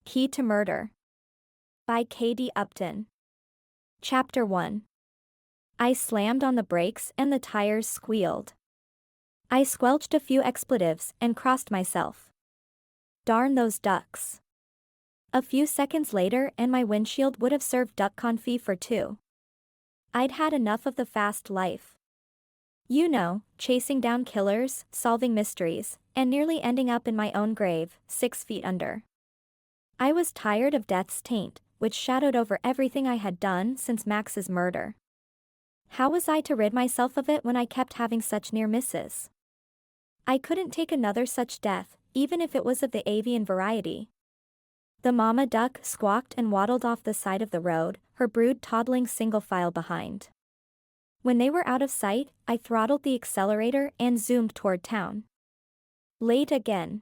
Key to Murder by K.D. Upton. Chapter 1. I slammed on the brakes and the tires squealed. I squelched a few expletives and crossed myself. Darn those ducks. A few seconds later and my windshield would have served duck confit for two. I'd had enough of the fast life. You know, chasing down killers, solving mysteries, and nearly ending up in my own grave, 6 feet under. I was tired of death's taint, which shadowed over everything I had done since Max's murder. How was I to rid myself of it when I kept having such near misses? I couldn't take another such death, even if it was of the avian variety. The mama duck squawked and waddled off the side of the road, her brood toddling single file behind. When they were out of sight, I throttled the accelerator and zoomed toward town. Late again.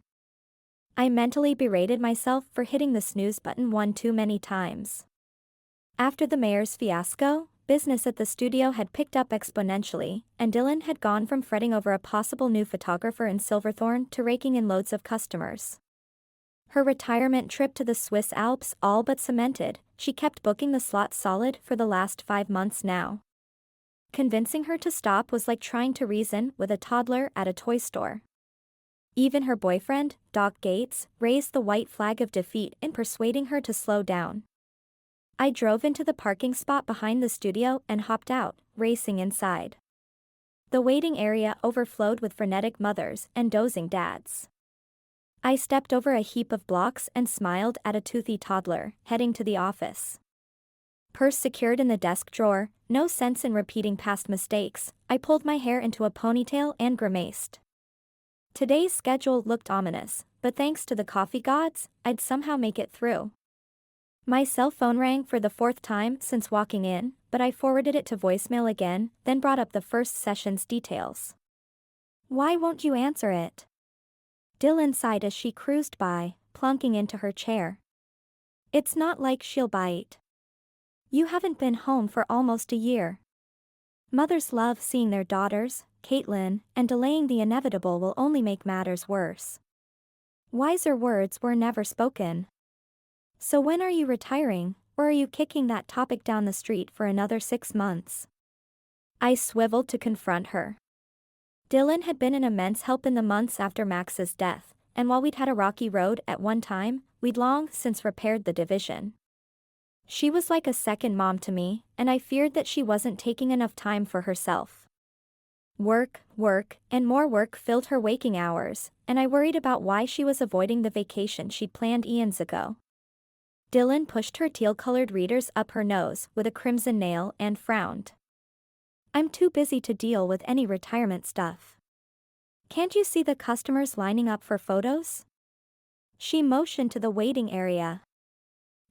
I mentally berated myself for hitting the snooze button one too many times. After the mayor's fiasco, business at the studio had picked up exponentially, and Dylan had gone from fretting over a possible new photographer in Silverthorne to raking in loads of customers. Her retirement trip to the Swiss Alps all but cemented, she kept booking the slot solid for the last 5 months now. Convincing her to stop was like trying to reason with a toddler at a toy store. Even her boyfriend, Doc Gates, raised the white flag of defeat in persuading her to slow down. I drove into the parking spot behind the studio and hopped out, racing inside. The waiting area overflowed with frenetic mothers and dozing dads. I stepped over a heap of blocks and smiled at a toothy toddler, heading to the office. Purse secured in the desk drawer, no sense in repeating past mistakes, I pulled my hair into a ponytail and grimaced. Today's schedule looked ominous, but thanks to the coffee gods, I'd somehow make it through. My cell phone rang for the 4th time since walking in, but I forwarded it to voicemail again, then brought up the first session's details. "Why won't you answer it?" Dylan sighed as she cruised by, plunking into her chair. "It's not like she'll bite. You haven't been home for almost a year. Mothers love seeing their daughters, Caitlin, and delaying the inevitable will only make matters worse. Wiser words were never spoken. So when are you retiring, or are you kicking that topic down the street for another 6 months? I swiveled to confront her. Dylan had been an immense help in the months after Max's death, and while we'd had a rocky road at one time, we'd long since repaired the division. She was like a second mom to me, and I feared that she wasn't taking enough time for herself. Work, and more work filled her waking hours, and I worried about why she was avoiding the vacation she'd planned eons ago. Dylan pushed her teal-colored readers up her nose with a crimson nail and frowned. "I'm too busy to deal with any retirement stuff. Can't you see the customers lining up for photos?" She motioned to the waiting area.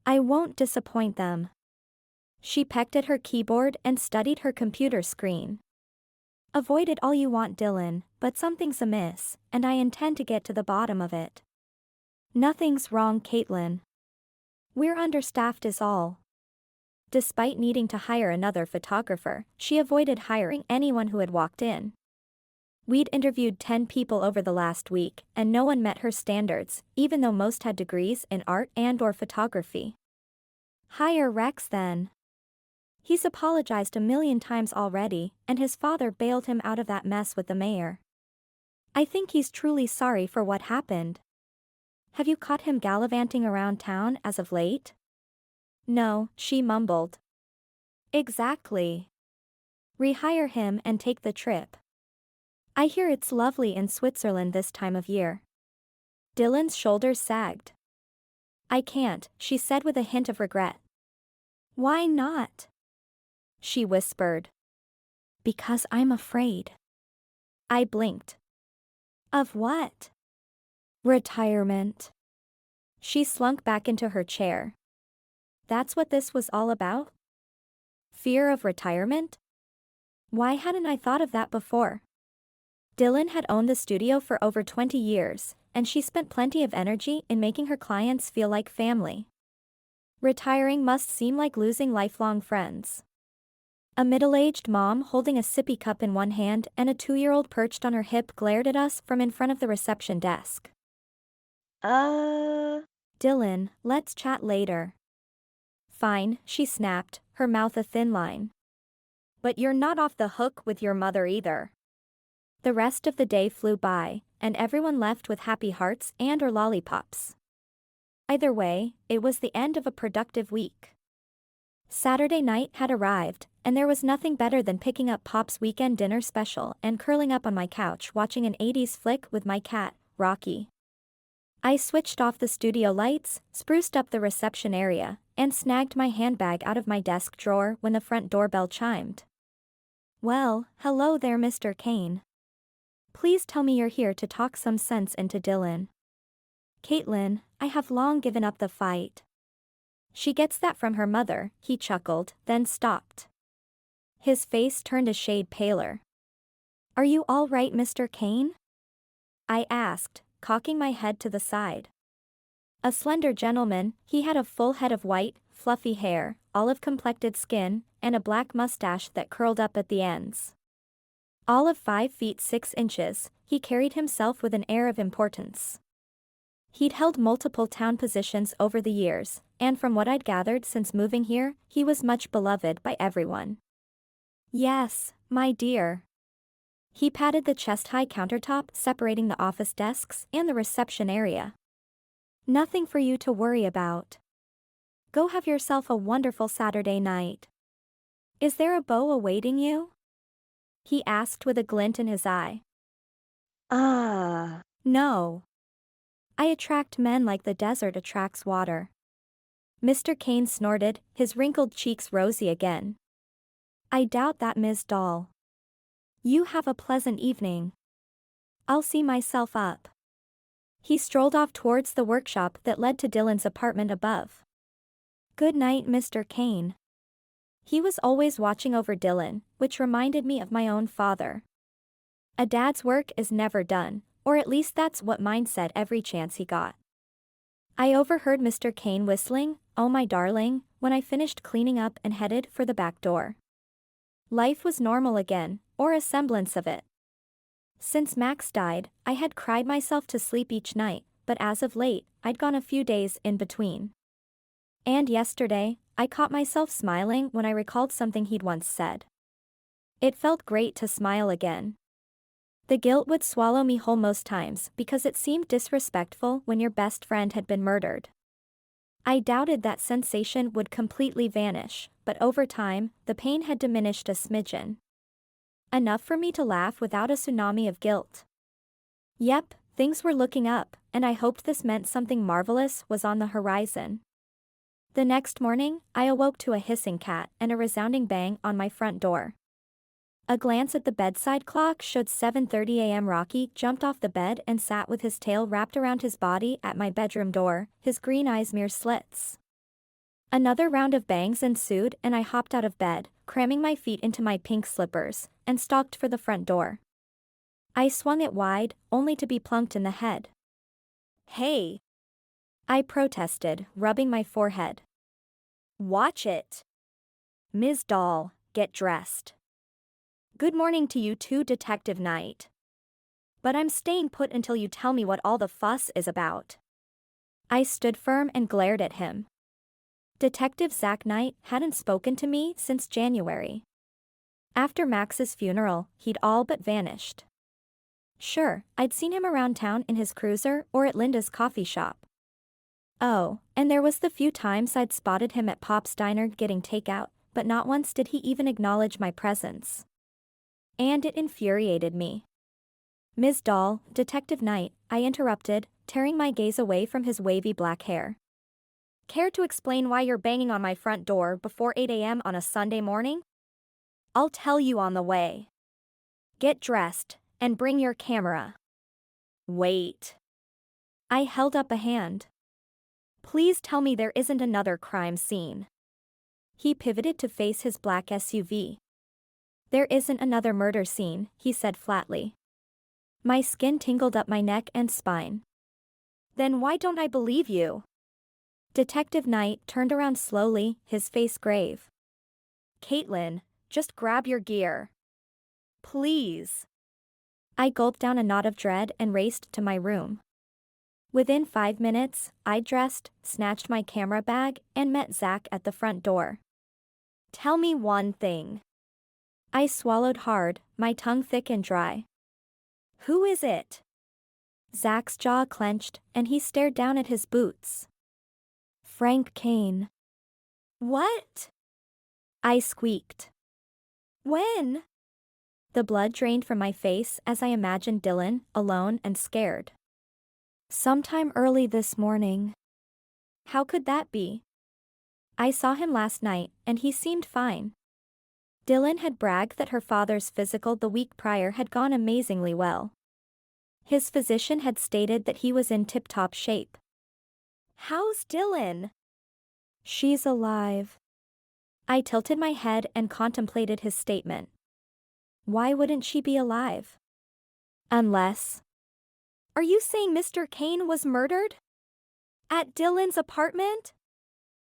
"I won't disappoint them." She pecked at her keyboard and studied her computer screen. "Avoid it all you want, Dylan, but something's amiss, and I intend to get to the bottom of it." "Nothing's wrong, Caitlin. We're understaffed is all." Despite needing to hire another photographer, she avoided hiring anyone who had walked in. We'd interviewed 10 people over the last week, and no one met her standards, even though most had degrees in art and/or photography. "Hire Rex then. He's apologized a million times already, and his father bailed him out of that mess with the mayor. I think he's truly sorry for what happened. Have you caught him gallivanting around town as of late?" "No," she mumbled. "Exactly. Rehire him and take the trip. I hear it's lovely in Switzerland this time of year." Dylan's shoulders sagged. "I can't," she said with a hint of regret. "Why not?" she whispered. "Because I'm afraid." I blinked. "Of what?" "Retirement." She slunk back into her chair. That's what this was all about? Fear of retirement? Why hadn't I thought of that before? Dylan had owned the studio for over 20 years, and she spent plenty of energy in making her clients feel like family. Retiring must seem like losing lifelong friends. A middle-aged mom holding a sippy cup in one hand and a 2-year-old perched on her hip glared at us from in front of the reception desk. Dylan, let's chat later. Fine, she snapped, her mouth a thin line. But you're not off the hook with your mother either. The rest of the day flew by, and everyone left with happy hearts and/or lollipops. Either way, it was the end of a productive week. Saturday night had arrived, and there was nothing better than picking up Pop's weekend dinner special and curling up on my couch watching an 80s flick with my cat, Rocky. I switched off the studio lights, spruced up the reception area, and snagged my handbag out of my desk drawer when the front doorbell chimed. Well, hello there, Mr. Caine. Please tell me you're here to talk some sense into Dylan. Caitlin, I have long given up the fight. She gets that from her mother, he chuckled, then stopped. His face turned a shade paler. Are you all right, Mr. Caine? I asked, cocking my head to the side. A slender gentleman, he had a full head of white, fluffy hair, olive-complected skin, and a black mustache that curled up at the ends. All of 5 feet 6 inches, he carried himself with an air of importance. He'd held multiple town positions over the years, and from what I'd gathered since moving here, he was much beloved by everyone. Yes, my dear. He patted the chest-high countertop separating the office desks and the reception area. Nothing for you to worry about. Go have yourself a wonderful Saturday night. Is there a beau awaiting you? He asked with a glint in his eye. No. I attract men like the desert attracts water. Mr. Caine snorted, his wrinkled cheeks rosy again. I doubt that, Ms. Dahl. You have a pleasant evening. I'll see myself up. He strolled off towards the workshop that led to Dylan's apartment above. Good night, Mr. Caine. He was always watching over Dylan, which reminded me of my own father. A dad's work is never done, or at least that's what mine said every chance he got. I overheard Mr. Caine whistling, "Oh my darling," when I finished cleaning up and headed for the back door. Life was normal again, or a semblance of it. Since Max died, I had cried myself to sleep each night, but as of late, I'd gone a few days in between. And yesterday, I caught myself smiling when I recalled something he'd once said. It felt great to smile again. The guilt would swallow me whole most times because it seemed disrespectful when your best friend had been murdered. I doubted that sensation would completely vanish, but over time, the pain had diminished a smidgen. Enough for me to laugh without a tsunami of guilt. Yep, things were looking up, and I hoped this meant something marvelous was on the horizon. The next morning, I awoke to a hissing cat and a resounding bang on my front door. A glance at the bedside clock showed 7:30 a.m. Rocky jumped off the bed and sat with his tail wrapped around his body at my bedroom door, his green eyes mere slits. Another round of bangs ensued and I hopped out of bed, cramming my feet into my pink slippers, and stalked for the front door. I swung it wide, only to be plunked in the head. Hey! I protested, rubbing my forehead. Watch it! Ms. Dahl, get dressed. Good morning to you too, Detective Knight. But I'm staying put until you tell me what all the fuss is about. I stood firm and glared at him. Detective Zack Knight hadn't spoken to me since January. After Max's funeral, he'd all but vanished. Sure, I'd seen him around town in his cruiser or at Linda's coffee shop. Oh, and there was the few times I'd spotted him at Pop's diner getting takeout, but not once did he even acknowledge my presence. And it infuriated me. Ms. Dahl, Detective Knight, I interrupted, tearing my gaze away from his wavy black hair. Care to explain why you're banging on my front door before 8 a.m. on a Sunday morning? I'll tell you on the way. Get dressed, and bring your camera. Wait. I held up a hand. Please tell me there isn't another crime scene. He pivoted to face his black SUV. There isn't another murder scene, he said flatly. My skin tingled up my neck and spine. Then why don't I believe you? Detective Knight turned around slowly, his face grave. Caitlin, just grab your gear. Please. I gulped down a knot of dread and raced to my room. Within 5 minutes, I dressed, snatched my camera bag, and met Zach at the front door. "Tell me one thing." I swallowed hard, my tongue thick and dry. "Who is it?" Zach's jaw clenched, and he stared down at his boots. "Frank Caine." "What?" I squeaked. "When?" The blood drained from my face as I imagined Dylan, alone and scared. "Sometime early this morning." "How could that be?" "I saw him last night, and he seemed fine." Dylan had bragged that her father's physical the week prior had gone amazingly well. His physician had stated that he was in tip-top shape. "How's Dylan?" "She's alive." I tilted my head and contemplated his statement. Why wouldn't she be alive? Unless... "Are you saying Mr. Caine was murdered? At Dylan's apartment?"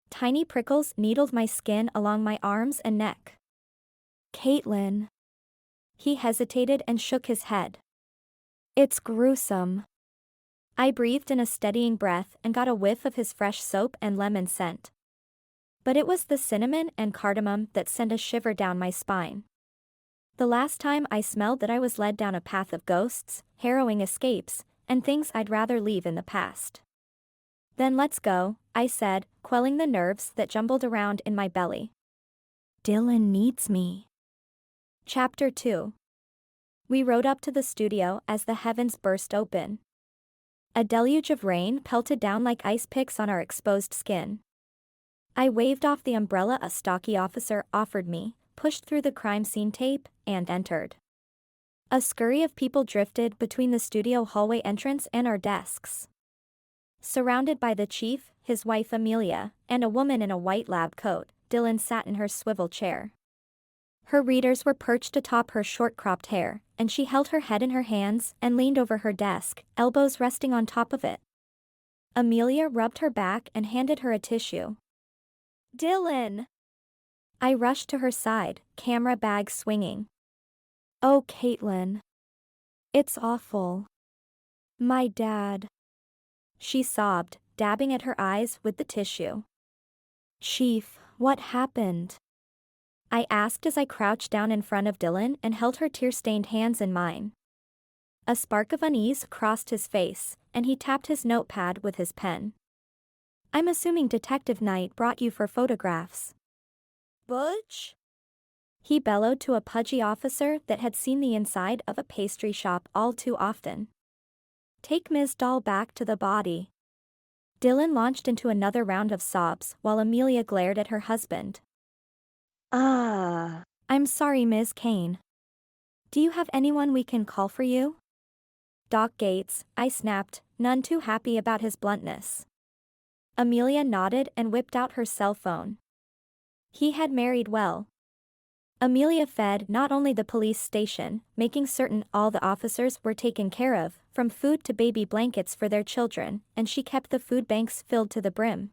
Tiny prickles needled my skin along my arms and neck. "Caitlin." He hesitated and shook his head. "It's gruesome." I breathed in a steadying breath and got a whiff of his fresh soap and lemon scent. But it was the cinnamon and cardamom that sent a shiver down my spine. The last time I smelled that, I was led down a path of ghosts, harrowing escapes, and things I'd rather leave in the past. "Then let's go," I said, quelling the nerves that jumbled around in my belly. "Dylan needs me." Chapter 2. We rode up to the studio as the heavens burst open. A deluge of rain pelted down like ice picks on our exposed skin. I waved off the umbrella a stocky officer offered me, pushed through the crime scene tape, and entered. A scurry of people drifted between the studio hallway entrance and our desks. Surrounded by the chief, his wife Amelia, and a woman in a white lab coat, Dylan sat in her swivel chair. Her readers were perched atop her short-cropped hair, and she held her head in her hands and leaned over her desk, elbows resting on top of it. Amelia rubbed her back and handed her a tissue. "Dylan!" I rushed to her side, camera bag swinging. "Oh, Caitlin. It's awful. My dad." She sobbed, dabbing at her eyes with the tissue. "Chief, what happened?" I asked as I crouched down in front of Dylan and held her tear-stained hands in mine. A spark of unease crossed his face, and he tapped his notepad with his pen. "I'm assuming Detective Knight brought you for photographs." "Butch?" He bellowed to a pudgy officer that had seen the inside of a pastry shop all too often. "Take Ms. Dahl back to the body." Dylan launched into another round of sobs while Amelia glared at her husband. "I'm sorry, Ms. Caine. Do you have anyone we can call for you?" "Doc Gates," I snapped, none too happy about his bluntness. Amelia nodded and whipped out her cell phone. He had married well. Amelia fed not only the police station, making certain all the officers were taken care of, from food to baby blankets for their children, and she kept the food banks filled to the brim.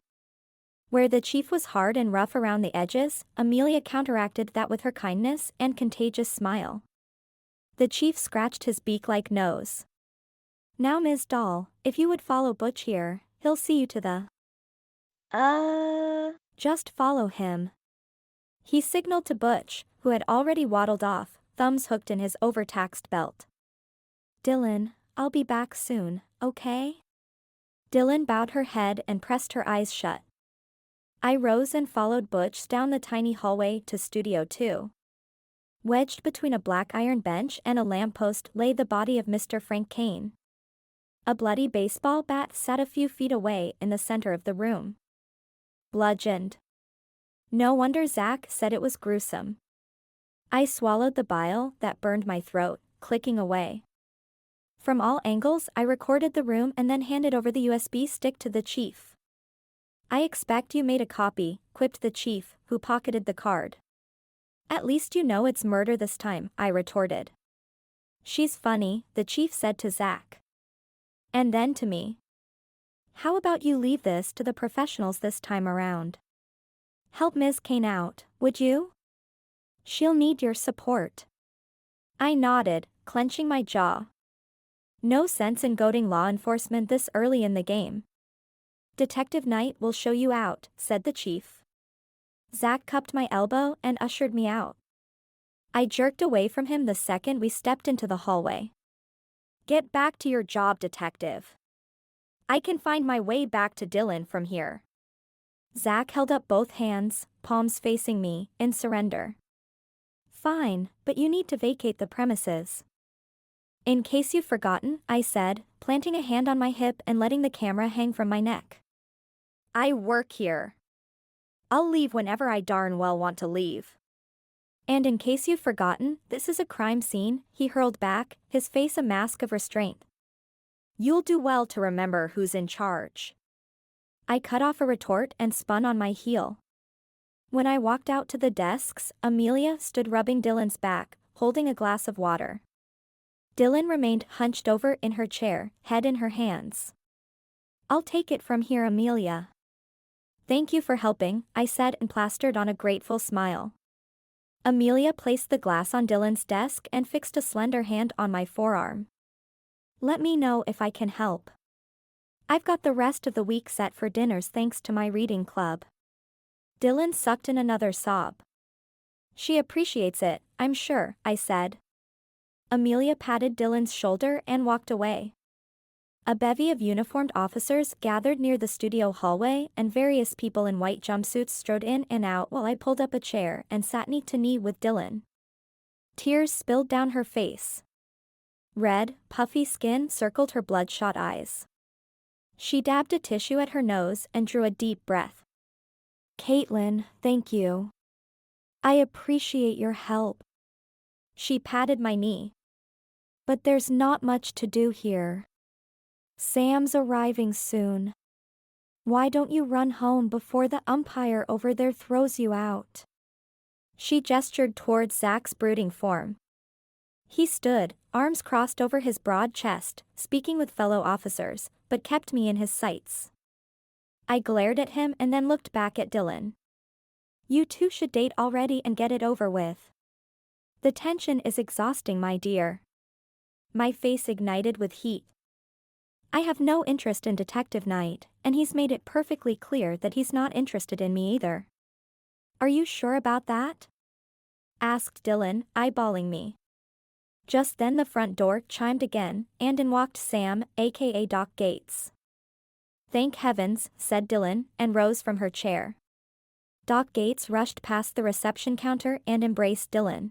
Where the chief was hard and rough around the edges, Amelia counteracted that with her kindness and contagious smile. The chief scratched his beak-like nose. "Now Ms. Dahl, if you would follow Butch here, he'll see you to the..." "Just follow him." He signaled to Butch, who had already waddled off, thumbs hooked in his overtaxed belt. "Dylan, I'll be back soon, okay?" Dylan bowed her head and pressed her eyes shut. I rose and followed Butch down the tiny hallway to Studio 2. Wedged between a black iron bench and a lamppost lay the body of Mr. Frank Caine. A bloody baseball bat sat a few feet away in the center of the room. Bludgeoned. No wonder Zach said it was gruesome. I swallowed the bile that burned my throat, clicking away. From all angles I recorded the room and then handed over the USB stick to the chief. "I expect you made a copy," quipped the chief, who pocketed the card. "At least you know it's murder this time," I retorted. "She's funny," the chief said to Zach. And then to me. "How about you leave this to the professionals this time around? Help Ms. Caine out, would you? She'll need your support." I nodded, clenching my jaw. No sense in goading law enforcement this early in the game. Detective Knight will show you out, said the chief. Zach cupped my elbow and ushered me out. I jerked away from him the second we stepped into the hallway. Get back to your job, detective. I can find my way back to Dylan from here. Zach held up both hands, palms facing me, in surrender. Fine, but you need to vacate the premises. In case you've forgotten, I said, planting a hand on my hip and letting the camera hang from my neck. I work here. I'll leave whenever I darn well want to leave. And in case you've forgotten, this is a crime scene, he hurled back, his face a mask of restraint. You'll do well to remember who's in charge. I cut off a retort and spun on my heel. When I walked out to the desks, Amelia stood rubbing Dylan's back, holding a glass of water. Dylan remained hunched over in her chair, head in her hands. I'll take it from here, Amelia. Thank you for helping, I said and plastered on a grateful smile. Amelia placed the glass on Dylan's desk and fixed a slender hand on my forearm. Let me know if I can help. I've got the rest of the week set for dinners thanks to my reading club. Dylan sucked in another sob. She appreciates it, I'm sure, I said. Amelia patted Dylan's shoulder and walked away. A bevy of uniformed officers gathered near the studio hallway and various people in white jumpsuits strode in and out while I pulled up a chair and sat knee to knee with Dylan. Tears spilled down her face. Red, puffy skin circled her bloodshot eyes. She dabbed a tissue at her nose and drew a deep breath. Caitlin, thank you. I appreciate your help. She patted my knee. But there's not much to do here. Sam's arriving soon. Why don't you run home before the umpire over there throws you out? She gestured towards Zach's brooding form. He stood, arms crossed over his broad chest, speaking with fellow officers, but kept me in his sights. I glared at him and then looked back at Dylan. You two should date already and get it over with. The tension is exhausting, my dear. My face ignited with heat. I have no interest in Detective Knight, and he's made it perfectly clear that he's not interested in me either. Are you sure about that? Asked Dylan, eyeballing me. Just then the front door chimed again, and in walked Sam, aka Doc Gates. Thank heavens, said Dylan, and rose from her chair. Doc Gates rushed past the reception counter and embraced Dylan.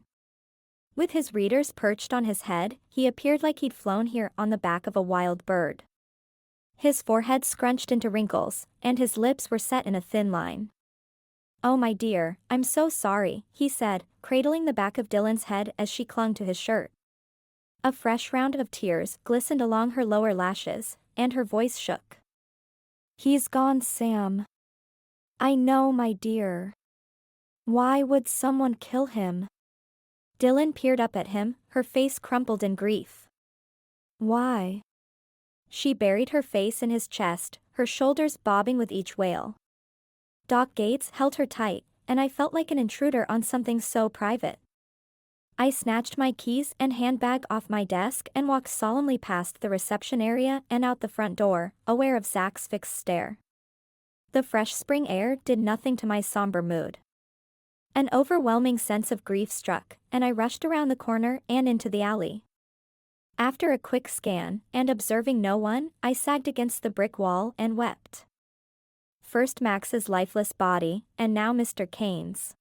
With his readers perched on his head, he appeared like he'd flown here on the back of a wild bird. His forehead scrunched into wrinkles, and his lips were set in a thin line. Oh my dear, I'm so sorry, he said, cradling the back of Dylan's head as she clung to his shirt. A fresh round of tears glistened along her lower lashes, and her voice shook. He's gone, Sam. I know, my dear. Why would someone kill him? Dylan peered up at him, her face crumpled in grief. Why? She buried her face in his chest, her shoulders bobbing with each wail. Doc Gates held her tight, and I felt like an intruder on something so private. I snatched my keys and handbag off my desk and walked solemnly past the reception area and out the front door, aware of Zach's fixed stare. The fresh spring air did nothing to my somber mood. An overwhelming sense of grief struck, and I rushed around the corner and into the alley. After a quick scan, and observing no one, I sagged against the brick wall and wept. First Max's lifeless body, and now Mr. Caine's.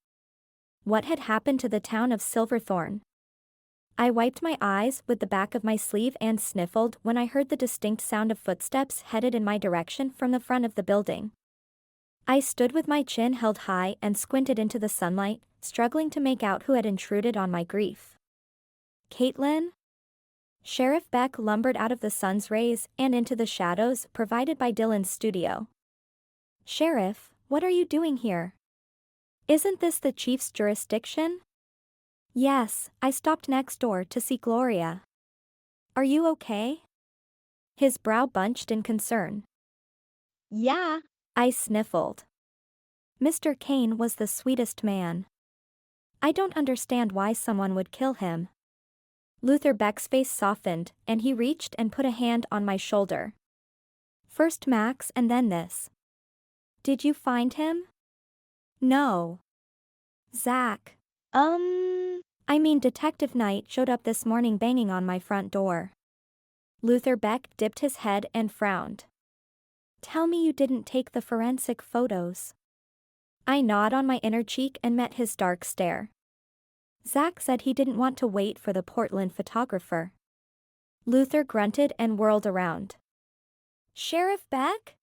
What had happened to the town of Silverthorne? I wiped my eyes with the back of my sleeve and sniffled when I heard the distinct sound of footsteps headed in my direction from the front of the building. I stood with my chin held high and squinted into the sunlight, struggling to make out who had intruded on my grief. Caitlin? Sheriff Beck lumbered out of the sun's rays and into the shadows provided by Dylan's studio. Sheriff, what are you doing here? Isn't this the chief's jurisdiction? Yes, I stopped next door to see Gloria. Are you okay? His brow bunched in concern. Yeah, I sniffled. Mr. Caine was the sweetest man. I don't understand why someone would kill him. Luther Beck's face softened, and he reached and put a hand on my shoulder. First Max and then this. Did you find him? No. Zach. I mean Detective Knight showed up this morning banging on my front door. Luther Beck dipped his head and frowned. Tell me you didn't take the forensic photos. I gnawed on my inner cheek and met his dark stare. Zach said he didn't want to wait for the Portland photographer. Luther grunted and whirled around. Sheriff Beck?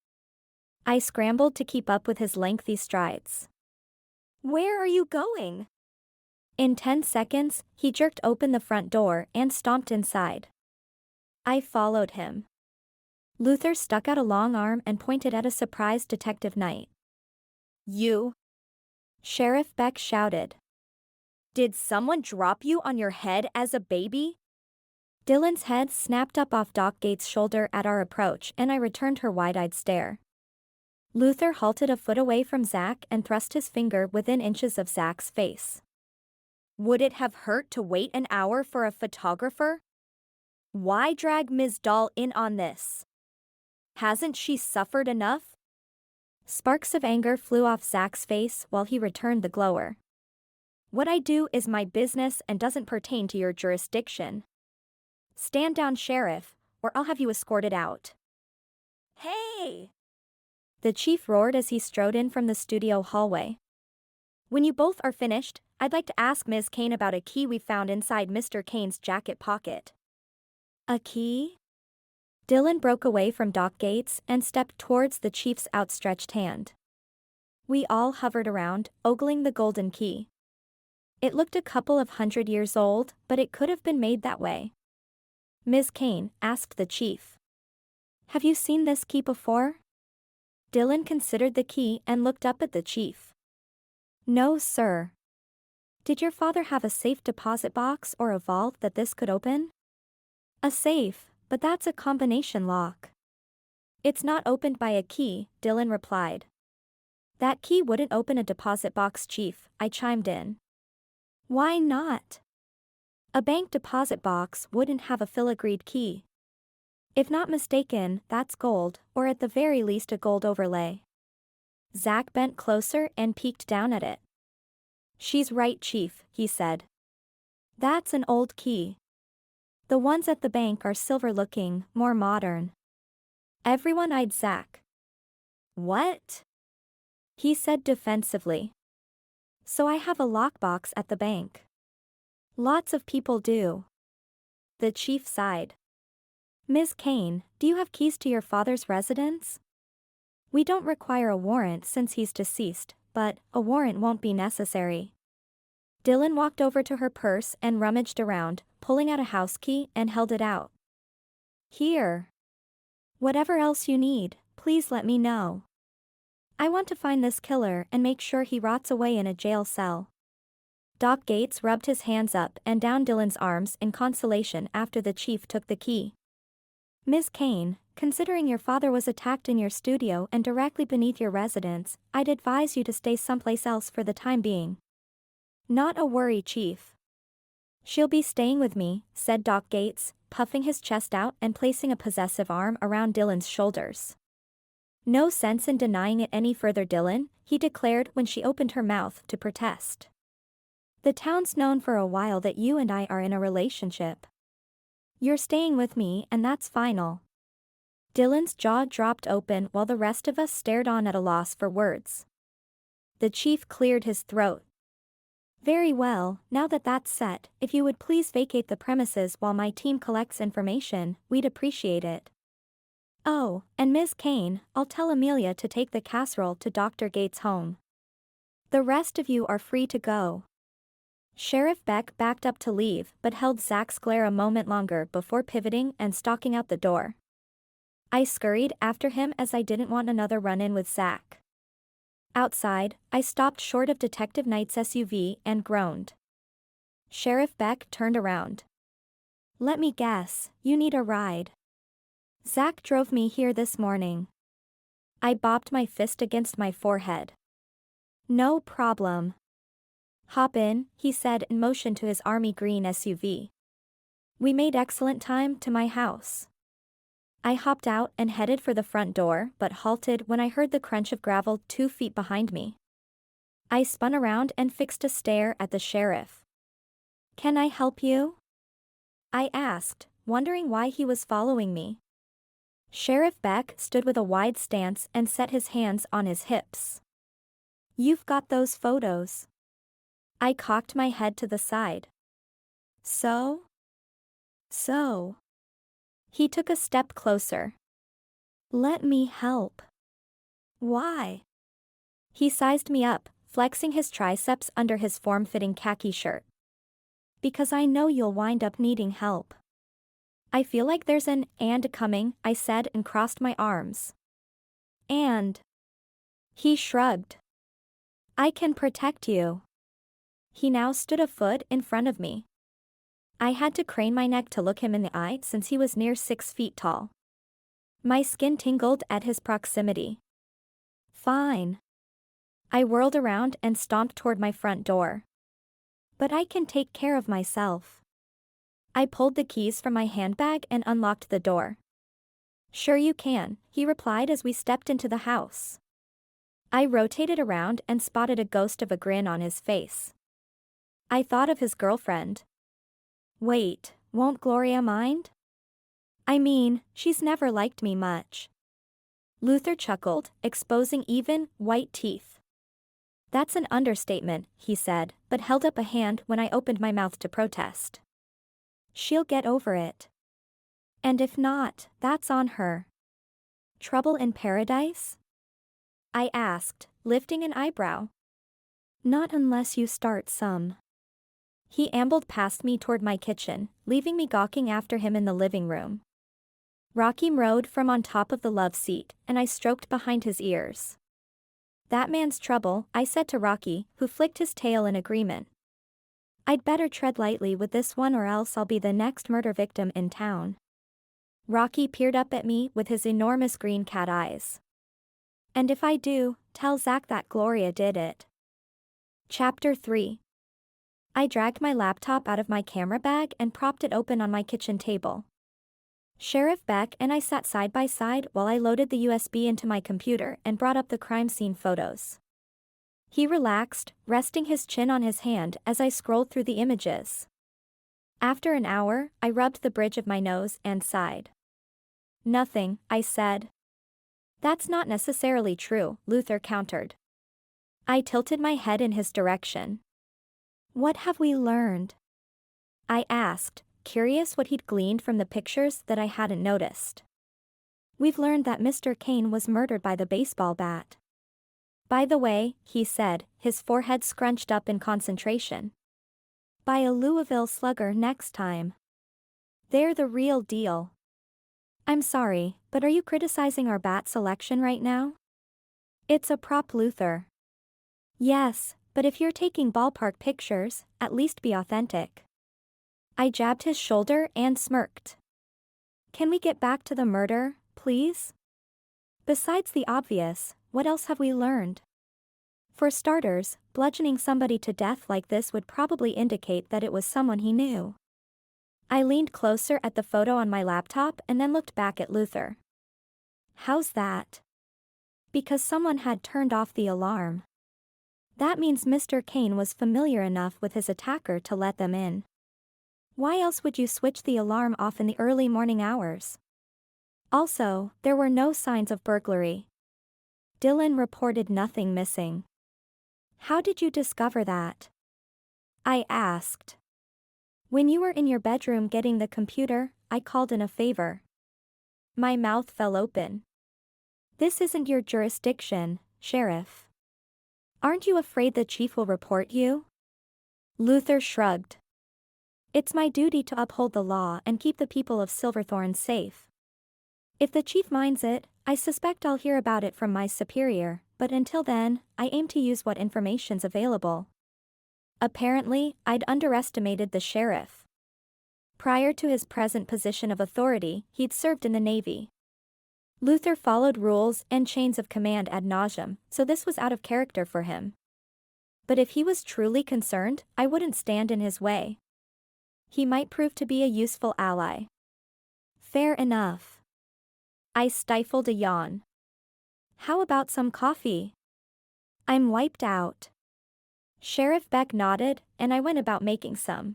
I scrambled to keep up with his lengthy strides. Where are you going? In 10 seconds, he jerked open the front door and stomped inside. I followed him. Luther stuck out a long arm and pointed at a surprised Detective Knight. You? Sheriff Beck shouted. Did someone drop you on your head as a baby? Dylan's head snapped up off Doc Gates' shoulder at our approach, and I returned her wide-eyed stare. Luther halted a foot away from Zach and thrust his finger within inches of Zach's face. Would it have hurt to wait an hour for a photographer? Why drag Ms. Dahl in on this? Hasn't she suffered enough? Sparks of anger flew off Zach's face while he returned the glower. What I do is my business and doesn't pertain to your jurisdiction. Stand down, Sheriff, or I'll have you escorted out. Hey! The chief roared as he strode in from the studio hallway. When you both are finished, I'd like to ask Ms. Caine about a key we found inside Mr. Caine's jacket pocket. A key? Dylan broke away from Doc Gates and stepped towards the chief's outstretched hand. We all hovered around, ogling the golden key. It looked a couple of 100 years old, but it could have been made that way. Ms. Caine asked the chief. Have you seen this key before? Dylan considered the key and looked up at the chief. No, sir. Did your father have a safe deposit box or a vault that this could open? A safe, but that's a combination lock. It's not opened by a key, Dylan replied. That key wouldn't open a deposit box, Chief, I chimed in. Why not? A bank deposit box wouldn't have a filigreed key. If not mistaken, that's gold, or at the very least a gold overlay. Zach bent closer and peeked down at it. She's right, Chief, he said. That's an old key. The ones at the bank are silver-looking, more modern. Everyone eyed Zach. What? He said defensively. So I have a lockbox at the bank. Lots of people do. The chief sighed. Ms. Caine, do you have keys to your father's residence? We don't require a warrant since he's deceased, but a warrant won't be necessary. Dylan walked over to her purse and rummaged around, pulling out a house key and held it out. Here. Whatever else you need, please let me know. I want to find this killer and make sure he rots away in a jail cell. Doc Gates rubbed his hands up and down Dylan's arms in consolation after the chief took the key. Ms. Caine, considering your father was attacked in your studio and directly beneath your residence, I'd advise you to stay someplace else for the time being. Not a worry, Chief. She'll be staying with me, said Doc Gates, puffing his chest out and placing a possessive arm around Dylan's shoulders. No sense in denying it any further, Dylan, he declared when she opened her mouth to protest. The town's known for a while that you and I are in a relationship. You're staying with me and that's final. Dylan's jaw dropped open while the rest of us stared on at a loss for words. The chief cleared his throat. Very well, now that that's set, if you would please vacate the premises while my team collects information, we'd appreciate it. Oh, and Ms. Caine, I'll tell Amelia to take the casserole to Dr. Gates' home. The rest of you are free to go. Sheriff Beck backed up to leave but held Zach's glare a moment longer before pivoting and stalking out the door. I scurried after him as I didn't want another run-in with Zach. Outside, I stopped short of Detective Knight's SUV and groaned. Sheriff Beck turned around. Let me guess, you need a ride. Zach drove me here this morning. I bopped my fist against my forehead. No problem. Hop in, he said and motioned to his army green SUV. We made excellent time to my house. I hopped out and headed for the front door but halted when I heard the crunch of gravel 2 feet behind me. I spun around and fixed a stare at the sheriff. "Can I help you?" I asked, wondering why he was following me. Sheriff Beck stood with a wide stance and set his hands on his hips. "You've got those photos." I cocked my head to the side. So? He took a step closer. "Let me help." "Why?" He sized me up, flexing his triceps under his form-fitting khaki shirt. "Because I know you'll wind up needing help." "I feel like there's an and coming," I said and crossed my arms. "And?" He shrugged. "I can protect you." He now stood a foot in front of me. I had to crane my neck to look him in the eye since he was near 6 feet tall. My skin tingled at his proximity. "Fine." I whirled around and stomped toward my front door. "But I can take care of myself." I pulled the keys from my handbag and unlocked the door. "Sure you can," he replied as we stepped into the house. I rotated around and spotted a ghost of a grin on his face. I thought of his girlfriend. "Wait, won't Gloria mind?" "I mean, she's never liked me much." Luther chuckled, exposing even, white teeth. "That's an understatement," he said, but held up a hand when I opened my mouth to protest. "She'll get over it. And if not, that's on her." "Trouble in paradise?" I asked, lifting an eyebrow. "Not unless you start some." He ambled past me toward my kitchen, leaving me gawking after him in the living room. Rocky rode from on top of the love seat, and I stroked behind his ears. "That man's trouble," I said to Rocky, who flicked his tail in agreement. "I'd better tread lightly with this one or else I'll be the next murder victim in town." Rocky peered up at me with his enormous green cat eyes. "And if I do, tell Zach that Gloria did it." Chapter 3. I dragged my laptop out of my camera bag and propped it open on my kitchen table. Sheriff Beck and I sat side by side while I loaded the USB into my computer and brought up the crime scene photos. He relaxed, resting his chin on his hand as I scrolled through the images. After an hour, I rubbed the bridge of my nose and sighed. "Nothing," I said. "That's not necessarily true," Luther countered. I tilted my head in his direction. "What have we learned?" I asked, curious what he'd gleaned from the pictures that I hadn't noticed. "We've learned that Mr. Caine was murdered by the baseball bat." "By the way," he said, his forehead scrunched up in concentration. "By a Louisville Slugger next time. They're the real deal." "I'm sorry, but are you criticizing our bat selection right now?" "It's a prop, Luther." "Yes, but if you're taking ballpark pictures, at least be authentic." I jabbed his shoulder and smirked. "Can we get back to the murder, please? Besides the obvious, what else have we learned?" "For starters, bludgeoning somebody to death like this would probably indicate that it was someone he knew." I leaned closer at the photo on my laptop and then looked back at Luther. "How's that?" "Because someone had turned off the alarm. That means Mr. Caine was familiar enough with his attacker to let them in. Why else would you switch the alarm off in the early morning hours? Also, there were no signs of burglary. Dylan reported nothing missing." "How did you discover that?" I asked. "When you were in your bedroom getting the computer, I called in a favor." My mouth fell open. "This isn't your jurisdiction, Sheriff." "Aren't you afraid the chief will report you?" Luther shrugged. "It's my duty to uphold the law and keep the people of Silverthorne safe. If the chief minds it, I suspect I'll hear about it from my superior, but until then, I aim to use what information's available." Apparently, I'd underestimated the sheriff. Prior to his present position of authority, he'd served in the Navy. Luther followed rules and chains of command ad nauseam, so this was out of character for him. But if he was truly concerned, I wouldn't stand in his way. He might prove to be a useful ally. Fair enough. I stifled a yawn. How about some coffee? I'm wiped out. Sheriff Beck nodded, and I went about making some.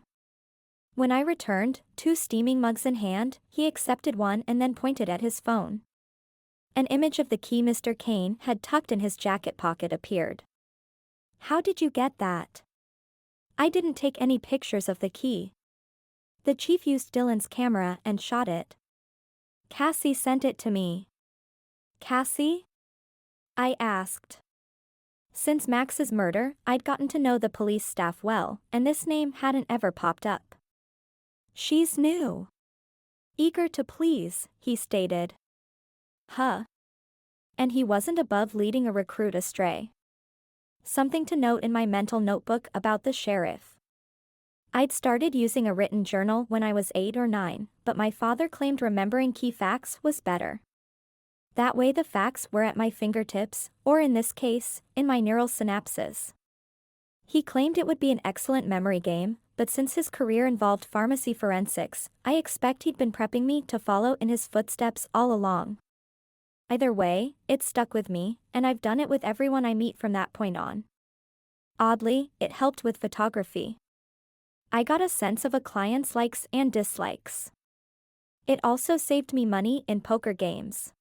When I returned, 2 steaming mugs in hand, he accepted one and then pointed at his phone. An image of the key Mr. Caine had tucked in his jacket pocket appeared. How did you get that? I didn't take any pictures of the key. The chief used Dylan's camera and shot it. Cassie sent it to me. Cassie? I asked. Since Max's murder, I'd gotten to know the police staff well, and this name hadn't ever popped up. She's new. Eager to please, he stated. Huh. And he wasn't above leading a recruit astray. Something to note in my mental notebook about the sheriff. I'd started using a written journal when I was 8 or 9, but my father claimed remembering key facts was better. That way the facts were at my fingertips, or in this case, in my neural synapses. He claimed it would be an excellent memory game, but since his career involved pharmacy forensics, I expect he'd been prepping me to follow in his footsteps all along. Either way, it stuck with me, and I've done it with everyone I meet from that point on. Oddly, it helped with photography. I got a sense of a client's likes and dislikes. It also saved me money in poker games.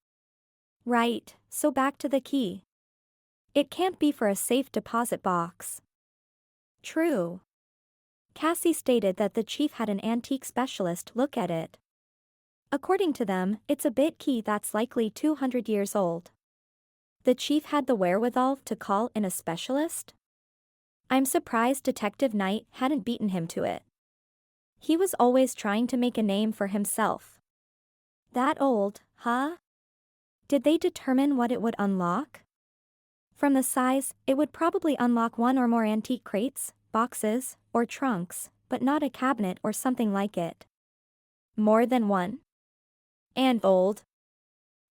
Right, so back to the key. It can't be for a safe deposit box. True. Cassie stated that the chief had an antique specialist look at it. According to them, it's a bit key that's likely 200 years old. The chief had the wherewithal to call in a specialist? I'm surprised Detective Knight hadn't beaten him to it. He was always trying to make a name for himself. That old, huh? Did they determine what it would unlock? From the size, it would probably unlock 1 or more antique crates, boxes, or trunks, but not a cabinet or something like it. More than 1? And old?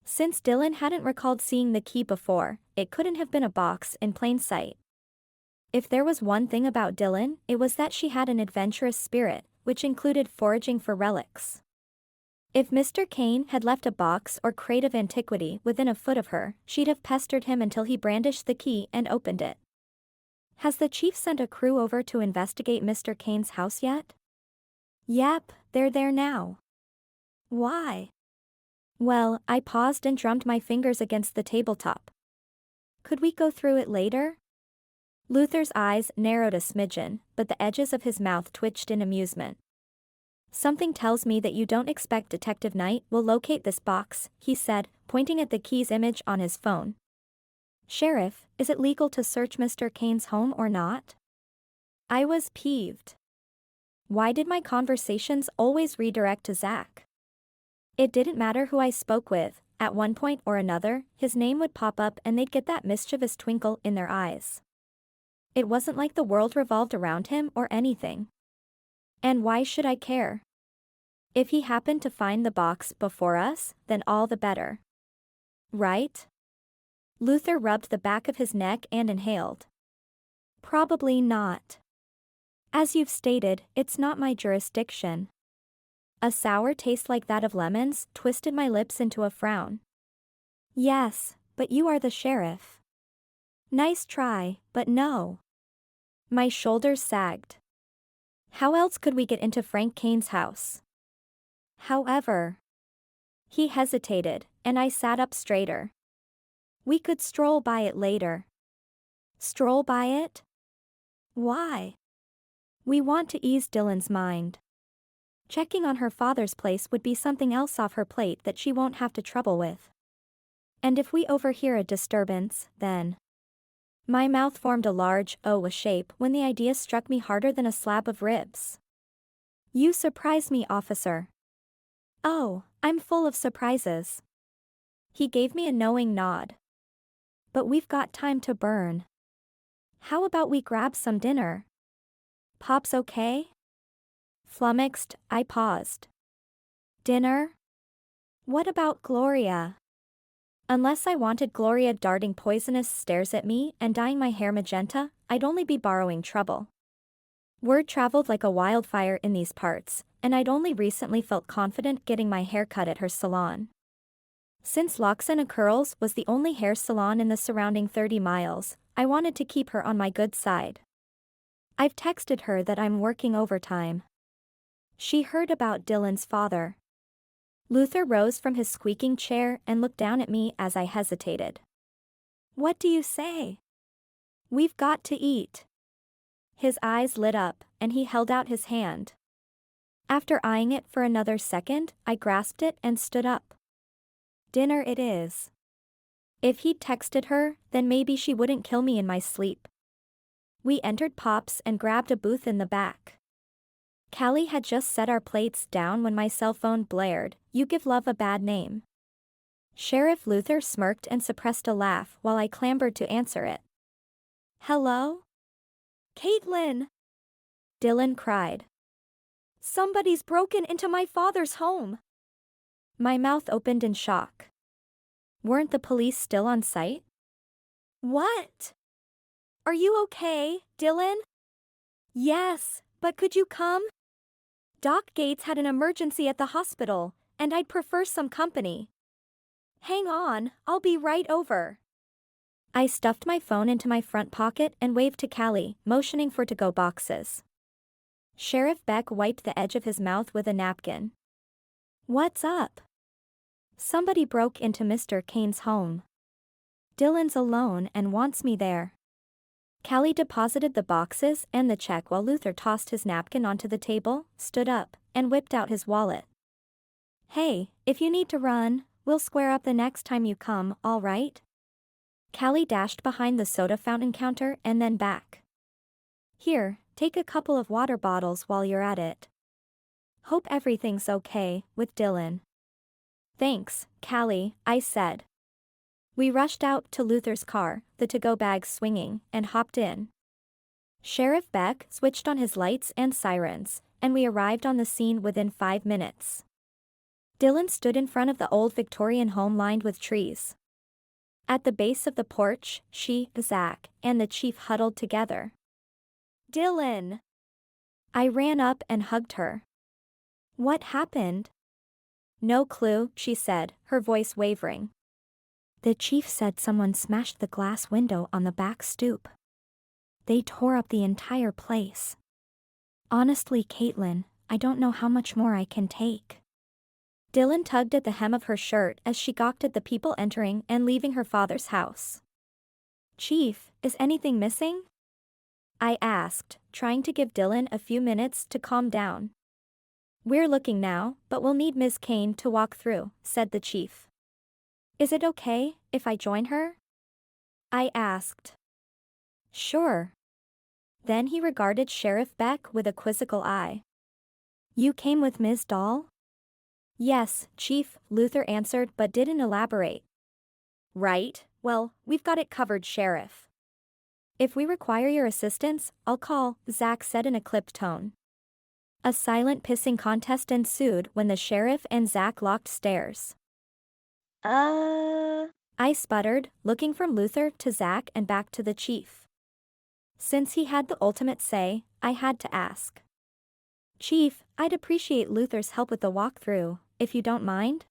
Since Dylan hadn't recalled seeing the key before, it couldn't have been a box in plain sight. If there was one thing about Dylan, it was that she had an adventurous spirit, which included foraging for relics. If Mr. Caine had left a box or crate of antiquity within a foot of her, she'd have pestered him until he brandished the key and opened it. Has the chief sent a crew over to investigate Mr. Caine's house yet? Yep, they're there now. Why? Well, I paused and drummed my fingers against the tabletop. Could we go through it later? Luther's eyes narrowed a smidgen, but the edges of his mouth twitched in amusement. Something tells me that you don't expect Detective Knight will locate this box, he said, pointing at the key's image on his phone. Sheriff, is it legal to search Mr. Caine's home or not? I was peeved. Why did my conversations always redirect to Zach? It didn't matter who I spoke with, at one point or another, his name would pop up and they'd get that mischievous twinkle in their eyes. It wasn't like the world revolved around him or anything. And why should I care? If he happened to find the box before us, then all the better. Right? Luther rubbed the back of his neck and inhaled. Probably not. As you've stated, it's not my jurisdiction. A sour taste like that of lemons twisted my lips into a frown. Yes, but you are the sheriff. Nice try, but no. My shoulders sagged. How else could we get into Frank Caine's house? However. He hesitated, and I sat up straighter. We could stroll by it later. Stroll by it? Why? We want to ease Dylan's mind. Checking on her father's place would be something else off her plate that she won't have to trouble with. And if we overhear a disturbance, then... My mouth formed a large O shape when the idea struck me harder than a slab of ribs. You surprise me, officer. Oh, I'm full of surprises. He gave me a knowing nod. But we've got time to burn. How about we grab some dinner? Pop's okay? Flummoxed, I paused. Dinner? What about Gloria? Unless I wanted Gloria darting poisonous stares at me and dyeing my hair magenta, I'd only be borrowing trouble. Word traveled like a wildfire in these parts, and I'd only recently felt confident getting my hair cut at her salon. Since Locks and Curls was the only hair salon in the surrounding 30 miles, I wanted to keep her on my good side. I've texted her that I'm working overtime. She heard about Dylan's father. Luther rose from his squeaking chair and looked down at me as I hesitated. What do you say? We've got to eat. His eyes lit up, and he held out his hand. After eyeing it for another second, I grasped it and stood up. Dinner it is. If he'd texted her, then maybe she wouldn't kill me in my sleep. We entered Pop's and grabbed a booth in the back. Callie had just set our plates down when my cell phone blared, "You give love a bad name." Sheriff Luther smirked and suppressed a laugh while I clambered to answer it. Hello? Caitlin! Dylan cried. Somebody's broken into my father's home. My mouth opened in shock. Weren't the police still on site? What? Are you okay, Dylan? Yes, but could you come? Doc Gates had an emergency at the hospital, and I'd prefer some company. Hang on, I'll be right over. I stuffed my phone into my front pocket and waved to Callie, motioning for to-go boxes. Sheriff Beck wiped the edge of his mouth with a napkin. What's up? Somebody broke into Mr. Caine's home. Dylan's alone and wants me there. Callie deposited the boxes and the check while Luther tossed his napkin onto the table, stood up, and whipped out his wallet. Hey, if you need to run, we'll square up the next time you come, all right? Callie dashed behind the soda fountain counter and then back. Here, take a couple of water bottles while you're at it. Hope everything's okay with Dylan. Thanks, Callie, I said. We rushed out to Luther's car, the to-go bags swinging, and hopped in. Sheriff Beck switched on his lights and sirens, and we arrived on the scene within 5 minutes. Dylan stood in front of the old Victorian home lined with trees. At the base of the porch, she, Zach, and the chief huddled together. Dylan! I ran up and hugged her. What happened? No clue, she said, her voice wavering. The chief said someone smashed the glass window on the back stoop. They tore up the entire place. Honestly, Caitlin, I don't know how much more I can take. Dylan tugged at the hem of her shirt as she gawked at the people entering and leaving her father's house. Chief, is anything missing? I asked, trying to give Dylan a few minutes to calm down. We're looking now, but we'll need Ms. Caine to walk through, said the chief. Is it okay if I join her? I asked. Sure. Then he regarded Sheriff Beck with a quizzical eye. You came with Ms. Dahl? Yes, Chief, Luther answered but didn't elaborate. Right, well, we've got it covered, Sheriff. If we require your assistance, I'll call, Zach said in a clipped tone. A silent pissing contest ensued when the sheriff and Zach locked stairs. I sputtered, looking from Luther to Zach and back to the chief. Since he had the ultimate say, I had to ask. Chief, I'd appreciate Luther's help with the walkthrough, if you don't mind.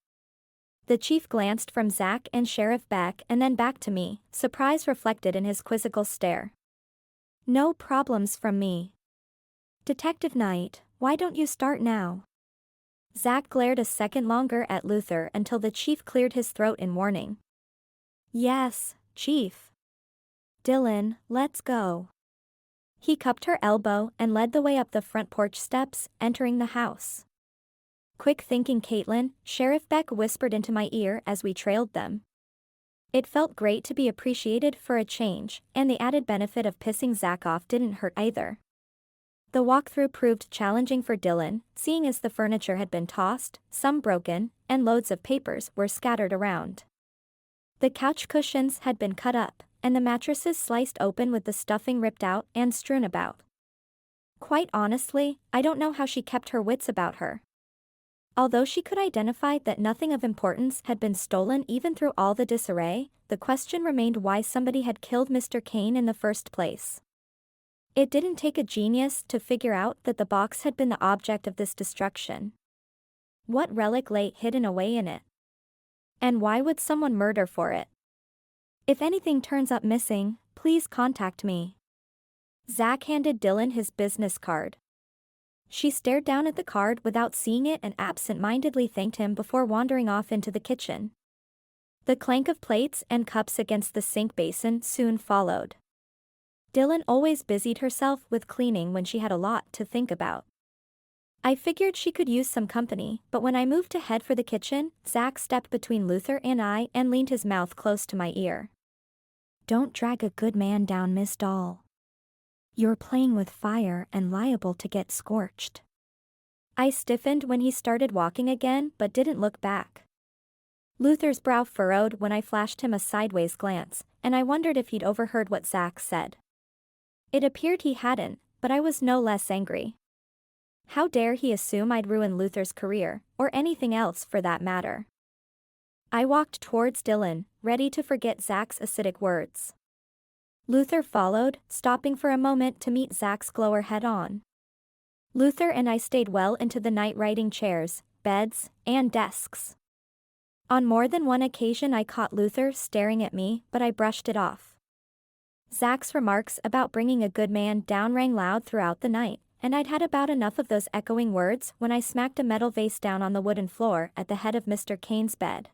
The chief glanced from Zach and Sheriff Beck and then back to me, surprise reflected in his quizzical stare. No problems from me. Detective Knight, why don't you start now? Zach glared a second longer at Luther until the chief cleared his throat in warning. Yes, Chief. Dylan, let's go. He cupped her elbow and led the way up the front porch steps, entering the house. Quick thinking, Caitlin, Sheriff Beck whispered into my ear as we trailed them. It felt great to be appreciated for a change, and the added benefit of pissing Zach off didn't hurt either. The walkthrough proved challenging for Dylan, seeing as the furniture had been tossed, some broken, and loads of papers were scattered around. The couch cushions had been cut up, and the mattresses sliced open with the stuffing ripped out and strewn about. Quite honestly, I don't know how she kept her wits about her. Although she could identify that nothing of importance had been stolen even through all the disarray, the question remained why somebody had killed Mr. Caine in the first place. It didn't take a genius to figure out that the box had been the object of this destruction. What relic lay hidden away in it? And why would someone murder for it? If anything turns up missing, please contact me. Zach handed Dylan his business card. She stared down at the card without seeing it and absent-mindedly thanked him before wandering off into the kitchen. The clank of plates and cups against the sink basin soon followed. Dylan always busied herself with cleaning when she had a lot to think about. I figured she could use some company, but when I moved to head for the kitchen, Zach stepped between Luther and I and leaned his mouth close to my ear. "Don't drag a good man down, Miss Doll. You're playing with fire and liable to get scorched." I stiffened when he started walking again but didn't look back. Luther's brow furrowed when I flashed him a sideways glance, and I wondered if he'd overheard what Zach said. It appeared he hadn't, but I was no less angry. How dare he assume I'd ruin Luther's career, or anything else for that matter. I walked towards Dylan, ready to forget Zach's acidic words. Luther followed, stopping for a moment to meet Zach's glower head-on. Luther and I stayed well into the night writing chairs, beds, and desks. On more than one occasion I caught Luther staring at me, but I brushed it off. Zach's remarks about bringing a good man down rang loud throughout the night, and I'd had about enough of those echoing words when I smacked a metal vase down on the wooden floor at the head of Mr. Caine's bed.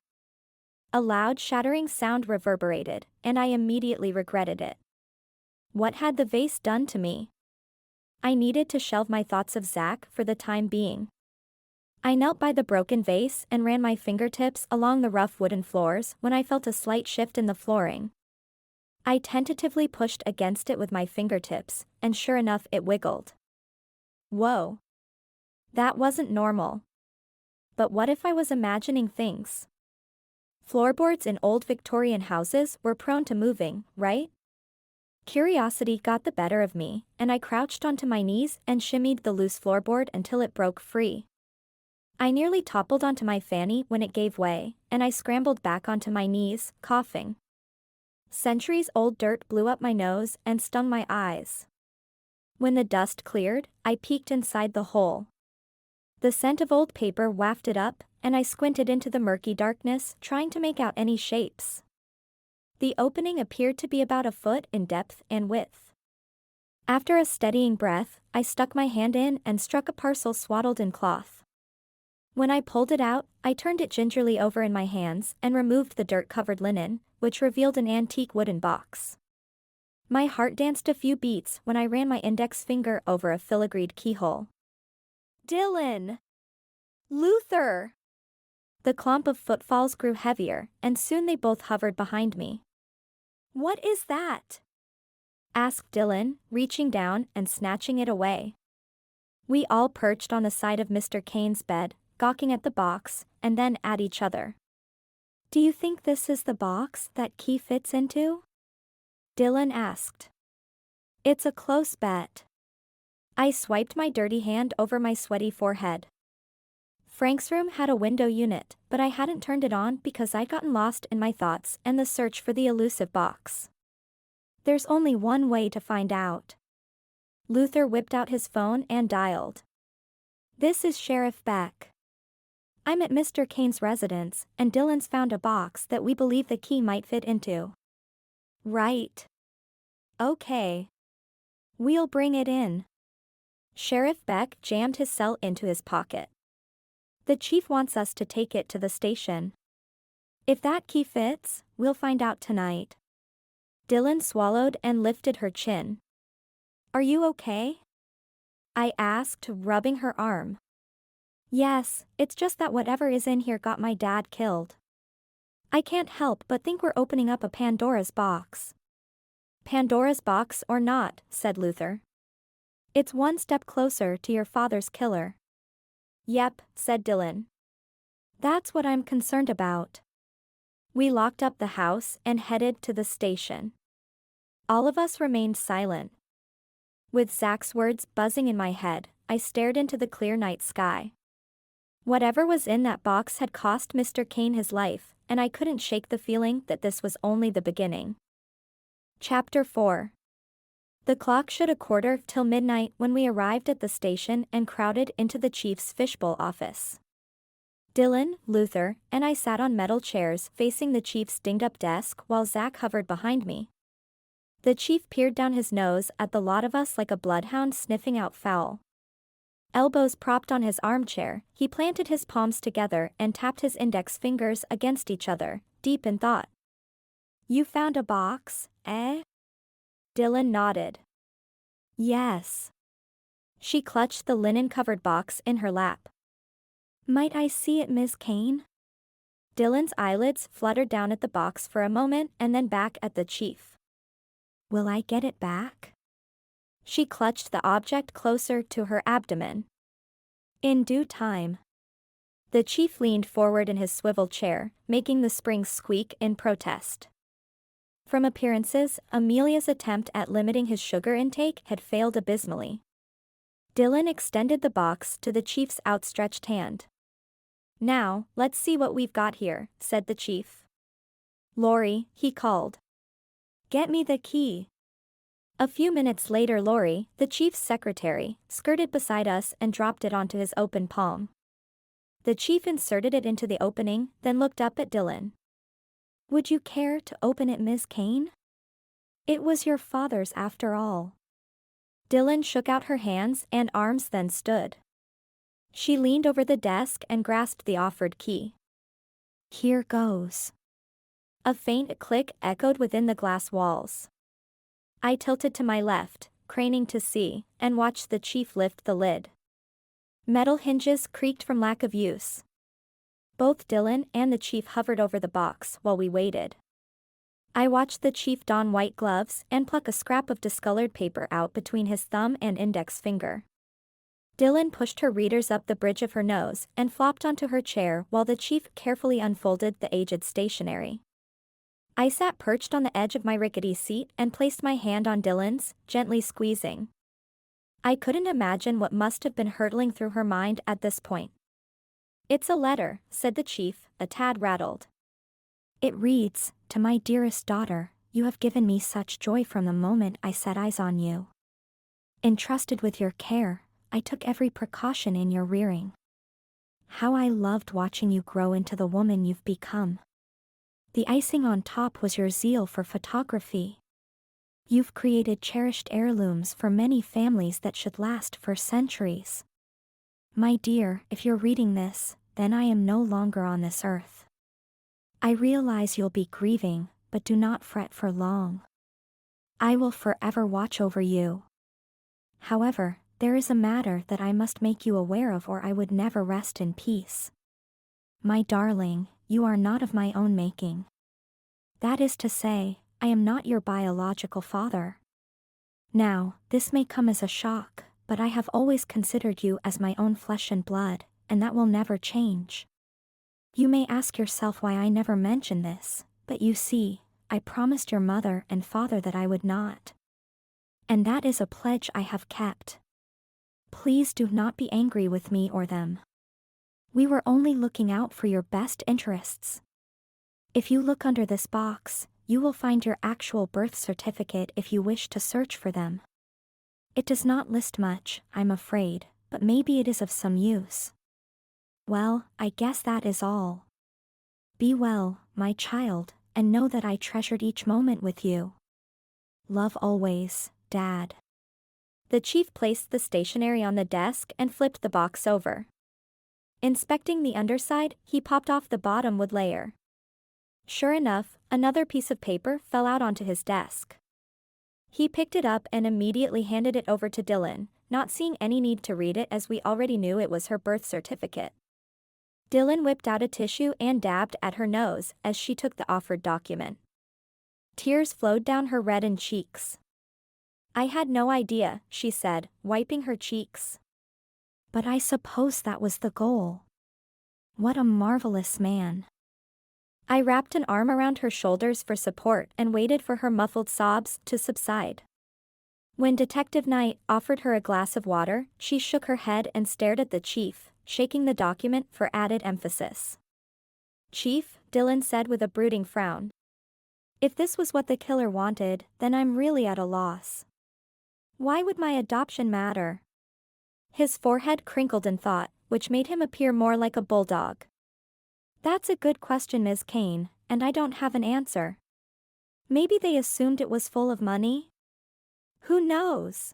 A loud shattering sound reverberated, and I immediately regretted it. What had the vase done to me? I needed to shelve my thoughts of Zach for the time being. I knelt by the broken vase and ran my fingertips along the rough wooden floors when I felt a slight shift in the flooring. I tentatively pushed against it with my fingertips, and sure enough it wiggled. Whoa. That wasn't normal. But what if I was imagining things? Floorboards in old Victorian houses were prone to moving, right? Curiosity got the better of me, and I crouched onto my knees and shimmied the loose floorboard until it broke free. I nearly toppled onto my fanny when it gave way, and I scrambled back onto my knees, coughing. Centuries-old dirt blew up my nose and stung my eyes. When the dust cleared, I peeked inside the hole. The scent of old paper wafted up, and I squinted into the murky darkness, trying to make out any shapes. The opening appeared to be about a foot in depth and width. After a steadying breath, I stuck my hand in and struck a parcel swaddled in cloth. When I pulled it out, I turned it gingerly over in my hands and removed the dirt-covered linen, which revealed an antique wooden box. My heart danced a few beats when I ran my index finger over a filigreed keyhole. Dylan! Luther! The clump of footfalls grew heavier, and soon they both hovered behind me. "What is that?" asked Dylan, reaching down and snatching it away. We all perched on the side of Mr. Caine's bed, gawking at the box, and then at each other. "Do you think this is the box that key fits into?" Dylan asked. "It's a close bet." I swiped my dirty hand over my sweaty forehead. Frank's room had a window unit, but I hadn't turned it on because I'd gotten lost in my thoughts and the search for the elusive box. There's only one way to find out. Luther whipped out his phone and dialed. "This is Sheriff Beck. I'm at Mr. Caine's residence, and Dylan's found a box that we believe the key might fit into." "Right. Okay. We'll bring it in." Sheriff Beck jammed his cell into his pocket. "The chief wants us to take it to the station. If that key fits, we'll find out tonight." Dylan swallowed and lifted her chin. "Are you okay?" I asked, rubbing her arm. "Yes, it's just that whatever is in here got my dad killed. I can't help but think we're opening up a Pandora's box." "Pandora's box or not," said Luther. "It's one step closer to your father's killer." "Yep," said Dylan. "That's what I'm concerned about." We locked up the house and headed to the station. All of us remained silent. With Zach's words buzzing in my head, I stared into the clear night sky. Whatever was in that box had cost Mr. Caine his life, and I couldn't shake the feeling that this was only the beginning. Chapter 4. The clock showed a quarter till midnight when we arrived at the station and crowded into the chief's fishbowl office. Dylan, Luther, and I sat on metal chairs facing the chief's dinged-up desk while Zach hovered behind me. The chief peered down his nose at the lot of us like a bloodhound sniffing out foul. Elbows propped on his armchair, he planted his palms together and tapped his index fingers against each other, deep in thought. "You found a box, eh?" Dylan nodded. "Yes." She clutched the linen-covered box in her lap. "Might I see it, Miss Caine?" Dylan's eyelids fluttered down at the box for a moment and then back at the chief. "Will I get it back?" She clutched the object closer to her abdomen. "In due time." The chief leaned forward in his swivel chair, making the springs squeak in protest. From appearances, Amelia's attempt at limiting his sugar intake had failed abysmally. Dylan extended the box to the chief's outstretched hand. "Now, let's see what we've got here," said the chief. "Lori," he called. "Get me the key." A few minutes later Lori, the chief's secretary, skirted beside us and dropped it onto his open palm. The chief inserted it into the opening, then looked up at Dylan. "Would you care to open it, Miss Caine? It was your father's after all." Dylan shook out her hands and arms then stood. She leaned over the desk and grasped the offered key. "Here goes." A faint click echoed within the glass walls. I tilted to my left, craning to see, and watched the chief lift the lid. Metal hinges creaked from lack of use. Both Dylan and the chief hovered over the box while we waited. I watched the chief don white gloves and pluck a scrap of discolored paper out between his thumb and index finger. Dylan pushed her readers up the bridge of her nose and flopped onto her chair while the chief carefully unfolded the aged stationery. I sat perched on the edge of my rickety seat and placed my hand on Dylan's, gently squeezing. I couldn't imagine what must have been hurtling through her mind at this point. "It's a letter," said the chief, a tad rattled. "It reads, 'To my dearest daughter, you have given me such joy from the moment I set eyes on you. Entrusted with your care, I took every precaution in your rearing. How I loved watching you grow into the woman you've become. The icing on top was your zeal for photography. You've created cherished heirlooms for many families that should last for centuries. My dear, if you're reading this, then I am no longer on this earth. I realize you'll be grieving, but do not fret for long. I will forever watch over you. However, there is a matter that I must make you aware of or I would never rest in peace. My darling, you are not of my own making. That is to say, I am not your biological father. Now, this may come as a shock, but I have always considered you as my own flesh and blood, and that will never change. You may ask yourself why I never mention this, but you see, I promised your mother and father that I would not. And that is a pledge I have kept. Please do not be angry with me or them. We were only looking out for your best interests. If you look under this box, you will find your actual birth certificate if you wish to search for them. It does not list much, I'm afraid, but maybe it is of some use. Well, I guess that is all. Be well, my child, and know that I treasured each moment with you. Love always, Dad." The chief placed the stationery on the desk and flipped the box over. Inspecting the underside, he popped off the bottom wood layer. Sure enough, another piece of paper fell out onto his desk. He picked it up and immediately handed it over to Dylan, not seeing any need to read it as we already knew it was her birth certificate. Dylan whipped out a tissue and dabbed at her nose as she took the offered document. Tears flowed down her reddened cheeks. "I had no idea," she said, wiping her cheeks. "But I suppose that was the goal. What a marvelous man." I wrapped an arm around her shoulders for support and waited for her muffled sobs to subside. When Detective Knight offered her a glass of water, she shook her head and stared at the chief, shaking the document for added emphasis. "Chief," Dylan said with a brooding frown. "If this was what the killer wanted, then I'm really at a loss. Why would my adoption matter? His forehead crinkled in thought, which made him appear more like a bulldog. That's a good question, Ms. Caine, and I don't have an answer. Maybe they assumed it was full of money? Who knows?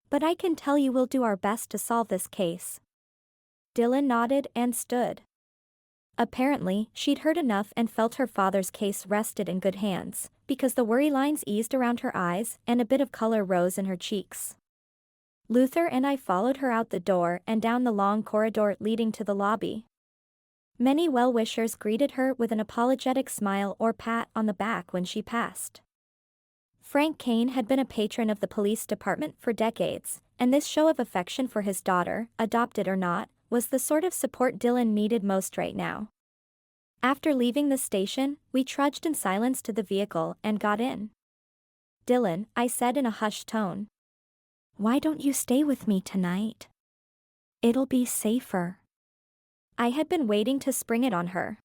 But I can tell you we'll do our best to solve this case. Dylan nodded and stood. Apparently, she'd heard enough and felt her father's case rested in good hands, because the worry lines eased around her eyes and a bit of color rose in her cheeks. Luther and I followed her out the door and down the long corridor leading to the lobby. Many well-wishers greeted her with an apologetic smile or pat on the back when she passed. Frank Caine had been a patron of the police department for decades, and this show of affection for his daughter, adopted or not, was the sort of support Dylan needed most right now. After leaving the station, we trudged in silence to the vehicle and got in. Dylan, I said in a hushed tone. Why don't you stay with me tonight? It'll be safer. I had been waiting to spring it on her.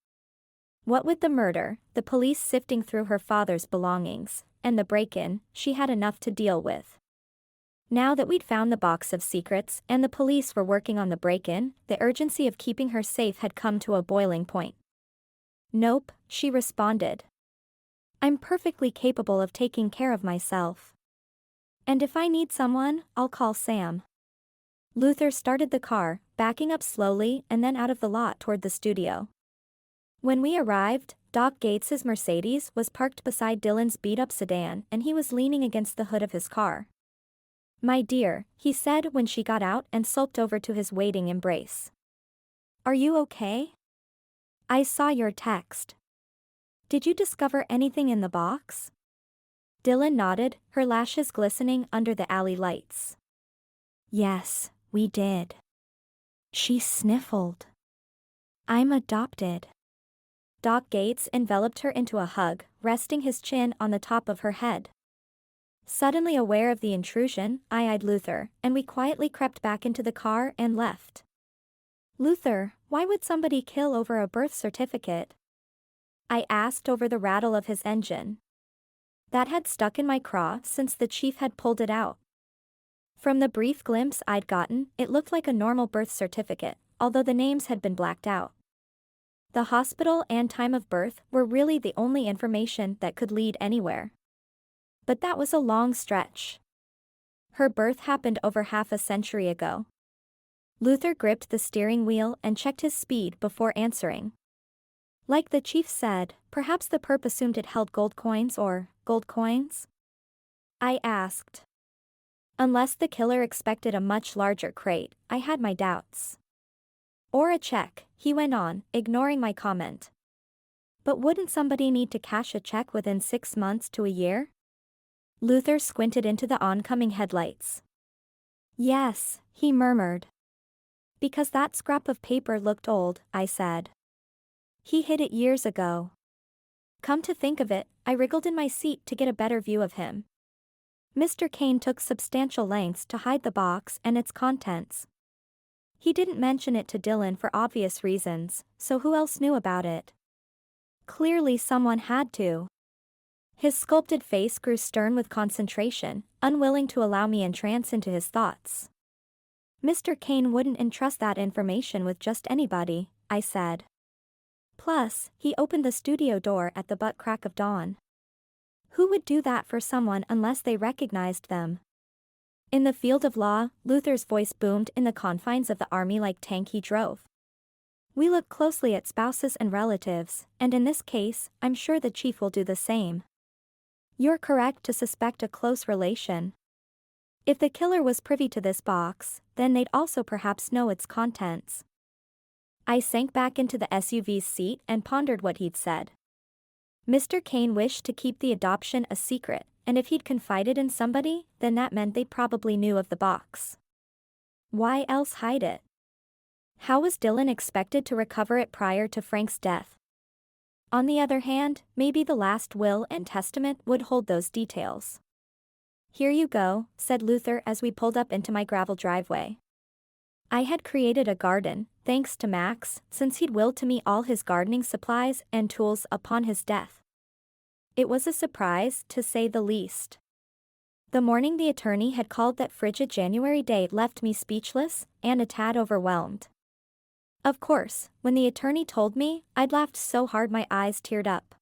What with the murder, the police sifting through her father's belongings, and the break-in, she had enough to deal with. Now that we'd found the box of secrets and the police were working on the break-in, the urgency of keeping her safe had come to a boiling point. Nope, she responded. I'm perfectly capable of taking care of myself. And if I need someone, I'll call Sam. Luther started the car, backing up slowly and then out of the lot toward the studio. When we arrived, Doc Gates's Mercedes was parked beside Dylan's beat-up sedan and he was leaning against the hood of his car. My dear, he said when she got out and sulked over to his waiting embrace. Are you okay? I saw your text. Did you discover anything in the box? Dylan nodded, her lashes glistening under the alley lights. Yes, we did. She sniffled. I'm adopted. Doc Gates enveloped her into a hug, resting his chin on the top of her head. Suddenly aware of the intrusion, I eyed Luther, and we quietly crept back into the car and left. Luther, why would somebody kill over a birth certificate? I asked over the rattle of his engine. That had stuck in my craw since the chief had pulled it out. From the brief glimpse I'd gotten, it looked like a normal birth certificate, although the names had been blacked out. The hospital and time of birth were really the only information that could lead anywhere. But that was a long stretch. Her birth happened over half a century ago. Luther gripped the steering wheel and checked his speed before answering. Like the chief said, perhaps the perp assumed it held gold coins or gold coins? I asked. Unless the killer expected a much larger crate, I had my doubts. Or a check, he went on, ignoring my comment. But wouldn't somebody need to cash a check within 6 months to a year? Luther squinted into the oncoming headlights. Yes, he murmured. Because that scrap of paper looked old, I said. He hid it years ago. Come to think of it, I wriggled in my seat to get a better view of him. Mr. Caine took substantial lengths to hide the box and its contents. He didn't mention it to Dylan for obvious reasons, so who else knew about it? Clearly someone had to. His sculpted face grew stern with concentration, unwilling to allow me entrance into his thoughts. Mr. Caine wouldn't entrust that information with just anybody, I said. Plus, he opened the studio door at the butt crack of dawn. Who would do that for someone unless they recognized them? In the field of law, Luther's voice boomed in the confines of the army-like tank he drove. We look closely at spouses and relatives, and in this case, I'm sure the chief will do the same. You're correct to suspect a close relation. If the killer was privy to this box, then they'd also perhaps know its contents. I sank back into the SUV's seat and pondered what he'd said. Mr. Caine wished to keep the adoption a secret, and if he'd confided in somebody, then that meant they probably knew of the box. Why else hide it? How was Dylan expected to recover it prior to Frank's death? On the other hand, maybe the last will and testament would hold those details. Here you go, said Luther as we pulled up into my gravel driveway. I had created a garden, thanks to Max, since he'd willed to me all his gardening supplies and tools upon his death. It was a surprise, to say the least. The morning the attorney had called that frigid January day left me speechless and a tad overwhelmed. Of course, when the attorney told me, I'd laughed so hard my eyes teared up.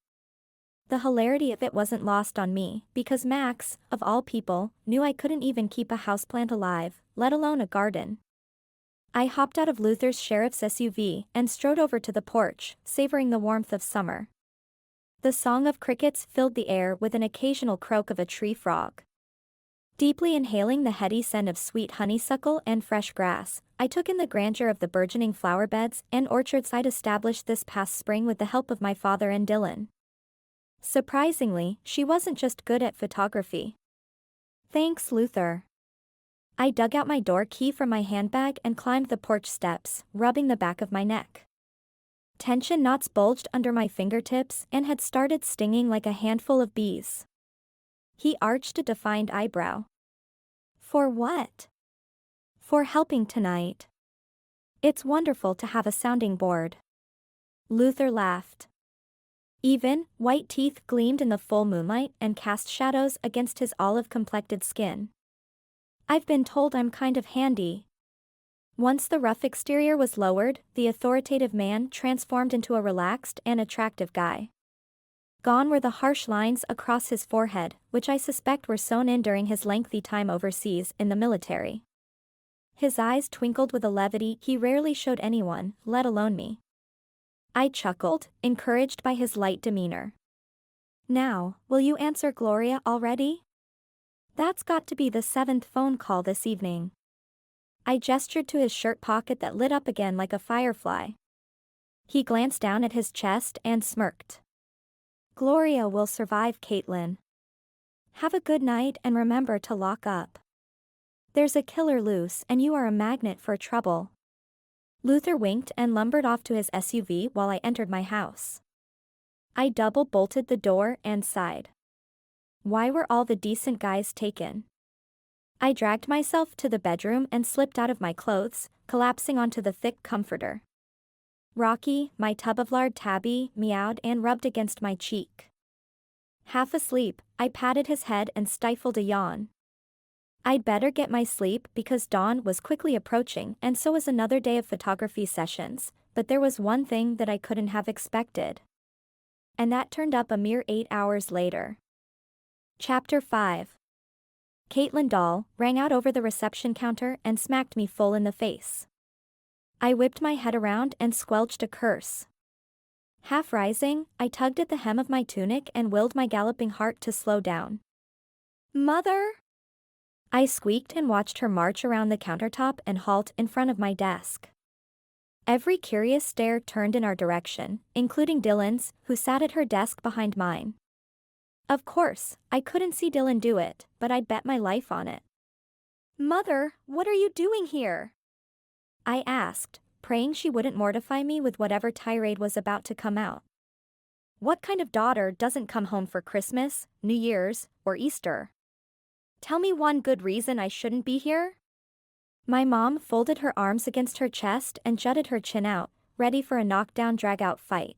The hilarity of it wasn't lost on me, because Max, of all people, knew I couldn't even keep a houseplant alive, let alone a garden. I hopped out of Luther's sheriff's SUV and strode over to the porch, savoring the warmth of summer. The song of crickets filled the air with an occasional croak of a tree frog. Deeply inhaling the heady scent of sweet honeysuckle and fresh grass, I took in the grandeur of the burgeoning flower beds and orchards I'd established this past spring with the help of my father and Dylan. Surprisingly, she wasn't just good at photography. Thanks, Luther. I dug out my door key from my handbag and climbed the porch steps, rubbing the back of my neck. Tension knots bulged under my fingertips and had started stinging like a handful of bees. He arched a defined eyebrow. For what? For helping tonight. It's wonderful to have a sounding board. Luther laughed. Even, white teeth gleamed in the full moonlight and cast shadows against his olive-complected skin. I've been told I'm kind of handy. Once the rough exterior was lowered, the authoritative man transformed into a relaxed and attractive guy. Gone were the harsh lines across his forehead, which I suspect were sewn in during his lengthy time overseas in the military. His eyes twinkled with a levity he rarely showed anyone, let alone me. I chuckled, encouraged by his light demeanor. Now, will you answer Gloria already? That's got to be the 7th phone call this evening. I gestured to his shirt pocket that lit up again like a firefly. He glanced down at his chest and smirked. Gloria will survive, Caitlin. Have a good night and remember to lock up. There's a killer loose and you are a magnet for trouble. Luther winked and lumbered off to his SUV while I entered my house. I double-bolted the door and sighed. Why were all the decent guys taken? I dragged myself to the bedroom and slipped out of my clothes, collapsing onto the thick comforter. Rocky, my tub of lard tabby, meowed and rubbed against my cheek. Half asleep, I patted his head and stifled a yawn. I'd better get my sleep because dawn was quickly approaching and so was another day of photography sessions, but there was one thing that I couldn't have expected. And that turned up a mere 8 hours later. Chapter 5. Caitlin Dahl rang out over the reception counter and smacked me full in the face. I whipped my head around and squelched a curse. Half rising, I tugged at the hem of my tunic and willed my galloping heart to slow down. Mother? I squeaked and watched her march around the countertop and halt in front of my desk. Every curious stare turned in our direction, including Dylan's, who sat at her desk behind mine. Of course, I couldn't see Dylan do it, but I'd bet my life on it. Mother, what are you doing here? I asked, praying she wouldn't mortify me with whatever tirade was about to come out. What kind of daughter doesn't come home for Christmas, New Year's, or Easter? Tell me one good reason I shouldn't be here? My mom folded her arms against her chest and jutted her chin out, ready for a knockdown drag-out fight.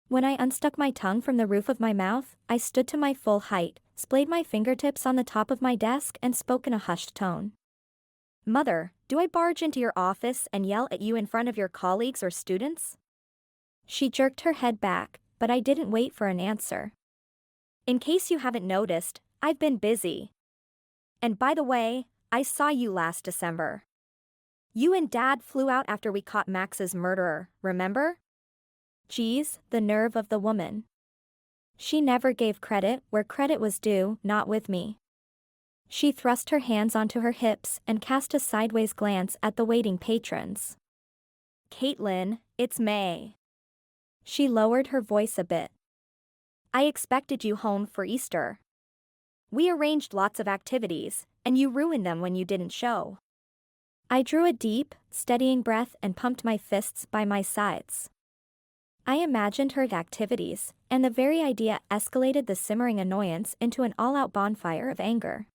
When I unstuck my tongue from the roof of my mouth, I stood to my full height, splayed my fingertips on the top of my desk and spoke in a hushed tone. Mother, do I barge into your office and yell at you in front of your colleagues or students? She jerked her head back, but I didn't wait for an answer. In case you haven't noticed, I've been busy. And by the way, I saw you last December. You and Dad flew out after we caught Max's murderer, remember? Geez, the nerve of the woman. She never gave credit where credit was due, not with me. She thrust her hands onto her hips and cast a sideways glance at the waiting patrons. Caitlin, it's May. She lowered her voice a bit. I expected you home for Easter. We arranged lots of activities, and you ruined them when you didn't show. I drew a deep, steadying breath and pumped my fists by my sides. I imagined her activities, and the very idea escalated the simmering annoyance into an all-out bonfire of anger.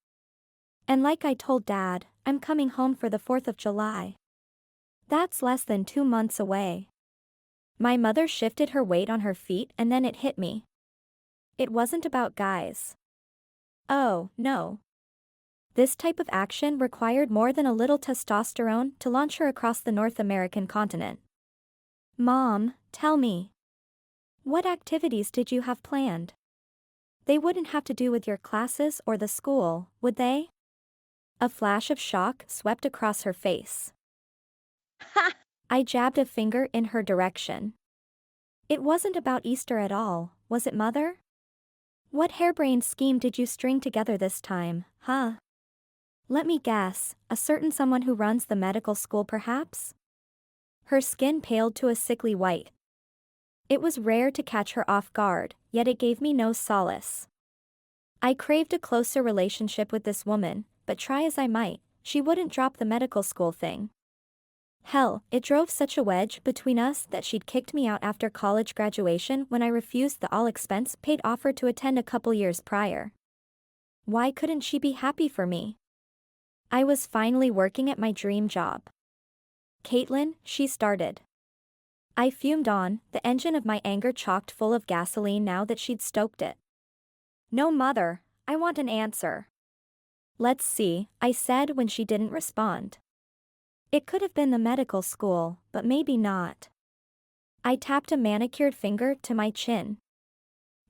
And like I told Dad, I'm coming home for the 4th of July. That's less than 2 months away. My mother shifted her weight on her feet and then it hit me. It wasn't about guys. Oh, no. This type of action required more than a little testosterone to launch her across the North American continent. Mom, tell me. What activities did you have planned? They wouldn't have to do with your classes or the school, would they? A flash of shock swept across her face. Ha! I jabbed a finger in her direction. It wasn't about Easter at all, was it, Mother? What harebrained scheme did you string together this time, huh? Let me guess, a certain someone who runs the medical school perhaps? Her skin paled to a sickly white. It was rare to catch her off guard, yet it gave me no solace. I craved a closer relationship with this woman, but try as I might, she wouldn't drop the medical school thing. Hell, it drove such a wedge between us that she'd kicked me out after college graduation when I refused the all-expense-paid offer to attend a couple years prior. Why couldn't she be happy for me? I was finally working at my dream job. Caitlin, she started. I fumed on, the engine of my anger chocked full of gasoline now that she'd stoked it. No, Mother, I want an answer. Let's see, I said when she didn't respond. It could have been the medical school, but maybe not. I tapped a manicured finger to my chin.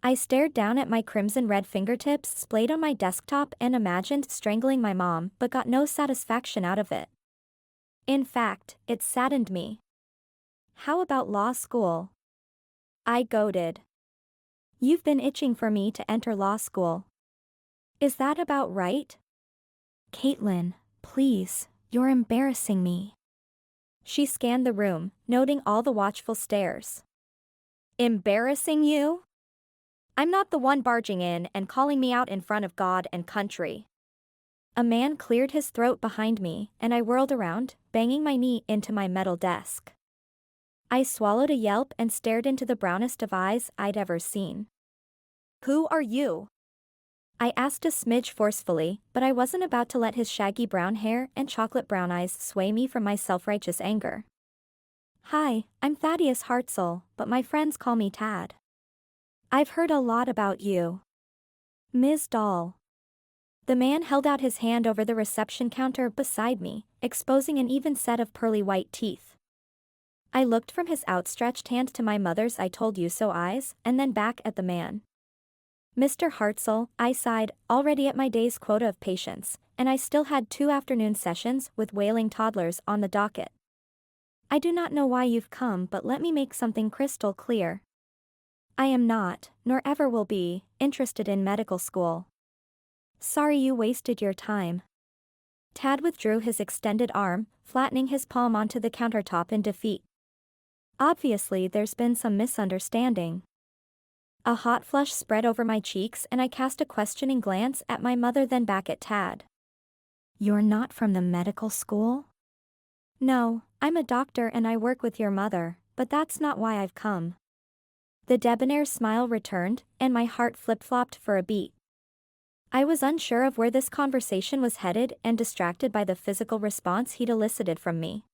I stared down at my crimson-red fingertips splayed on my desktop and imagined strangling my mom but got no satisfaction out of it. In fact, it saddened me. How about law school? I goaded. You've been itching for me to enter law school. Is that about right? Caitlin, please, you're embarrassing me. She scanned the room, noting all the watchful stares. Embarrassing you? I'm not the one barging in and calling me out in front of God and country. A man cleared his throat behind me, and I whirled around, banging my knee into my metal desk. I swallowed a yelp and stared into the brownest of eyes I'd ever seen. Who are you? I asked a smidge forcefully, but I wasn't about to let his shaggy brown hair and chocolate brown eyes sway me from my self-righteous anger. Hi, I'm Thaddeus Hartzell, but my friends call me Tad. I've heard a lot about you. Ms. Dahl. The man held out his hand over the reception counter beside me, exposing an even set of pearly white teeth. I looked from his outstretched hand to my mother's I told you so eyes, and then back at the man. Mr. Hartzell, I sighed, already at my day's quota of patience, and I still had 2 afternoon sessions with wailing toddlers on the docket. I do not know why you've come, but let me make something crystal clear. I am not, nor ever will be, interested in medical school. Sorry you wasted your time. Tad withdrew his extended arm, flattening his palm onto the countertop in defeat. Obviously there's been some misunderstanding. A hot flush spread over my cheeks and I cast a questioning glance at my mother then back at Tad. You're not from the medical school? No, I'm a doctor and I work with your mother, but that's not why I've come. The debonair smile returned, and my heart flip-flopped for a beat. I was unsure of where this conversation was headed and distracted by the physical response he'd elicited from me.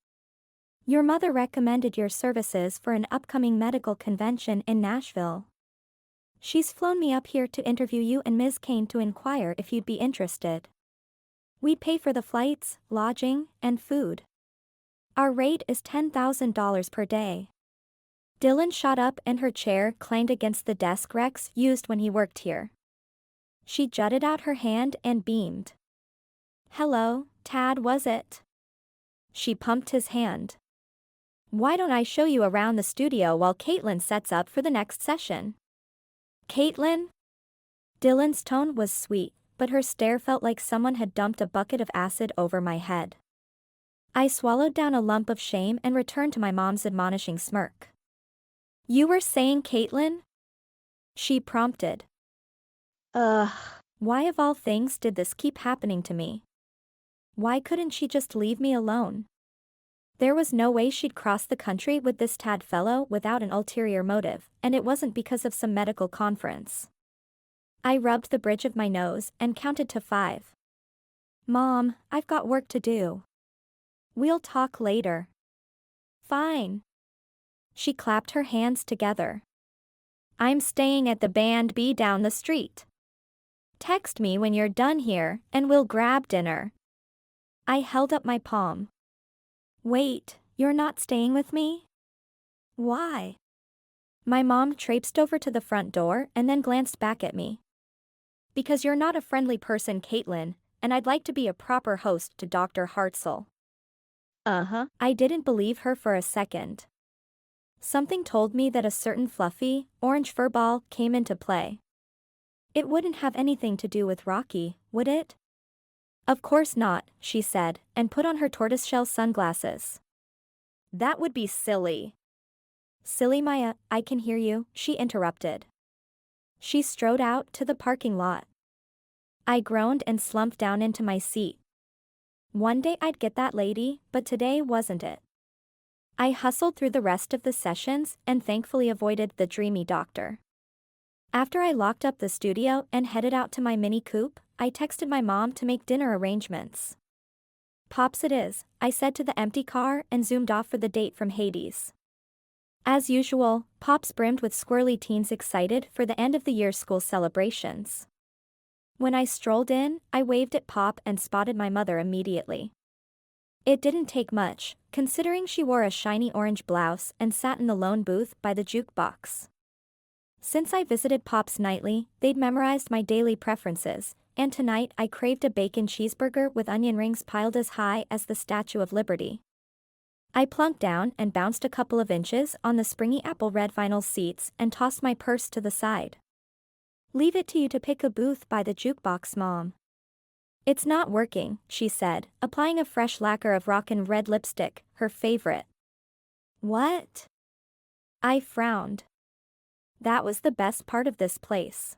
Your mother recommended your services for an upcoming medical convention in Nashville. She's flown me up here to interview you and Ms. Caine to inquire if you'd be interested. We pay for the flights, lodging, and food. Our rate is $10,000 per day. Dylan shot up and her chair clanged against the desk Rex used when he worked here. She jutted out her hand and beamed. Hello, Tad, was it? She pumped his hand. Why don't I show you around the studio while Caitlin sets up for the next session? Caitlin? Dylan's tone was sweet, but her stare felt like someone had dumped a bucket of acid over my head. I swallowed down a lump of shame and returned to my mom's admonishing smirk. You were saying Caitlin? She prompted. Why of all things did this keep happening to me? Why couldn't she just leave me alone? There was no way she'd cross the country with this Tad fellow without an ulterior motive, and it wasn't because of some medical conference. I rubbed the bridge of my nose and counted to 5. Mom, I've got work to do. We'll talk later. Fine. She clapped her hands together. I'm staying at the Band B down the street. Text me when you're done here, and we'll grab dinner. I held up my palm. Wait, you're not staying with me? Why? My mom traipsed over to the front door and then glanced back at me. Because you're not a friendly person, Caitlin, and I'd like to be a proper host to Dr. Hartzell. I didn't believe her for a second. Something told me that a certain fluffy, orange fur ball came into play. It wouldn't have anything to do with Rocky, would it? Of course not, she said, and put on her tortoiseshell sunglasses. That would be silly. Silly Maya, I can hear you, she interrupted. She strode out to the parking lot. I groaned and slumped down into my seat. One day I'd get that lady, but today wasn't it. I hustled through the rest of the sessions and thankfully avoided the dreamy doctor. After I locked up the studio and headed out to my Mini Coupe, I texted my mom to make dinner arrangements. Pops it is, I said to the empty car and zoomed off for the date from Hades. As usual, Pops brimmed with squirrely teens excited for the end-of-the-year school celebrations. When I strolled in, I waved at Pop and spotted my mother immediately. It didn't take much, considering she wore a shiny orange blouse and sat in the lone booth by the jukebox. Since I visited Pops nightly, they'd memorized my daily preferences, and tonight I craved a bacon cheeseburger with onion rings piled as high as the Statue of Liberty. I plunked down and bounced a couple of inches on the springy apple red vinyl seats and tossed my purse to the side. Leave it to you to pick a booth by the jukebox, Mom. It's not working, she said, applying a fresh lacquer of rockin' red lipstick, her favorite. What? I frowned. That was the best part of this place.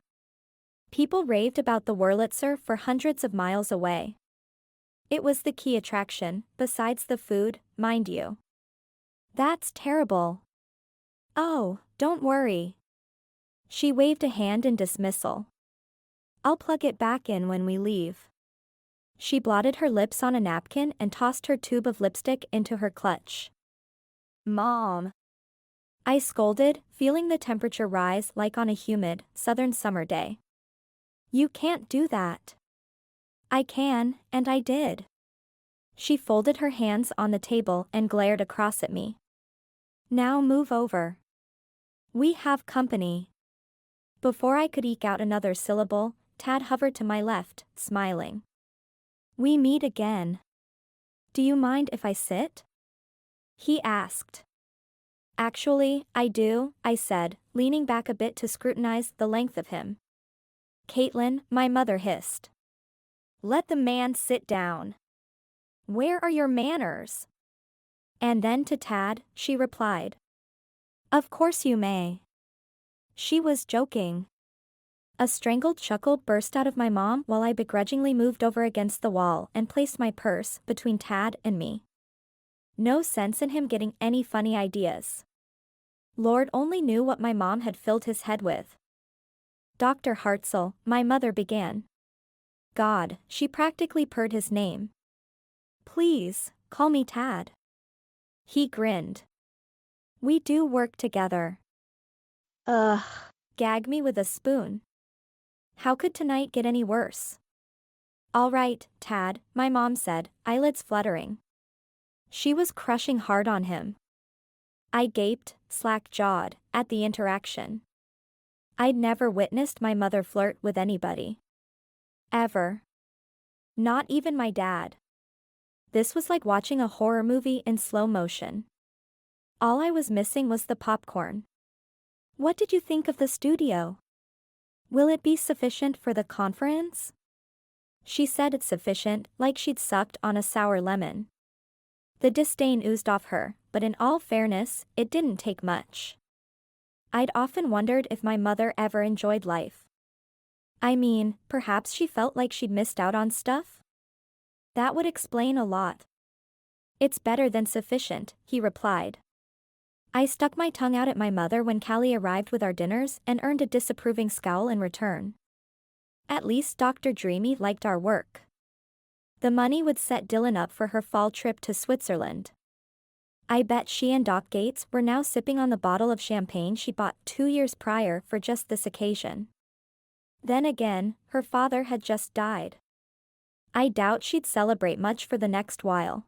People raved about the Wurlitzer for hundreds of miles away. It was the key attraction, besides the food, mind you. That's terrible. Oh, don't worry. She waved a hand in dismissal. I'll plug it back in when we leave. She blotted her lips on a napkin and tossed her tube of lipstick into her clutch. Mom. I scolded, feeling the temperature rise like on a humid, southern summer day. You can't do that. I can, and I did. She folded her hands on the table and glared across at me. Now move over. We have company. Before I could eke out another syllable, Tad hovered to my left, smiling. We meet again. Do you mind if I sit? He asked. Actually, I do, I said, leaning back a bit to scrutinize the length of him. Caitlin, my mother hissed. Let the man sit down. Where are your manners? And then to Tad, she replied. Of course you may. She was joking. A strangled chuckle burst out of my mom while I begrudgingly moved over against the wall and placed my purse between Tad and me. No sense in him getting any funny ideas. Lord only knew what my mom had filled his head with. Dr. Hartzell, my mother began. God, she practically purred his name. Please, call me Tad. He grinned. We do work together. Ugh. Gag me with a spoon. How could tonight get any worse? All right, Tad, my mom said, eyelids fluttering. She was crushing hard on him. I gaped, slack-jawed, at the interaction. I'd never witnessed my mother flirt with anybody. Ever. Not even my dad. This was like watching a horror movie in slow motion. All I was missing was the popcorn. What did you think of the studio? Will it be sufficient for the conference? She said it's sufficient, like she'd sucked on a sour lemon. The disdain oozed off her, but in all fairness, it didn't take much. I'd often wondered if my mother ever enjoyed life. I mean, perhaps she felt like she'd missed out on stuff? That would explain a lot. It's better than sufficient, he replied. I stuck my tongue out at my mother when Callie arrived with our dinners and earned a disapproving scowl in return. At least Dr. Dreamy liked our work. The money would set Dylan up for her fall trip to Switzerland. I bet she and Doc Gates were now sipping on the bottle of champagne she bought 2 years prior for just this occasion. Then again, her father had just died. I doubt she'd celebrate much for the next while.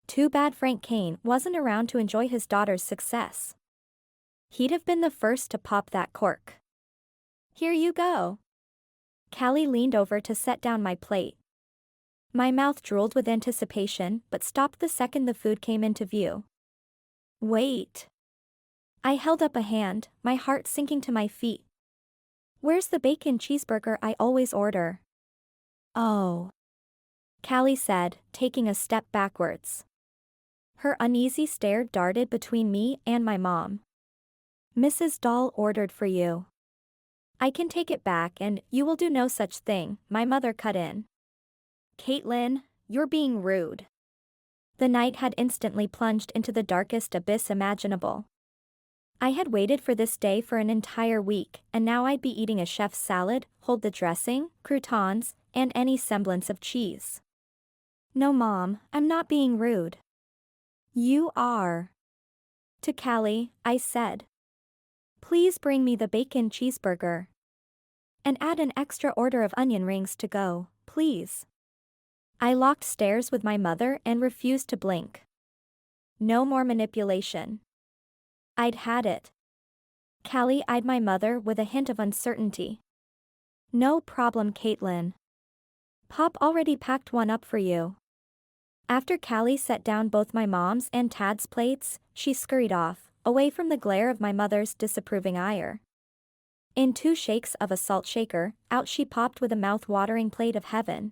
Too bad Frank Caine wasn't around to enjoy his daughter's success. He'd have been the first to pop that cork. Here you go. Callie leaned over to set down my plate. My mouth drooled with anticipation but stopped the second the food came into view. Wait. I held up a hand, my heart sinking to my feet. Where's the bacon cheeseburger I always order? Oh. Callie said, taking a step backwards. Her uneasy stare darted between me and my mom. Mrs. Dahl ordered for you. I can take it back and you will do no such thing, my mother cut in. Caitlin, you're being rude. The night had instantly plunged into the darkest abyss imaginable. I had waited for this day for an entire week, and now I'd be eating a chef's salad, hold the dressing, croutons, and any semblance of cheese. No, Mom, I'm not being rude. You are. To Callie, I said. Please bring me the bacon cheeseburger. And add an extra order of onion rings to go, please. I locked stares with my mother and refused to blink. No more manipulation. I'd had it. Callie eyed my mother with a hint of uncertainty. No problem, Caitlin. Pop already packed one up for you. After Callie set down both my mom's and Tad's plates, she scurried off, away from the glare of my mother's disapproving ire. In 2 shakes of a salt shaker, out she popped with a mouth-watering plate of heaven.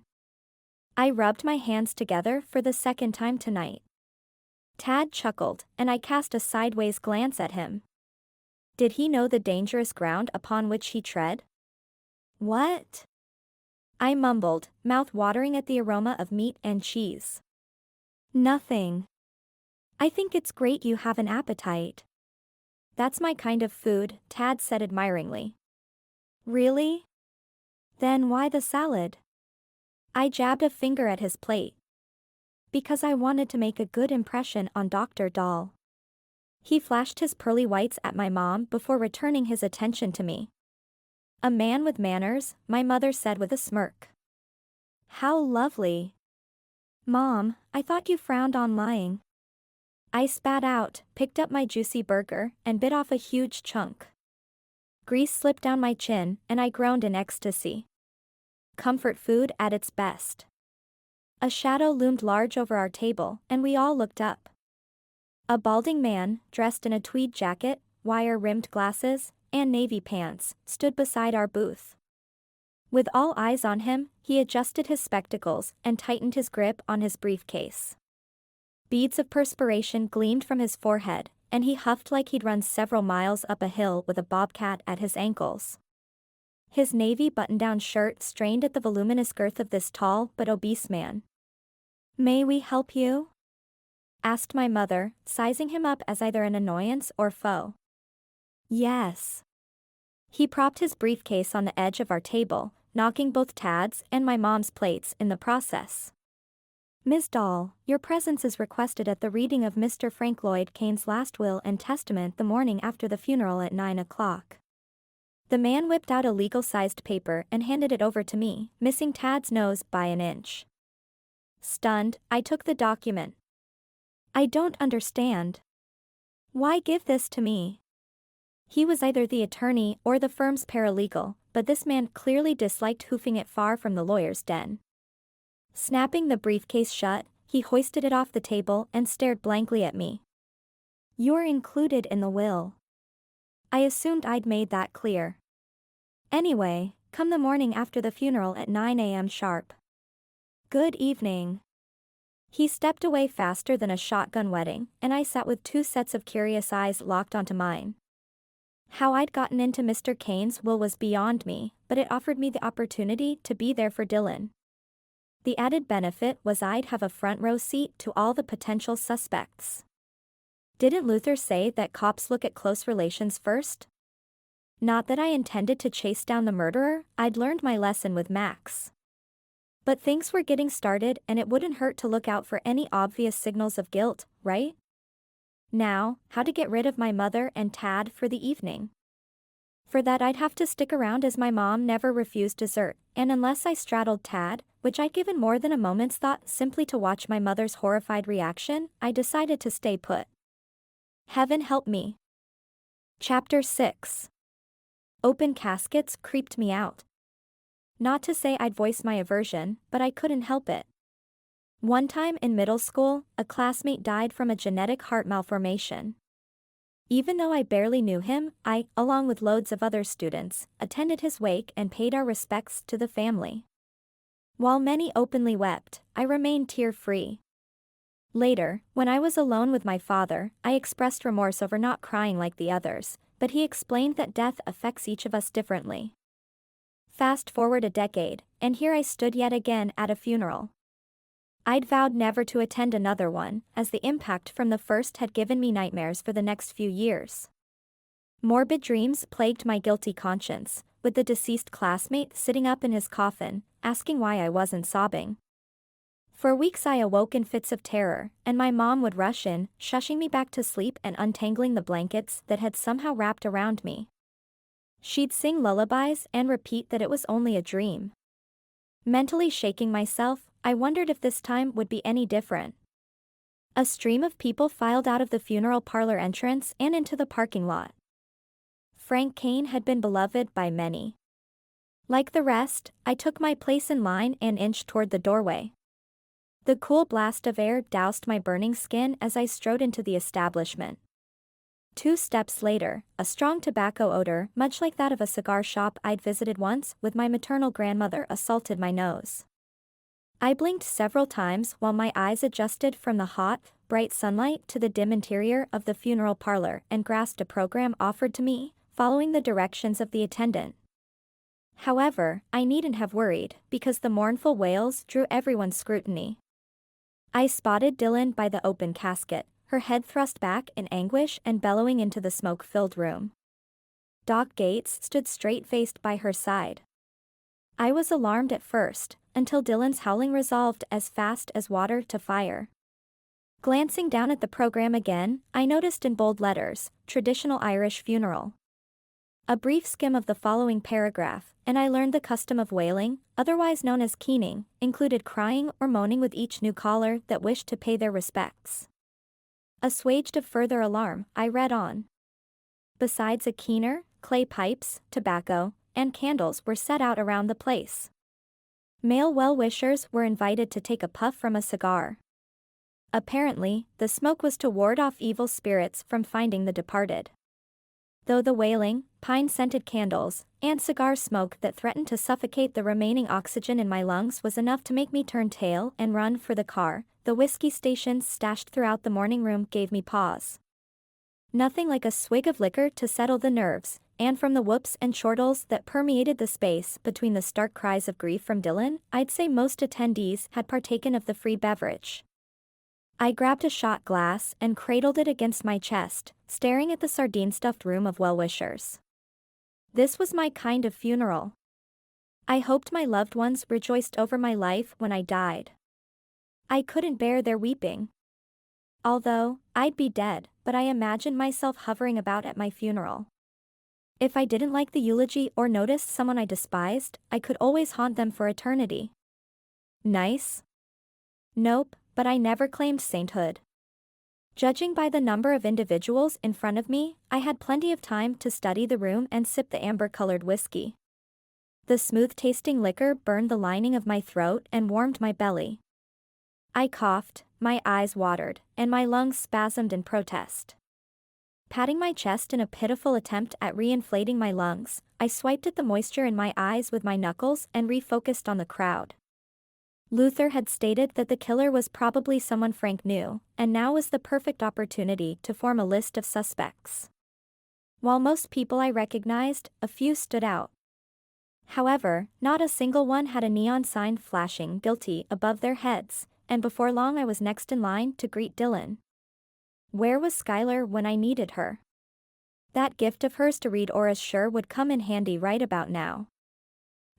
I rubbed my hands together for the second time tonight. Tad chuckled, and I cast a sideways glance at him. Did he know the dangerous ground upon which he tread? What? I mumbled, mouth watering at the aroma of meat and cheese. Nothing. I think it's great you have an appetite. That's my kind of food, Tad said admiringly. Really? Then why the salad? I jabbed a finger at his plate. Because I wanted to make a good impression on Dr. Dahl. He flashed his pearly whites at my mom before returning his attention to me. A man with manners, my mother said with a smirk. How lovely. Mom, I thought you frowned on lying. I spat out, picked up my juicy burger, and bit off a huge chunk. Grease slipped down my chin, and I groaned in ecstasy. Comfort food at its best. A shadow loomed large over our table, and we all looked up. A balding man, dressed in a tweed jacket, wire-rimmed glasses, and navy pants, stood beside our booth. With all eyes on him, he adjusted his spectacles and tightened his grip on his briefcase. Beads of perspiration gleamed from his forehead, and he huffed like he'd run several miles up a hill with a bobcat at his ankles. His navy button-down shirt strained at the voluminous girth of this tall but obese man. May we help you? Asked my mother, sizing him up as either an annoyance or foe. Yes. He propped his briefcase on the edge of our table, knocking both Tad's and my mom's plates in the process. Ms. Dahl, your presence is requested at the reading of Mr. Frank Lloyd Caine's last will and testament the morning after the funeral at 9 o'clock. The man whipped out a legal-sized paper and handed it over to me, missing Tad's nose by an inch. Stunned, I took the document. I don't understand. Why give this to me? He was either the attorney or the firm's paralegal, but this man clearly disliked hoofing it far from the lawyer's den. Snapping the briefcase shut, he hoisted it off the table and stared blankly at me. You're included in the will. I assumed I'd made that clear. Anyway, come the morning after the funeral at 9 a.m. sharp. Good evening. He stepped away faster than a shotgun wedding, and I sat with 2 sets of curious eyes locked onto mine. How I'd gotten into Mr. Caine's will was beyond me, but it offered me the opportunity to be there for Dylan. The added benefit was I'd have a front row seat to all the potential suspects. Didn't Luther say that cops look at close relations first? Not that I intended to chase down the murderer, I'd learned my lesson with Max. But things were getting started and it wouldn't hurt to look out for any obvious signals of guilt, right? Now, how to get rid of my mother and Tad for the evening. For that I'd have to stick around as my mom never refused dessert, and unless I straddled Tad, which I'd given more than a moment's thought simply to watch my mother's horrified reaction, I decided to stay put. Heaven help me. Chapter 6. Open caskets creeped me out. Not to say I'd voiced my aversion, but I couldn't help it. One time in middle school, a classmate died from a genetic heart malformation. Even though I barely knew him, I, along with loads of other students, attended his wake and paid our respects to the family. While many openly wept, I remained tear-free. Later, when I was alone with my father, I expressed remorse over not crying like the others, but he explained that death affects each of us differently. Fast forward a decade, and here I stood yet again at a funeral. I'd vowed never to attend another one, as the impact from the first had given me nightmares for the next few years. Morbid dreams plagued my guilty conscience, with the deceased classmate sitting up in his coffin, asking why I wasn't sobbing. For weeks I awoke in fits of terror, and my mom would rush in, shushing me back to sleep and untangling the blankets that had somehow wrapped around me. She'd sing lullabies and repeat that it was only a dream. Mentally shaking myself, I wondered if this time would be any different. A stream of people filed out of the funeral parlor entrance and into the parking lot. Frank Caine had been beloved by many. Like the rest, I took my place in line and inched toward the doorway. The cool blast of air doused my burning skin as I strode into the establishment. 2 steps later, a strong tobacco odor, much like that of a cigar shop I'd visited once with my maternal grandmother, assaulted my nose. I blinked several times while my eyes adjusted from the hot, bright sunlight to the dim interior of the funeral parlor and grasped a program offered to me, following the directions of the attendant. However, I needn't have worried, because the mournful wails drew everyone's scrutiny. I spotted Dylan by the open casket, her head thrust back in anguish and bellowing into the smoke-filled room. Doc Gates stood straight-faced by her side. I was alarmed at first, until Dylan's howling resolved as fast as water to fire. Glancing down at the program again, I noticed in bold letters, "Traditional Irish Funeral." A brief skim of the following paragraph, and I learned the custom of wailing, otherwise known as keening, included crying or moaning with each new caller that wished to pay their respects. Assuaged of further alarm, I read on. Besides a keener, clay pipes, tobacco, and candles were set out around the place. Male well-wishers were invited to take a puff from a cigar. Apparently, the smoke was to ward off evil spirits from finding the departed. Though the wailing, pine-scented candles, and cigar smoke that threatened to suffocate the remaining oxygen in my lungs was enough to make me turn tail and run for the car, the whiskey stations stashed throughout the morning room gave me pause. Nothing like a swig of liquor to settle the nerves, and from the whoops and chortles that permeated the space between the stark cries of grief from Dylan, I'd say most attendees had partaken of the free beverage. I grabbed a shot glass and cradled it against my chest, staring at the sardine-stuffed room of well-wishers. This was my kind of funeral. I hoped my loved ones rejoiced over my life when I died. I couldn't bear their weeping. Although, I'd be dead, but I imagined myself hovering about at my funeral. If I didn't like the eulogy or noticed someone I despised, I could always haunt them for eternity. Nice? Nope, but I never claimed sainthood. Judging by the number of individuals in front of me, I had plenty of time to study the room and sip the amber-colored whiskey. The smooth-tasting liquor burned the lining of my throat and warmed my belly. I coughed, my eyes watered, and my lungs spasmed in protest. Patting my chest in a pitiful attempt at re-inflating my lungs, I swiped at the moisture in my eyes with my knuckles and refocused on the crowd. Luther had stated that the killer was probably someone Frank knew, and now was the perfect opportunity to form a list of suspects. While most people I recognized, a few stood out. However, not a single one had a neon sign flashing "guilty" above their heads, and before long I was next in line to greet Dylan. Where was Skylar when I needed her? That gift of hers to read auras sure would come in handy right about now.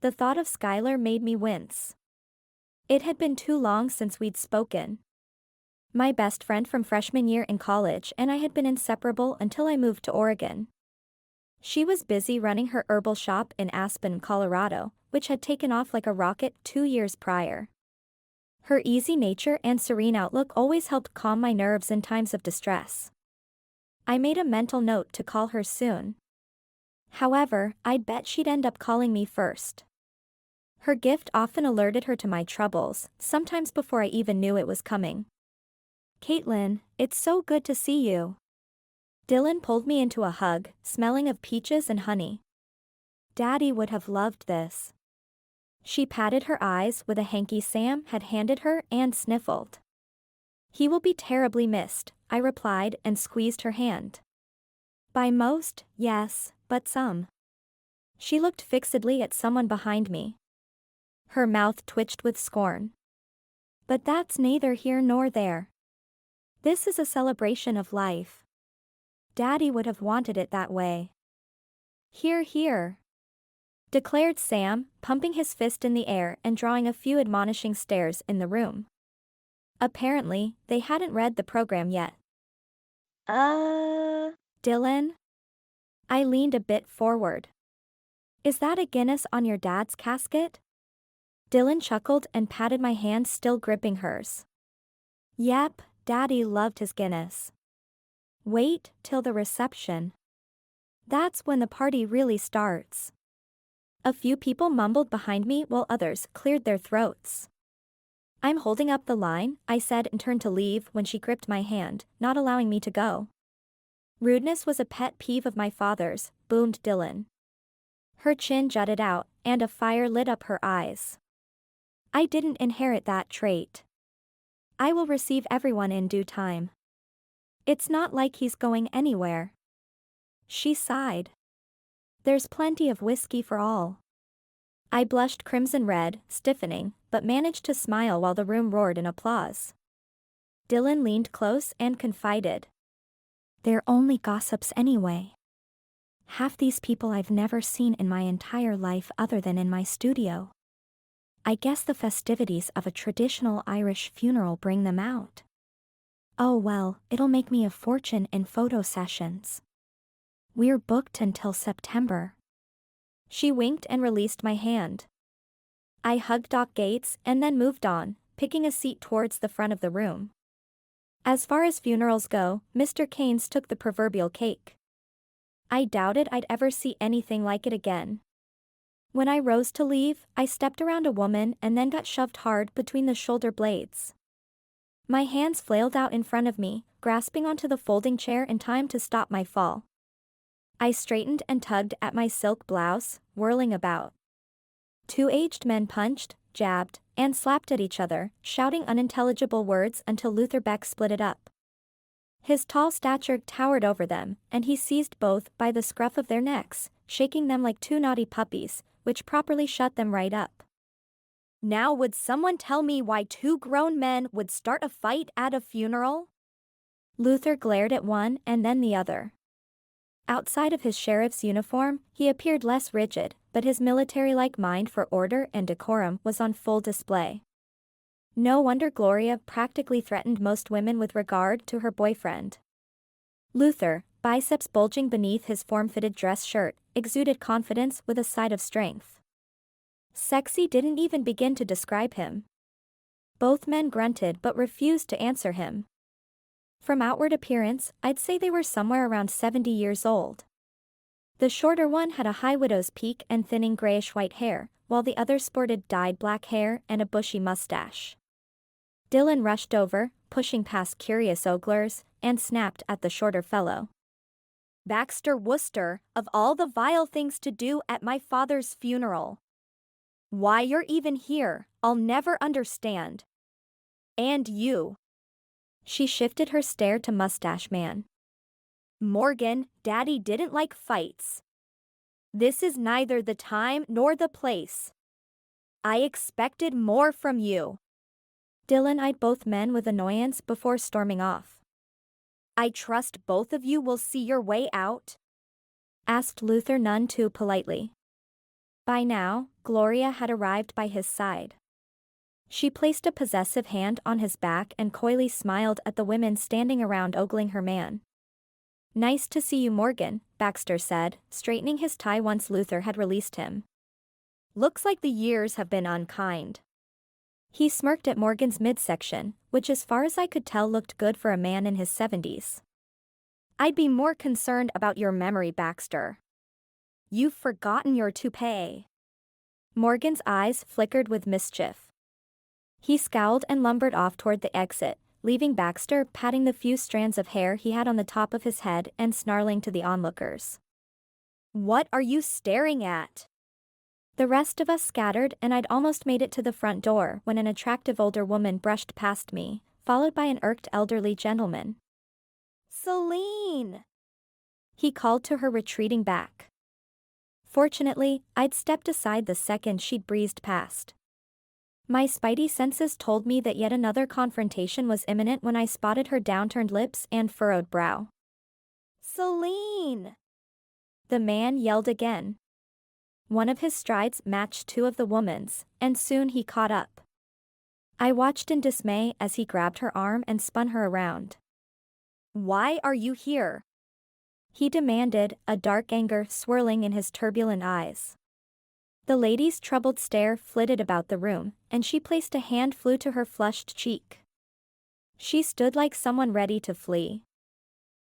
The thought of Skylar made me wince. It had been too long since we'd spoken. My best friend from freshman year in college and I had been inseparable until I moved to Oregon. She was busy running her herbal shop in Aspen, Colorado, which had taken off like a rocket 2 years prior. Her easy nature and serene outlook always helped calm my nerves in times of distress. I made a mental note to call her soon. However, I'd bet she'd end up calling me first. Her gift often alerted her to my troubles, sometimes before I even knew it was coming. "Caitlin, it's so good to see you." Dylan pulled me into a hug, smelling of peaches and honey. "Daddy would have loved this." She patted her eyes with a hanky Sam had handed her and sniffled. "He will be terribly missed," I replied and squeezed her hand. "By most, yes, but some." She looked fixedly at someone behind me. Her mouth twitched with scorn. "But that's neither here nor there. This is a celebration of life. Daddy would have wanted it that way." "Hear, hear," declared Sam, pumping his fist in the air and drawing a few admonishing stares in the room. Apparently, they hadn't read the program yet. Dylan?" I leaned a bit forward. "Is that a Guinness on your dad's casket?" Dylan chuckled and patted my hand, still gripping hers. "Yep, Daddy loved his Guinness. Wait till the reception. That's when the party really starts." A few people mumbled behind me while others cleared their throats. "I'm holding up the line," I said and turned to leave when she gripped my hand, not allowing me to go. "Rudeness was a pet peeve of my father's," boomed Dylan. Her chin jutted out, and a fire lit up her eyes. "I didn't inherit that trait. I will receive everyone in due time. It's not like he's going anywhere." She sighed. "There's plenty of whiskey for all." I blushed crimson red, stiffening, but managed to smile while the room roared in applause. Dylan leaned close and confided. "They're only gossips anyway. Half these people I've never seen in my entire life other than in my studio. I guess the festivities of a traditional Irish funeral bring them out. Oh well, it'll make me a fortune in photo sessions. We're booked until September." She winked and released my hand. I hugged Doc Gates and then moved on, picking a seat towards the front of the room. As far as funerals go, Mr. Caine's took the proverbial cake. I doubted I'd ever see anything like it again. When I rose to leave, I stepped around a woman and then got shoved hard between the shoulder blades. My hands flailed out in front of me, grasping onto the folding chair in time to stop my fall. I straightened and tugged at my silk blouse, whirling about. Two aged men punched, jabbed, and slapped at each other, shouting unintelligible words until Luther Beck split it up. His tall stature towered over them, and he seized both by the scruff of their necks, shaking them like two naughty puppies, which properly shut them right up. "Now would someone tell me why two grown men would start a fight at a funeral?" Luther glared at one and then the other. Outside of his sheriff's uniform, he appeared less rigid, but his military-like mind for order and decorum was on full display. No wonder Gloria practically threatened most women with regard to her boyfriend. Luther, biceps bulging beneath his form-fitted dress shirt, exuded confidence with a side of strength. Sexy didn't even begin to describe him. Both men grunted but refused to answer him. From outward appearance, I'd say they were somewhere around 70 years old. The shorter one had a high widow's peak and thinning grayish-white hair, while the other sported dyed black hair and a bushy mustache. Dylan rushed over, pushing past curious oglers, and snapped at the shorter fellow. "Baxter Worcester, of all the vile things to do at my father's funeral. Why you're even here, I'll never understand. And you." She shifted her stare to Mustache Man. "Morgan, Daddy didn't like fights. This is neither the time nor the place. I expected more from you." Dylan eyed both men with annoyance before storming off. "I trust both of you will see your way out?" asked Luther none too politely. By now, Gloria had arrived by his side. She placed a possessive hand on his back and coyly smiled at the women standing around ogling her man. Nice to see you, Morgan, Baxter said, straightening his tie once Luther had released him. Looks like the years have been unkind. He smirked at Morgan's midsection, which as far as I could tell looked good for a man in his 70s. I'd be more concerned about your memory, Baxter. You've forgotten your toupee. Morgan's eyes flickered with mischief. He scowled and lumbered off toward the exit, leaving Baxter patting the few strands of hair he had on the top of his head and snarling to the onlookers. What are you staring at? The rest of us scattered and I'd almost made it to the front door when an attractive older woman brushed past me, followed by an irked elderly gentleman. Celine! He called to her, retreating back. Fortunately, I'd stepped aside the second she'd breezed past. My spidey senses told me that yet another confrontation was imminent when I spotted her downturned lips and furrowed brow. Celine! The man yelled again. One of his strides matched two of the woman's, and soon he caught up. I watched in dismay as he grabbed her arm and spun her around. Why are you here? He demanded, a dark anger swirling in his turbulent eyes. The lady's troubled stare flitted about the room, and she placed a hand flew to her flushed cheek. She stood like someone ready to flee.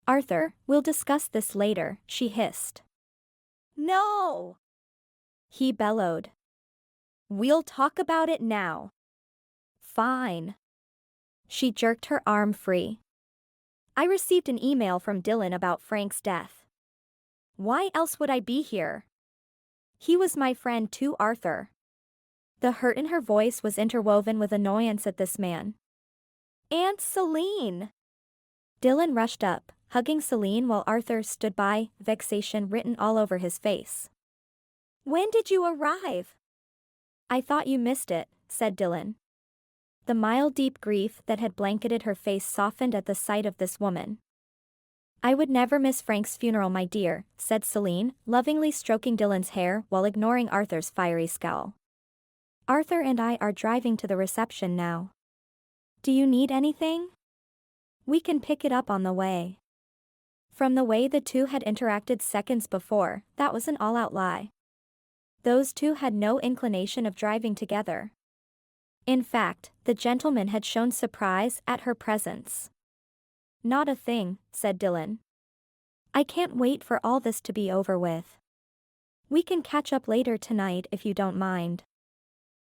Arthur, we'll discuss this later, she hissed. No! He bellowed. We'll talk about it now. Fine. She jerked her arm free. I received an email from Dylan about Frank's death. Why else would I be here? He was my friend too, Arthur. The hurt in her voice was interwoven with annoyance at this man. Aunt Celine! Dylan rushed up, hugging Celine while Arthur stood by, vexation written all over his face. When did you arrive? I thought you missed it, said Dylan. The mild deep grief that had blanketed her face softened at the sight of this woman. I would never miss Frank's funeral, my dear, said Celine, lovingly stroking Dylan's hair while ignoring Arthur's fiery scowl. Arthur and I are driving to the reception now. Do you need anything? We can pick it up on the way. From the way the two had interacted seconds before, that was an all-out lie. Those two had no inclination of driving together. In fact, the gentleman had shown surprise at her presence. Not a thing, said Dylan. I can't wait for all this to be over with. We can catch up later tonight if you don't mind.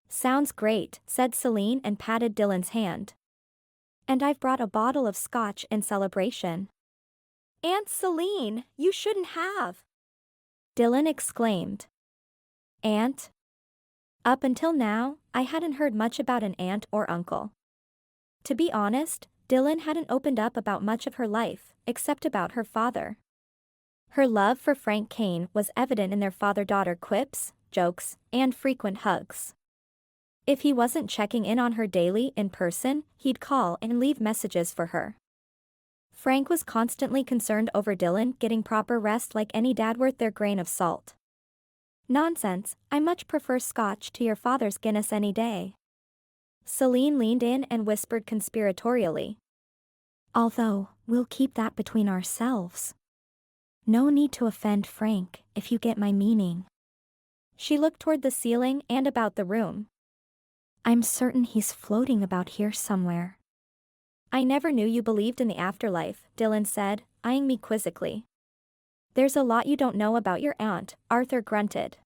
Sounds great, said Celine and patted Dylan's hand. And I've brought a bottle of scotch in celebration. Aunt Celine, you shouldn't have! Dylan exclaimed. Aunt? Up until now, I hadn't heard much about an aunt or uncle. To be honest, Dylan hadn't opened up about much of her life, except about her father. Her love for Frank Caine was evident in their father-daughter quips, jokes, and frequent hugs. If he wasn't checking in on her daily in person, he'd call and leave messages for her. Frank was constantly concerned over Dylan getting proper rest like any dad worth their grain of salt. Nonsense, I much prefer scotch to your father's Guinness any day. Celine leaned in and whispered conspiratorially. Although, we'll keep that between ourselves. No need to offend Frank, if you get my meaning. She looked toward the ceiling and about the room. I'm certain he's floating about here somewhere. I never knew you believed in the afterlife, Dylan said, eyeing me quizzically. There's a lot you don't know about your aunt, Arthur grunted.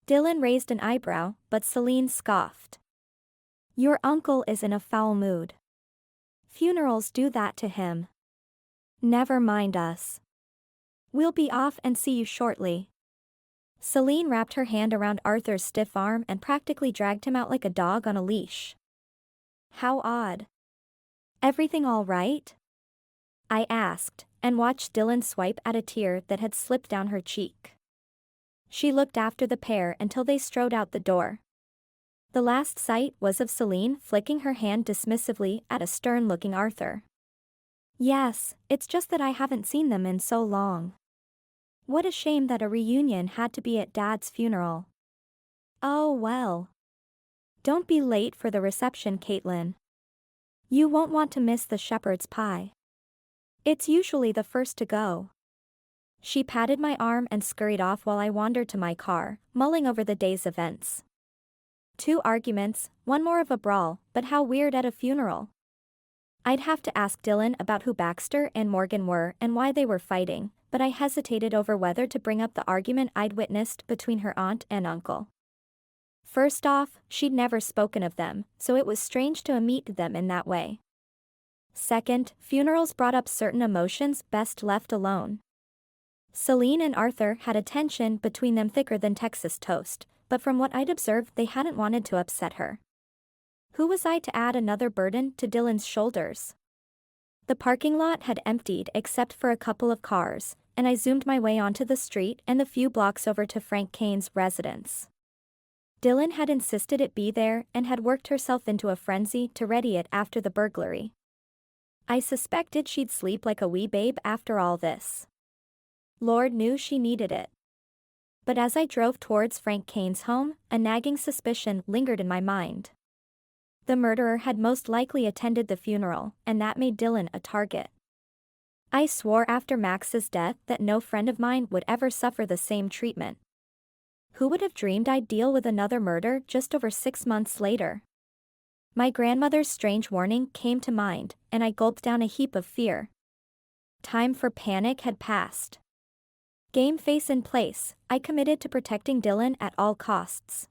Dylan raised an eyebrow, but Celine scoffed. Your uncle is in a foul mood. Funerals do that to him. Never mind us. We'll be off and see you shortly. Celine wrapped her hand around Arthur's stiff arm and practically dragged him out like a dog on a leash. How odd. Everything all right? I asked, and watched Dylan swipe at a tear that had slipped down her cheek. She looked after the pair until they strode out the door. The last sight was of Celine flicking her hand dismissively at a stern-looking Arthur. Yes, it's just that I haven't seen them in so long. What a shame that a reunion had to be at Dad's funeral. Oh well. Don't be late for the reception, Caitlin. You won't want to miss the shepherd's pie. It's usually the first to go. She patted my arm and scurried off while I wandered to my car, mulling over the day's events. 2 arguments, one more of a brawl, but how weird at a funeral. I'd have to ask Dylan about who Baxter and Morgan were and why they were fighting, but I hesitated over whether to bring up the argument I'd witnessed between her aunt and uncle. First off, she'd never spoken of them, so it was strange to meet them in that way. Second, funerals brought up certain emotions best left alone. Celine and Arthur had a tension between them thicker than Texas toast, but from what I'd observed they hadn't wanted to upset her. Who was I to add another burden to Dylan's shoulders? The parking lot had emptied except for a couple of cars, and I zoomed my way onto the street and the few blocks over to Frank Caine's residence. Dylan had insisted it be there and had worked herself into a frenzy to ready it after the burglary. I suspected she'd sleep like a wee babe after all this. Lord knew she needed it. But as I drove towards Frank Caine's home, a nagging suspicion lingered in my mind. The murderer had most likely attended the funeral, and that made Dylan a target. I swore after Max's death that no friend of mine would ever suffer the same treatment. Who would have dreamed I'd deal with another murder just over 6 months later? My grandmother's strange warning came to mind, and I gulped down a heap of fear. Time for panic had passed. Game face in place, I committed to protecting Dylan at all costs.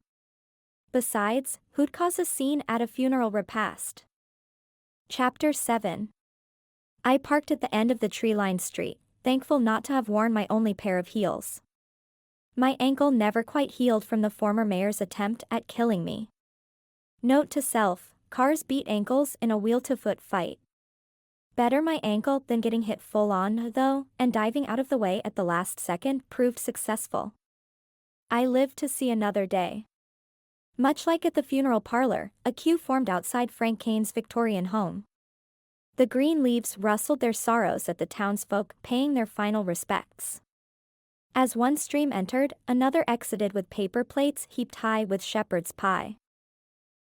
Besides, who'd cause a scene at a funeral repast? Chapter 7. I parked at the end of the tree-lined street, thankful not to have worn my only pair of heels. My ankle never quite healed from the former mayor's attempt at killing me. Note to self, cars beat ankles in a wheel-to-foot fight. Better my ankle than getting hit full-on, though, and diving out of the way at the last second proved successful. I lived to see another day. Much like at the funeral parlor, a queue formed outside Frank Caine's Victorian home. The green leaves rustled their sorrows at the townsfolk paying their final respects. As one stream entered, another exited with paper plates heaped high with shepherd's pie.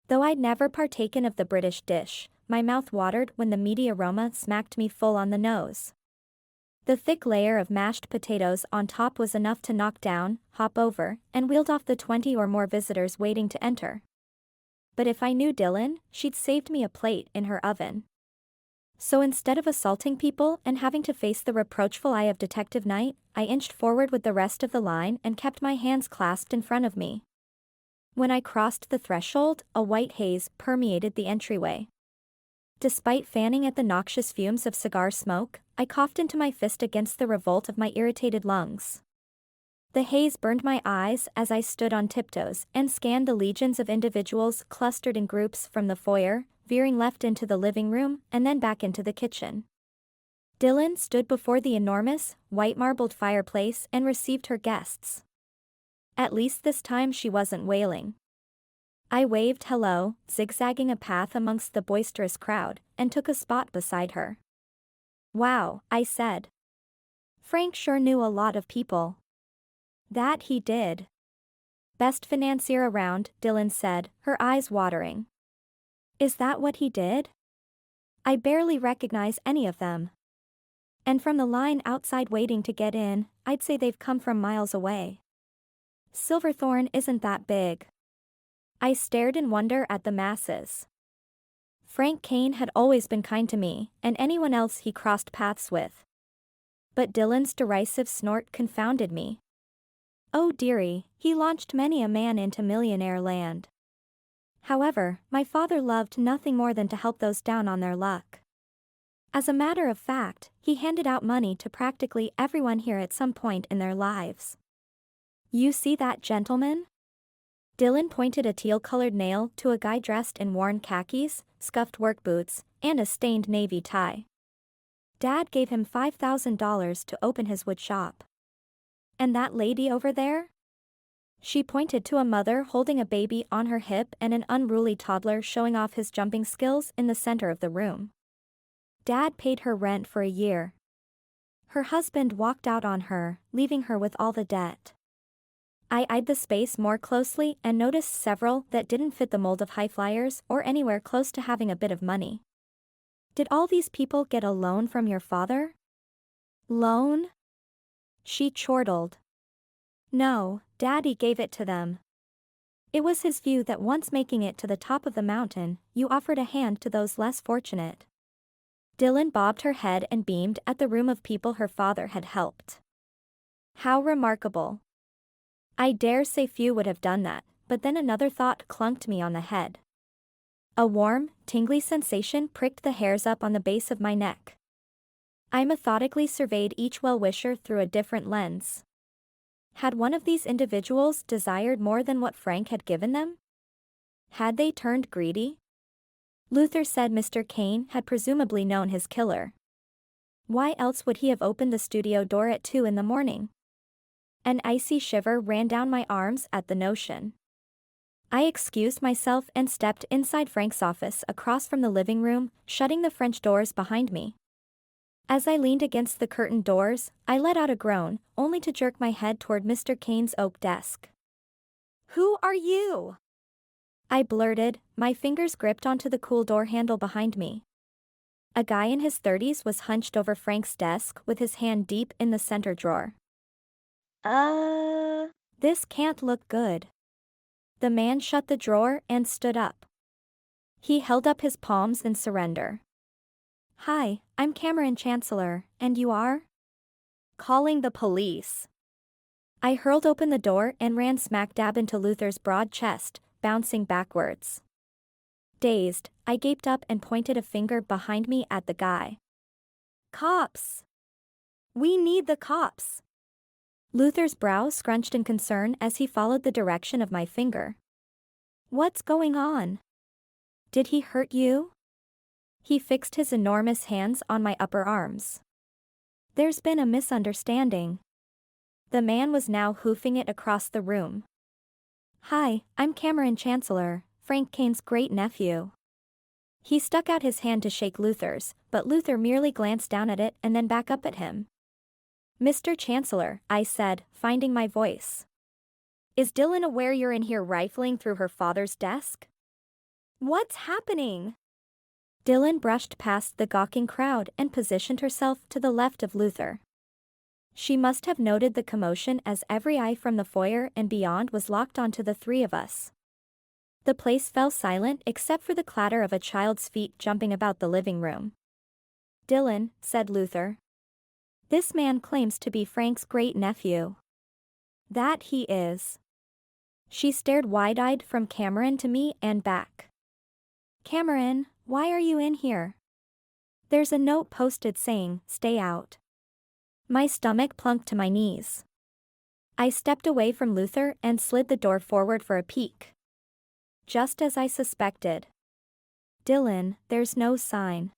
Though I'd never partaken of the British dish, my mouth watered when the meaty aroma smacked me full on the nose. The thick layer of mashed potatoes on top was enough to knock down, hop over, and wheeled off the 20 or more visitors waiting to enter. But if I knew Dylan, she'd saved me a plate in her oven. So instead of assaulting people and having to face the reproachful eye of Detective Knight, I inched forward with the rest of the line and kept my hands clasped in front of me. When I crossed the threshold, a white haze permeated the entryway. Despite fanning at the noxious fumes of cigar smoke, I coughed into my fist against the revolt of my irritated lungs. The haze burned my eyes as I stood on tiptoes and scanned the legions of individuals clustered in groups from the foyer, veering left into the living room and then back into the kitchen. Dylan stood before the enormous, white-marbled fireplace and received her guests. At least this time she wasn't wailing. I waved hello, zigzagging a path amongst the boisterous crowd, and took a spot beside her. Wow, I said. Frank sure knew a lot of people. That he did. Best financier around, Dylan said, her eyes watering. Is that what he did? I barely recognize any of them. And from the line outside waiting to get in, I'd say they've come from miles away. Silverthorne isn't that big. I stared in wonder at the masses. Frank Caine had always been kind to me, and anyone else he crossed paths with. But Dylan's derisive snort confounded me. Oh dearie, he launched many a man into millionaire land. However, my father loved nothing more than to help those down on their luck. As a matter of fact, he handed out money to practically everyone here at some point in their lives. You see that gentleman? Dylan pointed a teal-colored nail to a guy dressed in worn khakis, scuffed work boots, and a stained navy tie. Dad gave him $5,000 to open his wood shop. And that lady over there? She pointed to a mother holding a baby on her hip and an unruly toddler showing off his jumping skills in the center of the room. Dad paid her rent for a year. Her husband walked out on her, leaving her with all the debt. I eyed the space more closely and noticed several that didn't fit the mold of high flyers or anywhere close to having a bit of money. Did all these people get a loan from your father? Loan? She chortled. No, Daddy gave it to them. It was his view that once making it to the top of the mountain, you offered a hand to those less fortunate. Dylan bobbed her head and beamed at the room of people her father had helped. How remarkable. I dare say few would have done that, but then another thought clunked me on the head. A warm, tingly sensation pricked the hairs up on the base of my neck. I methodically surveyed each well-wisher through a different lens. Had one of these individuals desired more than what Frank had given them? Had they turned greedy? Luther said Mr. Caine had presumably known his killer. Why else would he have opened the studio door at 2 in the morning? An icy shiver ran down my arms at the notion. I excused myself and stepped inside Frank's office across from the living room, shutting the French doors behind me. As I leaned against the curtained doors, I let out a groan, only to jerk my head toward Mr. Caine's oak desk. "Who are you?" I blurted, my fingers gripped onto the cool door handle behind me. A guy in his 30s was hunched over Frank's desk with his hand deep in the center drawer. This can't look good." The man shut the drawer and stood up. He held up his palms in surrender. "Hi, I'm Cameron Chancellor, and you are?" "Calling the police." I hurled open the door and ran smack dab into Luther's broad chest, bouncing backwards. Dazed, I gaped up and pointed a finger behind me at the guy. "Cops! We need the cops!" Luther's brow scrunched in concern as he followed the direction of my finger. "What's going on? Did he hurt you?" He fixed his enormous hands on my upper arms. "There's been a misunderstanding." The man was now hoofing it across the room. "Hi, I'm Cameron Chancellor, Frank Caine's great-nephew." He stuck out his hand to shake Luther's, but Luther merely glanced down at it and then back up at him. "Mr. Chancellor," I said, finding my voice. "Is Dylan aware you're in here rifling through her father's desk?" "What's happening?" Dylan brushed past the gawking crowd and positioned herself to the left of Luther. She must have noted the commotion as every eye from the foyer and beyond was locked onto the three of us. The place fell silent except for the clatter of a child's feet jumping about the living room. "Dylan," said Luther. "This man claims to be Frank's great-nephew." "That he is." She stared wide-eyed from Cameron to me and back. "Cameron, why are you in here?" "There's a note posted saying, 'Stay out.'" My stomach plunked to my knees. I stepped away from Luther and slid the door forward for a peek. Just as I suspected. "Dylan, there's no sign.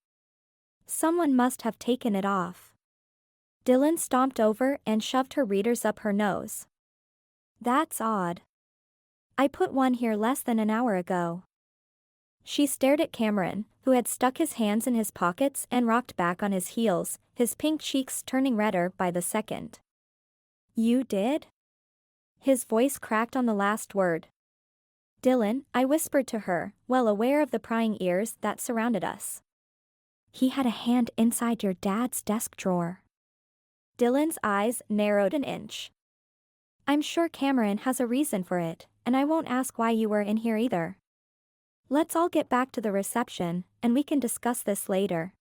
Someone must have taken it off." Dylan stomped over and shoved her readers up her nose. "That's odd. I put one here less than an hour ago." She stared at Cameron, who had stuck his hands in his pockets and rocked back on his heels, his pink cheeks turning redder by the second. "You did?" His voice cracked on the last word. "Dylan," I whispered to her, well aware of the prying ears that surrounded us. "He had a hand inside your dad's desk drawer." Dylan's eyes narrowed an inch. "I'm sure Cameron has a reason for it, and I won't ask why you were in here either. Let's all get back to the reception, and we can discuss this later."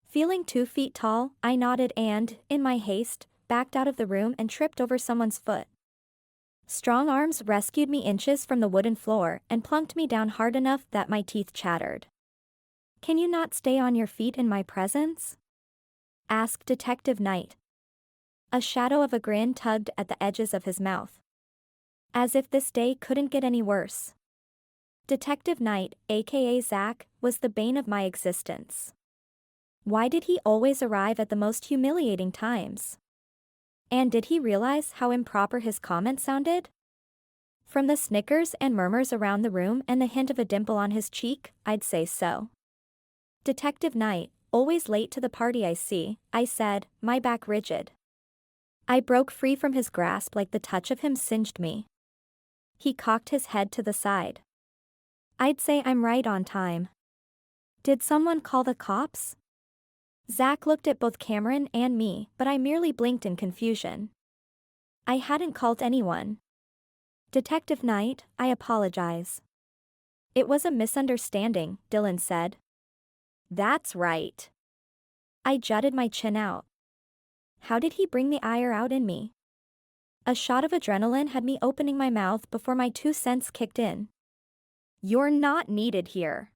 Feeling 2 feet tall, I nodded and, in my haste, backed out of the room and tripped over someone's foot. Strong arms rescued me inches from the wooden floor and plunked me down hard enough that my teeth chattered. "Can you not stay on your feet in my presence?" asked Detective Knight. A shadow of a grin tugged at the edges of his mouth. As if this day couldn't get any worse. Detective Knight, aka Zach, was the bane of my existence. Why did he always arrive at the most humiliating times? And did he realize how improper his comments sounded? From the snickers and murmurs around the room and the hint of a dimple on his cheek, I'd say so. "Detective Knight, always late to the party I see," I said, my back rigid. I broke free from his grasp like the touch of him singed me. He cocked his head to the side. "I'd say I'm right on time." "Did someone call the cops?" Zach looked at both Cameron and me, but I merely blinked in confusion. I hadn't called anyone. Detective Knight, I apologize. It was a misunderstanding, Dylan said. That's right. I jutted my chin out. How did he bring the ire out in me? A shot of adrenaline had me opening my mouth before my 2 cents kicked in. You're not needed here.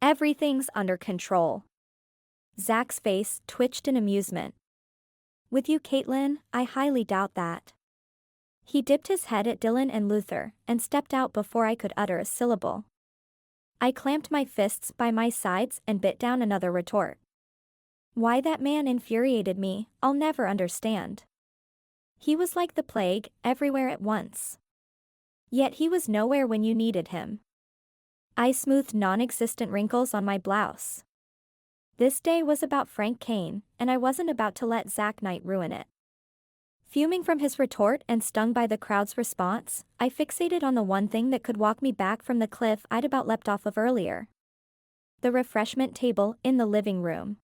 Everything's under control. Zach's face twitched in amusement. With you, Caitlin, I highly doubt that. He dipped his head at Dylan and Luther and stepped out before I could utter a syllable. I clamped my fists by my sides and bit down another retort. Why that man infuriated me, I'll never understand. He was like the plague, everywhere at once. Yet he was nowhere when you needed him. I smoothed non-existent wrinkles on my blouse. This day was about Frank Caine, and I wasn't about to let Zach Knight ruin it. Fuming from his retort and stung by the crowd's response, I fixated on the one thing that could walk me back from the cliff I'd about leapt off of earlier. The refreshment table in the living room.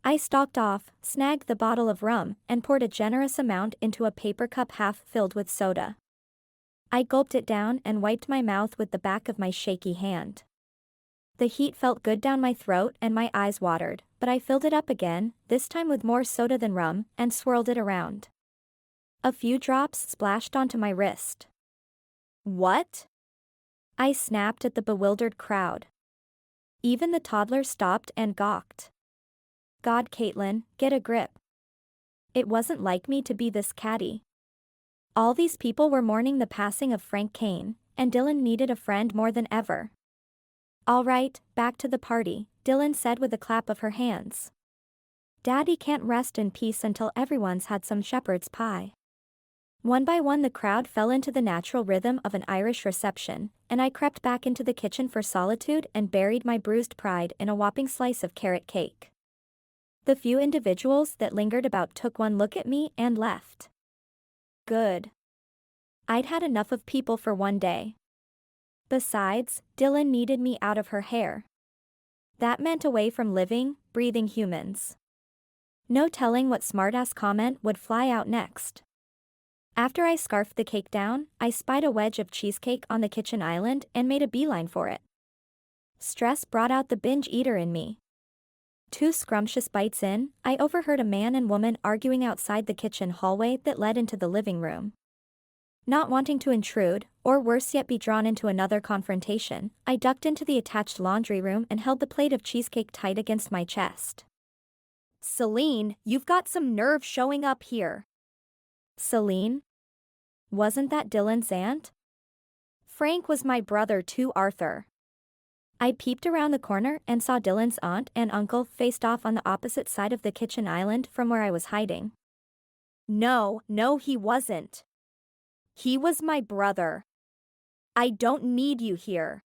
I stalked off, snagged the bottle of rum, and poured a generous amount into a paper cup half filled with soda. I gulped it down and wiped my mouth with the back of my shaky hand. The heat felt good down my throat and my eyes watered, but I filled it up again, this time with more soda than rum, and swirled it around. A few drops splashed onto my wrist. What? I snapped at the bewildered crowd. Even the toddler stopped and gawked. God, Caitlin, get a grip. It wasn't like me to be this catty. All these people were mourning the passing of Frank Caine, and Dylan needed a friend more than ever. All right, back to the party, Dylan said with a clap of her hands. Daddy can't rest in peace until everyone's had some shepherd's pie. One by one the crowd fell into the natural rhythm of an Irish reception, and I crept back into the kitchen for solitude and buried my bruised pride in a whopping slice of carrot cake. The few individuals that lingered about took one look at me and left. Good. I'd had enough of people for one day. Besides, Dylan needed me out of her hair. That meant away from living, breathing humans. No telling what smartass comment would fly out next. After I scarfed the cake down, I spied a wedge of cheesecake on the kitchen island and made a beeline for it. Stress brought out the binge eater in me. 2 scrumptious bites in, I overheard a man and woman arguing outside the kitchen hallway that led into the living room. Not wanting to intrude, or worse yet be drawn into another confrontation, I ducked into the attached laundry room and held the plate of cheesecake tight against my chest. Celine, you've got some nerve showing up here. Celine? Wasn't that Dylan's aunt? Frank was my brother too, Arthur. I peeped around the corner and saw Dylan's aunt and uncle faced off on the opposite side of the kitchen island from where I was hiding. No, he wasn't. He was my brother. I don't need you here.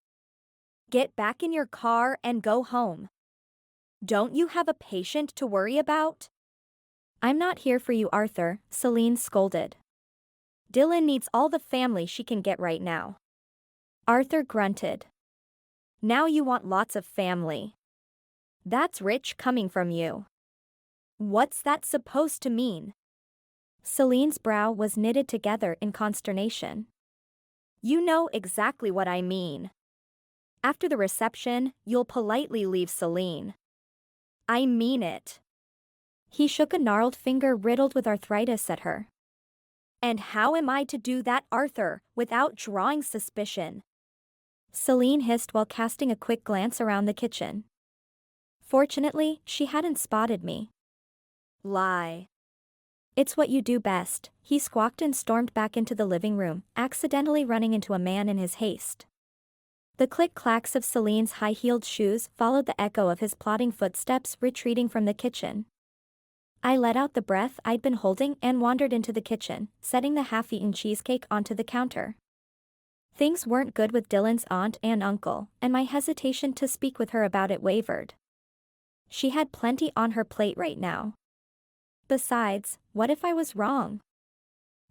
Get back in your car and go home. Don't you have a patient to worry about? I'm not here for you, Arthur, Celine scolded. Dylan needs all the family she can get right now. Arthur grunted. Now you want lots of family. That's rich coming from you. What's that supposed to mean? Celine's brow was knitted together in consternation. You know exactly what I mean. After the reception, you'll politely leave Celine. I mean it. He shook a gnarled finger riddled with arthritis at her. And how am I to do that, Arthur, without drawing suspicion? Celine hissed while casting a quick glance around the kitchen. Fortunately, she hadn't spotted me. Lie. It's what you do best, he squawked and stormed back into the living room, accidentally running into a man in his haste. The click-clacks of Celine's high-heeled shoes followed the echo of his plodding footsteps retreating from the kitchen. I let out the breath I'd been holding and wandered into the kitchen, setting the half-eaten cheesecake onto the counter. Things weren't good with Dylan's aunt and uncle, and my hesitation to speak with her about it wavered. She had plenty on her plate right now. Besides, what if I was wrong?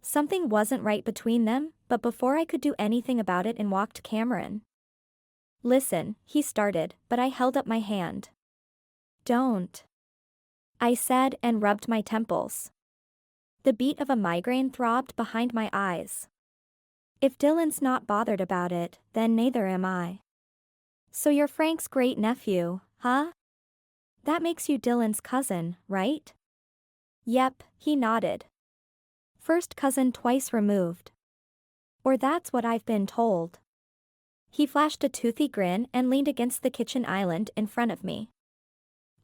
Something wasn't right between them, but before I could do anything about it in walked Cameron. Listen, he started, but I held up my hand. Don't. I said and rubbed my temples. The beat of a migraine throbbed behind my eyes. If Dylan's not bothered about it, then neither am I. So you're Frank's great-nephew, huh? That makes you Dylan's cousin, right? Yep, he nodded. First cousin twice removed. Or that's what I've been told. He flashed a toothy grin and leaned against the kitchen island in front of me.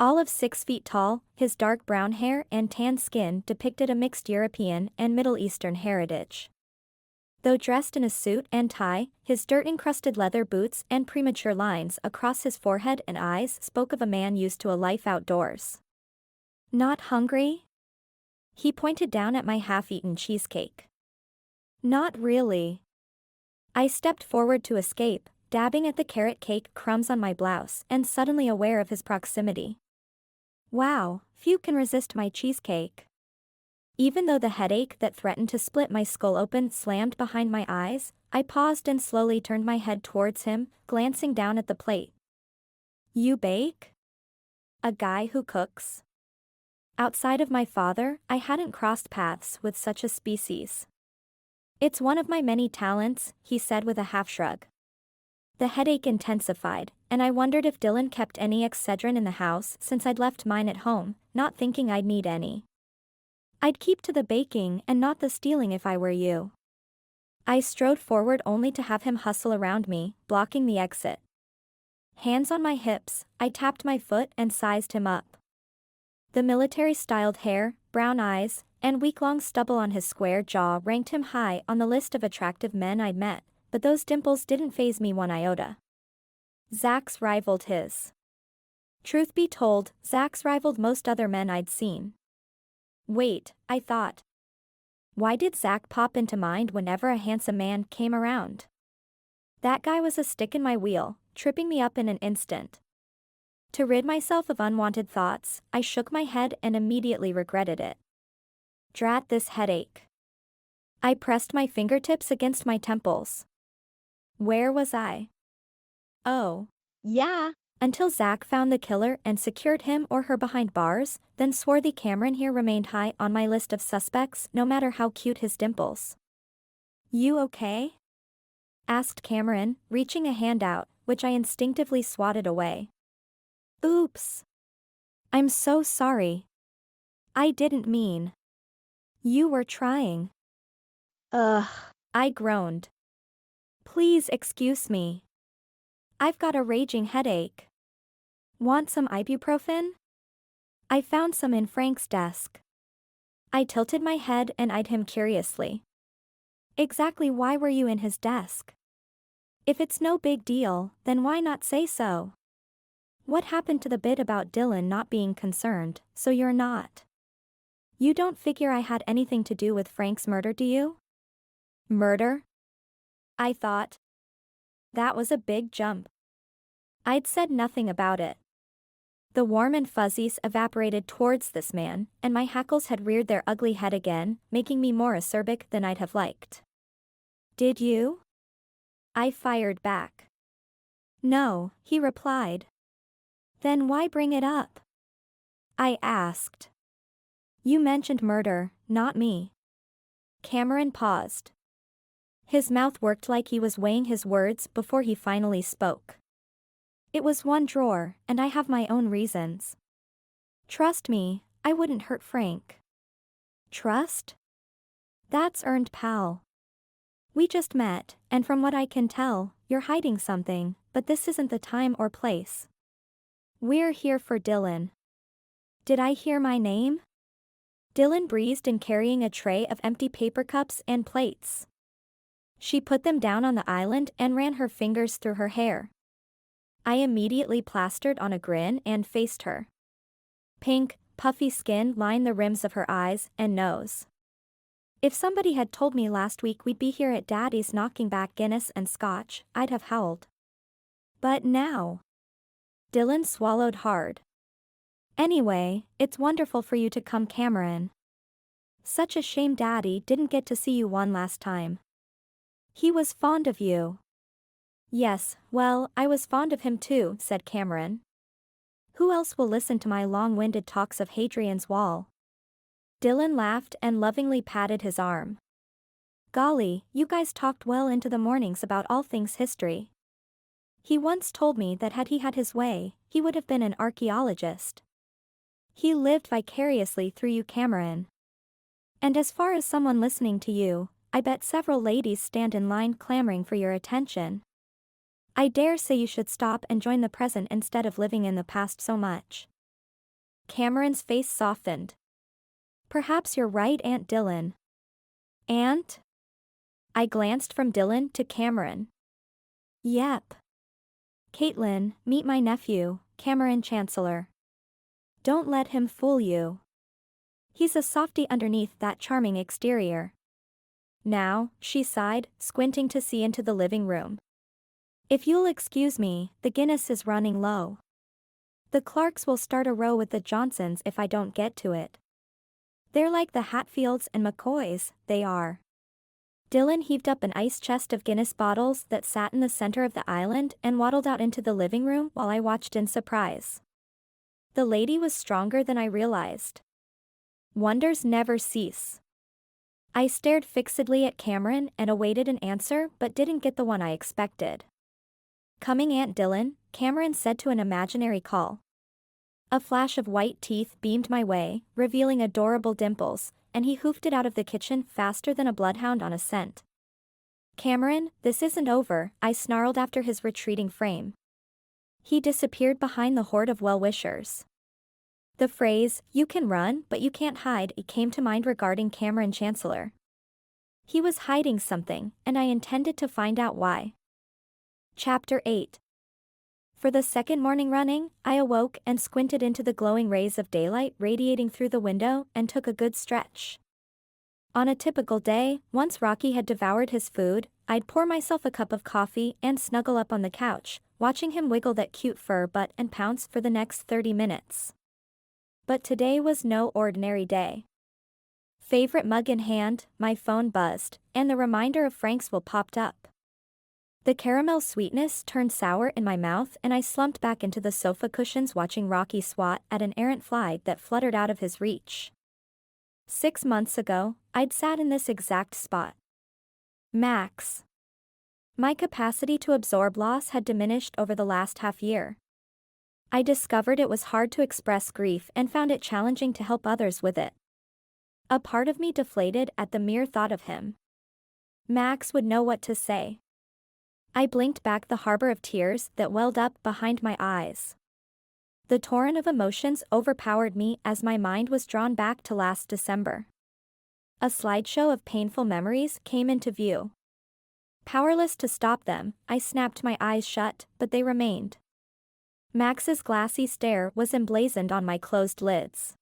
All of 6 feet tall, his dark brown hair and tan skin depicted a mixed European and Middle Eastern heritage. Though dressed in a suit and tie, his dirt-encrusted leather boots and premature lines across his forehead and eyes spoke of a man used to a life outdoors. Not hungry? He pointed down at my half-eaten cheesecake. Not really. I stepped forward to escape, dabbing at the carrot cake crumbs on my blouse and suddenly aware of his proximity. Wow, few can resist my cheesecake. Even though the headache that threatened to split my skull open slammed behind my eyes, I paused and slowly turned my head towards him, glancing down at the plate. You bake? A guy who cooks? Outside of my father, I hadn't crossed paths with such a species. It's one of my many talents, he said with a half-shrug. The headache intensified, and I wondered if Dylan kept any Excedrin in the house since I'd left mine at home, not thinking I'd need any. I'd keep to the baking and not the stealing if I were you. I strode forward only to have him hustle around me, blocking the exit. Hands on my hips, I tapped my foot and sized him up. The military-styled hair, brown eyes, and week-long stubble on his square jaw ranked him high on the list of attractive men I'd met, but those dimples didn't faze me one iota. Zach's rivaled his. Truth be told, Zach's rivaled most other men I'd seen. Wait, I thought. Why did Zach pop into mind whenever a handsome man came around? That guy was a stick in my wheel, tripping me up in an instant. To rid myself of unwanted thoughts, I shook my head and immediately regretted it. Drat this headache. I pressed my fingertips against my temples. Where was I? Oh, yeah. Until Zach found the killer and secured him or her behind bars, then swarthy Cameron here remained high on my list of suspects no matter how cute his dimples. You okay? Asked Cameron, reaching a hand out, which I instinctively swatted away. Oops. I'm so sorry. I didn't mean. You were trying. Ugh. I groaned. Please excuse me. I've got a raging headache. Want some ibuprofen? I found some in Frank's desk. I tilted my head and eyed him curiously. Exactly why were you in his desk? If it's no big deal, then why not say so? What happened to the bit about Dylan not being concerned, so you're not? You don't figure I had anything to do with Frank's murder, do you? Murder? I thought. That was a big jump. I'd said nothing about it. The warm and fuzzies evaporated towards this man, and my hackles had reared their ugly head again, making me more acerbic than I'd have liked. Did you? I fired back. No, he replied. Then why bring it up? I asked. You mentioned murder, not me. Cameron paused. His mouth worked like he was weighing his words before he finally spoke. It was one drawer, and I have my own reasons. Trust me, I wouldn't hurt Frank. Trust? That's earned, pal. We just met, and from what I can tell, you're hiding something, but this isn't the time or place. We're here for Dylan. Did I hear my name? Dylan breezed in carrying a tray of empty paper cups and plates. She put them down on the island and ran her fingers through her hair. I immediately plastered on a grin and faced her. Pink, puffy skin lined the rims of her eyes and nose. If somebody had told me last week we'd be here at Daddy's knocking back Guinness and Scotch, I'd have howled. But now. Dylan swallowed hard. Anyway, it's wonderful for you to come, Cameron. Such a shame Daddy didn't get to see you one last time. He was fond of you. Yes, well, I was fond of him too, said Cameron. Who else will listen to my long-winded talks of Hadrian's Wall? Dylan laughed and lovingly patted his arm. Golly, you guys talked well into the mornings about all things history. He once told me that had he had his way, he would have been an archaeologist. He lived vicariously through you, Cameron. And as far as someone listening to you, I bet several ladies stand in line clamoring for your attention. I dare say you should stop and join the present instead of living in the past so much. Cameron's face softened. Perhaps you're right, Aunt Dylan. Aunt? I glanced from Dylan to Cameron. Yep. Caitlin, meet my nephew, Cameron Chancellor. Don't let him fool you. He's a softy underneath that charming exterior. Now, she sighed, squinting to see into the living room. If you'll excuse me, the Guinness is running low. The Clarks will start a row with the Johnsons if I don't get to it. They're like the Hatfields and McCoys, they are. Dylan heaved up an ice chest of Guinness bottles that sat in the center of the island and waddled out into the living room while I watched in surprise. The lady was stronger than I realized. Wonders never cease. I stared fixedly at Cameron and awaited an answer but didn't get the one I expected. Coming, Aunt Dylan, Cameron said to an imaginary call. A flash of white teeth beamed my way, revealing adorable dimples, and he hoofed it out of the kitchen faster than a bloodhound on a scent. Cameron, this isn't over, I snarled after his retreating frame. He disappeared behind the horde of well-wishers. The phrase, "you can run but you can't hide," it came to mind regarding Cameron Chancellor. He was hiding something, and I intended to find out why. Chapter 8. For the second morning running, I awoke and squinted into the glowing rays of daylight radiating through the window and took a good stretch. On a typical day, once Rocky had devoured his food, I'd pour myself a cup of coffee and snuggle up on the couch, watching him wiggle that cute fur butt and pounce for the next 30 minutes. But today was no ordinary day. Favorite mug in hand, my phone buzzed, and the reminder of Frank's will popped up. The caramel sweetness turned sour in my mouth and I slumped back into the sofa cushions watching Rocky swat at an errant fly that fluttered out of his reach. 6 months ago, I'd sat in this exact spot. Max. My capacity to absorb loss had diminished over the last half year. I discovered it was hard to express grief and found it challenging to help others with it. A part of me deflated at the mere thought of him. Max would know what to say. I blinked back the harbor of tears that welled up behind my eyes. The torrent of emotions overpowered me as my mind was drawn back to last December. A slideshow of painful memories came into view. Powerless to stop them, I snapped my eyes shut, but they remained. Max's glassy stare was emblazoned on my closed lids.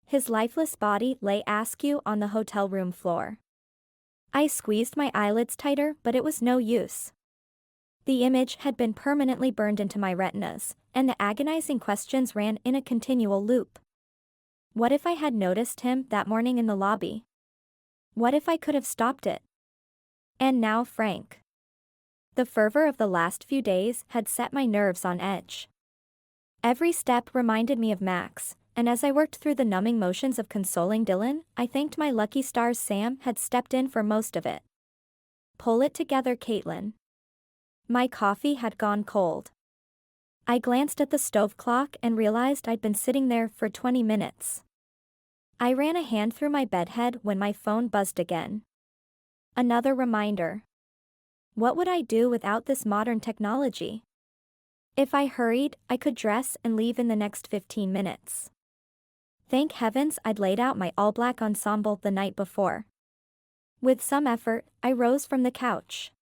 His lifeless body lay askew on the hotel room floor. I squeezed my eyelids tighter, but it was no use. The image had been permanently burned into my retinas, and the agonizing questions ran in a continual loop. What if I had noticed him that morning in the lobby? What if I could have stopped it? And now Frank. The fervor of the last few days had set my nerves on edge. Every step reminded me of Max, and as I worked through the numbing motions of consoling Dylan, I thanked my lucky stars Sam had stepped in for most of it. Pull it together, Caitlin. My coffee had gone cold. I glanced at the stove clock and realized I'd been sitting there for 20 minutes. I ran a hand through my bedhead when my phone buzzed again. Another reminder. What would I do without this modern technology? If I hurried, I could dress and leave in the next 15 minutes. Thank heavens I'd laid out my all-black ensemble the night before. With some effort, I rose from the couch.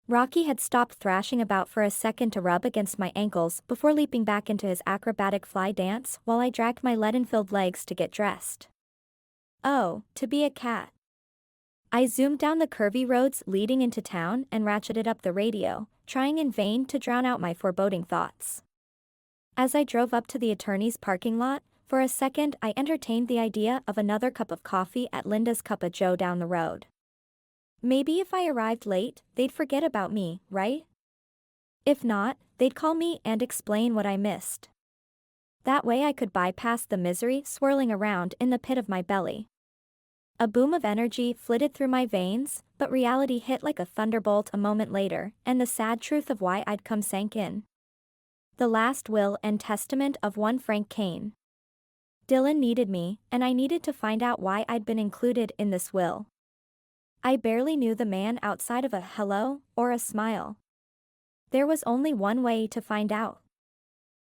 Rocky had stopped thrashing about for a second to rub against my ankles before leaping back into his acrobatic fly dance while I dragged my leaden-filled legs to get dressed. Oh, to be a cat. I zoomed down the curvy roads leading into town and ratcheted up the radio, trying in vain to drown out my foreboding thoughts. As I drove up to the attorney's parking lot, for a second I entertained the idea of another cup of coffee at Linda's Cup of Joe down the road. Maybe if I arrived late, they'd forget about me, right? If not, they'd call me and explain what I missed. That way I could bypass the misery swirling around in the pit of my belly. A boom of energy flitted through my veins, but reality hit like a thunderbolt a moment later, and the sad truth of why I'd come sank in. The last will and testament of one Frank Caine. Dylan needed me, and I needed to find out why I'd been included in this will. I barely knew the man outside of a hello or a smile. There was only one way to find out.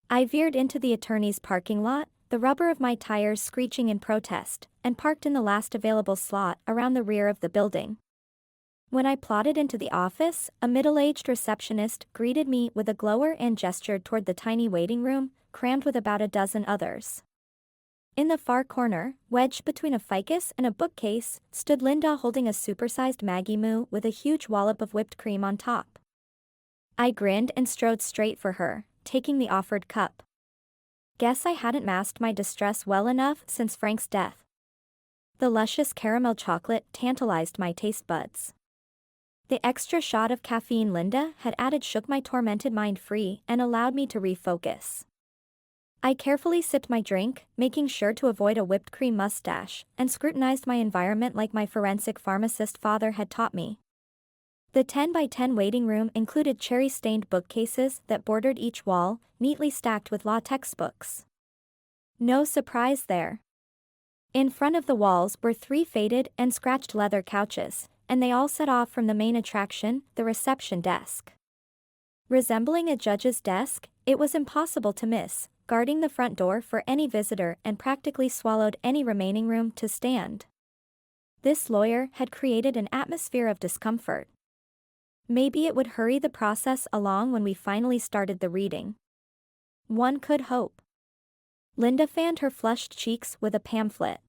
I veered into the attorney's parking lot, the rubber of my tires screeching in protest, and parked in the last available slot around the rear of the building. When I plodded into the office, a middle-aged receptionist greeted me with a glower and gestured toward the tiny waiting room, crammed with about a dozen others. In the far corner, wedged between a ficus and a bookcase, stood Linda holding a supersized Maggie Moo with a huge wallop of whipped cream on top. I grinned and strode straight for her, taking the offered cup. Guess I hadn't masked my distress well enough since Frank's death. The luscious caramel chocolate tantalized my taste buds. The extra shot of caffeine Linda had added shook my tormented mind free and allowed me to refocus. I carefully sipped my drink, making sure to avoid a whipped cream mustache, and scrutinized my environment like my forensic pharmacist father had taught me. The 10 by 10 waiting room included cherry-stained bookcases that bordered each wall, neatly stacked with law textbooks. No surprise there. In front of the walls were 3 faded and scratched leather couches, and they all set off from the main attraction, the reception desk. Resembling a judge's desk, it was impossible to miss, guarding the front door for any visitor and practically swallowed any remaining room to stand. This lawyer had created an atmosphere of discomfort. Maybe it would hurry the process along when we finally started the reading. One could hope. Linda fanned her flushed cheeks with a pamphlet.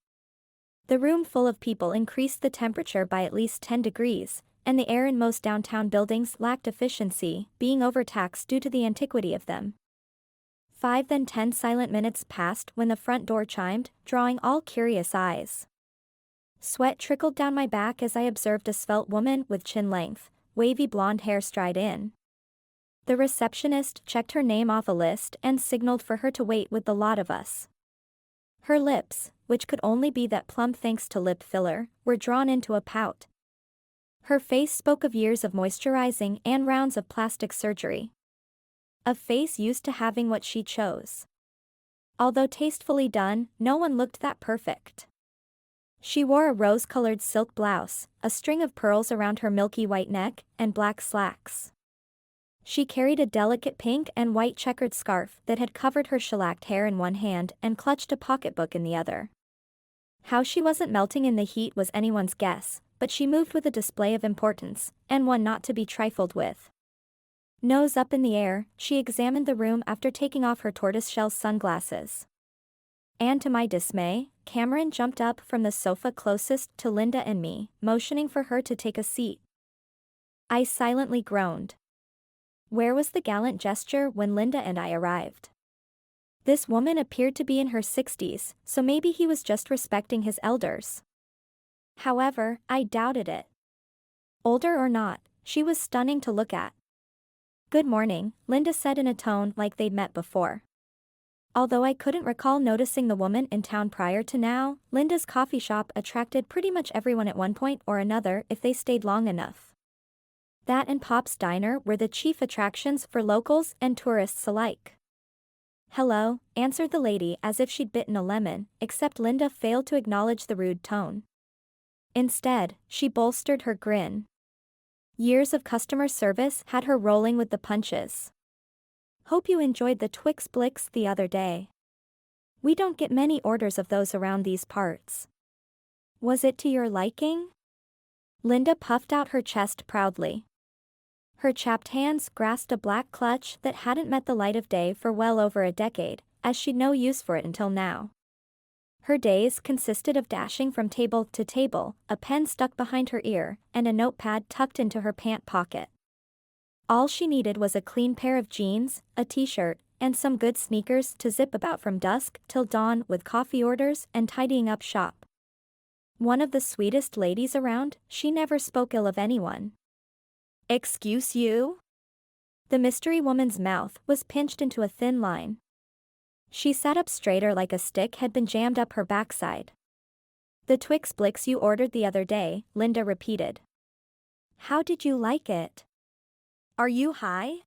The room full of people increased the temperature by at least 10 degrees, and the air in most downtown buildings lacked efficiency, being overtaxed due to the antiquity of them. 5 then 10 silent minutes passed when the front door chimed, drawing all curious eyes. Sweat trickled down my back as I observed a svelte woman with chin-length, wavy blonde hair stride in. The receptionist checked her name off a list and signaled for her to wait with the lot of us. Her lips, which could only be that plump thanks to lip filler, were drawn into a pout. Her face spoke of years of moisturizing and rounds of plastic surgery. A face used to having what she chose. Although tastefully done, no one looked that perfect. She wore a rose-colored silk blouse, a string of pearls around her milky white neck, and black slacks. She carried a delicate pink and white checkered scarf that had covered her shellacked hair in one hand and clutched a pocketbook in the other. How she wasn't melting in the heat was anyone's guess, but she moved with a display of importance, and one not to be trifled with. Nose up in the air, she examined the room after taking off her tortoiseshell sunglasses. And to my dismay, Cameron jumped up from the sofa closest to Linda and me, motioning for her to take a seat. I silently groaned. Where was the gallant gesture when Linda and I arrived? This woman appeared to be in her 60s, so maybe he was just respecting his elders. However, I doubted it. Older or not, she was stunning to look at. "Good morning," Linda said in a tone like they'd met before. Although I couldn't recall noticing the woman in town prior to now, Linda's coffee shop attracted pretty much everyone at one point or another if they stayed long enough. That and Pop's Diner were the chief attractions for locals and tourists alike. "Hello," answered the lady as if she'd bitten a lemon, except Linda failed to acknowledge the rude tone. Instead, she bolstered her grin. Years of customer service had her rolling with the punches. "Hope you enjoyed the Twix Blix the other day. We don't get many orders of those around these parts. Was it to your liking?" Linda puffed out her chest proudly. Her chapped hands grasped a black clutch that hadn't met the light of day for well over a decade, as she'd no use for it until now. Her days consisted of dashing from table to table, a pen stuck behind her ear, and a notepad tucked into her pant pocket. All she needed was a clean pair of jeans, a t-shirt, and some good sneakers to zip about from dusk till dawn with coffee orders and tidying up shop. One of the sweetest ladies around, she never spoke ill of anyone. "Excuse you?" The mystery woman's mouth was pinched into a thin line. She sat up straighter like a stick had been jammed up her backside. "The Twix Blix you ordered the other day," Linda repeated. "How did you like it?" "Are you high?"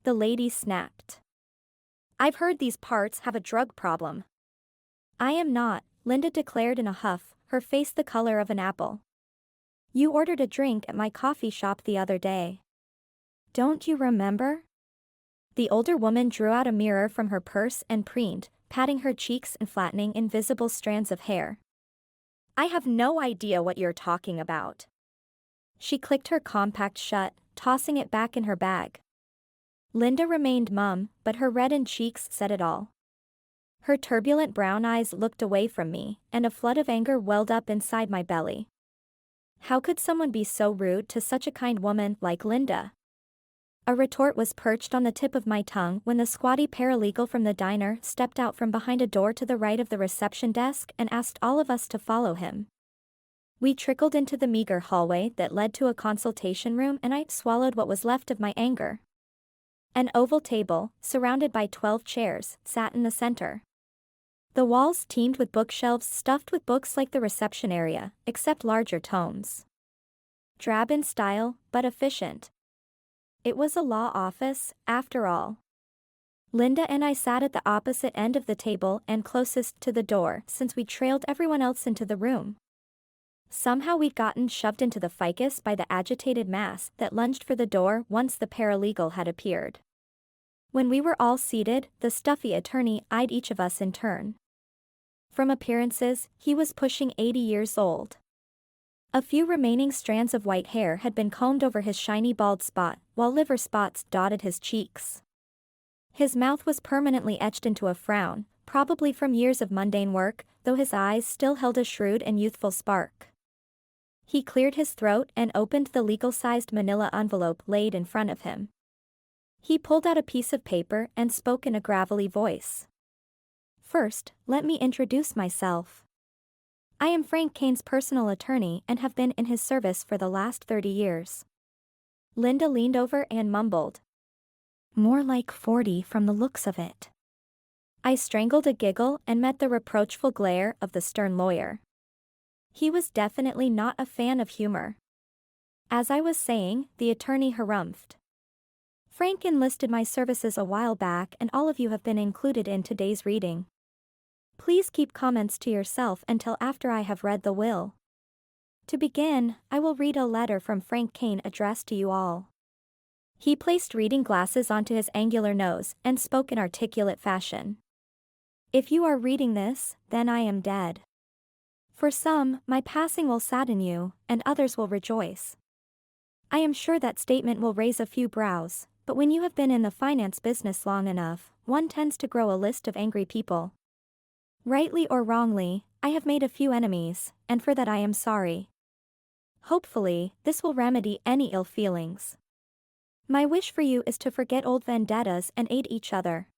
the lady snapped. "I've heard these parts have a drug problem." "I am not," Linda declared in a huff, her face the color of an apple. "You ordered a drink at my coffee shop the other day. Don't you remember?" The older woman drew out a mirror from her purse and preened, patting her cheeks and flattening invisible strands of hair. "I have no idea what you're talking about." She clicked her compact shut, tossing it back in her bag. Linda remained mum, but her reddened cheeks said it all. Her turbulent brown eyes looked away from me, and a flood of anger welled up inside my belly. How could someone be so rude to such a kind woman like Linda? A retort was perched on the tip of my tongue when the squatty paralegal from the diner stepped out from behind a door to the right of the reception desk and asked all of us to follow him. We trickled into the meager hallway that led to a consultation room, and I swallowed what was left of my anger. An oval table, surrounded by 12 chairs, sat in the center. The walls teemed with bookshelves stuffed with books like the reception area, except larger tomes. Drab in style, but efficient. It was a law office, after all. Linda and I sat at the opposite end of the table and closest to the door since we trailed everyone else into the room. Somehow we'd gotten shoved into the ficus by the agitated mass that lunged for the door once the paralegal had appeared. When we were all seated, the stuffy attorney eyed each of us in turn. From appearances, he was pushing 80 years old. A few remaining strands of white hair had been combed over his shiny bald spot, while liver spots dotted his cheeks. His mouth was permanently etched into a frown, probably from years of mundane work, though his eyes still held a shrewd and youthful spark. He cleared his throat and opened the legal-sized manila envelope laid in front of him. He pulled out a piece of paper and spoke in a gravelly voice. "First, let me introduce myself. I am Frank Caine's personal attorney and have been in his service for the last 30 years. Linda leaned over and mumbled. "More like 40 from the looks of it." I strangled a giggle and met the reproachful glare of the stern lawyer. He was definitely not a fan of humor. As I was saying, the attorney harumphed. "Frank enlisted my services a while back, and all of you have been included in today's reading. Please keep comments to yourself until after I have read the will. To begin, I will read a letter from Frank Caine addressed to you all." He placed reading glasses onto his angular nose and spoke in articulate fashion. "If you are reading this, then I am dead. For some, my passing will sadden you, and others will rejoice. I am sure that statement will raise a few brows, but when you have been in the finance business long enough, one tends to grow a list of angry people. Rightly or wrongly, I have made a few enemies, and for that I am sorry. Hopefully, this will remedy any ill feelings. My wish for you is to forget old vendettas and aid each other.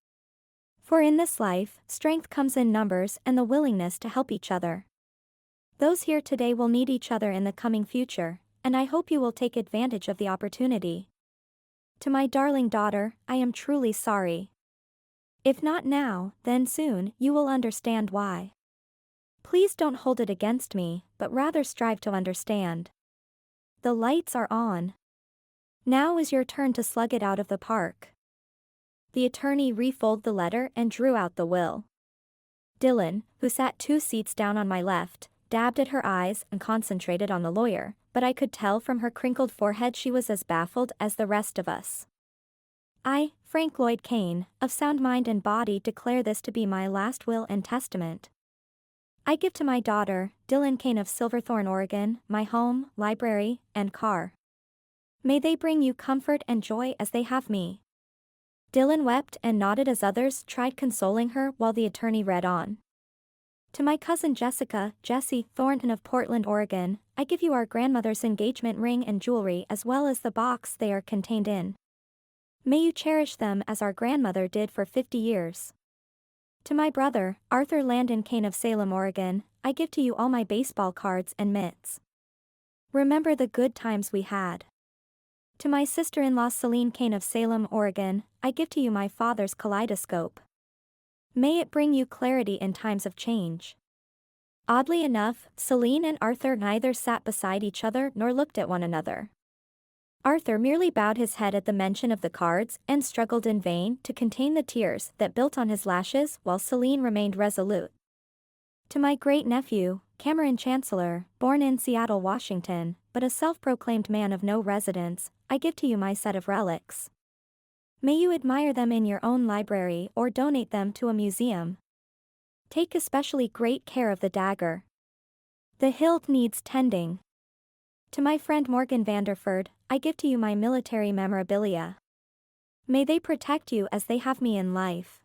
For in this life, strength comes in numbers and the willingness to help each other. Those here today will need each other in the coming future, and I hope you will take advantage of the opportunity. To my darling daughter, I am truly sorry. If not now, then soon, you will understand why. Please don't hold it against me, but rather strive to understand. The lights are on. Now is your turn to slug it out of the park." The attorney refolded the letter and drew out the will. Dylan, who sat 2 seats down on my left, dabbed at her eyes and concentrated on the lawyer, but I could tell from her crinkled forehead she was as baffled as the rest of us. "I, Frank Lloyd Caine, of sound mind and body, declare this to be my last will and testament. I give to my daughter, Dylan Caine of Silverthorne, Oregon, my home, library, and car. May they bring you comfort and joy as they have me." Dylan wept and nodded as others tried consoling her while the attorney read on. "To my cousin Jessica, Jessie Thornton of Portland, Oregon, I give you our grandmother's engagement ring and jewelry as well as the box they are contained in. May you cherish them as our grandmother did for 50 years. To my brother, Arthur Landon Caine of Salem, Oregon, I give to you all my baseball cards and mitts. Remember the good times we had. To my sister-in-law Celine Caine of Salem, Oregon, I give to you my father's kaleidoscope. May it bring you clarity in times of change. Oddly enough, Celine and Arthur neither sat beside each other nor looked at one another. Arthur merely bowed his head at the mention of the cards and struggled in vain to contain the tears that built on his lashes while Celine remained resolute. To my great-nephew, Cameron Chancellor, born in Seattle, Washington, but a self-proclaimed man of no residence, I give to you my set of relics. May you admire them in your own library or donate them to a museum. Take especially great care of the dagger. The hilt needs tending. To my friend Morgan Vanderford, I give to you my military memorabilia. May they protect you as they have me in life.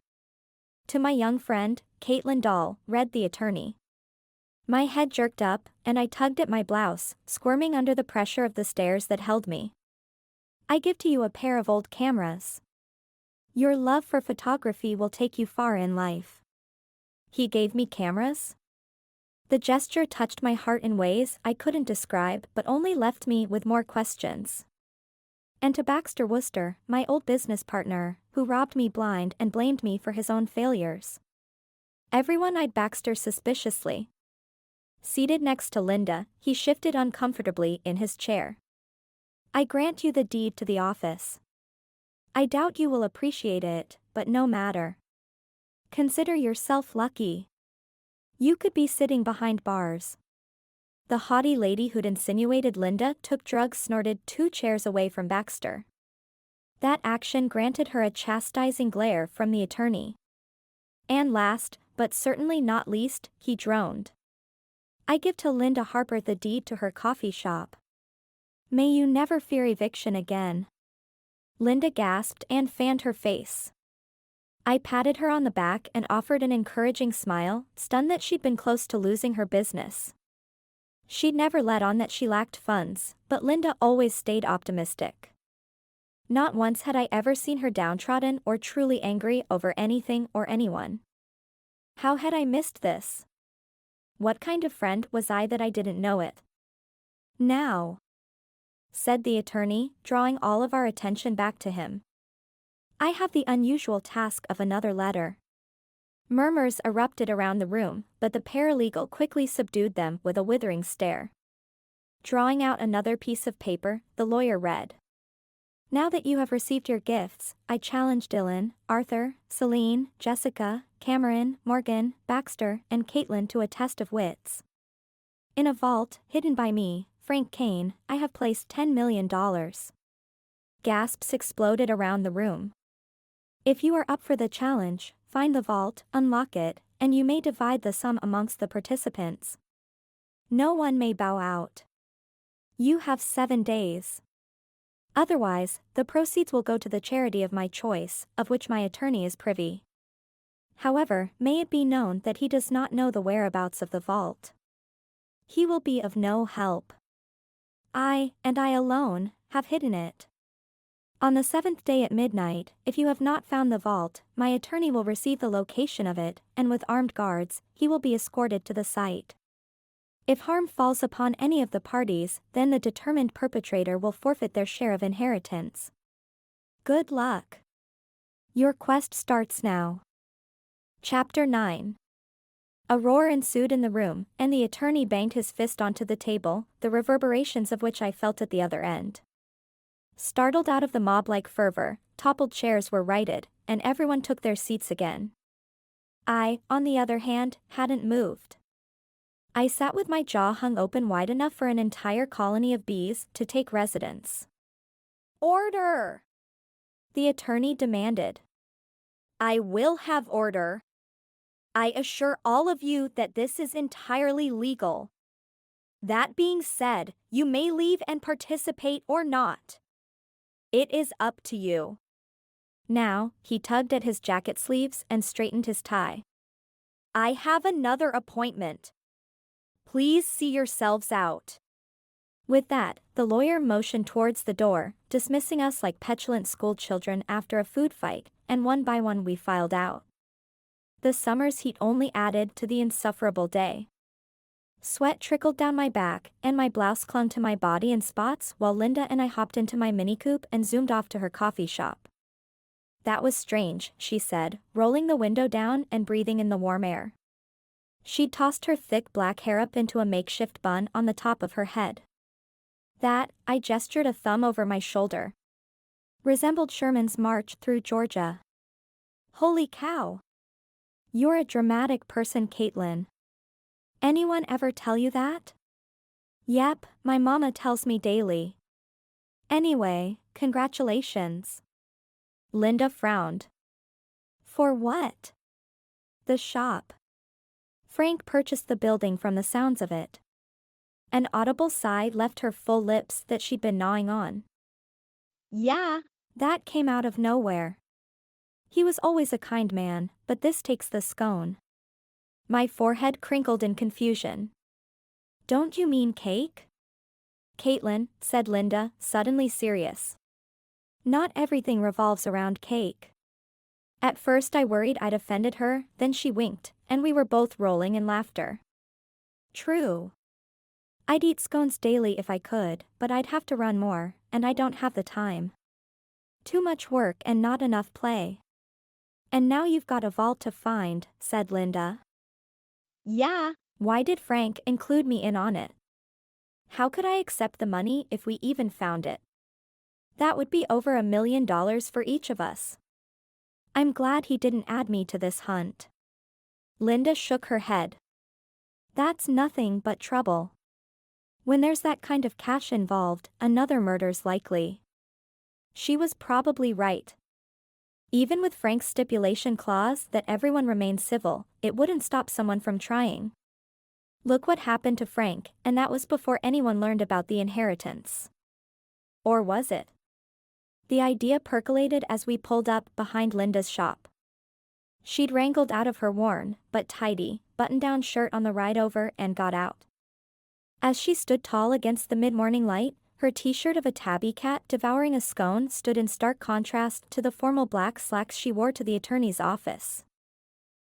To my young friend, Caitlin Dahl, read the attorney. My head jerked up, and I tugged at my blouse, squirming under the pressure of the stairs that held me. I give to you a pair of old cameras. Your love for photography will take you far in life. He gave me cameras? The gesture touched my heart in ways I couldn't describe but only left me with more questions. And to Baxter Worcester, my old business partner, who robbed me blind and blamed me for his own failures. Everyone eyed Baxter suspiciously. Seated next to Linda, he shifted uncomfortably in his chair. I grant you the deed to the office. I doubt you will appreciate it, but no matter. Consider yourself lucky. You could be sitting behind bars. The haughty lady who'd insinuated Linda took drugs snorted 2 chairs away from Baxter. That action granted her a chastising glare from the attorney. And last, but certainly not least, he droned. I give to Linda Harper the deed to her coffee shop. May you never fear eviction again. Linda gasped and fanned her face. I patted her on the back and offered an encouraging smile, stunned that she'd been close to losing her business. She'd never let on that she lacked funds, but Linda always stayed optimistic. Not once had I ever seen her downtrodden or truly angry over anything or anyone. How had I missed this? What kind of friend was I that I didn't know it? Now, said the attorney, drawing all of our attention back to him. I have the unusual task of another letter. Murmurs erupted around the room, but the paralegal quickly subdued them with a withering stare. Drawing out another piece of paper, the lawyer read. Now that you have received your gifts, I challenge Dylan, Arthur, Celine, Jessica, Cameron, Morgan, Baxter, and Caitlin to a test of wits. In a vault, hidden by me, Frank Caine, I have placed $10 million. Gasps exploded around the room. If you are up for the challenge, find the vault, unlock it, and you may divide the sum amongst the participants. No one may bow out. You have 7 days. Otherwise, the proceeds will go to the charity of my choice, of which my attorney is privy. However, may it be known that he does not know the whereabouts of the vault. He will be of no help. I, and I alone, have hidden it. On the 7th day at midnight, if you have not found the vault, my attorney will receive the location of it, and with armed guards, he will be escorted to the site. If harm falls upon any of the parties, then the determined perpetrator will forfeit their share of inheritance. Good luck. Your quest starts now. Chapter 9. A roar ensued in the room, and the attorney banged his fist onto the table, the reverberations of which I felt at the other end. Startled out of the mob-like fervor, toppled chairs were righted, and everyone took their seats again. I, on the other hand, hadn't moved. I sat with my jaw hung open wide enough for an entire colony of bees to take residence. Order! The attorney demanded. I will have order. I assure all of you that this is entirely legal. That being said, you may leave and participate or not. It is up to you. Now, he tugged at his jacket sleeves and straightened his tie. I have another appointment. Please see yourselves out. With that, the lawyer motioned towards the door, dismissing us like petulant schoolchildren after a food fight, and one by one we filed out. The summer's heat only added to the insufferable day. Sweat trickled down my back, and my blouse clung to my body in spots while Linda and I hopped into my Mini Coupe and zoomed off to her coffee shop. That was strange, she said, rolling the window down and breathing in the warm air. She'd tossed her thick black hair up into a makeshift bun on the top of her head. That, I gestured a thumb over my shoulder, resembled Sherman's march through Georgia. Holy cow! You're a dramatic person, Caitlin. Anyone ever tell you that? Yep, my mama tells me daily. Anyway, congratulations. Linda frowned. For what? The shop. Frank purchased the building from the sounds of it. An audible sigh left her full lips that she'd been gnawing on. Yeah, that came out of nowhere. He was always a kind man, but this takes the scone. My forehead crinkled in confusion. Don't you mean cake? Caitlin, said Linda, suddenly serious. Not everything revolves around cake. At first I worried I'd offended her, then she winked, and we were both rolling in laughter. True. I'd eat scones daily if I could, but I'd have to run more, and I don't have the time. Too much work and not enough play. And now you've got a vault to find, said Linda. Yeah. Why did Frank include me in on it? How could I accept the money if we even found it? That would be over $1 million for each of us. I'm glad he didn't add me to this hunt. Linda shook her head. That's nothing but trouble. When there's that kind of cash involved, another murder's likely. She was probably right. Even with Frank's stipulation clause that everyone remains civil, it wouldn't stop someone from trying. Look what happened to Frank, and that was before anyone learned about the inheritance. Or was it? The idea percolated as we pulled up behind Linda's shop. She'd wrangled out of her worn, but tidy, button-down shirt on the ride over and got out. As she stood tall against the mid-morning light, her t-shirt of a tabby cat devouring a scone stood in stark contrast to the formal black slacks she wore to the attorney's office.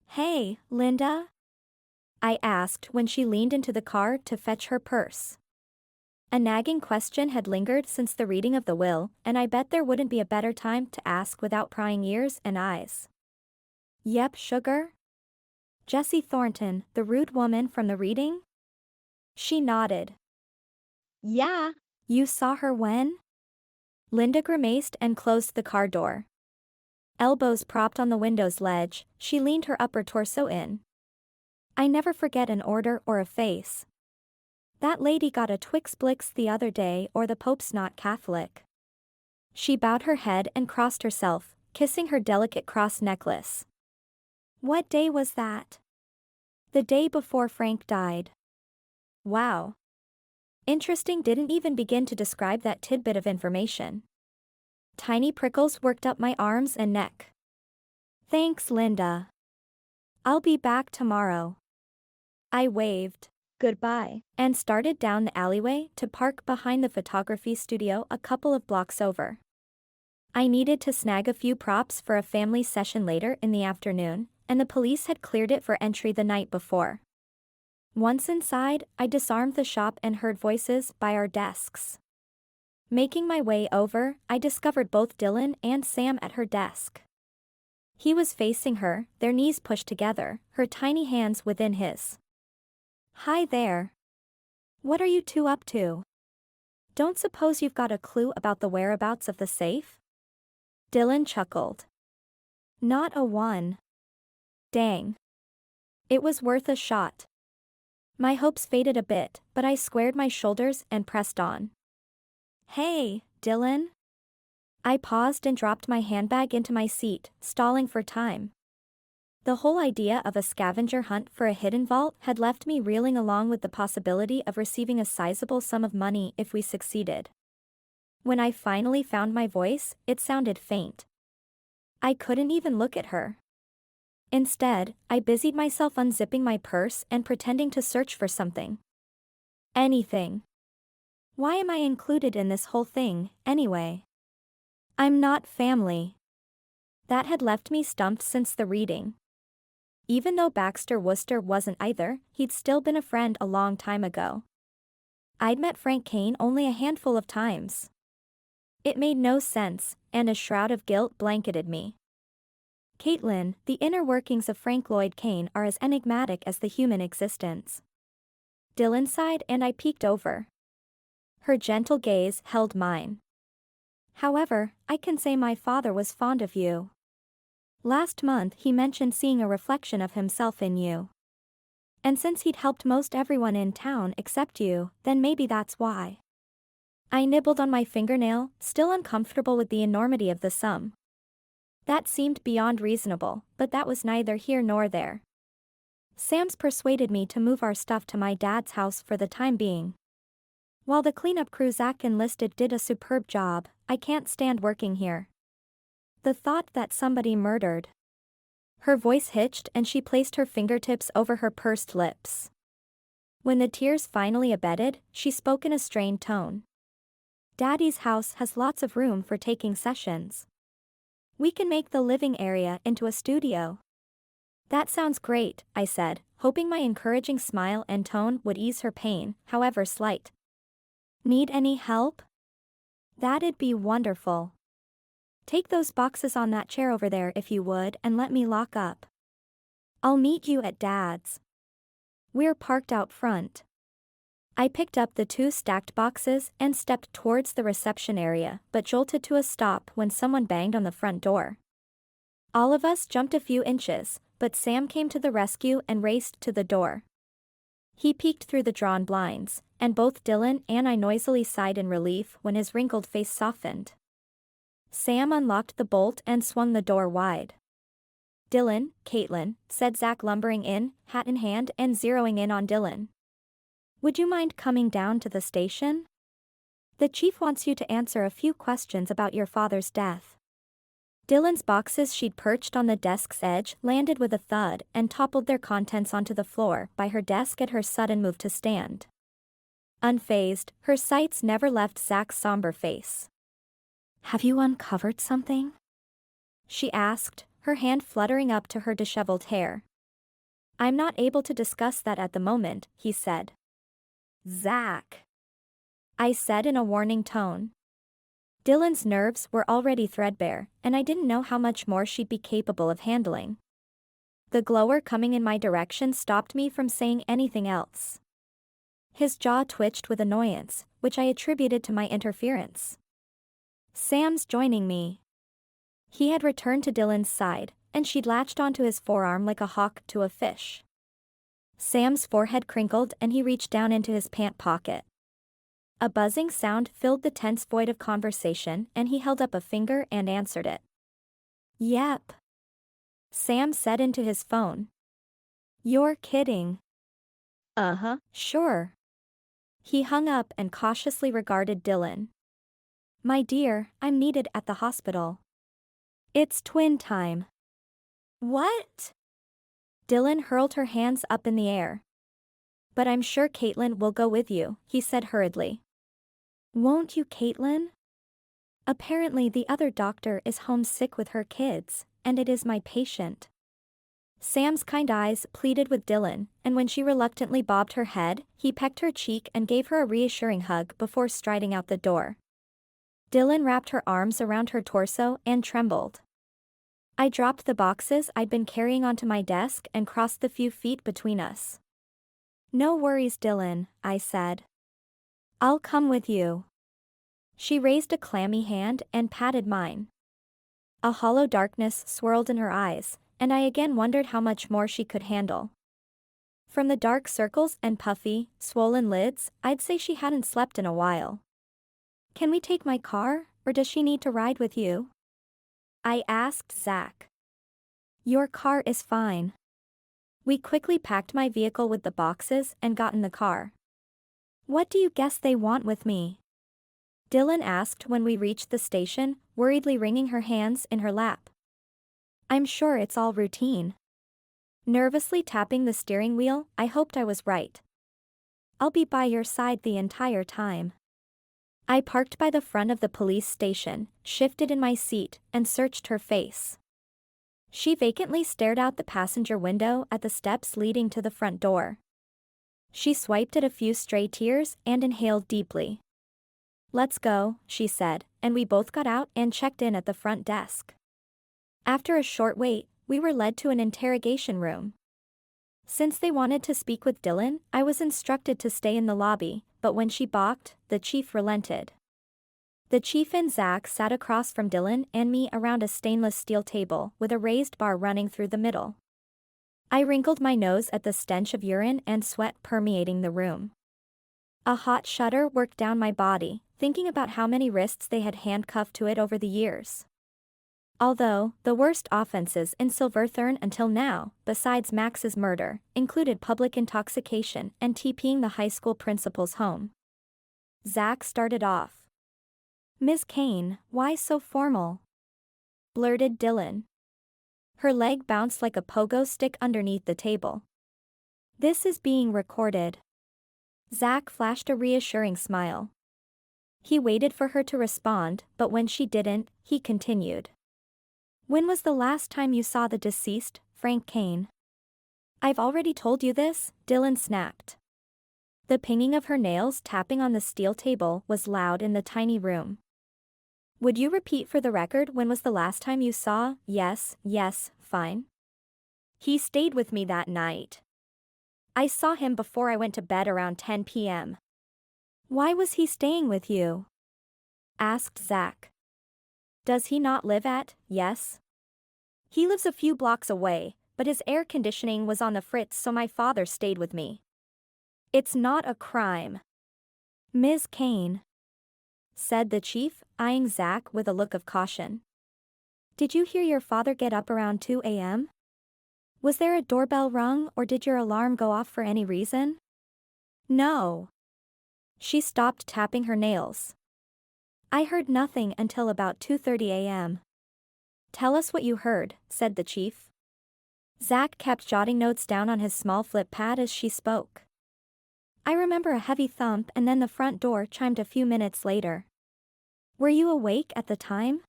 Hey, Linda? I asked when she leaned into the car to fetch her purse. A nagging question had lingered since the reading of the will, and I bet there wouldn't be a better time to ask without prying ears and eyes. Yep, sugar? Jessie Thornton, the rude woman from the reading? She nodded. Yeah. You saw her when? Linda grimaced and closed the car door. Elbows propped on the window's ledge, she leaned her upper torso in. I never forget an order or a face. That lady got a Twix Blix the other day, or the Pope's not Catholic. She bowed her head and crossed herself, kissing her delicate cross necklace. What day was that? The day before Frank died. Wow. Interesting didn't even begin to describe that tidbit of information. Tiny prickles worked up my arms and neck. Thanks, Linda. I'll be back tomorrow. I waved goodbye and started down the alleyway to park behind the photography studio a couple of blocks over. I needed to snag a few props for a family session later in the afternoon, and the police had cleared it for entry the night before. Once inside, I disarmed the shop and heard voices by our desks. Making my way over, I discovered both Dylan and Sam at her desk. He was facing her, their knees pushed together, her tiny hands within his. Hi there. What are you two up to? Don't suppose you've got a clue about the whereabouts of the safe? Dylan chuckled. Not a one. Dang. It was worth a shot. My hopes faded a bit, but I squared my shoulders and pressed on. Hey, Dylan? I paused and dropped my handbag into my seat, stalling for time. The whole idea of a scavenger hunt for a hidden vault had left me reeling along with the possibility of receiving a sizable sum of money if we succeeded. When I finally found my voice, it sounded faint. I couldn't even look at her. Instead, I busied myself unzipping my purse and pretending to search for something. Anything. Why am I included in this whole thing, anyway? I'm not family. That had left me stumped since the reading. Even though Baxter Worcester wasn't either, he'd still been a friend a long time ago. I'd met Frank Caine only a handful of times. It made no sense, and a shroud of guilt blanketed me. Caitlin, the inner workings of Frank Caine are as enigmatic as the human existence. Dylan sighed and I peeked over. Her gentle gaze held mine. However, I can say my father was fond of you. Last month he mentioned seeing a reflection of himself in you. And since he'd helped most everyone in town except you, then maybe that's why. I nibbled on my fingernail, still uncomfortable with the enormity of the sum. That seemed beyond reasonable, but that was neither here nor there. Sam's persuaded me to move our stuff to my dad's house for the time being. While the cleanup crew Zach enlisted did a superb job, I can't stand working here. The thought that somebody murdered. Her voice hitched and she placed her fingertips over her pursed lips. When the tears finally abated, she spoke in a strained tone. Daddy's house has lots of room for taking sessions. We can make the living area into a studio. That sounds great, I said, hoping my encouraging smile and tone would ease her pain, however slight. Need any help? That'd be wonderful. Take those boxes on that chair over there if you would and let me lock up. I'll meet you at Dad's. We're parked out front. I picked up the 2 stacked boxes and stepped towards the reception area but jolted to a stop when someone banged on the front door. All of us jumped a few inches, but Sam came to the rescue and raced to the door. He peeked through the drawn blinds, and both Dylan and I noisily sighed in relief when his wrinkled face softened. Sam unlocked the bolt and swung the door wide. Dylan, Caitlin, said Zach lumbering in, hat in hand and zeroing in on Dylan. Would you mind coming down to the station? The chief wants you to answer a few questions about your father's death. Dylan's boxes she'd perched on the desk's edge landed with a thud and toppled their contents onto the floor by her desk at her sudden move to stand. Unfazed, her sights never left Zach's somber face. Have you uncovered something? She asked, her hand fluttering up to her disheveled hair. I'm not able to discuss that at the moment, he said. Zach, I said in a warning tone. Dylan's nerves were already threadbare, and I didn't know how much more she'd be capable of handling. The glower coming in my direction stopped me from saying anything else. His jaw twitched with annoyance, which I attributed to my interference. Sam's joining me. He had returned to Dylan's side, and she'd latched onto his forearm like a hawk to a fish. Sam's forehead crinkled and he reached down into his pant pocket. A buzzing sound filled the tense void of conversation and he held up a finger and answered it. Yep. Sam said into his phone. You're kidding. Uh-huh, sure. He hung up and cautiously regarded Dylan. My dear, I'm needed at the hospital. It's twin time. What? Dylan hurled her hands up in the air. But I'm sure Caitlin will go with you, he said hurriedly. Won't you, Caitlin? Apparently the other doctor is homesick with her kids, and it is my patient. Sam's kind eyes pleaded with Dylan, and when she reluctantly bobbed her head, he pecked her cheek and gave her a reassuring hug before striding out the door. Dylan wrapped her arms around her torso and trembled. I dropped the boxes I'd been carrying onto my desk and crossed the few feet between us. No worries, Dylan, I said. I'll come with you. She raised a clammy hand and patted mine. A hollow darkness swirled in her eyes, and I again wondered how much more she could handle. From the dark circles and puffy, swollen lids, I'd say she hadn't slept in a while. Can we take my car, or does she need to ride with you? I asked Zach. Your car is fine. We quickly packed my vehicle with the boxes and got in the car. What do you guess they want with me? Dylan asked when we reached the station, worriedly wringing her hands in her lap. I'm sure it's all routine. Nervously tapping the steering wheel, I hoped I was right. I'll be by your side the entire time. I parked by the front of the police station, shifted in my seat, and searched her face. She vacantly stared out the passenger window at the steps leading to the front door. She swiped at a few stray tears and inhaled deeply. Let's go, she said, and we both got out and checked in at the front desk. After a short wait, we were led to an interrogation room. Since they wanted to speak with Dylan, I was instructed to stay in the lobby, but when she balked, the chief relented. The chief and Zach sat across from Dylan and me around a stainless steel table with a raised bar running through the middle. I wrinkled my nose at the stench of urine and sweat permeating the room. A hot shudder worked down my body, thinking about how many wrists they had handcuffed to it over the years. Although, the worst offenses in Silverthorne until now, besides Max's murder, included public intoxication and TPing the high school principal's home. Zach started off. "Ms. Caine, why so formal?" blurted Dylan. Her leg bounced like a pogo stick underneath the table. "This is being recorded." Zach flashed a reassuring smile. He waited for her to respond, but when she didn't, he continued. "When was the last time you saw the deceased, Frank Caine?" "I've already told you this," Dylan snapped. The pinging of her nails tapping on the steel table was loud in the tiny room. "Would you repeat for the record when was the last time you saw?" Yes, fine." "He stayed with me that night. I saw him before I went to bed around 10 p.m. "Why was he staying with you?" asked Zach. "Does he not live at?" "Yes. He lives a few blocks away, but his air conditioning was on the fritz, so my father stayed with me." "It's not a crime." "Ms. Caine," said the chief, eyeing Zach with a look of caution. "Did you hear your father get up around 2 a.m.? Was there a doorbell rung or did your alarm go off for any reason?" "No." She stopped tapping her nails. "I heard nothing until about 2:30 a.m. "Tell us what you heard," said the chief. Zach kept jotting notes down on his small flip pad as she spoke. "I remember a heavy thump and then the front door chimed a few minutes later." "Were you awake at the time?"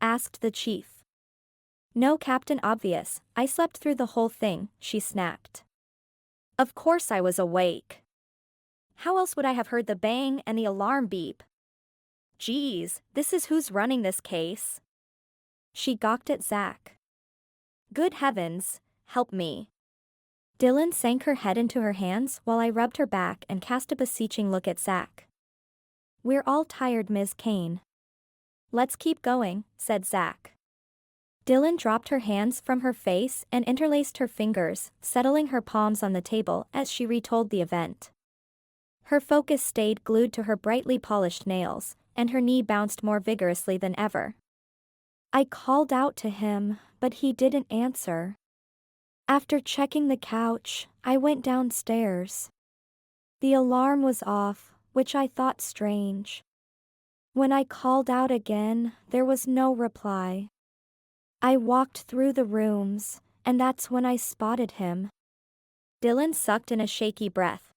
asked the chief. "No, Captain Obvious, I slept through the whole thing," she snapped. "Of course I was awake. How else would I have heard the bang and the alarm beep? Geez, this is who's running this case." She gawked at Zach. "Good heavens, help me." Dylan sank her head into her hands while I rubbed her back and cast a beseeching look at Zach. "We're all tired, Ms. Caine." "Let's keep going," said Zach. Dylan dropped her hands from her face and interlaced her fingers, settling her palms on the table as she retold the event. Her focus stayed glued to her brightly polished nails, and her knee bounced more vigorously than ever. "I called out to him, but he didn't answer. After checking the couch, I went downstairs. The alarm was off, which I thought strange. When I called out again, there was no reply. I walked through the rooms, and that's when I spotted him." Dylan sucked in a shaky breath.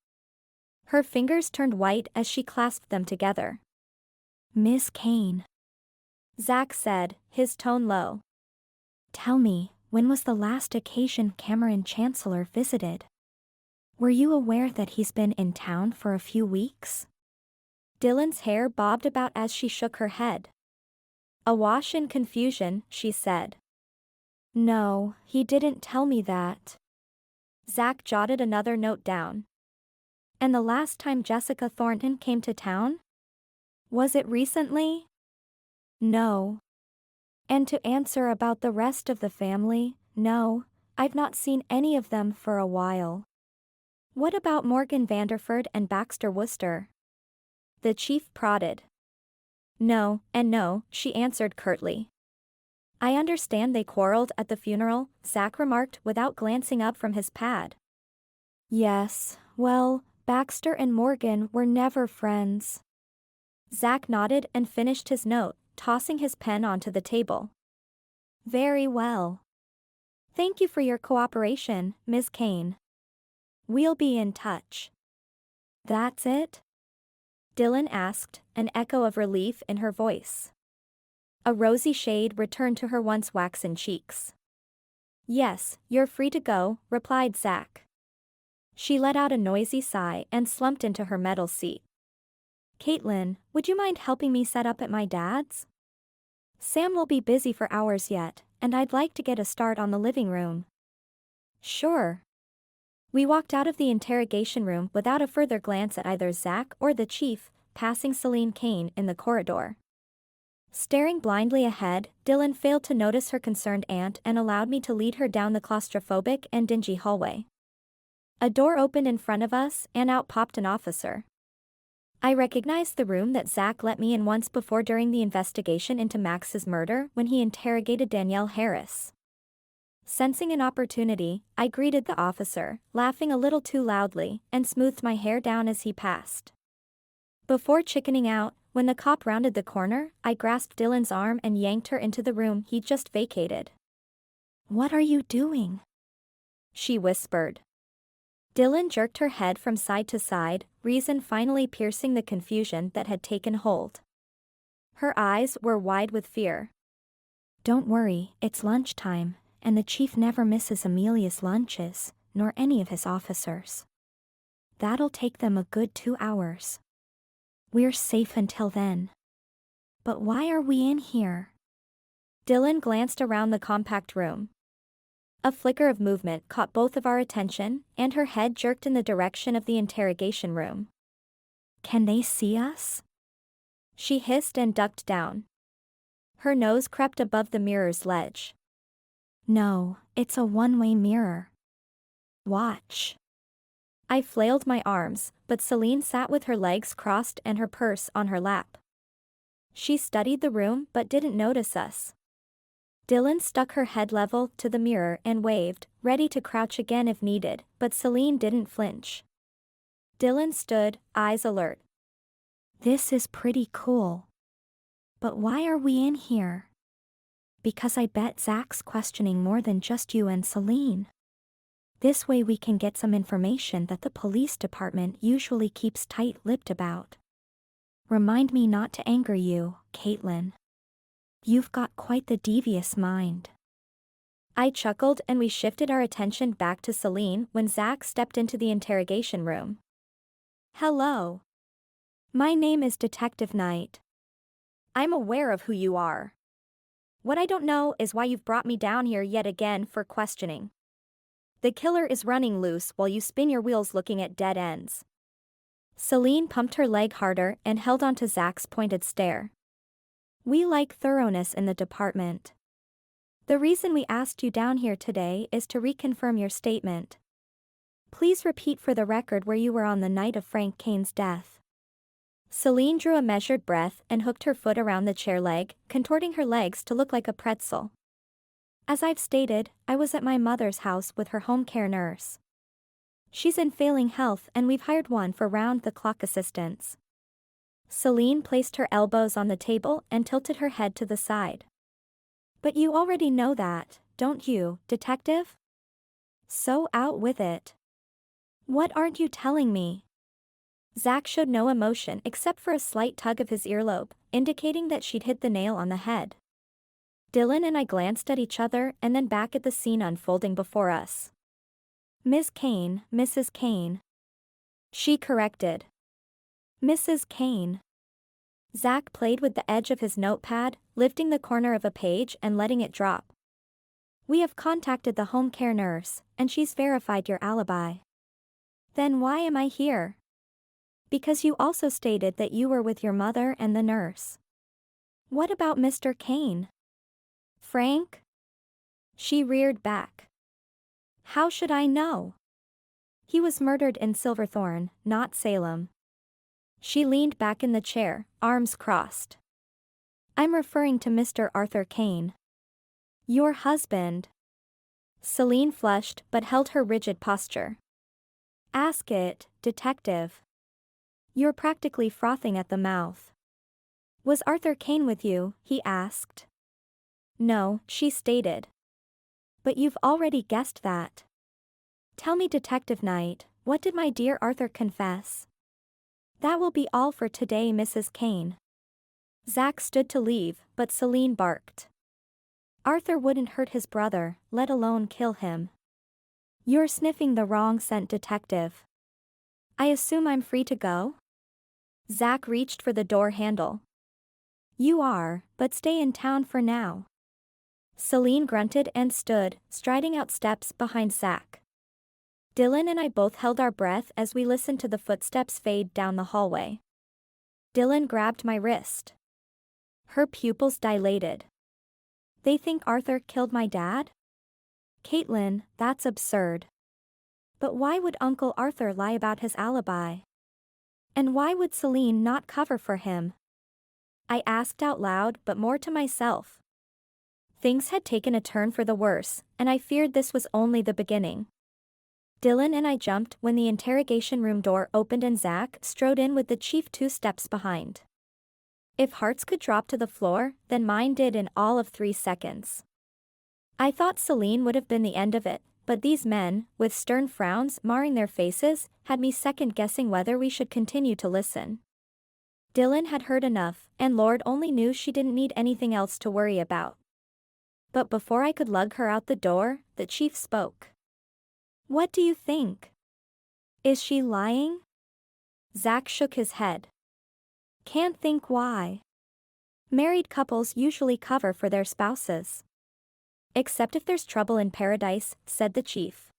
Her fingers turned white as she clasped them together. "Ms. Caine," Zach said, his tone low. "Tell me, when was the last occasion Cameron Chancellor visited? Were you aware that he's been in town for a few weeks?" Dylan's hair bobbed about as she shook her head. Awash in confusion, she said. "No, he didn't tell me that." Zach jotted another note down. "And the last time Jessica Thornton came to town? Was it recently?" "No." "And to answer about the rest of the family, no, I've not seen any of them for a while." "What about Morgan Vanderford and Baxter Worcester?" The chief prodded. "No, and no," she answered curtly. "I understand they quarreled at the funeral," Zach remarked without glancing up from his pad. "Yes, well, Baxter and Morgan were never friends." Zach nodded and finished his note, tossing his pen onto the table. "Very well. Thank you for your cooperation, Ms. Caine. We'll be in touch." "That's it?" Dylan asked, an echo of relief in her voice. A rosy shade returned to her once waxen cheeks. "Yes, you're free to go," replied Zach. She let out a noisy sigh and slumped into her metal seat. "Caitlin, would you mind helping me set up at my dad's? Sam will be busy for hours yet, and I'd like to get a start on the living room. Sure. We walked out of the interrogation room without a further glance at either Zach or the chief, passing Frank Caine in the corridor. Staring blindly ahead, Dylan failed to notice her concerned aunt and allowed me to lead her down the claustrophobic and dingy hallway. A door opened in front of us, and out popped an officer. I recognized the room that Zach let me in once before during the investigation into Max's murder when he interrogated Danielle Harris. Sensing an opportunity, I greeted the officer, laughing a little too loudly, and smoothed my hair down as he passed. Before chickening out, when the cop rounded the corner, I grasped Dylan's arm and yanked her into the room he'd just vacated. "What are you doing?" she whispered. Dylan jerked her head from side to side, reason finally piercing the confusion that had taken hold. Her eyes were wide with fear. "Don't worry, it's lunchtime, and the chief never misses Amelia's lunches, nor any of his officers. That'll take them a good 2 hours. We're safe until then. But why are we in here?" Dylan glanced around the compact room. A flicker of movement caught both of our attention, and her head jerked in the direction of the interrogation room. "Can they see us?" she hissed and ducked down. Her nose crept above the mirror's ledge. "No, it's a one-way mirror. Watch." I flailed my arms, but Celine sat with her legs crossed and her purse on her lap. She studied the room but didn't notice us. Dylan stuck her head level to the mirror and waved, ready to crouch again if needed, but Celine didn't flinch. Dylan stood, eyes alert. "This is pretty cool. But why are we in here?" "Because I bet Zach's questioning more than just you and Celine. This way we can get some information that the police department usually keeps tight-lipped about. Remind me not to anger you, Caitlin. You've got quite the devious mind." I chuckled and we shifted our attention back to Celine when Zach stepped into the interrogation room. "Hello. My name is Detective Knight. I'm aware of who you are. What I don't know is why you've brought me down here yet again for questioning. The killer is running loose while you spin your wheels looking at dead ends." Celine pumped her leg harder and held onto Zach's pointed stare. "We like thoroughness in the department. The reason we asked you down here today is to reconfirm your statement. Please repeat for the record where you were on the night of Frank Caine's death." Celine drew a measured breath and hooked her foot around the chair leg, contorting her legs to look like a pretzel. "As I've stated, I was at my mother's house with her home care nurse. She's in failing health and we've hired one for round-the-clock assistance." Celine placed her elbows on the table and tilted her head to the side. "But you already know that, don't you, detective? So out with it. What aren't you telling me?" Zach showed no emotion except for a slight tug of his earlobe, indicating that she'd hit the nail on the head. Dylan and I glanced at each other and then back at the scene unfolding before us. "Miss Caine, Mrs. Caine," she corrected. "Mrs. Caine." Zach played with the edge of his notepad, lifting the corner of a page and letting it drop. "We have contacted the home care nurse, and she's verified your alibi." "Then why am I here?" "Because you also stated that you were with your mother and the nurse." "What about Mr. Caine?" "Frank?" She reared back. "How should I know? He was murdered in Silverthorne, not Salem." She leaned back in the chair, arms crossed. "I'm referring to Mr. Arthur Caine. Your husband." Celine flushed but held her rigid posture. "Ask it, detective." You're practically frothing at the mouth. "Was Arthur Caine with you?" he asked. "No," she stated. "But you've already guessed that. Tell me, Detective Knight, what did my dear Arthur confess?" "That will be all for today, Mrs. Caine." Zach stood to leave, but Celine barked. "Arthur wouldn't hurt his brother, let alone kill him." "You're sniffing the wrong scent, detective. I assume I'm free to go?" Zach reached for the door handle. "You are, but stay in town for now." Celine grunted and stood, striding out steps behind Zach. Dylan and I both held our breath as we listened to the footsteps fade down the hallway. Dylan grabbed my wrist. Her pupils dilated. They think Arthur killed my dad? Caitlin, that's absurd. But why would Uncle Arthur lie about his alibi? And why would Celine not cover for him? I asked out loud, but more to myself. Things had taken a turn for the worse, and I feared this was only the beginning. Dylan and I jumped when the interrogation room door opened and Zach strode in with the chief 2 steps behind. If hearts could drop to the floor, then mine did in all of 3 seconds. I thought Celine would have been the end of it, but these men, with stern frowns marring their faces, had me second-guessing whether we should continue to listen. Dylan had heard enough, and Lord only knew she didn't need anything else to worry about. But before I could lug her out the door, the chief spoke. "What do you think? Is she lying?" Zach shook his head. "Can't think why. Married couples usually cover for their spouses. Except if there's trouble in paradise," said the chief.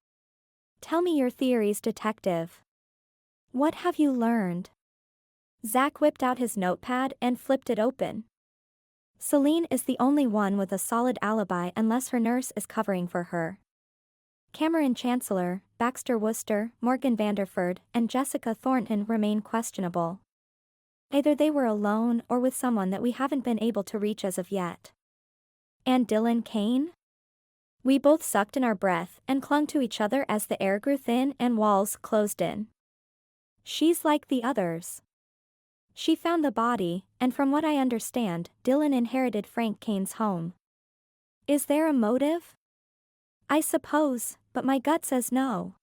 "Tell me your theories, detective. What have you learned?" Zach whipped out his notepad and flipped it open. "Celine is the only one with a solid alibi unless her nurse is covering for her. Cameron Chancellor, Baxter Worcester, Morgan Vanderford, and Jessica Thornton remain questionable. Either they were alone or with someone that we haven't been able to reach as of yet." "And Dylan Caine?" We both sucked in our breath and clung to each other as the air grew thin and walls closed in. "She's like the others. She found the body, and from what I understand, Dylan inherited Frank Caine's home. Is there a motive? I suppose, but my gut says no."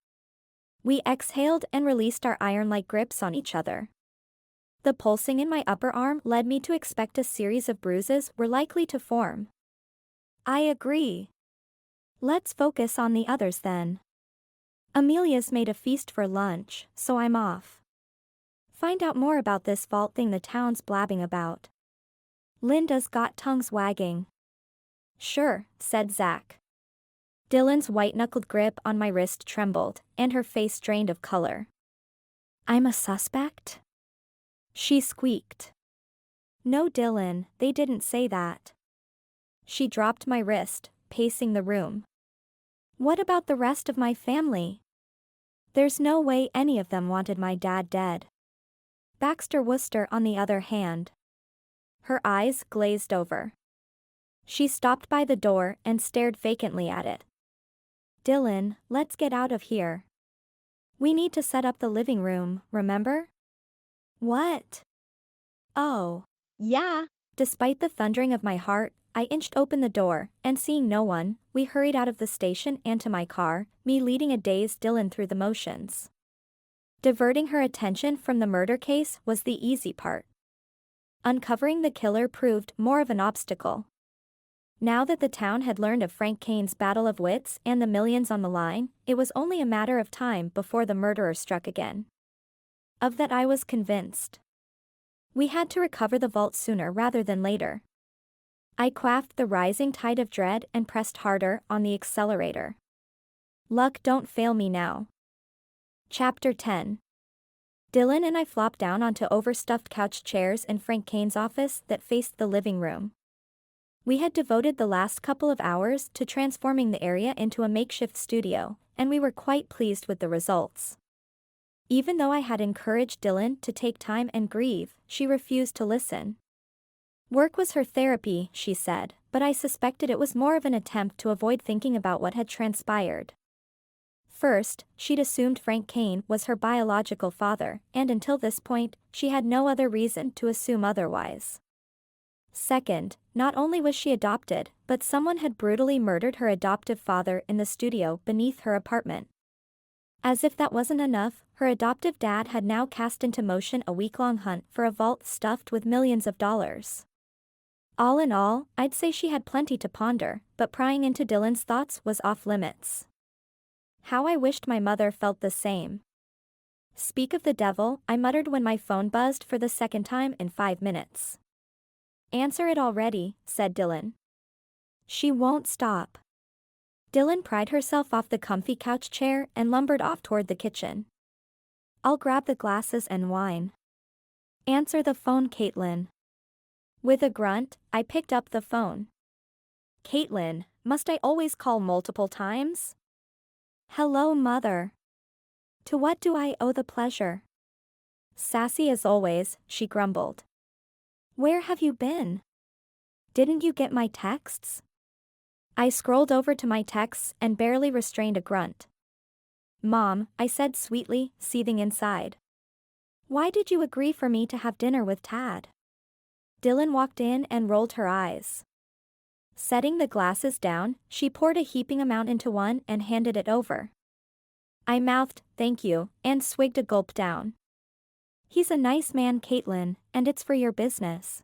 We exhaled and released our iron-like grips on each other. The pulsing in my upper arm led me to expect a series of bruises were likely to form. "I agree. Let's focus on the others then. Amelia's made a feast for lunch, so I'm off. Find out more about this vault thing the town's blabbing about. Linda's got tongues wagging." "Sure," said Zach. Dylan's white-knuckled grip on my wrist trembled, and her face drained of color. "I'm a suspect?" she squeaked. "No, Dylan, they didn't say that." She dropped my wrist, pacing the room. "What about the rest of my family? There's no way any of them wanted my dad dead. Baxter Worcester, on the other hand." Her eyes glazed over. She stopped by the door and stared vacantly at it. "Dylan, let's get out of here. We need to set up the living room, remember?" "What?" "Oh, yeah." Despite the thundering of my heart, I inched open the door, and seeing no one, we hurried out of the station and to my car, me leading a dazed Dylan through the motions. Diverting her attention from the murder case was the easy part. Uncovering the killer proved more of an obstacle. Now that the town had learned of Frank Caine's battle of wits and the millions on the line, it was only a matter of time before the murderer struck again. Of that I was convinced. We had to recover the vault sooner rather than later. I quaffed the rising tide of dread and pressed harder on the accelerator. Luck don't fail me now. Chapter 10. Dylan and I flopped down onto overstuffed couch chairs in Frank Caine's office that faced the living room. We had devoted the last couple of hours to transforming the area into a makeshift studio, and we were quite pleased with the results. Even though I had encouraged Dylan to take time and grieve, she refused to listen. Work was her therapy, she said, but I suspected it was more of an attempt to avoid thinking about what had transpired. First, she'd assumed Frank Caine was her biological father, and until this point, she had no other reason to assume otherwise. Second, not only was she adopted, but someone had brutally murdered her adoptive father in the studio beneath her apartment. As if that wasn't enough, her adoptive dad had now cast into motion a week-long hunt for a vault stuffed with millions of dollars. All in all, I'd say she had plenty to ponder, but prying into Dylan's thoughts was off-limits. How I wished my mother felt the same. Speak of the devil, I muttered when my phone buzzed for the second time in 5 minutes. "Answer it already," said Dylan. She won't stop. Dylan pried herself off the comfy couch chair and lumbered off toward the kitchen. I'll grab the glasses and wine. Answer the phone, Caitlin. With a grunt, I picked up the phone. Caitlin, must I always call multiple times? Hello, Mother. To what do I owe the pleasure? Sassy as always, she grumbled. Where have you been? Didn't you get my texts? I scrolled over to my texts and barely restrained a grunt. Mom, I said sweetly, seething inside. Why did you agree for me to have dinner with Tad? Dylan walked in and rolled her eyes. Setting the glasses down, she poured a heaping amount into one and handed it over. I mouthed, thank you, and swigged a gulp down. He's a nice man, Caitlin, and it's for your business.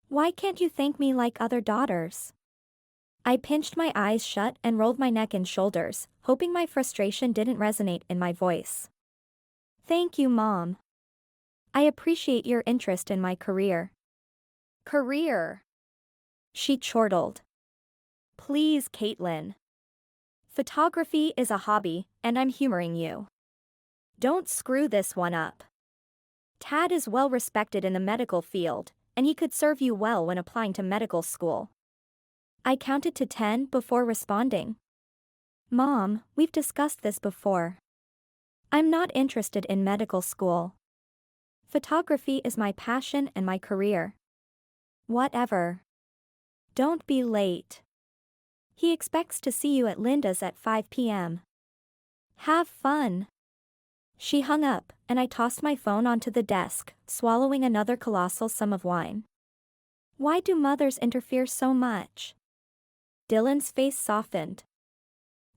Why can't you thank me like other daughters? I pinched my eyes shut and rolled my neck and shoulders, hoping my frustration didn't resonate in my voice. Thank you, Mom. I appreciate your interest in my career. Career? She chortled. Please, Caitlin. Photography is a hobby, and I'm humoring you. Don't screw this one up. Tad is well respected in the medical field, and he could serve you well when applying to medical school. I counted to 10 before responding. Mom, we've discussed this before. I'm not interested in medical school. Photography is my passion and my career. Whatever. Don't be late. He expects to see you at Linda's at 5 p.m. Have fun. She hung up, and I tossed my phone onto the desk, swallowing another colossal sum of wine. Why do mothers interfere so much? Dylan's face softened.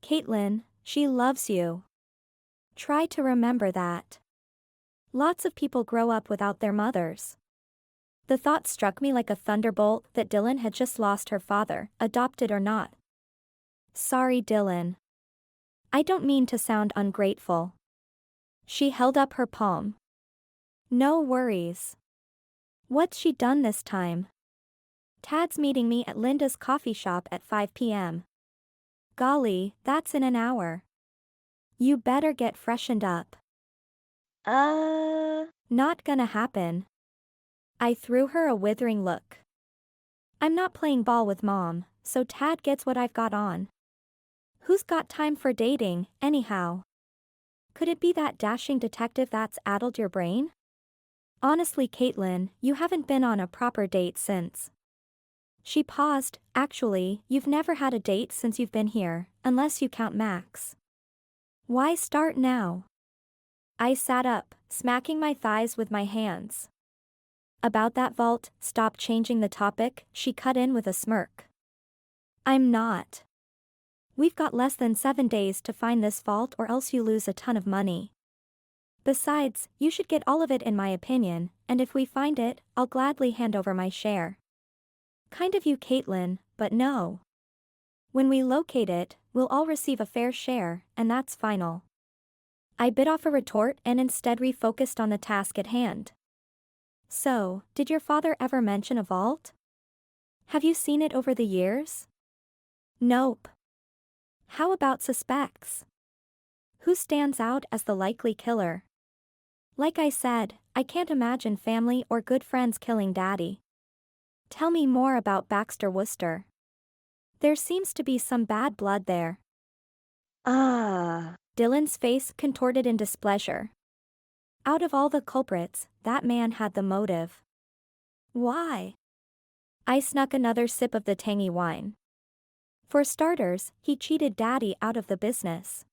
Caitlin, she loves you. Try to remember that. Lots of people grow up without their mothers. The thought struck me like a thunderbolt that Dylan had just lost her father, adopted or not. Sorry, Dylan. I don't mean to sound ungrateful. She held up her palm. No worries. What's she done this time? Tad's meeting me at Linda's coffee shop at 5 p.m. Golly, that's in an hour. You better get freshened up. Not gonna happen. I threw her a withering look. I'm not playing ball with Mom, so Tad gets what I've got on. Who's got time for dating, anyhow? Could it be that dashing detective that's addled your brain? Honestly, Caitlin, you haven't been on a proper date since. She paused. Actually, you've never had a date since you've been here, unless you count Max. Why start now? I sat up, smacking my thighs with my hands. About that vault, stop changing the topic, she cut in with a smirk. I'm not. We've got less than 7 days to find this vault or else you lose a ton of money. Besides, you should get all of it in my opinion, and if we find it, I'll gladly hand over my share. Kind of you, Caitlin, but no. When we locate it, we'll all receive a fair share, and that's final. I bit off a retort and instead refocused on the task at hand. So, did your father ever mention a vault? Have you seen it over the years? Nope. How about suspects? Who stands out as the likely killer? Like I said, I can't imagine family or good friends killing Daddy. Tell me more about Baxter Wooster. There seems to be some bad blood there. Dylan's face contorted in displeasure. Out of all the culprits, that man had the motive. Why? I snuck another sip of the tangy wine. For starters, he cheated Daddy out of the business.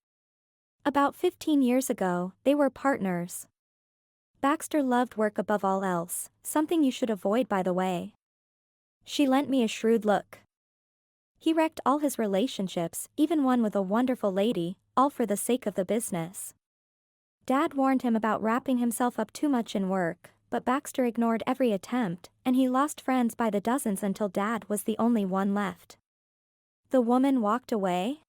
About 15 years ago, they were partners. Baxter loved work above all else, something you should avoid, by the way. She lent me a shrewd look. He wrecked all his relationships, even one with a wonderful lady, all for the sake of the business. Dad warned him about wrapping himself up too much in work, but Baxter ignored every attempt, and he lost friends by the dozens until Dad was the only one left. The woman walked away?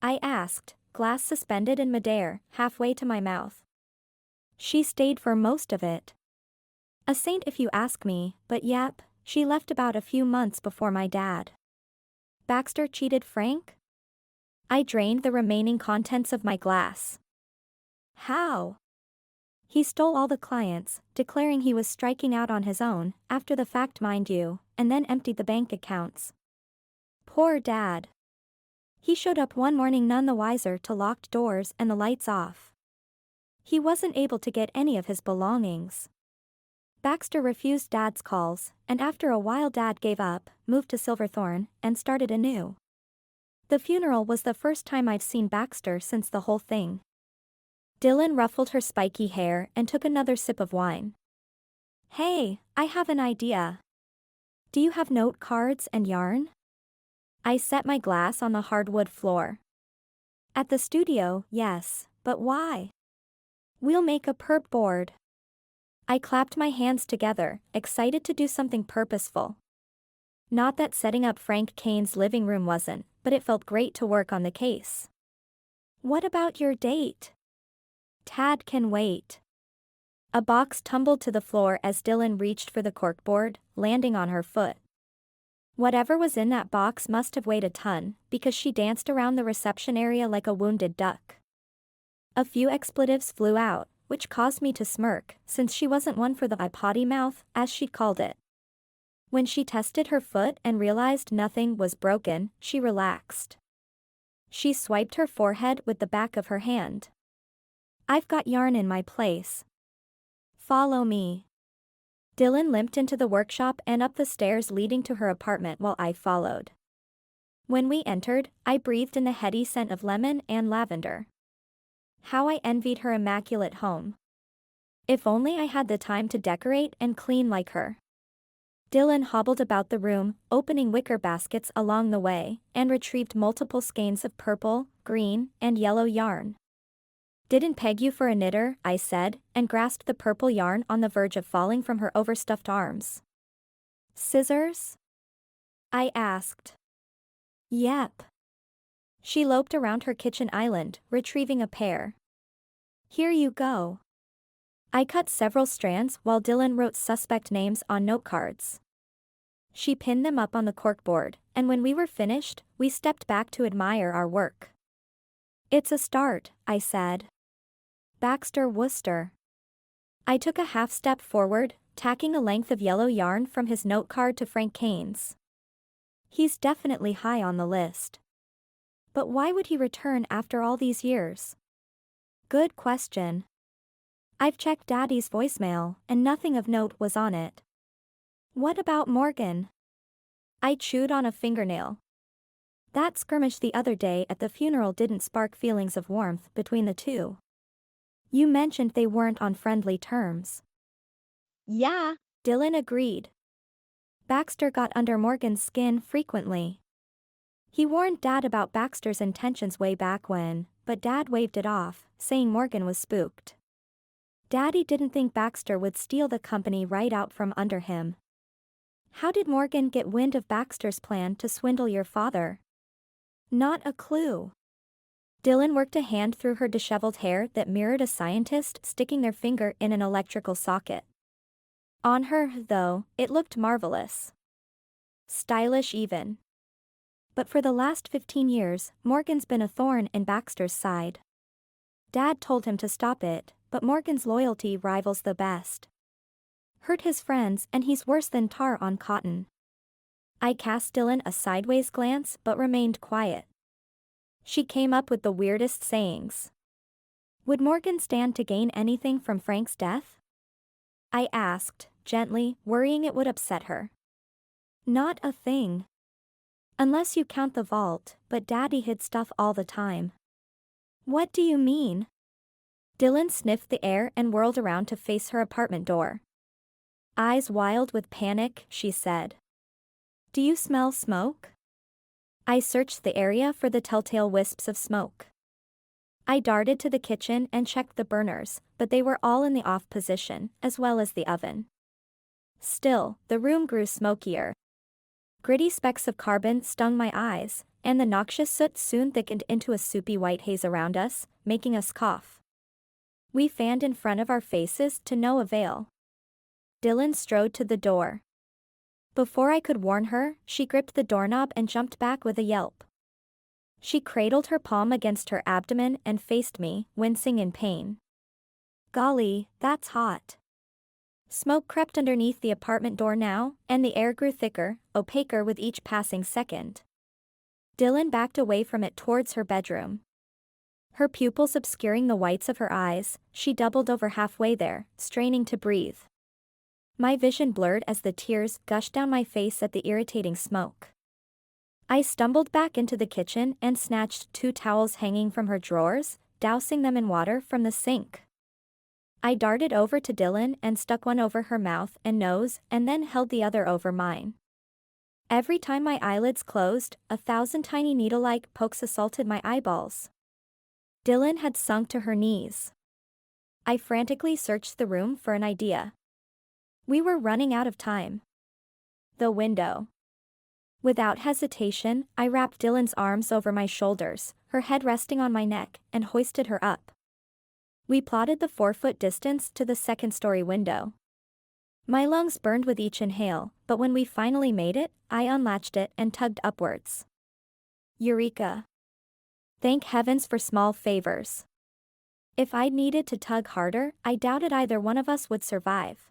I asked, glass suspended in midair, halfway to my mouth. She stayed for most of it. A saint if you ask me, but yep, she left about a few months before my dad. Baxter cheated Frank? I drained the remaining contents of my glass. How? He stole all the clients, declaring he was striking out on his own, after the fact mind you, and then emptied the bank accounts. Poor Dad. He showed up one morning none the wiser to locked doors and the lights off. He wasn't able to get any of his belongings. Baxter refused Dad's calls, and after a while Dad gave up, moved to Silverthorne, and started anew. The funeral was the first time I've seen Baxter since the whole thing. Dylan ruffled her spiky hair and took another sip of wine. Hey, I have an idea. Do you have note cards and yarn? I set my glass on the hardwood floor. At the studio, yes, but why? We'll make a perp board. I clapped my hands together, excited to do something purposeful. Not that setting up Frank Caine's living room wasn't, but it felt great to work on the case. What about your date? Tad can wait. A box tumbled to the floor as Dylan reached for the corkboard, landing on her foot. Whatever was in that box must have weighed a ton, because she danced around the reception area like a wounded duck. A few expletives flew out, which caused me to smirk, since she wasn't one for the potty mouth, as she'd called it. When she tested her foot and realized nothing was broken, she relaxed. She swiped her forehead with the back of her hand. I've got yarn in my place. Follow me. Dylan limped into the workshop and up the stairs leading to her apartment while I followed. When we entered, I breathed in the heady scent of lemon and lavender. How I envied her immaculate home. If only I had the time to decorate and clean like her. Dylan hobbled about the room, opening wicker baskets along the way, and retrieved multiple skeins of purple, green, and yellow yarn. Didn't peg you for a knitter, I said, and grasped the purple yarn on the verge of falling from her overstuffed arms. Scissors? I asked. Yep. She loped around her kitchen island, retrieving a pair. Here you go. I cut several strands while Dylan wrote suspect names on note cards. She pinned them up on the corkboard, and when we were finished, we stepped back to admire our work. It's a start, I said. Baxter Worcester. I took a half step forward, tacking a length of yellow yarn from his note card to Frank Caine's. He's definitely high on the list. But why would he return after all these years? Good question. I've checked Daddy's voicemail, and nothing of note was on it. What about Morgan? I chewed on a fingernail. That skirmish the other day at the funeral didn't spark feelings of warmth between the two. You mentioned they weren't on friendly terms. Yeah, Dylan agreed. Baxter got under Morgan's skin frequently. He warned Dad about Baxter's intentions way back when, but Dad waved it off, saying Morgan was spooked. Daddy didn't think Baxter would steal the company right out from under him. How did Morgan get wind of Baxter's plan to swindle your father? Not a clue. Dylan worked a hand through her disheveled hair that mirrored a scientist sticking their finger in an electrical socket. On her, though, it looked marvelous. Stylish even. But for the last 15 years, Morgan's been a thorn in Baxter's side. Dad told him to stop it, but Morgan's loyalty rivals the best. Hurt his friends and he's worse than tar on cotton. I cast Dylan a sideways glance but remained quiet. She came up with the weirdest sayings. Would Morgan stand to gain anything from Frank's death? I asked, gently, worrying it would upset her. Not a thing. Unless you count the vault, but Daddy hid stuff all the time. What do you mean? Dylan sniffed the air and whirled around to face her apartment door. Eyes wild with panic, she said. Do you smell smoke? I searched the area for the telltale wisps of smoke. I darted to the kitchen and checked the burners, but they were all in the off position, as well as the oven. Still, the room grew smokier. Gritty specks of carbon stung my eyes, and the noxious soot soon thickened into a soupy white haze around us, making us cough. We fanned in front of our faces to no avail. Dylan strode to the door. Before I could warn her, she gripped the doorknob and jumped back with a yelp. She cradled her palm against her abdomen and faced me, wincing in pain. Golly, that's hot. Smoke crept underneath the apartment door now, and the air grew thicker, opaquer with each passing second. Dylan backed away from it towards her bedroom. Her pupils obscuring the whites of her eyes, she doubled over halfway there, straining to breathe. My vision blurred as the tears gushed down my face at the irritating smoke. I stumbled back into the kitchen and snatched 2 towels hanging from her drawers, dousing them in water from the sink. I darted over to Dylan and stuck one over her mouth and nose and then held the other over mine. Every time my eyelids closed, 1,000 tiny needle-like pokes assaulted my eyeballs. Dylan had sunk to her knees. I frantically searched the room for an idea. We were running out of time. The window. Without hesitation, I wrapped Dylan's arms over my shoulders, her head resting on my neck, and hoisted her up. We plotted the 4-foot distance to the second-story window. My lungs burned with each inhale, but when we finally made it, I unlatched it and tugged upwards. Eureka! Thank heavens for small favors. If I'd needed to tug harder, I doubted either one of us would survive.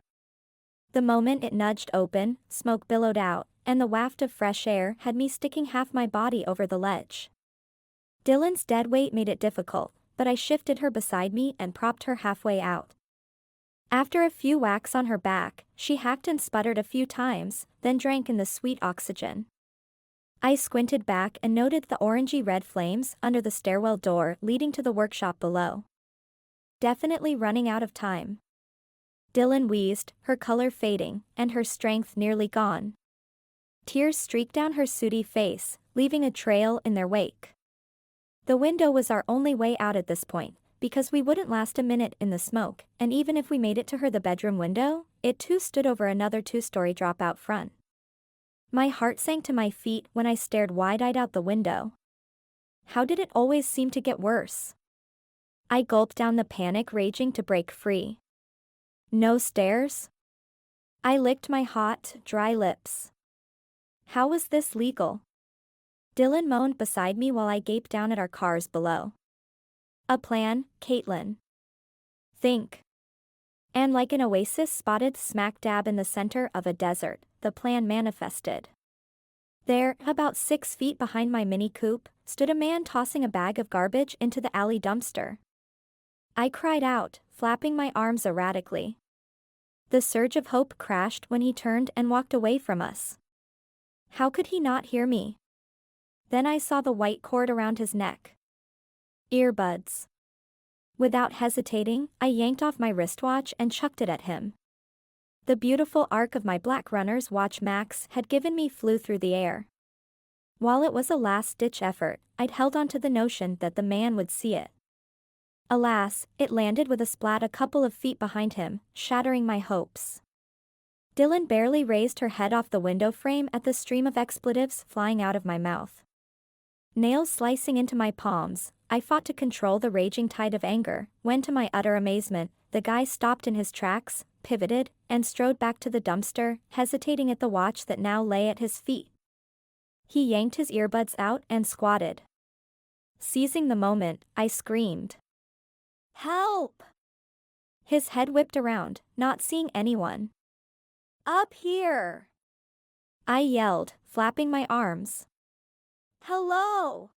The moment it nudged open, smoke billowed out, and the waft of fresh air had me sticking half my body over the ledge. Dylan's dead weight made it difficult, but I shifted her beside me and propped her halfway out. After a few whacks on her back, she hacked and sputtered a few times, then drank in the sweet oxygen. I squinted back and noted the orangey-red flames under the stairwell door leading to the workshop below. Definitely running out of time. Dylan wheezed, her color fading, and her strength nearly gone. Tears streaked down her sooty face, leaving a trail in their wake. The window was our only way out at this point, because we wouldn't last a minute in the smoke, and even if we made it to her the bedroom window, it too stood over another 2-story drop out front. My heart sank to my feet when I stared wide-eyed out the window. How did it always seem to get worse? I gulped down the panic raging to break free. No stairs? I licked my hot, dry lips. How was this legal? Dylan moaned beside me while I gaped down at our cars below. A plan, Caitlin. Think. And like an oasis spotted smack dab in the center of a desert, the plan manifested. There, about 6 feet behind my Mini Coupe, stood a man tossing a bag of garbage into the alley dumpster. I cried out, flapping my arms erratically. The surge of hope crashed when he turned and walked away from us. How could he not hear me? Then I saw the white cord around his neck. Earbuds. Without hesitating, I yanked off my wristwatch and chucked it at him. The beautiful arc of my black runner's watch Max had given me flew through the air. While it was a last-ditch effort, I'd held on to the notion that the man would see it. Alas, it landed with a splat a couple of feet behind him, shattering my hopes. Dylan barely raised her head off the window frame at the stream of expletives flying out of my mouth. Nails slicing into my palms, I fought to control the raging tide of anger, when to my utter amazement, the guy stopped in his tracks, pivoted, and strode back to the dumpster, hesitating at the watch that now lay at his feet. He yanked his earbuds out and squatted. Seizing the moment, I screamed. Help! His head whipped around, not seeing anyone. Up here! I yelled, flapping my arms. Hello!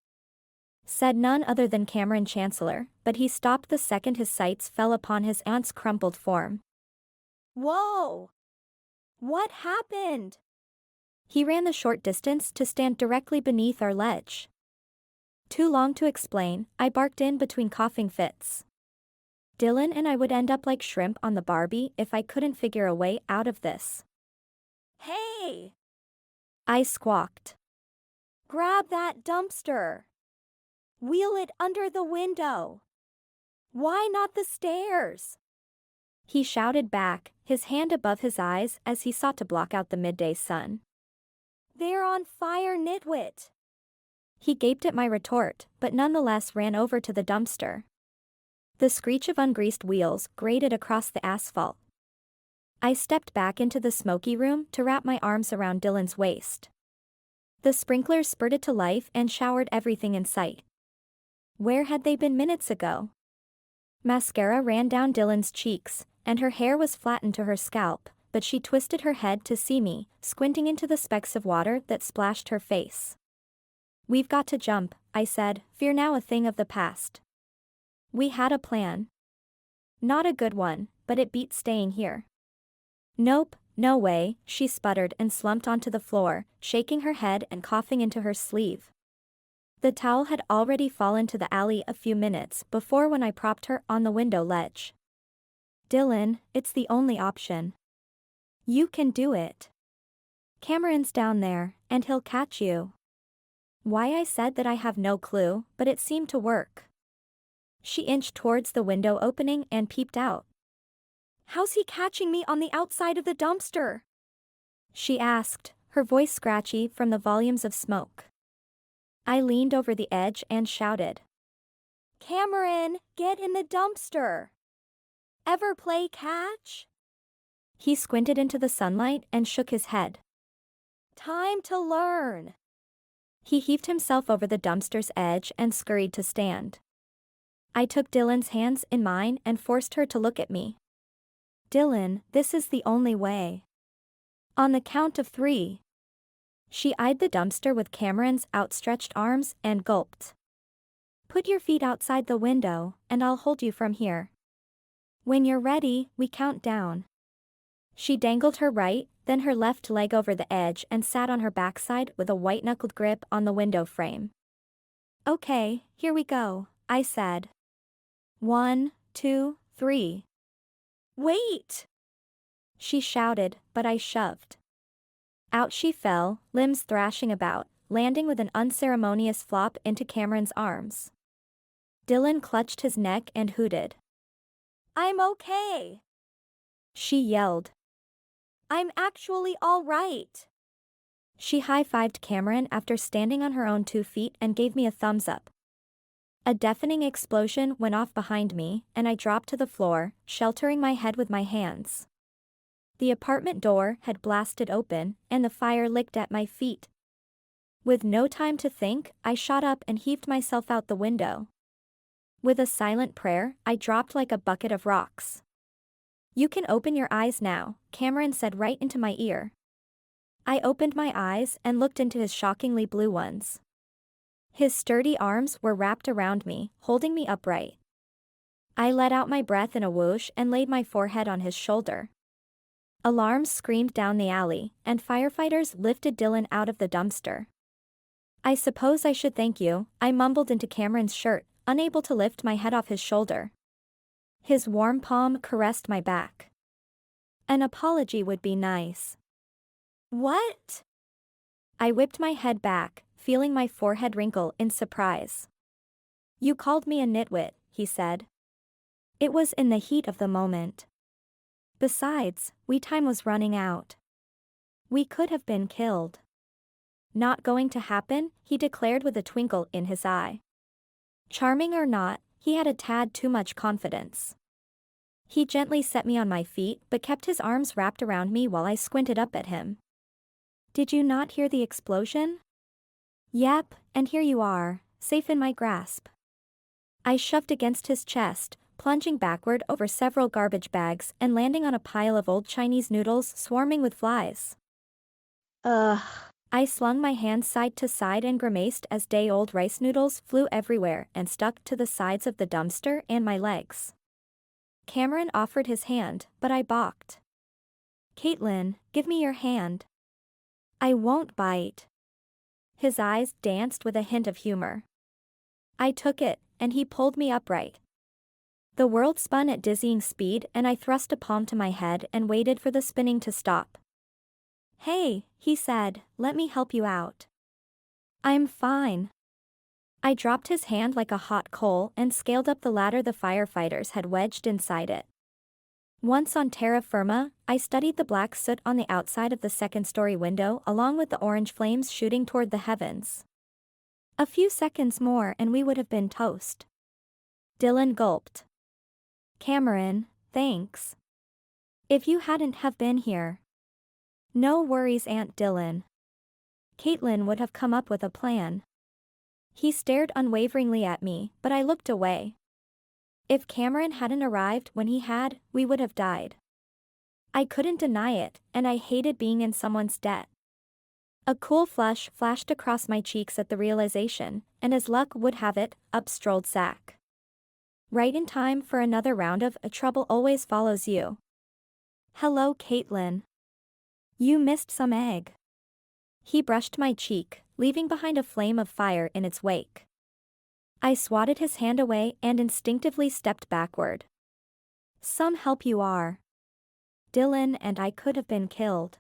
Said none other than Cameron Chancellor, but he stopped the second his sights fell upon his aunt's crumpled form. Whoa! What happened? He ran the short distance to stand directly beneath our ledge. Too long to explain, I barked in between coughing fits. Dylan and I would end up like shrimp on the Barbie if I couldn't figure a way out of this. Hey! I squawked. Grab that dumpster! Wheel it under the window! Why not the stairs? He shouted back, his hand above his eyes as he sought to block out the midday sun. They're on fire, nitwit! He gaped at my retort, but nonetheless ran over to the dumpster. The screech of ungreased wheels grated across the asphalt. I stepped back into the smoky room to wrap my arms around Dylan's waist. The sprinklers spurted to life and showered everything in sight. Where had they been minutes ago? Mascara ran down Dylan's cheeks, and her hair was flattened to her scalp, but she twisted her head to see me, squinting into the specks of water that splashed her face. "We've got to jump," I said, fear now a thing of the past. We had a plan. Not a good one, but it beat staying here. "Nope, no way," she sputtered and slumped onto the floor, shaking her head and coughing into her sleeve. The towel had already fallen to the alley a few minutes before when I propped her on the window ledge. "Dylan, it's the only option. You can do it. Cameron's down there, and he'll catch you." Why I said that I have no clue, but it seemed to work. She inched towards the window opening and peeped out. "How's he catching me on the outside of the dumpster?" she asked, her voice scratchy from the volumes of smoke. I leaned over the edge and shouted, "Cameron, get in the dumpster! Ever play catch?" He squinted into the sunlight and shook his head. "Time to learn." He heaved himself over the dumpster's edge and scurried to stand. I took Dylan's hands in mine and forced her to look at me. "Dylan, this is the only way. On the count of 3. She eyed the dumpster with Cameron's outstretched arms and gulped. "Put your feet outside the window, and I'll hold you from here. When you're ready, we count down." She dangled her right, then her left leg over the edge and sat on her backside with a white-knuckled grip on the window frame. "Okay, here we go," I said. 1, 2, 3. "Wait!" she shouted, but I shoved. Out she fell, limbs thrashing about, landing with an unceremonious flop into Cameron's arms. Dylan clutched his neck and hooted. "I'm okay," she yelled. "I'm actually all right." She high-fived Cameron after standing on her own 2 feet and gave me a thumbs up. A deafening explosion went off behind me, and I dropped to the floor, sheltering my head with my hands. The apartment door had blasted open, and the fire licked at my feet. With no time to think, I shot up and heaved myself out the window. With a silent prayer, I dropped like a bucket of rocks. "You can open your eyes now," Cameron said right into my ear. I opened my eyes and looked into his shockingly blue ones. His sturdy arms were wrapped around me, holding me upright. I let out my breath in a whoosh and laid my forehead on his shoulder. Alarms screamed down the alley, and firefighters lifted Dylan out of the dumpster. "I suppose I should thank you," I mumbled into Cameron's shirt, unable to lift my head off his shoulder. His warm palm caressed my back. "An apology would be nice." "What?" I whipped my head back, feeling my forehead wrinkle in surprise. "You called me a nitwit," he said. It was in the heat of the moment. Besides, time was running out. We could have been killed. "Not going to happen," he declared with a twinkle in his eye. Charming or not, he had a tad too much confidence. He gently set me on my feet but kept his arms wrapped around me while I squinted up at him. "Did you not hear the explosion?" "Yep, and here you are, safe in my grasp." I shoved against his chest, plunging backward over several garbage bags and landing on a pile of old Chinese noodles swarming with flies. "Ugh." I slung my hands side to side and grimaced as day-old rice noodles flew everywhere and stuck to the sides of the dumpster and my legs. Cameron offered his hand, but I balked. "Caitlin, give me your hand." "I won't bite." His eyes danced with a hint of humor. I took it, and he pulled me upright. The world spun at dizzying speed and I thrust a palm to my head and waited for the spinning to stop. "Hey," he said, "let me help you out." "I'm fine." I dropped his hand like a hot coal and scaled up the ladder the firefighters had wedged inside it. Once on terra firma, I studied the black soot on the outside of the second-story window along with the orange flames shooting toward the heavens. A few seconds more and we would have been toast. Dylan gulped. "Cameron, thanks." If you hadn't have been here. No worries, Aunt Dylan. Caitlin would have come up with a plan. He stared unwaveringly at me, but I looked away. If Cameron hadn't arrived when he had, we would have died. I couldn't deny it, and I hated being in someone's debt. A cool flush flashed across my cheeks at the realization, and as luck would have it, up strolled Zach. Right in time for another round of "A Trouble Always Follows You." "Hello, Caitlin. You missed some egg." He brushed my cheek, leaving behind a flame of fire in its wake. I swatted his hand away and instinctively stepped backward. "Some help you are. Dylan and I could have been killed.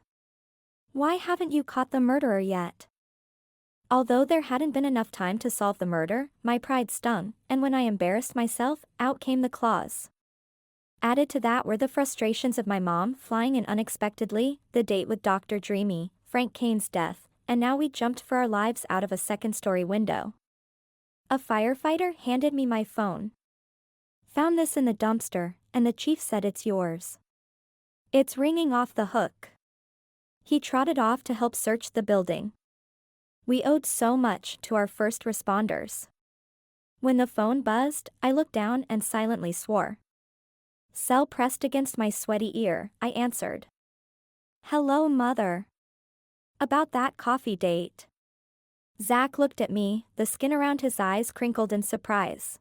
Why haven't you caught the murderer yet?" Although there hadn't been enough time to solve the murder, my pride stung, and when I embarrassed myself, out came the claws. Added to that were the frustrations of my mom flying in unexpectedly, the date with Dr. Dreamy, Frank Caine's death, and now we jumped for our lives out of a second-story window. A firefighter handed me my phone. "Found this in the dumpster, and the chief said it's yours. It's ringing off the hook." He trotted off to help search the building. We owed so much to our first responders. When the phone buzzed, I looked down and silently swore. Cell pressed against my sweaty ear, I answered. "Hello, Mother. About that coffee date." Zach looked at me, the skin around his eyes crinkled in surprise.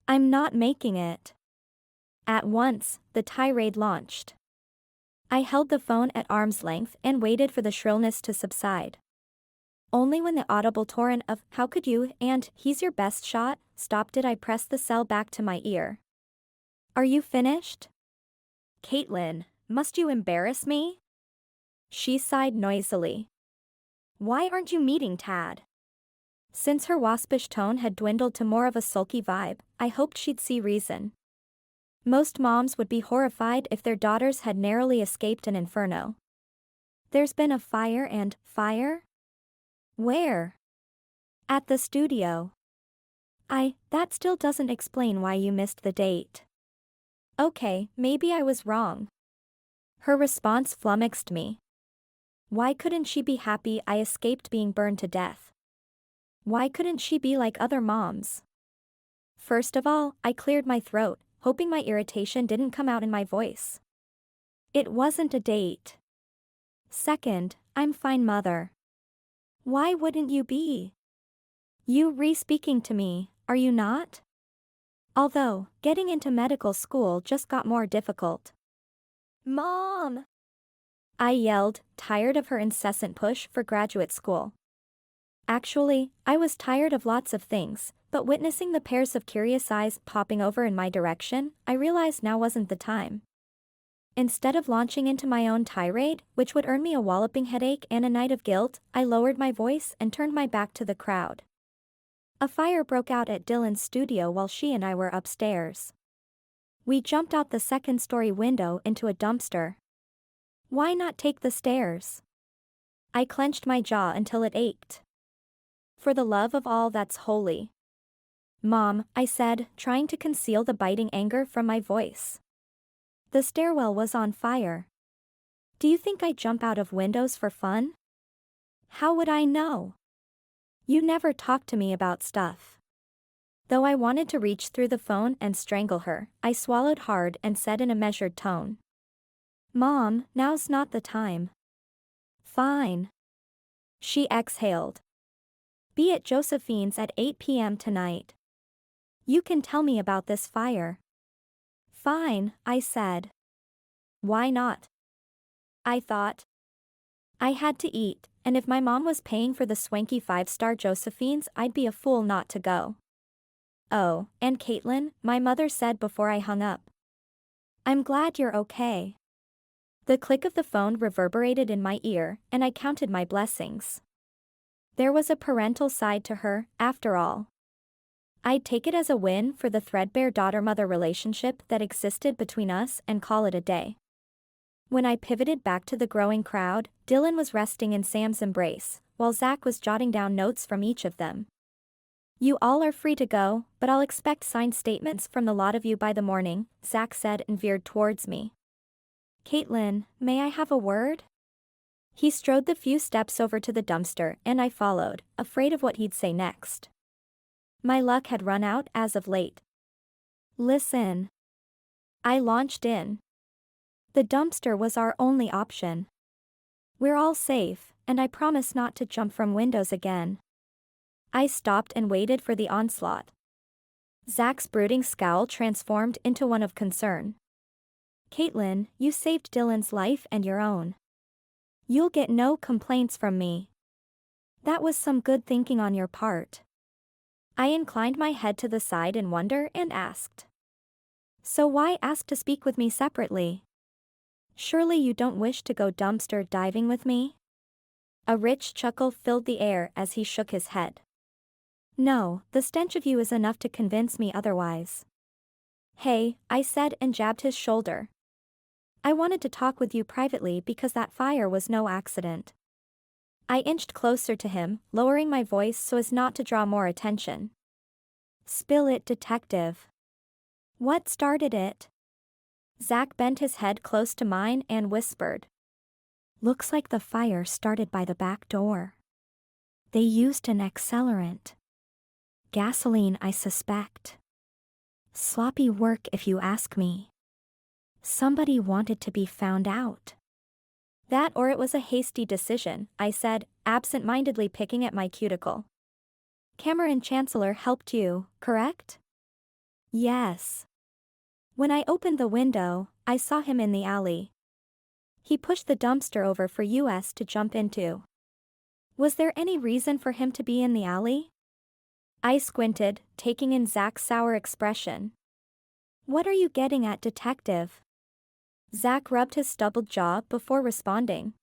"I'm not making it." At once, the tirade launched. I held the phone at arm's length and waited for the shrillness to subside. Only when the audible torrent of "How could you" and "He's your best shot" stopped did I press the cell back to my ear. "Are you finished?" "Caitlin, must you embarrass me?" She sighed noisily. "Why aren't you meeting Tad?" Since her waspish tone had dwindled to more of a sulky vibe, I hoped she'd see reason. Most moms would be horrified if their daughters had narrowly escaped an inferno. "There's been a fire and..." "Fire? Where?" "At the studio." That still doesn't explain why you missed the date." "Okay, maybe I was wrong." Her response flummoxed me. Why couldn't she be happy I escaped being burned to death? Why couldn't she be like other moms? First of all, I cleared my throat, hoping my irritation didn't come out in my voice. It wasn't a date. Second, I'm fine, Mother. Why wouldn't you be? You re-speaking to me, are you not? Although, getting into medical school just got more difficult. "Mom!" I yelled, tired of her incessant push for graduate school. Actually, I was tired of lots of things, but witnessing the pairs of curious eyes popping over in my direction, I realized now wasn't the time. Instead of launching into my own tirade, which would earn me a walloping headache and a night of guilt, I lowered my voice and turned my back to the crowd. A fire broke out at Dylan's studio while she and I were upstairs. We jumped out the second-story window into a dumpster. Why not take the stairs? I clenched my jaw until it ached. For the love of all that's holy. "Mom," I said, trying to conceal the biting anger from my voice. "The stairwell was on fire. Do you think I jump out of windows for fun?" "How would I know? You never talk to me about stuff." Though I wanted to reach through the phone and strangle her, I swallowed hard and said in a measured tone. "Mom, now's not the time." "Fine." She exhaled. "Be at Josephine's at 8 p.m. tonight. You can tell me about this fire." "Fine," I said. "Why not?" I thought. I had to eat, and if my mom was paying for the swanky 5-star Josephine's, I'd be a fool not to go. "Oh, and Caitlin," my mother said before I hung up. "I'm glad you're okay." The click of the phone reverberated in my ear, and I counted my blessings. There was a parental side to her, after all. I'd take it as a win for the threadbare daughter-mother relationship that existed between us and call it a day. When I pivoted back to the growing crowd, Dylan was resting in Sam's embrace, while Zach was jotting down notes from each of them. "You all are free to go, but I'll expect signed statements from the lot of you by the morning," Zach said and veered towards me. "Caitlin, may I have a word?" He strode the few steps over to the dumpster and I followed, afraid of what he'd say next. My luck had run out as of late. "Listen." I launched in. The dumpster was our only option. "We're all safe, and I promise not to jump from windows again." I stopped and waited for the onslaught. Zach's brooding scowl transformed into one of concern. "Caitlin, you saved Dylan's life and your own. You'll get no complaints from me. That was some good thinking on your part." I inclined my head to the side in wonder and asked. "So why ask to speak with me separately? Surely you don't wish to go dumpster diving with me?" A rich chuckle filled the air as he shook his head. "No, the stench of you is enough to convince me otherwise." "Hey," I said and jabbed his shoulder. "I wanted to talk with you privately because that fire was no accident." I inched closer to him, lowering my voice so as not to draw more attention. "Spill it, detective. What started it?" Zach bent his head close to mine and whispered. "Looks like the fire started by the back door. They used an accelerant. Gasoline, I suspect. Sloppy work if you ask me. Somebody wanted to be found out." "That or it was a hasty decision," I said, absent-mindedly picking at my cuticle. "Cameron Chancellor helped you, correct?" "Yes." When I opened the window, I saw him in the alley. He pushed the dumpster over for us to jump into. Was there any reason for him to be in the alley? I squinted, taking in Zach's sour expression. "What are you getting at, detective?" Zach rubbed his stubbled jaw before responding.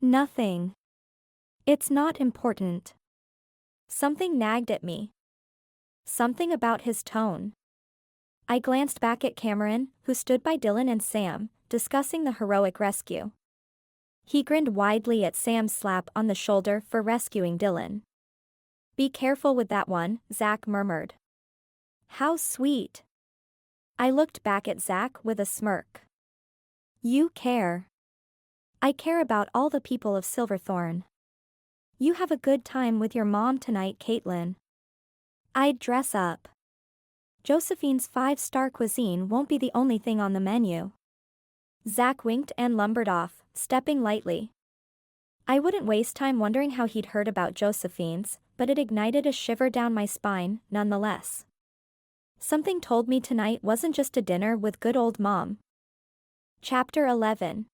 "Nothing. It's not important." Something nagged at me. Something about his tone. I glanced back at Cameron, who stood by Dylan and Sam, discussing the heroic rescue. He grinned widely at Sam's slap on the shoulder for rescuing Dylan. "Be careful with that one," Zach murmured. "How sweet." I looked back at Zach with a smirk. "You care." "I care about all the people of Silverthorne." "You have a good time with your mom tonight, Caitlin." "I'd dress up." "Josephine's 5-star cuisine won't be the only thing on the menu." Zach winked and lumbered off, stepping lightly. I wouldn't waste time wondering how he'd heard about Josephine's, but it ignited a shiver down my spine, nonetheless. Something told me tonight wasn't just a dinner with good old mom. Chapter 11.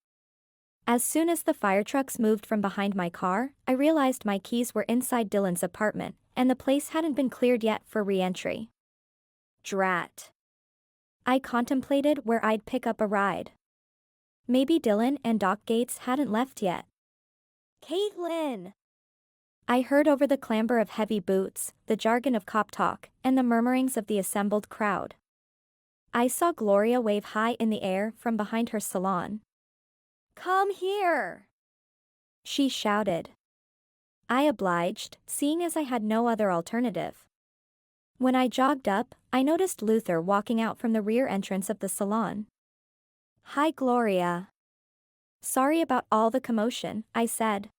As soon as the fire trucks moved from behind my car, I realized my keys were inside Dylan's apartment, and the place hadn't been cleared yet for re-entry. Drat. I contemplated where I'd pick up a ride. Maybe Dylan and Doc Gates hadn't left yet. "Caitlin!" I heard over the clamber of heavy boots, the jargon of cop talk, and the murmurings of the assembled crowd. I saw Gloria wave high in the air from behind her salon. "Come here!" she shouted. I obliged, seeing as I had no other alternative. When I jogged up, I noticed Luther walking out from the rear entrance of the salon. "Hi, Gloria." "Sorry about all the commotion," I said.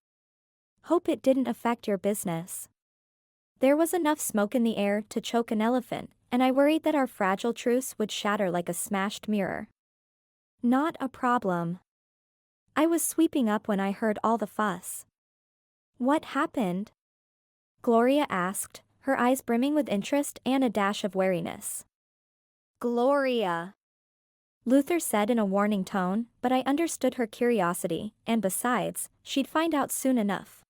"Hope it didn't affect your business." There was enough smoke in the air to choke an elephant, and I worried that our fragile truce would shatter like a smashed mirror. "Not a problem." I was sweeping up when I heard all the fuss. "What happened?" Gloria asked, her eyes brimming with interest and a dash of wariness. "Gloria," Luther said in a warning tone, but I understood her curiosity, and besides, she'd find out soon enough.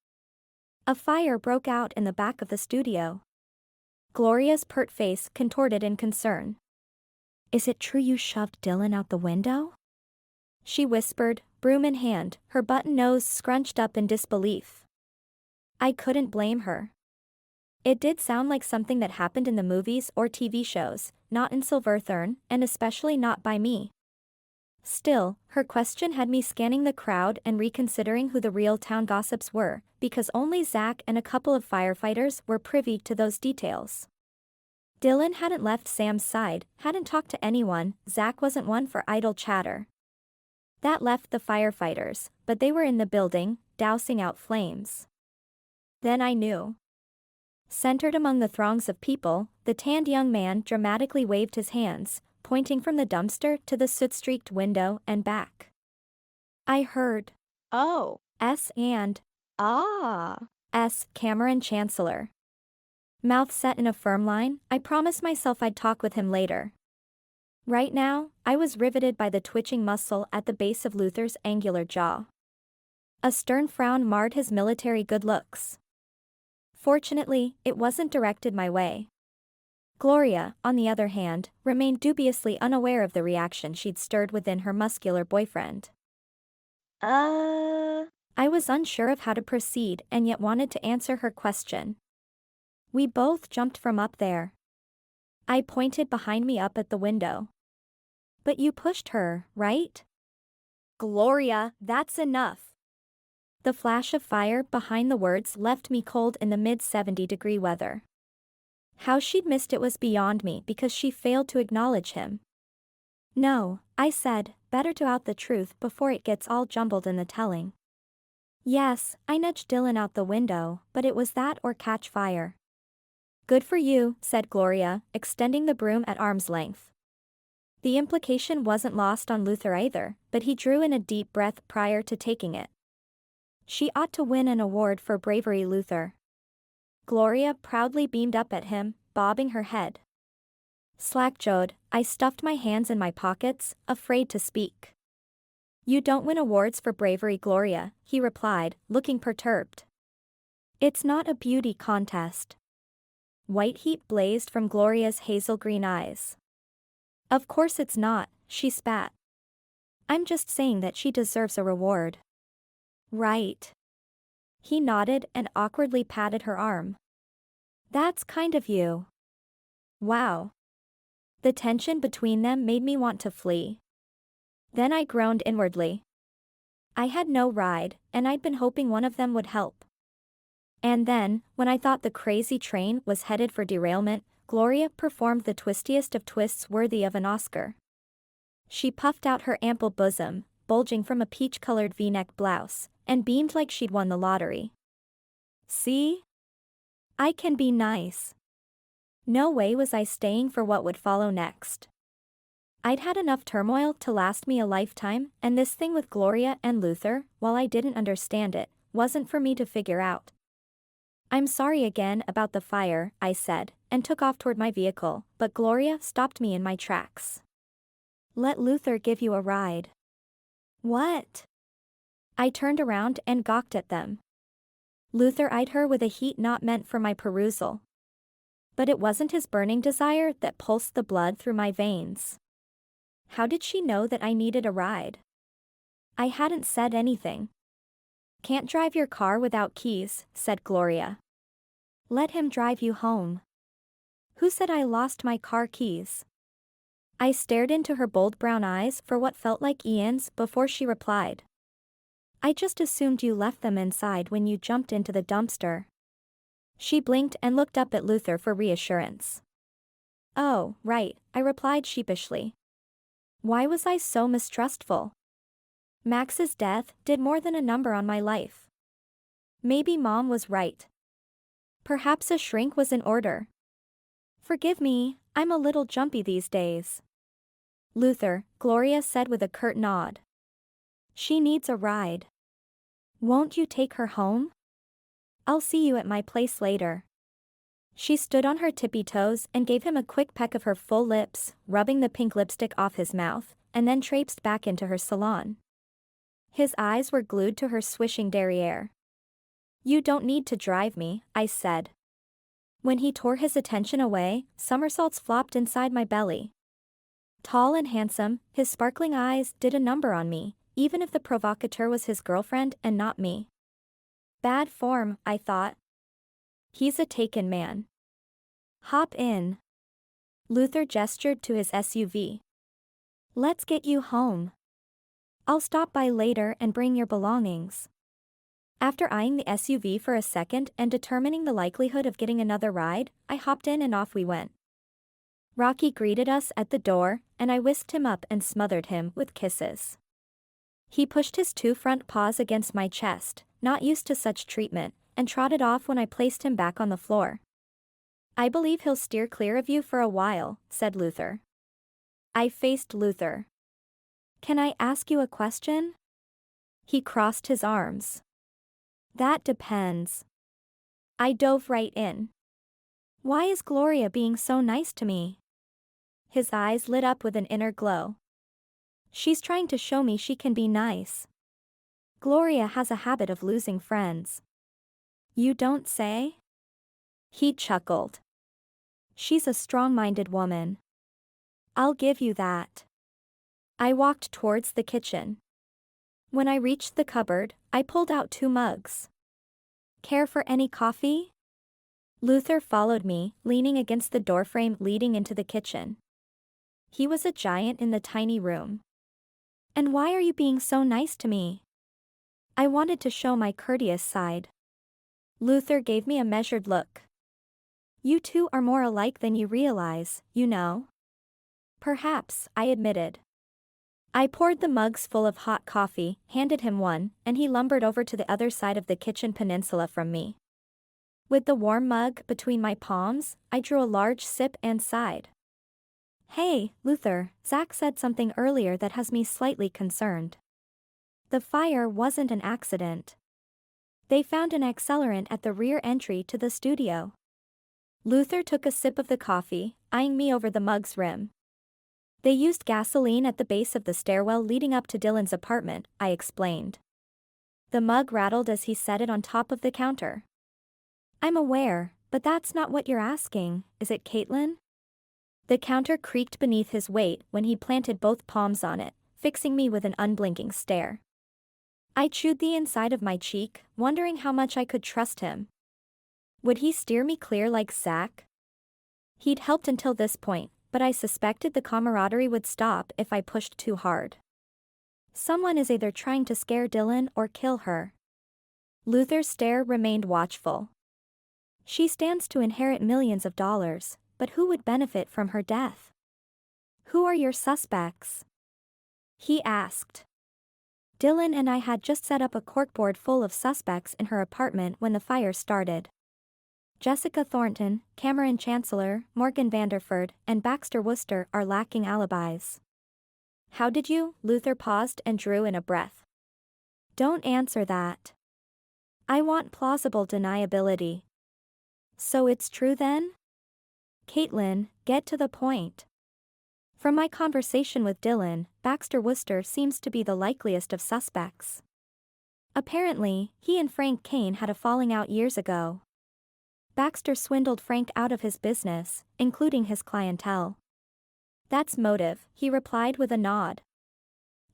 "A fire broke out in the back of the studio." Gloria's pert face contorted in concern. "Is it true you shoved Dylan out the window?" she whispered, broom in hand, her button nose scrunched up in disbelief. I couldn't blame her. It did sound like something that happened in the movies or TV shows, not in Silverthorne, and especially not by me. Still, her question had me scanning the crowd and reconsidering who the real town gossips were, because only Zach and a couple of firefighters were privy to those details. Dylan hadn't left Sam's side, hadn't talked to anyone. Zach wasn't one for idle chatter. That left the firefighters, but they were in the building, dousing out flames. Then I knew. Centered among the throngs of people, the tanned young man dramatically waved his hands, pointing from the dumpster to the soot-streaked window and back. I heard, Oh. S and Ah. S. Cameron Chancellor. Mouth set in a firm line, I promised myself I'd talk with him later. Right now, I was riveted by the twitching muscle at the base of Luther's angular jaw. A stern frown marred his military good looks. Fortunately, it wasn't directed my way. Gloria, on the other hand, remained dubiously unaware of the reaction she'd stirred within her muscular boyfriend. I was unsure of how to proceed and yet wanted to answer her question. We both jumped from up there. I pointed behind me up at the window. But you pushed her, right? Gloria, that's enough. The flash of fire behind the words left me cold in the mid-70-degree weather. How she'd missed it was beyond me because she failed to acknowledge him. No, I said, better to out the truth before it gets all jumbled in the telling. Yes, I nudged Dylan out the window, but it was that or catch fire. Good for you, said Gloria, extending the broom at arm's length. The implication wasn't lost on Luther either, but he drew in a deep breath prior to taking it. She ought to win an award for bravery, Luther. Gloria proudly beamed up at him, bobbing her head. Slack-jawed, I stuffed my hands in my pockets, afraid to speak. You don't win awards for bravery, Gloria, he replied, looking perturbed. It's not a beauty contest. White heat blazed from Gloria's hazel-green eyes. Of course it's not, she spat. I'm just saying that she deserves a reward. Right. He nodded and awkwardly patted her arm. That's kind of you. Wow. The tension between them made me want to flee. Then I groaned inwardly. I had no ride, and I'd been hoping one of them would help. And then, when I thought the crazy train was headed for derailment, Gloria performed the twistiest of twists worthy of an Oscar. She puffed out her ample bosom, bulging from a peach-colored V-neck blouse, and beamed like she'd won the lottery. See? I can be nice. No way was I staying for what would follow next. I'd had enough turmoil to last me a lifetime, and this thing with Gloria and Luther, while I didn't understand it, wasn't for me to figure out. I'm sorry again about the fire, I said, and took off toward my vehicle, but Gloria stopped me in my tracks. Let Luther give you a ride. What? I turned around and gawked at them. Luther eyed her with a heat not meant for my perusal. But it wasn't his burning desire that pulsed the blood through my veins. How did she know that I needed a ride? I hadn't said anything. Can't drive your car without keys, said Gloria. Let him drive you home. Who said I lost my car keys? I stared into her bold brown eyes for what felt like eons before she replied. I just assumed you left them inside when you jumped into the dumpster. She blinked and looked up at Luther for reassurance. Oh, right, I replied sheepishly. Why was I so mistrustful? Max's death did more than a number on my life. Maybe Mom was right. Perhaps a shrink was in order. Forgive me, I'm a little jumpy these days. Luther, Gloria said with a curt nod. She needs a ride. Won't you take her home? I'll see you at my place later. She stood on her tippy toes and gave him a quick peck of her full lips, rubbing the pink lipstick off his mouth, and then traipsed back into her salon. His eyes were glued to her swishing derriere. You don't need to drive me, I said. When he tore his attention away, somersaults flopped inside my belly. Tall and handsome, his sparkling eyes did a number on me, even if the provocateur was his girlfriend and not me. Bad form, I thought. He's a taken man. Hop in. Luther gestured to his SUV. Let's get you home. I'll stop by later and bring your belongings. After eyeing the SUV for a second and determining the likelihood of getting another ride, I hopped in and off we went. Rocky greeted us at the door, and I whisked him up and smothered him with kisses. He pushed his 2 front paws against my chest, not used to such treatment, and trotted off when I placed him back on the floor. I believe he'll steer clear of you for a while, said Luther. I faced Luther. Can I ask you a question? He crossed his arms. That depends. I dove right in. Why is Gloria being so nice to me? His eyes lit up with an inner glow. She's trying to show me she can be nice. Gloria has a habit of losing friends. You don't say? He chuckled. She's a strong-minded woman. I'll give you that. I walked towards the kitchen. When I reached the cupboard, I pulled out 2 mugs. Care for any coffee? Luther followed me, leaning against the doorframe leading into the kitchen. He was a giant in the tiny room. And why are you being so nice to me? I wanted to show my courteous side. Luther gave me a measured look. You two are more alike than you realize, you know. Perhaps, I admitted. I poured the mugs full of hot coffee, handed him one, and he lumbered over to the other side of the kitchen peninsula from me. With the warm mug between my palms, I drew a large sip and sighed. Hey, Luther, Zach said something earlier that has me slightly concerned. The fire wasn't an accident. They found an accelerant at the rear entry to the studio. Luther took a sip of the coffee, eyeing me over the mug's rim. They used gasoline at the base of the stairwell leading up to Dylan's apartment, I explained. The mug rattled as he set it on top of the counter. I'm aware, but that's not what you're asking, is it, Caitlin? The counter creaked beneath his weight when he planted both palms on it, fixing me with an unblinking stare. I chewed the inside of my cheek, wondering how much I could trust him. Would he steer me clear like Zach? He'd helped until this point, but I suspected the camaraderie would stop if I pushed too hard. Someone is either trying to scare Dylan or kill her. Luther's stare remained watchful. She stands to inherit millions of dollars, but who would benefit from her death? Who are your suspects? He asked. Dylan and I had just set up a corkboard full of suspects in her apartment when the fire started. Jessica Thornton, Cameron Chancellor, Morgan Vanderford, and Baxter Worcester are lacking alibis. How did you? Luther paused and drew in a breath. Don't answer that. I want plausible deniability. So it's true then? Caitlin, get to the point. From my conversation with Dylan, Baxter Worcester seems to be the likeliest of suspects. Apparently, he and Frank Caine had a falling out years ago. Baxter swindled Frank out of his business, including his clientele. That's motive, he replied with a nod.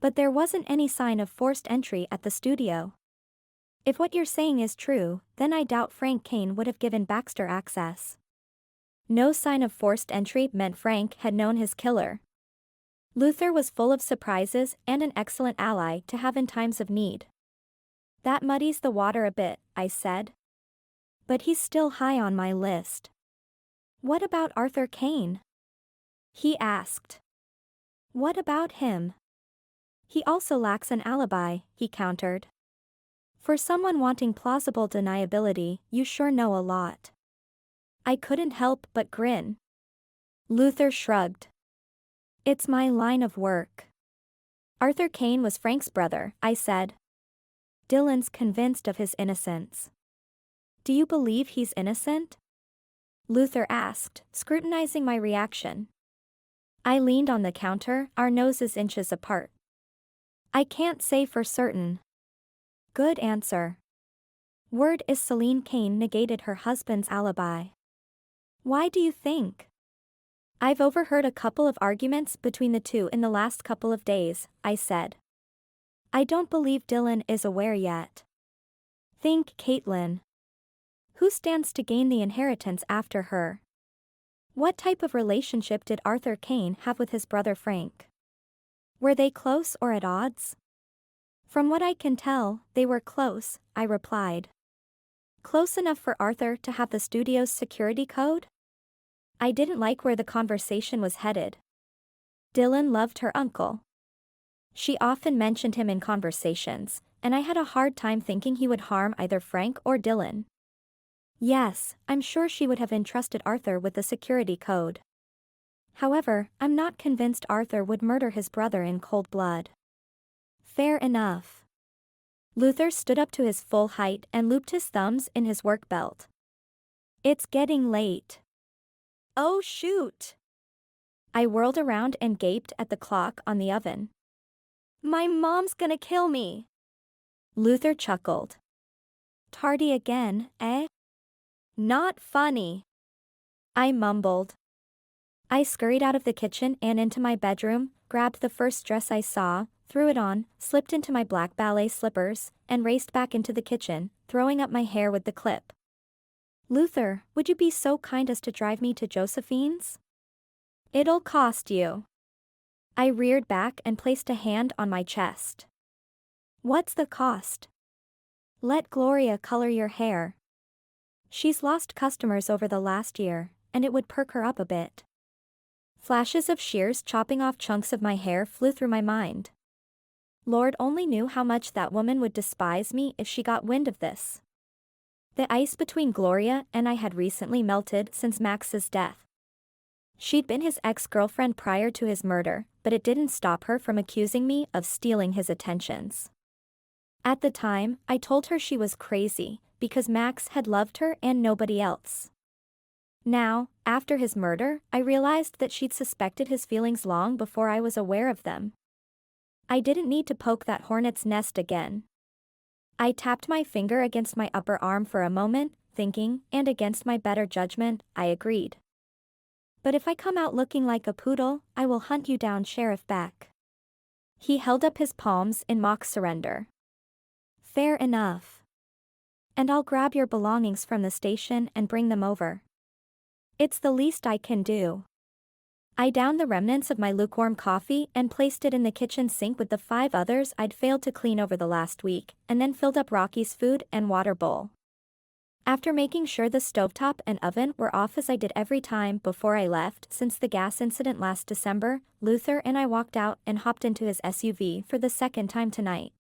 But there wasn't any sign of forced entry at the studio. If what you're saying is true, then I doubt Frank Caine would have given Baxter access. No sign of forced entry meant Frank had known his killer. Luther was full of surprises and an excellent ally to have in times of need. That muddies the water a bit, I said. But he's still high on my list. What about Arthur Caine? He asked. What about him? He also lacks an alibi, he countered. For someone wanting plausible deniability, you sure know a lot. I couldn't help but grin. Luther shrugged. It's my line of work. Arthur Caine was Frank's brother, I said. Dylan's convinced of his innocence. Do you believe he's innocent? Luther asked, scrutinizing my reaction. I leaned on the counter, our noses inches apart. I can't say for certain. Good answer. Word is Celine Caine negated her husband's alibi. Why do you think? I've overheard a couple of arguments between the two in the last couple of days, I said. I don't believe Dylan is aware yet. Think, Caitlin. Who stands to gain the inheritance after her? What type of relationship did Arthur Caine have with his brother Frank? Were they close or at odds? From what I can tell, they were close, I replied. Close enough for Arthur to have the studio's security code? I didn't like where the conversation was headed. Dylan loved her uncle. She often mentioned him in conversations, and I had a hard time thinking he would harm either Frank or Dylan. Yes, I'm sure she would have entrusted Arthur with the security code. However, I'm not convinced Arthur would murder his brother in cold blood. Fair enough. Luther stood up to his full height and looped his thumbs in his work belt. It's getting late. Oh shoot! I whirled around and gaped at the clock on the oven. My mom's gonna kill me. Luther chuckled. Tardy again, eh? Not funny. I mumbled. I scurried out of the kitchen and into my bedroom, grabbed the first dress I saw, threw it on, slipped into my black ballet slippers, and raced back into the kitchen, throwing up my hair with the clip. Luther, would you be so kind as to drive me to Josephine's? It'll cost you. I reared back and placed a hand on my chest. What's the cost? Let Gloria color your hair. She's lost customers over the last year, and it would perk her up a bit. Flashes of shears chopping off chunks of my hair flew through my mind. Lord only knew how much that woman would despise me if she got wind of this. The ice between Gloria and I had recently melted since Max's death. She'd been his ex-girlfriend prior to his murder, but it didn't stop her from accusing me of stealing his attentions. At the time, I told her she was crazy, because Max had loved her and nobody else. Now, after his murder, I realized that she'd suspected his feelings long before I was aware of them. I didn't need to poke that hornet's nest again. I tapped my finger against my upper arm for a moment, thinking, and against my better judgment, I agreed. But if I come out looking like a poodle, I will hunt you down, Sheriff Beck. He held up his palms in mock surrender. Fair enough. And I'll grab your belongings from the station and bring them over. It's the least I can do. I downed the remnants of my lukewarm coffee and placed it in the kitchen sink with the 5 others I'd failed to clean over the last week, and then filled up Rocky's food and water bowl. After making sure the stovetop and oven were off as I did every time before I left since the gas incident last December, Luther and I walked out and hopped into his SUV for the second time tonight.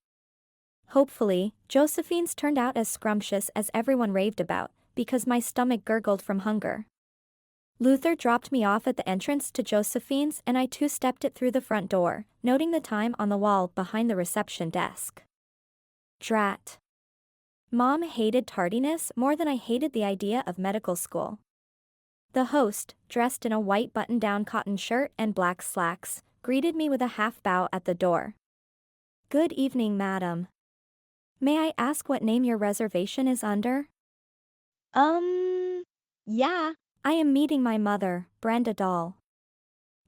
Hopefully, Josephine's turned out as scrumptious as everyone raved about, because my stomach gurgled from hunger. Luther dropped me off at the entrance to Josephine's and I two-stepped it through the front door, noting the time on the wall behind the reception desk. Drat. Mom hated tardiness more than I hated the idea of medical school. The host, dressed in a white button-down cotton shirt and black slacks, greeted me with a half-bow at the door. Good evening, madam. May I ask what name your reservation is under? Yeah. I am meeting my mother, Brenda Dahl.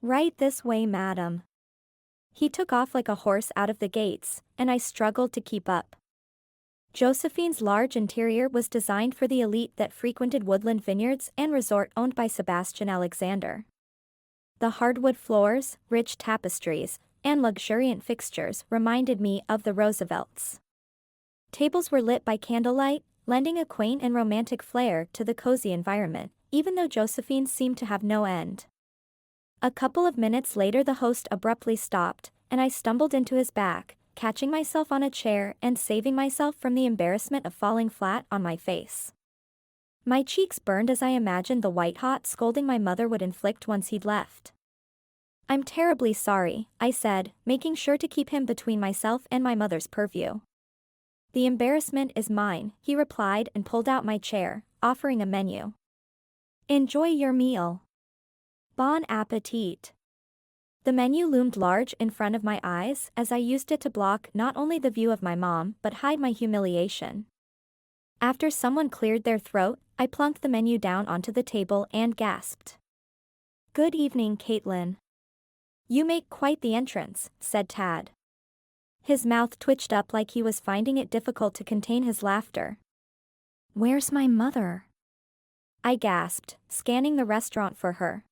Right this way, madam. He took off like a horse out of the gates, and I struggled to keep up. Josephine's large interior was designed for the elite that frequented woodland vineyards and resort owned by Sebastian Alexander. The hardwood floors, rich tapestries, and luxuriant fixtures reminded me of the Roosevelts. Tables were lit by candlelight, lending a quaint and romantic flair to the cozy environment, even though Josephine seemed to have no end. A couple of minutes later the host abruptly stopped, and I stumbled into his back, catching myself on a chair and saving myself from the embarrassment of falling flat on my face. My cheeks burned as I imagined the white-hot scolding my mother would inflict once he'd left. I'm terribly sorry, I said, making sure to keep him between myself and my mother's purview. The embarrassment is mine, he replied and pulled out my chair, offering a menu. Enjoy your meal. Bon appetit. The menu loomed large in front of my eyes as I used it to block not only the view of my mom but hide my humiliation. After someone cleared their throat, I plunked the menu down onto the table and gasped. Good evening, Caitlin. You make quite the entrance, said Tad. His mouth twitched up like he was finding it difficult to contain his laughter. Where's my mother? I gasped, scanning the restaurant for her.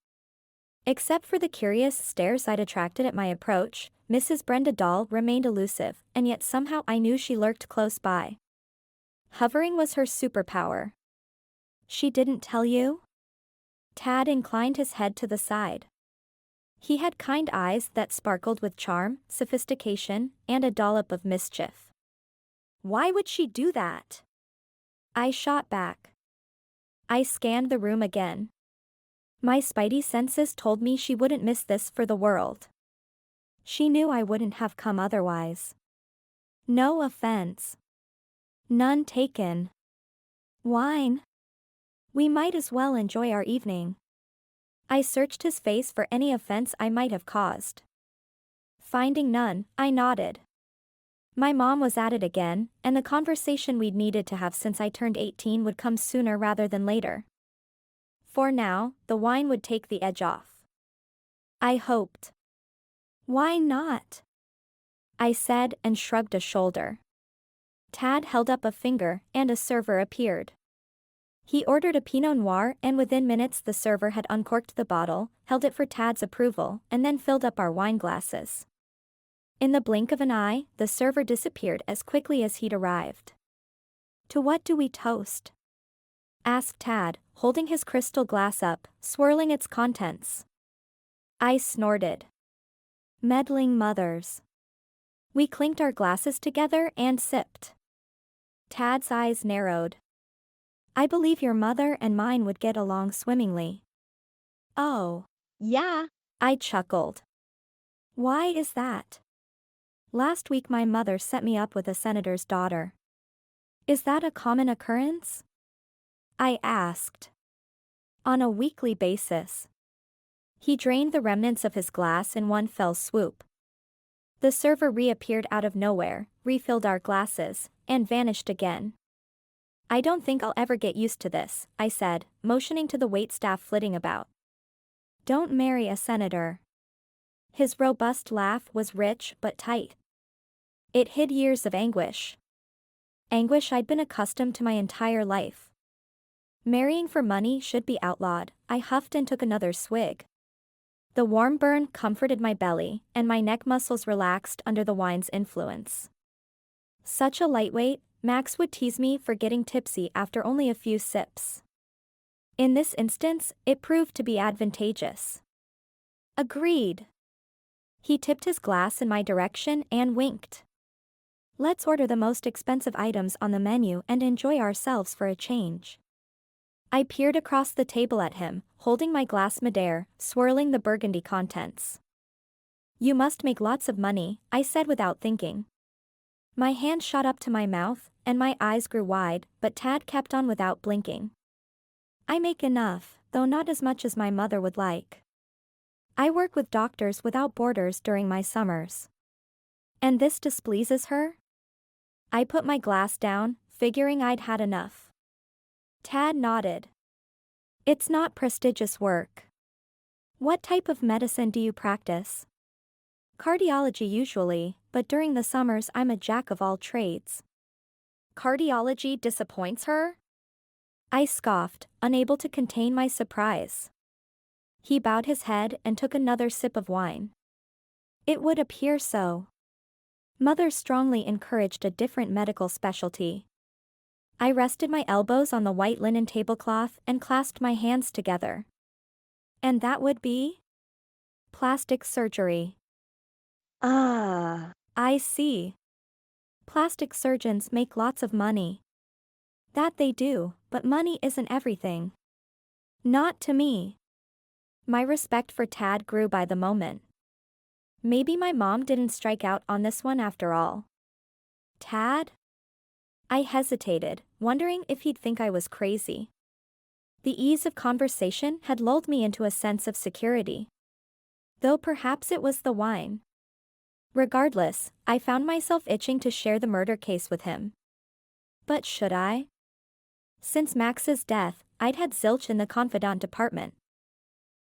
Except for the curious stares I'd attracted at my approach, Mrs. Brenda Dahl remained elusive, and yet somehow I knew she lurked close by. Hovering was her superpower. She didn't tell you? Tad inclined his head to the side. He had kind eyes that sparkled with charm, sophistication, and a dollop of mischief. Why would she do that? I shot back. I scanned the room again. My spidey senses told me she wouldn't miss this for the world. She knew I wouldn't have come otherwise. No offense. None taken. Wine? We might as well enjoy our evening. I searched his face for any offense I might have caused. Finding none, I nodded. My mom was at it again, and the conversation we'd needed to have since I turned 18 would come sooner rather than later. For now, the wine would take the edge off. I hoped. Why not? I said and shrugged a shoulder. Tad held up a finger and a server appeared. He ordered a Pinot Noir and within minutes the server had uncorked the bottle, held it for Tad's approval, and then filled up our wine glasses. In the blink of an eye, the server disappeared as quickly as he'd arrived. To what do we toast? Asked Tad, holding his crystal glass up, swirling its contents. I snorted. Meddling mothers. We clinked our glasses together and sipped. Tad's eyes narrowed. I believe your mother and mine would get along swimmingly. Oh. Yeah. I chuckled. Why is that? Last week my mother set me up with a senator's daughter. Is that a common occurrence? I asked. On a weekly basis. He drained the remnants of his glass in one fell swoop. The server reappeared out of nowhere, refilled our glasses, and vanished again. I don't think I'll ever get used to this, I said, motioning to the waitstaff flitting about. Don't marry a senator. His robust laugh was rich but tight. It hid years of anguish. Anguish I'd been accustomed to my entire life. Marrying for money should be outlawed, I huffed and took another swig. The warm burn comforted my belly, and my neck muscles relaxed under the wine's influence. Such a lightweight, Max would tease me for getting tipsy after only a few sips. In this instance, it proved to be advantageous. Agreed. He tipped his glass in my direction and winked. Let's order the most expensive items on the menu and enjoy ourselves for a change. I peered across the table at him, holding my glass midair, swirling the burgundy contents. You must make lots of money, I said without thinking. My hand shot up to my mouth, and my eyes grew wide, but Tad kept on without blinking. I make enough, though not as much as my mother would like. I work with Doctors Without Borders during my summers. And this displeases her? I put my glass down, figuring I'd had enough. Tad nodded. It's not prestigious work. What type of medicine do you practice? Cardiology usually, but during the summers I'm a jack of all trades. Cardiology disappoints her? I scoffed, unable to contain my surprise. He bowed his head and took another sip of wine. It would appear so. Mother strongly encouraged a different medical specialty. I rested my elbows on the white linen tablecloth and clasped my hands together. And that would be? Plastic surgery. Ah. I see. Plastic surgeons make lots of money. That they do, but money isn't everything. Not to me. My respect for Tad grew by the moment. Maybe my mom didn't strike out on this one after all. Tad? I hesitated, wondering if he'd think I was crazy. The ease of conversation had lulled me into a sense of security. Though perhaps it was the wine. Regardless, I found myself itching to share the murder case with him. But should I? Since Max's death, I'd had zilch in the confidant department.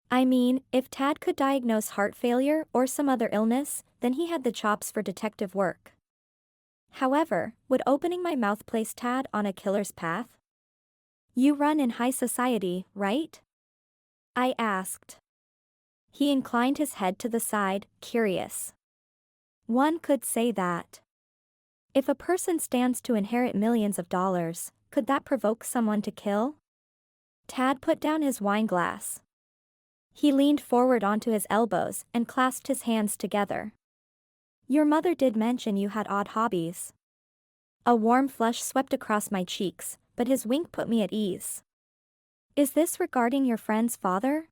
I mean, if Tad could diagnose heart failure or some other illness, then he had the chops for detective work. However, would opening my mouth place Tad on a killer's path? You run in high society, right? I asked. He inclined his head to the side, curious. One could say that. If a person stands to inherit millions of dollars, could that provoke someone to kill? Tad put down his wine glass. He leaned forward onto his elbows and clasped his hands together. Your mother did mention you had odd hobbies. A warm flush swept across my cheeks, but his wink put me at ease. Is this regarding your friend's father?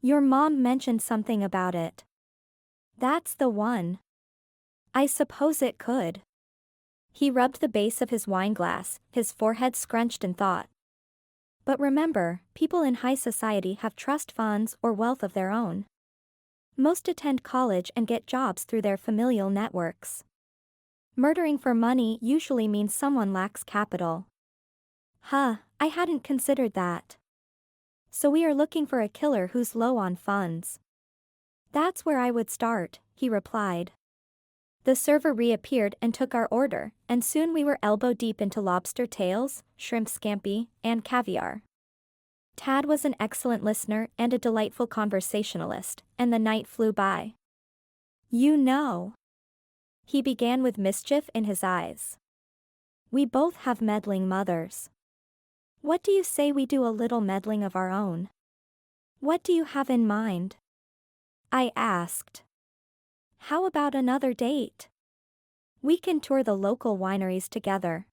Your mom mentioned something about it. That's the one. I suppose it could. He rubbed the base of his wine glass, his forehead scrunched in thought. But remember, people in high society have trust funds or wealth of their own. Most attend college and get jobs through their familial networks. Murdering for money usually means someone lacks capital. Huh, I hadn't considered that. So we are looking for a killer who's low on funds. That's where I would start, he replied. The server reappeared and took our order, and soon we were elbow deep into lobster tails, shrimp scampi, and caviar. Tad was an excellent listener and a delightful conversationalist, and the night flew by. You know. He began with mischief in his eyes. We both have meddling mothers. What do you say we do a little meddling of our own? What do you have in mind? I asked. How about another date? We can tour the local wineries together.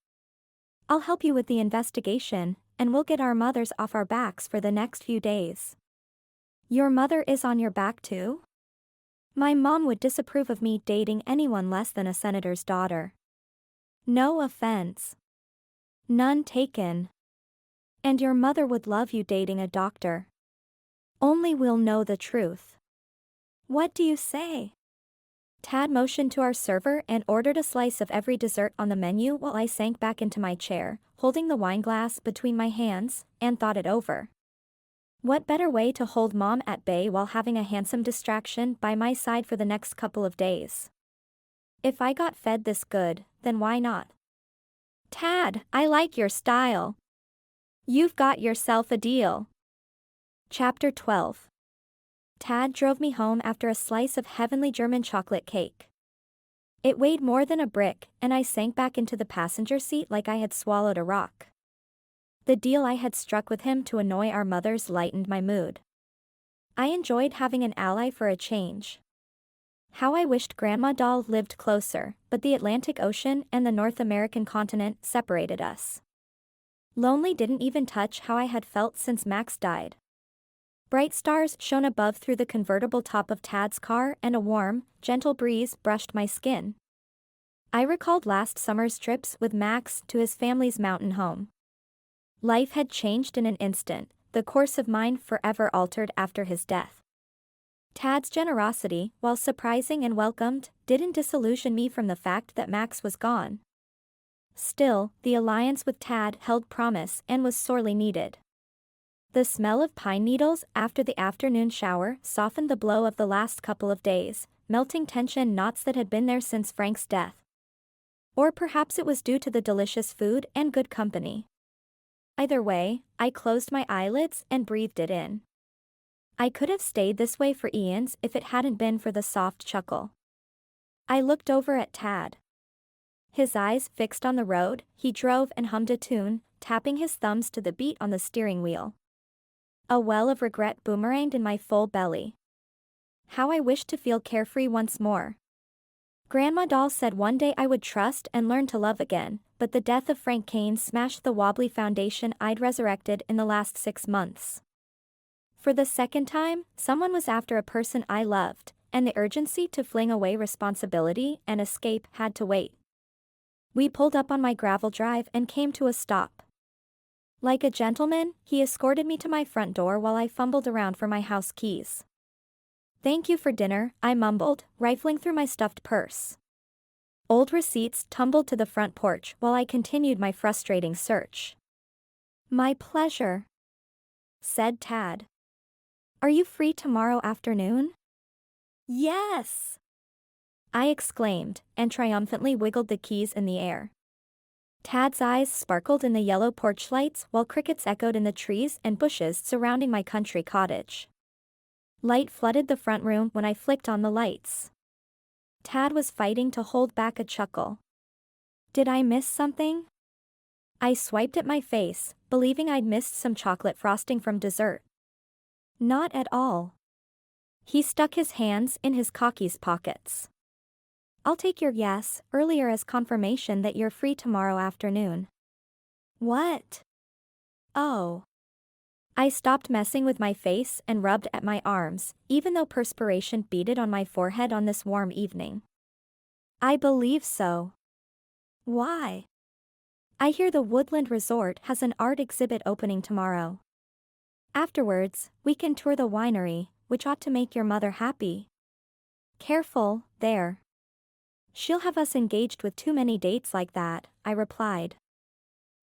I'll help you with the investigation, and we'll get our mothers off our backs for the next few days. Your mother is on your back too? My mom would disapprove of me dating anyone less than a senator's daughter. No offense. None taken. And your mother would love you dating a doctor. Only we'll know the truth. What do you say? Tad motioned to our server and ordered a slice of every dessert on the menu while I sank back into my chair, holding the wine glass between my hands, and thought it over. What better way to hold mom at bay while having a handsome distraction by my side for the next couple of days? If I got fed this good, then why not? Tad, I like your style. You've got yourself a deal. Chapter 12. Tad drove me home after a slice of heavenly German chocolate cake. It weighed more than a brick, and I sank back into the passenger seat like I had swallowed a rock. The deal I had struck with him to annoy our mothers lightened my mood. I enjoyed having an ally for a change. How I wished Grandma Doll lived closer, but the Atlantic Ocean and the North American continent separated us. Lonely didn't even touch how I had felt since Max died. Bright stars shone above through the convertible top of Tad's car, and a warm, gentle breeze brushed my skin. I recalled last summer's trips with Max to his family's mountain home. Life had changed in an instant, the course of mine forever altered after his death. Tad's generosity, while surprising and welcomed, didn't disillusion me from the fact that Max was gone. Still, the alliance with Tad held promise and was sorely needed. The smell of pine needles after the afternoon shower softened the blow of the last couple of days, melting tension knots that had been there since Frank's death. Or perhaps it was due to the delicious food and good company. Either way, I closed my eyelids and breathed it in. I could have stayed this way for eons if it hadn't been for the soft chuckle. I looked over at Tad. His eyes fixed on the road, he drove and hummed a tune, tapping his thumbs to the beat on the steering wheel. A well of regret boomeranged in my full belly. How I wished to feel carefree once more. Grandma Doll said one day I would trust and learn to love again, but the death of Frank Caine smashed the wobbly foundation I'd resurrected in the last 6 months. For the second time, someone was after a person I loved, and the urgency to fling away responsibility and escape had to wait. We pulled up on my gravel drive and came to a stop. Like a gentleman, he escorted me to my front door while I fumbled around for my house keys. Thank you for dinner, I mumbled, rifling through my stuffed purse. Old receipts tumbled to the front porch while I continued my frustrating search. My pleasure, said Tad. Are you free tomorrow afternoon? Yes, I exclaimed, and triumphantly wiggled the keys in the air. Tad's eyes sparkled in the yellow porch lights while crickets echoed in the trees and bushes surrounding my country cottage. Light flooded the front room when I flicked on the lights. Tad was fighting to hold back a chuckle. Did I miss something? I swiped at my face, believing I'd missed some chocolate frosting from dessert. Not at all. He stuck his hands in his khakis pockets. I'll take your yes earlier as confirmation that you're free tomorrow afternoon. What? Oh. I stopped messing with my face and rubbed at my arms, even though perspiration beaded on my forehead on this warm evening. I believe so. Why? I hear the Woodland Resort has an art exhibit opening tomorrow. Afterwards, we can tour the winery, which ought to make your mother happy. Careful, there. She'll have us engaged with too many dates like that, I replied.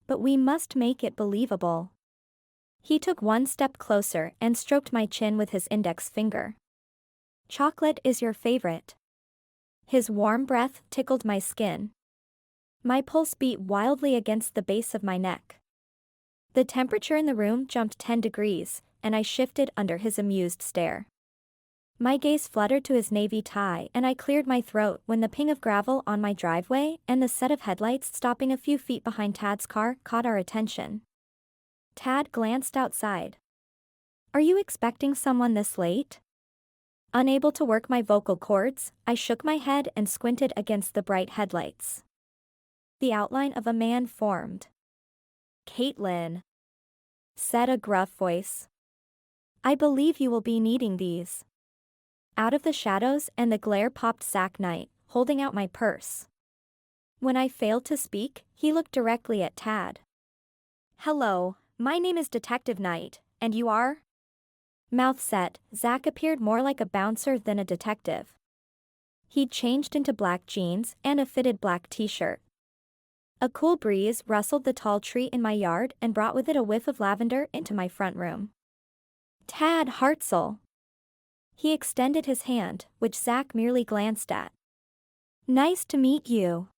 But we must make it believable. He took one step closer and stroked my chin with his index finger. Chocolate is your favorite. His warm breath tickled my skin. My pulse beat wildly against the base of my neck. The temperature in the room jumped 10 degrees, and I shifted under his amused stare. My gaze fluttered to his navy tie and I cleared my throat when the ping of gravel on my driveway and the set of headlights stopping a few feet behind Tad's car caught our attention. Tad glanced outside. Are you expecting someone this late? Unable to work my vocal cords, I shook my head and squinted against the bright headlights. The outline of a man formed. Caitlin, said a gruff voice. I believe you will be needing these. Out of the shadows and the glare popped Zach Knight, holding out my purse. When I failed to speak, he looked directly at Tad. Hello, my name is Detective Knight, and you are? Mouth set, Zach appeared more like a bouncer than a detective. He'd changed into black jeans and a fitted black t-shirt. A cool breeze rustled the tall tree in my yard and brought with it a whiff of lavender into my front room. Tad Hartzell. He extended his hand, which Zach merely glanced at. Nice to meet you.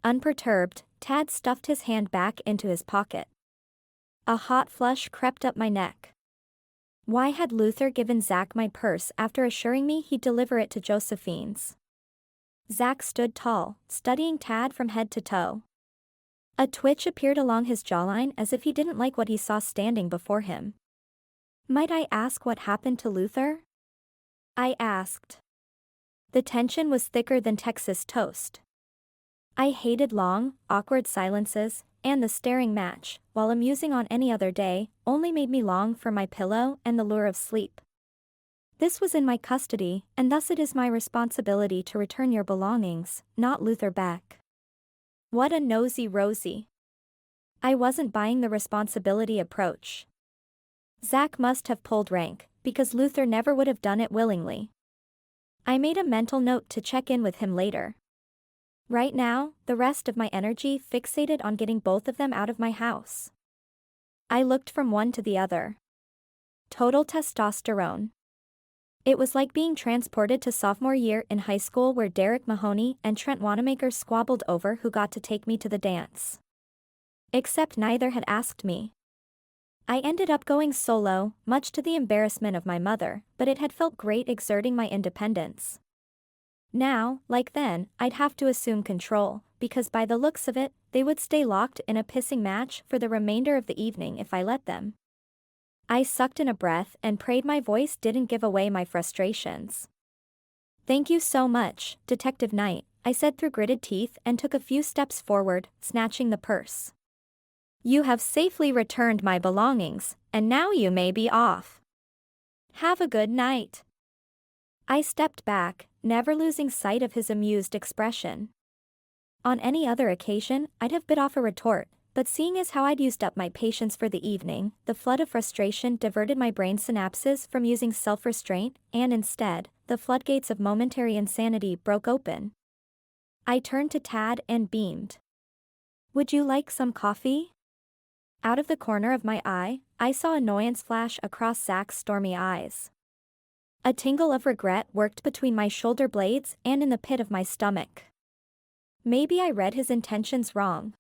Unperturbed, Tad stuffed his hand back into his pocket. A hot flush crept up my neck. Why had Luther given Zach my purse after assuring me he'd deliver it to Josephine's? Zach stood tall, studying Tad from head to toe. A twitch appeared along his jawline as if he didn't like what he saw standing before him. Might I ask what happened to Luther? I asked. The tension was thicker than Texas toast. I hated long, awkward silences, and the staring match, while amusing on any other day, only made me long for my pillow and the lure of sleep. This was in my custody, and thus it is my responsibility to return your belongings, not Luther back. What a nosy Rosie. I wasn't buying the responsibility approach. Zach must have pulled rank, because Luther never would have done it willingly. I made a mental note to check in with him later. Right now, the rest of my energy fixated on getting both of them out of my house. I looked from one to the other. Total testosterone. It was like being transported to sophomore year in high school where Derek Mahoney and Trent Wanamaker squabbled over who got to take me to the dance. Except neither had asked me. I ended up going solo, much to the embarrassment of my mother, but it had felt great exerting my independence. Now, like then, I'd have to assume control, because by the looks of it, they would stay locked in a pissing match for the remainder of the evening if I let them. I sucked in a breath and prayed my voice didn't give away my frustrations. Thank you so much, Detective Knight, I said through gritted teeth and took a few steps forward, snatching the purse. You have safely returned my belongings, and now you may be off. Have a good night. I stepped back, never losing sight of his amused expression. On any other occasion, I'd have bit off a retort, but seeing as how I'd used up my patience for the evening, the flood of frustration diverted my brain synapses from using self-restraint, and instead, the floodgates of momentary insanity broke open. I turned to Tad and beamed. Would you like some coffee? Out of the corner of my eye, I saw annoyance flash across Zach's stormy eyes. A tingle of regret worked between my shoulder blades and in the pit of my stomach. Maybe I read his intentions wrong.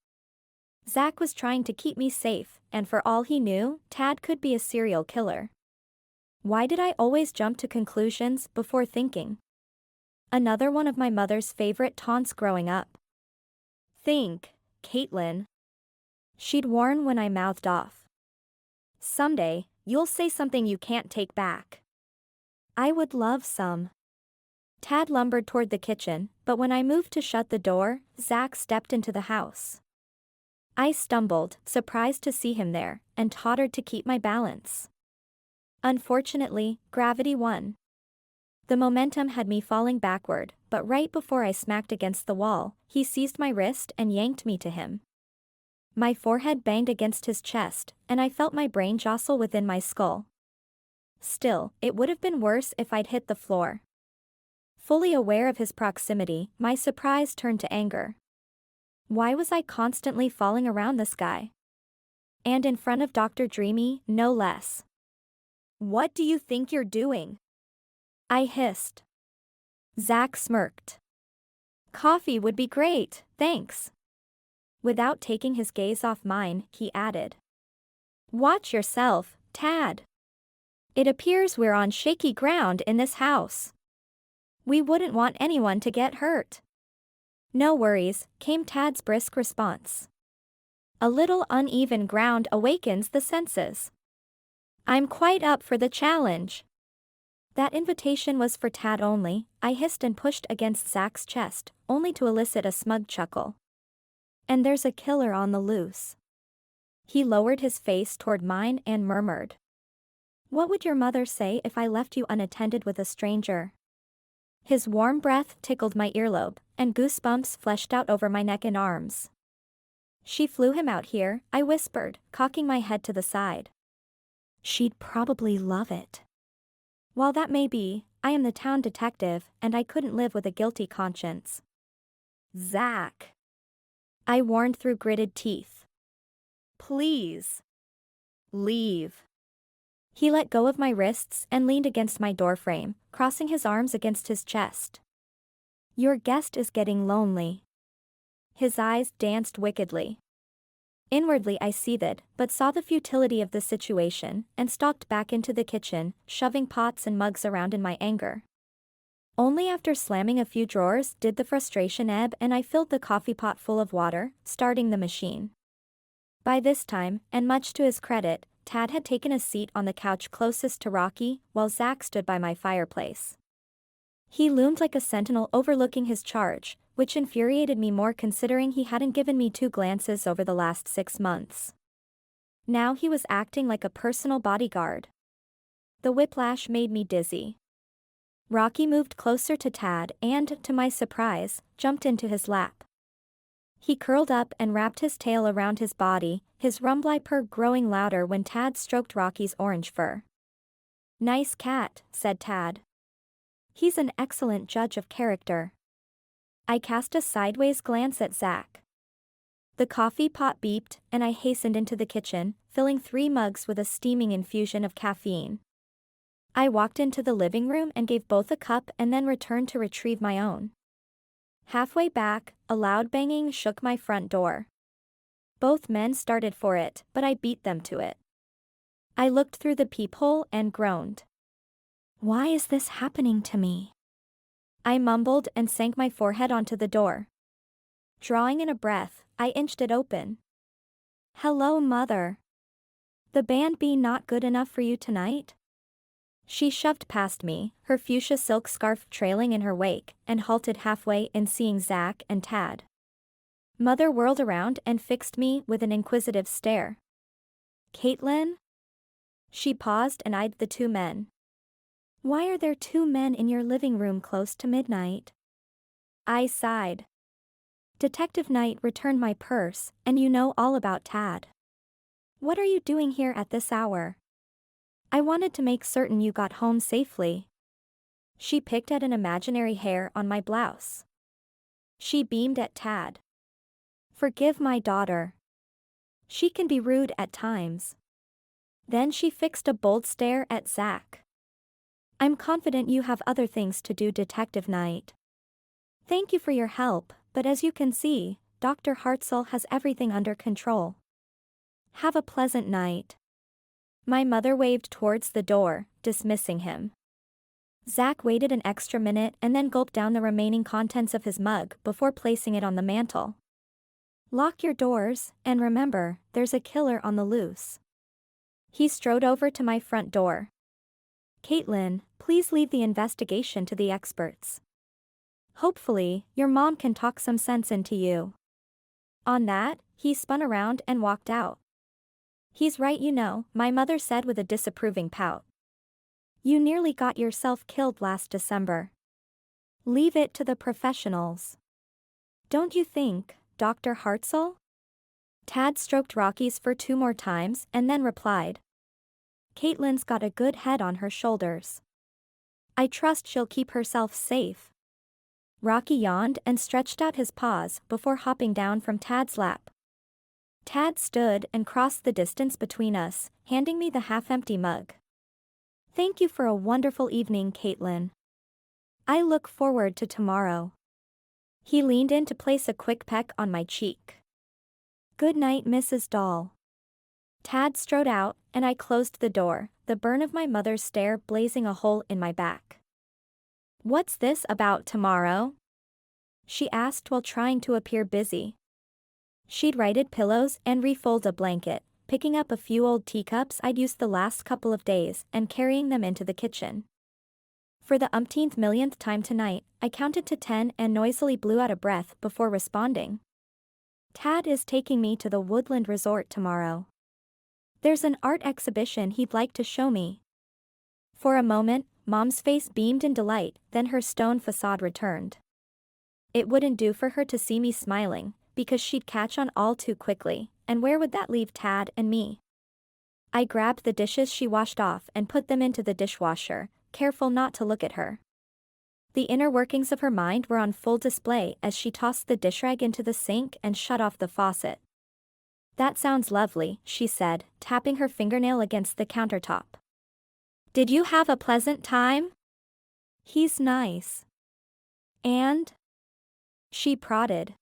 Zach was trying to keep me safe, and for all he knew, Tad could be a serial killer. Why did I always jump to conclusions before thinking? Another one of my mother's favorite taunts growing up. Think, Caitlin. She'd warn when I mouthed off. Someday, you'll say something you can't take back. I would love some. Tad lumbered toward the kitchen, but when I moved to shut the door, Zach stepped into the house. I stumbled, surprised to see him there, and tottered to keep my balance. Unfortunately, gravity won. The momentum had me falling backward, but right before I smacked against the wall, he seized my wrist and yanked me to him. My forehead banged against his chest, and I felt my brain jostle within my skull. Still, it would have been worse if I'd hit the floor. Fully aware of his proximity, my surprise turned to anger. Why was I constantly falling around this guy? And in front of Dr. Dreamy, no less. What do you think you're doing? I hissed. Zach smirked. Coffee would be great, thanks. Without taking his gaze off mine, he added. Watch yourself, Tad. It appears we're on shaky ground in this house. We wouldn't want anyone to get hurt. No worries, came Tad's brisk response. A little uneven ground awakens the senses. I'm quite up for the challenge. That invitation was for Tad only, I hissed and pushed against Zach's chest, only to elicit a smug chuckle. And there's a killer on the loose. He lowered his face toward mine and murmured. What would your mother say if I left you unattended with a stranger? His warm breath tickled my earlobe, and goosebumps fleshed out over my neck and arms. She flew him out here, I whispered, cocking my head to the side. She'd probably love it. While that may be, I am the town detective, and I couldn't live with a guilty conscience. Zach. I warned through gritted teeth. Please. Leave. He let go of my wrists and leaned against my doorframe, crossing his arms against his chest. Your guest is getting lonely. His eyes danced wickedly. Inwardly I seethed, but saw the futility of the situation, and stalked back into the kitchen, shoving pots and mugs around in my anger. Only after slamming a few drawers did the frustration ebb, and I filled the coffee pot full of water, starting the machine. By this time, and much to his credit, Tad had taken a seat on the couch closest to Rocky, while Zach stood by my fireplace. He loomed like a sentinel overlooking his charge, which infuriated me more considering he hadn't given me 2 glances over the last 6 months. Now he was acting like a personal bodyguard. The whiplash made me dizzy. Rocky moved closer to Tad and, to my surprise, jumped into his lap. He curled up and wrapped his tail around his body, his rumbly purr growing louder when Tad stroked Rocky's orange fur. Nice cat, said Tad. He's an excellent judge of character. I cast a sideways glance at Zach. The coffee pot beeped, and I hastened into the kitchen, filling 3 mugs with a steaming infusion of caffeine. I walked into the living room and gave both a cup and then returned to retrieve my own. Halfway back, a loud banging shook my front door. Both men started for it, but I beat them to it. I looked through the peephole and groaned. Why is this happening to me? I mumbled and sank my forehead onto the door. Drawing in a breath, I inched it open. Hello, Mother. The band be not good enough for you tonight? She shoved past me, her fuchsia silk scarf trailing in her wake, and halted halfway in seeing Zach and Tad. Mother whirled around and fixed me with an inquisitive stare. Caitlin? She paused and eyed the 2 men. Why are there 2 men in your living room close to midnight? I sighed. Detective Knight returned my purse, and you know all about Tad. What are you doing here at this hour? I wanted to make certain you got home safely. She picked at an imaginary hair on my blouse. She beamed at Tad. Forgive my daughter. She can be rude at times. Then she fixed a bold stare at Zach. I'm confident you have other things to do, Detective Knight. Thank you for your help, but as you can see, Dr. Hartzell has everything under control. Have a pleasant night. My mother waved towards the door, dismissing him. Zach waited an extra minute and then gulped down the remaining contents of his mug before placing it on the mantel. Lock your doors, and remember, there's a killer on the loose. He strode over to my front door. "Caitlin, please leave the investigation to the experts. Hopefully, your mom can talk some sense into you." On that, he spun around and walked out. "He's right, you know," my mother said with a disapproving pout. "You nearly got yourself killed last December. Leave it to the professionals. Don't you think, Dr. Hartzell?" Tad stroked Rocky's fur 2 more times and then replied. "Caitlin's got a good head on her shoulders. I trust she'll keep herself safe." Rocky yawned and stretched out his paws before hopping down from Tad's lap. Tad stood and crossed the distance between us, handing me the half-empty mug. "Thank you for a wonderful evening, Caitlin. I look forward to tomorrow." He leaned in to place a quick peck on my cheek. "Good night, Mrs. Doll." Tad strode out, and I closed the door, the burn of my mother's stare blazing a hole in my back. "What's this about tomorrow?" she asked while trying to appear busy. She'd righted pillows and refolded a blanket, picking up a few old teacups I'd used the last couple of days and carrying them into the kitchen. For the umpteenth millionth time tonight, I counted to 10 and noisily blew out a breath before responding. "Tad is taking me to the Woodland Resort tomorrow. There's an art exhibition he'd like to show me." For a moment, Mom's face beamed in delight, then her stone facade returned. It wouldn't do for her to see me smiling, because she'd catch on all too quickly, and where would that leave Tad and me? I grabbed the dishes she washed off and put them into the dishwasher, careful not to look at her. The inner workings of her mind were on full display as she tossed the dish rag into the sink and shut off the faucet. "That sounds lovely," she said, tapping her fingernail against the countertop. "Did you have a pleasant time?" "He's nice." "And?" she prodded.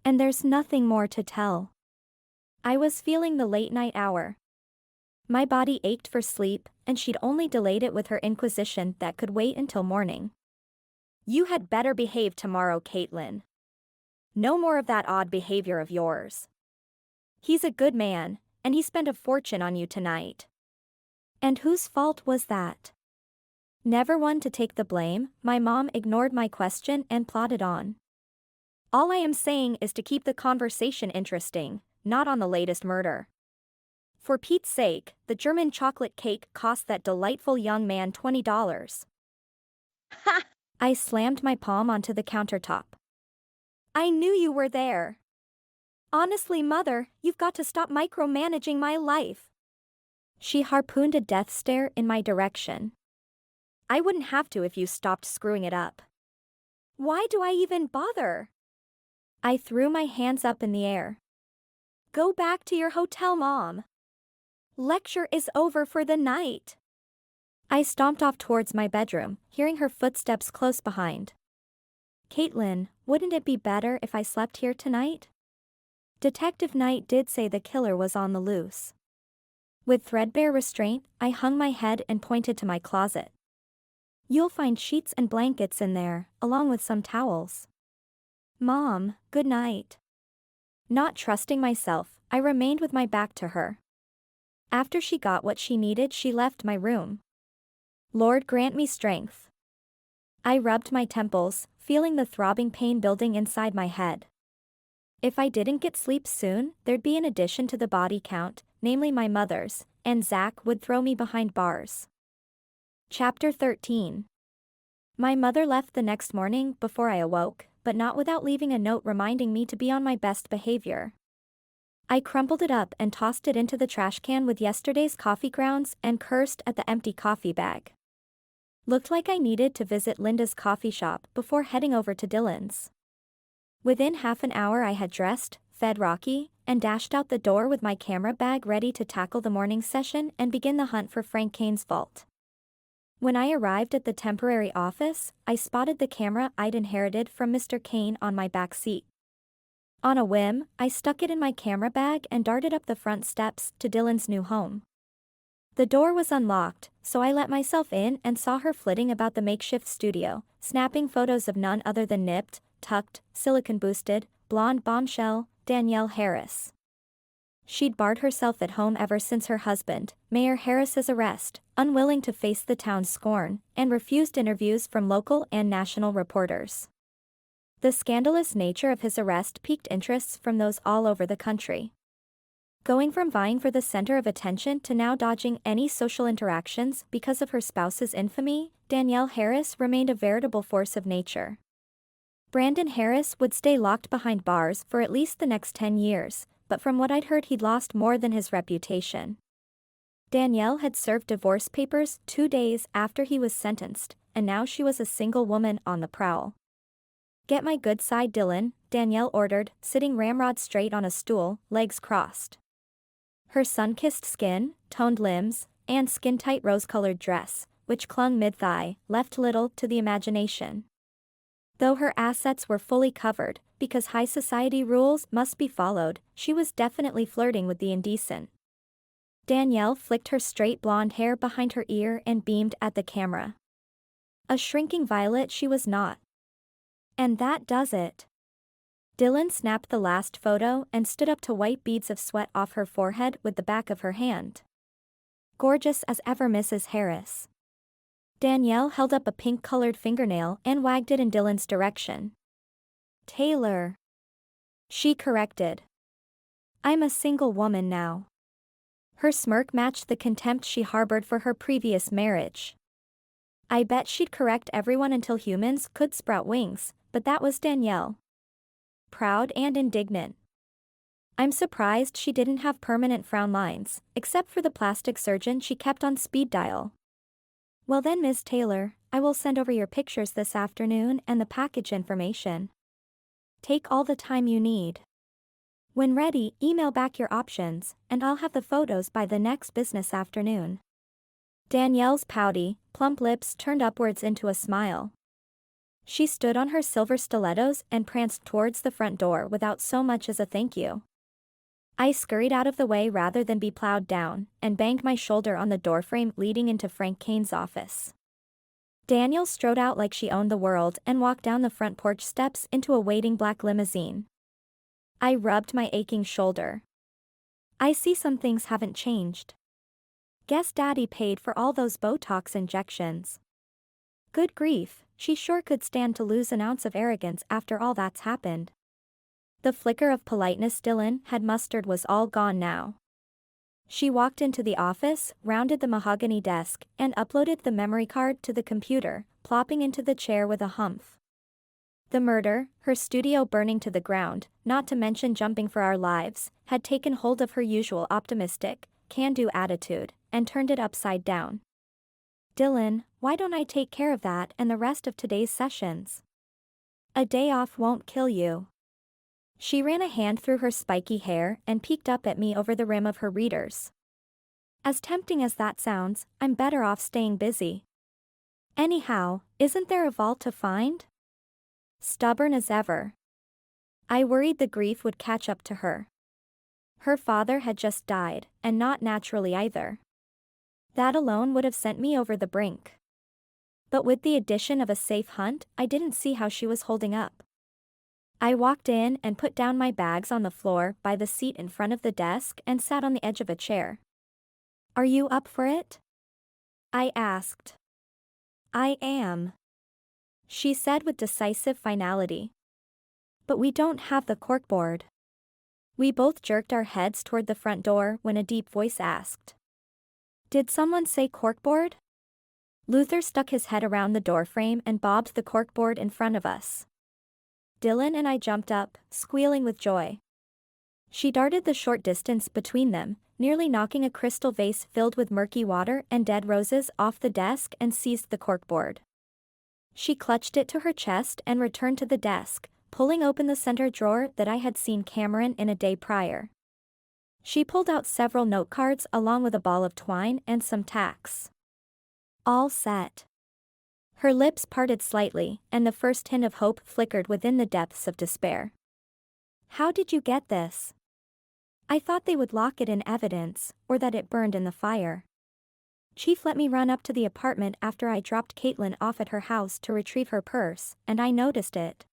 "And there's nothing more to tell." I was feeling the late-night hour. My body ached for sleep, and she'd only delayed it with her inquisition that could wait until morning. "You had better behave tomorrow, Caitlin. No more of that odd behavior of yours. He's a good man, and he spent a fortune on you tonight." And whose fault was that? Never one to take the blame, my mom ignored my question and plodded on. "All I am saying is to keep the conversation interesting, not on the latest murder. For Pete's sake, the German chocolate cake cost that delightful young man $20. Ha! I slammed my palm onto the countertop. "I knew you were there. Honestly, Mother, you've got to stop micromanaging my life." She harpooned a death stare in my direction. "I wouldn't have to if you stopped screwing it up. Why do I even bother?" I threw my hands up in the air. "Go back to your hotel, Mom. Lecture is over for the night." I stomped off towards my bedroom, hearing her footsteps close behind. "Caitlin, wouldn't it be better if I slept here tonight? Detective Knight did say the killer was on the loose." With threadbare restraint, I hung my head and pointed to my closet. "You'll find sheets and blankets in there, along with some towels." "Mom, good night." Not trusting myself, I remained with my back to her. After she got what she needed, she left my room. Lord grant me strength. I rubbed my temples, feeling the throbbing pain building inside my head. If I didn't get sleep soon, there'd be an addition to the body count, namely my mother's, and Zach would throw me behind bars. Chapter 13. My mother left the next morning before I awoke, but not without leaving a note reminding me to be on my best behavior. I crumpled it up and tossed it into the trash can with yesterday's coffee grounds and cursed at the empty coffee bag. Looked like I needed to visit Linda's coffee shop before heading over to Dylan's. Within half an hour I had dressed, fed Rocky, and dashed out the door with my camera bag ready to tackle the morning session and begin the hunt for Frank Caine's vault. When I arrived at the temporary office, I spotted the camera I'd inherited from Mr. Caine on my back seat. On a whim, I stuck it in my camera bag and darted up the front steps to Dylan's new home. The door was unlocked, so I let myself in and saw her flitting about the makeshift studio, snapping photos of none other than nipped, tucked, silicone-boosted, blonde bombshell, Danielle Harris. She'd barred herself at home ever since her husband, Mayor Harris's arrest, unwilling to face the town's scorn, and refused interviews from local and national reporters. The scandalous nature of his arrest piqued interests from those all over the country. Going from vying for the center of attention to now dodging any social interactions because of her spouse's infamy, Danielle Harris remained a veritable force of nature. Brandon Harris would stay locked behind bars for at least the next 10 years, but from what I'd heard he'd lost more than his reputation. Danielle had served divorce papers 2 days after he was sentenced, and now she was a single woman on the prowl. "Get my good side, Dylan," Danielle ordered, sitting ramrod straight on a stool, legs crossed. Her sun-kissed skin, toned limbs, and skin-tight rose-colored dress, which clung mid-thigh, left little to the imagination. Though her assets were fully covered, because high society rules must be followed, she was definitely flirting with the indecent. Danielle flicked her straight blonde hair behind her ear and beamed at the camera. A shrinking violet she was not. And that does it. Dylan snapped the last photo and stood up to wipe beads of sweat off her forehead with the back of her hand. "Gorgeous as ever, Mrs. Harris." Danielle held up a pink-colored fingernail and wagged it in Dylan's direction. "Taylor," she corrected. "I'm a single woman now." Her smirk matched the contempt she harbored for her previous marriage. I bet she'd correct everyone until humans could sprout wings, but that was Danielle. Proud and indignant. I'm surprised she didn't have permanent frown lines, except for the plastic surgeon she kept on speed dial. "Well then, Ms. Taylor, I will send over your pictures this afternoon and the package information. Take all the time you need. When ready, email back your options, and I'll have the photos by the next business afternoon." Danielle's pouty, plump lips turned upwards into a smile. She stood on her silver stilettos and pranced towards the front door without so much as a thank you. I scurried out of the way rather than be plowed down, and banged my shoulder on the doorframe leading into Frank Caine's office. Danielle strode out like she owned the world and walked down the front porch steps into a waiting black limousine. I rubbed my aching shoulder. "I see some things haven't changed. Guess Daddy paid for all those Botox injections. Good grief, she sure could stand to lose an ounce of arrogance after all that's happened." The flicker of politeness Dylan had mustered was all gone now. She walked into the office, rounded the mahogany desk, and uploaded the memory card to the computer, plopping into the chair with a humph. The murder, her studio burning to the ground, not to mention jumping for our lives, had taken hold of her usual optimistic, can-do attitude, and turned it upside down. "Dylan, why don't I take care of that and the rest of today's sessions? A day off won't kill you." She ran a hand through her spiky hair and peeked up at me over the rim of her readers. "As tempting as that sounds, I'm better off staying busy. Anyhow, isn't there a vault to find?" Stubborn as ever. I worried the grief would catch up to her. Her father had just died, and not naturally either. That alone would have sent me over the brink. But with the addition of a safe hunt, I didn't see how she was holding up. I walked in and put down my bags on the floor by the seat in front of the desk and sat on the edge of a chair. "Are you up for it?" I asked. "I am," she said with decisive finality. "But we don't have the corkboard." We both jerked our heads toward the front door when a deep voice asked, "Did someone say corkboard?" Luther stuck his head around the doorframe and bobbed the corkboard in front of us. Dylan and I jumped up, squealing with joy. She darted the short distance between them, nearly knocking a crystal vase filled with murky water and dead roses off the desk and seized the corkboard. She clutched it to her chest and returned to the desk, pulling open the center drawer that I had seen Cameron in a day prior. She pulled out several note cards along with a ball of twine and some tacks. "All set." Her lips parted slightly, and the first hint of hope flickered within the depths of despair. "How did you get this?" "I thought they would lock it in evidence, or that it burned in the fire. Chief let me run up to the apartment after I dropped Caitlin off at her house to retrieve her purse, and I noticed it.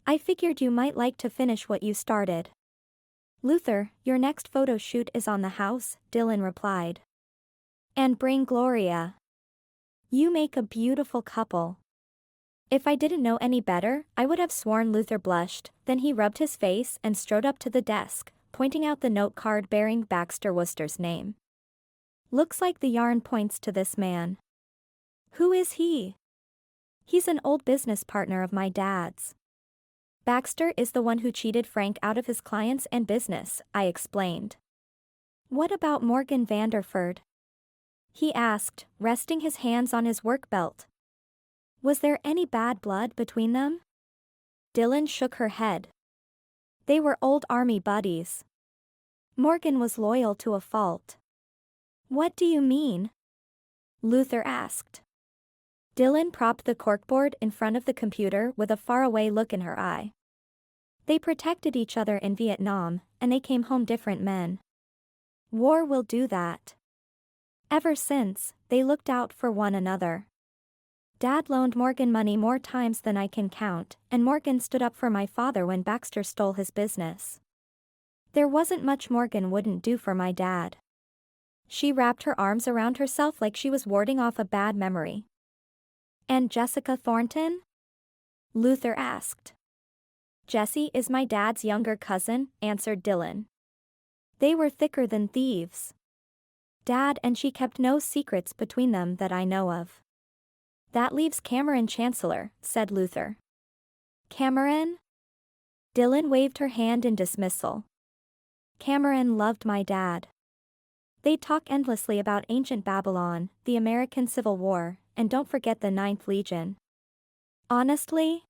I figured you might like to finish what you started." Luther, your next photo shoot is on the house, Dylan replied. And bring Gloria. You make a beautiful couple. If I didn't know any better, I would have sworn Luther blushed. Then he rubbed his face and strode up to the desk, pointing out the note card bearing Baxter Worcester's name. Looks like the yarn points to this man. Who is he? He's an old business partner of my dad's. Baxter is the one who cheated Frank out of his clients and business, I explained. What about Morgan Vanderford? He asked, resting his hands on his work belt. Was there any bad blood between them? Dylan shook her head. They were old army buddies. Morgan was loyal to a fault. What do you mean? Luther asked. Dylan propped the corkboard in front of the computer with a faraway look in her eye. They protected each other in Vietnam, and they came home different men. War will do that. Ever since, they looked out for one another. Dad loaned Morgan money more times than I can count, and Morgan stood up for my father when Baxter stole his business. There wasn't much Morgan wouldn't do for my dad. She wrapped her arms around herself like she was warding off a bad memory. And Jessica Thornton? Luther asked. Jessie is my dad's younger cousin, answered Dylan. They were thicker than thieves. Dad and she kept no secrets between them that I know of. That leaves Cameron Chancellor, said Luther. Cameron? Dylan waved her hand in dismissal. Cameron loved my dad. They'd talk endlessly about ancient Babylon, the American Civil War, and don't forget the Ninth Legion. Honestly?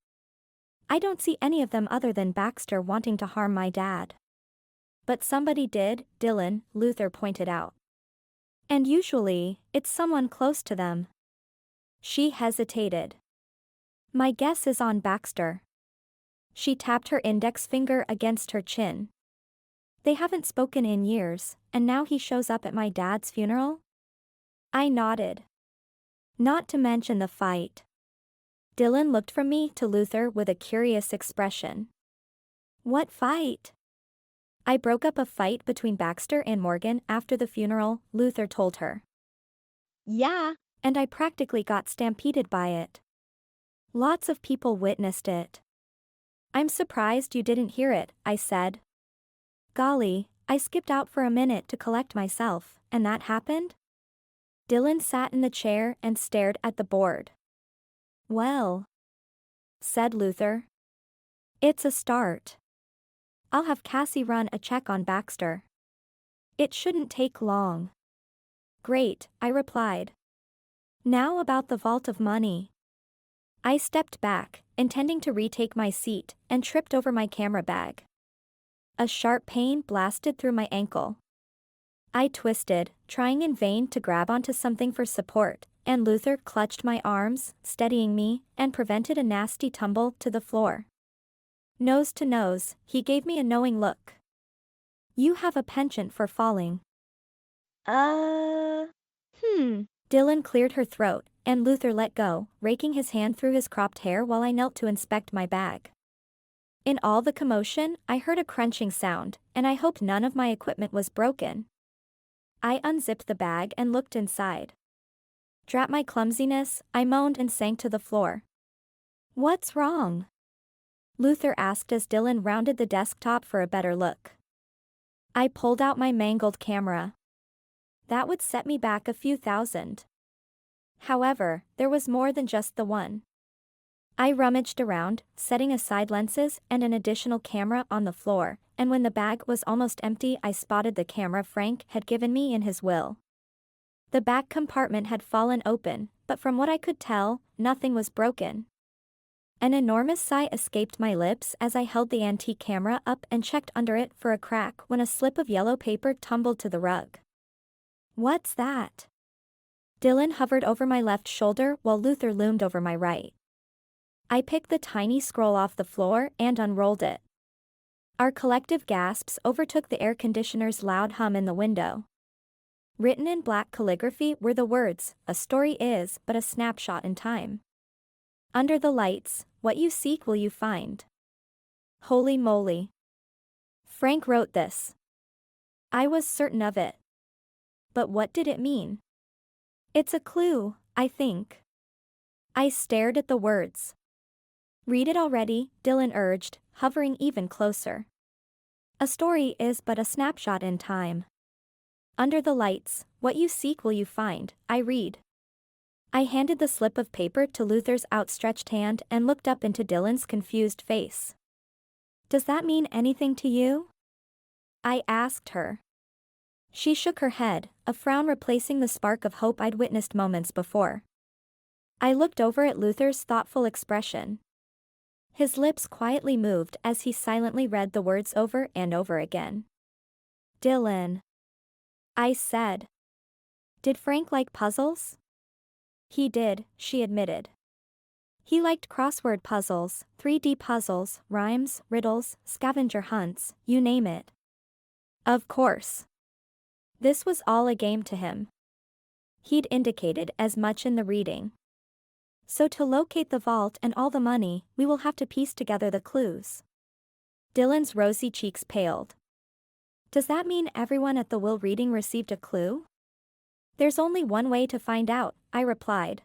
I don't see any of them other than Baxter wanting to harm my dad. But somebody did, Dylan, Luther pointed out. And usually, it's someone close to them. She hesitated. My guess is on Baxter. She tapped her index finger against her chin. They haven't spoken in years, and now he shows up at my dad's funeral? I nodded. Not to mention the fight. Dylan looked from me to Luther with a curious expression. What fight? I broke up a fight between Baxter and Morgan after the funeral, Luther told her. Yeah. And I practically got stampeded by it. Lots of people witnessed it. I'm surprised you didn't hear it, I said. Golly, I skipped out for a minute to collect myself, and that happened? Dylan sat in the chair and stared at the board. Well, said Luther. It's a start. I'll have Cassie run a check on Baxter. It shouldn't take long. Great, I replied. Now about the vault of money. I stepped back, intending to retake my seat, and tripped over my camera bag. A sharp pain blasted through my ankle. I twisted, trying in vain to grab onto something for support, and Luther clutched my arms, steadying me, and prevented a nasty tumble to the floor. Nose to nose, he gave me a knowing look. You have a penchant for falling. Dylan cleared her throat, and Luther let go, raking his hand through his cropped hair while I knelt to inspect my bag. In all the commotion, I heard a crunching sound, and I hoped none of my equipment was broken. I unzipped the bag and looked inside. Drat my clumsiness, I moaned and sank to the floor. What's wrong? Luther asked as Dylan rounded the desktop for a better look. I pulled out my mangled camera. That would set me back a few thousand. However, there was more than just the one. I rummaged around, setting aside lenses and an additional camera on the floor, and when the bag was almost empty I spotted the camera Frank had given me in his will. The back compartment had fallen open, but from what I could tell, nothing was broken. An enormous sigh escaped my lips as I held the antique camera up and checked under it for a crack when a slip of yellow paper tumbled to the rug. What's that? Dylan hovered over my left shoulder while Luther loomed over my right. I picked the tiny scroll off the floor and unrolled it. Our collective gasps overtook the air conditioner's loud hum in the window. Written in black calligraphy were the words, "A story is but a snapshot in time. Under the lights, what you seek will you find." Holy moly. Frank wrote this. I was certain of it. But what did it mean? It's a clue, I think. I stared at the words. Read it already, Dylan urged, hovering even closer. A story is but a snapshot in time. Under the lights, what you seek will you find, I read. I handed the slip of paper to Luther's outstretched hand and looked up into Dylan's confused face. Does that mean anything to you? I asked her. She shook her head, a frown replacing the spark of hope I'd witnessed moments before. I looked over at Luther's thoughtful expression. His lips quietly moved as he silently read the words over and over again. Dylan. I said. Did Frank like puzzles? He did, she admitted. He liked crossword puzzles, 3D puzzles, rhymes, riddles, scavenger hunts, you name it. Of course. This was all a game to him. He'd indicated as much in the reading. So to locate the vault and all the money, we will have to piece together the clues. Dylan's rosy cheeks paled. Does that mean everyone at the will reading received a clue? There's only one way to find out, I replied.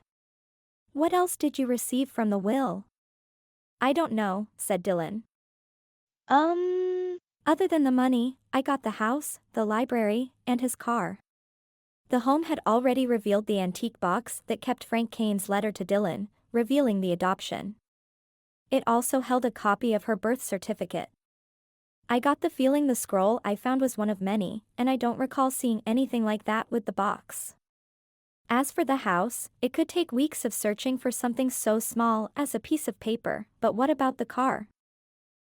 What else did you receive from the will? I don't know, said Dylan. Other than the money, I got the house, the library, and his car. The home had already revealed the antique box that kept Frank Caine's letter to Dylan, revealing the adoption. It also held a copy of her birth certificate. I got the feeling the scroll I found was one of many, and I don't recall seeing anything like that with the box. As for the house, it could take weeks of searching for something so small as a piece of paper, but what about the car?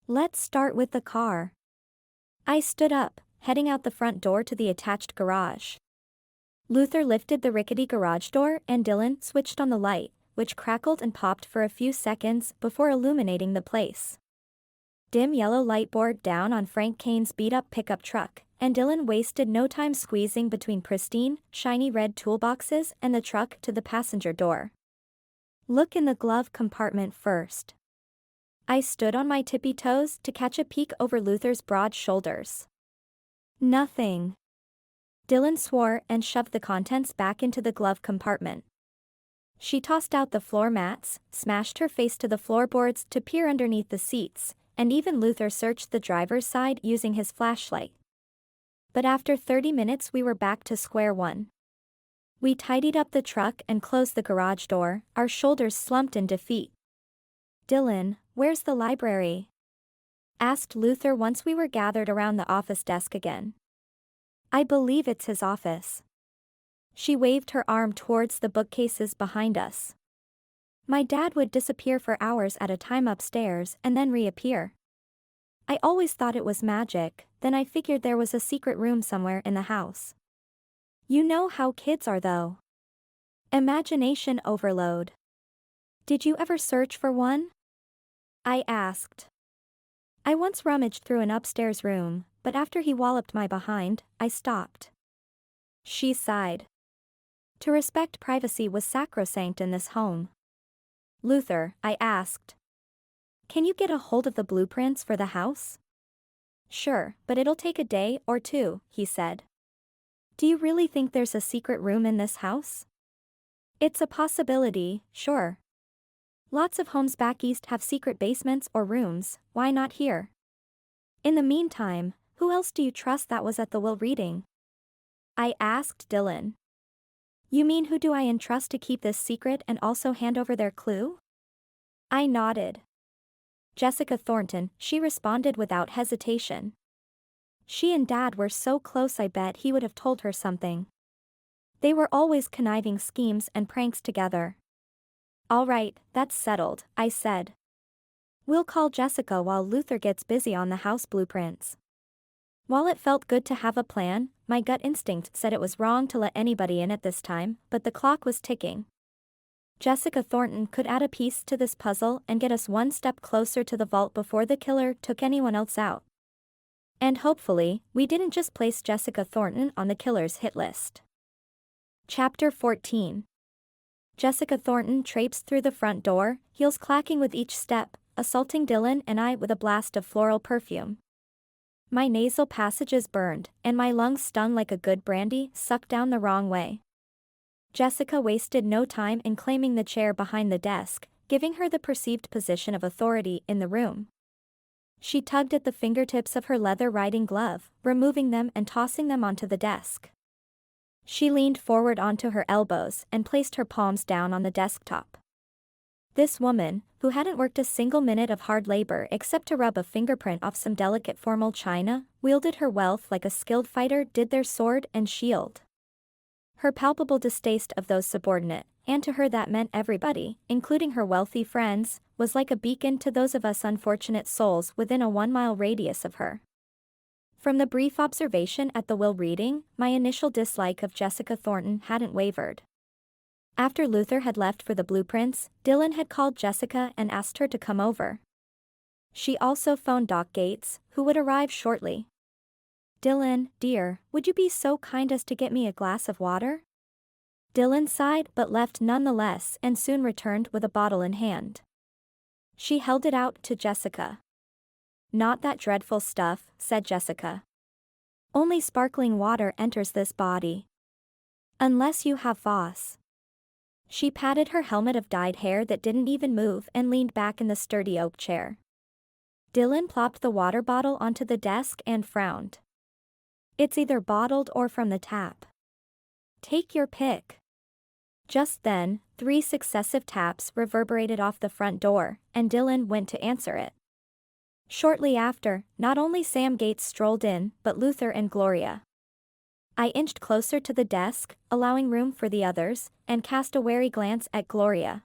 Let's start with the car. I stood up, heading out the front door to the attached garage. Luther lifted the rickety garage door and Dylan switched on the light, which crackled and popped for a few seconds before illuminating the place. Dim yellow light bore down on Frank Caine's beat-up pickup truck, and Dylan wasted no time squeezing between pristine, shiny red toolboxes and the truck to the passenger door. Look in the glove compartment first. I stood on my tippy toes to catch a peek over Luther's broad shoulders. Nothing. Dylan swore and shoved the contents back into the glove compartment. She tossed out the floor mats, smashed her face to the floorboards to peer underneath the seats, and even Luther searched the driver's side using his flashlight. But after 30 minutes we were back to square one. We tidied up the truck and closed the garage door, our shoulders slumped in defeat. Dylan, where's the library? Asked Luther once we were gathered around the office desk again. I believe it's his office. She waved her arm towards the bookcases behind us. My dad would disappear for hours at a time upstairs and then reappear. I always thought it was magic, then I figured there was a secret room somewhere in the house. You know how kids are though. Imagination overload. Did you ever search for one? I asked. I once rummaged through an upstairs room, but after he walloped my behind, I stopped. She sighed. To respect privacy was sacrosanct in this home. Luther, I asked. Can you get a hold of the blueprints for the house? Sure, but it'll take a day or two, he said. Do you really think there's a secret room in this house? It's a possibility, sure. Lots of homes back east have secret basements or rooms, why not here? In the meantime, who else do you trust that was at the will reading? I asked Dylan. You mean who do I entrust to keep this secret and also hand over their clue? I nodded. Jessica Thornton, she responded without hesitation. She and Dad were so close I bet he would have told her something. They were always conniving schemes and pranks together. All right, that's settled, I said. We'll call Jessica while Luther gets busy on the house blueprints. While it felt good to have a plan, my gut instinct said it was wrong to let anybody in at this time, but the clock was ticking. Jessica Thornton could add a piece to this puzzle and get us one step closer to the vault before the killer took anyone else out. And hopefully, we didn't just place Jessica Thornton on the killer's hit list. Chapter 14. Jessica Thornton traipsed through the front door, heels clacking with each step, assaulting Dylan and I with a blast of floral perfume. My nasal passages burned, and my lungs stung like a good brandy sucked down the wrong way. Jessica wasted no time in claiming the chair behind the desk, giving her the perceived position of authority in the room. She tugged at the fingertips of her leather riding glove, removing them and tossing them onto the desk. She leaned forward onto her elbows and placed her palms down on the desktop. This woman, who hadn't worked a single minute of hard labor except to rub a fingerprint off some delicate formal china, wielded her wealth like a skilled fighter did their sword and shield. Her palpable distaste of those subordinate, and to her that meant everybody, including her wealthy friends, was like a beacon to those of us unfortunate souls within a 1-mile radius of her. From the brief observation at the will reading, my initial dislike of Jessica Thornton hadn't wavered. After Luther had left for the blueprints, Dylan had called Jessica and asked her to come over. She also phoned Doc Gates, who would arrive shortly. "Dylan, dear, would you be so kind as to get me a glass of water?" Dylan sighed but left nonetheless and soon returned with a bottle in hand. She held it out to Jessica. "Not that dreadful stuff," said Jessica. "Only sparkling water enters this body. Unless you have Voss." She patted her helmet of dyed hair that didn't even move and leaned back in the sturdy oak chair. Dylan plopped the water bottle onto the desk and frowned. "It's either bottled or from the tap. Take your pick." Just then, 3 successive taps reverberated off the front door, and Dylan went to answer it. Shortly after, not only Sam Gates strolled in, but Luther and Gloria. I inched closer to the desk, allowing room for the others, and cast a wary glance at Gloria.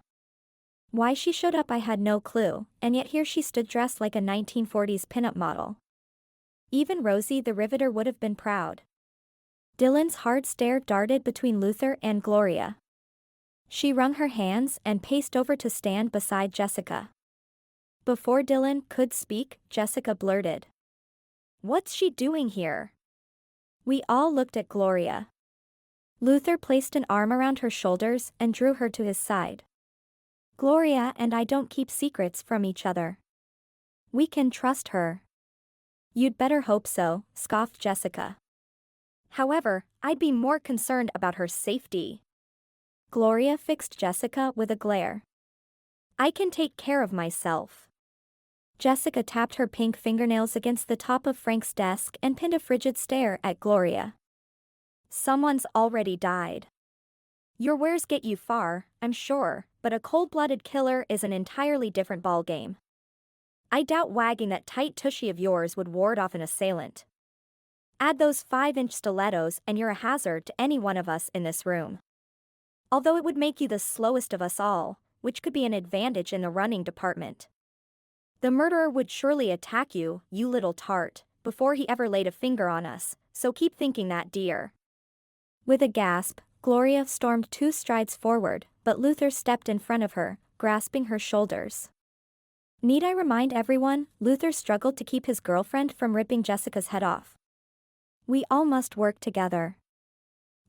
Why she showed up I had no clue, and yet here she stood dressed like a 1940s pinup model. Even Rosie the Riveter would have been proud. Dylan's hard stare darted between Luther and Gloria. She wrung her hands and paced over to stand beside Jessica. Before Dylan could speak, Jessica blurted, "What's she doing here?" We all looked at Gloria. Luther placed an arm around her shoulders and drew her to his side. "Gloria and I don't keep secrets from each other. We can trust her." "You'd better hope so," scoffed Jessica. "However, I'd be more concerned about her safety." Gloria fixed Jessica with a glare. "I can take care of myself." Jessica tapped her pink fingernails against the top of Frank's desk and pinned a frigid stare at Gloria. "Someone's already died. Your wares get you far, I'm sure, but a cold-blooded killer is an entirely different ballgame. I doubt wagging that tight tushy of yours would ward off an assailant. Add those 5-inch stilettos and you're a hazard to any one of us in this room. Although it would make you the slowest of us all, which could be an advantage in the running department. The murderer would surely attack you, you little tart, before he ever laid a finger on us, so keep thinking that, dear." With a gasp, Gloria stormed 2 strides forward, but Luther stepped in front of her, grasping her shoulders. Need I remind everyone, Luther struggled to keep his girlfriend from ripping Jessica's head off. "We all must work together.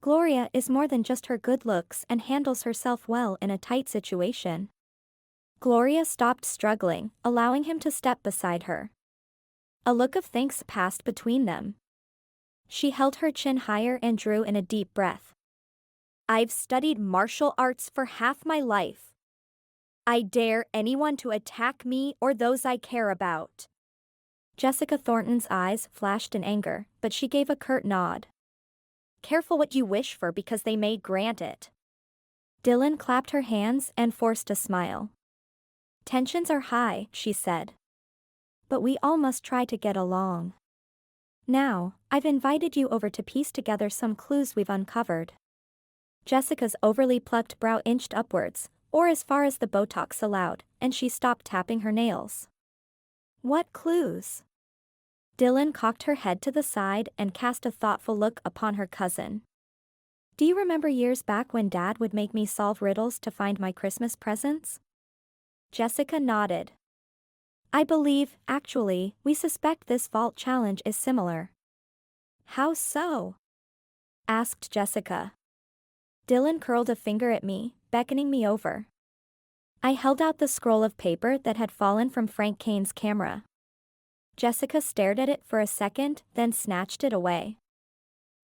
Gloria is more than just her good looks and handles herself well in a tight situation." Gloria stopped struggling, allowing him to step beside her. A look of thanks passed between them. She held her chin higher and drew in a deep breath. "I've studied martial arts for half my life. I dare anyone to attack me or those I care about." Jessica Thornton's eyes flashed in anger, but she gave a curt nod. "Careful what you wish for because they may grant it." Dylan clapped her hands and forced a smile. "Tensions are high," she said. "But we all must try to get along. Now, I've invited you over to piece together some clues we've uncovered." Jessica's overly plucked brow inched upwards, or as far as the Botox allowed, and she stopped tapping her nails. "What clues?" Dylan cocked her head to the side and cast a thoughtful look upon her cousin. "Do you remember years back when Dad would make me solve riddles to find my Christmas presents?" Jessica nodded. "I believe, actually, we suspect this vault challenge is similar." "How so?" asked Jessica. Dylan curled a finger at me, beckoning me over. I held out the scroll of paper that had fallen from Frank Caine's camera. Jessica stared at it for a second, then snatched it away.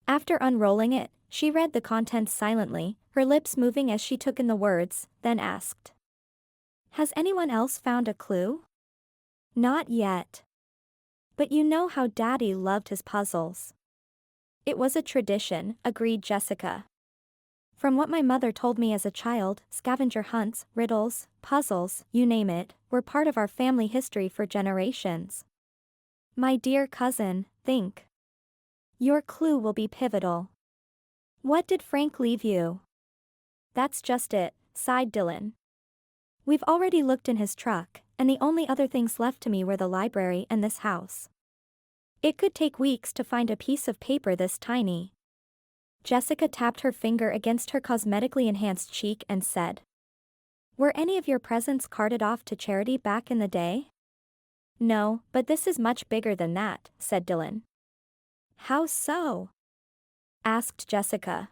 After unrolling it, she read the contents silently, her lips moving as she took in the words, then asked. Has anyone else found a clue? Not yet. But you know how Daddy loved his puzzles. It was a tradition, agreed Jessica. From what my mother told me as a child, scavenger hunts, riddles, puzzles, you name it, were part of our family history for generations. My dear cousin, think. Your clue will be pivotal. What did Frank leave you? That's just it, sighed Dylan. We've already looked in his truck, and the only other things left to me were the library and this house. It could take weeks to find a piece of paper this tiny. Jessica tapped her finger against her cosmetically enhanced cheek and said. Were any of your presents carted off to charity back in the day? No, but this is much bigger than that, said Dylan. How so? Asked Jessica.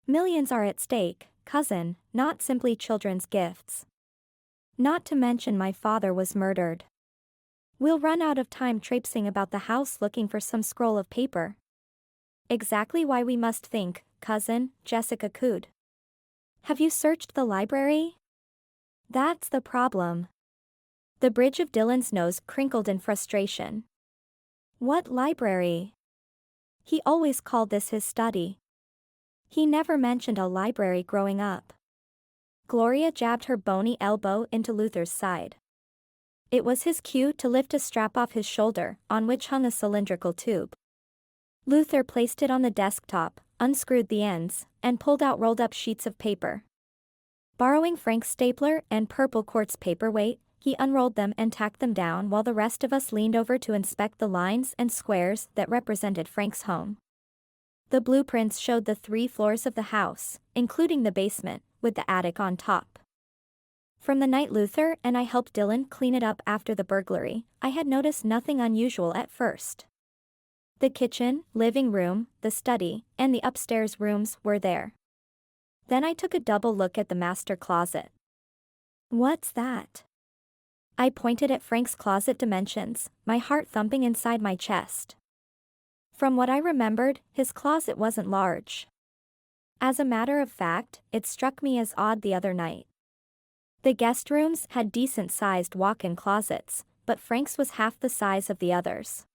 Millions are at stake, cousin, not simply children's gifts. Not to mention my father was murdered. We'll run out of time traipsing about the house looking for some scroll of paper. Exactly why we must think, cousin, Jessica cooed. Have you searched the library? That's the problem. The bridge of Dylan's nose crinkled in frustration. What library? He always called this his study. He never mentioned a library growing up. Gloria jabbed her bony elbow into Luther's side. It was his cue to lift a strap off his shoulder, on which hung a cylindrical tube. Luther placed it on the desktop, unscrewed the ends, and pulled out rolled-up sheets of paper. Borrowing Frank's stapler and purple quartz paperweight, he unrolled them and tacked them down while the rest of us leaned over to inspect the lines and squares that represented Frank's home. The blueprints showed the 3 floors of the house, including the basement, with the attic on top. From the night Luther and I helped Dylan clean it up after the burglary, I had noticed nothing unusual at first. The kitchen, living room, the study, and the upstairs rooms were there. Then I took a double look at the master closet. What's that? I pointed at Frank's closet dimensions, my heart thumping inside my chest. From what I remembered, his closet wasn't large. As a matter of fact, it struck me as odd the other night. The guest rooms had decent-sized walk-in closets, but Frank's was half the size of the others.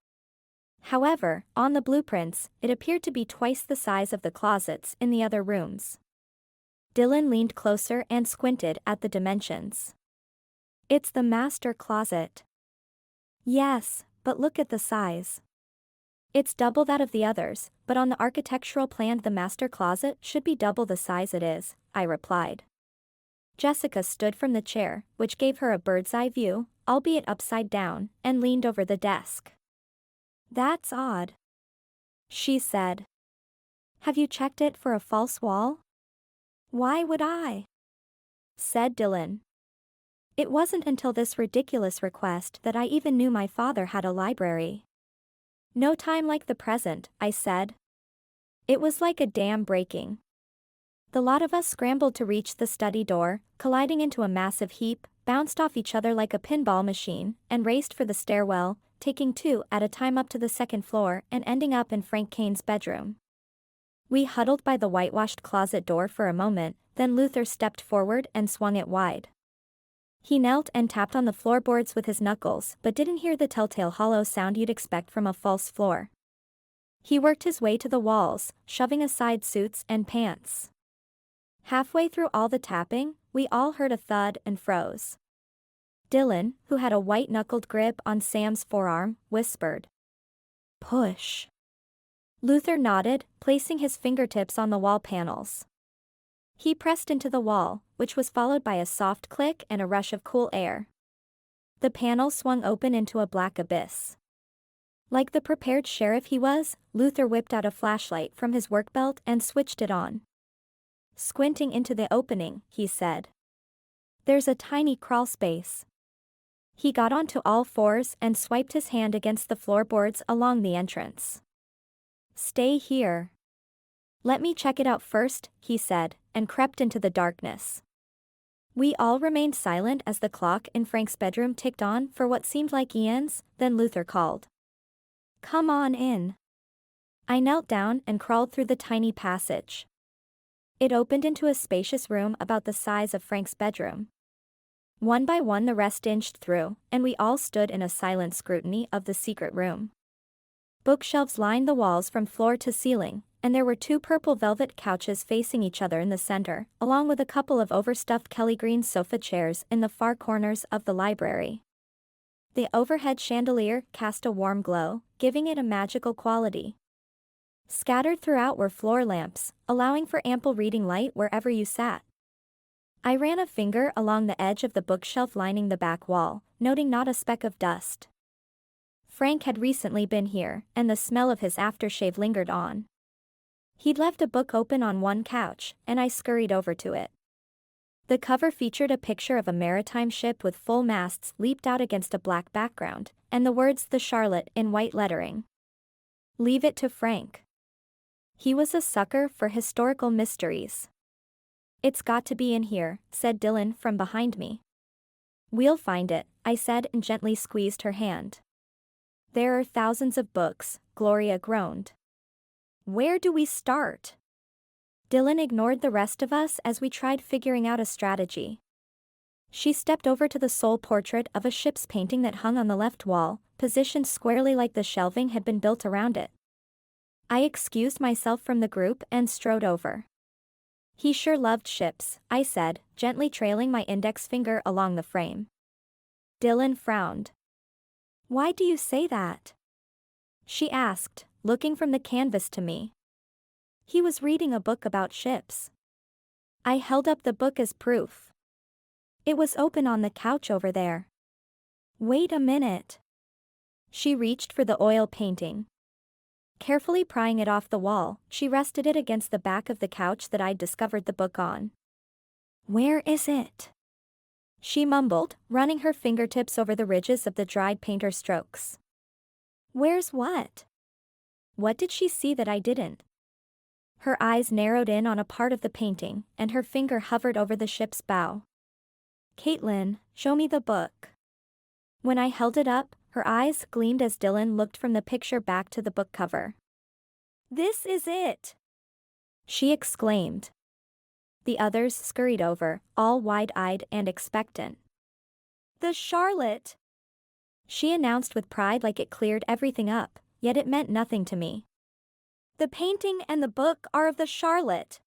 However, on the blueprints, it appeared to be twice the size of the closets in the other rooms. Dylan leaned closer and squinted at the dimensions. It's the master closet. Yes, but look at the size. It's double that of the others, but on the architectural plan the master closet should be double the size it is, I replied. Jessica stood from the chair, which gave her a bird's-eye view, albeit upside down, and leaned over the desk. That's odd, she said. Have you checked it for a false wall? Why would I? Said Dylan. It wasn't until this ridiculous request that I even knew my father had a library. No time like the present, I said. It was like a dam breaking. The lot of us scrambled to reach the study door, colliding into a massive heap, bounced off each other like a pinball machine, and raced for the stairwell, taking 2 at a time up to the 2nd floor and ending up in Frank Caine's bedroom. We huddled by the whitewashed closet door for a moment, then Luther stepped forward and swung it wide. He knelt and tapped on the floorboards with his knuckles but didn't hear the telltale hollow sound you'd expect from a false floor. He worked his way to the walls, shoving aside suits and pants. Halfway through all the tapping, we all heard a thud and froze. Dylan, who had a white-knuckled grip on Sam's forearm, whispered, "Push." Luther nodded, placing his fingertips on the wall panels. He pressed into the wall, which was followed by a soft click and a rush of cool air. The panel swung open into a black abyss. Like the prepared sheriff he was, Luther whipped out a flashlight from his work belt and switched it on. Squinting into the opening, he said, "There's a tiny crawl space." He got onto all fours and swiped his hand against the floorboards along the entrance. "Stay here. Let me check it out first," he said, and crept into the darkness. We all remained silent as the clock in Frank's bedroom ticked on for what seemed like eons, then Luther called. "Come on in." I knelt down and crawled through the tiny passage. It opened into a spacious room about the size of Frank's bedroom. One by one the rest inched through, and we all stood in a silent scrutiny of the secret room. Bookshelves lined the walls from floor to ceiling, and there were two purple velvet couches facing each other in the center, along with a couple of overstuffed Kelly green sofa chairs in the far corners of the library. The overhead chandelier cast a warm glow, giving it a magical quality. Scattered throughout were floor lamps, allowing for ample reading light wherever you sat. I ran a finger along the edge of the bookshelf lining the back wall, noting not a speck of dust. Frank had recently been here, and the smell of his aftershave lingered on. He'd left a book open on one couch, and I scurried over to it. The cover featured a picture of a maritime ship with full masts leaped out against a black background, and the words "The Charlotte" in white lettering. Leave it to Frank. He was a sucker for historical mysteries. "It's got to be in here," said Dylan from behind me. "We'll find it," I said and gently squeezed her hand. "There are thousands of books," Gloria groaned. "Where do we start?" Dylan ignored the rest of us as we tried figuring out a strategy. She stepped over to the sole portrait of a ship's painting that hung on the left wall, positioned squarely like the shelving had been built around it. I excused myself from the group and strode over. "He sure loved ships," I said, gently trailing my index finger along the frame. Dylan frowned. "Why do you say that?" she asked, looking from the canvas to me. "He was reading a book about ships." I held up the book as proof. "It was open on the couch over there." "Wait a minute." She reached for the oil painting. Carefully prying it off the wall, she rested it against the back of the couch that I'd discovered the book on. "Where is it?" she mumbled, running her fingertips over the ridges of the dried painter strokes. "Where's what?" What did she see that I didn't? Her eyes narrowed in on a part of the painting, and her finger hovered over the ship's bow. "Caitlin, show me the book." When I held it up, her eyes gleamed as Dylan looked from the picture back to the book cover. "This is it!" she exclaimed. The others scurried over, all wide-eyed and expectant. "The Charlotte!" she announced with pride like it cleared everything up, yet it meant nothing to me. "The painting and the book are of the Charlotte."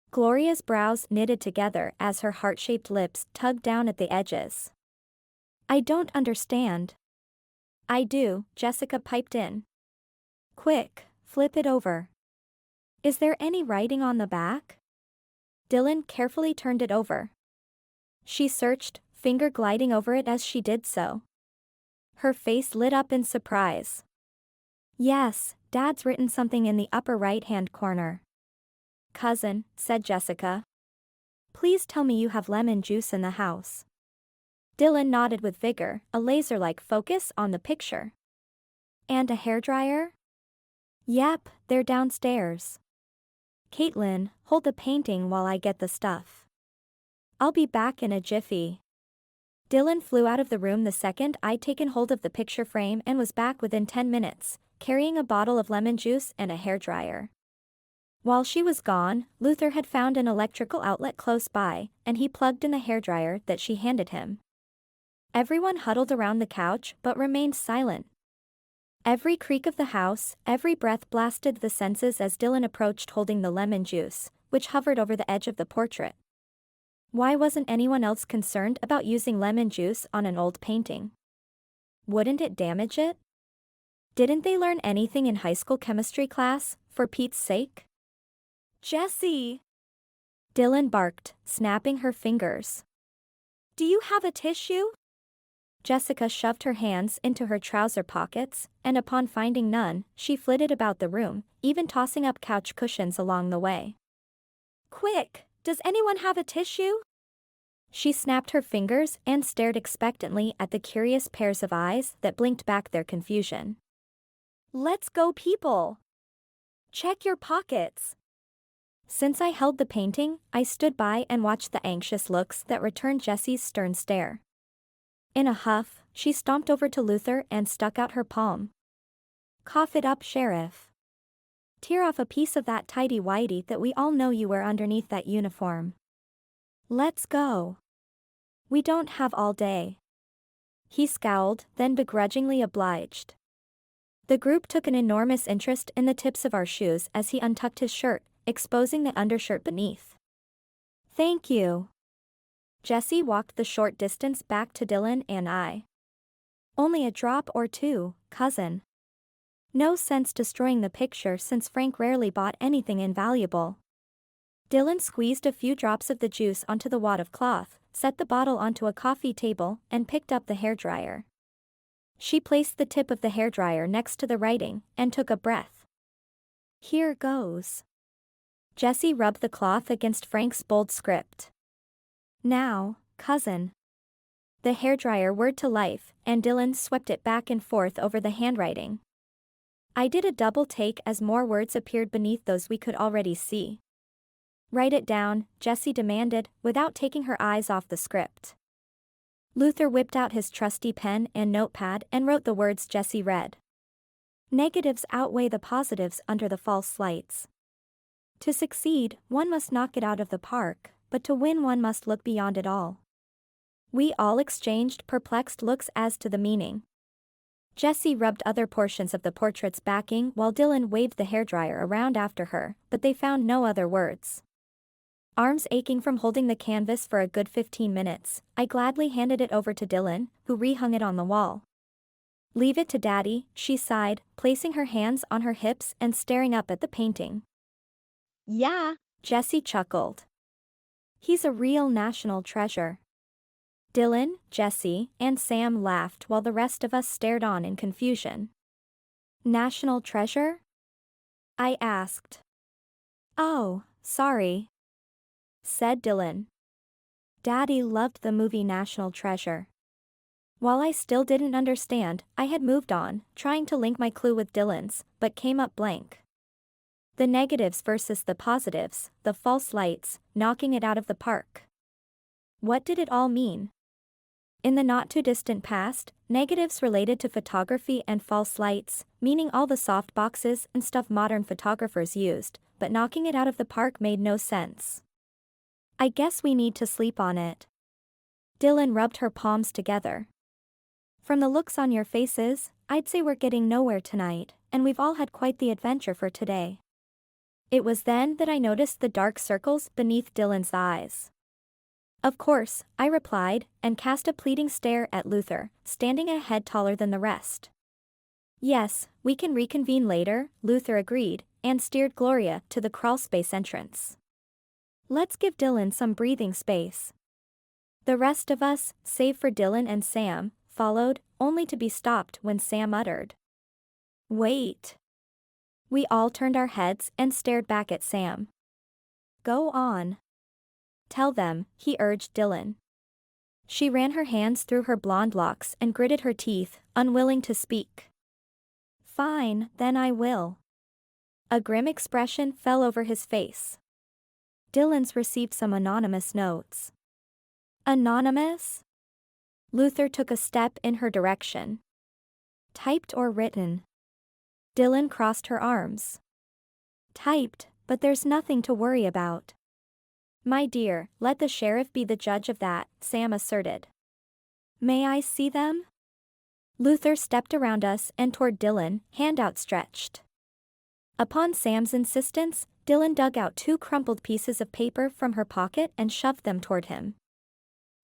Gloria's brows knitted together as her heart-shaped lips tugged down at the edges. "I don't understand." "I do," Jessica piped in. "Quick, flip it over. Is there any writing on the back?" Dylan carefully turned it over. She searched, finger gliding over it as she did so. Her face lit up in surprise. "Yes, Dad's written something in the upper right-hand corner." "Cousin," said Jessica. "Please tell me you have lemon juice in the house." Dylan nodded with vigor, a laser-like focus on the picture. "And a hairdryer?" "Yep, they're downstairs." "Caitlin, hold the painting while I get the stuff." "I'll be back in a jiffy." Dylan flew out of the room the second I'd taken hold of the picture frame and was back within 10 minutes, carrying a bottle of lemon juice and a hairdryer. While she was gone, Luther had found an electrical outlet close by, and he plugged in the hairdryer that she handed him. Everyone huddled around the couch but remained silent. Every creak of the house, every breath blasted the senses as Dylan approached holding the lemon juice, which hovered over the edge of the portrait. Why wasn't anyone else concerned about using lemon juice on an old painting? Wouldn't it damage it? Didn't they learn anything in high school chemistry class, for Pete's sake? "Jessie!" Dylan barked, snapping her fingers. "Do you have a tissue?" Jessica shoved her hands into her trouser pockets, and upon finding none, she flitted about the room, even tossing up couch cushions along the way. "Quick, does anyone have a tissue?" She snapped her fingers and stared expectantly at the curious pairs of eyes that blinked back their confusion. "Let's go, people! Check your pockets!" Since I held the painting, I stood by and watched the anxious looks that returned Jessie's stern stare. In a huff, she stomped over to Luther and stuck out her palm. "Cough it up, Sheriff. Tear off a piece of that tighty-whitey that we all know you wear underneath that uniform. Let's go. We don't have all day." He scowled, then begrudgingly obliged. The group took an enormous interest in the tips of our shoes as he untucked his shirt, exposing the undershirt beneath. "Thank you." Jessie walked the short distance back to Dylan and I. "Only a drop or two, cousin. No sense destroying the picture since Frank rarely bought anything invaluable." Dylan squeezed a few drops of the juice onto the wad of cloth, set the bottle onto a coffee table, and picked up the hairdryer. She placed the tip of the hairdryer next to the writing, and took a breath. "Here goes." Jessie rubbed the cloth against Frank's bold script. "Now, cousin." The hairdryer whirred to life, and Dylan swept it back and forth over the handwriting. I did a double take as more words appeared beneath those we could already see. "Write it down," Jessie demanded, without taking her eyes off the script. Luther whipped out his trusty pen and notepad and wrote the words Jessie read. "Negatives outweigh the positives under the false lights. To succeed, one must knock it out of the park, but to win one must look beyond it all." We all exchanged perplexed looks as to the meaning. Jessie rubbed other portions of the portrait's backing while Dylan waved the hairdryer around after her, but they found no other words. Arms aching from holding the canvas for a good 15 minutes, I gladly handed it over to Dylan, who rehung it on the wall. "Leave it to Daddy," she sighed, placing her hands on her hips and staring up at the painting. Yeah. Jessie chuckled. "He's a real national treasure." Dylan, Jessie, and Sam laughed while the rest of us stared on in confusion. "National treasure?" I asked. "Oh, sorry," said Dylan. Daddy loved the movie National Treasure. While I still didn't understand, I had moved on, trying to link my clue with Dylan's, but came up blank. The negatives versus the positives, the false lights, knocking it out of the park. What did it all mean? In the not-too-distant past, negatives related to photography and false lights, meaning all the soft boxes and stuff modern photographers used, but knocking it out of the park made no sense. "I guess we need to sleep on it." Dylan rubbed her palms together. "From the looks on your faces, I'd say we're getting nowhere tonight, and we've all had quite the adventure for today." It was then that I noticed the dark circles beneath Dylan's eyes. "Of course," I replied, and cast a pleading stare at Luther, standing a head taller than the rest. "Yes, we can reconvene later," Luther agreed, and steered Gloria to the crawlspace entrance. "Let's give Dylan some breathing space." The rest of us, save for Dylan and Sam, followed, only to be stopped when Sam uttered, "Wait." We all turned our heads and stared back at Sam. "Go on. Tell them," he urged Dylan. She ran her hands through her blonde locks and gritted her teeth, unwilling to speak. "Fine, then I will." A grim expression fell over his face. "Dylan's received some anonymous notes." "Anonymous?" Luther took a step in her direction. "Typed or written?" Dylan crossed her arms. "Typed, but there's nothing to worry about." "My dear, let the sheriff be the judge of that," Sam asserted. "May I see them?" Luther stepped around us and toward Dylan, hand outstretched. Upon Sam's insistence, Dylan dug out 2 crumpled pieces of paper from her pocket and shoved them toward him.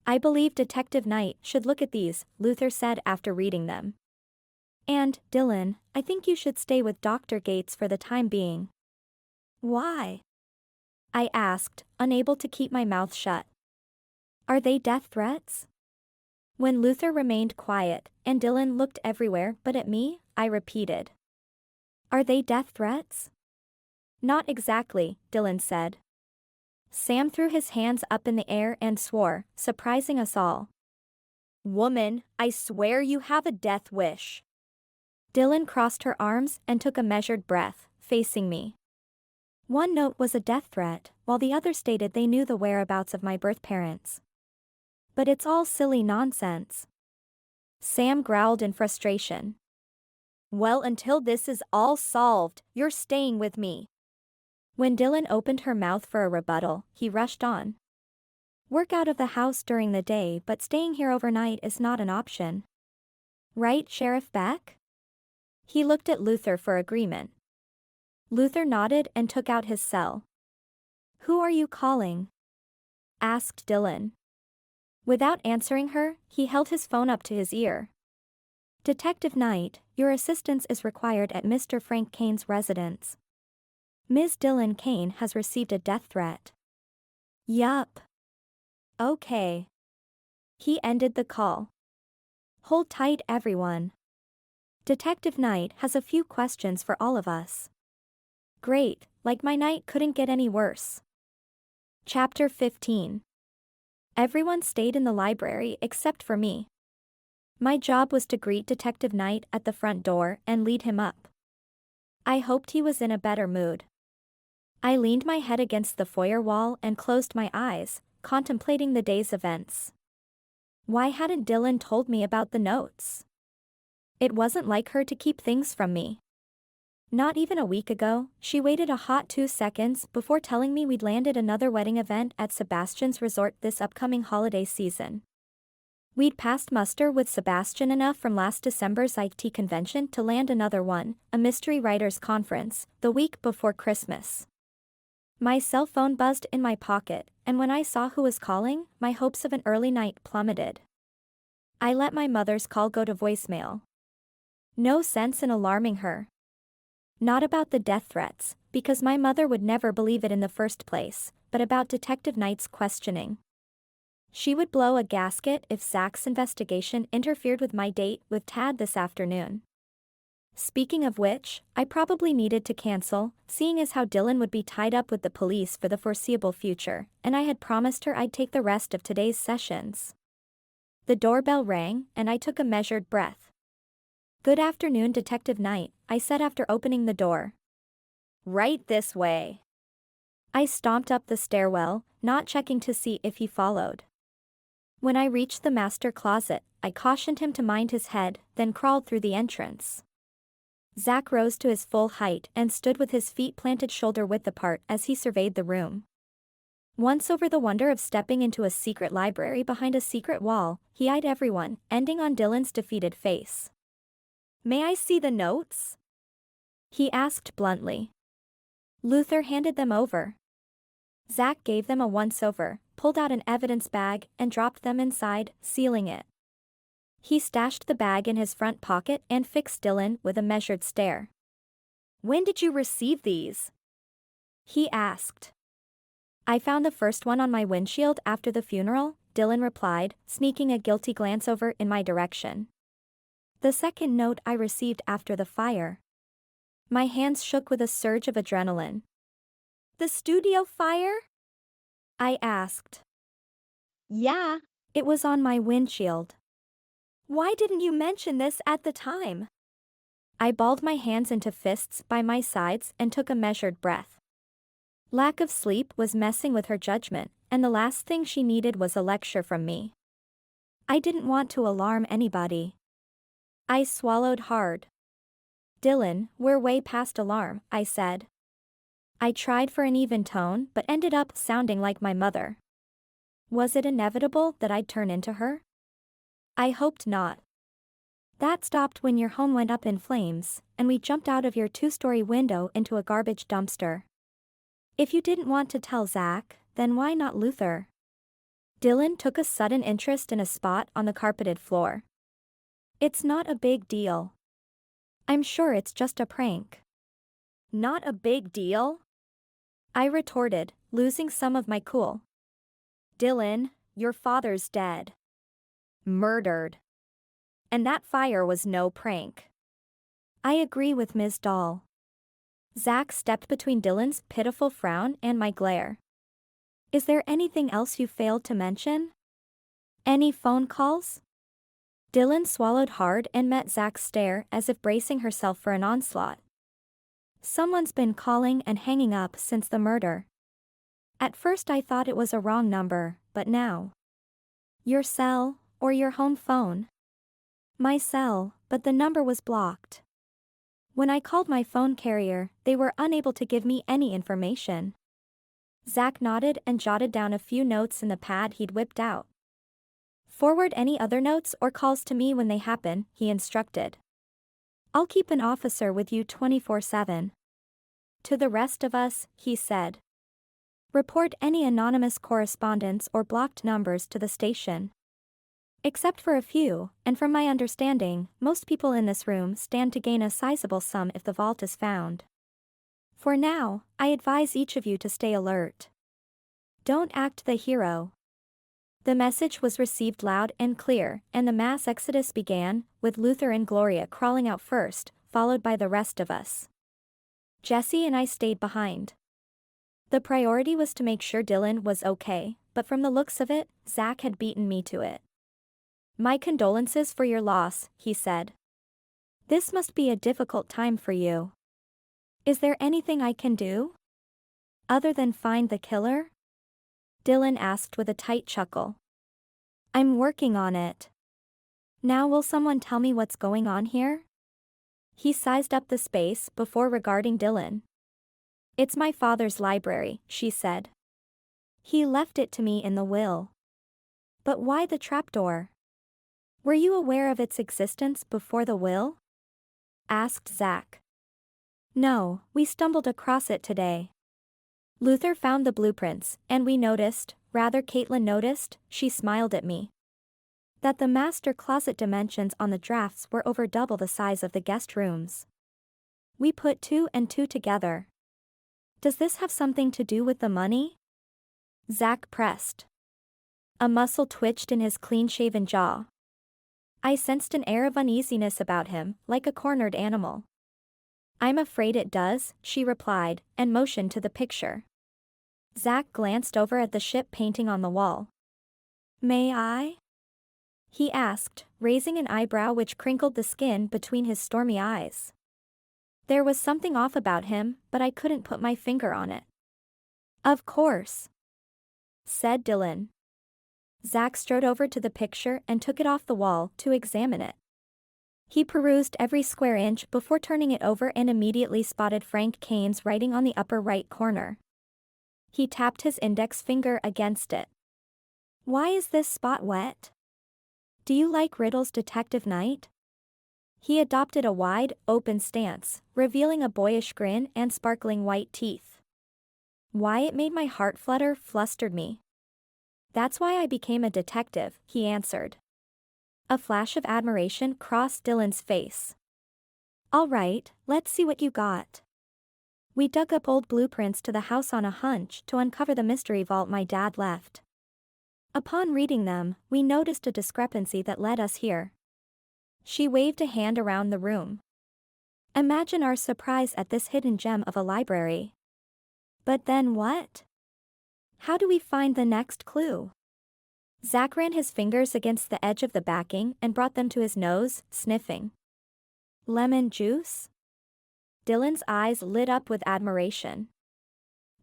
"I believe Detective Knight should look at these," Luther said after reading them. "And, Dylan, I think you should stay with Dr. Gates for the time being." "Why?" I asked, unable to keep my mouth shut. "Are they death threats?" When Luther remained quiet, and Dylan looked everywhere but at me, I repeated. "Are they death threats?" "Not exactly," Dylan said. Sam threw his hands up in the air and swore, surprising us all. "Woman, I swear you have a death wish." Dylan crossed her arms and took a measured breath, facing me. One note was a death threat, while the other stated they knew the whereabouts of my birth parents. But it's all silly nonsense. Sam growled in frustration. Well, until this is all solved, you're staying with me. When Dylan opened her mouth for a rebuttal, he rushed on. Work out of the house during the day, but staying here overnight is not an option. Right, Sheriff Beck? He looked at Luther for agreement. Luther nodded and took out his cell. Who are you calling? Asked Dylan. Without answering her, he held his phone up to his ear. Detective Knight, your assistance is required at Mr. Frank Caine's residence. Ms. Dylan Caine has received a death threat. Yup. Okay. He ended the call. Hold tight, everyone. Detective Knight has a few questions for all of us. Great, like my night couldn't get any worse. Chapter 15. Everyone stayed in the library except for me. My job was to greet Detective Knight at the front door and lead him up. I hoped he was in a better mood. I leaned my head against the foyer wall and closed my eyes, contemplating the day's events. Why hadn't Dylan told me about the notes? It wasn't like her to keep things from me. Not even a week ago, she waited a hot 2 seconds before telling me we'd landed another wedding event at Sebastian's resort this upcoming holiday season. We'd passed muster with Sebastian enough from last December's IT convention to land another one, a mystery writers conference, the week before Christmas. My cell phone buzzed in my pocket, and when I saw who was calling, my hopes of an early night plummeted. I let my mother's call go to voicemail. No sense in alarming her. Not about the death threats, because my mother would never believe it in the first place, but about Detective Knight's questioning. She would blow a gasket if Zach's investigation interfered with my date with Tad this afternoon. Speaking of which, I probably needed to cancel, seeing as how Dylan would be tied up with the police for the foreseeable future, and I had promised her I'd take the rest of today's sessions. The doorbell rang, and I took a measured breath. Good afternoon, Detective Knight, I said after opening the door. Right this way. I stomped up the stairwell, not checking to see if he followed. When I reached the master closet, I cautioned him to mind his head, then crawled through the entrance. Zach rose to his full height and stood with his feet planted shoulder-width apart as he surveyed the room. Once over the wonder of stepping into a secret library behind a secret wall, he eyed everyone, ending on Dylan's defeated face. May I see the notes? He asked bluntly. Luther handed them over. Zach gave them a once-over, pulled out an evidence bag, and dropped them inside, sealing it. He stashed the bag in his front pocket and fixed Dylan with a measured stare. When did you receive these? He asked. I found the first one on my windshield after the funeral, Dylan replied, sneaking a guilty glance over in my direction. The second note I received after the fire. My hands shook with a surge of adrenaline. The studio fire? I asked. Yeah. It was on my windshield. Why didn't you mention this at the time? I balled my hands into fists by my sides and took a measured breath. Lack of sleep was messing with her judgment, and the last thing she needed was a lecture from me. I didn't want to alarm anybody. I swallowed hard. Dylan, we're way past alarm, I said. I tried for an even tone but ended up sounding like my mother. Was it inevitable that I'd turn into her? I hoped not. That stopped when your home went up in flames, and we jumped out of your 2-story window into a garbage dumpster. If you didn't want to tell Zach, then why not Luther? Dylan took a sudden interest in a spot on the carpeted floor. It's not a big deal. I'm sure it's just a prank. Not a big deal? I retorted, losing some of my cool. Dylan, your father's dead. Murdered. And that fire was no prank. I agree with Ms. Dahl. Zach stepped between Dylan's pitiful frown and my glare. Is there anything else you failed to mention? Any phone calls? Dylan swallowed hard and met Zach's stare as if bracing herself for an onslaught. Someone's been calling and hanging up since the murder. At first I thought it was a wrong number, but now. Your cell, or your home phone? My cell, but the number was blocked. When I called my phone carrier, they were unable to give me any information. Zach nodded and jotted down a few notes in the pad he'd whipped out. Forward any other notes or calls to me when they happen, he instructed. I'll keep an officer with you 24/7. To the rest of us, he said. Report any anonymous correspondence or blocked numbers to the station. Except for a few, and from my understanding, most people in this room stand to gain a sizable sum if the vault is found. For now, I advise each of you to stay alert. Don't act the hero. The message was received loud and clear, and the mass exodus began, with Luther and Gloria crawling out first, followed by the rest of us. Jesse and I stayed behind. The priority was to make sure Dylan was okay, but from the looks of it, Zach had beaten me to it. My condolences for your loss, he said. This must be a difficult time for you. Is there anything I can do? Other than find the killer? Dylan asked with a tight chuckle. I'm working on it. Now will someone tell me what's going on here? He sized up the space before regarding Dylan. It's my father's library, she said. He left it to me in the will. But why the trapdoor? Were you aware of its existence before the will? Asked Zach. No, we stumbled across it today. Luther found the blueprints, and we noticed, Caitlin noticed, she smiled at me, that the master closet dimensions on the drafts were over double the size of the guest rooms. We put 2 and 2 together. Does this have something to do with the money? Zach pressed. A muscle twitched in his clean-shaven jaw. I sensed an air of uneasiness about him, like a cornered animal. I'm afraid it does, she replied, and motioned to the picture. Zach glanced over at the ship painting on the wall. May I? He asked, raising an eyebrow which crinkled the skin between his stormy eyes. There was something off about him, but I couldn't put my finger on it. Of course, said Dylan. Zach strode over to the picture and took it off the wall to examine it. He perused every square inch before turning it over and immediately spotted Frank Caine's writing on the upper right corner. He tapped his index finger against it. Why is this spot wet? Do you like Riddle's Detective Night? He adopted a wide, open stance, revealing a boyish grin and sparkling white teeth. Why it made my heart flutter flustered me. That's why I became a detective, he answered. A flash of admiration crossed Dylan's face. All right, let's see what you got. We dug up old blueprints to the house on a hunch to uncover the mystery vault my dad left. Upon reading them, we noticed a discrepancy that led us here. She waved a hand around the room. Imagine our surprise at this hidden gem of a library. But then what? How do we find the next clue? Zach ran his fingers against the edge of the backing and brought them to his nose, sniffing. Lemon juice? Dylan's eyes lit up with admiration.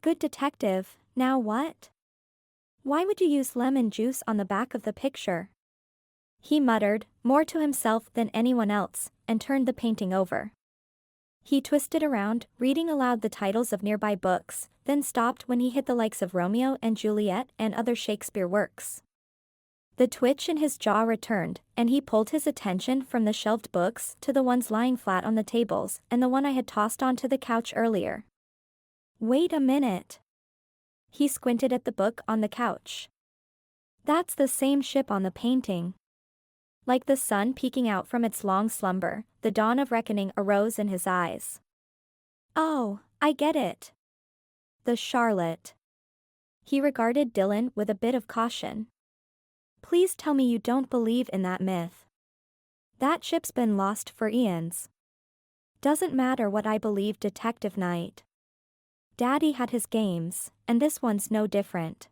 Good detective, now what? Why would you use lemon juice on the back of the picture? He muttered, more to himself than anyone else, and turned the painting over. He twisted around, reading aloud the titles of nearby books, then stopped when he hit the likes of Romeo and Juliet and other Shakespeare works. The twitch in his jaw returned, and he pulled his attention from the shelved books to the ones lying flat on the tables and the one I had tossed onto the couch earlier. Wait a minute. He squinted at the book on the couch. That's the same ship on the painting. Like the sun peeking out from its long slumber, the dawn of reckoning arose in his eyes. Oh, I get it. The Charlotte. He regarded Dylan with a bit of caution. Please tell me you don't believe in that myth. That ship's been lost for eons. Doesn't matter what I believe, Detective Knight. Daddy had his games, and this one's no different.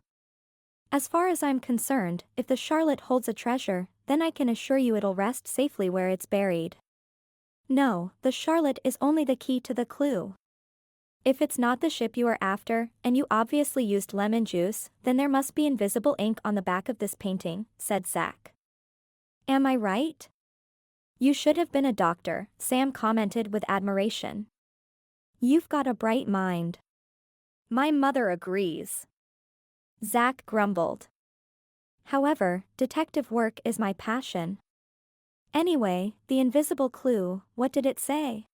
As far as I'm concerned, if the Charlotte holds a treasure, then I can assure you it'll rest safely where it's buried. No, the Charlotte is only the key to the clue. If it's not the ship you are after, and you obviously used lemon juice, then there must be invisible ink on the back of this painting, said Zach. Am I right? You should have been a doctor, Sam commented with admiration. You've got a bright mind. My mother agrees. Zach grumbled. However, detective work is my passion. Anyway, the invisible clue, what did it say?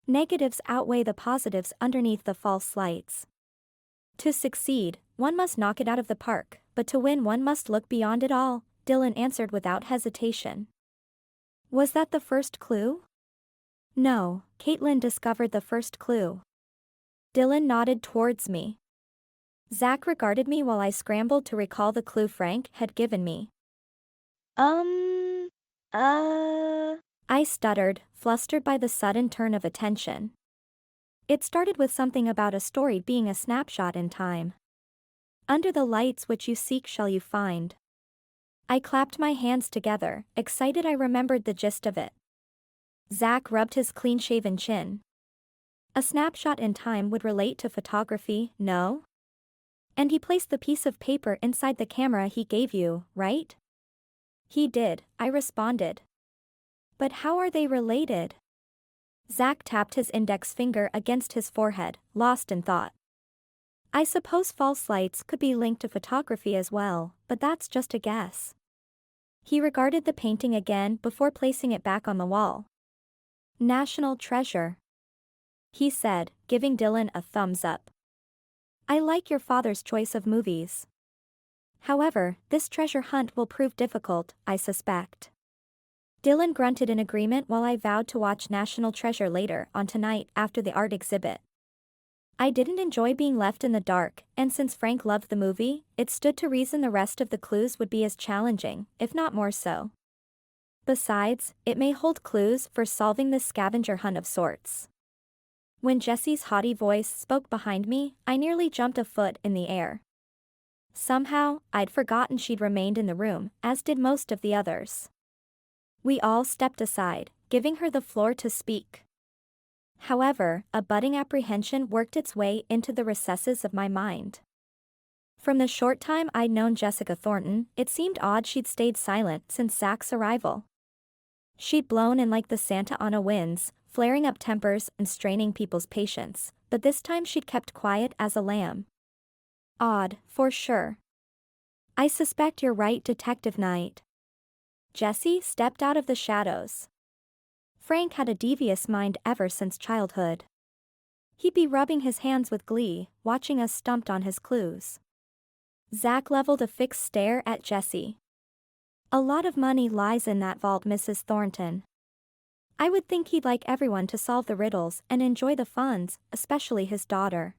Negatives outweigh the positives underneath the false lights. To succeed, one must knock it out of the park, but to win one must look beyond it all, Dylan answered without hesitation. Was that the first clue? No, Caitlin discovered the first clue. Dylan nodded towards me. Zach regarded me while I scrambled to recall the clue Frank had given me. I stuttered, flustered by the sudden turn of attention. It started with something about a story being a snapshot in time. Under the lights which you seek shall you find. I clapped my hands together, excited I remembered the gist of it. Zach rubbed his clean-shaven chin. A snapshot in time would relate to photography, no? And he placed the piece of paper inside the camera he gave you, right? He did, I responded. But how are they related? Zach tapped his index finger against his forehead, lost in thought. I suppose false lights could be linked to photography as well, but that's just a guess. He regarded the painting again before placing it back on the wall. National treasure, he said, giving Dylan a thumbs up. I like your father's choice of movies. However, this treasure hunt will prove difficult, I suspect. Dylan grunted in agreement while I vowed to watch National Treasure later on tonight after the art exhibit. I didn't enjoy being left in the dark, and since Frank loved the movie, it stood to reason the rest of the clues would be as challenging, if not more so. Besides, it may hold clues for solving this scavenger hunt of sorts. When Jessie's haughty voice spoke behind me, I nearly jumped a foot in the air. Somehow, I'd forgotten she'd remained in the room, as did most of the others. We all stepped aside, giving her the floor to speak. However, a budding apprehension worked its way into the recesses of my mind. From the short time I'd known Jessica Thornton, it seemed odd she'd stayed silent since Zach's arrival. She'd blown in like the Santa Ana winds, flaring up tempers and straining people's patience, but this time she'd kept quiet as a lamb. Odd, for sure. I suspect you're right, Detective Knight. Jessie stepped out of the shadows. Frank had a devious mind ever since childhood. He'd be rubbing his hands with glee, watching us stumped on his clues. Zach leveled a fixed stare at Jessie. A lot of money lies in that vault, Mrs. Thornton. I would think he'd like everyone to solve the riddles and enjoy the funds, especially his daughter.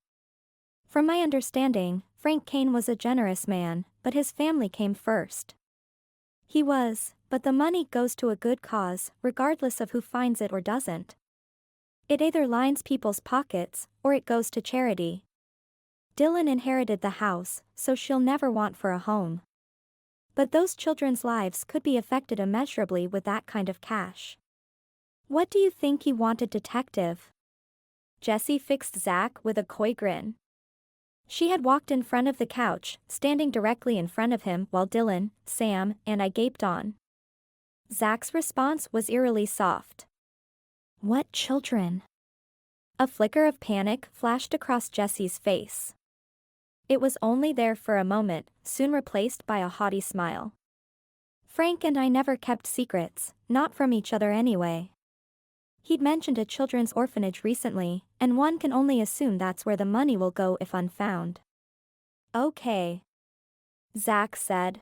From my understanding, Frank Caine was a generous man, but his family came first. He was, but the money goes to a good cause, regardless of who finds it or doesn't. It either lines people's pockets, or it goes to charity. Dylan inherited the house, so she'll never want for a home. But those children's lives could be affected immeasurably with that kind of cash. What do you think he wanted, Detective? Jessie fixed Zach with a coy grin. She had walked in front of the couch, standing directly in front of him while Dylan, Sam, and I gaped on. Zach's response was eerily soft. What children? A flicker of panic flashed across Jessie's face. It was only there for a moment, soon replaced by a haughty smile. Frank and I never kept secrets, not from each other anyway. He'd mentioned a children's orphanage recently, and one can only assume that's where the money will go if unfound. Okay, Zach said.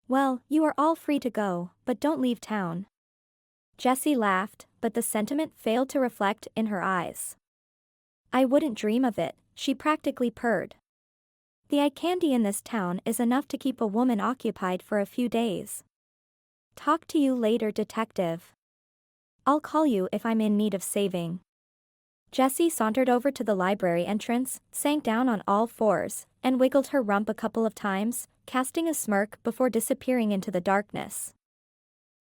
Well, you are all free to go, but don't leave town. Jessie laughed, but the sentiment failed to reflect in her eyes. I wouldn't dream of it, she practically purred. The eye candy in this town is enough to keep a woman occupied for a few days. Talk to you later, Detective. I'll call you if I'm in need of saving. Jessie sauntered over to the library entrance, sank down on all fours, and wiggled her rump a couple of times, casting a smirk before disappearing into the darkness.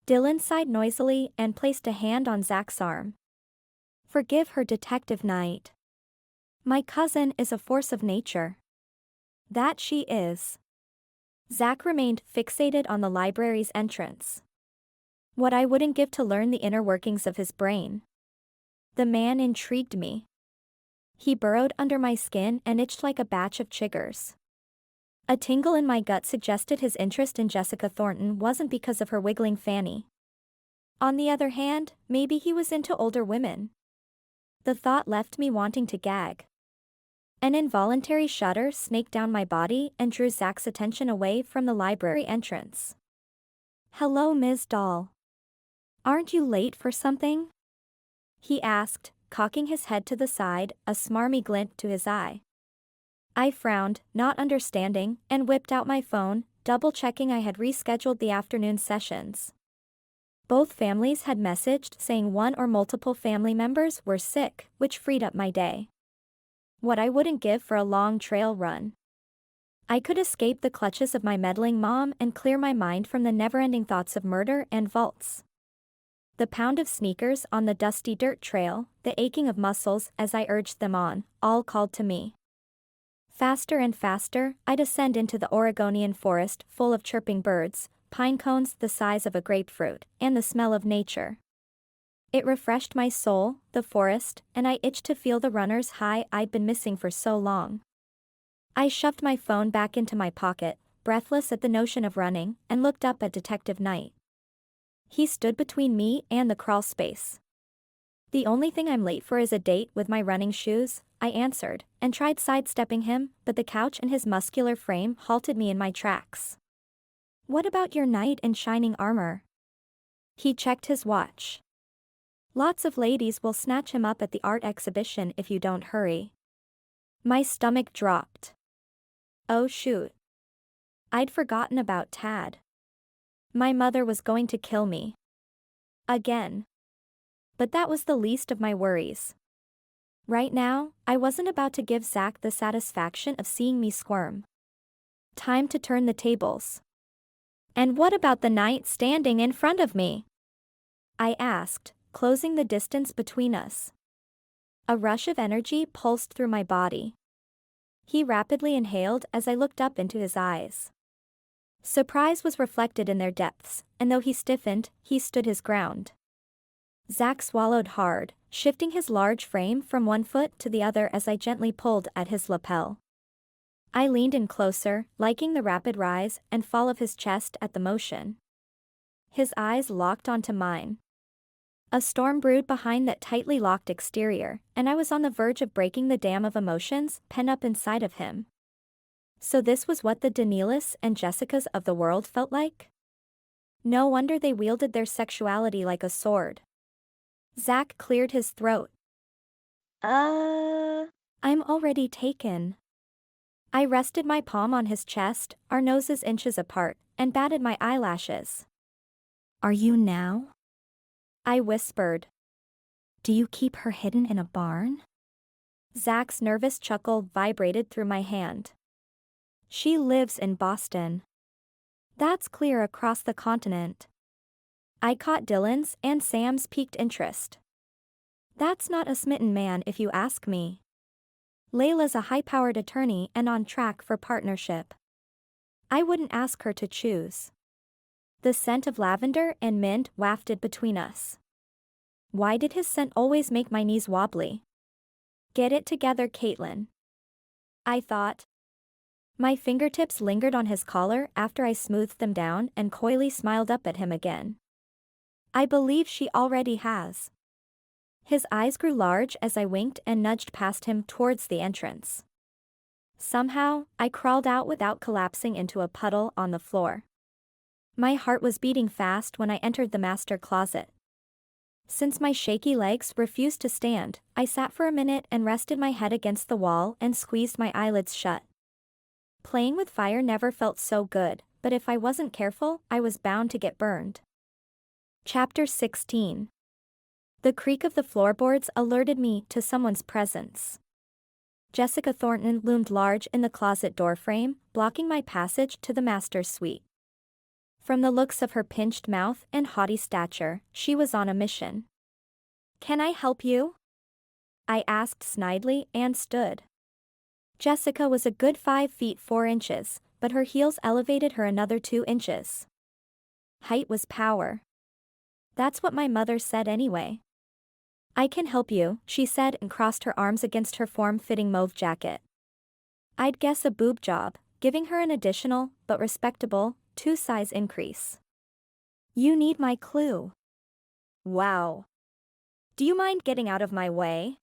Dylan sighed noisily and placed a hand on Zach's arm. Forgive her, Detective Knight. My cousin is a force of nature. That she is. Zach remained fixated on the library's entrance. What I wouldn't give to learn the inner workings of his brain. The man intrigued me. He burrowed under my skin and itched like a batch of chiggers. A tingle in my gut suggested his interest in Jessica Thornton wasn't because of her wiggling fanny. On the other hand, maybe he was into older women. The thought left me wanting to gag. An involuntary shudder snaked down my body and drew Zach's attention away from the library entrance. "Hello, Ms. Dahl. Aren't you late for something?" he asked, cocking his head to the side, a smarmy glint to his eye. I frowned, not understanding, and whipped out my phone, double-checking I had rescheduled the afternoon sessions. Both families had messaged saying one or multiple family members were sick, which freed up my day. What I wouldn't give for a long trail run. I could escape the clutches of my meddling mom and clear my mind from the never-ending thoughts of murder and vaults. The pound of sneakers on the dusty dirt trail, the aching of muscles as I urged them on, all called to me. Faster and faster, I descend into the Oregonian forest full of chirping birds, pine cones the size of a grapefruit, and the smell of nature. It refreshed my soul, the forest, and I itched to feel the runner's high I'd been missing for so long. I shoved my phone back into my pocket, breathless at the notion of running, and looked up at Detective Knight. He stood between me and the crawl space. "The only thing I'm late for is a date with my running shoes," I answered, and tried sidestepping him, but the couch and his muscular frame halted me in my tracks. "What about your knight in shining armor?" He checked his watch. "Lots of ladies will snatch him up at the art exhibition if you don't hurry." My stomach dropped. Oh shoot. I'd forgotten about Tad. My mother was going to kill me. Again. But that was the least of my worries. Right now, I wasn't about to give Zach the satisfaction of seeing me squirm. Time to turn the tables. "And what about the knight standing in front of me?" I asked, closing the distance between us. A rush of energy pulsed through my body. He rapidly inhaled as I looked up into his eyes. Surprise was reflected in their depths, and though he stiffened, he stood his ground. Zach swallowed hard, shifting his large frame from one foot to the other as I gently pulled at his lapel. I leaned in closer, liking the rapid rise and fall of his chest at the motion. His eyes locked onto mine. A storm brewed behind that tightly locked exterior, and I was on the verge of breaking the dam of emotions pent up inside of him. So this was what the Danielas and Jessicas of the world felt like? No wonder they wielded their sexuality like a sword. Zach cleared his throat. I'm already taken." I rested my palm on his chest, our noses inches apart, and batted my eyelashes. "Are you now?" I whispered. "Do you keep her hidden in a barn?" Zach's nervous chuckle vibrated through my hand. "She lives in Boston." That's clear across the continent. I caught Dylan's and Sam's piqued interest. That's not a smitten man if you ask me. Layla's a high-powered attorney and on track for partnership. I wouldn't ask her to choose. The scent of lavender and mint wafted between us. Why did his scent always make my knees wobbly? Get it together, Caitlin, I thought. My fingertips lingered on his collar after I smoothed them down and coyly smiled up at him again. I believe she already has. His eyes grew large as I winked and nudged past him towards the entrance. Somehow, I crawled out without collapsing into a puddle on the floor. My heart was beating fast when I entered the master closet. Since my shaky legs refused to stand, I sat for a minute and rested my head against the wall and squeezed my eyelids shut. Playing with fire never felt so good, but if I wasn't careful, I was bound to get burned. Chapter 16. The creak of the floorboards alerted me to someone's presence. Jessica Thornton loomed large in the closet doorframe, blocking my passage to the master's suite. From the looks of her pinched mouth and haughty stature, she was on a mission. "Can I help you?" I asked snidely and stood. Jessica was a good 5 feet 4 inches, but her heels elevated her another 2 inches. Height was power. That's what my mother said anyway. I can help you, she said and crossed her arms against her form-fitting mauve jacket. I'd guess a boob job, giving her an additional, but respectable, 2-size increase. You need my clue. Wow. Do you mind getting out of my way?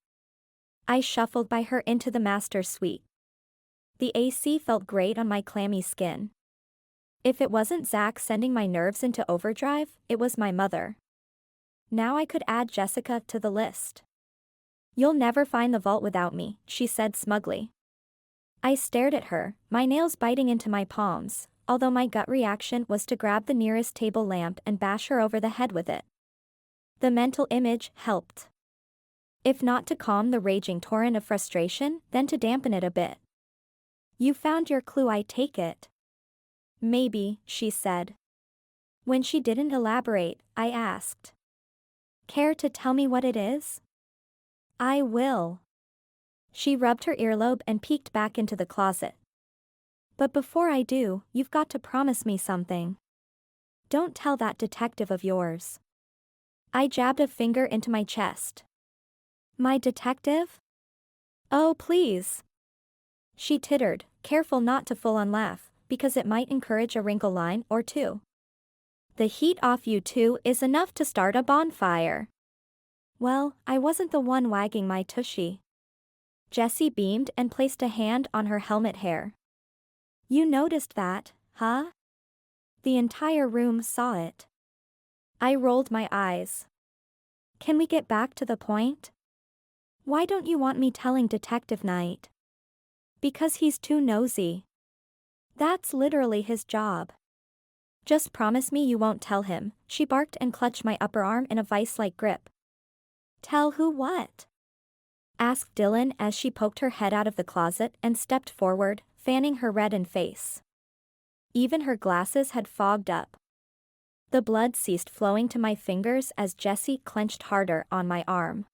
I shuffled by her into the master suite. The AC felt great on my clammy skin. If it wasn't Zach sending my nerves into overdrive, it was my mother. Now I could add Jessica to the list. You'll never find the vault without me, she said smugly. I stared at her, my nails biting into my palms, although my gut reaction was to grab the nearest table lamp and bash her over the head with it. The mental image helped. If not to calm the raging torrent of frustration, then to dampen it a bit. You found your clue, I take it. Maybe, she said. When she didn't elaborate, I asked. Care to tell me what it is? I will. She rubbed her earlobe and peeked back into the closet. But before I do, you've got to promise me something. Don't tell that detective of yours. I jabbed a finger into my chest. My detective? Oh, please. She tittered, careful not to full-on laugh, because it might encourage a wrinkle line or two. The heat off you two is enough to start a bonfire. Well, I wasn't the one wagging my tushy. Jessie beamed and placed a hand on her helmet hair. You noticed that, huh? The entire room saw it. I rolled my eyes. Can we get back to the point? Why don't you want me telling Detective Knight? Because he's too nosy. That's literally his job. Just promise me you won't tell him, she barked and clutched my upper arm in a vice-like grip. Tell who what? Asked Dylan as she poked her head out of the closet and stepped forward, fanning her reddened face. Even her glasses had fogged up. The blood ceased flowing to my fingers as Jessie clenched harder on my arm.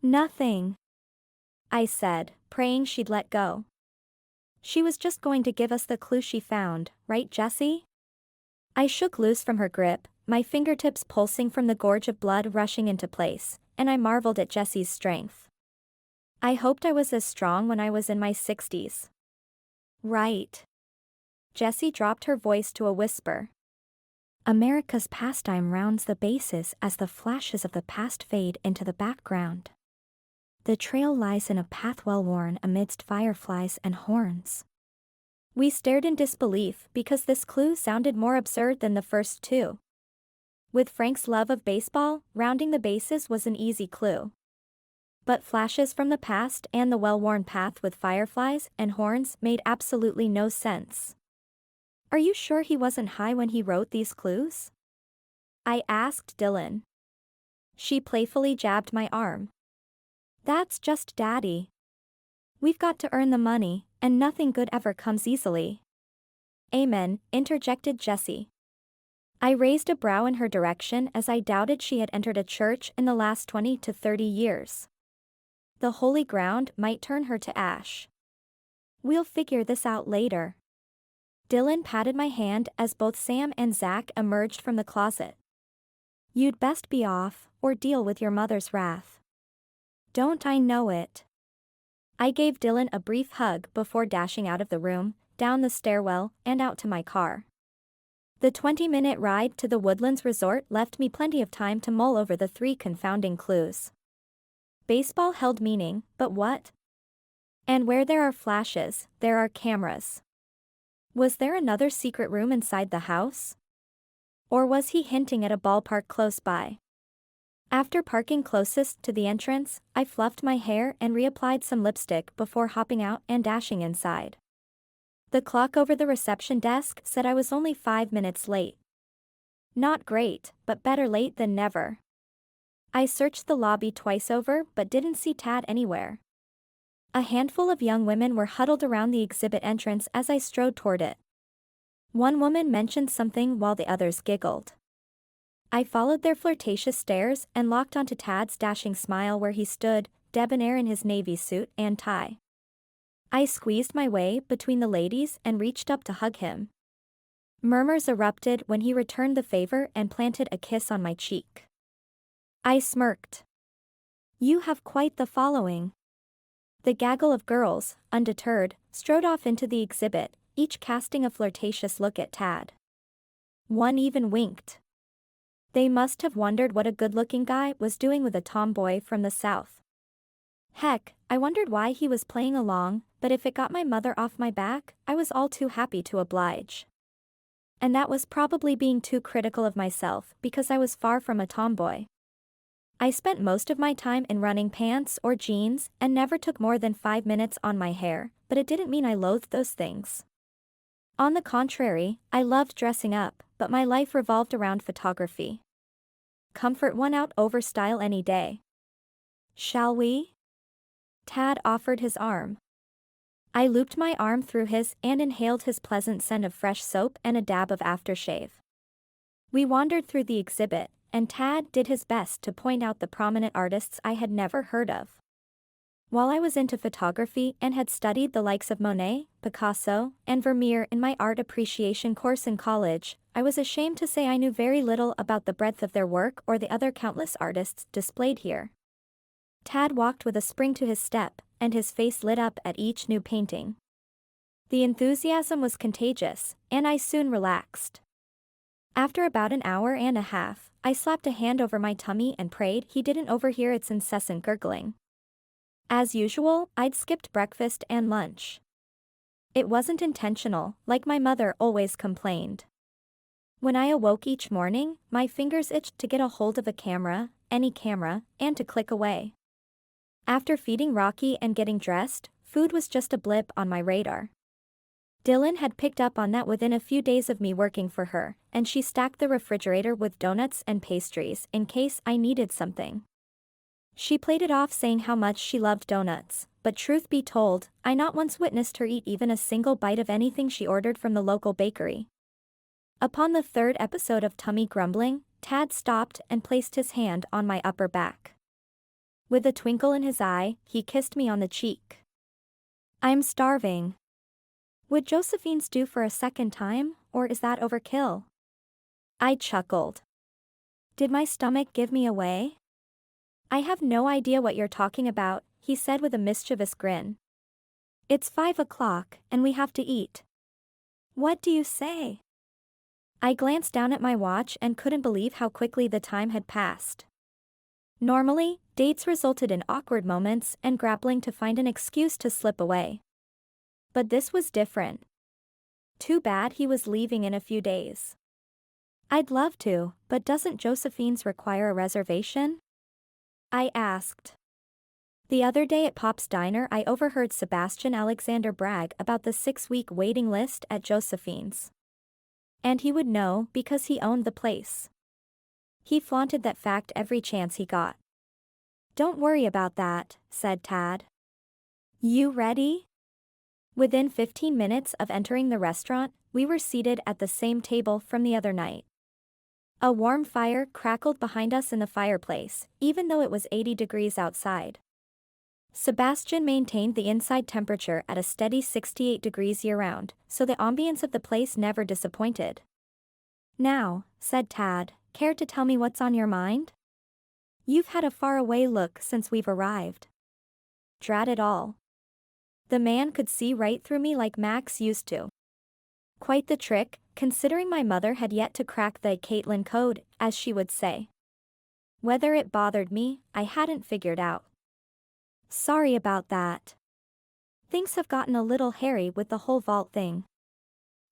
Nothing. I said, praying she'd let go. She was just going to give us the clue she found, right, Jessie? I shook loose from her grip, my fingertips pulsing from the gorge of blood rushing into place, and I marveled at Jessie's strength. I hoped I was as strong when I was in my 60s. Right. Jessie dropped her voice to a whisper. America's pastime rounds the bases as the flashes of the past fade into the background. The trail lies in a path well worn amidst fireflies and horns. We stared in disbelief because this clue sounded more absurd than the first two. With Frank's love of baseball, rounding the bases was an easy clue. But flashes from the past and the well-worn path with fireflies and horns made absolutely no sense. Are you sure he wasn't high when he wrote these clues? I asked Dylan. She playfully jabbed my arm. That's just Daddy. We've got to earn the money, and nothing good ever comes easily. Amen, interjected Jessie. I raised a brow in her direction as I doubted she had entered a church in the last 20 to 30 years. The holy ground might turn her to ash. We'll figure this out later. Dylan patted my hand as both Sam and Zach emerged from the closet. You'd best be off, or deal with your mother's wrath. Don't I know it? I gave Dylan a brief hug before dashing out of the room, down the stairwell, and out to my car. The 20-minute ride to the Woodlands Resort left me plenty of time to mull over the 3 confounding clues. Baseball held meaning, but what? And where there are flashes, there are cameras. Was there another secret room inside the house? Or was he hinting at a ballpark close by? After parking closest to the entrance, I fluffed my hair and reapplied some lipstick before hopping out and dashing inside. The clock over the reception desk said I was only 5 minutes late. Not great, but better late than never. I searched the lobby twice over but didn't see Tad anywhere. A handful of young women were huddled around the exhibit entrance as I strode toward it. One woman mentioned something while the others giggled. I followed their flirtatious stares and locked onto Tad's dashing smile where he stood, debonair in his navy suit and tie. I squeezed my way between the ladies and reached up to hug him. Murmurs erupted when he returned the favor and planted a kiss on my cheek. I smirked. "You have quite the following." The gaggle of girls, undeterred, strode off into the exhibit, each casting a flirtatious look at Tad. One even winked. They must have wondered what a good-looking guy was doing with a tomboy from the South. Heck, I wondered why he was playing along, but if it got my mother off my back, I was all too happy to oblige. And that was probably being too critical of myself because I was far from a tomboy. I spent most of my time in running pants or jeans and never took more than 5 minutes on my hair, but it didn't mean I loathed those things. On the contrary, I loved dressing up, but my life revolved around photography. Comfort won out over style any day. "Shall we?" Tad offered his arm. I looped my arm through his and inhaled his pleasant scent of fresh soap and a dab of aftershave. We wandered through the exhibit, and Tad did his best to point out the prominent artists I had never heard of. While I was into photography and had studied the likes of Monet, Picasso, and Vermeer in my art appreciation course in college, I was ashamed to say I knew very little about the breadth of their work or the other countless artists displayed here. Tad walked with a spring to his step, and his face lit up at each new painting. The enthusiasm was contagious, and I soon relaxed. After about an hour and a half, I slapped a hand over my tummy and prayed he didn't overhear its incessant gurgling. As usual, I'd skipped breakfast and lunch. It wasn't intentional, like my mother always complained. When I awoke each morning, my fingers itched to get a hold of a camera, any camera, and to click away. After feeding Rocky and getting dressed, food was just a blip on my radar. Dylan had picked up on that within a few days of me working for her, and she stacked the refrigerator with donuts and pastries in case I needed something. She played it off saying how much she loved donuts, but truth be told, I not once witnessed her eat even a single bite of anything she ordered from the local bakery. Upon the 3rd episode of tummy grumbling, Tad stopped and placed his hand on my upper back. With a twinkle in his eye, he kissed me on the cheek. "I'm starving. Would Josephine's do for a second time, or is that overkill?" I chuckled. "Did my stomach give me away?" "I have no idea what you're talking about," he said with a mischievous grin. "It's 5 o'clock, and we have to eat." "What do you say?" I glanced down at my watch and couldn't believe how quickly the time had passed. Normally, dates resulted in awkward moments and grappling to find an excuse to slip away. But this was different. Too bad he was leaving in a few days. "I'd love to, but doesn't Josephine's require a reservation?" I asked. The other day at Pop's Diner I overheard Sebastian Alexander brag about the 6-week waiting list at Josephine's. And he would know because he owned the place. He flaunted that fact every chance he got. "Don't worry about that," said Tad. "You ready?" Within 15 minutes of entering the restaurant, we were seated at the same table from the other night. A warm fire crackled behind us in the fireplace, even though it was 80 degrees outside. Sebastian maintained the inside temperature at a steady 68 degrees year-round, so the ambience of the place never disappointed. "Now," said Tad, "care to tell me what's on your mind? You've had a faraway look since we've arrived." Drat it all. The man could see right through me like Max used to. Quite the trick, considering my mother had yet to crack the Caitlin code, as she would say. Whether it bothered me, I hadn't figured out. "Sorry about that. Things have gotten a little hairy with the whole vault thing."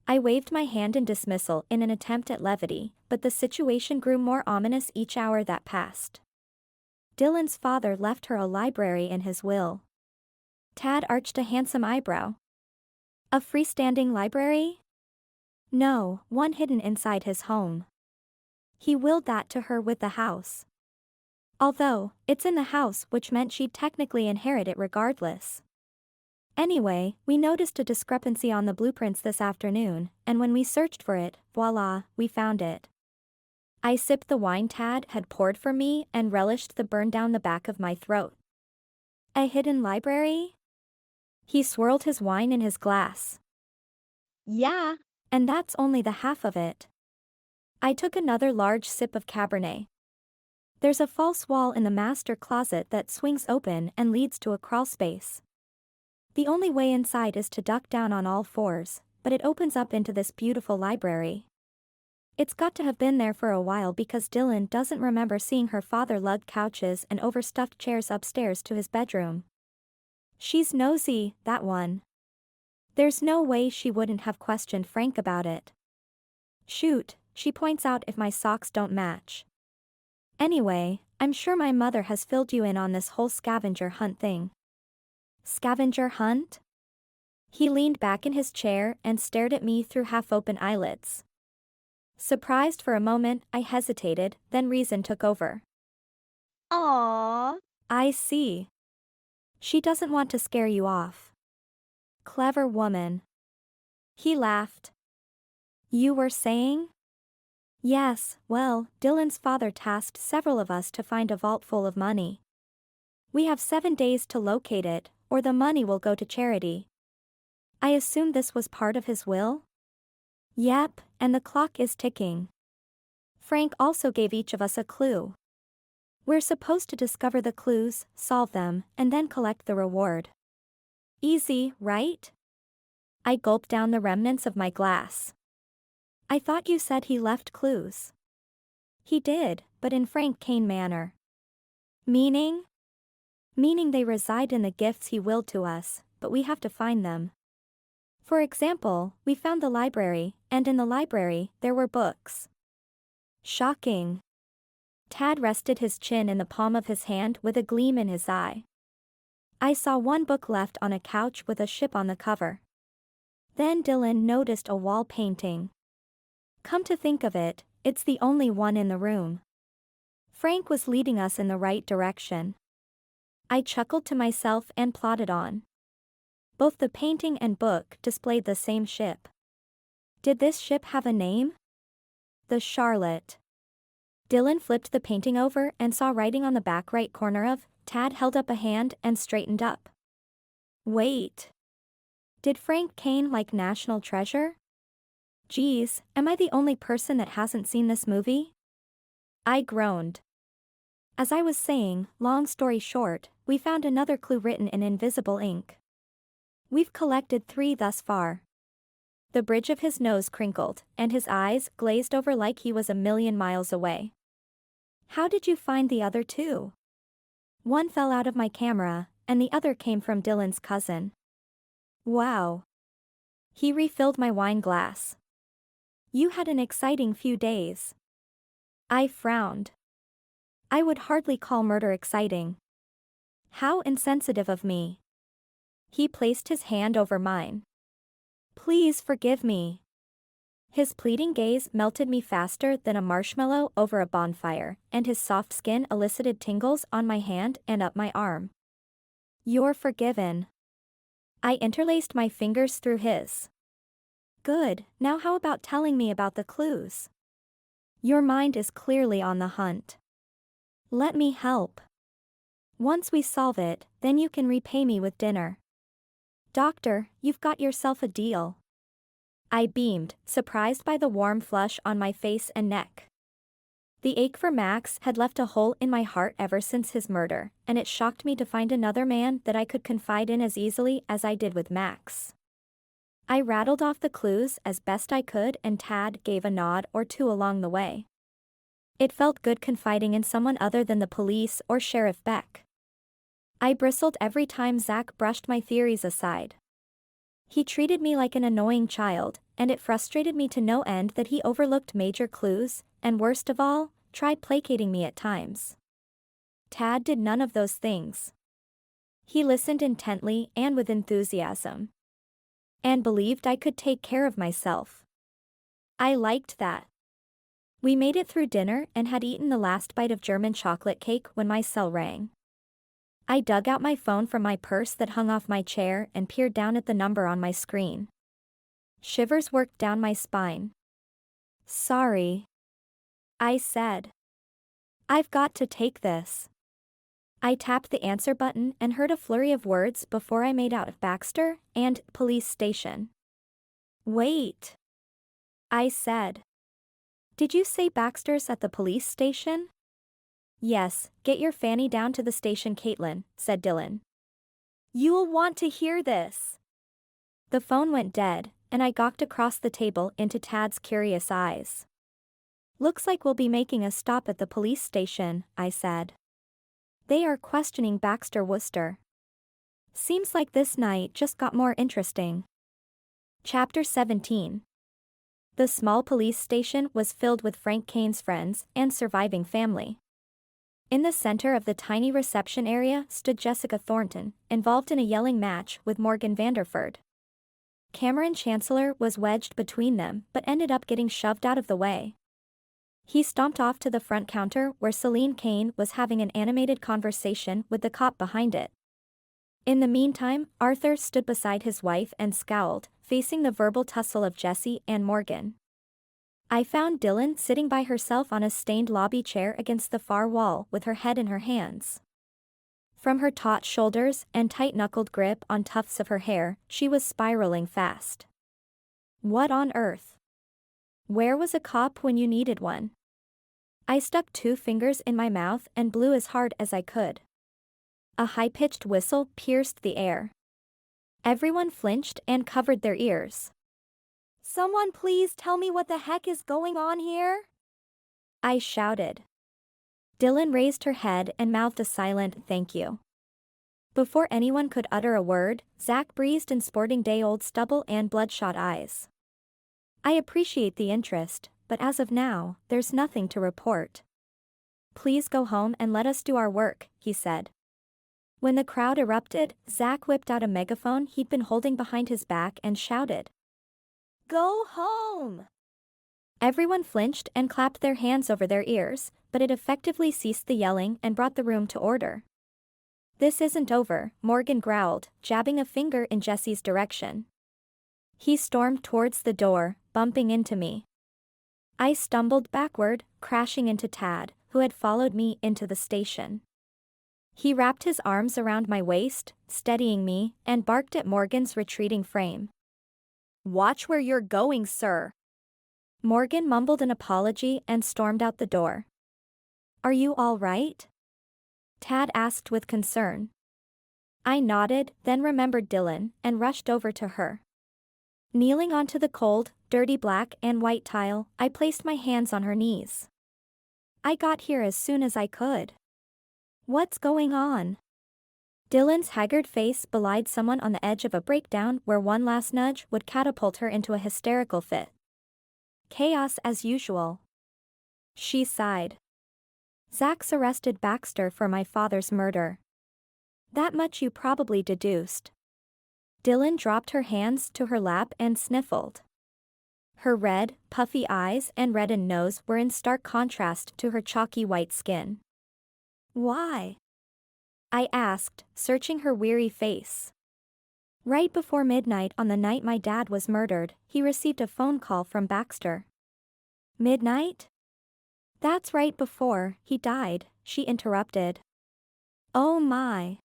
I waved my hand in dismissal in an attempt at levity, but the situation grew more ominous each hour that passed. Dylan's father left her a library in his will. Tad arched a handsome eyebrow. "A freestanding library?" "No, one hidden inside his home. He willed that to her with the house. Although, it's in the house, which meant she'd technically inherit it regardless. Anyway, we noticed a discrepancy on the blueprints this afternoon, and when we searched for it, voila, we found it." I sipped the wine Tad had poured for me and relished the burn down the back of my throat. A hidden library? He swirled his wine in his glass. Yeah. And that's only the half of it. I took another large sip of Cabernet. There's a false wall in the master closet that swings open and leads to a crawl space. The only way inside is to duck down on all fours, but it opens up into this beautiful library. It's got to have been there for a while because Dylan doesn't remember seeing her father lug couches and overstuffed chairs upstairs to his bedroom. She's nosy, that one. There's no way she wouldn't have questioned Frank about it. Shoot, she points out if my socks don't match. Anyway, I'm sure my mother has filled you in on this whole scavenger hunt thing. Scavenger hunt? He leaned back in his chair and stared at me through half-open eyelids. Surprised for a moment, I hesitated, then reason took over. Aww. I see. She doesn't want to scare you off. Clever woman. He laughed. You were saying? Yes, well, Dylan's father tasked several of us to find a vault full of money. We have 7 days to locate it, or the money will go to charity. I assume this was part of his will? Yep, and the clock is ticking. Frank also gave each of us a clue. We're supposed to discover the clues, solve them, and then collect the reward. Easy, right? I gulped down the remnants of my glass. I thought you said he left clues. He did, but in Frank Caine manner. Meaning? Meaning they reside in the gifts he willed to us, but we have to find them. For example, we found the library, and in the library, there were books. Shocking. Tad rested his chin in the palm of his hand with a gleam in his eye. I saw one book left on a couch with a ship on the cover. Then Dylan noticed a wall painting. Come to think of it, it's the only one in the room. Frank was leading us in the right direction. I chuckled to myself and plodded on. Both the painting and book displayed the same ship. Did this ship have a name? The Charlotte. Dylan flipped the painting over and saw writing on the back right corner of. Tad held up a hand and straightened up. Wait. Did Frank Caine like National Treasure? Geez, am I the only person that hasn't seen this movie? I groaned. As I was saying, long story short, we found another clue written in invisible ink. We've collected 3 thus far. The bridge of his nose crinkled, and his eyes glazed over like he was a million miles away. How did you find the other 2? One fell out of my camera, and the other came from Dylan's cousin. Wow. He refilled my wine glass. You had an exciting few days. I frowned. I would hardly call murder exciting. How insensitive of me. He placed his hand over mine. Please forgive me. His pleading gaze melted me faster than a marshmallow over a bonfire, and his soft skin elicited tingles on my hand and up my arm. You're forgiven. I interlaced my fingers through his. Good, now how about telling me about the clues? Your mind is clearly on the hunt. Let me help. Once we solve it, then you can repay me with dinner. Doctor, you've got yourself a deal. I beamed, surprised by the warm flush on my face and neck. The ache for Max had left a hole in my heart ever since his murder, and it shocked me to find another man that I could confide in as easily as I did with Max. I rattled off the clues as best I could and Tad gave a nod or two along the way. It felt good confiding in someone other than the police or Sheriff Beck. I bristled every time Zach brushed my theories aside. He treated me like an annoying child, and it frustrated me to no end that he overlooked major clues, and worst of all, tried placating me at times. Tad did none of those things. He listened intently and with enthusiasm. And believed I could take care of myself. I liked that. We made it through dinner and had eaten the last bite of German chocolate cake when my cell rang. I dug out my phone from my purse that hung off my chair and peered down at the number on my screen. Shivers worked down my spine. Sorry. I said. I've got to take this. I tapped the answer button and heard a flurry of words before I made out Baxter and police station. Wait. I said. Did you say Baxter's at the police station? Yes, get your fanny down to the station, Caitlin, said Dylan. You'll want to hear this. The phone went dead, and I gawked across the table into Tad's curious eyes. Looks like we'll be making a stop at the police station, I said. They are questioning Baxter Wooster. Seems like this night just got more interesting. Chapter 17. The small police station was filled with Frank Caine's friends and surviving family. In the center of the tiny reception area stood Jessica Thornton, involved in a yelling match with Morgan Vanderford. Cameron Chancellor was wedged between them but ended up getting shoved out of the way. He stomped off to the front counter where Celine Caine was having an animated conversation with the cop behind it. In the meantime, Arthur stood beside his wife and scowled, facing the verbal tussle of Jessie and Morgan. I found Dylan sitting by herself on a stained lobby chair against the far wall with her head in her hands. From her taut shoulders and tight-knuckled grip on tufts of her hair, she was spiraling fast. What on earth? Where was a cop when you needed one? I stuck 2 fingers in my mouth and blew as hard as I could. A high-pitched whistle pierced the air. Everyone flinched and covered their ears. Someone please tell me what the heck is going on here? I shouted. Dylan raised her head and mouthed a silent thank you. Before anyone could utter a word, Zach breezed in sporting day-old stubble and bloodshot eyes. I appreciate the interest, but as of now, there's nothing to report. Please go home and let us do our work, he said. When the crowd erupted, Zach whipped out a megaphone he'd been holding behind his back and shouted. Go home! Everyone flinched and clapped their hands over their ears, but it effectively ceased the yelling and brought the room to order. This isn't over, Morgan growled, jabbing a finger in Jessie's direction. He stormed towards the door, bumping into me. I stumbled backward, crashing into Tad, who had followed me into the station. He wrapped his arms around my waist, steadying me, and barked at Morgan's retreating frame. Watch where you're going, sir. Morgan mumbled an apology and stormed out the door. Are you all right? Tad asked with concern. I nodded, then remembered Dylan, and rushed over to her. Kneeling onto the cold, dirty black and white tile, I placed my hands on her knees. I got here as soon as I could. What's going on? Dylan's haggard face belied someone on the edge of a breakdown where one last nudge would catapult her into a hysterical fit. Chaos as usual. She sighed. Zach's arrested Baxter for my father's murder. That much you probably deduced. Dylan dropped her hands to her lap and sniffled. Her red, puffy eyes and reddened nose were in stark contrast to her chalky white skin. Why? I asked, searching her weary face. Right before midnight on the night my dad was murdered, he received a phone call from Baxter. Midnight? That's right before he died, she interrupted. Oh my.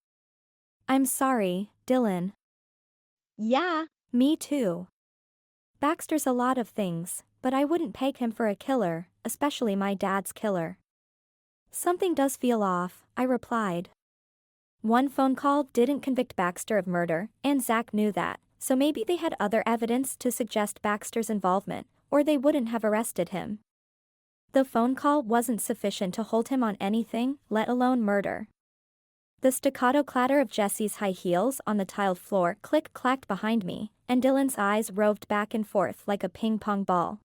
I'm sorry, Dylan. Yeah. Me too. Baxter's a lot of things, but I wouldn't peg him for a killer, especially my dad's killer. Something does feel off, I replied. One phone call didn't convict Baxter of murder, and Zach knew that, so maybe they had other evidence to suggest Baxter's involvement, or they wouldn't have arrested him. The phone call wasn't sufficient to hold him on anything, let alone murder. The staccato clatter of Jessie's high heels on the tiled floor click-clacked behind me, and Dylan's eyes roved back and forth like a ping-pong ball.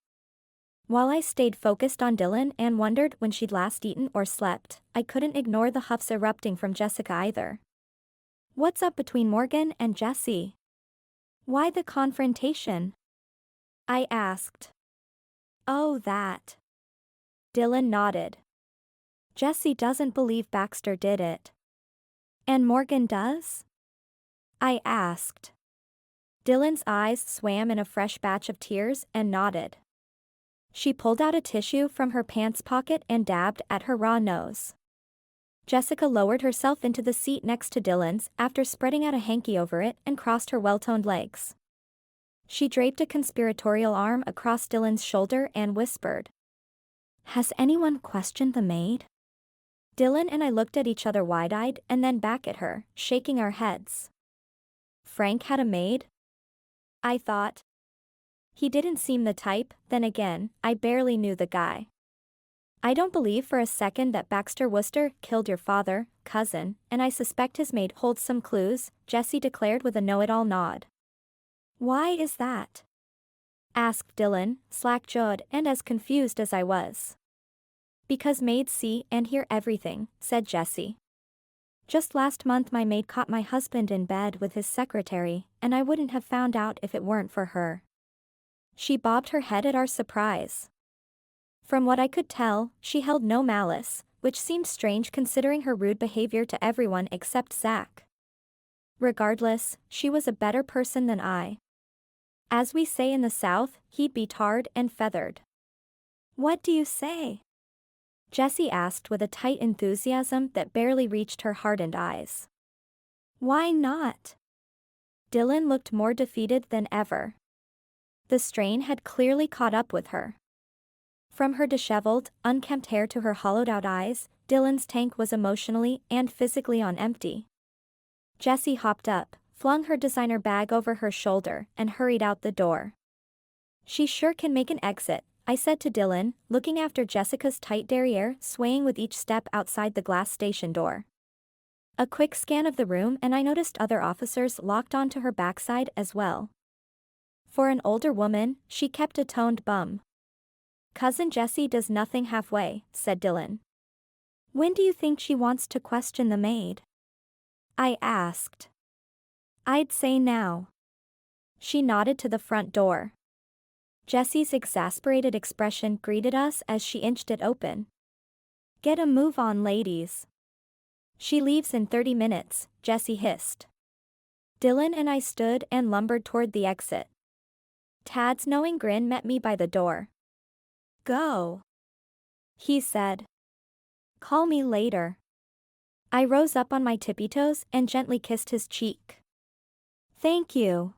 While I stayed focused on Dylan and wondered when she'd last eaten or slept, I couldn't ignore the huffs erupting from Jessica either. What's up between Morgan and Jessie? Why the confrontation? I asked. Oh, that. Dylan nodded. Jessie doesn't believe Baxter did it. And Morgan does? I asked. Dylan's eyes swam in a fresh batch of tears and nodded. She pulled out a tissue from her pants pocket and dabbed at her raw nose. Jessica lowered herself into the seat next to Dylan's after spreading out a hanky over it and crossed her well-toned legs. She draped a conspiratorial arm across Dylan's shoulder and whispered, "Has anyone questioned the maid?" Dylan and I looked at each other wide-eyed and then back at her, shaking our heads. Frank had a maid? I thought. He didn't seem the type, then again, I barely knew the guy. I don't believe for a second that Baxter Wooster killed your father, cousin, and I suspect his maid holds some clues, Jessie declared with a know-it-all nod. Why is that? Asked Dylan, slack-jawed and as confused as I was. Because maids see and hear everything, said Jessie. Just last month my maid caught my husband in bed with his secretary, and I wouldn't have found out if it weren't for her. She bobbed her head at our surprise. From what I could tell, she held no malice, which seemed strange considering her rude behavior to everyone except Zach. Regardless, she was a better person than I. As we say in the South, he'd be tarred and feathered. What do you say? Jessie asked with a tight enthusiasm that barely reached her hardened eyes. Why not? Dylan looked more defeated than ever. The strain had clearly caught up with her. From her disheveled, unkempt hair to her hollowed-out eyes, Dylan's tank was emotionally and physically on empty. Jessie hopped up, flung her designer bag over her shoulder, and hurried out the door. She sure can make an exit, I said to Dylan, looking after Jessica's tight derriere swaying with each step outside the glass station door. A quick scan of the room and I noticed other officers locked onto her backside as well. For an older woman, she kept a toned bum. Cousin Jessie does nothing halfway, said Dylan. When do you think she wants to question the maid? I asked. I'd say now. She nodded to the front door. Jessie's exasperated expression greeted us as she inched it open. Get a move on, ladies. She leaves in 30 minutes, Jessie hissed. Dylan and I stood and lumbered toward the exit. Tad's knowing grin met me by the door. Go, he said. Call me later. I rose up on my tippy toes and gently kissed his cheek. Thank you.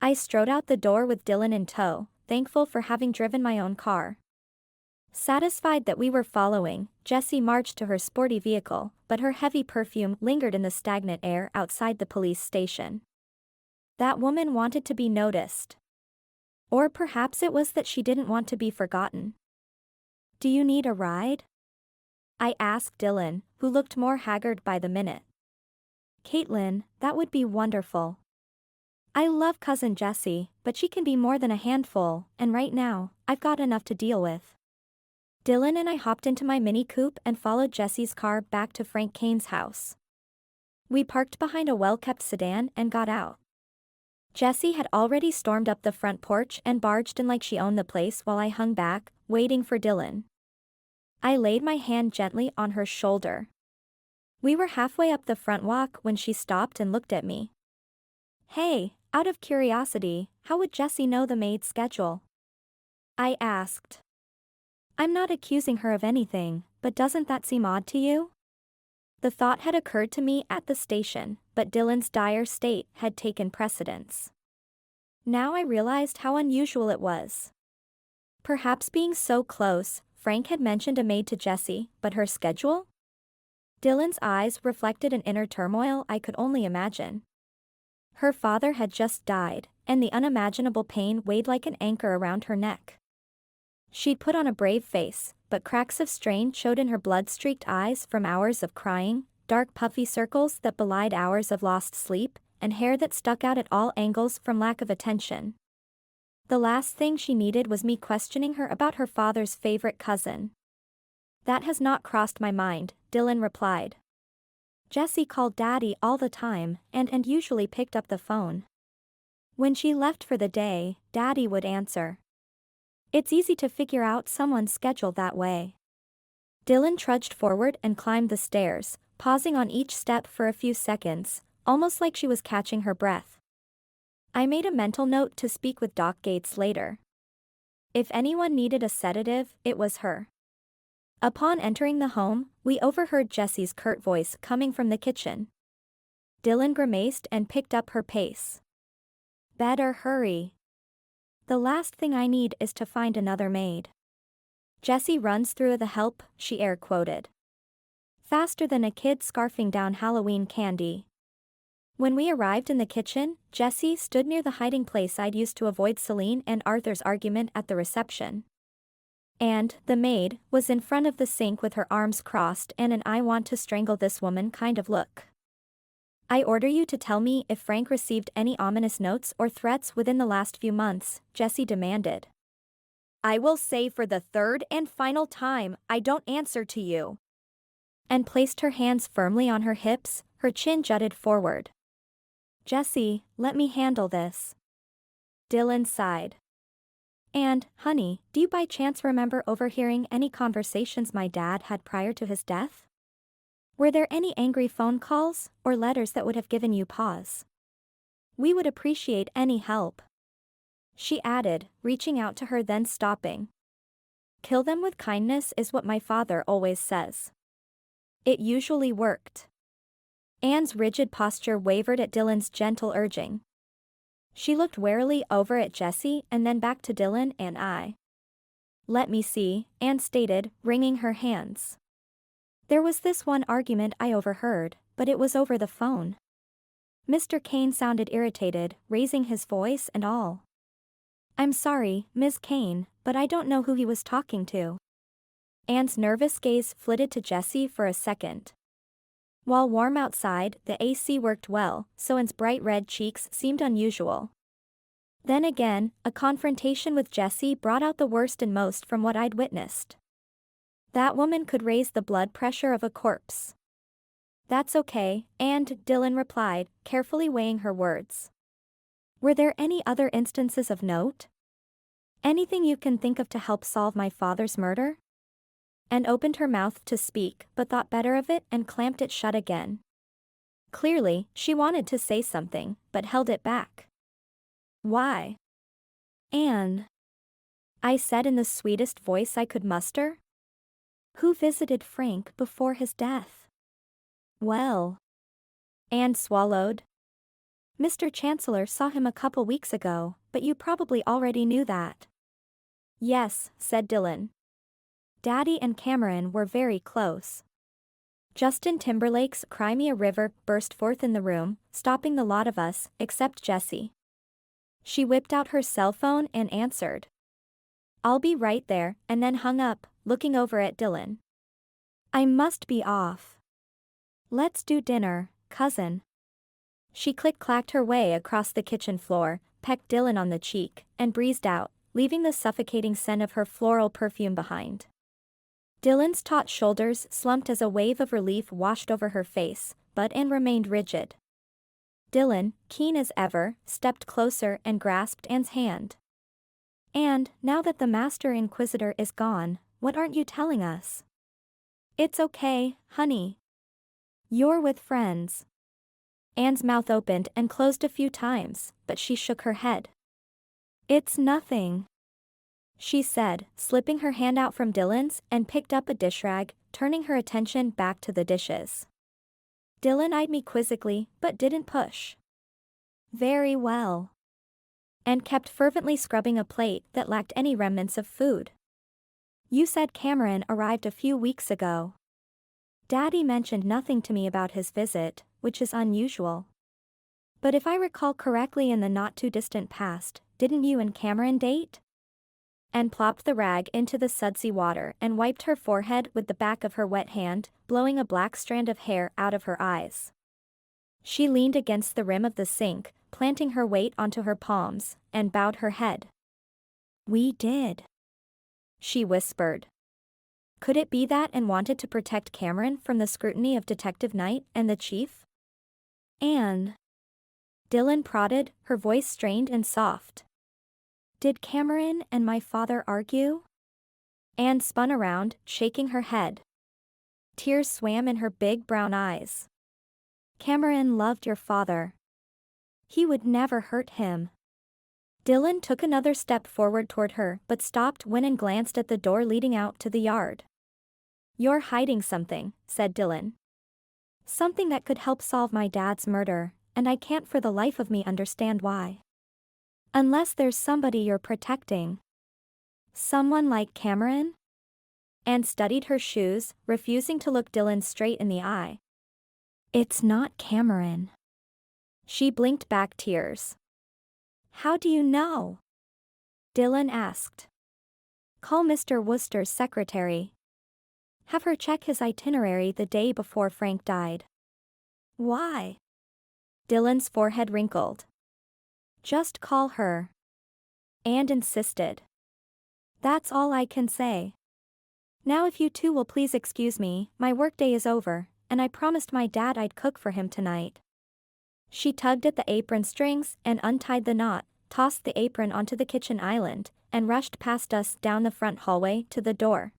I strode out the door with Dylan in tow, thankful for having driven my own car. Satisfied that we were following, Jessie marched to her sporty vehicle, but her heavy perfume lingered in the stagnant air outside the police station. That woman wanted to be noticed. Or perhaps it was that she didn't want to be forgotten. Do you need a ride? I asked Dylan, who looked more haggard by the minute. Caitlin, that would be wonderful. I love Cousin Jessie, but she can be more than a handful, and right now, I've got enough to deal with. Dylan and I hopped into my Mini Coupe and followed Jessie's car back to Frank Caine's house. We parked behind a well-kept sedan and got out. Jessie had already stormed up the front porch and barged in like she owned the place while I hung back, waiting for Dylan. I laid my hand gently on her shoulder. We were halfway up the front walk when she stopped and looked at me. Hey, out of curiosity, how would Jessie know the maid's schedule? I asked. I'm not accusing her of anything, but doesn't that seem odd to you? The thought had occurred to me at the station, but Dylan's dire state had taken precedence. Now I realized how unusual it was. Perhaps being so close, Frank had mentioned a maid to Jessie, but her schedule? Dylan's eyes reflected an inner turmoil I could only imagine. Her father had just died, and the unimaginable pain weighed like an anchor around her neck. She'd put on a brave face, but cracks of strain showed in her blood-streaked eyes from hours of crying, dark puffy circles that belied hours of lost sleep, and hair that stuck out at all angles from lack of attention. The last thing she needed was me questioning her about her father's favorite cousin. That has not crossed my mind, Dylan replied. Jessie called Daddy all the time and usually picked up the phone. When she left for the day, Daddy would answer. It's easy to figure out someone's schedule that way. Dylan trudged forward and climbed the stairs, pausing on each step for a few seconds, almost like she was catching her breath. I made a mental note to speak with Doc Gates later. If anyone needed a sedative, it was her. Upon entering the home, we overheard Jessie's curt voice coming from the kitchen. Dylan grimaced and picked up her pace. Better hurry. The last thing I need is to find another maid. Jessie runs through the help, she air quoted. Faster than a kid scarfing down Halloween candy. When we arrived in the kitchen, Jessie stood near the hiding place I'd used to avoid Celine and Arthur's argument at the reception. And, the maid, was in front of the sink with her arms crossed and an I want to strangle this woman kind of look. I order you to tell me if Frank received any ominous notes or threats within the last few months, Jessie demanded. I will say for the third and final time, I don't answer to you. And placed her hands firmly on her hips, her chin jutted forward. Jessie, let me handle this. Dylan sighed. And, honey, do you by chance remember overhearing any conversations my dad had prior to his death? Were there any angry phone calls or letters that would have given you pause? We would appreciate any help. She added, reaching out to her then stopping. Kill them with kindness is what my father always says. It usually worked. Anne's rigid posture wavered at Dylan's gentle urging. She looked warily over at Jessie and then back to Dylan and I. Let me see, Anne stated, wringing her hands. There was this one argument I overheard, but it was over the phone. Mr. Caine sounded irritated, raising his voice and all. I'm sorry, Ms. Caine, but I don't know who he was talking to. Anne's nervous gaze flitted to Jessie for a second. While warm outside, the AC worked well, so Anne's bright red cheeks seemed unusual. Then again, a confrontation with Jessie brought out the worst and most from what I'd witnessed. That woman could raise the blood pressure of a corpse. That's okay, and Dylan replied, carefully weighing her words. Were there any other instances of note? Anything you can think of to help solve my father's murder? Anne opened her mouth to speak but thought better of it and clamped it shut again. Clearly, she wanted to say something, but held it back. Why? Anne, I said in the sweetest voice I could muster. Who visited Frank before his death? Well. Anne swallowed. Mr. Chancellor saw him a couple weeks ago, but you probably already knew that. Yes, said Dylan. Daddy and Cameron were very close. Justin Timberlake's Cry Me a River burst forth in the room, stopping the lot of us, except Jessie. She whipped out her cell phone and answered. I'll be right there, and then hung up, looking over at Dylan. I must be off. Let's do dinner, cousin. She click-clacked her way across the kitchen floor, pecked Dylan on the cheek, and breezed out, leaving the suffocating scent of her floral perfume behind. Dylan's taut shoulders slumped as a wave of relief washed over her face, but Anne remained rigid. Dylan, keen as ever, stepped closer and grasped Anne's hand. And, now that the Master Inquisitor is gone, what aren't you telling us? It's okay, honey. You're with friends. Anne's mouth opened and closed a few times, but she shook her head. It's nothing, she said, slipping her hand out from Dylan's and picked up a dish rag, turning her attention back to the dishes. Dylan eyed me quizzically, but didn't push. Very well. And kept fervently scrubbing a plate that lacked any remnants of food. You said Cameron arrived a few weeks ago. Daddy mentioned nothing to me about his visit, which is unusual. But if I recall correctly in the not-too-distant past, didn't you and Cameron date? Anne plopped the rag into the sudsy water and wiped her forehead with the back of her wet hand, blowing a black strand of hair out of her eyes. She leaned against the rim of the sink, planting her weight onto her palms, and bowed her head. We did, she whispered. Could it be that Anne wanted to protect Cameron from the scrutiny of Detective Knight and the Chief? Anne. Dylan prodded, her voice strained and soft. Did Cameron and my father argue? Anne spun around, shaking her head. Tears swam in her big brown eyes. Cameron loved your father. He would never hurt him. Dylan took another step forward toward her but stopped when and glanced at the door leading out to the yard. "You're hiding something," said Dylan. "Something that could help solve my dad's murder, and I can't for the life of me understand why. Unless there's somebody you're protecting. Someone like Cameron?" Anne studied her shoes, refusing to look Dylan straight in the eye. "It's not Cameron." She blinked back tears. "How do you know?" Dylan asked. "Call Mr. Wooster's secretary. Have her check his itinerary the day before Frank died." "Why?" Dylan's forehead wrinkled. "Just call her." Anne insisted. "That's all I can say. Now if you two will please excuse me, my workday is over, and I promised my dad I'd cook for him tonight." She tugged at the apron strings and untied the knot, tossed the apron onto the kitchen island, and rushed past us down the front hallway to the door.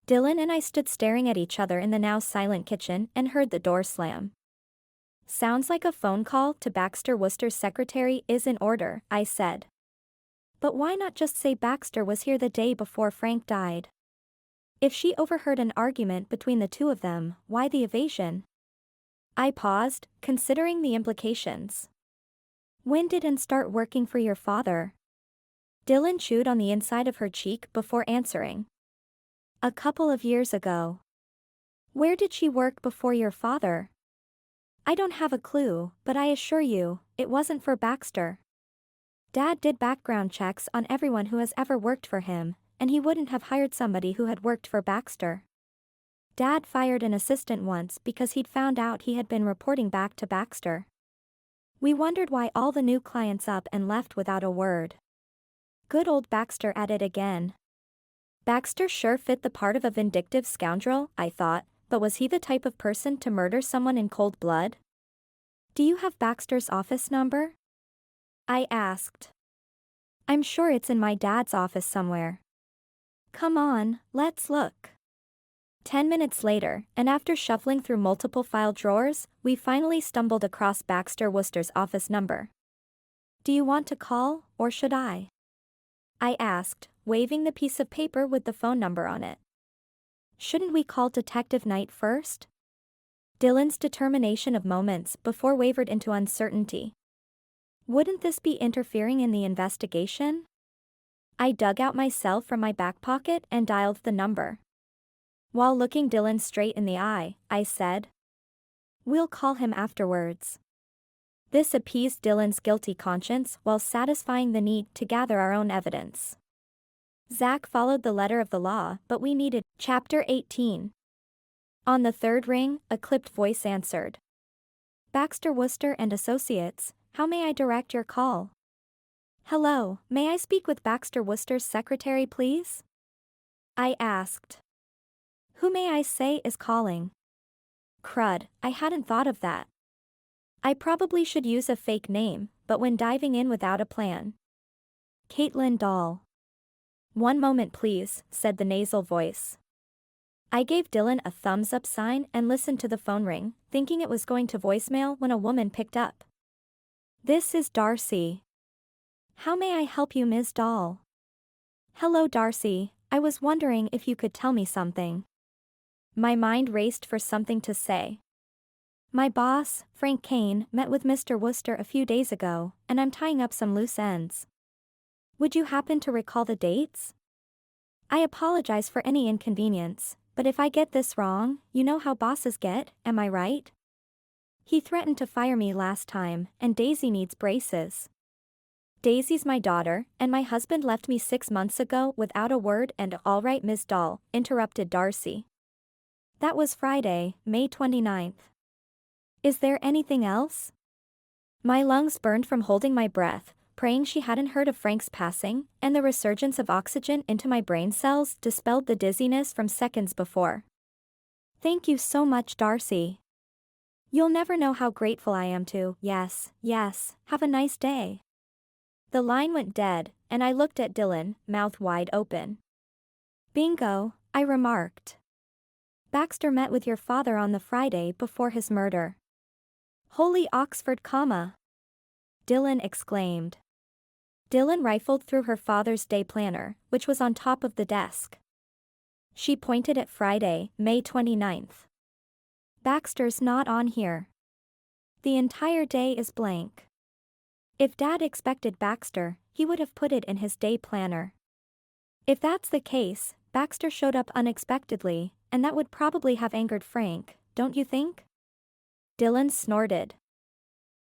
Dylan and I stood staring at each other in the now silent kitchen and heard the door slam. "Sounds like a phone call to Baxter Wooster's secretary is in order," I said. "But why not just say Baxter was here the day before Frank died? If she overheard an argument between the two of them, why the evasion?" I paused, considering the implications. "When did Anne start working for your father?" Dylan chewed on the inside of her cheek before answering. "A couple of years ago." "Where did she work before your father?" "I don't have a clue, but I assure you, it wasn't for Baxter. Dad did background checks on everyone who has ever worked for him, and he wouldn't have hired somebody who had worked for Baxter. Dad fired an assistant once because he'd found out he had been reporting back to Baxter. We wondered why all the new clients up and left without a word." Good old Baxter at it again. Baxter sure fit the part of a vindictive scoundrel, I thought, but was he the type of person to murder someone in cold blood? "Do you have Baxter's office number?" I asked. "I'm sure it's in my dad's office somewhere." "Come on, let's look." 10 minutes later, and after shuffling through multiple file drawers, we finally stumbled across Baxter Wooster's office number. "Do you want to call, or should I?" I asked, waving the piece of paper with the phone number on it. "Shouldn't we call Detective Knight first?" Dylan's determination of moments before wavered into uncertainty. "Wouldn't this be interfering in the investigation?" I dug out my cell from my back pocket and dialed the number. While looking Dylan straight in the eye, I said, "We'll call him afterwards." This appeased Dylan's guilty conscience while satisfying the need to gather our own evidence. Zach followed the letter of the law, but we needed. Chapter 18. On the third ring, a clipped voice answered. "Baxter Wooster and Associates, how may I direct your call?" "Hello, may I speak with Baxter Wooster's secretary please?" I asked. "Who may I say is calling?" Crud, I hadn't thought of that. I probably should use a fake name, but when diving in without a plan. "Caitlin Dahl." "One moment please," said the nasal voice. I gave Dylan a thumbs up sign and listened to the phone ring, thinking it was going to voicemail when a woman picked up. "This is Darcy." "How may I help you, Ms. Dahl?" "Hello Darcy, I was wondering if you could tell me something." My mind raced for something to say. "My boss, Frank Caine, met with Mr. Wooster a few days ago, and I'm tying up some loose ends. Would you happen to recall the dates? I apologize for any inconvenience, but if I get this wrong, you know how bosses get, am I right? He threatened to fire me last time, and Daisy needs braces." "Daisy's my daughter, and my husband left me 6 months ago without a word and all right Ms. Dahl," interrupted Darcy. "That was Friday, May 29th. Is there anything else?" My lungs burned from holding my breath, praying she hadn't heard of Frank's passing, and the resurgence of oxygen into my brain cells dispelled the dizziness from seconds before. "Thank you so much, Darcy. You'll never know how grateful I am to." Yes, have a nice day." The line went dead, and I looked at Dylan, mouth wide open. "Bingo," I remarked. "Baxter met with your father on the Friday before his murder." "Holy Oxford, comma!" Dylan exclaimed. Dylan rifled through her father's day planner, which was on top of the desk. She pointed at Friday, May 29th. Baxter's not on here. The entire day is blank. If Dad expected Baxter, he would have put it in his day planner. If that's the case, Baxter showed up unexpectedly, and that would probably have angered Frank, don't you think? Dylan snorted.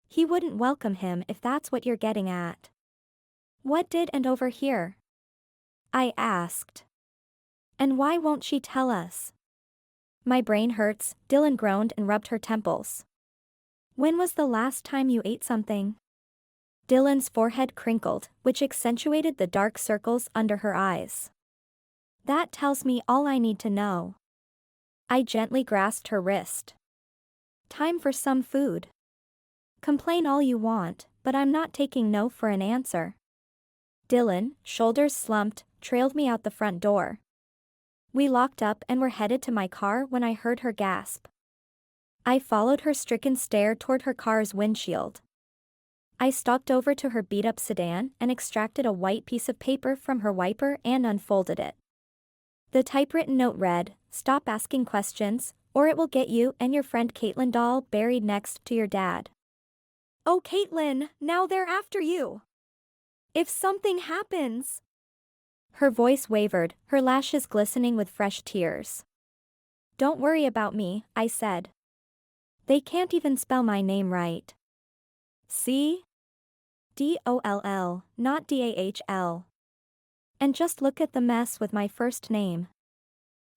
He wouldn't welcome him if that's what you're getting at. What did and over here? I asked. And why won't she tell us? My brain hurts, Dylan groaned and rubbed her temples. When was the last time you ate something? Dylan's forehead crinkled, which accentuated the dark circles under her eyes. That tells me all I need to know. I gently grasped her wrist. Time for some food. Complain all you want, but I'm not taking no for an answer. Dylan, shoulders slumped, trailed me out the front door. We locked up and were headed to my car when I heard her gasp. I followed her stricken stare toward her car's windshield. I stalked over to her beat-up sedan and extracted a white piece of paper from her wiper and unfolded it. The typewritten note read, "Stop asking questions, or it will get you and your friend Caitlin doll buried next to your dad." Oh Caitlin, now they're after you. If something happens. Her voice wavered, her lashes glistening with fresh tears. Don't worry about me, I said. They can't even spell my name right. See? D-O-L-L, not D-A-H-L. And just look at the mess with my first name.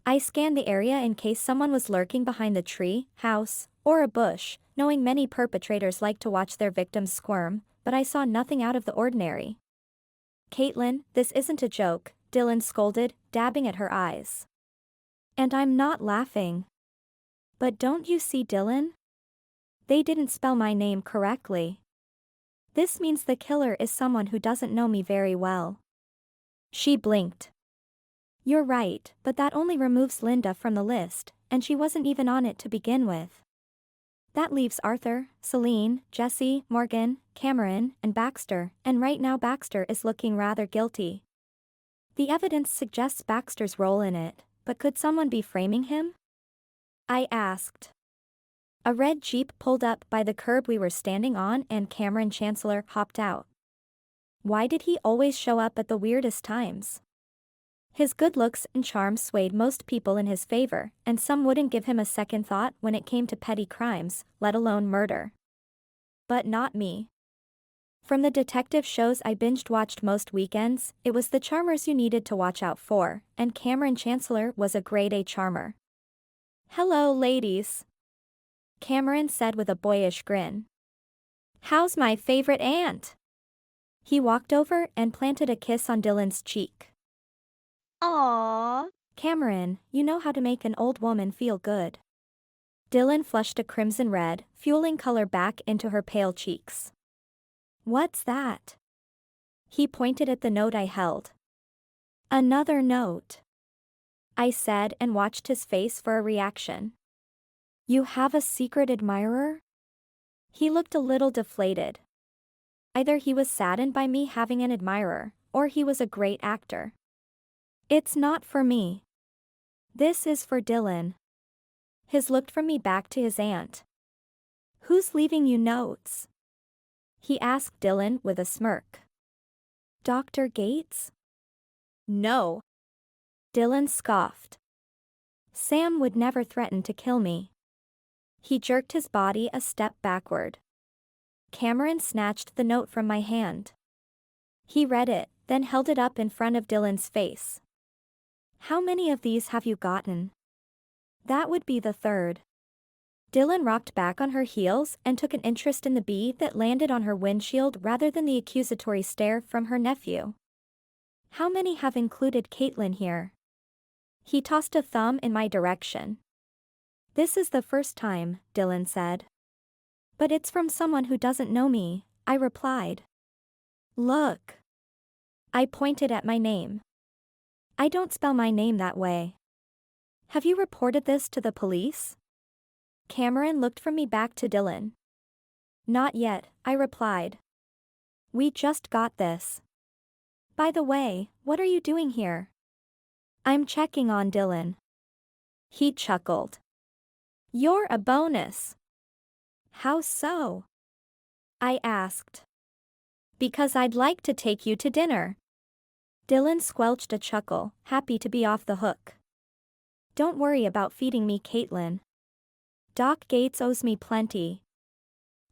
I scanned the area in case someone was lurking behind the tree, house, or a bush, knowing many perpetrators like to watch their victims squirm, but I saw nothing out of the ordinary. Caitlin, this isn't a joke, Dylan scolded, dabbing at her eyes. And I'm not laughing. But don't you see, Dylan? They didn't spell my name correctly. This means the killer is someone who doesn't know me very well. She blinked. You're right, but that only removes Linda from the list, and she wasn't even on it to begin with. That leaves Arthur, Celine, Jesse, Morgan, Cameron, and Baxter, and right now Baxter is looking rather guilty. The evidence suggests Baxter's role in it, but could someone be framing him? I asked. A red Jeep pulled up by the curb we were standing on and Cameron Chancellor hopped out. Why did he always show up at the weirdest times? His good looks and charm swayed most people in his favor, and some wouldn't give him a second thought when it came to petty crimes, let alone murder. But not me. From the detective shows I binge-watched most weekends, it was the charmers you needed to watch out for, and Cameron Chancellor was a grade-A charmer. Hello, ladies. Cameron said with a boyish grin. How's my favorite aunt? He walked over and planted a kiss on Dylan's cheek. Aww. Cameron, you know how to make an old woman feel good. Dylan flushed a crimson red, fueling color back into her pale cheeks. What's that? He pointed at the note I held. Another note. I said and watched his face for a reaction. You have a secret admirer? He looked a little deflated. Either he was saddened by me having an admirer, or he was a great actor. It's not for me. This is for Dylan. His looked from me back to his aunt. Who's leaving you notes? He asked Dylan with a smirk. Dr. Gates? No. Dylan scoffed. Sam would never threaten to kill me. He jerked his body a step backward. Cameron snatched the note from my hand. He read it, then held it up in front of Dylan's face. How many of these have you gotten? That would be the third. Dylan rocked back on her heels and took an interest in the bee that landed on her windshield rather than the accusatory stare from her nephew. How many have included Caitlin here? He tossed a thumb in my direction. This is the first time, Dylan said. But it's from someone who doesn't know me, I replied. Look. I pointed at my name. I don't spell my name that way. Have you reported this to the police? Cameron looked from me back to Dylan. Not yet, I replied. We just got this. By the way, what are you doing here? I'm checking on Dylan. He chuckled. You're a bonus. How so? I asked. Because I'd like to take you to dinner. Dylan squelched a chuckle, happy to be off the hook. Don't worry about feeding me, Caitlin. Doc Gates owes me plenty.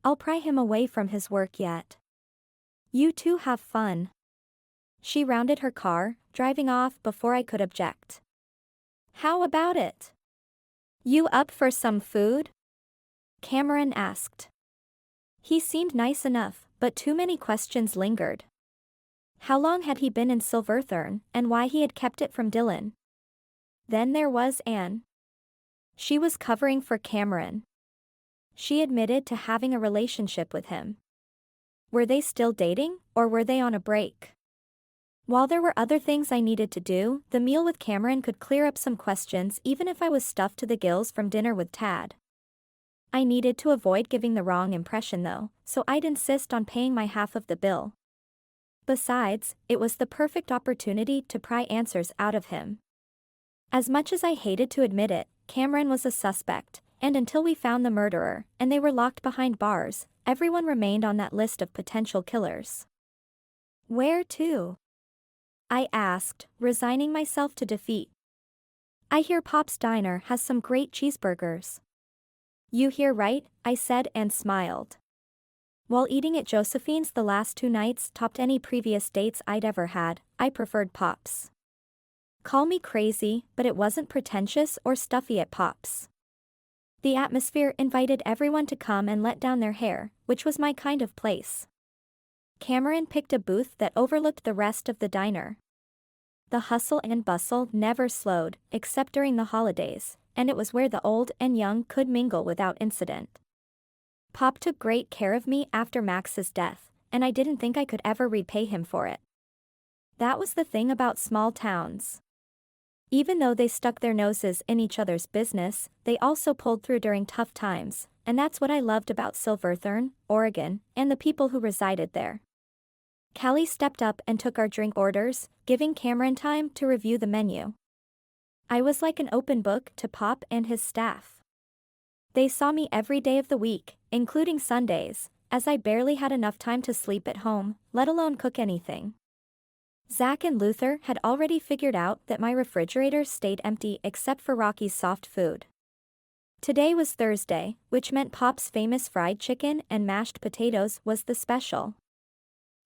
I'll pry him away from his work yet. You two have fun. She rounded her car, driving off before I could object. How about it? You up for some food? Cameron asked. He seemed nice enough, but too many questions lingered. How long had he been in Silverthorne, and why he had kept it from Dylan? Then there was Anne. She was covering for Cameron. She admitted to having a relationship with him. Were they still dating, or were they on a break? While there were other things I needed to do, the meal with Cameron could clear up some questions even if I was stuffed to the gills from dinner with Tad. I needed to avoid giving the wrong impression though, so I'd insist on paying my half of the bill. Besides, it was the perfect opportunity to pry answers out of him. As much as I hated to admit it, Cameron was a suspect, and until we found the murderer, and they were locked behind bars, everyone remained on that list of potential killers. Where to? I asked, resigning myself to defeat. I hear Pop's Diner has some great cheeseburgers. You hear right, I said and smiled. While eating at Josephine's the last 2 nights topped any previous dates I'd ever had, I preferred Pop's. Call me crazy, but it wasn't pretentious or stuffy at Pop's. The atmosphere invited everyone to come and let down their hair, which was my kind of place. Cameron picked a booth that overlooked the rest of the diner. The hustle and bustle never slowed, except during the holidays, and it was where the old and young could mingle without incident. Pop took great care of me after Max's death, and I didn't think I could ever repay him for it. That was the thing about small towns. Even though they stuck their noses in each other's business, they also pulled through during tough times, and that's what I loved about Silverthorne, Oregon, and the people who resided there. Callie stepped up and took our drink orders, giving Cameron time to review the menu. I was like an open book to Pop and his staff. They saw me every day of the week, including Sundays, as I barely had enough time to sleep at home, let alone cook anything. Zach and Luther had already figured out that my refrigerator stayed empty except for Rocky's soft food. Today was Thursday, which meant Pop's famous fried chicken and mashed potatoes was the special.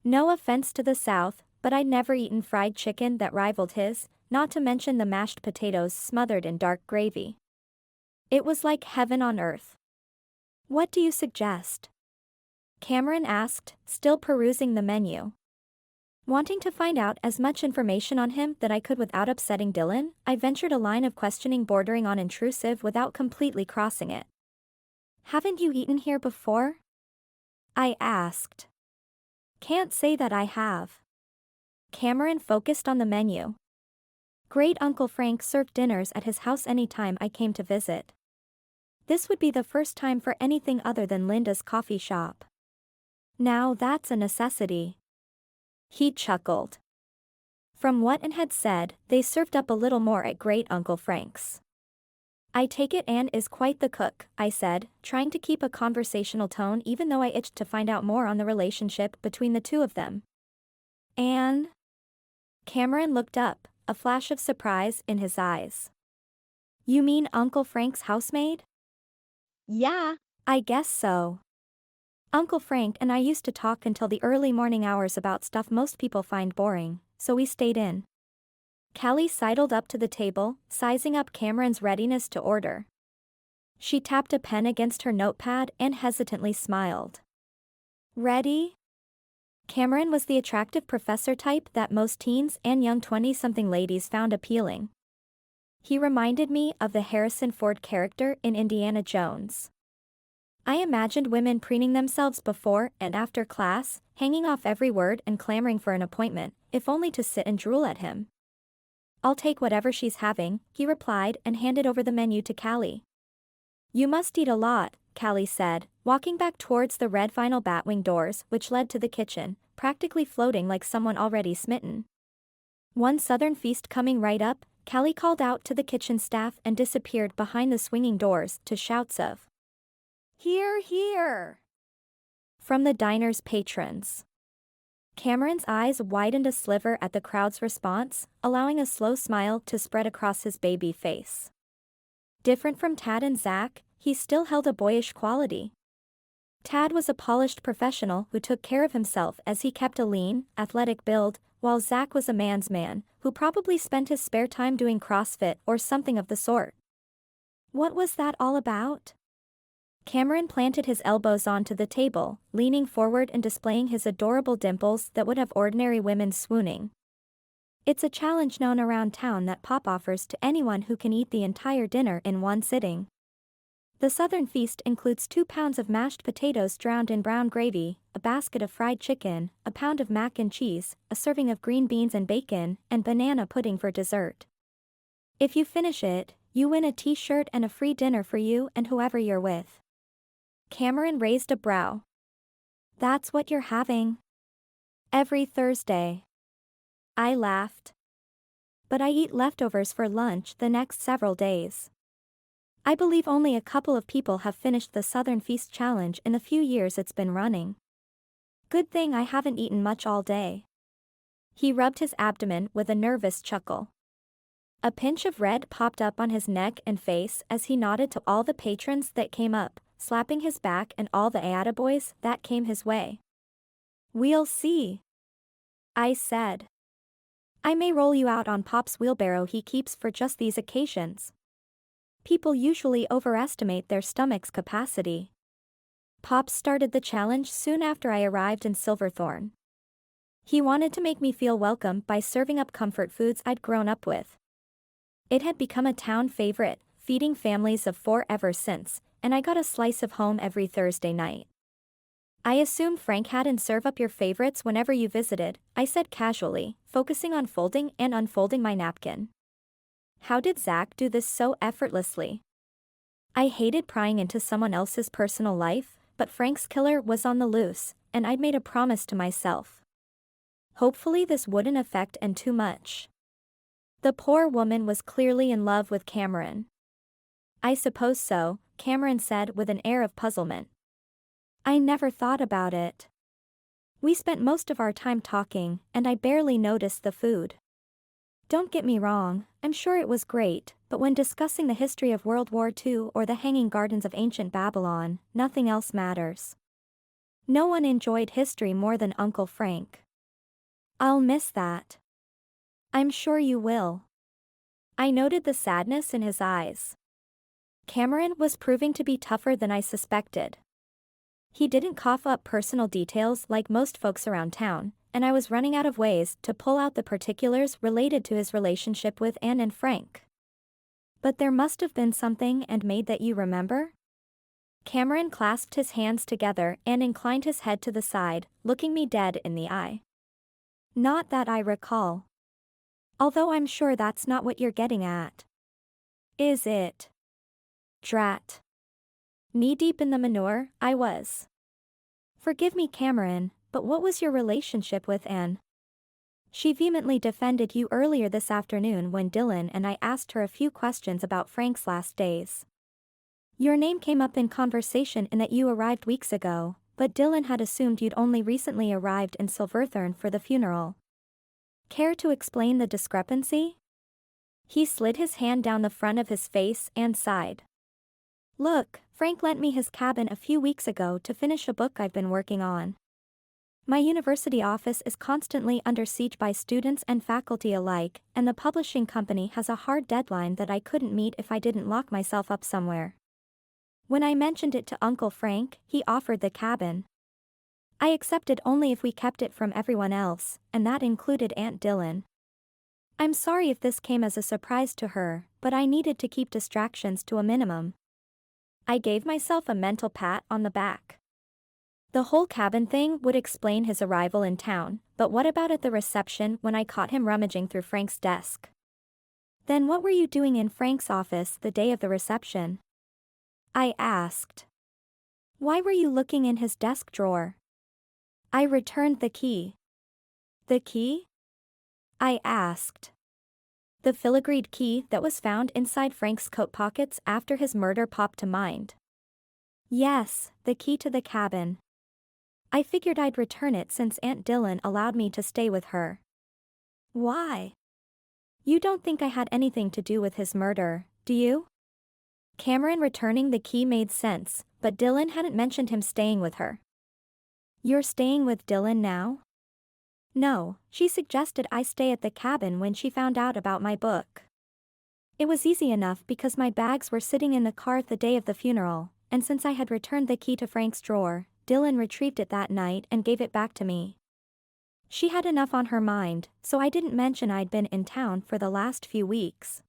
No offense to the South, but I'd never eaten fried chicken that rivaled his, not to mention the mashed potatoes smothered in dark gravy. It was like heaven on earth. What do you suggest? Cameron asked, still perusing the menu. Wanting to find out as much information on him that I could without upsetting Dylan, I ventured a line of questioning bordering on intrusive without completely crossing it. Haven't you eaten here before? I asked. Can't say that I have. Cameron focused on the menu. Great Uncle Frank served dinners at his house anytime I came to visit. This would be the first time for anything other than Linda's coffee shop. Now that's a necessity. He chuckled. From what Anne had said, they served up a little more at Great Uncle Frank's. I take it Anne is quite the cook, I said, trying to keep a conversational tone even though I itched to find out more on the relationship between the two of them. Anne? Cameron looked up, a flash of surprise in his eyes. You mean Uncle Frank's housemaid? Yeah. I guess so. Uncle Frank and I used to talk until the early morning hours about stuff most people find boring, so we stayed in. Callie sidled up to the table, sizing up Cameron's readiness to order. She tapped a pen against her notepad and hesitantly smiled. Ready? Cameron was the attractive professor type that most teens and young 20-something ladies found appealing. He reminded me of the Harrison Ford character in Indiana Jones. I imagined women preening themselves before and after class, hanging off every word and clamoring for an appointment, if only to sit and drool at him. I'll take whatever she's having, he replied and handed over the menu to Callie. You must eat a lot, Callie said, walking back towards the red vinyl batwing doors which led to the kitchen, practically floating like someone already smitten. One southern feast coming right up, Callie called out to the kitchen staff and disappeared behind the swinging doors to shouts of, "Here, here!" from the diner's patrons. Cameron's eyes widened a sliver at the crowd's response, allowing a slow smile to spread across his baby face. Different from Tad and Zach, he still held a boyish quality. Tad was a polished professional who took care of himself as he kept a lean, athletic build, while Zach was a man's man, who probably spent his spare time doing CrossFit or something of the sort. What was that all about? Cameron planted his elbows onto the table, leaning forward and displaying his adorable dimples that would have ordinary women swooning. It's a challenge known around town that Pop offers to anyone who can eat the entire dinner in one sitting. The Southern feast includes 2 pounds of mashed potatoes drowned in brown gravy, a basket of fried chicken, a pound of mac and cheese, a serving of green beans and bacon, and banana pudding for dessert. If you finish it, you win a t-shirt and a free dinner for you and whoever you're with. Cameron raised a brow. That's what you're having? Every Thursday. I laughed. But I eat leftovers for lunch the next several days. I believe only a couple of people have finished the Southern Feast Challenge in the few years it's been running. Good thing I haven't eaten much all day. He rubbed his abdomen with a nervous chuckle. A pinch of red popped up on his neck and face as he nodded to all the patrons that came up, slapping his back and all the attaboys that came his way. "We'll see," I said. "I may roll you out on Pop's wheelbarrow he keeps for just these occasions. People usually overestimate their stomach's capacity." Pop started the challenge soon after I arrived in Silverthorne. He wanted to make me feel welcome by serving up comfort foods I'd grown up with. It had become a town favorite, feeding families of 4 ever since, and I got a slice of home every Thursday night. "I assume Frank hadn't serve up your favorites whenever you visited," I said casually, focusing on folding and unfolding my napkin. How did Zach do this so effortlessly? I hated prying into someone else's personal life, but Frank's killer was on the loose, and I'd made a promise to myself. Hopefully this wouldn't affect Anne too much. The poor woman was clearly in love with Cameron. "I suppose so," Cameron said with an air of puzzlement. "I never thought about it. We spent most of our time talking, and I barely noticed the food. Don't get me wrong, I'm sure it was great, but when discussing the history of World War II or the Hanging Gardens of ancient Babylon, nothing else matters. No one enjoyed history more than Uncle Frank. I'll miss that." "I'm sure you will." I noted the sadness in his eyes. Cameron was proving to be tougher than I suspected. He didn't cough up personal details like most folks around town, and I was running out of ways to pull out the particulars related to his relationship with Anne and Frank. "But there must have been something and made that you remember?" Cameron clasped his hands together and inclined his head to the side, looking me dead in the eye. "Not that I recall. Although I'm sure that's not what you're getting at. Is it?" Drat. Knee-deep in the manure, I was. "Forgive me, Cameron, but what was your relationship with Anne? She vehemently defended you earlier this afternoon when Dylan and I asked her a few questions about Frank's last days. Your name came up in conversation in that you arrived weeks ago, but Dylan had assumed you'd only recently arrived in Silverthorne for the funeral. Care to explain the discrepancy?" He slid his hand down the front of his face and sighed. "Look, Frank lent me his cabin a few weeks ago to finish a book I've been working on. My university office is constantly under siege by students and faculty alike, and the publishing company has a hard deadline that I couldn't meet if I didn't lock myself up somewhere. When I mentioned it to Uncle Frank, he offered the cabin. I accepted only if we kept it from everyone else, and that included Aunt Dylan. I'm sorry if this came as a surprise to her, but I needed to keep distractions to a minimum." I gave myself a mental pat on the back. The whole cabin thing would explain his arrival in town, but what about at the reception when I caught him rummaging through Frank's desk? "Then what were you doing in Frank's office the day of the reception?" I asked. "Why were you looking in his desk drawer?" I returned the key. The key? I asked. The filigreed key that was found inside Frank's coat pockets after his murder popped to mind. Yes, the key to the cabin. I figured I'd return it since Aunt Dylan allowed me to stay with her. Why? You don't think I had anything to do with his murder, do you? Cameron returning the key made sense, but Dylan hadn't mentioned him staying with her. You're staying with Dylan now? No, she suggested I stay at the cabin when she found out about my book. It was easy enough because my bags were sitting in the car the day of the funeral, and since I had returned the key to Frank's drawer, Dylan retrieved it that night and gave it back to me. She had enough on her mind, so I didn't mention I'd been in town for the last few weeks.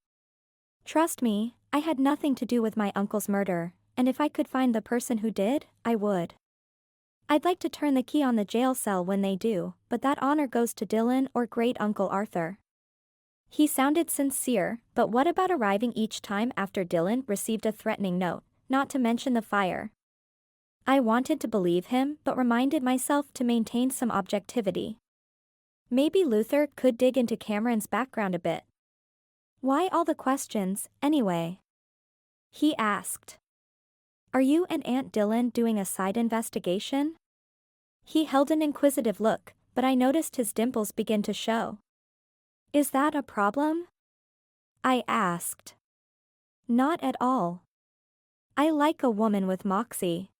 Trust me, I had nothing to do with my uncle's murder, and if I could find the person who did, I would. I'd like to turn the key on the jail cell when they do, but that honor goes to Dylan or great-uncle Arthur. He sounded sincere, but what about arriving each time after Dylan received a threatening note, not to mention the fire? I wanted to believe him but reminded myself to maintain some objectivity. Maybe Luther could dig into Cameron's background a bit. Why all the questions, anyway? He asked. Are you and Aunt Dylan doing a side investigation? He held an inquisitive look, but I noticed his dimples begin to show. Is that a problem? I asked. Not at all. I like a woman with moxie.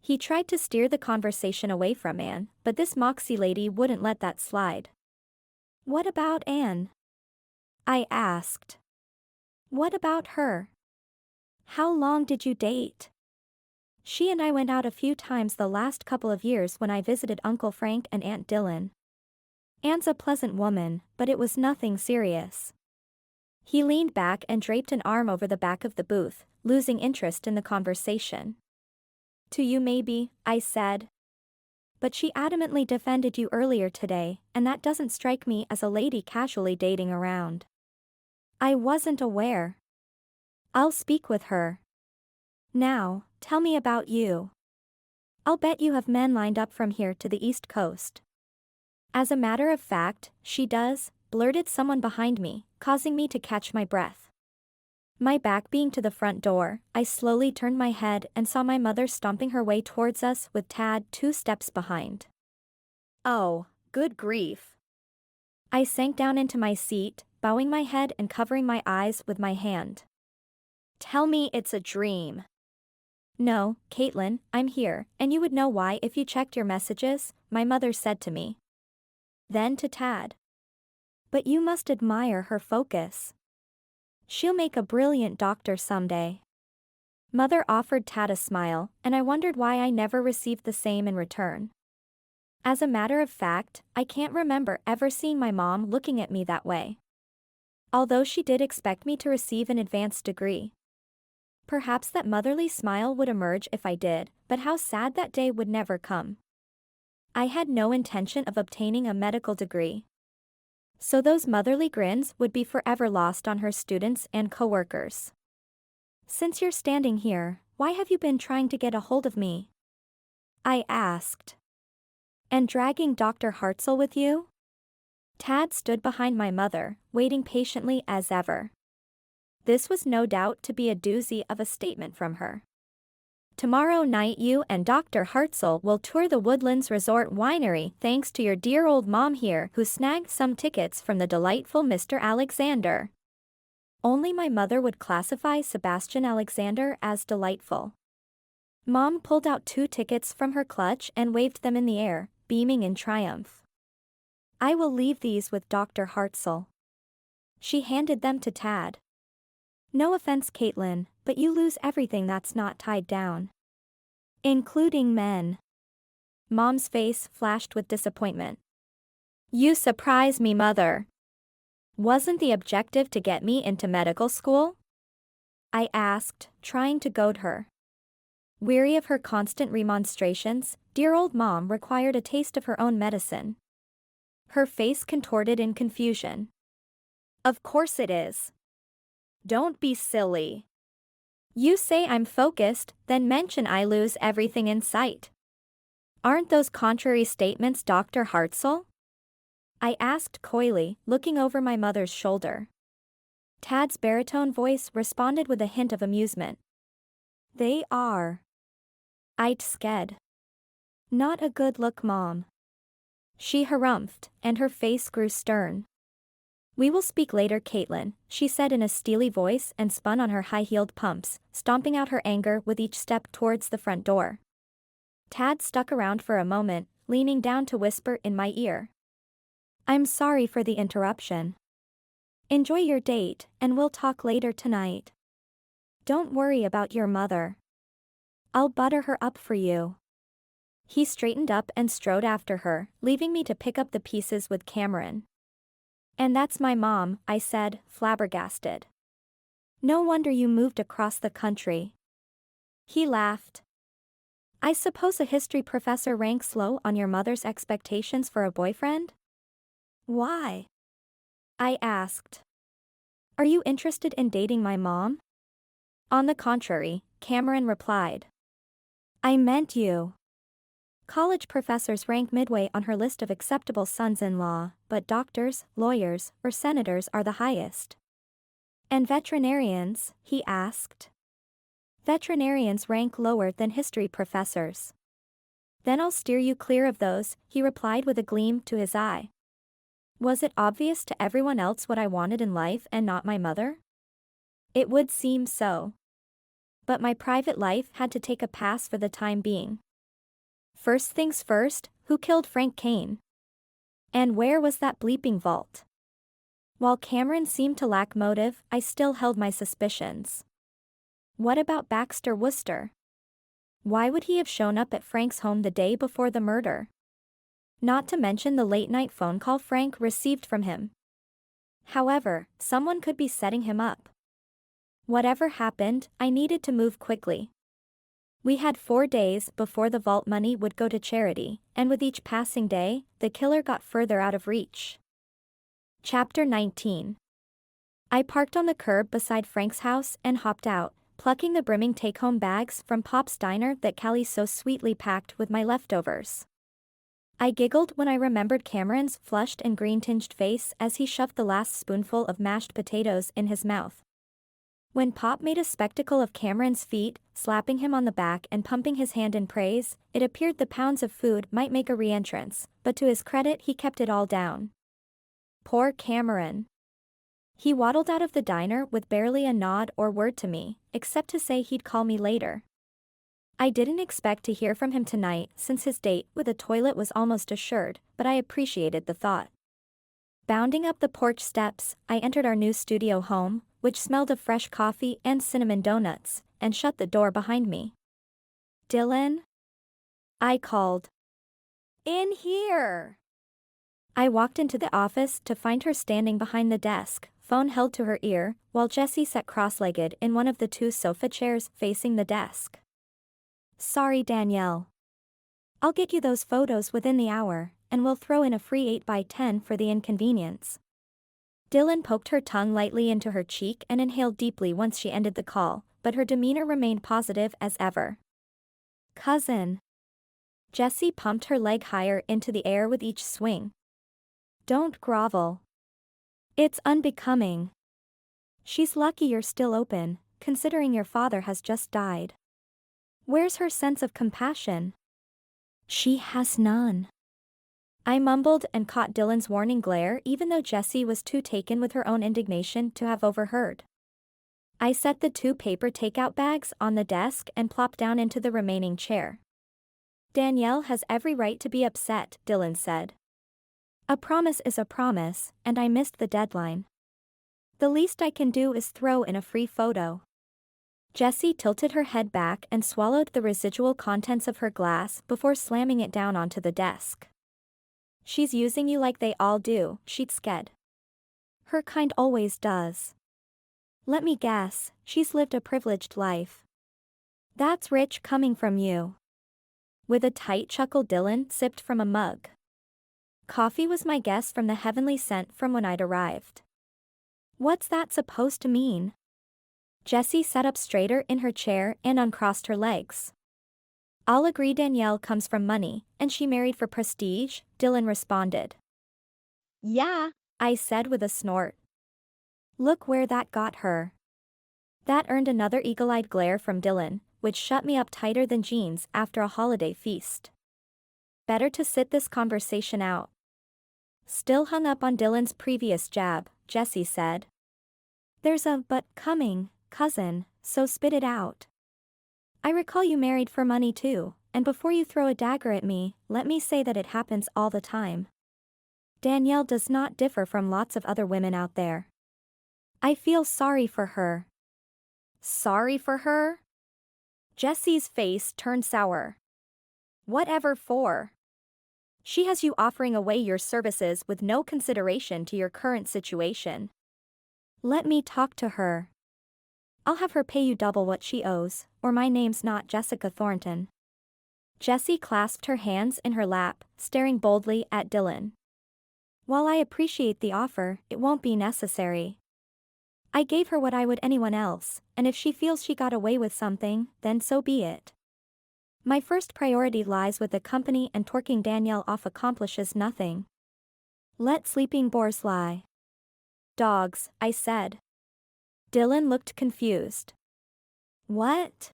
He tried to steer the conversation away from Anne, but this moxie lady wouldn't let that slide. What about Anne? I asked. What about her? How long did you date? She and I went out a few times the last couple of years when I visited Uncle Frank and Aunt Dylan. Anne's a pleasant woman, but it was nothing serious. He leaned back and draped an arm over the back of the booth, losing interest in the conversation. To you maybe, I said. But she adamantly defended you earlier today, and that doesn't strike me as a lady casually dating around. I wasn't aware. I'll speak with her. Now, tell me about you. I'll bet you have men lined up from here to the East Coast. As a matter of fact, she does, blurted someone behind me, causing me to catch my breath. My back being to the front door, I slowly turned my head and saw my mother stomping her way towards us with Tad 2 steps behind. Oh, good grief. I sank down into my seat, bowing my head and covering my eyes with my hand. Tell me it's a dream. No, Caitlin, I'm here, and you would know why if you checked your messages, my mother said to me. Then to Tad. But you must admire her focus. She'll make a brilliant doctor someday. Mother offered Tad a smile, and I wondered why I never received the same in return. As a matter of fact, I can't remember ever seeing my mom looking at me that way. Although she did expect me to receive an advanced degree. Perhaps that motherly smile would emerge if I did, but how sad that day would never come. I had no intention of obtaining a medical degree. So those motherly grins would be forever lost on her students and coworkers. Since you're standing here, why have you been trying to get a hold of me? I asked. And dragging Dr. Hartzell with you? Tad stood behind my mother, waiting patiently as ever. This was no doubt to be a doozy of a statement from her. Tomorrow night you and Dr. Hartzell will tour the Woodlands Resort Winery thanks to your dear old mom here who snagged some tickets from the delightful Mr. Alexander. Only my mother would classify Sebastian Alexander as delightful. Mom pulled out 2 tickets from her clutch and waved them in the air, beaming in triumph. I will leave these with Dr. Hartzell. She handed them to Tad. No offense, Caitlin, but you lose everything that's not tied down. Including men. Mom's face flashed with disappointment. You surprise me, Mother. Wasn't the objective to get me into medical school? I asked, trying to goad her. Weary of her constant remonstrations, dear old Mom required a taste of her own medicine. Her face contorted in confusion. Of course it is. Don't be silly. You say I'm focused, then mention I lose everything in sight. Aren't those contrary statements, Dr. Hartzell? I asked coyly, looking over my mother's shoulder. Tad's baritone voice responded with a hint of amusement. They are. I'd sked. Not a good look, Mom. She harumphed, and her face grew stern. We will speak later, Caitlin, she said in a steely voice and spun on her high-heeled pumps, stomping out her anger with each step towards the front door. Tad stuck around for a moment, leaning down to whisper in my ear. I'm sorry for the interruption. Enjoy your date, and we'll talk later tonight. Don't worry about your mother. I'll butter her up for you. He straightened up and strode after her, leaving me to pick up the pieces with Cameron. And that's my mom, I said, flabbergasted. No wonder you moved across the country. He laughed. I suppose a history professor ranks low on your mother's expectations for a boyfriend? Why? I asked. Are you interested in dating my mom? On the contrary, Cameron replied. I meant you. College professors rank midway on her list of acceptable sons-in-law, but doctors, lawyers, or senators are the highest. And veterinarians, he asked. Veterinarians rank lower than history professors. Then I'll steer you clear of those, he replied with a gleam to his eye. Was it obvious to everyone else what I wanted in life and not my mother? It would seem so. But my private life had to take a pass for the time being. First things first, who killed Frank Caine? And where was that bleeping vault? While Cameron seemed to lack motive, I still held my suspicions. What about Baxter Worcester? Why would he have shown up at Frank's home the day before the murder? Not to mention the late-night phone call Frank received from him. However, someone could be setting him up. Whatever happened, I needed to move quickly. We had 4 days before the vault money would go to charity, and with each passing day, the killer got further out of reach. Chapter 19. I parked on the curb beside Frank's house and hopped out, plucking the brimming take-home bags from Pop's diner that Callie so sweetly packed with my leftovers. I giggled when I remembered Cameron's flushed and green-tinged face as he shoved the last spoonful of mashed potatoes in his mouth. When Pop made a spectacle of Cameron's feet, slapping him on the back and pumping his hand in praise, it appeared the pounds of food might make a re-entrance, but to his credit he kept it all down. Poor Cameron. He waddled out of the diner with barely a nod or word to me, except to say he'd call me later. I didn't expect to hear from him tonight since his date with a toilet was almost assured, but I appreciated the thought. Bounding up the porch steps, I entered our new studio home, which smelled of fresh coffee and cinnamon donuts, and shut the door behind me. Dylan? I called. In here! I walked into the office to find her standing behind the desk, phone held to her ear, while Jessie sat cross-legged in one of the 2 sofa chairs facing the desk. Sorry, Danielle. I'll get you those photos within the hour, and we'll throw in a free 8x10 for the inconvenience. Dylan poked her tongue lightly into her cheek and inhaled deeply once she ended the call, but her demeanor remained positive as ever. Cousin. Jessie pumped her leg higher into the air with each swing. Don't grovel. It's unbecoming. She's lucky you're still open, considering your father has just died. Where's her sense of compassion? She has none. I mumbled and caught Dylan's warning glare even though Jessie was too taken with her own indignation to have overheard. I set the 2 paper takeout bags on the desk and plopped down into the remaining chair. Danielle has every right to be upset, Dylan said. A promise is a promise, and I missed the deadline. The least I can do is throw in a free photo. Jessie tilted her head back and swallowed the residual contents of her glass before slamming it down onto the desk. She's using you like they all do, she'd sked. Her kind always does. Let me guess, she's lived a privileged life. That's rich coming from you. With a tight chuckle, Dylan sipped from a mug. Coffee was my guess from the heavenly scent from when I'd arrived. What's that supposed to mean? Jessie sat up straighter in her chair and uncrossed her legs. I'll agree Danielle comes from money, and she married for prestige, Dylan responded. Yeah, I said with a snort. Look where that got her. That earned another eagle-eyed glare from Dylan, which shut me up tighter than jeans after a holiday feast. Better to sit this conversation out. Still hung up on Dylan's previous jab, Jessie said. There's a but coming, cousin, so spit it out. I recall you married for money too, and before you throw a dagger at me, let me say that it happens all the time. Danielle does not differ from lots of other women out there. I feel sorry for her. Sorry for her? Jessie's face turned sour. Whatever for? She has you offering away your services with no consideration to your current situation. Let me talk to her. I'll have her pay you double what she owes, or my name's not Jessica Thornton. Jessie clasped her hands in her lap, staring boldly at Dylan. While I appreciate the offer, it won't be necessary. I gave her what I would anyone else, and if she feels she got away with something, then so be it. My first priority lies with the company, and torquing Danielle off accomplishes nothing. Let sleeping boars lie. Dogs, I said. Dylan looked confused. What?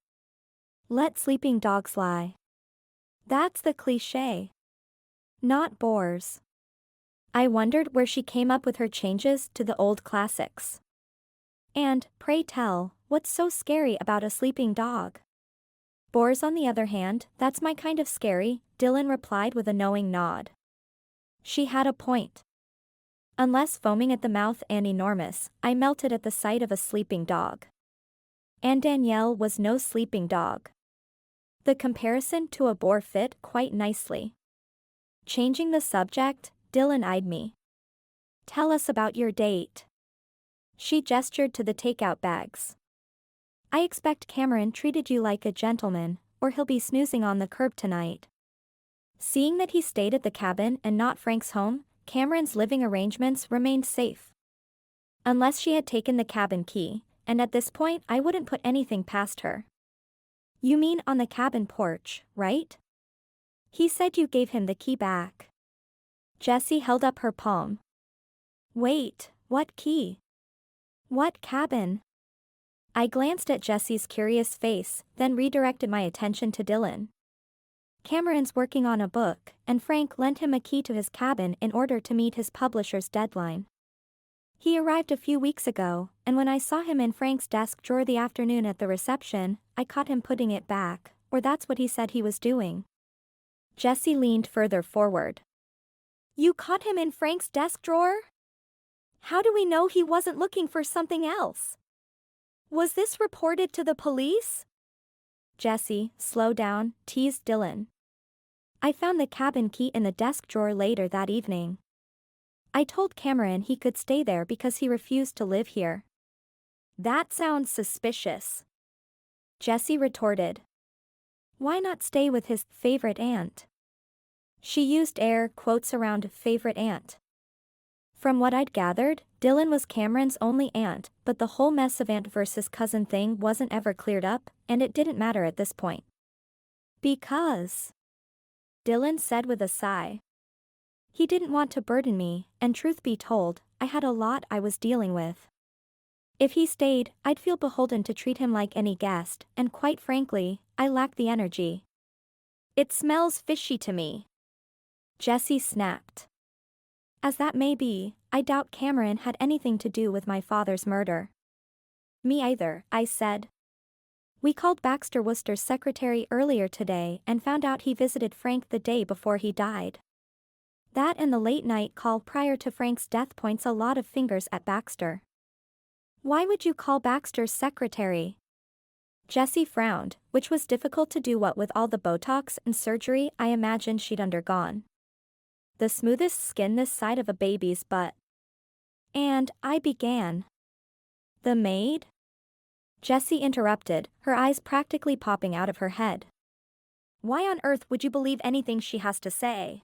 Let sleeping dogs lie. That's the cliché. Not boars. I wondered where she came up with her changes to the old classics. And, pray tell, what's so scary about a sleeping dog? Boars, on the other hand, that's my kind of scary, Dylan replied with a knowing nod. She had a point. Unless foaming at the mouth and enormous, I melted at the sight of a sleeping dog. And Danielle was no sleeping dog. The comparison to a boar fit quite nicely. Changing the subject, Dylan eyed me. Tell us about your date. She gestured to the takeout bags. I expect Cameron treated you like a gentleman, or he'll be snoozing on the curb tonight. Seeing that he stayed at the cabin and not Frank's home, Cameron's living arrangements remained safe. Unless she had taken the cabin key, and at this point I wouldn't put anything past her. You mean on the cabin porch, right? He said you gave him the key back. Jessie held up her palm. Wait, what key? What cabin? I glanced at Jessie's curious face, then redirected my attention to Dylan. Cameron's working on a book, and Frank lent him a key to his cabin in order to meet his publisher's deadline. He arrived a few weeks ago, and when I saw him in Frank's desk drawer the afternoon at the reception, I caught him putting it back, or that's what he said he was doing. Jessie leaned further forward. You caught him in Frank's desk drawer? How do we know he wasn't looking for something else? Was this reported to the police? Jessie, slow down, teased Dylan. I found the cabin key in the desk drawer later that evening. I told Cameron he could stay there because he refused to live here. That sounds suspicious. Jessie retorted. Why not stay with his favorite aunt? She used air quotes around favorite aunt. From what I'd gathered, Dylan was Cameron's only aunt, but the whole mess of aunt versus cousin thing wasn't ever cleared up, and it didn't matter at this point. Because, Dylan said with a sigh. He didn't want to burden me, and truth be told, I had a lot I was dealing with. If he stayed, I'd feel beholden to treat him like any guest, and quite frankly, I lacked the energy. It smells fishy to me. Jessie snapped. As that may be, I doubt Cameron had anything to do with my father's murder. Me either, I said. We called Baxter Worcester's secretary earlier today and found out he visited Frank the day before he died. That and the late-night call prior to Frank's death points a lot of fingers at Baxter. Why would you call Baxter's secretary? Jessie frowned, which was difficult to do what with all the Botox and surgery I imagined she'd undergone. The smoothest skin this side of a baby's butt. And I began. The maid? Jessie interrupted, her eyes practically popping out of her head. Why on earth would you believe anything she has to say?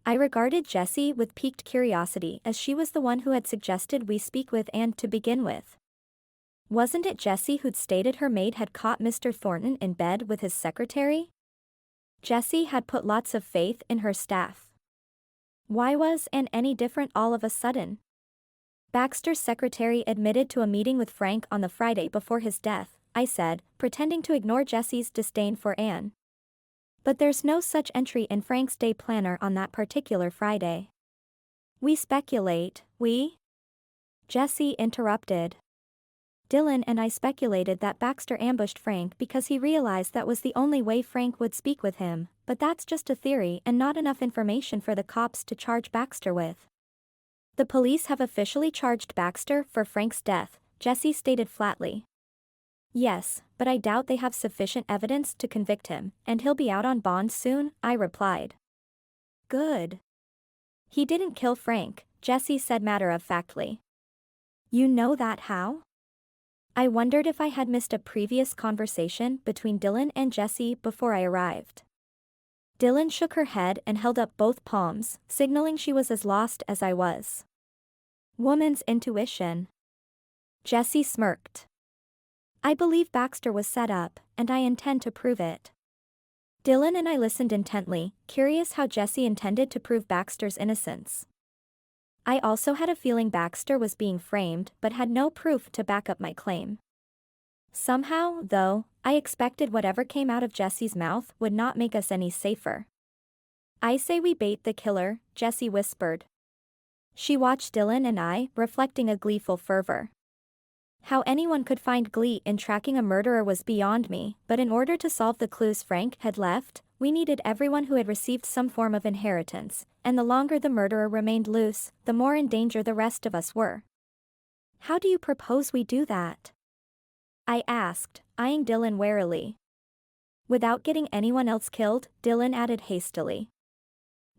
I regarded Jessie with piqued curiosity as she was the one who had suggested we speak with Anne to begin with. Wasn't it Jessie who'd stated her maid had caught Mr. Thornton in bed with his secretary? Jessie had put lots of faith in her staff. Why was Anne any different all of a sudden? Baxter's secretary admitted to a meeting with Frank on the Friday before his death, I said, pretending to ignore Jessie's disdain for Anne. But there's no such entry in Frank's day planner on that particular Friday. We speculate, Jessie interrupted. Dylan and I speculated that Baxter ambushed Frank because he realized that was the only way Frank would speak with him, but that's just a theory and not enough information for the cops to charge Baxter with. The police have officially charged Baxter for Frank's death, Jessie stated flatly. Yes, but I doubt they have sufficient evidence to convict him, and he'll be out on bond soon, I replied. Good. He didn't kill Frank, Jessie said matter-of-factly. You know that how? I wondered if I had missed a previous conversation between Dylan and Jessie before I arrived. Dylan shook her head and held up both palms, signaling she was as lost as I was. Woman's intuition. Jessie smirked. I believe Baxter was set up, and I intend to prove it. Dylan and I listened intently, curious how Jessie intended to prove Baxter's innocence. I also had a feeling Baxter was being framed but had no proof to back up my claim. Somehow, though, I expected whatever came out of Jessie's mouth would not make us any safer. I say we bait the killer, Jessie whispered. She watched Dylan and I, reflecting a gleeful fervor. How anyone could find glee in tracking a murderer was beyond me, but in order to solve the clues Frank had left, we needed everyone who had received some form of inheritance, and the longer the murderer remained loose, the more in danger the rest of us were. How do you propose we do that? I asked, eyeing Dylan warily. Without getting anyone else killed, Dylan added hastily.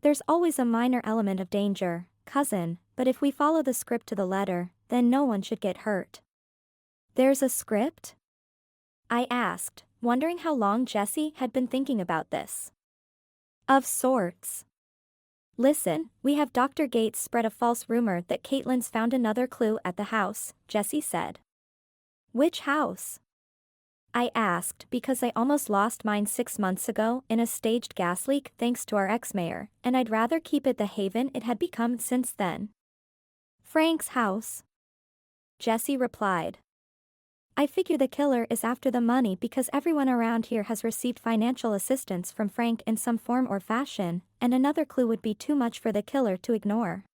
There's always a minor element of danger, cousin, but if we follow the script to the letter, then no one should get hurt. There's a script? I asked, wondering how long Jessie had been thinking about this. Of sorts. Listen, we have Dr. Gates spread a false rumor that Caitlin's found another clue at the house, Jessie said. Which house? I asked because I almost lost mine 6 months ago in a staged gas leak thanks to our ex-mayor, and I'd rather keep it the haven it had become since then. Frank's house. Jessie replied. I figure the killer is after the money because everyone around here has received financial assistance from Frank in some form or fashion, and another clue would be too much for the killer to ignore.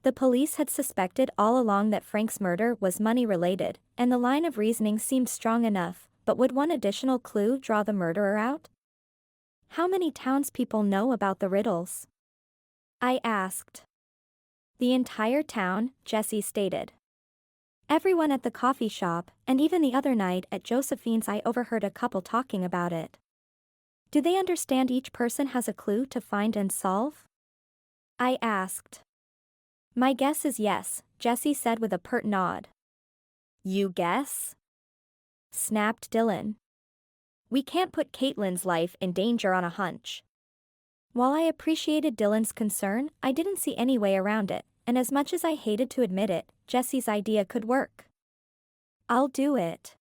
The police had suspected all along that Frank's murder was money-related, and the line of reasoning seemed strong enough, but would one additional clue draw the murderer out? How many townspeople know about the riddles? I asked. The entire town, Jessie stated. Everyone at the coffee shop, and even the other night at Josephine's I overheard a couple talking about it. Do they understand each person has a clue to find and solve? I asked. My guess is yes, Jessie said with a pert nod. You guess? Snapped Dylan. We can't put Caitlin's life in danger on a hunch. While I appreciated Dylan's concern, I didn't see any way around it, and as much as I hated to admit it, Jessie's idea could work. I'll do it.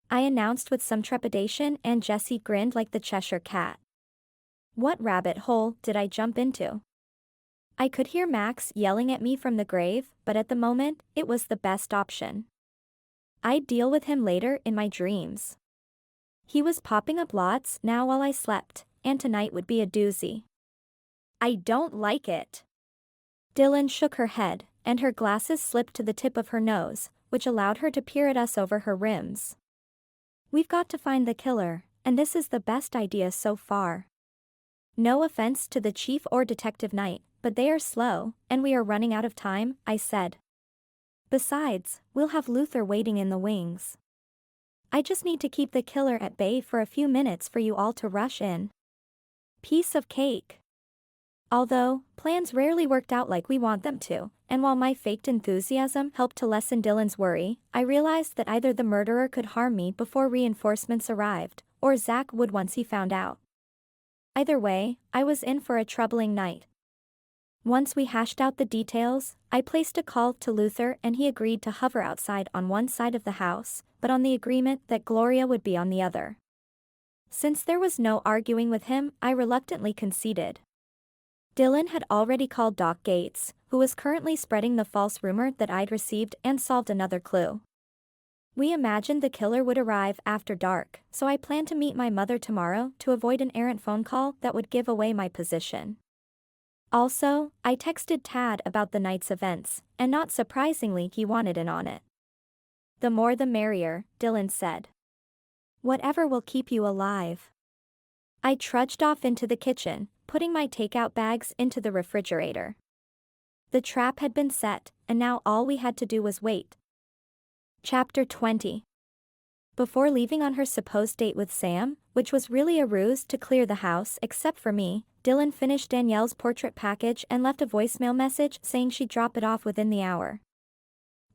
I announced with some trepidation, and Jessie grinned like the Cheshire Cat. What rabbit hole did I jump into? I could hear Max yelling at me from the grave, but at the moment, it was the best option. I'd deal with him later in my dreams. He was popping up lots now while I slept, and tonight would be a doozy. I don't like it. Dylan shook her head, and her glasses slipped to the tip of her nose, which allowed her to peer at us over her rims. We've got to find the killer, and this is the best idea so far. No offense to the chief or Detective Knight, but they are slow, and we are running out of time, I said. Besides, we'll have Luther waiting in the wings. I just need to keep the killer at bay for a few minutes for you all to rush in. Piece of cake. Although, plans rarely worked out like we want them to, and while my faked enthusiasm helped to lessen Dylan's worry, I realized that either the murderer could harm me before reinforcements arrived, or Zach would once he found out. Either way, I was in for a troubling night. Once we hashed out the details, I placed a call to Luther and he agreed to hover outside on one side of the house, but on the agreement that Gloria would be on the other. Since there was no arguing with him, I reluctantly conceded. Dylan had already called Doc Gates, who was currently spreading the false rumor that I'd received and solved another clue. We imagined the killer would arrive after dark, so I planned to meet my mother tomorrow to avoid an errant phone call that would give away my position. Also, I texted Tad about the night's events, and not surprisingly he wanted in on it. The more the merrier, Dylan said. Whatever will keep you alive. I trudged off into the kitchen, putting my takeout bags into the refrigerator. The trap had been set, and now all we had to do was wait. Chapter 20. Before leaving on her supposed date with Sam, which was really a ruse to clear the house except for me, Dylan finished Danielle's portrait package and left a voicemail message saying she'd drop it off within the hour.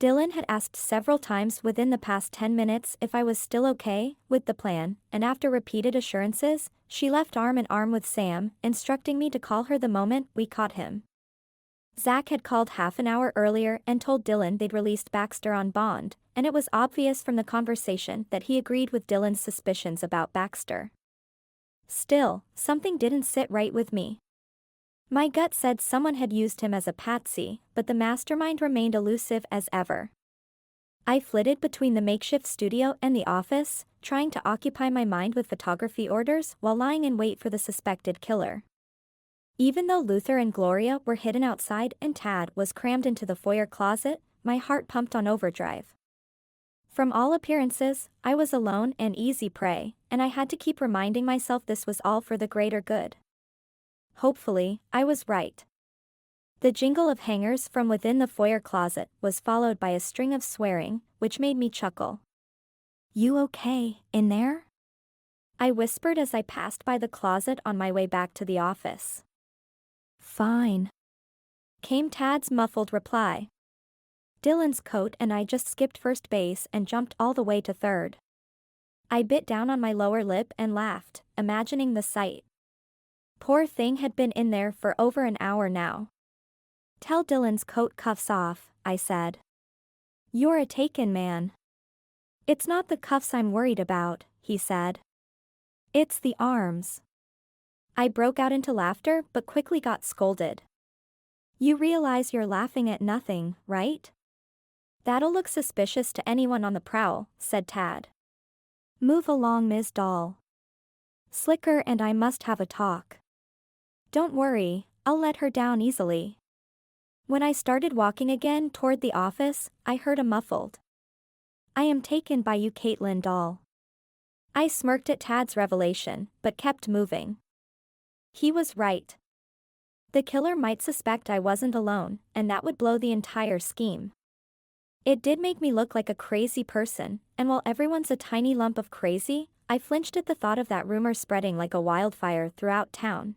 Dylan had asked several times within the past 10 minutes if I was still okay with the plan, and after repeated assurances, she left arm in arm with Sam, instructing me to call her the moment we caught him. Zach had called half an hour earlier and told Dylan they'd released Baxter on bond, and it was obvious from the conversation that he agreed with Dylan's suspicions about Baxter. Still, something didn't sit right with me. My gut said someone had used him as a patsy, but the mastermind remained elusive as ever. I flitted between the makeshift studio and the office, trying to occupy my mind with photography orders while lying in wait for the suspected killer. Even though Luther and Gloria were hidden outside and Tad was crammed into the foyer closet, my heart pumped on overdrive. From all appearances, I was alone and easy prey, and I had to keep reminding myself this was all for the greater good. Hopefully, I was right. The jingle of hangers from within the foyer closet was followed by a string of swearing, which made me chuckle. "You okay, in there?" I whispered as I passed by the closet on my way back to the office. "Fine," came Tad's muffled reply. Dylan's coat and I just skipped first base and jumped all the way to third. I bit down on my lower lip and laughed, imagining the sight. Poor thing had been in there for over an hour now. "Tell Dylan's coat cuffs off," I said. "You're a taken man." "It's not the cuffs I'm worried about," he said. "It's the arms." I broke out into laughter but quickly got scolded. "You realize you're laughing at nothing, right?" "That'll look suspicious to anyone on the prowl," said Tad. "Move along, Ms. Doll. Slicker and I must have a talk." "Don't worry, I'll let her down easily." When I started walking again toward the office, I heard a muffled, "I am taken by you, Caitlin Doll." I smirked at Tad's revelation, but kept moving. He was right. The killer might suspect I wasn't alone, and that would blow the entire scheme. It did make me look like a crazy person, and while everyone's a tiny lump of crazy, I flinched at the thought of that rumor spreading like a wildfire throughout town.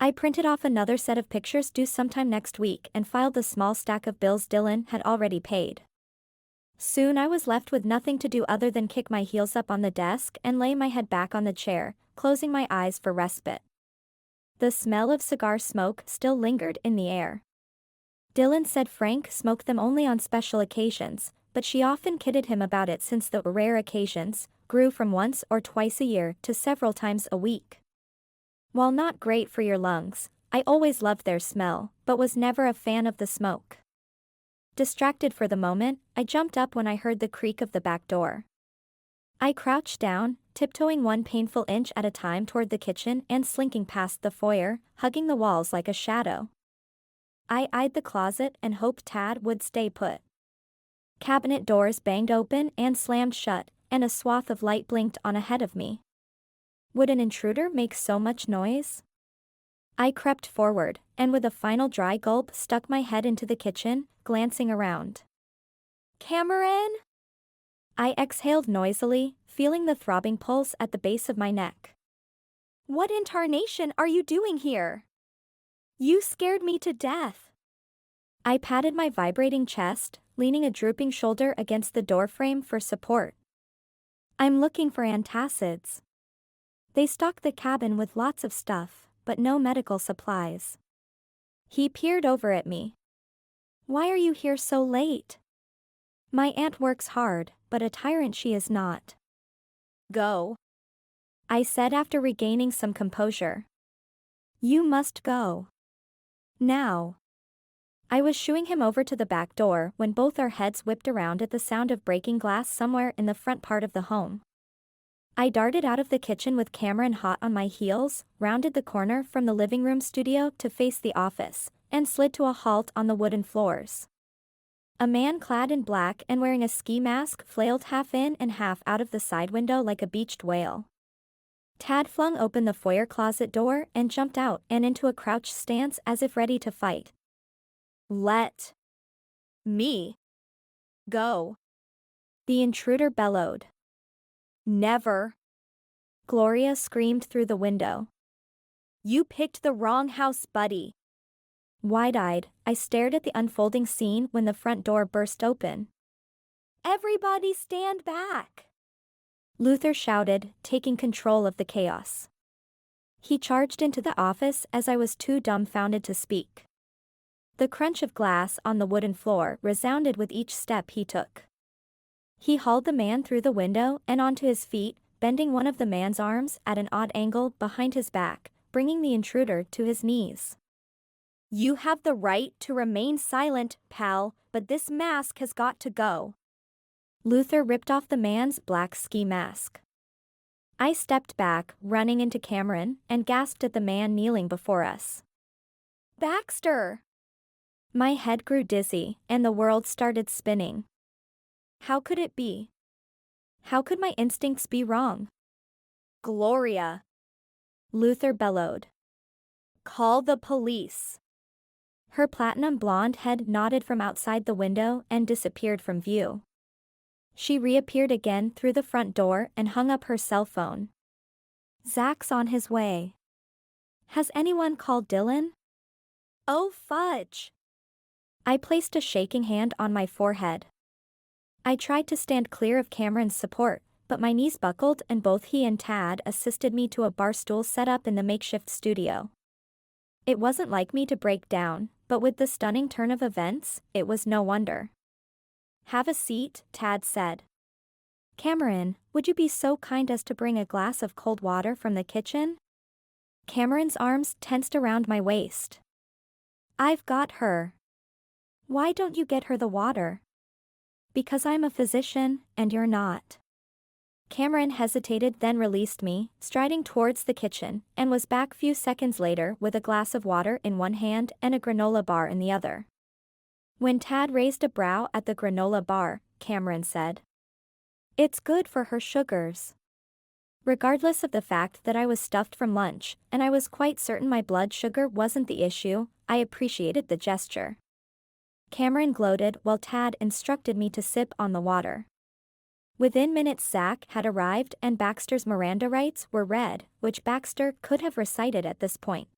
I printed off another set of pictures due sometime next week and filed the small stack of bills Dylan had already paid. Soon I was left with nothing to do other than kick my heels up on the desk and lay my head back on the chair, closing my eyes for respite. The smell of cigar smoke still lingered in the air. Dylan said Frank smoked them only on special occasions, but she often kidded him about it since the rare occasions grew from once or twice a year to several times a week. While not great for your lungs, I always loved their smell, but was never a fan of the smoke. Distracted for the moment, I jumped up when I heard the creak of the back door. I crouched down, tiptoeing one painful inch at a time toward the kitchen and slinking past the foyer, hugging the walls like a shadow. I eyed the closet and hoped Tad would stay put. Cabinet doors banged open and slammed shut, and a swath of light blinked on ahead of me. Would an intruder make so much noise? I crept forward, and with a final dry gulp stuck my head into the kitchen, glancing around. "Cameron?" I exhaled noisily, feeling the throbbing pulse at the base of my neck. "What in tarnation are you doing here? You scared me to death." I patted my vibrating chest, leaning a drooping shoulder against the doorframe for support. "I'm looking for antacids. They stock the cabin with lots of stuff, but no medical supplies." He peered over at me. "Why are you here so late?" "My aunt works hard, but a tyrant she is not." "Go." I said after regaining some composure. You must go. Now. I was shooing him over to the back door when both our heads whipped around at the sound of breaking glass somewhere in the front part of the home. I darted out of the kitchen with Cameron hot on my heels, rounded the corner from the living room studio to face the office, and slid to a halt on the wooden floors. A man clad in black and wearing a ski mask flailed half in and half out of the side window like a beached whale. Tad flung open the foyer closet door and jumped out and into a crouched stance as if ready to fight. Let me go, the intruder bellowed. Never, Gloria screamed through the window. You picked the wrong house, buddy. Wide-eyed, I stared at the unfolding scene when the front door burst open. Everybody stand back! Luther shouted, taking control of the chaos. He charged into the office as I was too dumbfounded to speak. The crunch of glass on the wooden floor resounded with each step he took. He hauled the man through the window and onto his feet, bending one of the man's arms at an odd angle behind his back, bringing the intruder to his knees. You have the right to remain silent, pal, but this mask has got to go. Luther ripped off the man's black ski mask. I stepped back, running into Cameron, and gasped at the man kneeling before us. Baxter! My head grew dizzy, and the world started spinning. How could it be? How could my instincts be wrong? Gloria! Luther bellowed. Call the police. Her platinum blonde head nodded from outside the window and disappeared from view. She reappeared again through the front door and hung up her cell phone. Zach's on his way. Has anyone called Dylan? Oh fudge! I placed a shaking hand on my forehead. I tried to stand clear of Cameron's support, but my knees buckled and both he and Tad assisted me to a bar stool set up in the makeshift studio. It wasn't like me to break down, but with the stunning turn of events, it was no wonder. Have a seat, Tad said. Cameron, would you be so kind as to bring a glass of cold water from the kitchen? Cameron's arms tensed around my waist. I've got her. Why don't you get her the water? Because I'm a physician, and you're not. Cameron hesitated, then released me, striding towards the kitchen, and was back few seconds later with a glass of water in one hand and a granola bar in the other. When Tad raised a brow at the granola bar, Cameron said, It's good for her sugars. Regardless of the fact that I was stuffed from lunch, and I was quite certain my blood sugar wasn't the issue, I appreciated the gesture. Cameron gloated while Tad instructed me to sip on the water. Within minutes Zach had arrived and Baxter's Miranda rights were read, which Baxter could have recited at this point.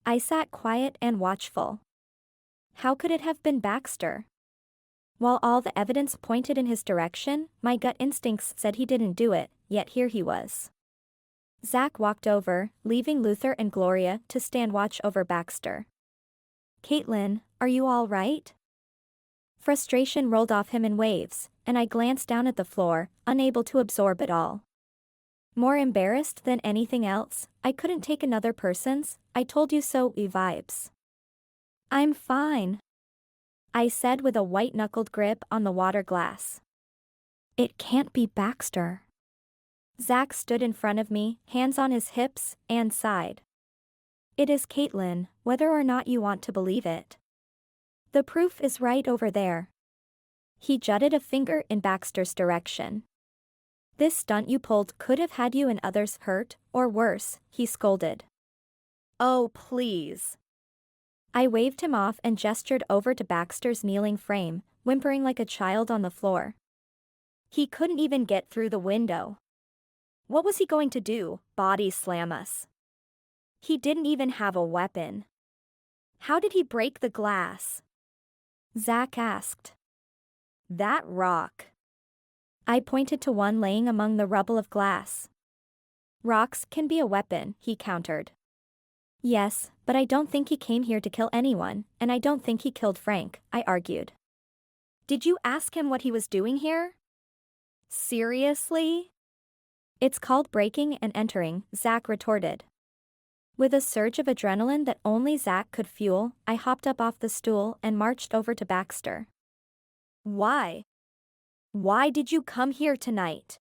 I sat quiet and watchful. How could it have been Baxter? While all the evidence pointed in his direction, my gut instincts said he didn't do it, yet here he was. Zach walked over, leaving Luther and Gloria to stand watch over Baxter. Caitlin, are you all right? Frustration rolled off him in waves, and I glanced down at the floor, unable to absorb it all. More embarrassed than anything else, I couldn't take another person's "I told you so" vibes. I'm fine, I said with a white-knuckled grip on the water glass. It can't be Baxter. Zach stood in front of me, hands on his hips, and sighed. It is Caitlin, whether or not you want to believe it. The proof is right over there. He jutted a finger in Baxter's direction. This stunt you pulled could have had you and others hurt, or worse, he scolded. Oh please. I waved him off and gestured over to Baxter's kneeling frame, whimpering like a child on the floor. He couldn't even get through the window. What was he going to do, body slam us? He didn't even have a weapon. How did he break the glass? Zach asked. That rock. I pointed to one laying among the rubble of glass. Rocks can be a weapon, he countered. Yes, but I don't think he came here to kill anyone, and I don't think he killed Frank, I argued. Did you ask him what he was doing here? Seriously? It's called breaking and entering, Zach retorted. With a surge of adrenaline that only Zach could fuel, I hopped up off the stool and marched over to Baxter. Why? Why did you come here tonight?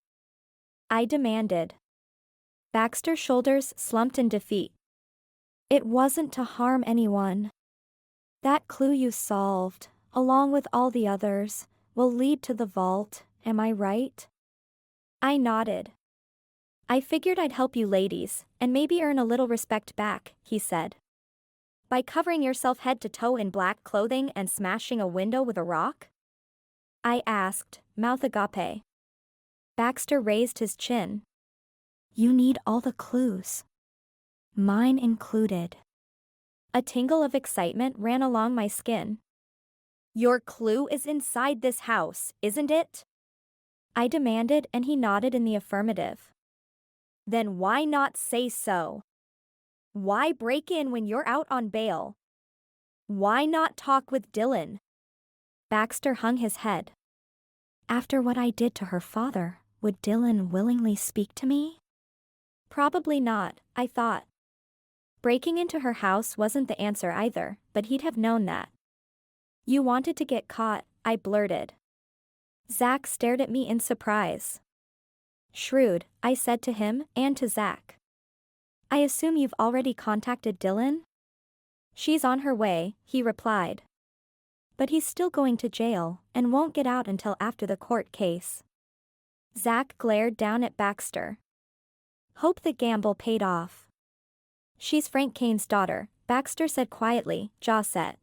I demanded. Baxter's shoulders slumped in defeat. It wasn't to harm anyone. That clue you solved, along with all the others, will lead to the vault, am I right? I nodded. I figured I'd help you ladies, and maybe earn a little respect back, he said. By covering yourself head to toe in black clothing and smashing a window with a rock? I asked, mouth agape. Baxter raised his chin. You need all the clues. Mine included. A tingle of excitement ran along my skin. Your clue is inside this house, isn't it? I demanded, and he nodded in the affirmative. Then why not say so? Why break in when you're out on bail? Why not talk with Dylan? Baxter hung his head. After what I did to her father, would Dylan willingly speak to me? Probably not, I thought. Breaking into her house wasn't the answer either, but he'd have known that. You wanted to get caught, I blurted. Zach stared at me in surprise. Shrewd, I said to him and to Zach. I assume you've already contacted Dylan? She's on her way, he replied. But he's still going to jail and won't get out until after the court case. Zach glared down at Baxter. Hope the gamble paid off. She's Frank Caine's daughter, Baxter said quietly, jaw set.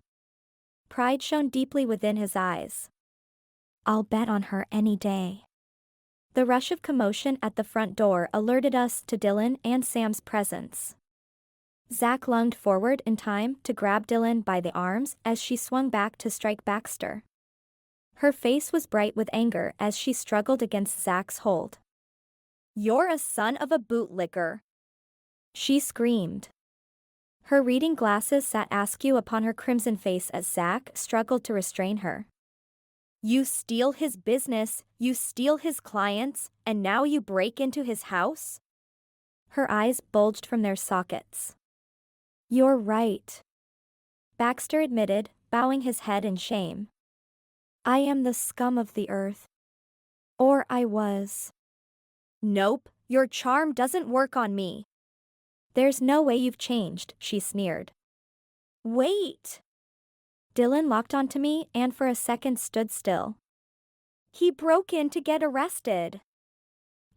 Pride shone deeply within his eyes. I'll bet on her any day. The rush of commotion at the front door alerted us to Dylan and Sam's presence. Zach lunged forward in time to grab Dylan by the arms as she swung back to strike Baxter. Her face was bright with anger as she struggled against Zach's hold. You're a son of a bootlicker, she screamed. Her reading glasses sat askew upon her crimson face as Zach struggled to restrain her. You steal his business, you steal his clients, and now you break into his house? Her eyes bulged from their sockets. You're right, Baxter admitted, bowing his head in shame. I am the scum of the earth. Or I was. Nope, your charm doesn't work on me. There's no way you've changed, she sneered. Wait! Dylan locked onto me and for a second stood still. He broke in to get arrested.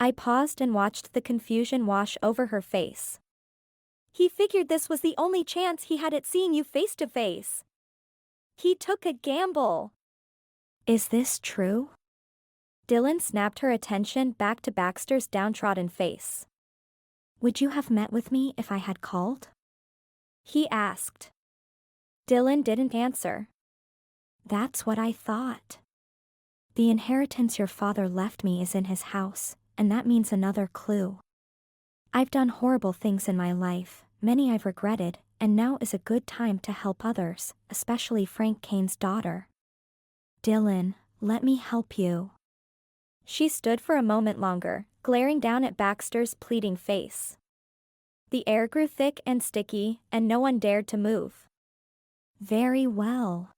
I paused and watched the confusion wash over her face. He figured this was the only chance he had at seeing you face to face. He took a gamble. Is this true? Dylan snapped her attention back to Baxter's downtrodden face. Would you have met with me if I had called? He asked. Dylan didn't answer. That's what I thought. The inheritance your father left me is in his house, and that means another clue. I've done horrible things in my life, many I've regretted, and now is a good time to help others, especially Frank Caine's daughter. Dylan, let me help you. She stood for a moment longer, glaring down at Baxter's pleading face. The air grew thick and sticky, and no one dared to move. Very well,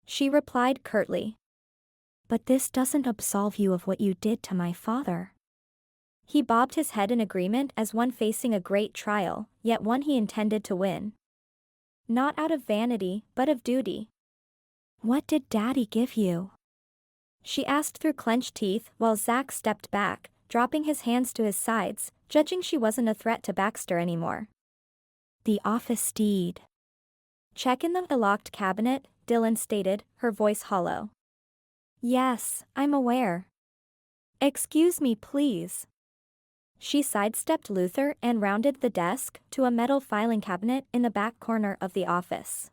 she replied curtly. But this doesn't absolve you of what you did to my father. He bobbed his head in agreement as one facing a great trial, yet one he intended to win. Not out of vanity, but of duty. What did Daddy give you? She asked through clenched teeth while Zach stepped back, dropping his hands to his sides, judging she wasn't a threat to Baxter anymore. The office deed. Check in the locked cabinet, Dylan stated, her voice hollow. Yes, I'm aware. Excuse me, please. She sidestepped Luther and rounded the desk to a metal filing cabinet in the back corner of the office.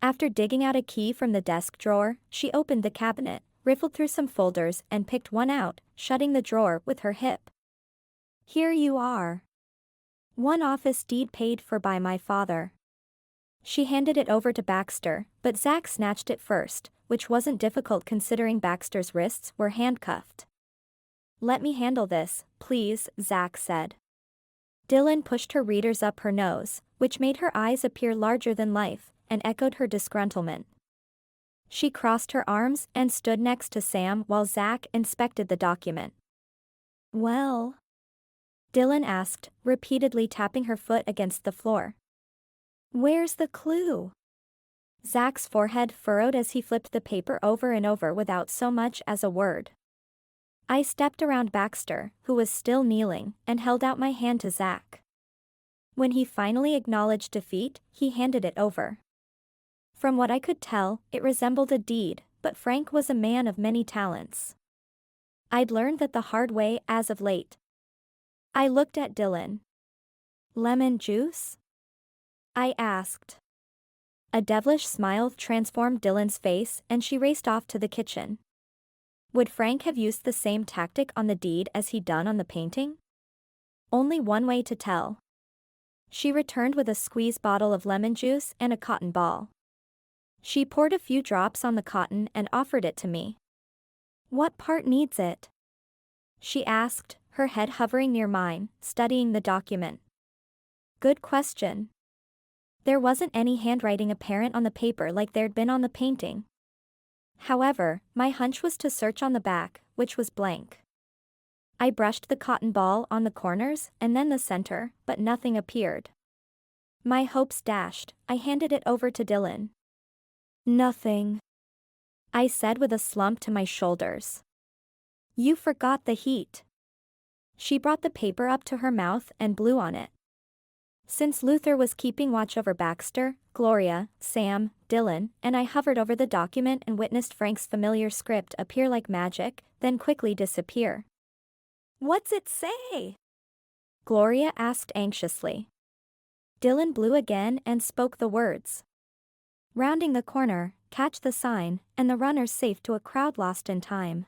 After digging out a key from the desk drawer, she opened the cabinet, riffled through some folders and picked one out, shutting the drawer with her hip. Here you are. One office deed paid for by my father. She handed it over to Baxter, but Zach snatched it first, which wasn't difficult considering Baxter's wrists were handcuffed. Let me handle this, please, Zach said. Dylan pushed her readers up her nose, which made her eyes appear larger than life, and echoed her disgruntlement. She crossed her arms and stood next to Sam while Zach inspected the document. Well? Dylan asked, repeatedly tapping her foot against the floor. Where's the clue? Zach's forehead furrowed as he flipped the paper over and over without so much as a word. I stepped around Baxter, who was still kneeling, and held out my hand to Zach. When he finally acknowledged defeat, he handed it over. From what I could tell, it resembled a deed, but Frank was a man of many talents. I'd learned that the hard way as of late. I looked at Dylan. Lemon juice? I asked. A devilish smile transformed Dylan's face and she raced off to the kitchen. Would Frank have used the same tactic on the deed as he'd done on the painting? Only one way to tell. She returned with a squeeze bottle of lemon juice and a cotton ball. She poured a few drops on the cotton and offered it to me. What part needs it? She asked, her head hovering near mine, studying the document. Good question. There wasn't any handwriting apparent on the paper like there'd been on the painting. However, my hunch was to search on the back, which was blank. I brushed the cotton ball on the corners and then the center, but nothing appeared. My hopes dashed, I handed it over to Dylan. Nothing, I said with a slump to my shoulders. You forgot the heat. She brought the paper up to her mouth and blew on it. Since Luther was keeping watch over Baxter, Gloria, Sam, Dylan, and I hovered over the document and witnessed Frank's familiar script appear like magic, then quickly disappear. What's it say? Gloria asked anxiously. Dylan blew again and spoke the words. Rounding the corner, catch the sign, and the runner's safe to a crowd lost in time.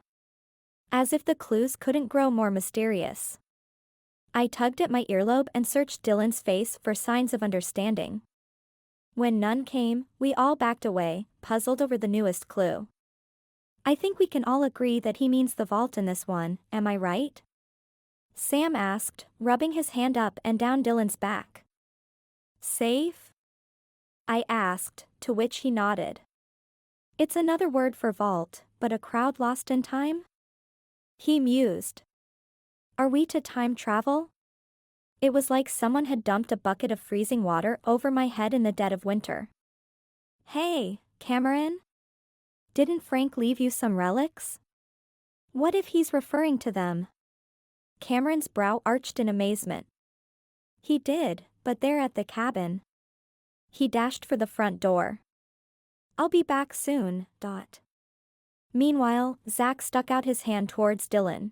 As if the clues couldn't grow more mysterious. I tugged at my earlobe and searched Dylan's face for signs of understanding. When none came, we all backed away, puzzled over the newest clue. I think we can all agree that he means the vault in this one, am I right? Sam asked, rubbing his hand up and down Dylan's back. Safe? I asked, to which he nodded. It's another word for vault, but a crowd lost in time? He mused. Are we to time travel? It was like someone had dumped a bucket of freezing water over my head in the dead of winter. Hey, Cameron? Didn't Frank leave you some relics? What if he's referring to them? Cameron's brow arched in amazement. He did, but they're at the cabin. He dashed for the front door. I'll be back soon. Meanwhile, Zach stuck out his hand towards Dylan.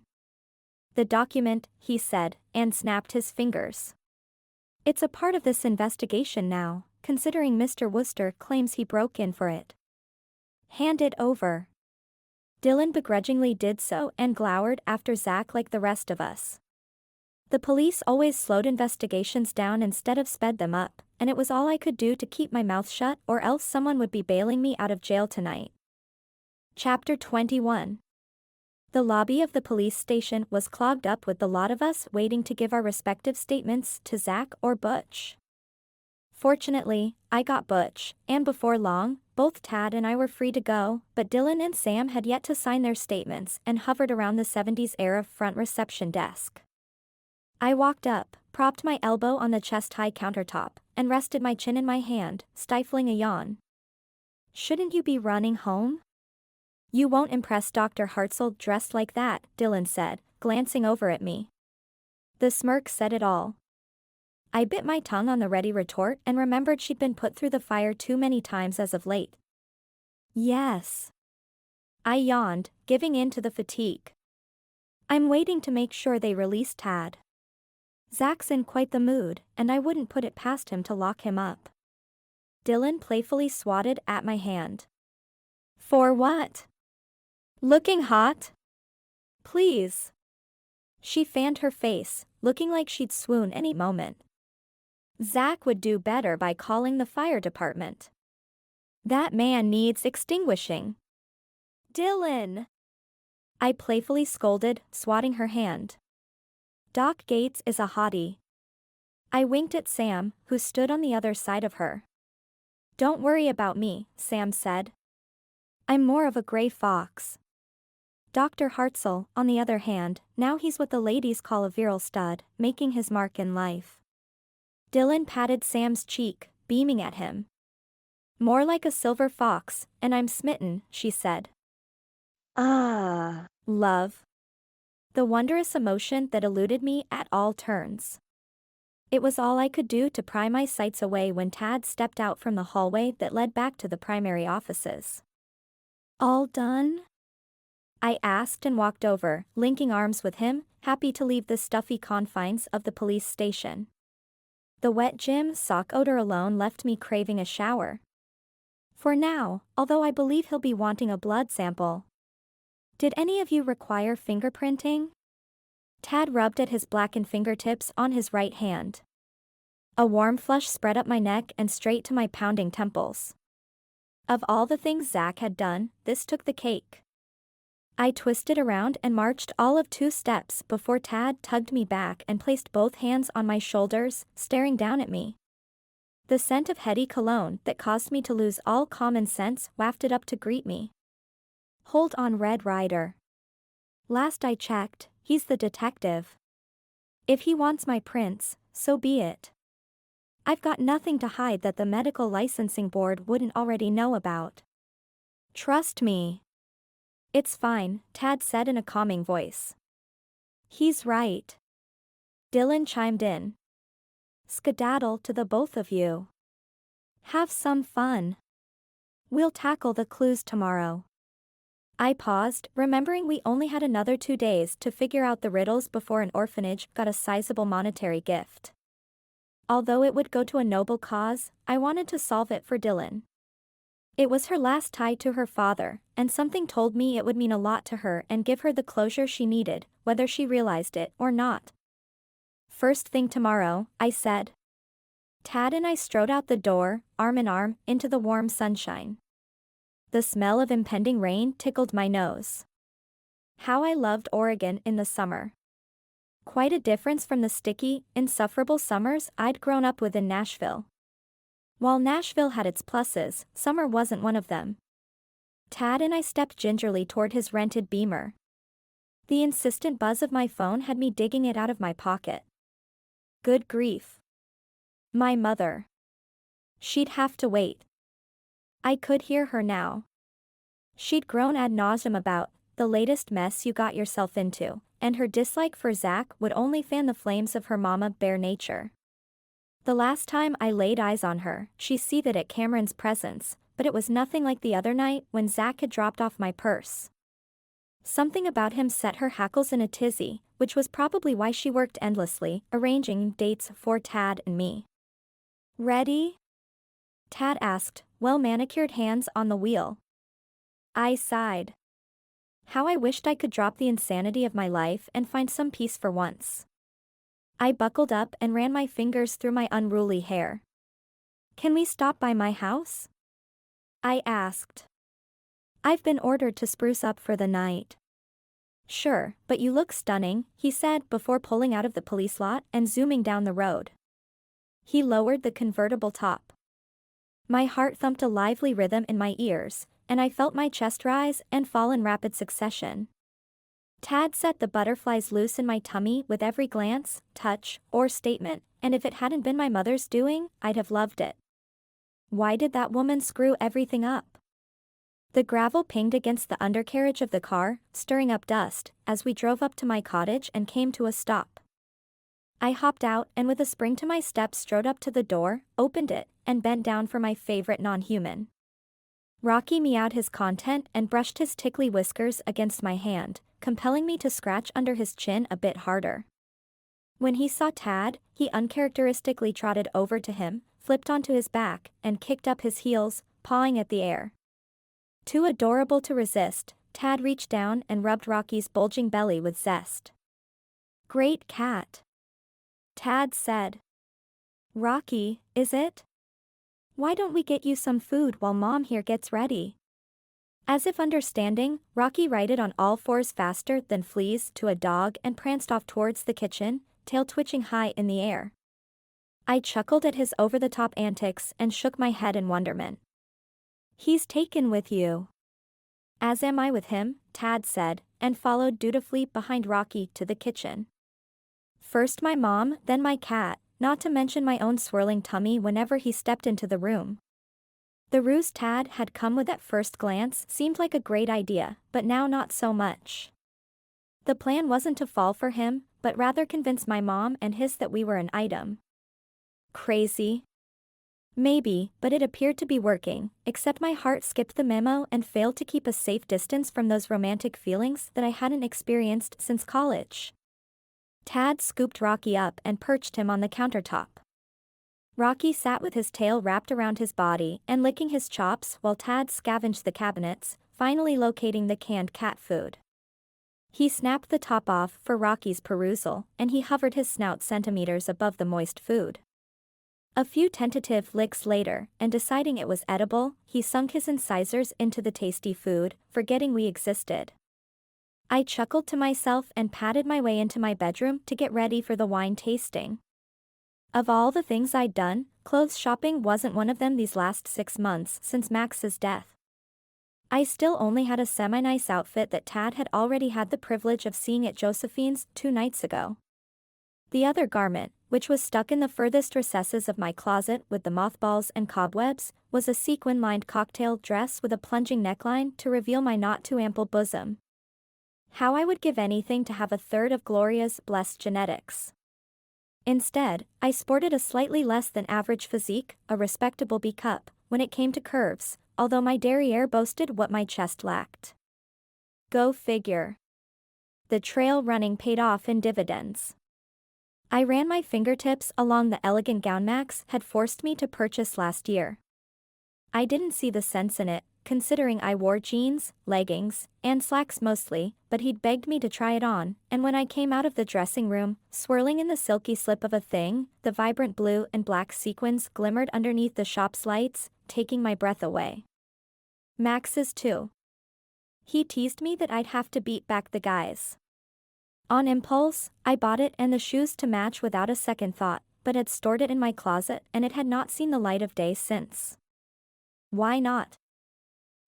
The document, he said, and snapped his fingers. It's a part of this investigation now, considering Mr. Wooster claims he broke in for it. Hand it over. Dylan begrudgingly did so and glowered after Zach like the rest of us. The police always slowed investigations down instead of sped them up, and it was all I could do to keep my mouth shut or else someone would be bailing me out of jail tonight. Chapter 21. The lobby of the police station was clogged up with the lot of us waiting to give our respective statements to Zach or Butch. Fortunately, I got Butch, and before long, both Tad and I were free to go, but Dylan and Sam had yet to sign their statements and hovered around the 70s era front reception desk. I walked up, propped my elbow on the chest-high countertop, and rested my chin in my hand, stifling a yawn. Shouldn't you be running home? You won't impress Dr. Hartzell dressed like that, Dylan said, glancing over at me. The smirk said it all. I bit my tongue on the ready retort and remembered she'd been put through the fire too many times as of late. Yes. I yawned, giving in to the fatigue. I'm waiting to make sure they release Tad. Zach's in quite the mood, and I wouldn't put it past him to lock him up. Dylan playfully swatted at my hand. For what? Looking hot? Please. She fanned her face, looking like she'd swoon any moment. Zach would do better by calling the fire department. That man needs extinguishing. Dylan! I playfully scolded, swatting her hand. Doc Gates is a hottie. I winked at Sam, who stood on the other side of her. Don't worry about me, Sam said. I'm more of a gray fox. Dr. Hartzell, on the other hand, now he's what the ladies call a virile stud, making his mark in life. Dylan patted Sam's cheek, beaming at him. More like a silver fox, and I'm smitten, she said. Ah. Love. The wondrous emotion that eluded me at all turns. It was all I could do to pry my sights away when Tad stepped out from the hallway that led back to the primary offices. All done? I asked and walked over, linking arms with him, happy to leave the stuffy confines of the police station. The wet gym sock odor alone left me craving a shower. For now, although I believe he'll be wanting a blood sample. Did any of you require fingerprinting? Tad rubbed at his blackened fingertips on his right hand. A warm flush spread up my neck and straight to my pounding temples. Of all the things Zach had done, this took the cake. I twisted around and marched all of 2 steps before Tad tugged me back and placed both hands on my shoulders, staring down at me. The scent of heady cologne that caused me to lose all common sense wafted up to greet me. Hold on, Red Ryder. Last I checked, he's the detective. If he wants my prints, so be it. I've got nothing to hide that the medical licensing board wouldn't already know about. Trust me. It's fine, Tad said in a calming voice. He's right. Dylan chimed in. Skedaddle to the both of you. Have some fun. We'll tackle the clues tomorrow. I paused, remembering we only had another 2 days to figure out the riddles before an orphanage got a sizable monetary gift. Although it would go to a noble cause, I wanted to solve it for Dylan. It was her last tie to her father, and something told me it would mean a lot to her and give her the closure she needed, whether she realized it or not. First thing tomorrow, I said. Tad and I strode out the door, arm in arm, into the warm sunshine. The smell of impending rain tickled my nose. How I loved Oregon in the summer. Quite a difference from the sticky, insufferable summers I'd grown up with in Nashville. While Nashville had its pluses, summer wasn't one of them. Tad and I stepped gingerly toward his rented Beamer. The insistent buzz of my phone had me digging it out of my pocket. Good grief. My mother. She'd have to wait. I could hear her now. She'd groan ad nauseum about the latest mess you got yourself into, and her dislike for Zach would only fan the flames of her mama bear nature. The last time I laid eyes on her, she seethed at Cameron's presence, but it was nothing like the other night when Zach had dropped off my purse. Something about him set her hackles in a tizzy, which was probably why she worked endlessly, arranging dates for Tad and me. Ready? Tad asked, well-manicured hands on the wheel. I sighed. How I wished I could drop the insanity of my life and find some peace for once. I buckled up and ran my fingers through my unruly hair. Can we stop by my house? I asked. I've been ordered to spruce up for the night. Sure, but you look stunning, he said before pulling out of the police lot and zooming down the road. He lowered the convertible top. My heart thumped a lively rhythm in my ears, and I felt my chest rise and fall in rapid succession. Tad set the butterflies loose in my tummy with every glance, touch, or statement, and if it hadn't been my mother's doing, I'd have loved it. Why did that woman screw everything up? The gravel pinged against the undercarriage of the car, stirring up dust, as we drove up to my cottage and came to a stop. I hopped out and with a spring to my step strode up to the door, opened it, and bent down for my favorite non-human. Rocky meowed his content and brushed his tickly whiskers against my hand, compelling me to scratch under his chin a bit harder. When he saw Tad, he uncharacteristically trotted over to him, flipped onto his back, and kicked up his heels, pawing at the air. Too adorable to resist, Tad reached down and rubbed Rocky's bulging belly with zest. Great cat. Tad said. Rocky, is it? Why don't we get you some food while Mom here gets ready? As if understanding, Rocky righted on all fours faster than fleas to a dog and pranced off towards the kitchen, tail twitching high in the air. I chuckled at his over-the-top antics and shook my head in wonderment. "He's taken with you." "As am I with him," Tad said, and followed dutifully behind Rocky to the kitchen. First my mom, then my cat, not to mention my own swirling tummy whenever he stepped into the room. The ruse Tad had come with at first glance seemed like a great idea, but now not so much. The plan wasn't to fall for him, but rather convince my mom and his that we were an item. Crazy? Maybe, but it appeared to be working, except my heart skipped the memo and failed to keep a safe distance from those romantic feelings that I hadn't experienced since college. Tad scooped Rocky up and perched him on the countertop. Rocky sat with his tail wrapped around his body and licking his chops while Tad scavenged the cabinets, finally locating the canned cat food. He snapped the top off for Rocky's perusal, and he hovered his snout centimeters above the moist food. A few tentative licks later, and deciding it was edible, he sunk his incisors into the tasty food, forgetting we existed. I chuckled to myself and patted my way into my bedroom to get ready for the wine tasting. Of all the things I'd done, clothes shopping wasn't one of them these last 6 months since Max's death. I still only had a semi-nice outfit that Tad had already had the privilege of seeing at Josephine's 2 nights ago. The other garment, which was stuck in the furthest recesses of my closet with the mothballs and cobwebs, was a sequin-lined cocktail dress with a plunging neckline to reveal my not-too-ample bosom. How I would give anything to have a third of Gloria's blessed genetics. Instead, I sported a slightly less than average physique, a respectable B cup, when it came to curves, although my derriere boasted what my chest lacked. Go figure. The trail running paid off in dividends. I ran my fingertips along the elegant gown Max had forced me to purchase last year. I didn't see the sense in it, considering I wore jeans, leggings, and slacks mostly, but he'd begged me to try it on, and when I came out of the dressing room, swirling in the silky slip of a thing, the vibrant blue and black sequins glimmered underneath the shop's lights, taking my breath away. Max's too. He teased me that I'd have to beat back the guys. On impulse, I bought it and the shoes to match without a second thought, but had stored it in my closet and it had not seen the light of day since. Why not?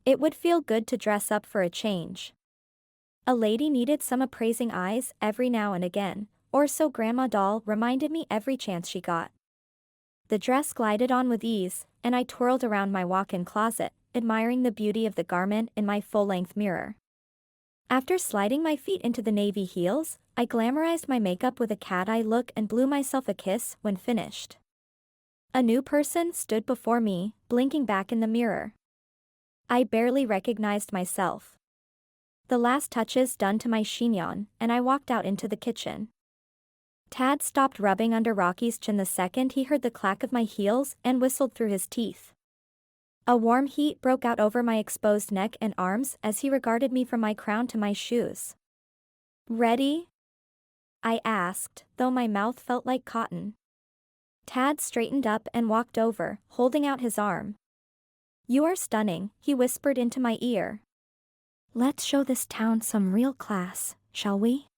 It would feel good to dress up for a change. A lady needed some appraising eyes every now and again, or so Grandma Doll reminded me every chance she got. The dress glided on with ease, and I twirled around my walk-in closet, admiring the beauty of the garment in my full-length mirror. After sliding my feet into the navy heels, I glamorized my makeup with a cat-eye look and blew myself a kiss when finished. A new person stood before me, blinking back in the mirror. I barely recognized myself. The last touches done to my chignon, and I walked out into the kitchen. Tad stopped rubbing under Rocky's chin the second he heard the clack of my heels and whistled through his teeth. A warm heat broke out over my exposed neck and arms as he regarded me from my crown to my shoes. "Ready?" I asked, though my mouth felt like cotton. Tad straightened up and walked over, holding out his arm. "You are stunning," he whispered into my ear. "Let's show this town some real class, shall we?"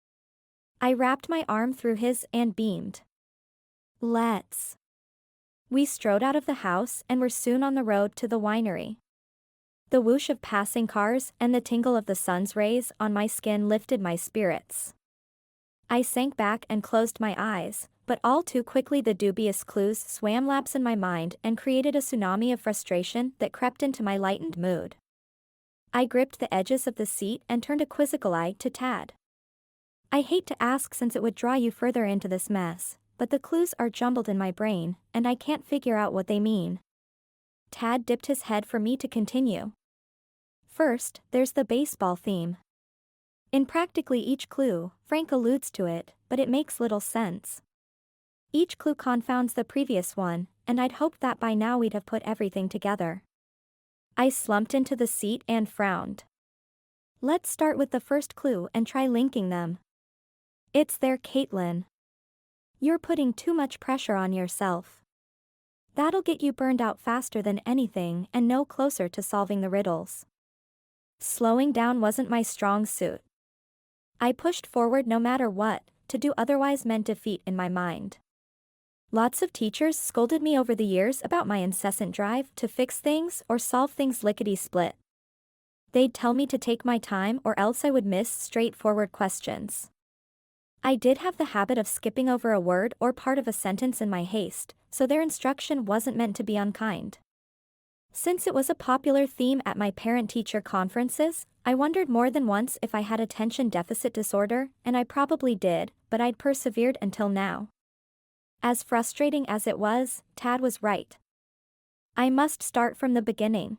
I wrapped my arm through his and beamed. "Let's." We strode out of the house and were soon on the road to the winery. The whoosh of passing cars and the tingle of the sun's rays on my skin lifted my spirits. I sank back and closed my eyes, but all too quickly the dubious clues swam laps in my mind and created a tsunami of frustration that crept into my lightened mood. I gripped the edges of the seat and turned a quizzical eye to Tad. "I hate to ask since it would draw you further into this mess, but the clues are jumbled in my brain, and I can't figure out what they mean." Tad dipped his head for me to continue. "First, there's the baseball theme. In practically each clue, Frank alludes to it, but it makes little sense. Each clue confounds the previous one, and I'd hoped that by now we'd have put everything together." I slumped into the seat and frowned. "Let's start with the first clue and try linking them." "It's there, Caitlin. You're putting too much pressure on yourself. That'll get you burned out faster than anything and no closer to solving the riddles." Slowing down wasn't my strong suit. I pushed forward no matter what, to do otherwise meant defeat in my mind. Lots of teachers scolded me over the years about my incessant drive to fix things or solve things lickety-split. They'd tell me to take my time or else I would miss straightforward questions. I did have the habit of skipping over a word or part of a sentence in my haste, so their instruction wasn't meant to be unkind. Since it was a popular theme at my parent-teacher conferences, I wondered more than once if I had attention deficit disorder, and I probably did, but I'd persevered until now. As frustrating as it was, Tad was right. I must start from the beginning.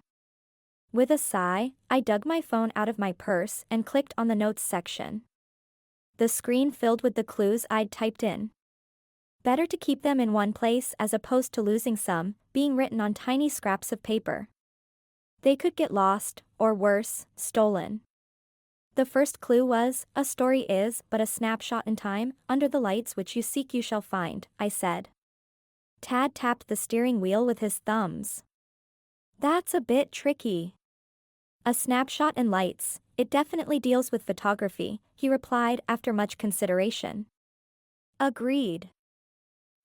With a sigh, I dug my phone out of my purse and clicked on the notes section. The screen filled with the clues I'd typed in. Better to keep them in one place as opposed to losing some, being written on tiny scraps of paper. They could get lost, or worse, stolen. The first clue was, "A story is but a snapshot in time, under the lights which you seek you shall find," I said. Tad tapped the steering wheel with his thumbs. "That's a bit tricky." "A snapshot in lights, it definitely deals with photography," he replied after much consideration. "Agreed."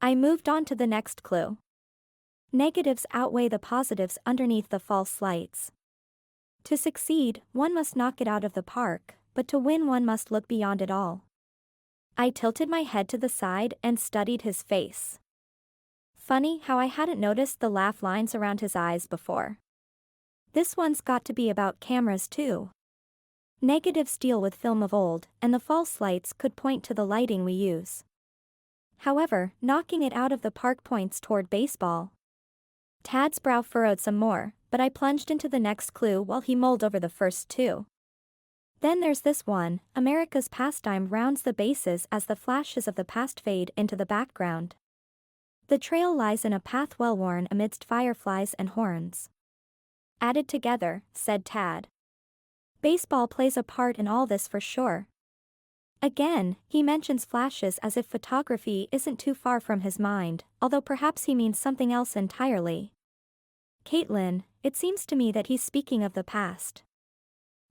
I moved on to the next clue. Negatives outweigh the positives underneath the false lights. To succeed, one must knock it out of the park, but to win one must look beyond it all. I tilted my head to the side and studied his face. Funny how I hadn't noticed the laugh lines around his eyes before. This one's got to be about cameras too. Negatives deal with film of old, and the false lights could point to the lighting we use. However, knocking it out of the park points toward baseball. Tad's brow furrowed some more, but I plunged into the next clue while he mulled over the first two. Then there's this one, America's pastime rounds the bases as the flashes of the past fade into the background. The trail lies in a path well worn amidst fireflies and horns. Added together, said Tad. Baseball plays a part in all this for sure. Again, he mentions flashes as if photography isn't too far from his mind, although perhaps he means something else entirely. Caitlin, it seems to me that he's speaking of the past.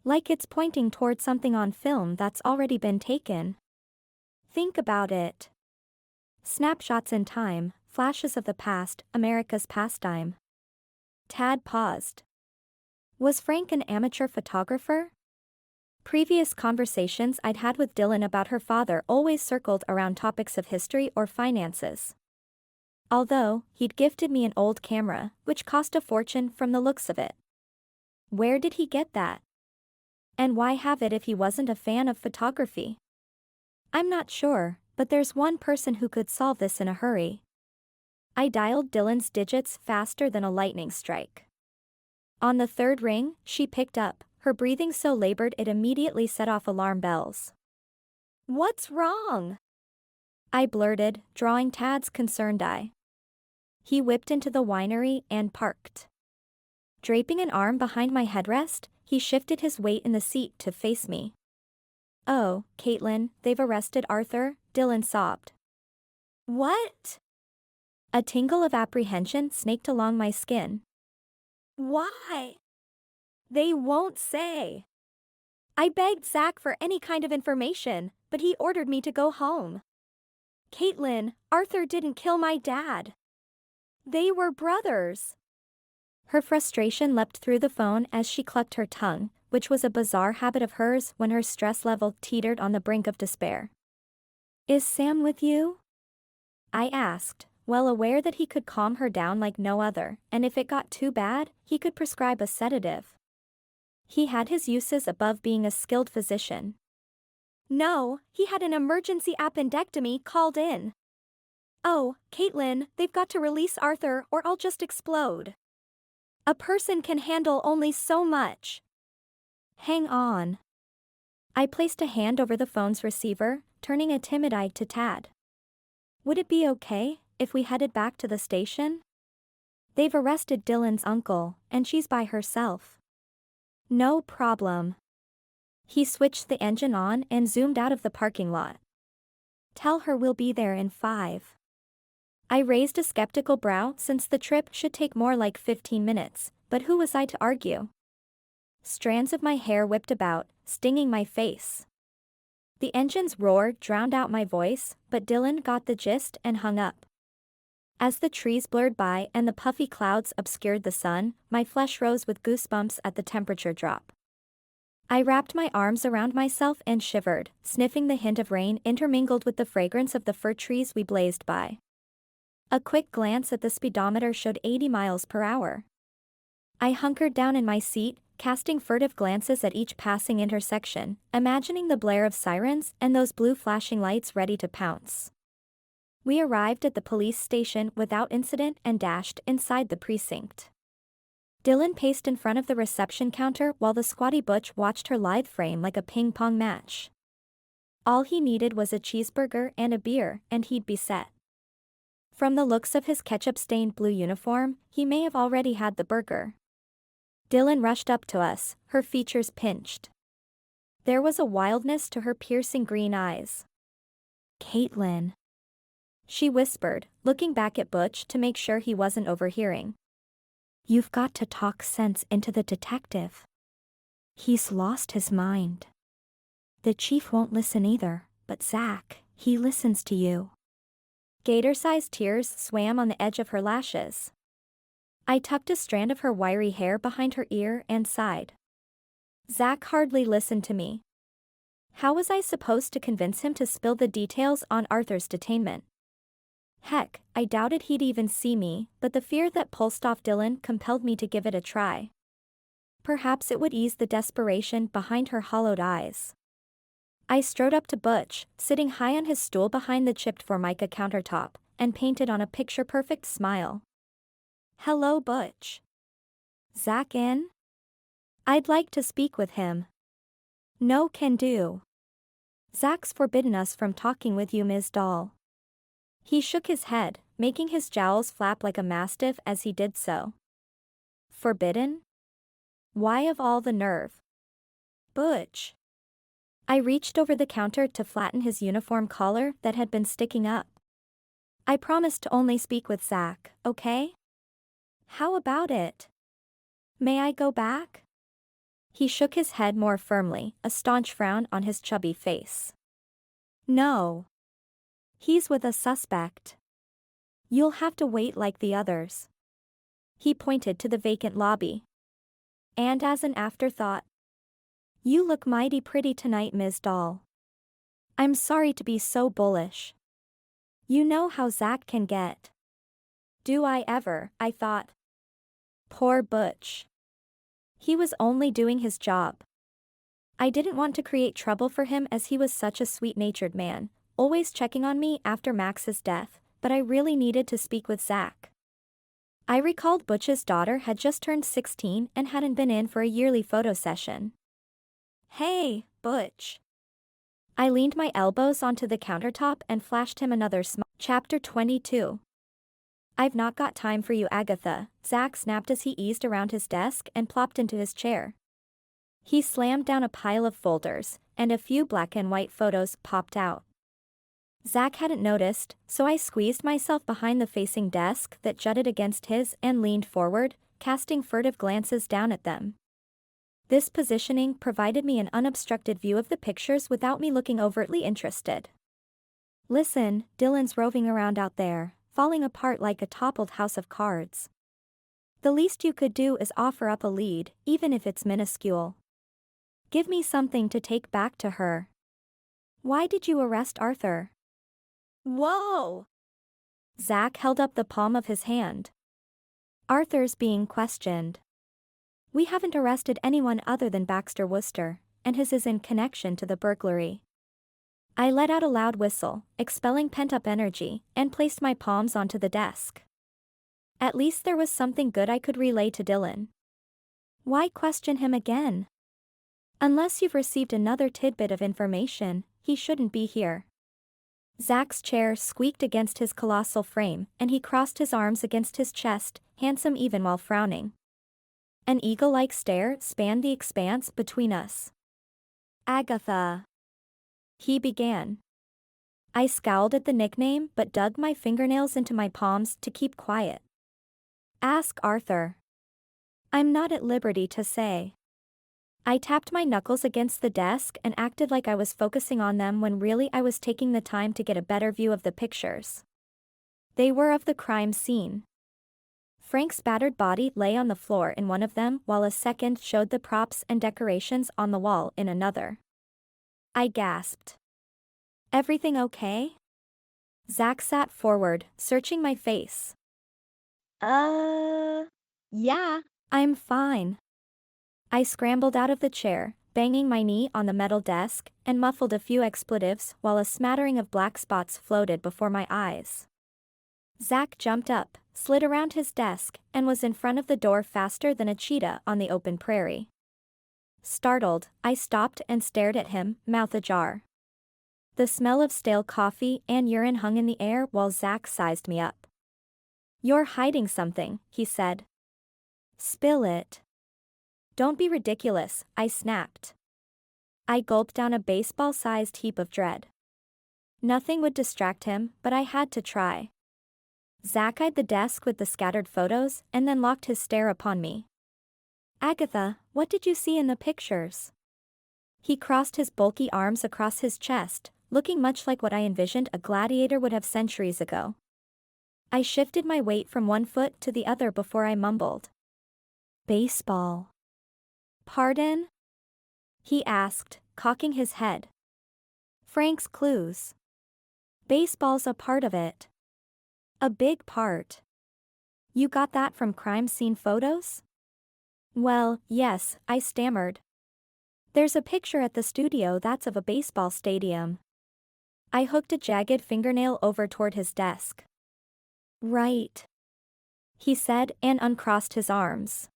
Like it's pointing toward something on film that's already been taken. Think about it. Snapshots in time, flashes of the past, America's pastime. Tad paused. Was Frank an amateur photographer? Previous conversations I'd had with Dylan about her father always circled around topics of history or finances. Although, he'd gifted me an old camera, which cost a fortune from the looks of it. Where did he get that? And why have it if he wasn't a fan of photography? I'm not sure, but there's one person who could solve this in a hurry. I dialed Dylan's digits faster than a lightning strike. On the third ring, she picked up, her breathing so labored it immediately set off alarm bells. "What's wrong?" I blurted, drawing Tad's concerned eye. He whipped into the winery and parked. Draping an arm behind my headrest, he shifted his weight in the seat to face me. "Oh, Caitlin, they've arrested Arthur," Dylan sobbed. "What?" A tingle of apprehension snaked along my skin. "Why?" "They won't say." I begged Zach for any kind of information, but he ordered me to go home. "Caitlin, Arthur didn't kill my dad. They were brothers." Her frustration leapt through the phone as she clucked her tongue, which was a bizarre habit of hers when her stress level teetered on the brink of despair. "Is Sam with you?" I asked, well aware that he could calm her down like no other, and if it got too bad, he could prescribe a sedative. He had his uses above being a skilled physician. "No, he had an emergency appendectomy called in." "Oh, Caitlin, they've got to release Arthur or I'll just explode. A person can handle only so much." "Hang on." I placed a hand over the phone's receiver, turning a timid eye to Tad. "Would it be okay if we headed back to the station? They've arrested Dylan's uncle, and she's by herself." "No problem." He switched the engine on and zoomed out of the parking lot. "Tell her we'll be there in 5. I raised a skeptical brow since the trip should take more like 15 minutes, but who was I to argue? Strands of my hair whipped about, stinging my face. The engine's roar drowned out my voice, but Dylan got the gist and hung up. As the trees blurred by and the puffy clouds obscured the sun, my flesh rose with goosebumps at the temperature drop. I wrapped my arms around myself and shivered, sniffing the hint of rain intermingled with the fragrance of the fir trees we blazed by. A quick glance at the speedometer showed 80 miles per hour. I hunkered down in my seat, casting furtive glances at each passing intersection, imagining the blare of sirens and those blue flashing lights ready to pounce. We arrived at the police station without incident and dashed inside the precinct. Dylan paced in front of the reception counter while the squatty butch watched her lithe frame like a ping-pong match. All he needed was a cheeseburger and a beer, and he'd be set. From the looks of his ketchup-stained blue uniform, he may have already had the burger. Dylan rushed up to us, her features pinched. There was a wildness to her piercing green eyes. "Caitlin," she whispered, looking back at Butch to make sure he wasn't overhearing. "You've got to talk sense into the detective. He's lost his mind. The chief won't listen either, but Zach, he listens to you." Gator-sized tears swam on the edge of her lashes. I tucked a strand of her wiry hair behind her ear and sighed. Zach hardly listened to me. How was I supposed to convince him to spill the details on Arthur's detainment? Heck, I doubted he'd even see me, but the fear that pulsed off Dylan compelled me to give it a try. Perhaps it would ease the desperation behind her hollowed eyes. I strode up to Butch, sitting high on his stool behind the chipped formica countertop, and painted on a picture-perfect smile. "Hello, Butch. Zach in? I'd like to speak with him." "No can do. Zach's forbidden us from talking with you, Ms. Dahl." He shook his head, making his jowls flap like a mastiff as he did so. "Forbidden? Why of all the nerve?" "Butch." I reached over the counter to flatten his uniform collar that had been sticking up. "I promised to only speak with Zach, okay? How about it? May I go back?" He shook his head more firmly, a staunch frown on his chubby face. "No. He's with a suspect. You'll have to wait like the others." He pointed to the vacant lobby. And as an afterthought, "You look mighty pretty tonight, Ms. Dahl. I'm sorry to be so bullish. You know how Zach can get." Do I ever, I thought. Poor Butch. He was only doing his job. I didn't want to create trouble for him as he was such a sweet-natured man, always checking on me after Max's death, but I really needed to speak with Zach. I recalled Butch's daughter had just turned 16 and hadn't been in for a yearly photo session. "Hey, Butch." I leaned my elbows onto the countertop and flashed him another smile. Chapter 22. "I've not got time for you, Agatha," Zach snapped as he eased around his desk and plopped into his chair. He slammed down a pile of folders, and a few black and white photos popped out. Zach hadn't noticed, so I squeezed myself behind the facing desk that jutted against his and leaned forward, casting furtive glances down at them. This positioning provided me an unobstructed view of the pictures without me looking overtly interested. "Listen, Dylan's roving around out there, falling apart like a toppled house of cards. The least you could do is offer up a lead, even if it's minuscule. Give me something to take back to her. Why did you arrest Arthur?" "Whoa!" Zach held up the palm of his hand. "Arthur's being questioned. We haven't arrested anyone other than Baxter Worcester, and his is in connection to the burglary." I let out a loud whistle, expelling pent-up energy, and placed my palms onto the desk. At least there was something good I could relay to Dylan. Why question him again? Unless you've received another tidbit of information, he shouldn't be here. Zach's chair squeaked against his colossal frame, and he crossed his arms against his chest, handsome even while frowning. An eagle-like stare spanned the expanse between us. "Agatha," he began. I scowled at the nickname but dug my fingernails into my palms to keep quiet. "Ask Arthur. I'm not at liberty to say." I tapped my knuckles against the desk and acted like I was focusing on them when really I was taking the time to get a better view of the pictures. They were of the crime scene. Frank's battered body lay on the floor in one of them while a second showed the props and decorations on the wall in another. I gasped. "Everything okay?" Zach sat forward, searching my face. Yeah. "I'm fine." I scrambled out of the chair, banging my knee on the metal desk, and muffled a few expletives while a smattering of black spots floated before my eyes. Zach jumped up, slid around his desk, and was in front of the door faster than a cheetah on the open prairie. Startled, I stopped and stared at him, mouth ajar. The smell of stale coffee and urine hung in the air while Zach sized me up. "You're hiding something," he said. "Spill it." "Don't be ridiculous," I snapped. I gulped down a baseball-sized heap of dread. Nothing would distract him, but I had to try. Zach eyed the desk with the scattered photos and then locked his stare upon me. "Agatha, what did you see in the pictures?" He crossed his bulky arms across his chest, looking much like what I envisioned a gladiator would have centuries ago. I shifted my weight from one foot to the other before I mumbled. "Baseball." "Pardon?" he asked, cocking his head. "Frank's clues. Baseball's a part of it. A big part." "You got that from crime scene photos?" "Well, yes," I stammered. "There's a picture at the studio that's of a baseball stadium." I hooked a jagged fingernail over toward his desk. "Right," he said and uncrossed his arms.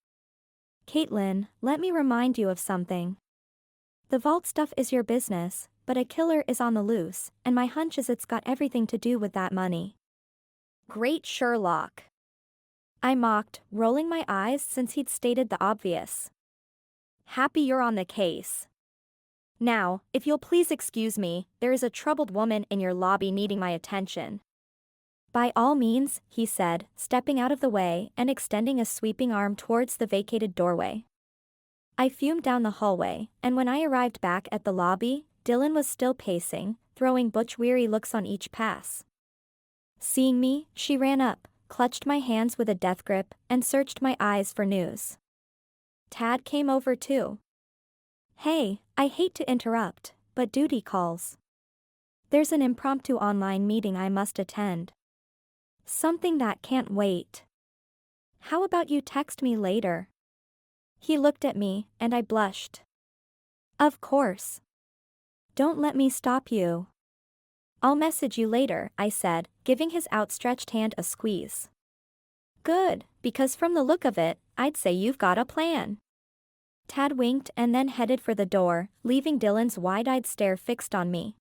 "Caitlin, let me remind you of something. The vault stuff is your business, but a killer is on the loose, and my hunch is it's got everything to do with that money." "Great Sherlock," I mocked, rolling my eyes since he'd stated the obvious. "Happy you're on the case. Now, if you'll please excuse me, there is a troubled woman in your lobby needing my attention." "By all means," he said, stepping out of the way and extending a sweeping arm towards the vacated doorway. I fumed down the hallway, and when I arrived back at the lobby, Dylan was still pacing, throwing butch-weary looks on each pass. Seeing me, she ran up, clutched my hands with a death grip, and searched my eyes for news. Tad came over too. "Hey, I hate to interrupt, but duty calls. There's an impromptu online meeting I must attend. Something that can't wait. How about you text me later?" He looked at me, and I blushed. "Of course. Don't let me stop you." "I'll message you later," I said, giving his outstretched hand a squeeze. "Good, because from the look of it, I'd say you've got a plan." Tad winked and then headed for the door, leaving Dylan's wide-eyed stare fixed on me.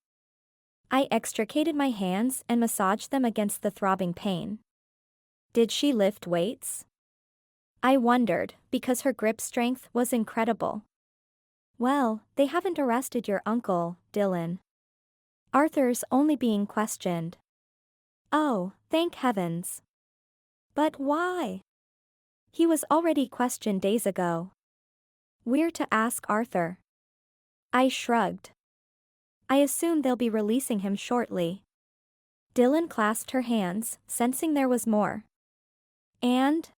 I extricated my hands and massaged them against the throbbing pain. Did she lift weights? I wondered, because her grip strength was incredible. "Well, they haven't arrested your uncle, Dylan. Arthur's only being questioned." "Oh, thank heavens. But why?" "He was already questioned days ago." "We're to ask Arthur." I shrugged. "I assume they'll be releasing him shortly." Dylan clasped her hands, sensing there was more. And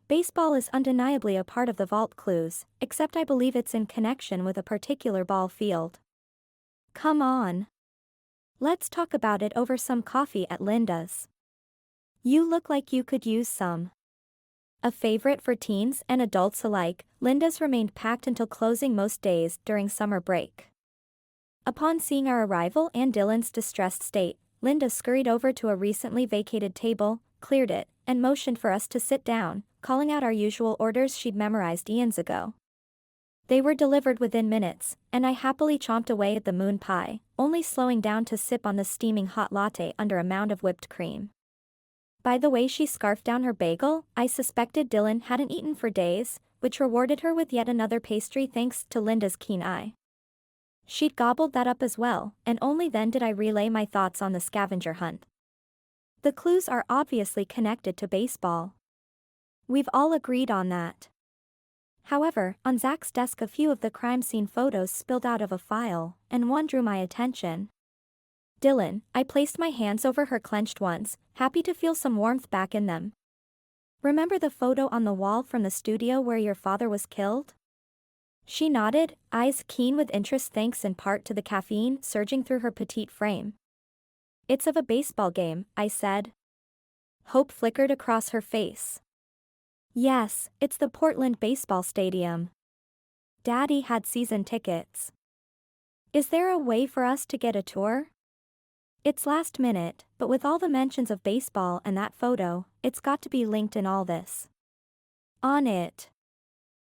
baseball is undeniably a part of the vault clues, except I believe it's in connection with a particular ball field." "Come on. Let's talk about it over some coffee at Linda's. You look like you could use some." A favorite for teens and adults alike, Linda's remained packed until closing most days during summer break. Upon seeing our arrival and Dylan's distressed state, Linda scurried over to a recently vacated table, cleared it, and motioned for us to sit down, calling out our usual orders she'd memorized eons ago. They were delivered within minutes, and I happily chomped away at the moon pie, only slowing down to sip on the steaming hot latte under a mound of whipped cream. By the way she scarfed down her bagel, I suspected Dylan hadn't eaten for days, which rewarded her with yet another pastry thanks to Linda's keen eye. She'd gobbled that up as well, and only then did I relay my thoughts on the scavenger hunt. The clues are obviously connected to baseball. We've all agreed on that. However, on Zach's desk a few of the crime scene photos spilled out of a file, and one drew my attention. Dylan, I placed my hands over her clenched ones, happy to feel some warmth back in them. Remember the photo on the wall from the studio where your father was killed? She nodded, eyes keen with interest thanks in part to the caffeine surging through her petite frame. It's of a baseball game, I said. Hope flickered across her face. Yes, it's the Portland baseball stadium. Daddy had season tickets. Is there a way for us to get a tour? It's last minute, but with all the mentions of baseball and that photo, it's got to be linked in all this. On it.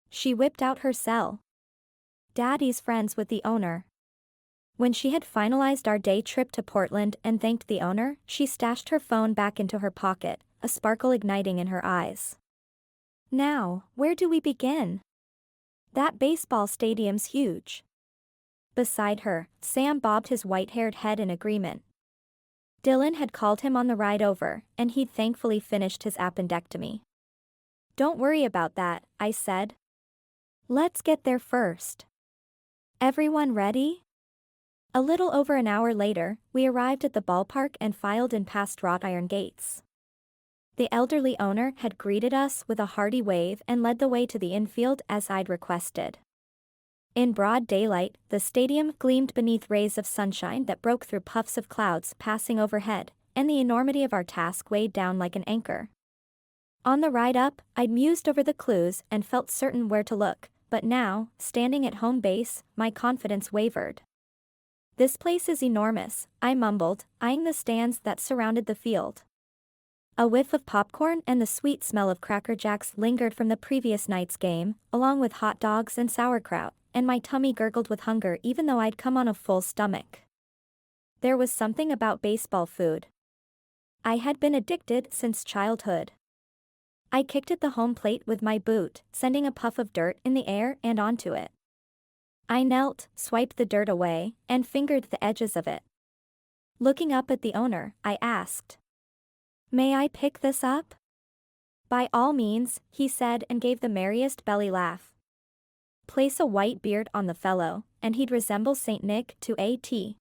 She whipped out her cell. Daddy's friends with the owner. When she had finalized our day trip to Portland and thanked the owner, she stashed her phone back into her pocket, a sparkle igniting in her eyes. Now, where do we begin? That baseball stadium's huge. Beside her, Sam bobbed his white-haired head in agreement. Dylan had called him on the ride over, and he'd thankfully finished his appendectomy. Don't worry about that, I said. Let's get there first. Everyone ready? A little over an hour later, we arrived at the ballpark and filed in past wrought iron gates. The elderly owner had greeted us with a hearty wave and led the way to the infield as I'd requested. In broad daylight, the stadium gleamed beneath rays of sunshine that broke through puffs of clouds passing overhead, and the enormity of our task weighed down like an anchor. On the ride up, I'd mused over the clues and felt certain where to look, but now, standing at home base, my confidence wavered. This place is enormous, I mumbled, eyeing the stands that surrounded the field. A whiff of popcorn and the sweet smell of Cracker Jacks lingered from the previous night's game, along with hot dogs and sauerkraut, and my tummy gurgled with hunger even though I'd come on a full stomach. There was something about baseball food. I had been addicted since childhood. I kicked at the home plate with my boot, sending a puff of dirt in the air and onto it. I knelt, swiped the dirt away, and fingered the edges of it. Looking up at the owner, I asked, "May I pick this up?" "By all means," he said and gave the merriest belly laugh. Place a white beard on the fellow, and he'd resemble Saint Nick to a T.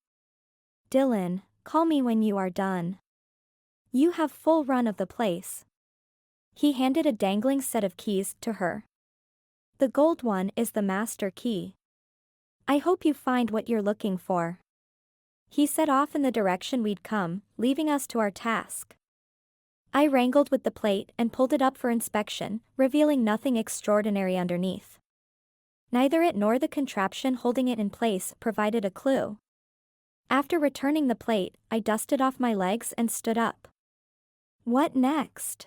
Dylan, call me when you are done. You have full run of the place. He handed a dangling set of keys to her. The gold one is the master key. I hope you find what you're looking for. He set off in the direction we'd come, leaving us to our task. I wrangled with the plate and pulled it up for inspection, revealing nothing extraordinary underneath. Neither it nor the contraption holding it in place provided a clue. After returning the plate, I dusted off my legs and stood up. What next?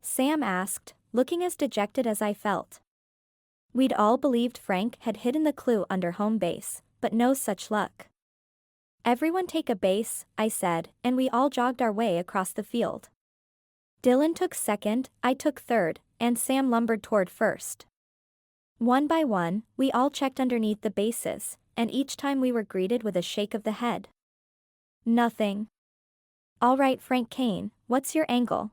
Sam asked, looking as dejected as I felt. We'd all believed Frank had hidden the clue under home base, but no such luck. Everyone take a base, I said, and we all jogged our way across the field. Dylan took second, I took third, and Sam lumbered toward first. One by one, we all checked underneath the bases, and each time we were greeted with a shake of the head. Nothing. All right, Frank Caine, what's your angle?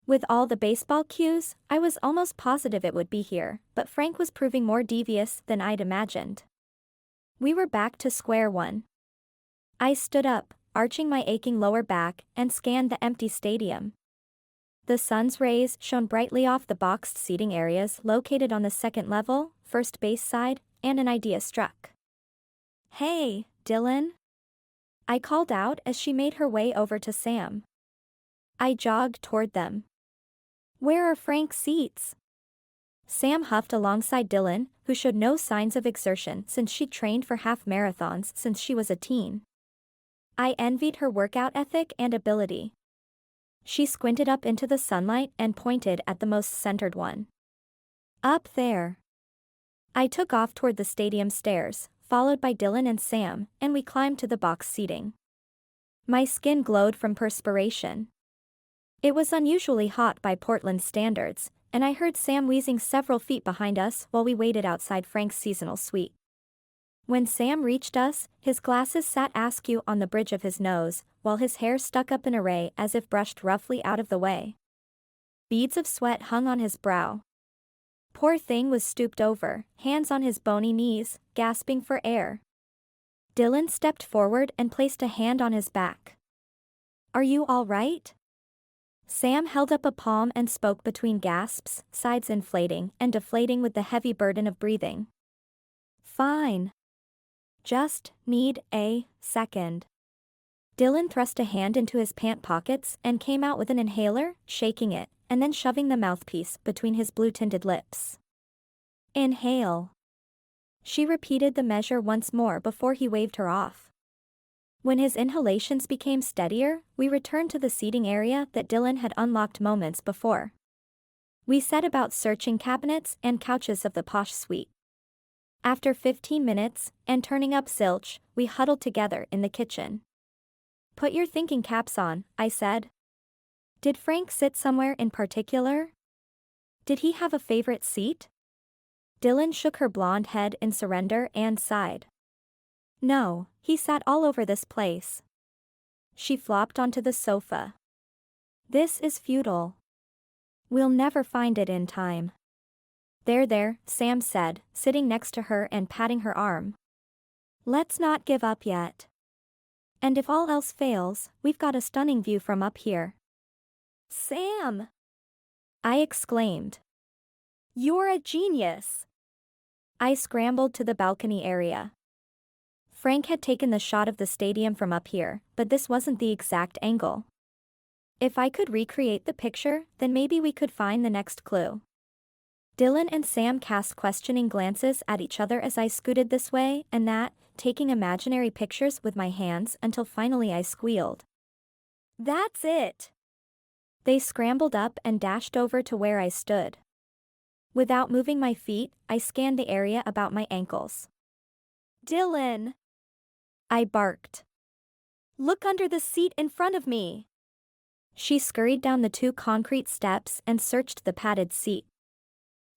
With all the baseball cues, I was almost positive it would be here, but Frank was proving more devious than I'd imagined. We were back to square one. I stood up, arching my aching lower back, and scanned the empty stadium. The sun's rays shone brightly off the boxed seating areas located on the second level, first base side, and an idea struck. Hey, Dylan? I called out as she made her way over to Sam. I jogged toward them. Where are Frank's seats? Sam huffed alongside Dylan, who showed no signs of exertion since she'd trained for half marathons since she was a teen. I envied her workout ethic and ability. She squinted up into the sunlight and pointed at the most centered one. Up there. I took off toward the stadium stairs, followed by Dylan and Sam, and we climbed to the box seating. My skin glowed from perspiration. It was unusually hot by Portland standards, and I heard Sam wheezing several feet behind us while we waited outside Frank's seasonal suite. When Sam reached us, his glasses sat askew on the bridge of his nose, while his hair stuck up in array as if brushed roughly out of the way. Beads of sweat hung on his brow. Poor thing was stooped over, hands on his bony knees, gasping for air. Dylan stepped forward and placed a hand on his back. "Are you all right?" Sam held up a palm and spoke between gasps, sides inflating and deflating with the heavy burden of breathing. "Fine. Just need a second." Dylan thrust a hand into his pant pockets and came out with an inhaler, shaking it, and then shoving the mouthpiece between his blue-tinted lips. "Inhale." She repeated the measure once more before he waved her off. When his inhalations became steadier, we returned to the seating area that Dylan had unlocked moments before. We set about searching cabinets and couches of the posh suite. After 15 minutes, and turning up zilch, we huddled together in the kitchen. "Put your thinking caps on," I said. "Did Frank sit somewhere in particular? Did he have a favorite seat?" Dylan shook her blonde head in surrender and sighed. "No, he sat all over this place." She flopped onto the sofa. "This is futile. We'll never find it in time." There, Sam said, sitting next to her and patting her arm. "Let's not give up yet. And if all else fails, we've got a stunning view from up here." "Sam!" I exclaimed. "You're a genius!" I scrambled to the balcony area. Frank had taken the shot of the stadium from up here, but this wasn't the exact angle. If I could recreate the picture, then maybe we could find the next clue. Dylan and Sam cast questioning glances at each other as I scooted this way and that, taking imaginary pictures with my hands until finally I squealed. "That's it!" They scrambled up and dashed over to where I stood. Without moving my feet, I scanned the area about my ankles. "Dylan!" I barked. "Look under the seat in front of me!" She scurried down the 2 concrete steps and searched the padded seat.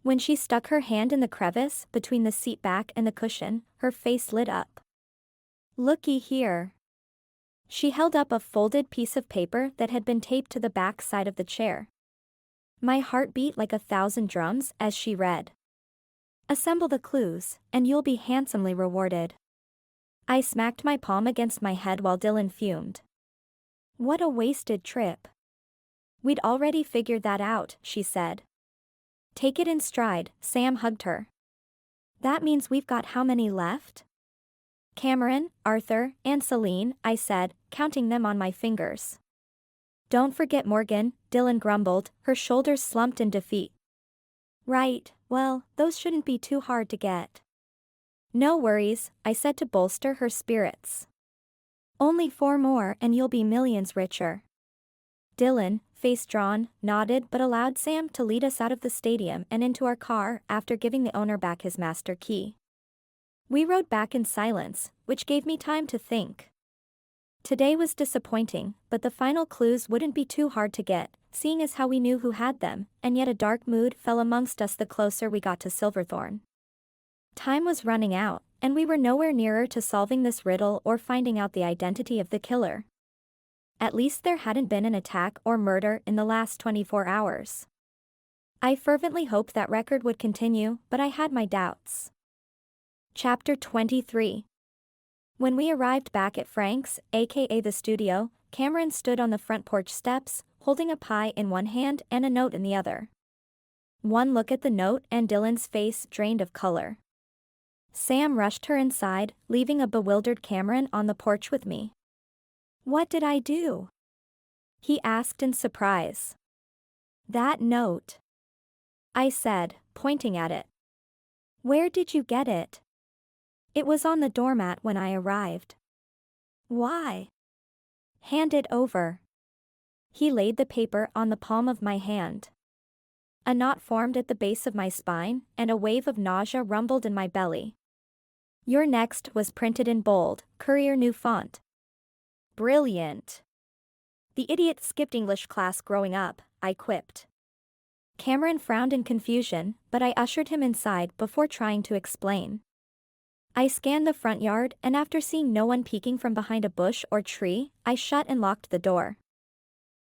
When she stuck her hand in the crevice between the seat back and the cushion, her face lit up. "Looky here." She held up a folded piece of paper that had been taped to the back side of the chair. My heart beat like 1,000 drums as she read. "Assemble the clues, and you'll be handsomely rewarded." I smacked my palm against my head while Dylan fumed. "What a wasted trip." "We'd already figured that out," she said. "Take it in stride," Sam hugged her. "That means we've got how many left?" "Cameron, Arthur, and Celine," I said, counting them on my fingers. "Don't forget Morgan," Dylan grumbled, her shoulders slumped in defeat. "Right, well, those shouldn't be too hard to get." "No worries," I said to bolster her spirits. "Only 4 more and you'll be millions richer." Dylan, face drawn, nodded but allowed Sam to lead us out of the stadium and into our car after giving the owner back his master key. We rode back in silence, which gave me time to think. Today was disappointing, but the final clues wouldn't be too hard to get, seeing as how we knew who had them, and yet a dark mood fell amongst us the closer we got to Silverthorne. Time was running out, and we were nowhere nearer to solving this riddle or finding out the identity of the killer. At least there hadn't been an attack or murder in the last 24 hours. I fervently hoped that record would continue, but I had my doubts. Chapter 23. When we arrived back at Frank's, aka the studio, Cameron stood on the front porch steps, holding a pie in one hand and a note in the other. One look at the note and Dylan's face drained of color. Sam rushed her inside, leaving a bewildered Cameron on the porch with me. "What did I do?" he asked in surprise. "That note," I said, pointing at it. "Where did you get it?" "It was on the doormat when I arrived." "Why?" "Hand it over." He laid the paper on the palm of my hand. A knot formed at the base of my spine, and a wave of nausea rumbled in my belly. "Your next" was printed in bold, Courier new font. "Brilliant." "The idiot skipped English class growing up," I quipped. Cameron frowned in confusion, but I ushered him inside before trying to explain. I scanned the front yard and after seeing no one peeking from behind a bush or tree, I shut and locked the door.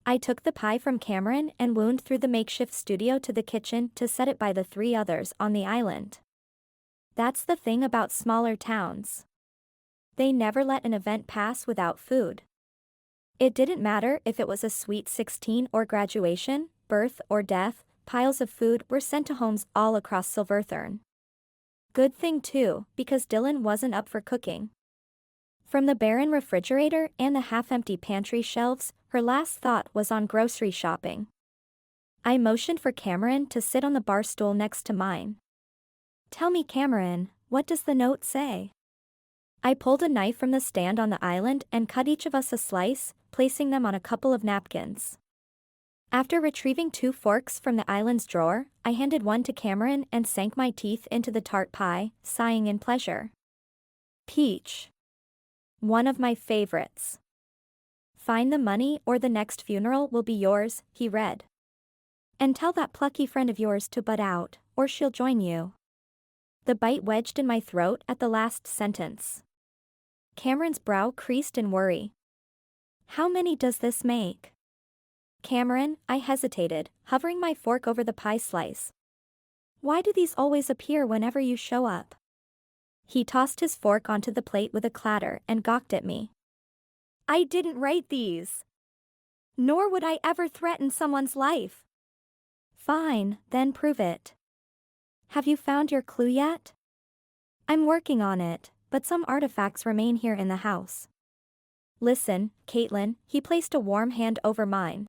I took the pie from Cameron and wound through the makeshift studio to the kitchen to set it by the 3 others on the island. That's the thing about smaller towns. They never let an event pass without food. It didn't matter if it was a sweet 16 or graduation, birth or death, piles of food were sent to homes all across Silverthorne. Good thing too, because Dylan wasn't up for cooking. From the barren refrigerator and the half-empty pantry shelves, her last thought was on grocery shopping. I motioned for Cameron to sit on the bar stool next to mine. "Tell me, Cameron, what does the note say?" I pulled a knife from the stand on the island and cut each of us a slice, placing them on a couple of napkins. After retrieving 2 forks from the island's drawer, I handed one to Cameron and sank my teeth into the tart pie, sighing in pleasure. Peach. One of my favorites. "Find the money or the next funeral will be yours," he read. "And tell that plucky friend of yours to butt out, or she'll join you." The bite wedged in my throat at the last sentence. Cameron's brow creased in worry. "How many does this make?" "Cameron," I hesitated, hovering my fork over the pie slice. "Why do these always appear whenever you show up?" He tossed his fork onto the plate with a clatter and gawked at me. "I didn't write these. Nor would I ever threaten someone's life." "Fine, then prove it. Have you found your clue yet?" "I'm working on it, but some artifacts remain here in the house." "Listen, Caitlin," he placed a warm hand over mine.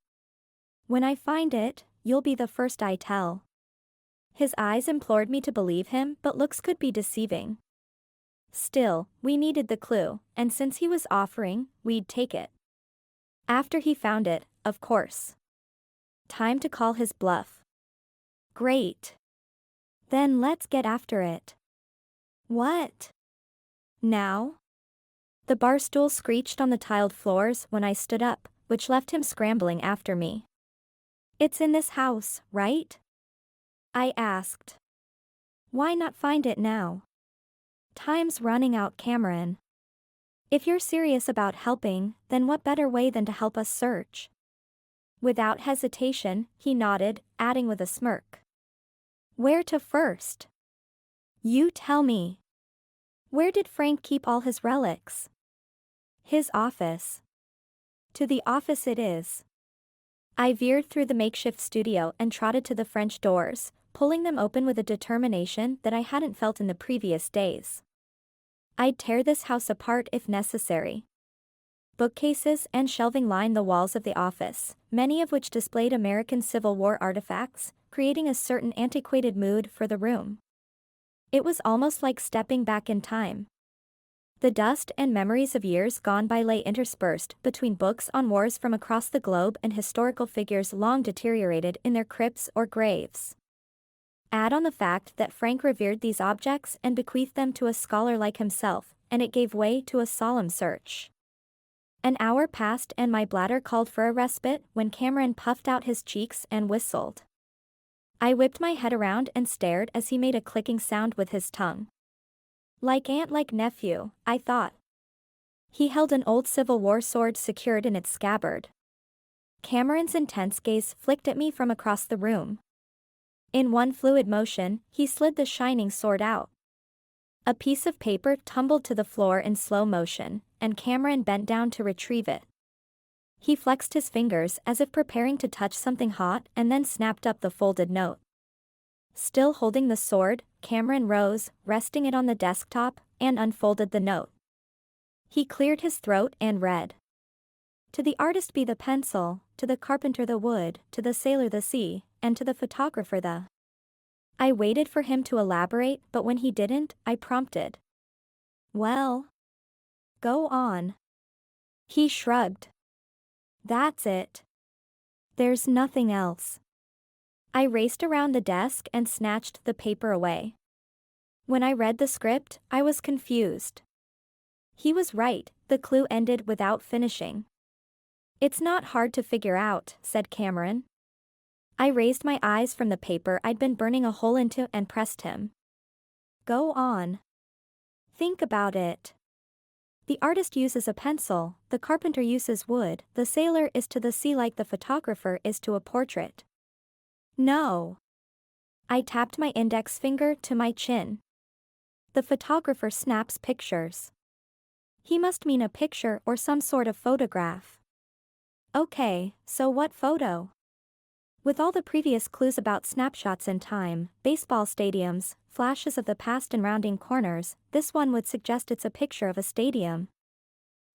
"When I find it, you'll be the first I tell." His eyes implored me to believe him, but looks could be deceiving. Still, we needed the clue, and since he was offering, we'd take it. After he found it, of course. Time to call his bluff. "Great. Then let's get after it." "What? Now?" The bar stool screeched on the tiled floors when I stood up, which left him scrambling after me. "It's in this house, right?" I asked. "Why not find it now?" "Time's running out, Cameron. If you're serious about helping, then what better way than to help us search?" Without hesitation, he nodded, adding with a smirk. "Where to first?" "You tell me. Where did Frank keep all his relics?" "His office." "To the office it is." I veered through the makeshift studio and trotted to the French doors, pulling them open with a determination that I hadn't felt in the previous days. I'd tear this house apart if necessary. Bookcases and shelving lined the walls of the office, many of which displayed American Civil War artifacts, creating a certain antiquated mood for the room. It was almost like stepping back in time. The dust and memories of years gone by lay interspersed between books on wars from across the globe and historical figures long deteriorated in their crypts or graves. Add on the fact that Frank revered these objects and bequeathed them to a scholar like himself, and it gave way to a solemn search. An hour passed and my bladder called for a respite when Cameron puffed out his cheeks and whistled. I whipped my head around and stared as he made a clicking sound with his tongue. Like aunt like nephew, I thought. He held an old Civil War sword secured in its scabbard. Cameron's intense gaze flicked at me from across the room. In one fluid motion, he slid the shining sword out. A piece of paper tumbled to the floor in slow motion, and Cameron bent down to retrieve it. He flexed his fingers as if preparing to touch something hot and then snapped up the folded note. Still holding the sword, Cameron rose, resting it on the desktop, and unfolded the note. He cleared his throat and read. "To the artist be the pencil, to the carpenter the wood, to the sailor the sea, and to the photographer the..." I waited for him to elaborate, but when he didn't, I prompted. "Well? Go on." He shrugged. "That's it. There's nothing else." I raced around the desk and snatched the paper away. When I read the script, I was confused. He was right, the clue ended without finishing. "It's not hard to figure out," said Cameron. I raised my eyes from the paper I'd been burning a hole into and pressed him. "Go on. Think about it." The artist uses a pencil, the carpenter uses wood, the sailor is to the sea like the photographer is to a portrait. No. I tapped my index finger to my chin. The photographer snaps pictures. He must mean a picture or some sort of photograph. Okay, so what photo? With all the previous clues about snapshots in time, baseball stadiums, flashes of the past and rounding corners, this one would suggest it's a picture of a stadium.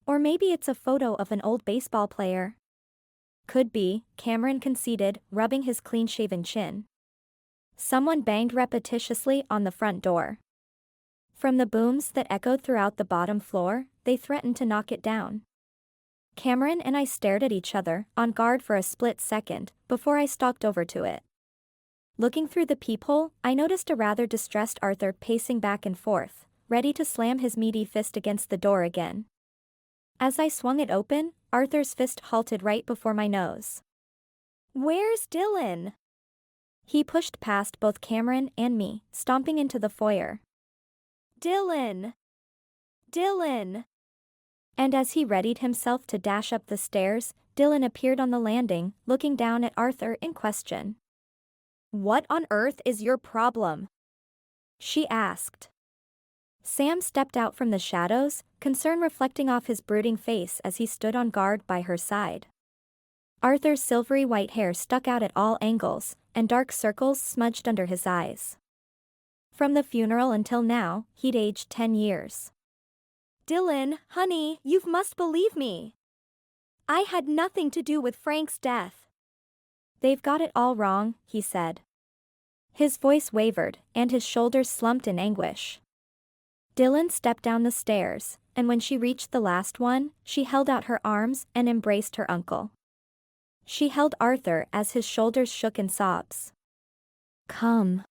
Or maybe it's a photo of an old baseball player. Could be, Cameron conceded, rubbing his clean-shaven chin. Someone banged repetitiously on the front door. From the booms that echoed throughout the bottom floor, they threatened to knock it down. Cameron and I stared at each other, on guard for a split second, before I stalked over to it. Looking through the peephole, I noticed a rather distressed Arthur pacing back and forth, ready to slam his meaty fist against the door again. As I swung it open, Arthur's fist halted right before my nose. "Where's Dylan?" He pushed past both Cameron and me, stomping into the foyer. "Dylan! Dylan!" And as he readied himself to dash up the stairs, Dylan appeared on the landing, looking down at Arthur in question. "What on earth is your problem?" she asked. Sam stepped out from the shadows, concern reflecting off his brooding face as he stood on guard by her side. Arthur's silvery white hair stuck out at all angles, and dark circles smudged under his eyes. From the funeral until now, he'd aged 10 years. "Dylan, honey, you must believe me. I had nothing to do with Frank's death." "They've got it all wrong," he said. His voice wavered, and his shoulders slumped in anguish. Dylan stepped down the stairs, and when she reached the last one, she held out her arms and embraced her uncle. She held Arthur as his shoulders shook in sobs. "Come,"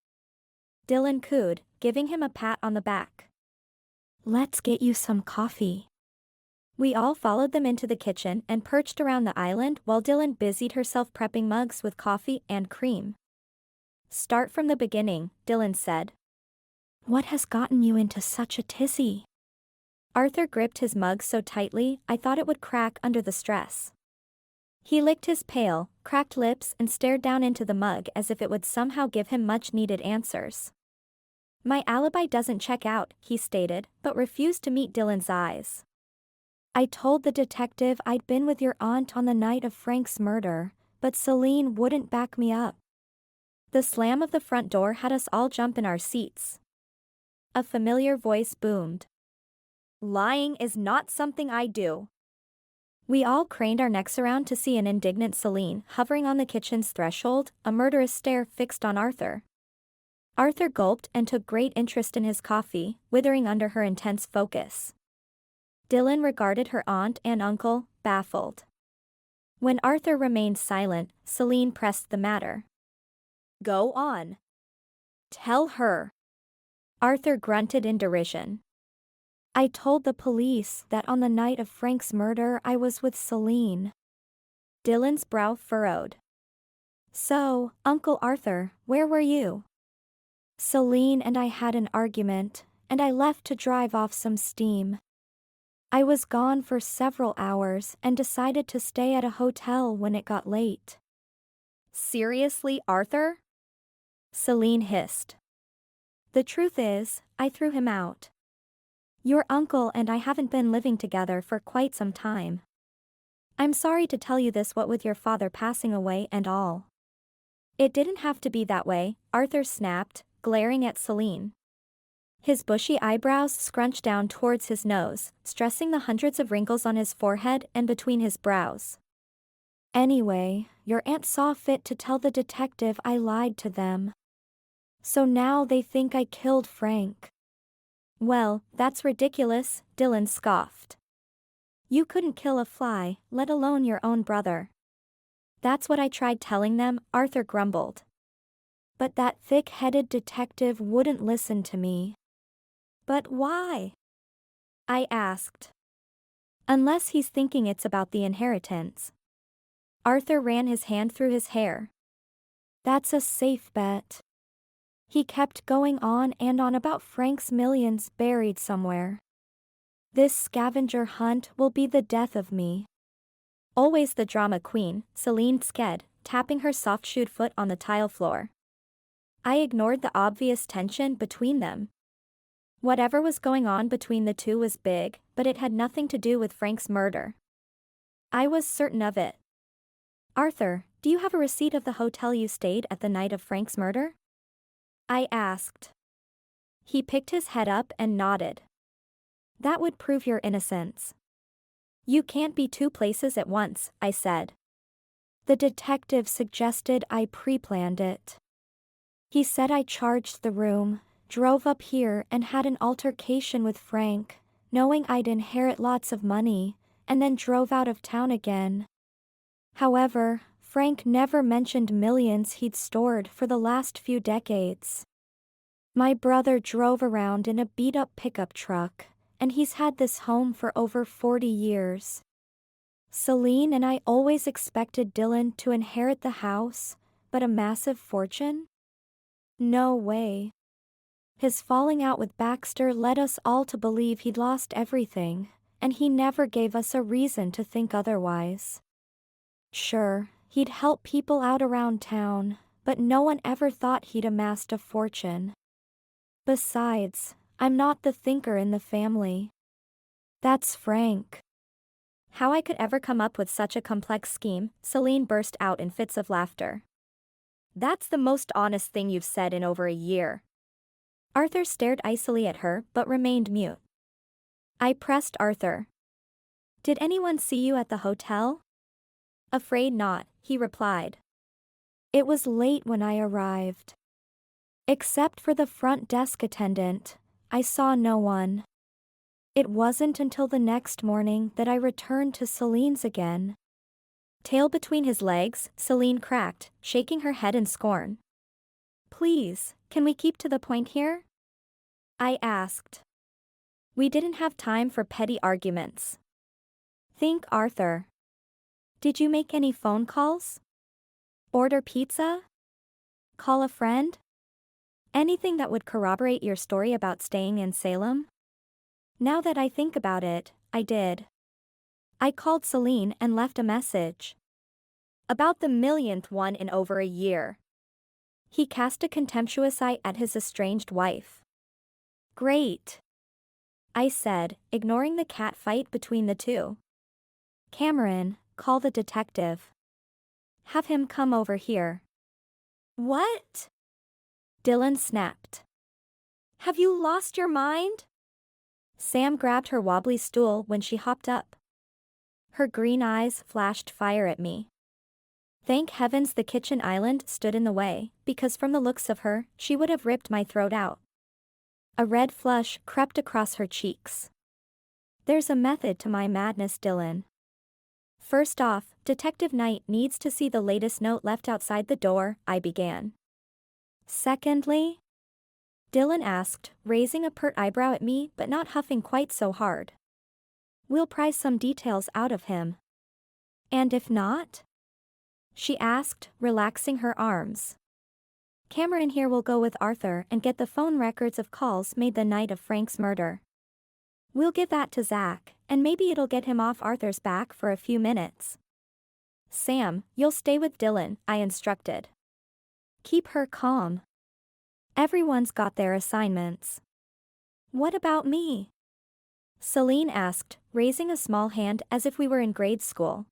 Dylan cooed, giving him a pat on the back. "Let's get you some coffee." We all followed them into the kitchen and perched around the island while Dylan busied herself prepping mugs with coffee and cream. "Start from the beginning," Dylan said. "What has gotten you into such a tizzy?" Arthur gripped his mug so tightly I thought it would crack under the stress. He licked his pale, cracked lips and stared down into the mug as if it would somehow give him much-needed answers. "My alibi doesn't check out," he stated, but refused to meet Dylan's eyes. "I told the detective I'd been with your aunt on the night of Frank's murder, but Celine wouldn't back me up." The slam of the front door had us all jump in our seats. A familiar voice boomed. "Lying is not something I do." We all craned our necks around to see an indignant Celine hovering on the kitchen's threshold, a murderous stare fixed on Arthur. Arthur gulped and took great interest in his coffee, withering under her intense focus. Dylan regarded her aunt and uncle, baffled. When Arthur remained silent, Celine pressed the matter. "Go on. Tell her." Arthur grunted in derision. "I told the police that on the night of Frank's murder I was with Celine." Dylan's brow furrowed. "So, Uncle Arthur, where were you?" "Celine and I had an argument, and I left to drive off some steam. I was gone for several hours and decided to stay at a hotel when it got late." "Seriously, Arthur?" Celine hissed. "The truth is, I threw him out. Your uncle and I haven't been living together for quite some time. I'm sorry to tell you this, what with your father passing away and all." "It didn't have to be that way," Arthur snapped, glaring at Celine. His bushy eyebrows scrunched down towards his nose, stressing the hundreds of wrinkles on his forehead and between his brows. "Anyway, your aunt saw fit to tell the detective I lied to them. So now they think I killed Frank." "Well, that's ridiculous," Dylan scoffed. "You couldn't kill a fly, let alone your own brother." "That's what I tried telling them," Arthur grumbled. "But that thick-headed detective wouldn't listen to me." "But why?" I asked. "Unless he's thinking it's about the inheritance." Arthur ran his hand through his hair. "That's a safe bet. He kept going on and on about Frank's millions buried somewhere. This scavenger hunt will be the death of me. Always the drama queen, Celine sked, tapping her soft-shoed foot on the tile floor. I ignored the obvious tension between them. Whatever was going on between the two was big, but it had nothing to do with Frank's murder. I was certain of it. Arthur, do you have a receipt of the hotel you stayed at the night of Frank's murder? I asked. He picked his head up and nodded. That would prove your innocence. You can't be two places at once, I said. The detective suggested I pre-planned it. He said I charged the room, drove up here and had an altercation with Frank, knowing I'd inherit lots of money, and then drove out of town again. However, Frank never mentioned millions he'd stored for the last few decades. My brother drove around in a beat-up pickup truck, and he's had this home for over 40 years. Celine and I always expected Dylan to inherit the house, but a massive fortune? No way. His falling out with Baxter led us all to believe he'd lost everything, and he never gave us a reason to think otherwise. Sure, he'd help people out around town, but no one ever thought he'd amassed a fortune. Besides, I'm not the thinker in the family. That's Frank. How I could ever come up with such a complex scheme, Celine burst out in fits of laughter. That's the most honest thing you've said in over a year. Arthur stared icily at her but remained mute. I pressed Arthur. Did anyone see you at the hotel? Afraid not, he replied. It was late when I arrived. Except for the front desk attendant, I saw no one. It wasn't until the next morning that I returned to Celine's again. Tail between his legs, Celine cracked, shaking her head in scorn. Please, can we keep to the point here? I asked. We didn't have time for petty arguments. Think, Arthur. Did you make any phone calls? Order pizza? Call a friend? Anything that would corroborate your story about staying in Salem? Now that I think about it, I did. I called Celine and left a message. About the millionth one in over a year. He cast a contemptuous eye at his estranged wife. Great, I said, ignoring the cat fight between the two. Cameron, call the detective. Have him come over here. What? Dylan snapped. Have you lost your mind? Sam grabbed her wobbly stool when she hopped up. Her green eyes flashed fire at me. Thank heavens the kitchen island stood in the way, because from the looks of her, she would have ripped my throat out. A red flush crept across her cheeks. There's a method to my madness, Dylan. First off, Detective Knight needs to see the latest note left outside the door, I began. Secondly? Dylan asked, raising a pert eyebrow at me but not huffing quite so hard. We'll pry some details out of him. And if not? She asked, relaxing her arms. Cameron here will go with Arthur and get the phone records of calls made the night of Frank's murder. We'll give that to Zach, and maybe it'll get him off Arthur's back for a few minutes. Sam, you'll stay with Dylan, I instructed. Keep her calm. Everyone's got their assignments. What about me? Celine asked, raising a small hand as if we were in grade school.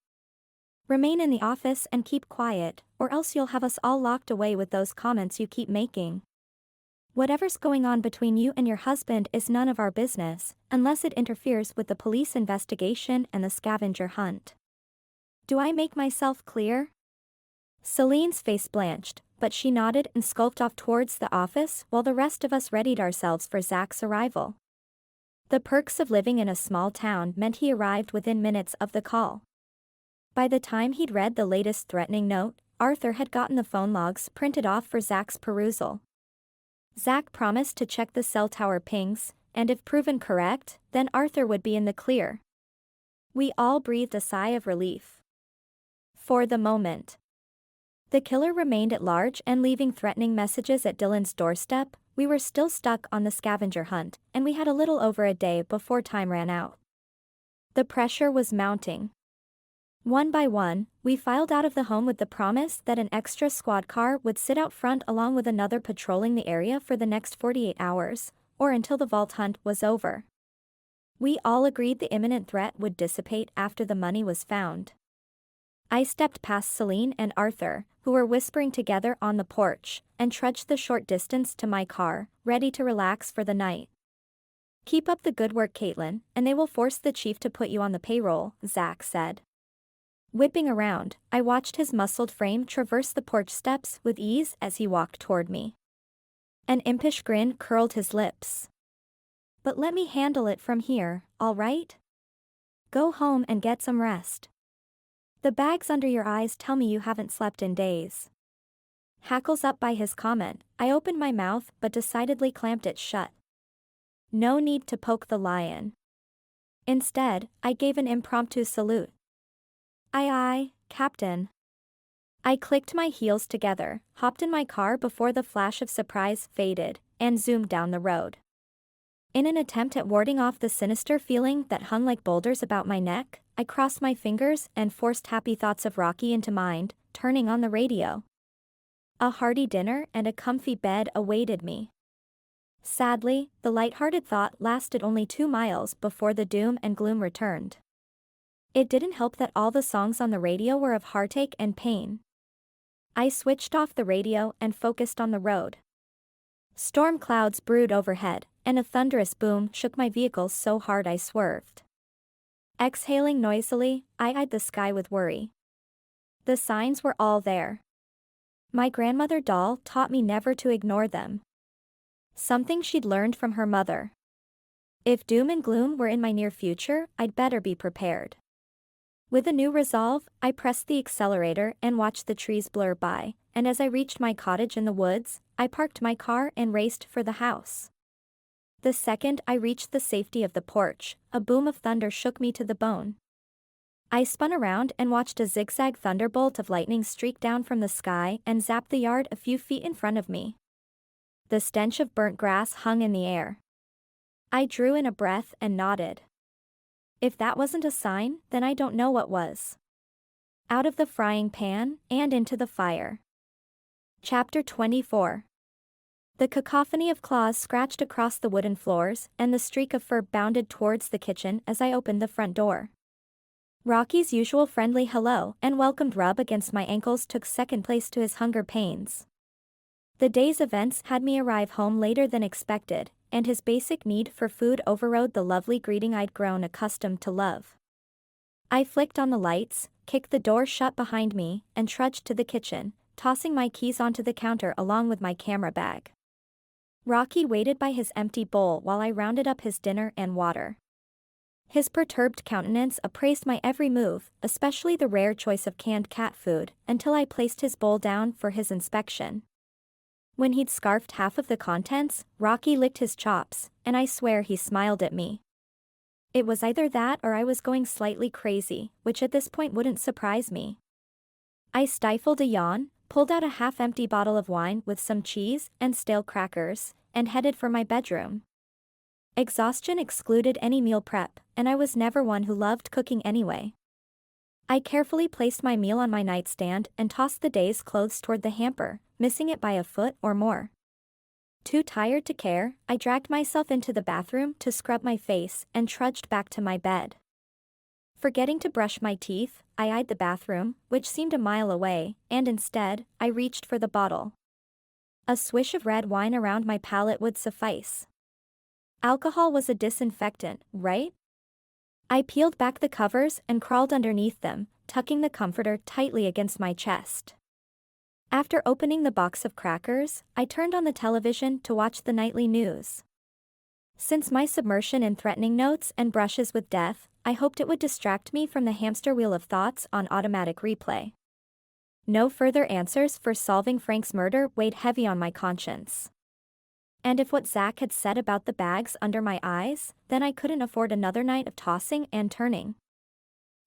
Remain in the office and keep quiet, or else you'll have us all locked away with those comments you keep making. Whatever's going on between you and your husband is none of our business, unless it interferes with the police investigation and the scavenger hunt. Do I make myself clear? Celine's face blanched, but she nodded and skulked off towards the office while the rest of us readied ourselves for Zach's arrival. The perks of living in a small town meant he arrived within minutes of the call. By the time he'd read the latest threatening note, Arthur had gotten the phone logs printed off for Zach's perusal. Zach promised to check the cell tower pings, and if proven correct, then Arthur would be in the clear. We all breathed a sigh of relief. For the moment. The killer remained at large and leaving threatening messages at Dylan's doorstep, We were still stuck on the scavenger hunt, and we had a little over a day before time ran out. The pressure was mounting. One by one, we filed out of the home with the promise that an extra squad car would sit out front along with another patrolling the area for the next 48 hours, or until the vault hunt was over. We all agreed the imminent threat would dissipate after the money was found. I stepped past Celine and Arthur, who were whispering together on the porch, and trudged the short distance to my car, ready to relax for the night. "Keep up the good work, Caitlin, and they will force the chief to put you on the payroll," Zach said. Whipping around, I watched his muscled frame traverse the porch steps with ease as he walked toward me. An impish grin curled his lips. "But let me handle it from here, all right? Go home and get some rest. The bags under your eyes tell me you haven't slept in days." Hackles up by his comment, I opened my mouth but decidedly clamped it shut. No need to poke the lion. Instead, I gave an impromptu salute. "Aye aye, Captain." I clicked my heels together, hopped in my car before the flash of surprise faded, and zoomed down the road. In an attempt at warding off the sinister feeling that hung like boulders about my neck, I crossed my fingers and forced happy thoughts of Rocky into mind, turning on the radio. A hearty dinner and a comfy bed awaited me. Sadly, the light-hearted thought lasted only 2 miles before the doom and gloom returned. It didn't help that all the songs on the radio were of heartache and pain. I switched off the radio and focused on the road. Storm clouds brewed overhead, and a thunderous boom shook my vehicle so hard I swerved. Exhaling noisily, I eyed the sky with worry. The signs were all there. My grandmother doll taught me never to ignore them. Something she'd learned from her mother. If doom and gloom were in my near future, I'd better be prepared. With a new resolve, I pressed the accelerator and watched the trees blur by, and as I reached my cottage in the woods, I parked my car and raced for the house. The second I reached the safety of the porch, a boom of thunder shook me to the bone. I spun around and watched a zigzag thunderbolt of lightning streak down from the sky and zap the yard a few feet in front of me. The stench of burnt grass hung in the air. I drew in a breath and nodded. If that wasn't a sign, then I don't know what was. Out of the frying pan, and into the fire. Chapter 24. The cacophony of claws scratched across the wooden floors, and the streak of fur bounded towards the kitchen as I opened the front door. Rocky's usual friendly hello and welcomed rub against my ankles took second place to his hunger pains. The day's events had me arrive home later than expected, and his basic need for food overrode the lovely greeting I'd grown accustomed to love. I flicked on the lights, kicked the door shut behind me, and trudged to the kitchen, tossing my keys onto the counter along with my camera bag. Rocky waited by his empty bowl while I rounded up his dinner and water. His perturbed countenance appraised my every move, especially the rare choice of canned cat food, until I placed his bowl down for his inspection. When he'd scarfed half of the contents, Rocky licked his chops, and I swear he smiled at me. It was either that or I was going slightly crazy, which at this point wouldn't surprise me. I stifled a yawn, pulled out a half-empty bottle of wine with some cheese and stale crackers, and headed for my bedroom. Exhaustion excluded any meal prep, and I was never one who loved cooking anyway. I carefully placed my meal on my nightstand and tossed the day's clothes toward the hamper, missing it by a foot or more. Too tired to care, I dragged myself into the bathroom to scrub my face and trudged back to my bed. Forgetting to brush my teeth, I eyed the bathroom, which seemed a mile away, and instead, I reached for the bottle. A swish of red wine around my palate would suffice. Alcohol was a disinfectant, right? I peeled back the covers and crawled underneath them, tucking the comforter tightly against my chest. After opening the box of crackers, I turned on the television to watch the nightly news. Since my submersion in threatening notes and brushes with death, I hoped it would distract me from the hamster wheel of thoughts on automatic replay. No further answers for solving Frank's murder weighed heavy on my conscience. And if what Zach had said about the bags under my eyes, then I couldn't afford another night of tossing and turning.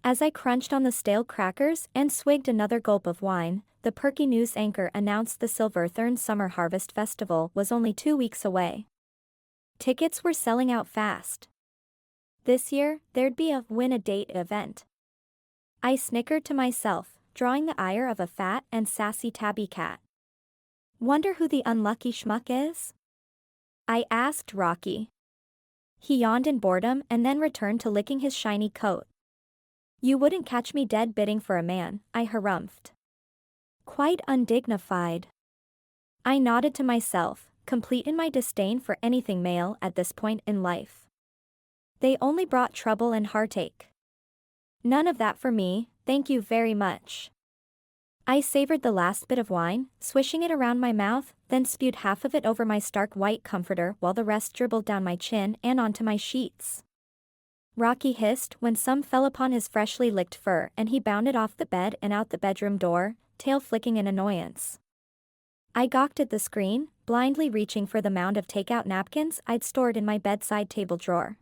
As I crunched on the stale crackers and swigged another gulp of wine, the perky news anchor announced the Silverthorne Summer Harvest Festival was only 2 weeks away. Tickets were selling out fast. This year, there'd be a win-a-date event. I snickered to myself, drawing the ire of a fat and sassy tabby cat. Wonder who the unlucky schmuck is? I asked Rocky. He yawned in boredom and then returned to licking his shiny coat. You wouldn't catch me dead bidding for a man, I harumphed. Quite undignified. I nodded to myself, complete in my disdain for anything male at this point in life. They only brought trouble and heartache. None of that for me, thank you very much. I savored the last bit of wine, swishing it around my mouth, then spewed half of it over my stark white comforter while the rest dribbled down my chin and onto my sheets. Rocky hissed when some fell upon his freshly licked fur and he bounded off the bed and out the bedroom door, tail flicking in annoyance. I gawked at the screen, blindly reaching for the mound of takeout napkins I'd stored in my bedside table drawer.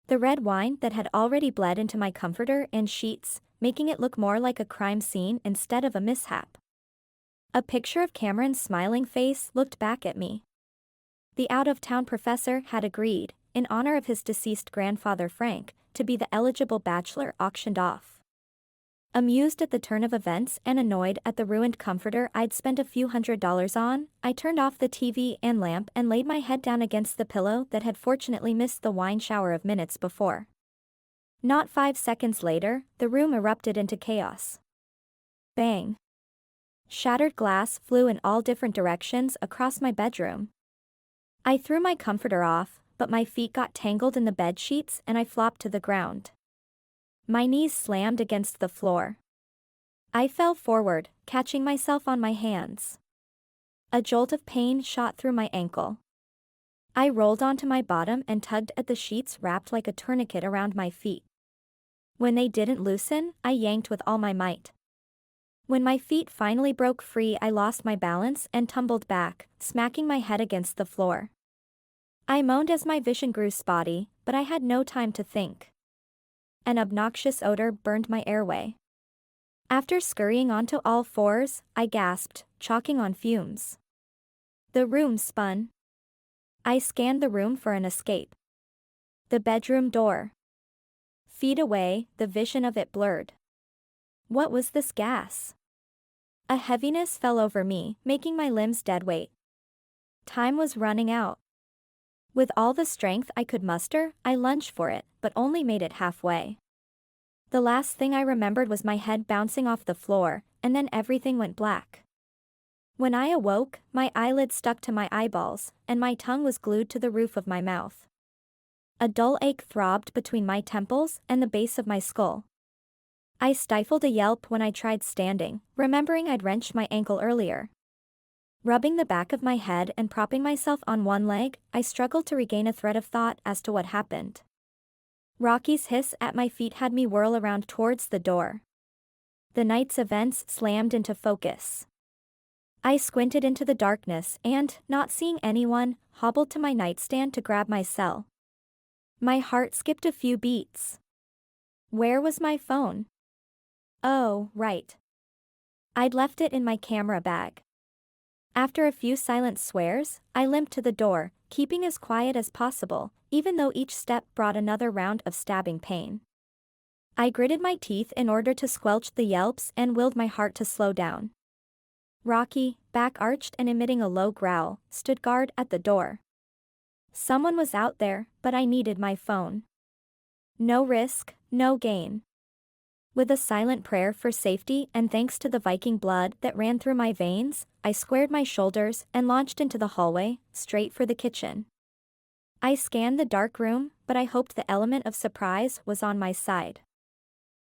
The red wine that had already bled into my comforter and sheets, making it look more like a crime scene instead of a mishap. A picture of Cameron's smiling face looked back at me. The out-of-town professor had agreed, in honor of his deceased grandfather Frank, to be the eligible bachelor auctioned off. Amused at the turn of events and annoyed at the ruined comforter I'd spent a few $100s on, I turned off the TV and lamp and laid my head down against the pillow that had fortunately missed the wine shower of minutes before. Not 5 seconds later, the room erupted into chaos. Bang! Shattered glass flew in all different directions across my bedroom. I threw my comforter off, but my feet got tangled in the bed sheets and I flopped to the ground. My knees slammed against the floor. I fell forward, catching myself on my hands. A jolt of pain shot through my ankle. I rolled onto my bottom and tugged at the sheets wrapped like a tourniquet around my feet. When they didn't loosen, I yanked with all my might. When my feet finally broke free, I lost my balance and tumbled back, smacking my head against the floor. I moaned as my vision grew spotty, but I had no time to think. An obnoxious odor burned my airway. After scurrying onto all fours, I gasped, choking on fumes. The room spun. I scanned the room for an escape. The bedroom door. Feet away, the vision of it blurred. What was this gas? A heaviness fell over me, making my limbs dead weight. Time was running out. With all the strength I could muster, I lunged for it, but only made it halfway. The last thing I remembered was my head bouncing off the floor, and then everything went black. When I awoke, my eyelids stuck to my eyeballs, and my tongue was glued to the roof of my mouth. A dull ache throbbed between my temples and the base of my skull. I stifled a yelp when I tried standing, remembering I'd wrenched my ankle earlier. Rubbing the back of my head and propping myself on one leg, I struggled to regain a thread of thought as to what happened. Rocky's hiss at my feet had me whirl around towards the door. The night's events slammed into focus. I squinted into the darkness and, not seeing anyone, hobbled to my nightstand to grab my cell. My heart skipped a few beats. Where was my phone? Oh, right. I'd left it in my camera bag. After a few silent swears, I limped to the door, keeping as quiet as possible, even though each step brought another round of stabbing pain. I gritted my teeth in order to squelch the yelps and willed my heart to slow down. Rocky, back arched and emitting a low growl, stood guard at the door. Someone was out there, but I needed my phone. No risk, no gain. With a silent prayer for safety and thanks to the Viking blood that ran through my veins, I squared my shoulders and launched into the hallway, straight for the kitchen. I scanned the dark room, but I hoped the element of surprise was on my side.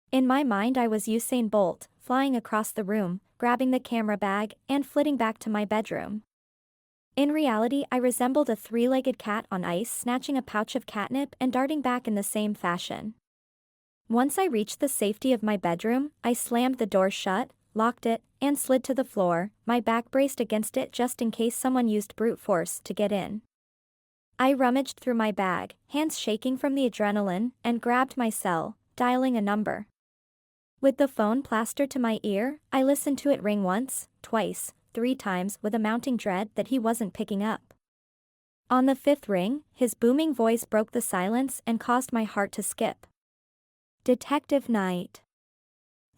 In my mind I was Usain Bolt, flying across the room, grabbing the camera bag, and flitting back to my bedroom. In reality I resembled a three-legged cat on ice snatching a pouch of catnip and darting back in the same fashion. Once I reached the safety of my bedroom, I slammed the door shut, locked it, and slid to the floor, my back braced against it just in case someone used brute force to get in. I rummaged through my bag, hands shaking from the adrenaline, and grabbed my cell, dialing a number. With the phone plastered to my ear, I listened to it ring once, twice, 3 times with a mounting dread that he wasn't picking up. On the 5th ring, his booming voice broke the silence and caused my heart to skip. "Detective Knight."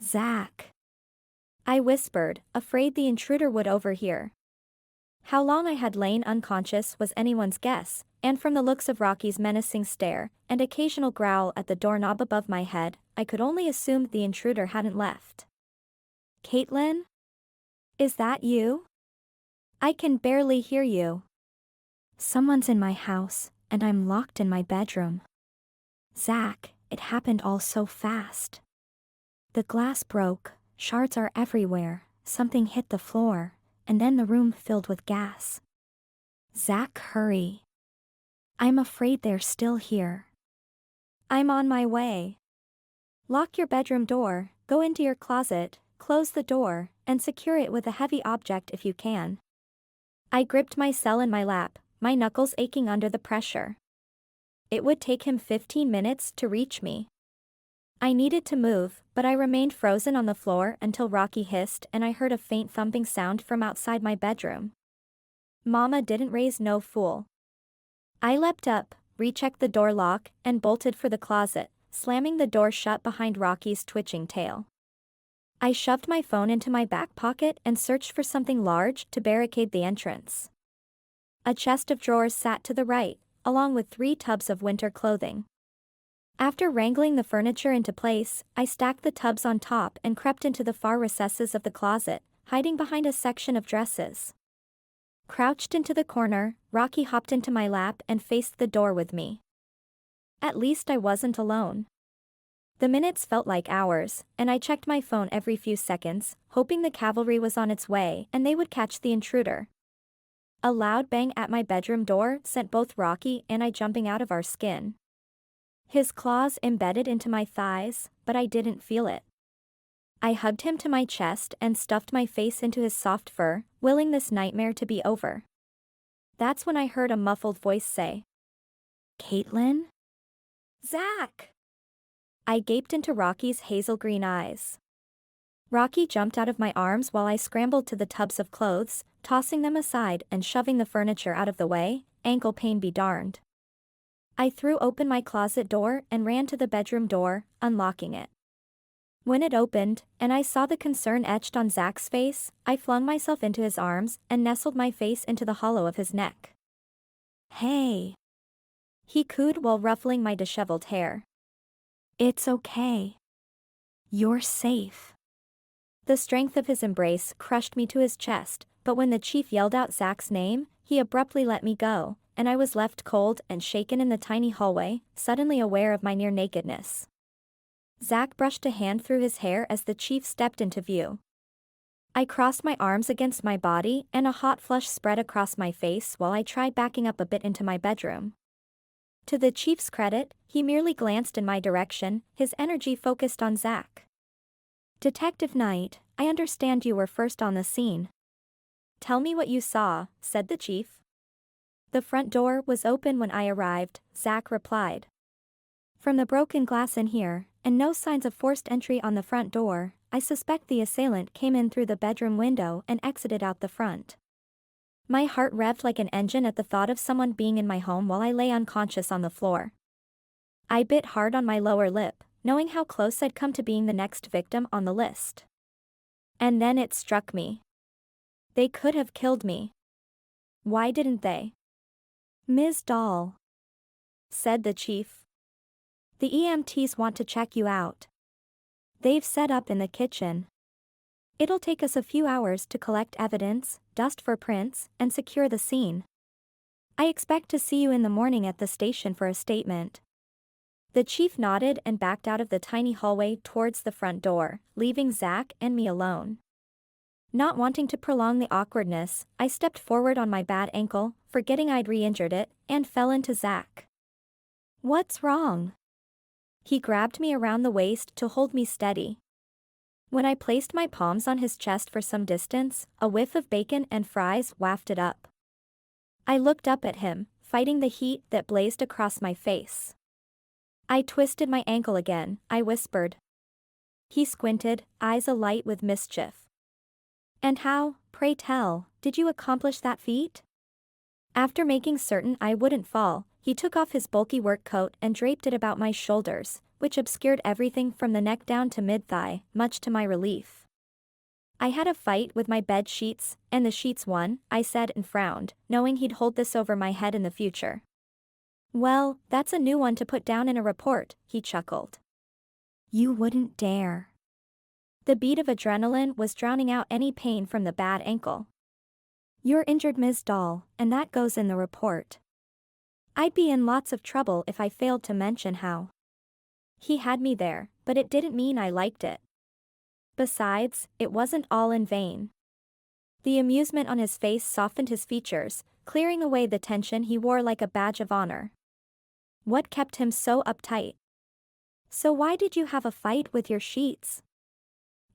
"Zach," I whispered, afraid the intruder would overhear. How long I had lain unconscious was anyone's guess, and from the looks of Rocky's menacing stare and occasional growl at the doorknob above my head, I could only assume the intruder hadn't left. "Caitlin? Is that you? I can barely hear you. Someone's in my house, and I'm locked in my bedroom. Zach, it happened all so fast. The glass broke, shards are everywhere, something hit the floor, and then the room filled with gas. Zach, hurry. I'm afraid they're still here. I'm on my way. Lock your bedroom door, go into your closet, close the door, and secure it with a heavy object if you can." I gripped my cell in my lap, my knuckles aching under the pressure. It would take him 15 minutes to reach me. I needed to move, but I remained frozen on the floor until Rocky hissed and I heard a faint thumping sound from outside my bedroom. Mama didn't raise no fool. I leapt up, rechecked the door lock, and bolted for the closet, slamming the door shut behind Rocky's twitching tail. I shoved my phone into my back pocket and searched for something large to barricade the entrance. A chest of drawers sat to the right, along with 3 tubs of winter clothing. After wrangling the furniture into place, I stacked the tubs on top and crept into the far recesses of the closet, hiding behind a section of dresses. Crouched into the corner, Rocky hopped into my lap and faced the door with me. At least I wasn't alone. The minutes felt like hours, and I checked my phone every few seconds, hoping the cavalry was on its way and they would catch the intruder. A loud bang at my bedroom door sent both Rocky and I jumping out of our skin. His claws embedded into my thighs, but I didn't feel it. I hugged him to my chest and stuffed my face into his soft fur, willing this nightmare to be over. That's when I heard a muffled voice say, "Caitlin?" "Zach!" I gaped into Rocky's hazel green eyes. Rocky jumped out of my arms while I scrambled to the tubs of clothes, tossing them aside and shoving the furniture out of the way, ankle pain be darned. I threw open my closet door and ran to the bedroom door, unlocking it. When it opened, and I saw the concern etched on Zach's face, I flung myself into his arms and nestled my face into the hollow of his neck. "Hey," he cooed while ruffling my disheveled hair. "It's okay. You're safe." The strength of his embrace crushed me to his chest, but when the chief yelled out Zach's name, he abruptly let me go, and I was left cold and shaken in the tiny hallway, suddenly aware of my near-nakedness. Zach brushed a hand through his hair as the chief stepped into view. I crossed my arms against my body and a hot flush spread across my face while I tried backing up a bit into my bedroom. To the chief's credit, he merely glanced in my direction, his energy focused on Zach. "Detective Knight, I understand you were first on the scene. Tell me what you saw," said the chief. "The front door was open when I arrived," Zach replied. "From the broken glass in here, and no signs of forced entry on the front door, I suspect the assailant came in through the bedroom window and exited out the front." My heart revved like an engine at the thought of someone being in my home while I lay unconscious on the floor. I bit hard on my lower lip, knowing how close I'd come to being the next victim on the list. And then it struck me. They could have killed me. Why didn't they? "Ms. Dahl," said the chief. "The EMTs want to check you out. They've set up in the kitchen. It'll take us a few hours to collect evidence, dust for prints, and secure the scene. I expect to see you in the morning at the station for a statement." The chief nodded and backed out of the tiny hallway towards the front door, leaving Zach and me alone. Not wanting to prolong the awkwardness, I stepped forward on my bad ankle, forgetting I'd re-injured it, and fell into Zach. "What's wrong?" He grabbed me around the waist to hold me steady. When I placed my palms on his chest for some distance, a whiff of bacon and fries wafted up. I looked up at him, fighting the heat that blazed across my face. "I twisted my ankle again," I whispered. He squinted, eyes alight with mischief. And how, pray tell, did you accomplish that feat? After making certain I wouldn't fall, he took off his bulky work coat and draped it about my shoulders, which obscured everything from the neck down to mid-thigh, much to my relief. I had a fight with my bed sheets, and the sheets won, I said and frowned, knowing he'd hold this over my head in the future. Well, that's a new one to put down in a report, he chuckled. You wouldn't dare. The beat of adrenaline was drowning out any pain from the bad ankle. You're injured, Ms. Dahl, and that goes in the report. I'd be in lots of trouble if I failed to mention how. He had me there, but it didn't mean I liked it. Besides, it wasn't all in vain. The amusement on his face softened his features, clearing away the tension he wore like a badge of honor. What kept him so uptight? So why did you have a fight with your sheets?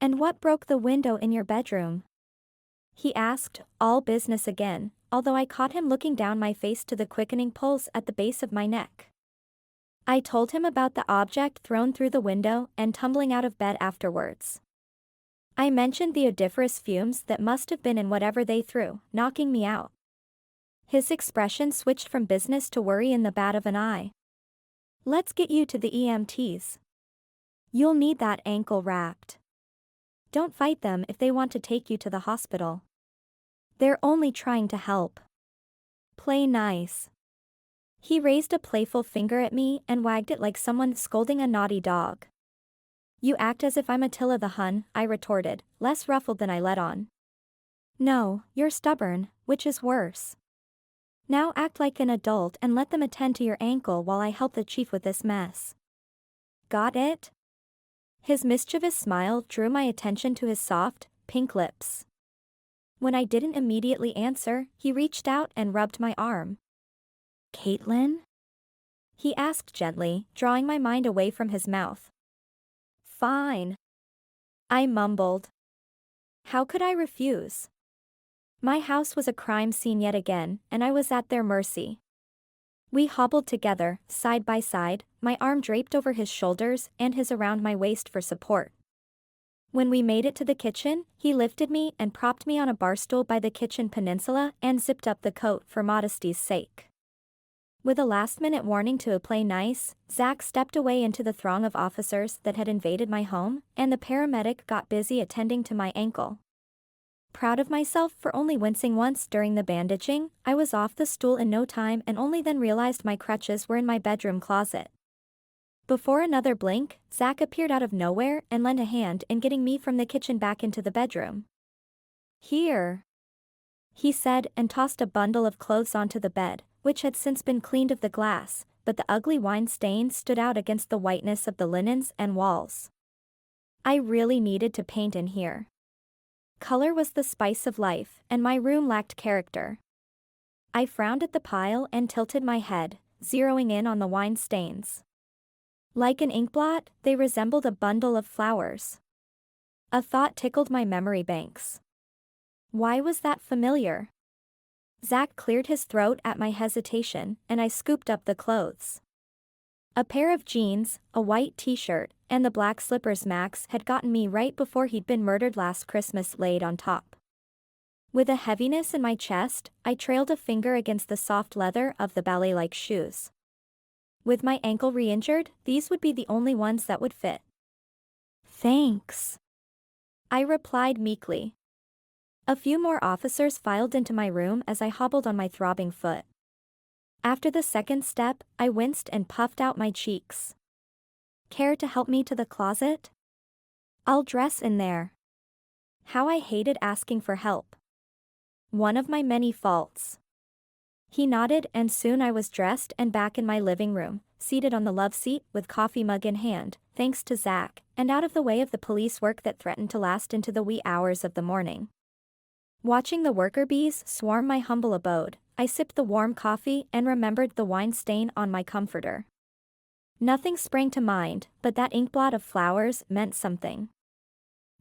And what broke the window in your bedroom? He asked, all business again, although I caught him looking down my face to the quickening pulse at the base of my neck. I told him about the object thrown through the window and tumbling out of bed afterwards. I mentioned the odoriferous fumes that must have been in whatever they threw, knocking me out. His expression switched from business to worry in the bat of an eye. Let's get you to the EMTs. You'll need that ankle wrapped. Don't fight them if they want to take you to the hospital. They're only trying to help. Play nice. He raised a playful finger at me and wagged it like someone scolding a naughty dog. You act as if I'm Attila the Hun, I retorted, less ruffled than I let on. No, you're stubborn, which is worse. Now act like an adult and let them attend to your ankle while I help the chief with this mess. Got it? His mischievous smile drew my attention to his soft, pink lips. When I didn't immediately answer, he reached out and rubbed my arm. Caitlin? He asked gently, drawing my mind away from his mouth. Fine. I mumbled. How could I refuse? My house was a crime scene yet again, and I was at their mercy. We hobbled together, side by side, my arm draped over his shoulders and his around my waist for support. When we made it to the kitchen, he lifted me and propped me on a bar stool by the kitchen peninsula and zipped up the coat for modesty's sake. With a last-minute warning to play nice, Zach stepped away into the throng of officers that had invaded my home, and the paramedic got busy attending to my ankle. Proud of myself for only wincing once during the bandaging, I was off the stool in no time and only then realized my crutches were in my bedroom closet. Before another blink, Zach appeared out of nowhere and lent a hand in getting me from the kitchen back into the bedroom. Here, he said and tossed a bundle of clothes onto the bed, which had since been cleaned of the glass, but the ugly wine stain stood out against the whiteness of the linens and walls. I really needed to paint in here. Color was the spice of life, and my room lacked character. I frowned at the pile and tilted my head, zeroing in on the wine stains. Like an inkblot, they resembled a bundle of flowers. A thought tickled my memory banks. Why was that familiar? Zach cleared his throat at my hesitation, and I scooped up the clothes. A pair of jeans, a white t-shirt, and the black slippers Max had gotten me right before he'd been murdered last Christmas laid on top. With a heaviness in my chest, I trailed a finger against the soft leather of the ballet-like shoes. With my ankle re-injured, these would be the only ones that would fit. Thanks, I replied meekly. A few more officers filed into my room as I hobbled on my throbbing foot. After the second step, I winced and puffed out my cheeks. Care to help me to the closet? I'll dress in there. How I hated asking for help. One of my many faults. He nodded and soon I was dressed and back in my living room, seated on the love seat with coffee mug in hand, thanks to Zach, and out of the way of the police work that threatened to last into the wee hours of the morning. Watching the worker bees swarm my humble abode, I sipped the warm coffee and remembered the wine stain on my comforter. Nothing sprang to mind, but that inkblot of flowers meant something.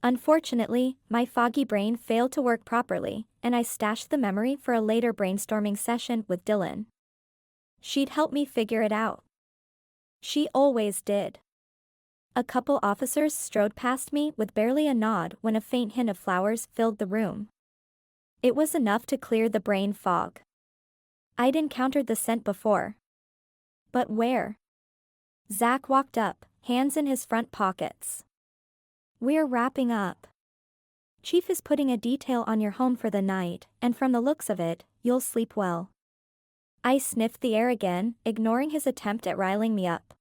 Unfortunately, my foggy brain failed to work properly, and I stashed the memory for a later brainstorming session with Dylan. She'd help me figure it out. She always did. A couple officers strode past me with barely a nod when a faint hint of flowers filled the room. It was enough to clear the brain fog. I'd encountered the scent before. But where? Zach walked up, hands in his front pockets. "We're wrapping up. Chief is putting a detail on your home for the night, and from the looks of it, you'll sleep well." I sniffed the air again, ignoring his attempt at riling me up.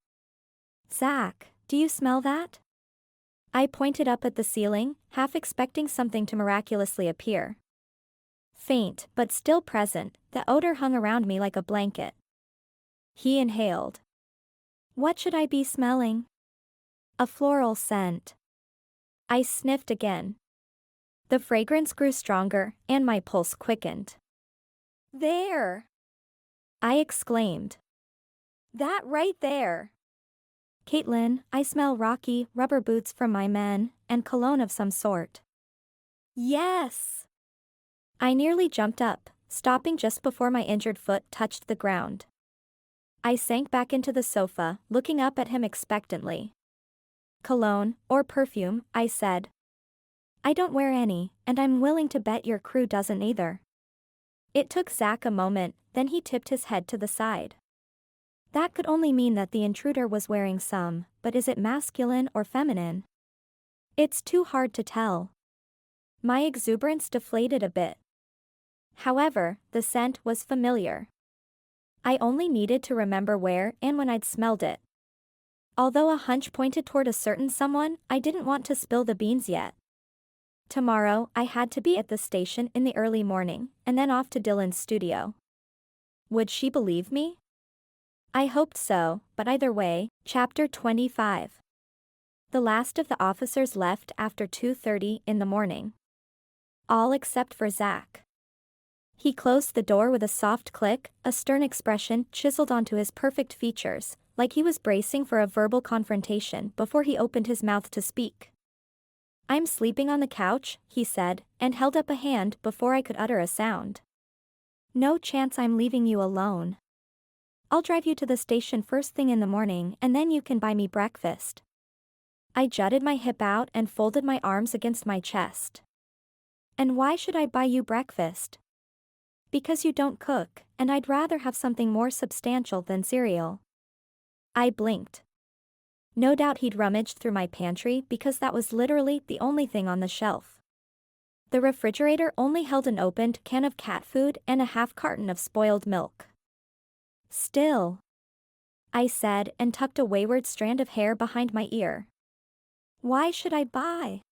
"Zach, do you smell that?" I pointed up at the ceiling, half expecting something to miraculously appear. Faint, but still present, the odor hung around me like a blanket. He inhaled. "What should I be smelling?" "A floral scent." I sniffed again. The fragrance grew stronger, and my pulse quickened. "There!" I exclaimed. "That right there!" "Caitlin, I smell rocky, rubber boots from my men, and cologne of some sort." "Yes!" I nearly jumped up, stopping just before my injured foot touched the ground. I sank back into the sofa, looking up at him expectantly. "Cologne, or perfume," I said. "I don't wear any, and I'm willing to bet your crew doesn't either." It took Zach a moment, then he tipped his head to the side. That could only mean that the intruder was wearing some, but is it masculine or feminine? It's too hard to tell. My exuberance deflated a bit. However, the scent was familiar. I only needed to remember where and when I'd smelled it. Although a hunch pointed toward a certain someone, I didn't want to spill the beans yet. Tomorrow, I had to be at the station in the early morning, and then off to Dylan's studio. Would she believe me? I hoped so, but either way. Chapter 25. The last of the officers left after 2:30 in the morning. All except for Zach. He closed the door with a soft click, a stern expression chiseled onto his perfect features, like he was bracing for a verbal confrontation before he opened his mouth to speak. "I'm sleeping on the couch," he said, and held up a hand before I could utter a sound. "No chance I'm leaving you alone. I'll drive you to the station first thing in the morning and then you can buy me breakfast." I jutted my hip out and folded my arms against my chest. "And why should I buy you breakfast?" "Because you don't cook, and I'd rather have something more substantial than cereal." I blinked. No doubt he'd rummaged through my pantry because that was literally the only thing on the shelf. The refrigerator only held an opened can of cat food and a half carton of spoiled milk. "Still," I said and tucked a wayward strand of hair behind my ear. "Why should I buy?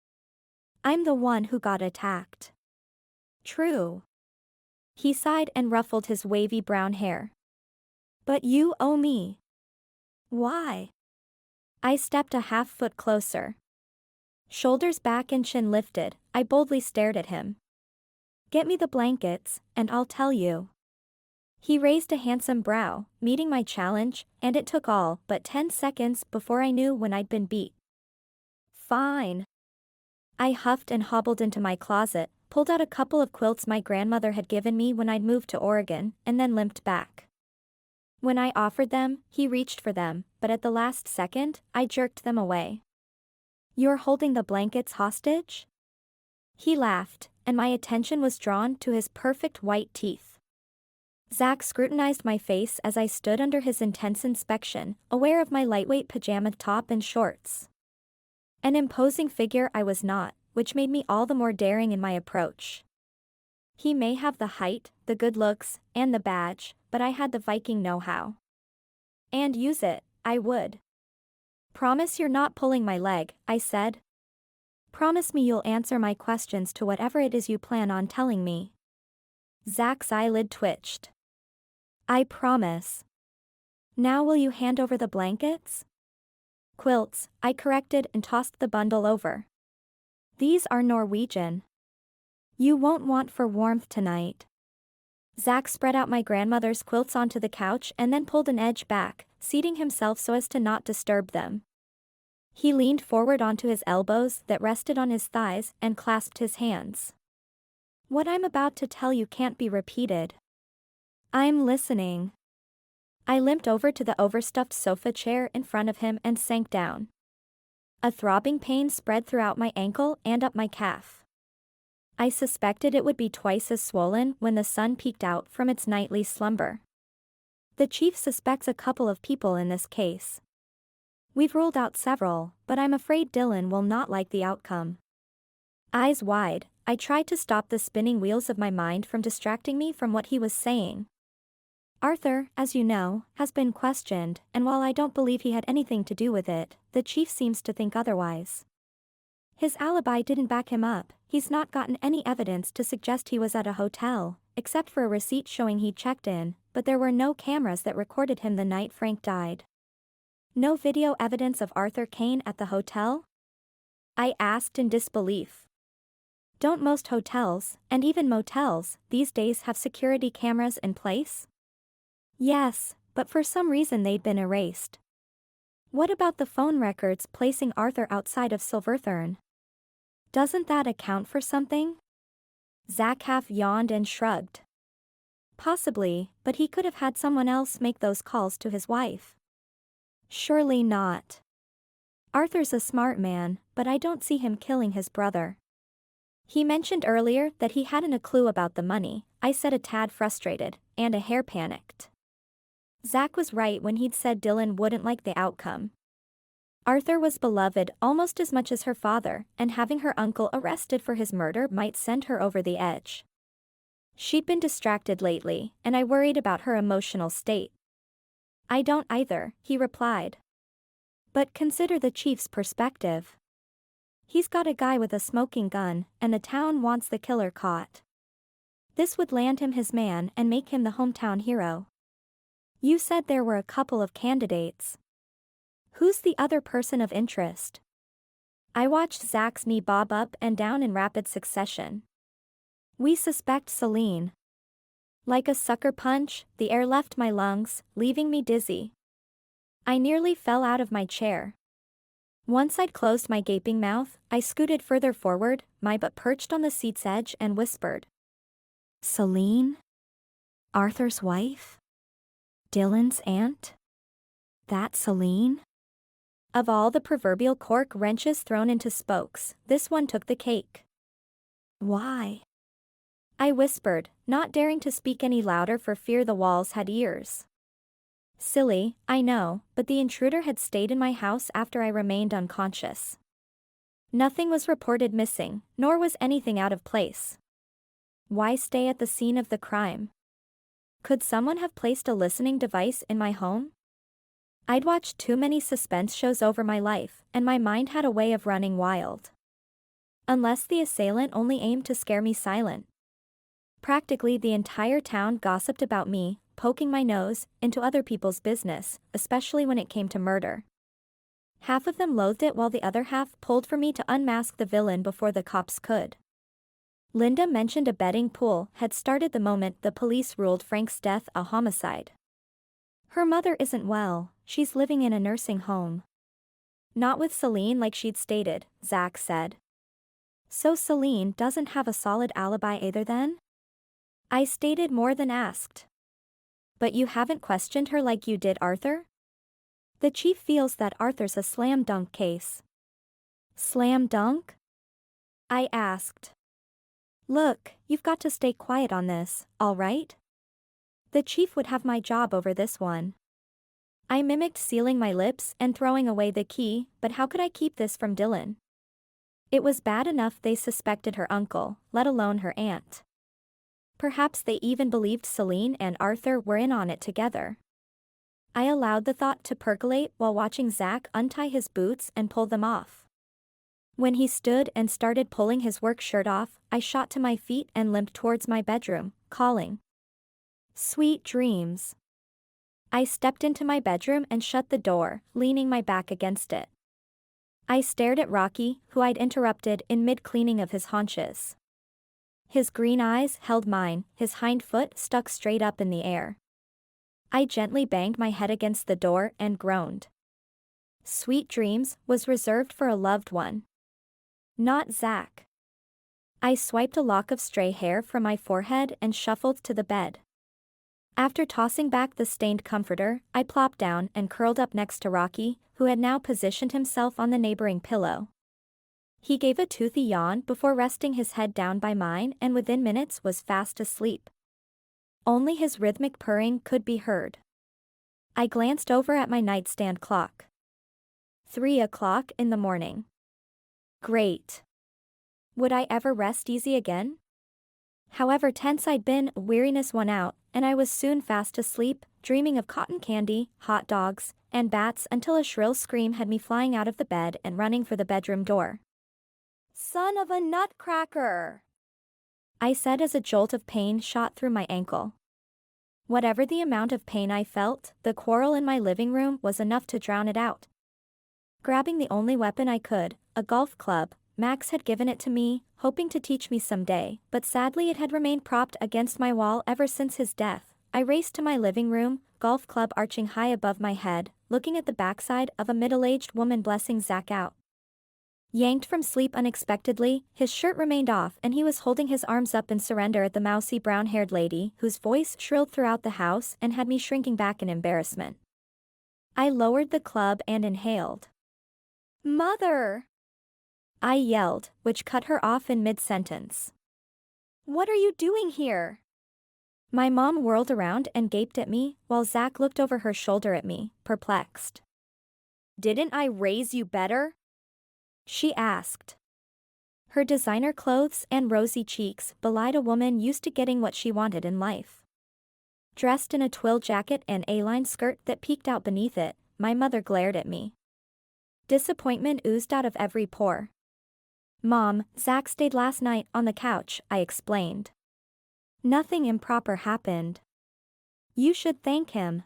I'm the one who got attacked." "True." He sighed and ruffled his wavy brown hair. "But you owe me." "Why?" I stepped a half-foot closer. Shoulders back and chin lifted, I boldly stared at him. "Get me the blankets, and I'll tell you." He raised a handsome brow, meeting my challenge, and it took all but 10 seconds before I knew when I'd been beat. "Fine." I huffed and hobbled into my closet, pulled out a couple of quilts my grandmother had given me when I'd moved to Oregon, and then limped back. When I offered them, he reached for them, but at the last second, I jerked them away. "You're holding the blankets hostage?" He laughed, and my attention was drawn to his perfect white teeth. Zach scrutinized my face as I stood under his intense inspection, aware of my lightweight pajama top and shorts. An imposing figure I was not, which made me all the more daring in my approach. He may have the height, the good looks, and the badge, but I had the Viking know-how. And use it, I would. "Promise you're not pulling my leg," I said. "Promise me you'll answer my questions to whatever it is you plan on telling me." Zach's eyelid twitched. "I promise." "Now will you hand over the blankets?" "Quilts," I corrected and tossed the bundle over. "These are Norwegian. You won't want for warmth tonight." Zach spread out my grandmother's quilts onto the couch and then pulled an edge back, seating himself so as to not disturb them. He leaned forward onto his elbows that rested on his thighs and clasped his hands. "What I'm about to tell you can't be repeated." "I'm listening." I limped over to the overstuffed sofa chair in front of him and sank down. A throbbing pain spread throughout my ankle and up my calf. I suspected it would be twice as swollen when the sun peeked out from its nightly slumber. The chief suspects a couple of people in this case. We've ruled out several, but I'm afraid Dylan will not like the outcome. Eyes wide, I tried to stop the spinning wheels of my mind from distracting me from what he was saying. Arthur, as you know, has been questioned, and while I don't believe he had anything to do with it, the chief seems to think otherwise. His alibi didn't back him up. He's not gotten any evidence to suggest he was at a hotel, except for a receipt showing he checked in, but there were no cameras that recorded him the night Frank died. No video evidence of Arthur Caine at the hotel? I asked in disbelief. Don't most hotels, and even motels, these days have security cameras in place? Yes, but for some reason they'd been erased. What about the phone records placing Arthur outside of Silverthorne? Doesn't that account for something? Zach half yawned and shrugged. Possibly, but he could have had someone else make those calls to his wife. Surely not. Arthur's a smart man, but I don't see him killing his brother. He mentioned earlier that he hadn't a clue about the money, I said, a tad frustrated, and a hair panicked. Zach was right when he'd said Dylan wouldn't like the outcome. Arthur was beloved almost as much as her father, and having her uncle arrested for his murder might send her over the edge. She'd been distracted lately, and I worried about her emotional state. I don't either, he replied. But consider the chief's perspective. He's got a guy with a smoking gun, and the town wants the killer caught. This would land him his man and make him the hometown hero. You said there were a couple of candidates. Who's the other person of interest? I watched Zach's knee bob up and down in rapid succession. We suspect Celine. Like a sucker punch, the air left my lungs, leaving me dizzy. I nearly fell out of my chair. Once I'd closed my gaping mouth, I scooted further forward, my butt perched on the seat's edge, and whispered. Celine? Arthur's wife? Dylan's aunt? That Celine? Of all the proverbial cork wrenches thrown into spokes, this one took the cake. Why? I whispered, not daring to speak any louder for fear the walls had ears. Silly, I know, but the intruder had stayed in my house after I remained unconscious. Nothing was reported missing, nor was anything out of place. Why stay at the scene of the crime? Could someone have placed a listening device in my home? I'd watched too many suspense shows over my life, and my mind had a way of running wild. Unless the assailant only aimed to scare me silent. Practically the entire town gossiped about me, poking my nose into other people's business, especially when it came to murder. Half of them loathed it while the other half pulled for me to unmask the villain before the cops could. Linda mentioned a betting pool had started the moment the police ruled Frank's death a homicide. Her mother isn't well, she's living in a nursing home. Not with Celine like she'd stated, Zach said. So Celine doesn't have a solid alibi either then? I stated more than asked. But you haven't questioned her like you did Arthur? The chief feels that Arthur's a slam dunk case. Slam dunk? I asked. Look, you've got to stay quiet on this, all right? The chief would have my job over this one. I mimicked sealing my lips and throwing away the key, but how could I keep this from Dylan? It was bad enough they suspected her uncle, let alone her aunt. Perhaps they even believed Celine and Arthur were in on it together. I allowed the thought to percolate while watching Zach untie his boots and pull them off. When he stood and started pulling his work shirt off, I shot to my feet and limped towards my bedroom, calling. Sweet dreams. I stepped into my bedroom and shut the door, leaning my back against it. I stared at Rocky, who I'd interrupted in mid-cleaning of his haunches. His green eyes held mine, his hind foot stuck straight up in the air. I gently banged my head against the door and groaned. Sweet dreams was reserved for a loved one. Not Zach. I swiped a lock of stray hair from my forehead and shuffled to the bed. After tossing back the stained comforter, I plopped down and curled up next to Rocky, who had now positioned himself on the neighboring pillow. He gave a toothy yawn before resting his head down by mine and within minutes was fast asleep. Only his rhythmic purring could be heard. I glanced over at my nightstand clock. 3 o'clock in the morning. Great. Would I ever rest easy again? However tense I'd been, weariness won out, and I was soon fast asleep, dreaming of cotton candy, hot dogs, and bats until a shrill scream had me flying out of the bed and running for the bedroom door. "Son of a nutcracker!" I said as a jolt of pain shot through my ankle. Whatever the amount of pain I felt, the quarrel in my living room was enough to drown it out. Grabbing the only weapon I could, a golf club, Max had given it to me, hoping to teach me someday, but sadly it had remained propped against my wall ever since his death. I raced to my living room, golf club arching high above my head, looking at the backside of a middle-aged woman blessing Zach out. Yanked from sleep unexpectedly, his shirt remained off and he was holding his arms up in surrender at the mousy brown-haired lady whose voice shrilled throughout the house and had me shrinking back in embarrassment. I lowered the club and inhaled. "Mother!" I yelled, which cut her off in mid-sentence. "What are you doing here?" My mom whirled around and gaped at me, while Zach looked over her shoulder at me, perplexed. "Didn't I raise you better?" she asked. Her designer clothes and rosy cheeks belied a woman used to getting what she wanted in life. Dressed in a twill jacket and A-line skirt that peeked out beneath it, my mother glared at me. Disappointment oozed out of every pore. "Mom, Zach stayed last night on the couch," I explained. "Nothing improper happened. You should thank him.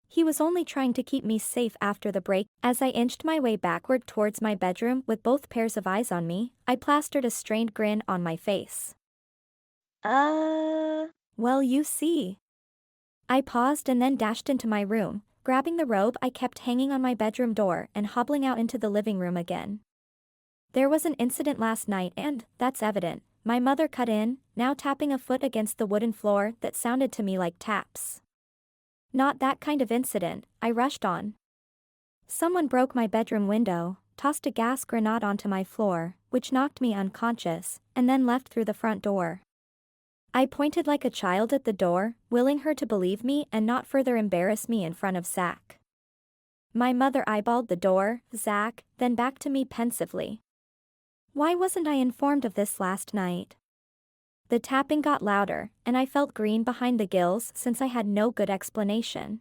He was only trying to keep me safe after the break." As I inched my way backward towards my bedroom with both pairs of eyes on me, I plastered a strained grin on my face. Well, you see." I paused and then dashed into my room, grabbing the robe I kept hanging on my bedroom door and hobbling out into the living room again. There was an incident last night and, that's evident, my mother cut in, now tapping a foot against the wooden floor that sounded to me like taps. "Not that kind of incident," I rushed on. "Someone broke my bedroom window, tossed a gas grenade onto my floor, which knocked me unconscious, and then left through the front door." I pointed like a child at the door, willing her to believe me and not further embarrass me in front of Zach. My mother eyeballed the door, Zach, then back to me pensively. Why wasn't I informed of this last night? The tapping got louder, and I felt green behind the gills since I had no good explanation.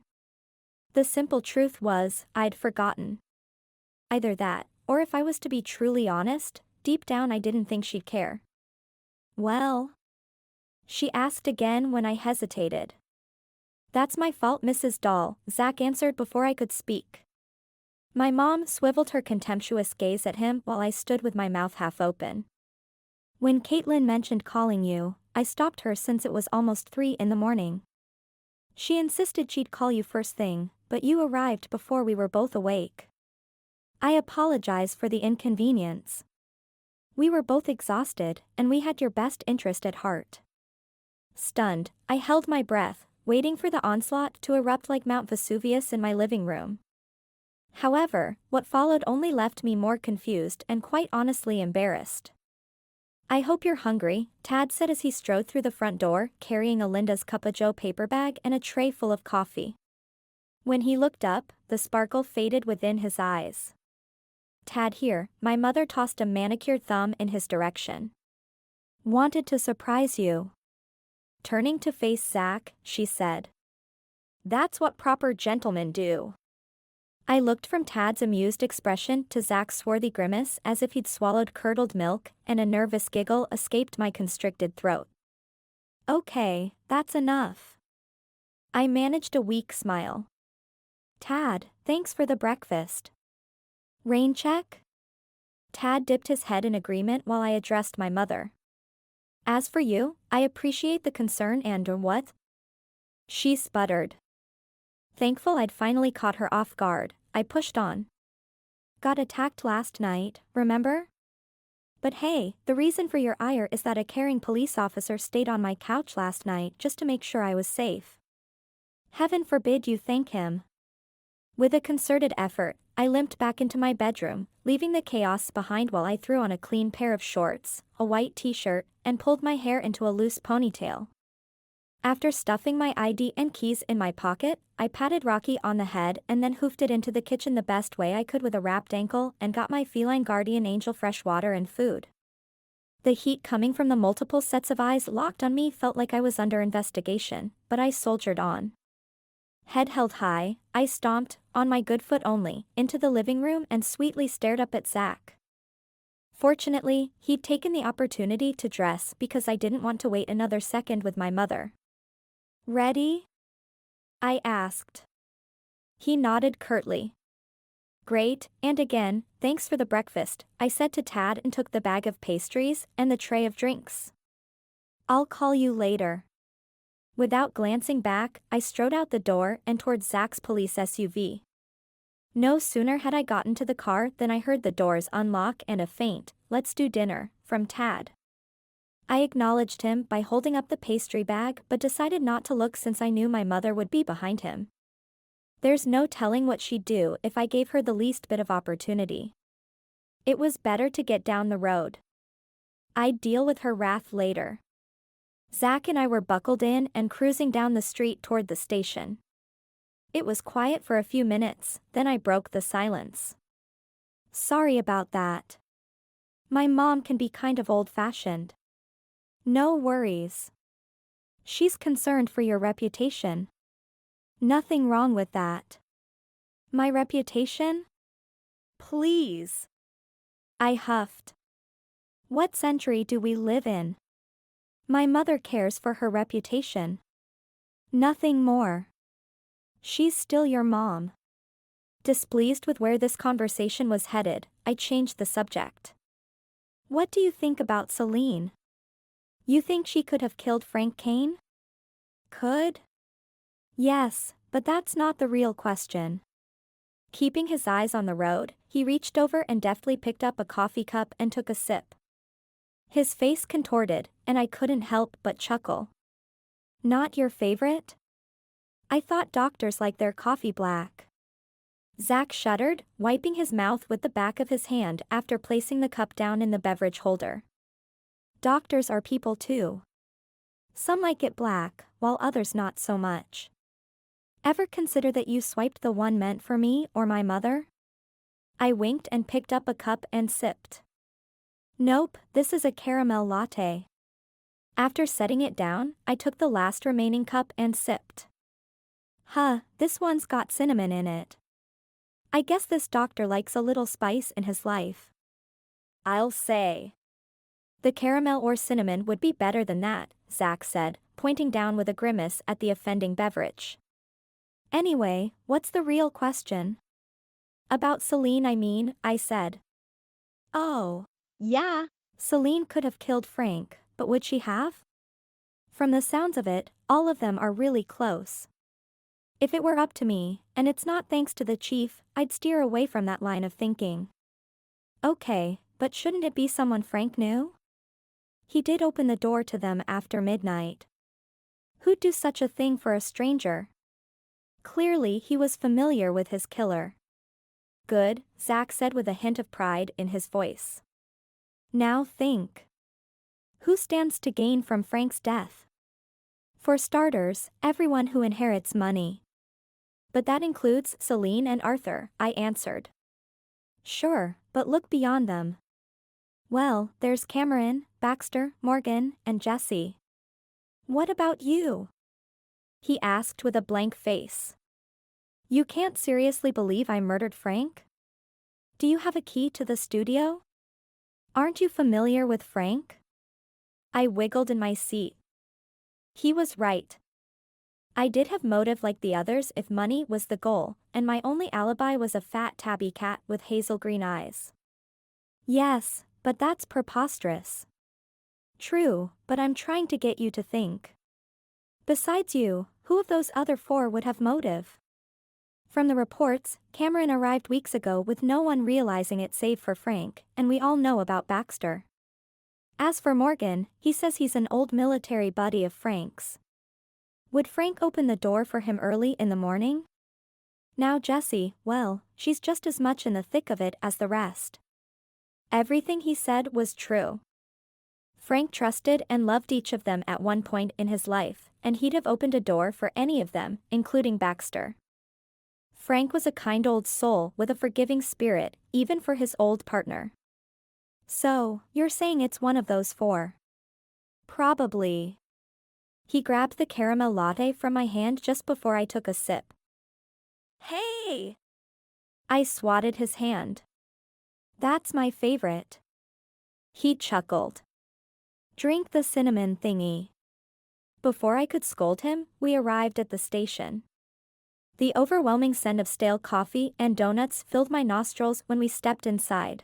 The simple truth was, I'd forgotten. Either that, or if I was to be truly honest, deep down I didn't think she'd care. "Well?" she asked again when I hesitated. "That's my fault, Mrs. Dahl," Zach answered before I could speak. My mom swiveled her contemptuous gaze at him while I stood with my mouth half open. "When Caitlin mentioned calling you, I stopped her since it was almost 3 in the morning. She insisted she'd call you first thing, but you arrived before we were both awake. I apologize for the inconvenience. We were both exhausted, and we had your best interest at heart." Stunned, I held my breath, waiting for the onslaught to erupt like Mount Vesuvius in my living room. However, what followed only left me more confused and quite honestly embarrassed. "I hope you're hungry," Tad said as he strode through the front door, carrying a Linda's Cup of Joe paper bag and a tray full of coffee. When he looked up, the sparkle faded within his eyes. "Tad here," my mother tossed a manicured thumb in his direction. "Wanted to surprise you." Turning to face Zach, she said. "That's what proper gentlemen do." I looked from Tad's amused expression to Zach's swarthy grimace as if he'd swallowed curdled milk, and a nervous giggle escaped my constricted throat. "Okay, that's enough." I managed a weak smile. "Tad, thanks for the breakfast. Rain check?" Tad dipped his head in agreement while I addressed my mother. "As for you, I appreciate the concern and what?" She sputtered. Thankful I'd finally caught her off guard, I pushed on. "Got attacked last night, remember? But hey, the reason for your ire is that a caring police officer stayed on my couch last night just to make sure I was safe. Heaven forbid you thank him. With a concerted effort, I limped back into my bedroom, leaving the chaos behind while I threw on a clean pair of shorts, a white t-shirt, and pulled my hair into a loose ponytail. After stuffing my ID and keys in my pocket, I patted Rocky on the head and then hoofed it into the kitchen the best way I could with a wrapped ankle and got my feline guardian angel fresh water and food. The heat coming from the multiple sets of eyes locked on me felt like I was under investigation, but I soldiered on. Head held high, I stomped, on my good foot only, into the living room and sweetly stared up at Zach. Fortunately, he'd taken the opportunity to dress because I didn't want to wait another second with my mother. "Ready?" I asked. He nodded curtly. "Great, and again, thanks for the breakfast," I said to Tad and took the bag of pastries and the tray of drinks. "I'll call you later." Without glancing back, I strode out the door and towards Zach's police SUV. No sooner had I gotten to the car than I heard the doors unlock and a faint, "Let's do dinner," from Tad. I acknowledged him by holding up the pastry bag but decided not to look since I knew my mother would be behind him. There's no telling what she'd do if I gave her the least bit of opportunity. It was better to get down the road. I'd deal with her wrath later. Zach and I were buckled in and cruising down the street toward the station. It was quiet for a few minutes, then I broke the silence. "Sorry about that. My mom can be kind of old-fashioned." "No worries. She's concerned for your reputation." "Nothing wrong with that." "My reputation? Please." I huffed. "What century do we live in? My mother cares for her reputation. Nothing more. She's still your mom." Displeased with where this conversation was headed, I changed the subject. "What do you think about Celine? You think she could have killed Frank Caine?" "Could?" "Yes, but that's not the real question." Keeping his eyes on the road, he reached over and deftly picked up a coffee cup and took a sip. His face contorted, and I couldn't help but chuckle. "Not your favorite? I thought doctors like their coffee black." Zach shuddered, wiping his mouth with the back of his hand after placing the cup down in the beverage holder. "Doctors are people too. Some like it black, while others not so much. Ever consider that you swiped the one meant for me or my mother?" I winked and picked up a cup and sipped. "Nope, this is a caramel latte." After setting it down, I took the last remaining cup and sipped. This one's got cinnamon in it. I guess this doctor likes a little spice in his life. I'll say. The caramel or cinnamon would be better than that, Zach said, pointing down with a grimace at the offending beverage. Anyway, what's the real question? About Celine, I mean, I said. Oh. Yeah. Celine could have killed Frank, but would she have? From the sounds of it, all of them are really close. If it were up to me, and it's not thanks to the chief, I'd steer away from that line of thinking. Okay, but shouldn't it be someone Frank knew? He did open the door to them after midnight. Who'd do such a thing for a stranger? Clearly he was familiar with his killer. Good, Zach said with a hint of pride in his voice. Now think. Who stands to gain from Frank's death? For starters, everyone who inherits money. But that includes Celine and Arthur, I answered. Sure, but look beyond them. Well, there's Cameron, Baxter, Morgan, and Jesse. What about you? He asked with a blank face. You can't seriously believe I murdered Frank? Do you have a key to the studio? Aren't you familiar with Frank? I wiggled in my seat. He was right. I did have motive like the others if money was the goal, and my only alibi was a fat tabby cat with hazel green eyes. Yes, but that's preposterous. True, but I'm trying to get you to think. Besides you, who of those other four would have motive? From the reports, Cameron arrived weeks ago with no one realizing it save for Frank, and we all know about Baxter. As for Morgan, he says he's an old military buddy of Frank's. Would Frank open the door for him early in the morning? Now Jessie, well, she's just as much in the thick of it as the rest. Everything he said was true. Frank trusted and loved each of them at one point in his life, and he'd have opened a door for any of them, including Baxter. Frank was a kind old soul with a forgiving spirit, even for his old partner. So, you're saying it's one of those four? Probably. He grabbed the caramel latte from my hand just before I took a sip. Hey! I swatted his hand. That's my favorite. He chuckled. Drink the cinnamon thingy. Before I could scold him, we arrived at the station. The overwhelming scent of stale coffee and donuts filled my nostrils when we stepped inside.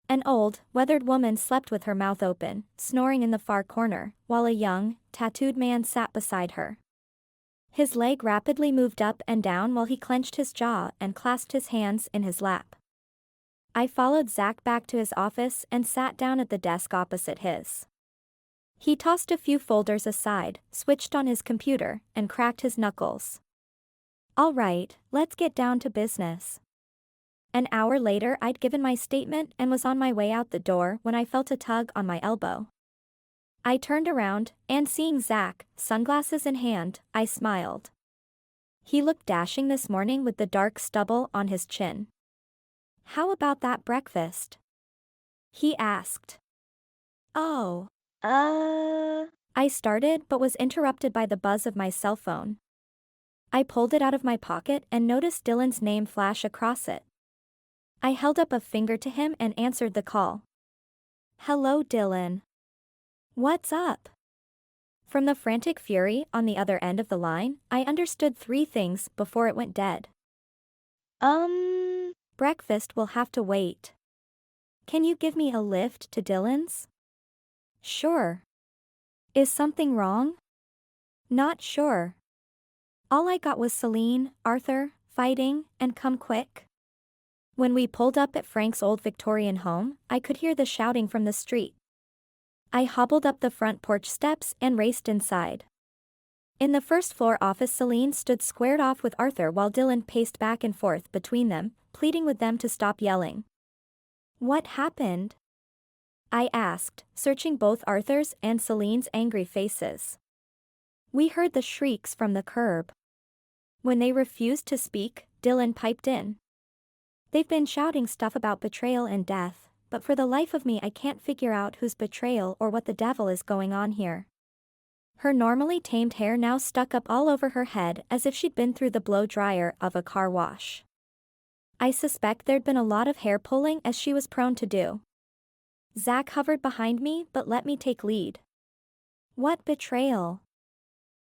An old, weathered woman slept with her mouth open, snoring in the far corner, while a young, tattooed man sat beside her. His leg rapidly moved up and down while he clenched his jaw and clasped his hands in his lap. I followed Zach back to his office and sat down at the desk opposite his. He tossed a few folders aside, switched on his computer, and cracked his knuckles. All right, let's get down to business. An hour later I'd given my statement and was on my way out the door when I felt a tug on my elbow. I turned around, and seeing Zach, sunglasses in hand, I smiled. He looked dashing this morning with the dark stubble on his chin. How about that breakfast? He asked. Oh. I started but was interrupted by the buzz of my cell phone. I pulled it out of my pocket and noticed Dylan's name flash across it. I held up a finger to him and answered the call. Hello, Dylan. What's up? From the frantic fury on the other end of the line, I understood three things before it went dead. Breakfast will have to wait. Can you give me a lift to Dylan's? Sure. Is something wrong? Not sure. All I got was Celine, Arthur, fighting, and come quick. When we pulled up at Frank's old Victorian home, I could hear the shouting from the street. I hobbled up the front porch steps and raced inside. In the first floor office, Celine stood squared off with Arthur while Dylan paced back and forth between them, pleading with them to stop yelling. What happened? I asked, searching both Arthur's and Celine's angry faces. We heard the shrieks from the curb. When they refused to speak, Dylan piped in. They've been shouting stuff about betrayal and death, but for the life of me I can't figure out whose betrayal or what the devil is going on here. Her normally tamed hair now stuck up all over her head as if she'd been through the blow dryer of a car wash. I suspect there'd been a lot of hair pulling, as she was prone to do. Zach hovered behind me but let me take lead. What betrayal?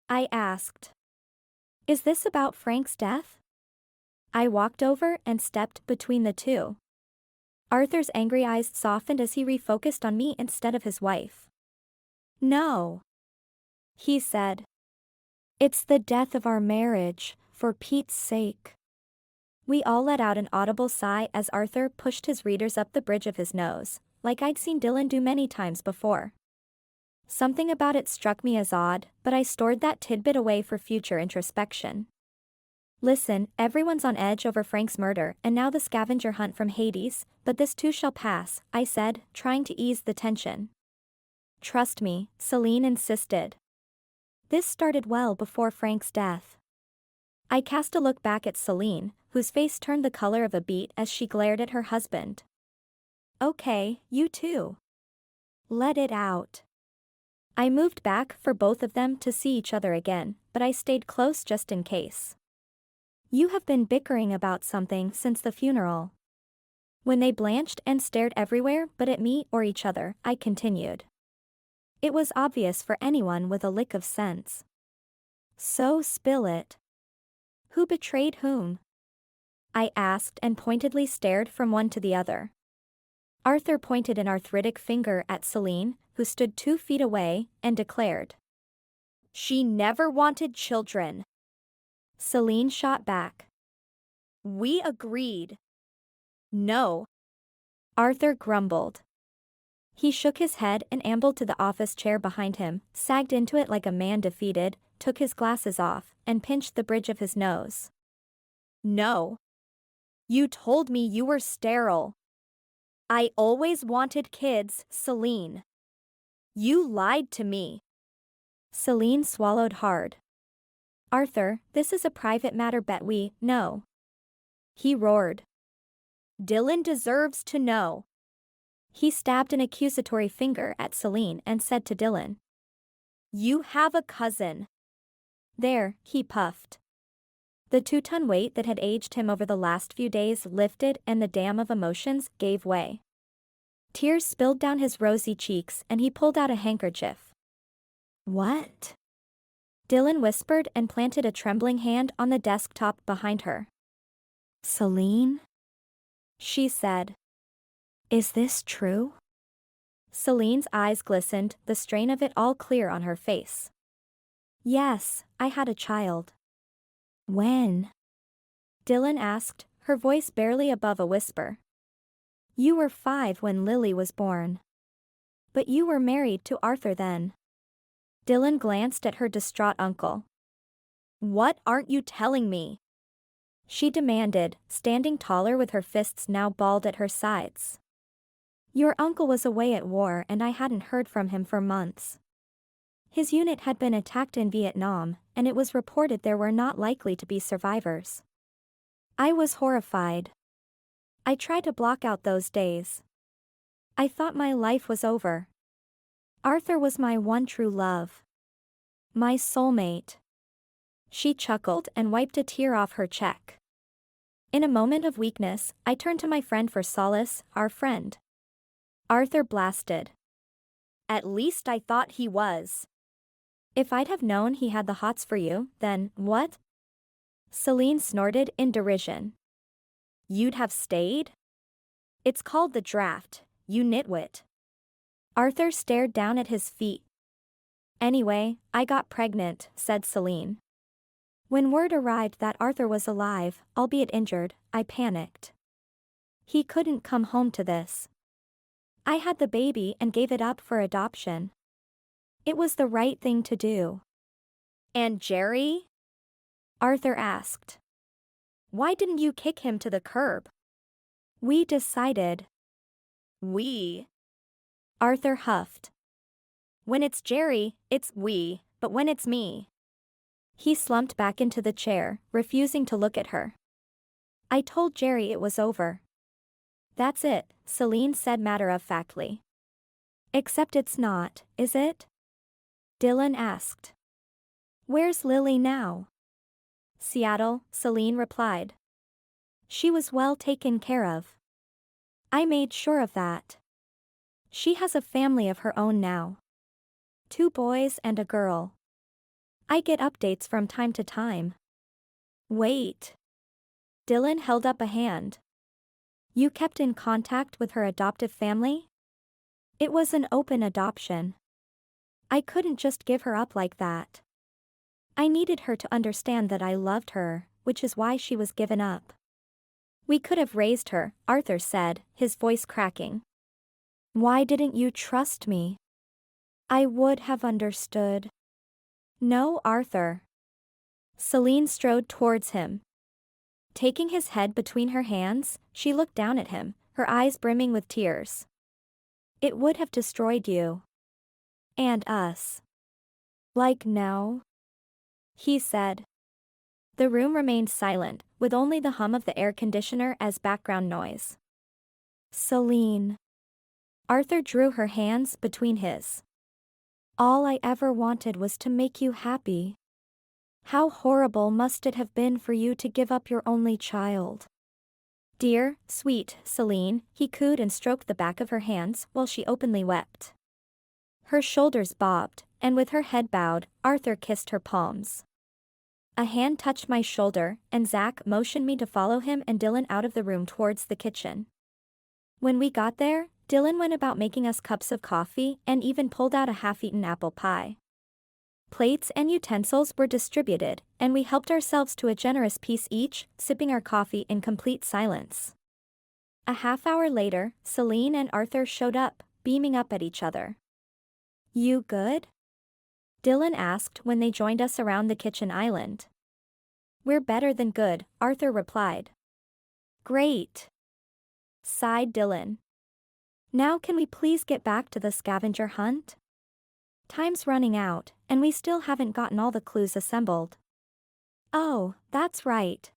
I asked. Is this about Frank's death? I walked over and stepped between the two. Arthur's angry eyes softened as he refocused on me instead of his wife. No. He said. It's the death of our marriage, for Pete's sake. We all let out an audible sigh as Arthur pushed his readers up the bridge of his nose, like I'd seen Dylan do many times before. Something about it struck me as odd, but I stored that tidbit away for future introspection. Listen, everyone's on edge over Frank's murder and now the scavenger hunt from Hades, but this too shall pass, I said, trying to ease the tension. Trust me, Celine insisted. This started well before Frank's death. I cast a look back at Celine, whose face turned the color of a beet as she glared at her husband. Okay, you too. Let it out. I moved back for both of them to see each other again, but I stayed close just in case. You have been bickering about something since the funeral. When they blanched and stared everywhere but at me or each other, I continued. It was obvious for anyone with a lick of sense. So spill it. Who betrayed whom? I asked and pointedly stared from one to the other. Arthur pointed an arthritic finger at Celine, who stood 2 feet away, and declared. She never wanted children. Celine shot back. We agreed. No. Arthur grumbled. He shook his head and ambled to the office chair behind him, sagged into it like a man defeated, took his glasses off, and pinched the bridge of his nose. No. You told me you were sterile. I always wanted kids, Celine. You lied to me. Celine swallowed hard. Arthur, this is a private matter, bet we know. He roared. Dylan deserves to know. He stabbed an accusatory finger at Celine and said to Dylan. You have a cousin. There, he puffed. The 2-ton weight that had aged him over the last few days lifted and the dam of emotions gave way. Tears spilled down his rosy cheeks and he pulled out a handkerchief. What? Dylan whispered and planted a trembling hand on the desktop behind her. Celine? She said. Is this true? Celine's eyes glistened, the strain of it all clear on her face. Yes, I had a child. When? Dylan asked, her voice barely above a whisper. You were 5 when Lily was born. But you were married to Arthur then. Dylan glanced at her distraught uncle. What aren't you telling me? She demanded, standing taller with her fists now balled at her sides. Your uncle was away at war and I hadn't heard from him for months. His unit had been attacked in Vietnam, and it was reported there were not likely to be survivors. I was horrified. I tried to block out those days. I thought my life was over. Arthur was my one true love. My soulmate. She chuckled and wiped a tear off her cheek. In a moment of weakness, I turned to my friend for solace, our friend. Arthur blasted. At least I thought he was. If I'd have known he had the hots for you, then what? Celine snorted in derision. You'd have stayed? It's called the draft, you nitwit. Arthur stared down at his feet. Anyway, I got pregnant, said Celine. When word arrived that Arthur was alive, albeit injured, I panicked. He couldn't come home to this. I had the baby and gave it up for adoption. It was the right thing to do. And Jerry? Arthur asked. Why didn't you kick him to the curb? We decided. We? Arthur huffed. When it's Jerry, it's we, but when it's me. He slumped back into the chair, refusing to look at her. I told Jerry it was over. That's it, Celine said matter-of-factly. Except it's not, is it? Dylan asked. Where's Lily now? Seattle, Celine replied. She was well taken care of. I made sure of that. She has a family of her own now. 2 boys and a girl. I get updates from time to time. Wait. Dylan held up a hand. You kept in contact with her adoptive family? It was an open adoption. I couldn't just give her up like that. I needed her to understand that I loved her, which is why she was given up. We could have raised her, Arthur said, his voice cracking. Why didn't you trust me? I would have understood. No, Arthur. Celine strode towards him. Taking his head between her hands, she looked down at him, her eyes brimming with tears. It would have destroyed you. And us. Like now? He said. The room remained silent, with only the hum of the air conditioner as background noise. Celine. Arthur drew her hands between his. All I ever wanted was to make you happy. How horrible must it have been for you to give up your only child? Dear, sweet Celine, he cooed and stroked the back of her hands while she openly wept. Her shoulders bobbed, and with her head bowed, Arthur kissed her palms. A hand touched my shoulder, and Zach motioned me to follow him and Dylan out of the room towards the kitchen. When we got there, Dylan went about making us cups of coffee and even pulled out a half-eaten apple pie. Plates and utensils were distributed, and we helped ourselves to a generous piece each, sipping our coffee in complete silence. A half hour later, Celine and Arthur showed up, beaming up at each other. "You good?" Dylan asked when they joined us around the kitchen island. "We're better than good," Arthur replied. "Great," sighed Dylan. "Now can we please get back to the scavenger hunt? Time's running out, and we still haven't gotten all the clues assembled." "Oh, that's right."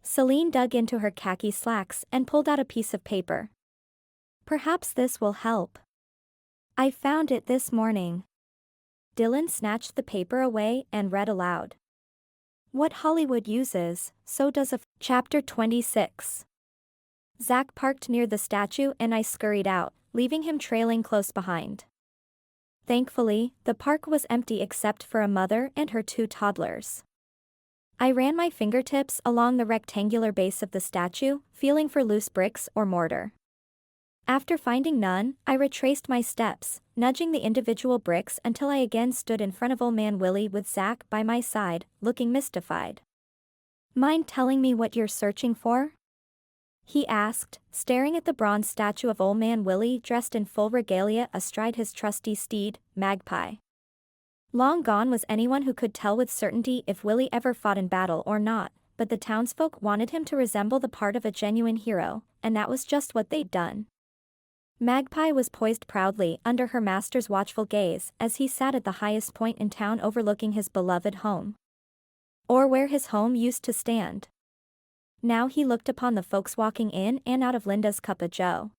Celine dug into her khaki slacks and pulled out a piece of paper. "Perhaps this will help. I found it this morning." Dylan snatched the paper away and read aloud. "What Hollywood uses, so does a Chapter 26. Zach parked near the statue and I scurried out, leaving him trailing close behind. Thankfully, the park was empty except for a mother and her 2 toddlers. I ran my fingertips along the rectangular base of the statue, feeling for loose bricks or mortar. After finding none, I retraced my steps, nudging the individual bricks until I again stood in front of Old Man Willie with Zach by my side, looking mystified. "Mind telling me what you're searching for?" he asked, staring at the bronze statue of Old Man Willie dressed in full regalia astride his trusty steed, Magpie. Long gone was anyone who could tell with certainty if Willie ever fought in battle or not, but the townsfolk wanted him to resemble the part of a genuine hero, and that was just what they'd done. Magpie was poised proudly under her master's watchful gaze as he sat at the highest point in town overlooking his beloved home. Or where his home used to stand. Now he looked upon the folks walking in and out of Linda's Cup of Joe.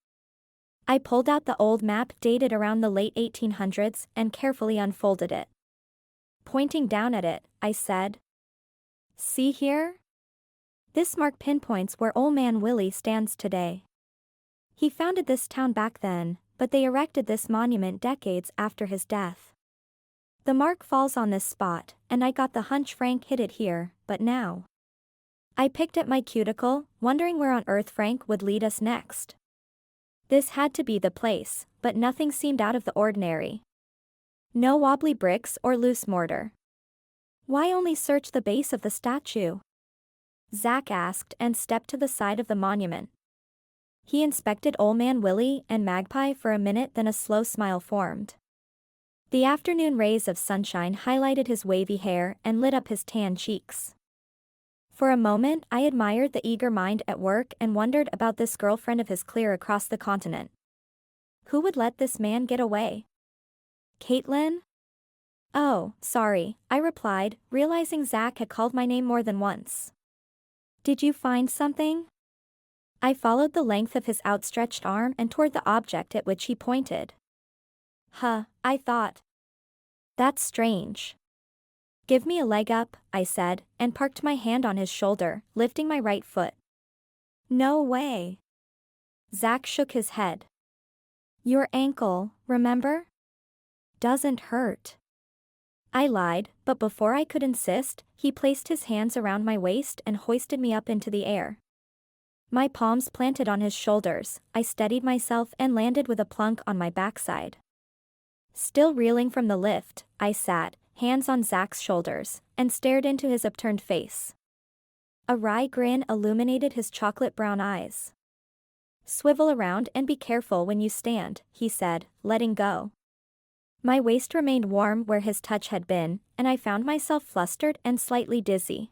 I pulled out the old map dated around the late 1800s and carefully unfolded it. Pointing down at it, I said, "See here? This mark pinpoints where Old Man Willie stands today. He founded this town back then, but they erected this monument decades after his death. The mark falls on this spot, and I got the hunch Frank hid it here, but now." I picked at my cuticle, wondering where on earth Frank would lead us next. This had to be the place, but nothing seemed out of the ordinary. No wobbly bricks or loose mortar. "Why only search the base of the statue?" Zach asked and stepped to the side of the monument. He inspected Old Man Willie and Magpie for a minute, then a slow smile formed. The afternoon rays of sunshine highlighted his wavy hair and lit up his tan cheeks. For a moment I admired the eager mind at work and wondered about this girlfriend of his clear across the continent. Who would let this man get away? "Caitlin?" "Oh, sorry," I replied, realizing Zach had called my name more than once. "Did you find something?" I followed the length of his outstretched arm and toward the object at which he pointed. I thought. "That's strange." "Give me a leg up," I said, and parked my hand on his shoulder, lifting my right foot. "No way." Zach shook his head. "Your ankle, remember? Doesn't hurt." I lied, but before I could insist, he placed his hands around my waist and hoisted me up into the air. My palms planted on his shoulders, I steadied myself and landed with a plunk on my backside. Still reeling from the lift, I sat, hands on Zach's shoulders, and stared into his upturned face. A wry grin illuminated his chocolate brown eyes. "Swivel around and be careful when you stand," he said, letting go. My waist remained warm where his touch had been, and I found myself flustered and slightly dizzy.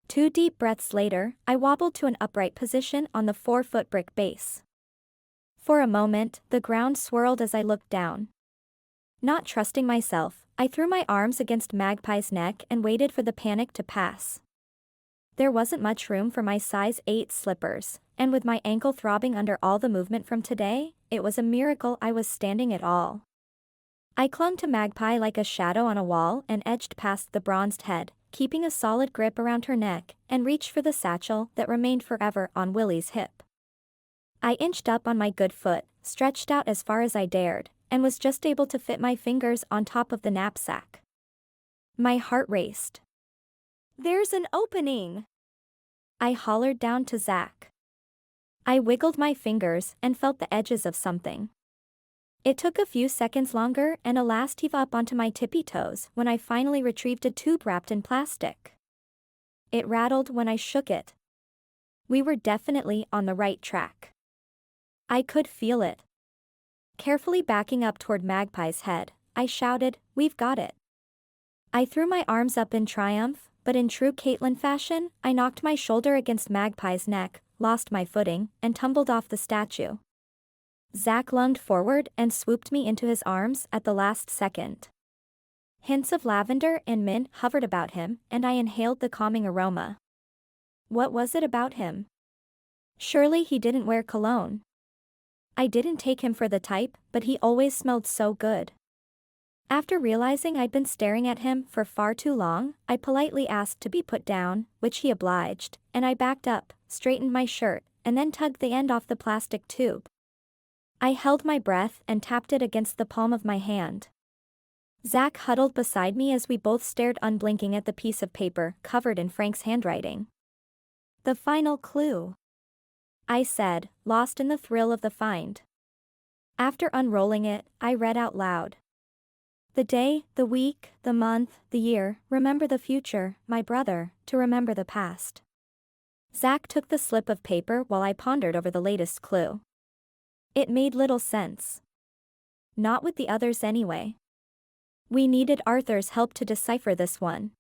2 deep breaths later, I wobbled to an upright position on the 4-foot brick base. For a moment, the ground swirled as I looked down. Not trusting myself, I threw my arms against Magpie's neck and waited for the panic to pass. There wasn't much room for my size 8 slippers, and with my ankle throbbing under all the movement from today, it was a miracle I was standing at all. I clung to Magpie like a shadow on a wall and edged past the bronzed head, keeping a solid grip around her neck, and reached for the satchel that remained forever on Willie's hip. I inched up on my good foot, stretched out as far as I dared, and was just able to fit my fingers on top of the knapsack. My heart raced. "There's an opening!" I hollered down to Zach. I wiggled my fingers and felt the edges of something. It took a few seconds longer and a last heave up onto my tippy toes when I finally retrieved a tube wrapped in plastic. It rattled when I shook it. We were definitely on the right track. I could feel it. Carefully backing up toward Magpie's head, I shouted, "We've got it." I threw my arms up in triumph, but in true Caitlin fashion, I knocked my shoulder against Magpie's neck, lost my footing, and tumbled off the statue. Zach lunged forward and swooped me into his arms at the last second. Hints of lavender and mint hovered about him, and I inhaled the calming aroma. What was it about him? Surely he didn't wear cologne. I didn't take him for the type, but he always smelled so good. After realizing I'd been staring at him for far too long, I politely asked to be put down, which he obliged, and I backed up, straightened my shirt, and then tugged the end off the plastic tube. I held my breath and tapped it against the palm of my hand. Zach huddled beside me as we both stared unblinking at the piece of paper covered in Frank's handwriting. "The final clue," I said, lost in the thrill of the find. After unrolling it, I read out loud. "The day, the week, the month, the year, remember the future, my brother, to remember the past." Zach took the slip of paper while I pondered over the latest clue. It made little sense. Not with the others anyway. We needed Arthur's help to decipher this one.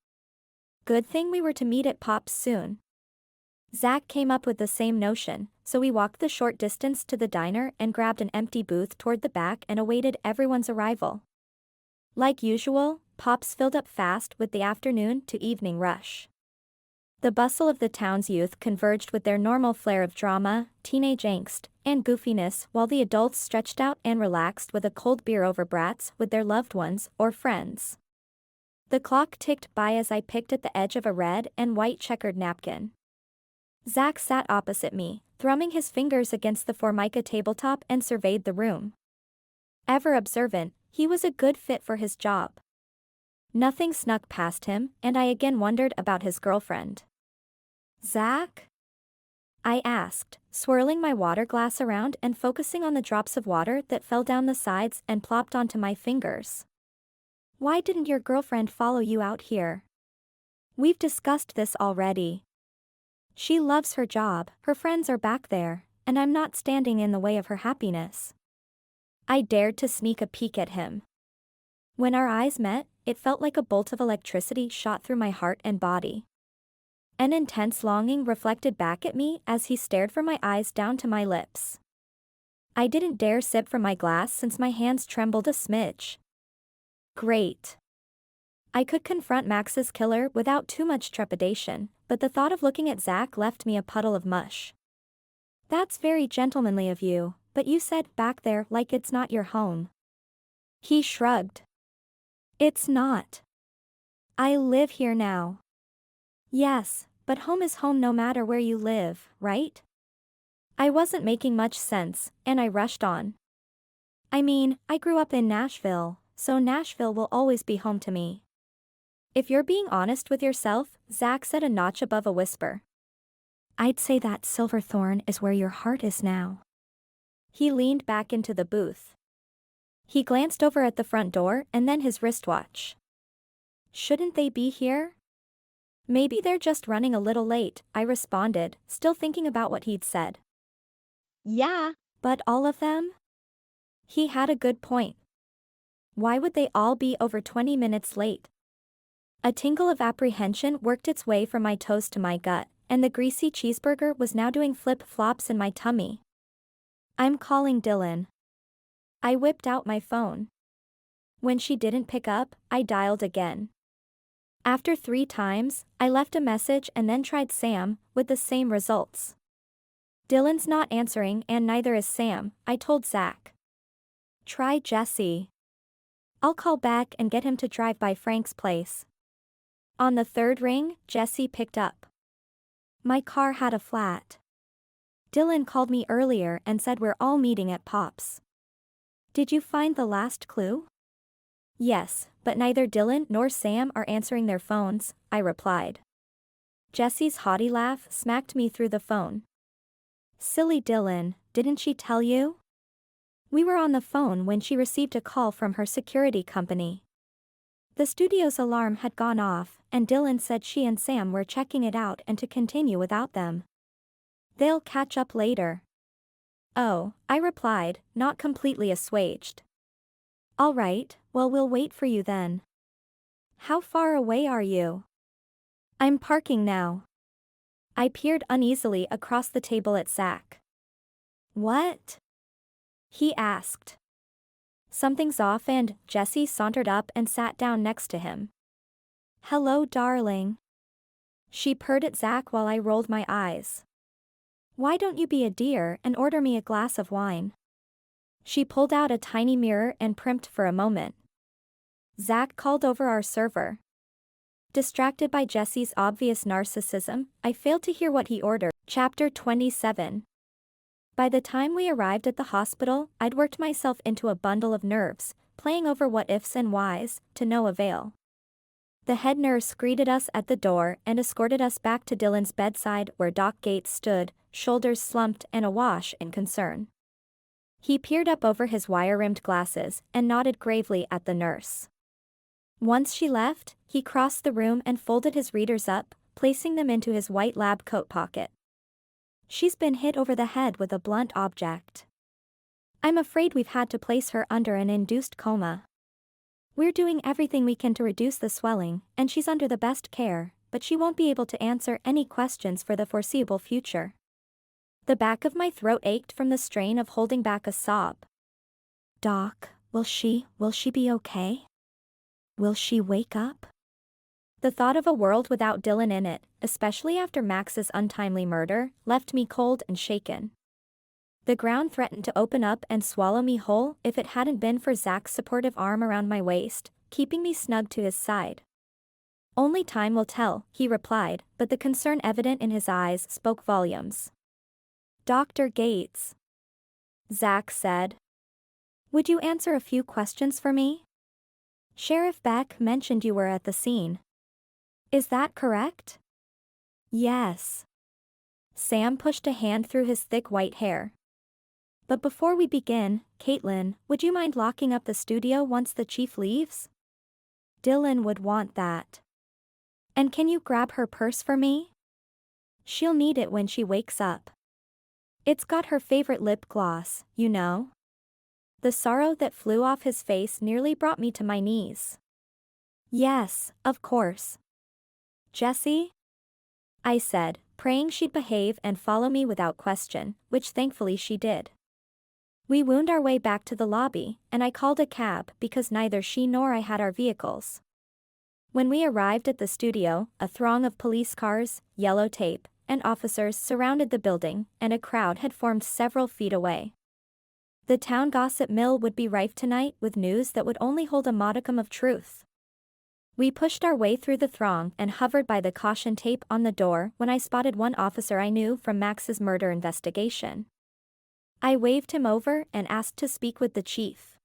Good thing we were to meet at Pop's soon. Zach came up with the same notion, so we walked the short distance to the diner and grabbed an empty booth toward the back and awaited everyone's arrival. Like usual, Pop's filled up fast with the afternoon to evening rush. The bustle of the town's youth converged with their normal flair of drama, teenage angst, and goofiness, while the adults stretched out and relaxed with a cold beer over brats with their loved ones or friends. The clock ticked by as I picked at the edge of a red and white checkered napkin. Zach sat opposite me, thrumming his fingers against the Formica tabletop and surveyed the room. Ever observant, he was a good fit for his job. Nothing snuck past him, and I again wondered about his girlfriend. "Zach?" I asked, swirling my water glass around and focusing on the drops of water that fell down the sides and plopped onto my fingers. "Why didn't your girlfriend follow you out here? We've discussed this already. She loves her job, her friends are back there, and I'm not standing in the way of her happiness." I dared to sneak a peek at him. When our eyes met, it felt like a bolt of electricity shot through my heart and body. An intense longing reflected back at me as he stared from my eyes down to my lips. I didn't dare sip from my glass since my hands trembled a smidge. Great. I could confront Max's killer without too much trepidation, but the thought of looking at Zach left me a puddle of mush. "That's very gentlemanly of you, but you said back there like it's not your home." He shrugged. "It's not. I live here now." "Yes, but home is home no matter where you live, right?" I wasn't making much sense, and I rushed on. "I mean, I grew up in Nashville, so Nashville will always be home to me." "If you're being honest with yourself," Zach said a notch above a whisper, "I'd say that Silverthorne is where your heart is now." He leaned back into the booth. He glanced over at the front door and then his wristwatch. "Shouldn't they be here?" "Maybe they're just running a little late," I responded, still thinking about what he'd said. Yeah. "But all of them?" He had a good point. Why would they all be over 20 minutes late? A tingle of apprehension worked its way from my toes to my gut, and the greasy cheeseburger was now doing flip-flops in my tummy. "I'm calling Dylan." I whipped out my phone. When she didn't pick up, I dialed again. After 3 times, I left a message and then tried Sam, with the same results. "Dylan's not answering and neither is Sam," I told Zach. "Try Jesse. I'll call back and get him to drive by Frank's place." On the 3rd ring, Jesse picked up. "My car had a flat. Dylan called me earlier and said we're all meeting at Pop's." "Did you find the last clue?" "Yes, but neither Dylan nor Sam are answering their phones," I replied. Jesse's haughty laugh smacked me through the phone. "Silly Dylan, didn't she tell you? We were on the phone when she received a call from her security company. The studio's alarm had gone off, and Dylan said she and Sam were checking it out and to continue without them. They'll catch up later." Oh, I replied, not completely assuaged. All right, well, we'll wait for you then. How far away are you? I'm parking now. I peered uneasily across the table at Zach. What? He asked. Something's off, and Jessie sauntered up and sat down next to him. Hello, darling. She purred at Zach while I rolled my eyes. Why don't you be a dear and order me a glass of wine? She pulled out a tiny mirror and primped for a moment. Zach called over our server. Distracted by Jessie's obvious narcissism, I failed to hear what he ordered. Chapter 27. By the time we arrived at the hospital, I'd worked myself into a bundle of nerves, playing over what ifs and whys, to no avail. The head nurse greeted us at the door and escorted us back to Dylan's bedside, where Doc Gates stood, shoulders slumped and awash in concern. He peered up over his wire-rimmed glasses and nodded gravely at the nurse. Once she left, he crossed the room and folded his readers up, placing them into his white lab coat pocket. She's been hit over the head with a blunt object. I'm afraid we've had to place her under an induced coma. We're doing everything we can to reduce the swelling, and she's under the best care, but she won't be able to answer any questions for the foreseeable future. The back of my throat ached from the strain of holding back a sob. Doc, will she be okay? Will she wake up? The thought of a world without Dylan in it, especially after Max's untimely murder, left me cold and shaken. The ground threatened to open up and swallow me whole if it hadn't been for Zach's supportive arm around my waist, keeping me snug to his side. Only time will tell, he replied, but the concern evident in his eyes spoke volumes. Dr. Gates. Zach said. Would you answer a few questions for me? Sheriff Beck mentioned you were at the scene. Is that correct? Yes. Sam pushed a hand through his thick white hair. But before we begin, Caitlin, would you mind locking up the studio once the chief leaves? Dylan would want that. And can you grab her purse for me? She'll need it when she wakes up. It's got her favorite lip gloss, you know. The sorrow that flew off his face nearly brought me to my knees. Yes, of course. Jessie? I said, praying she'd behave and follow me without question, which thankfully she did. We wound our way back to the lobby, and I called a cab because neither she nor I had our vehicles. When we arrived at the studio, a throng of police cars, yellow tape, and officers surrounded the building, and a crowd had formed several feet away. The town gossip mill would be rife tonight with news that would only hold a modicum of truth. We pushed our way through the throng and hovered by the caution tape on the door when I spotted one officer I knew from Max's murder investigation. I waved him over and asked to speak with the chief.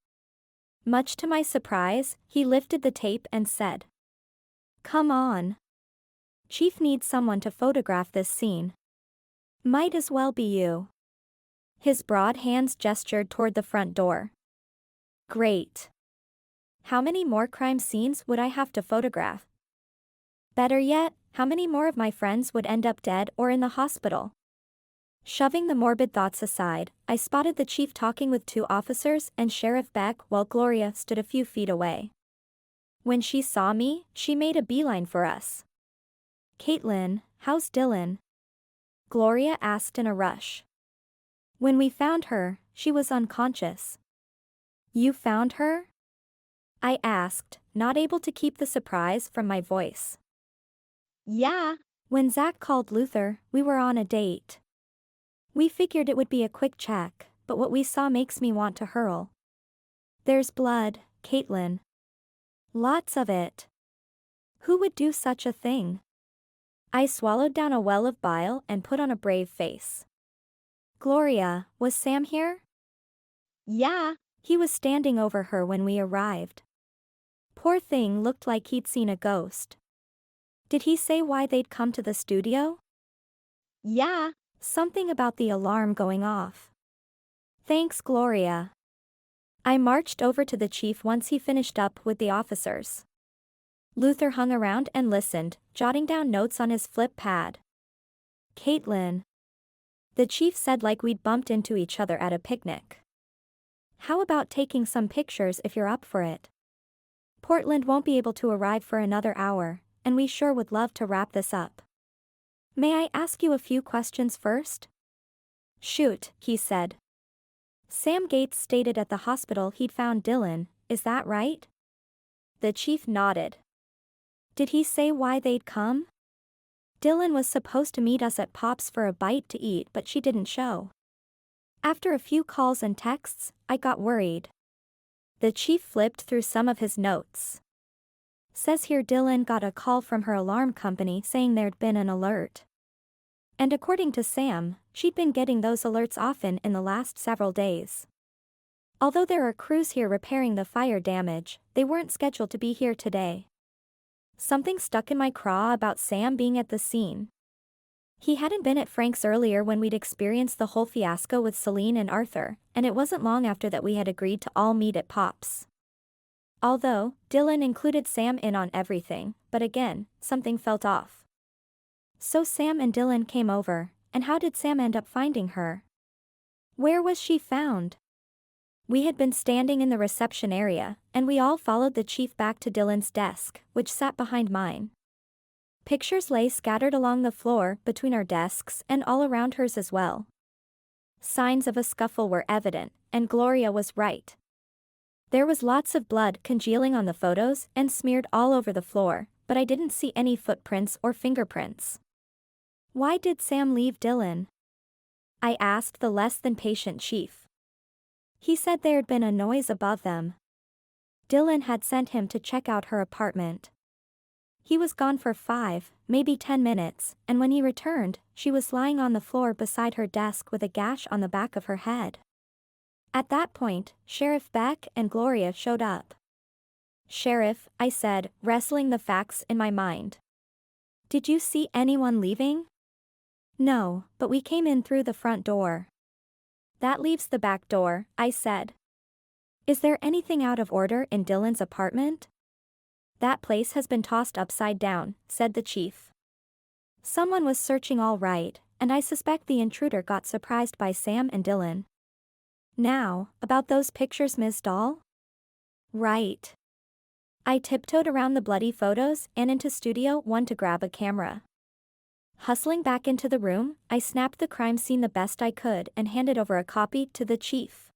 Much to my surprise, he lifted the tape and said, "Come on. Chief needs someone to photograph this scene. Might as well be you." His broad hands gestured toward the front door. Great. How many more crime scenes would I have to photograph? Better yet, how many more of my friends would end up dead or in the hospital? Shoving the morbid thoughts aside, I spotted the chief talking with two officers and Sheriff Beck while Gloria stood a few feet away. When she saw me, she made a beeline for us. Caitlin, how's Dylan? Gloria asked in a rush. When we found her, she was unconscious. You found her? I asked, not able to keep the surprise from my voice. Yeah. When Zach called Luther, we were on a date. We figured it would be a quick check, but what we saw makes me want to hurl. There's blood, Caitlin. Lots of it. Who would do such a thing? I swallowed down a well of bile and put on a brave face. Gloria, was Sam here? Yeah. He was standing over her when we arrived. Poor thing looked like he'd seen a ghost. Did he say why they'd come to the studio? Yeah. Something about the alarm going off. Thanks, Gloria. I marched over to the chief once he finished up with the officers. Luther hung around and listened, jotting down notes on his flip pad. Caitlin. The chief said like we'd bumped into each other at a picnic. How about taking some pictures if you're up for it? Portland won't be able to arrive for another hour, and we sure would love to wrap this up. May I ask you a few questions first? Shoot, he said. Sam Gates stated at the hospital he'd found Dylan, is that right? The chief nodded. Did he say why they'd come? Dylan was supposed to meet us at Pop's for a bite to eat, but she didn't show. After a few calls and texts, I got worried. The chief flipped through some of his notes. Says here Dylan got a call from her alarm company saying there'd been an alert. And according to Sam, she'd been getting those alerts often in the last several days. Although there are crews here repairing the fire damage, they weren't scheduled to be here today. Something stuck in my craw about Sam being at the scene. He hadn't been at Frank's earlier when we'd experienced the whole fiasco with Celine and Arthur, and it wasn't long after that we had agreed to all meet at Pop's. Although, Dylan included Sam in on everything, but again, something felt off. So Sam and Dylan came over, and how did Sam end up finding her? Where was she found? We had been standing in the reception area, and we all followed the chief back to Dylan's desk, which sat behind mine. Pictures lay scattered along the floor between our desks and all around hers as well. Signs of a scuffle were evident, and Gloria was right. There was lots of blood congealing on the photos and smeared all over the floor, but I didn't see any footprints or fingerprints. Why did Sam leave Dylan? I asked the less than patient chief. He said there'd been a noise above them. Dylan had sent him to check out her apartment. He was gone for 5, maybe 10 minutes, and when he returned, she was lying on the floor beside her desk with a gash on the back of her head. At that point, Sheriff Beck and Gloria showed up. Sheriff, I said, wrestling the facts in my mind. Did you see anyone leaving? No, but we came in through the front door. That leaves the back door, I said. Is there anything out of order in Dylan's apartment? That place has been tossed upside down, said the chief. Someone was searching all right, and I suspect the intruder got surprised by Sam and Dylan. Now, about those pictures, Ms. Dahl? Right. I tiptoed around the bloody photos and into Studio 1 to grab a camera. Hustling back into the room, I snapped the crime scene the best I could and handed over a copy to the chief.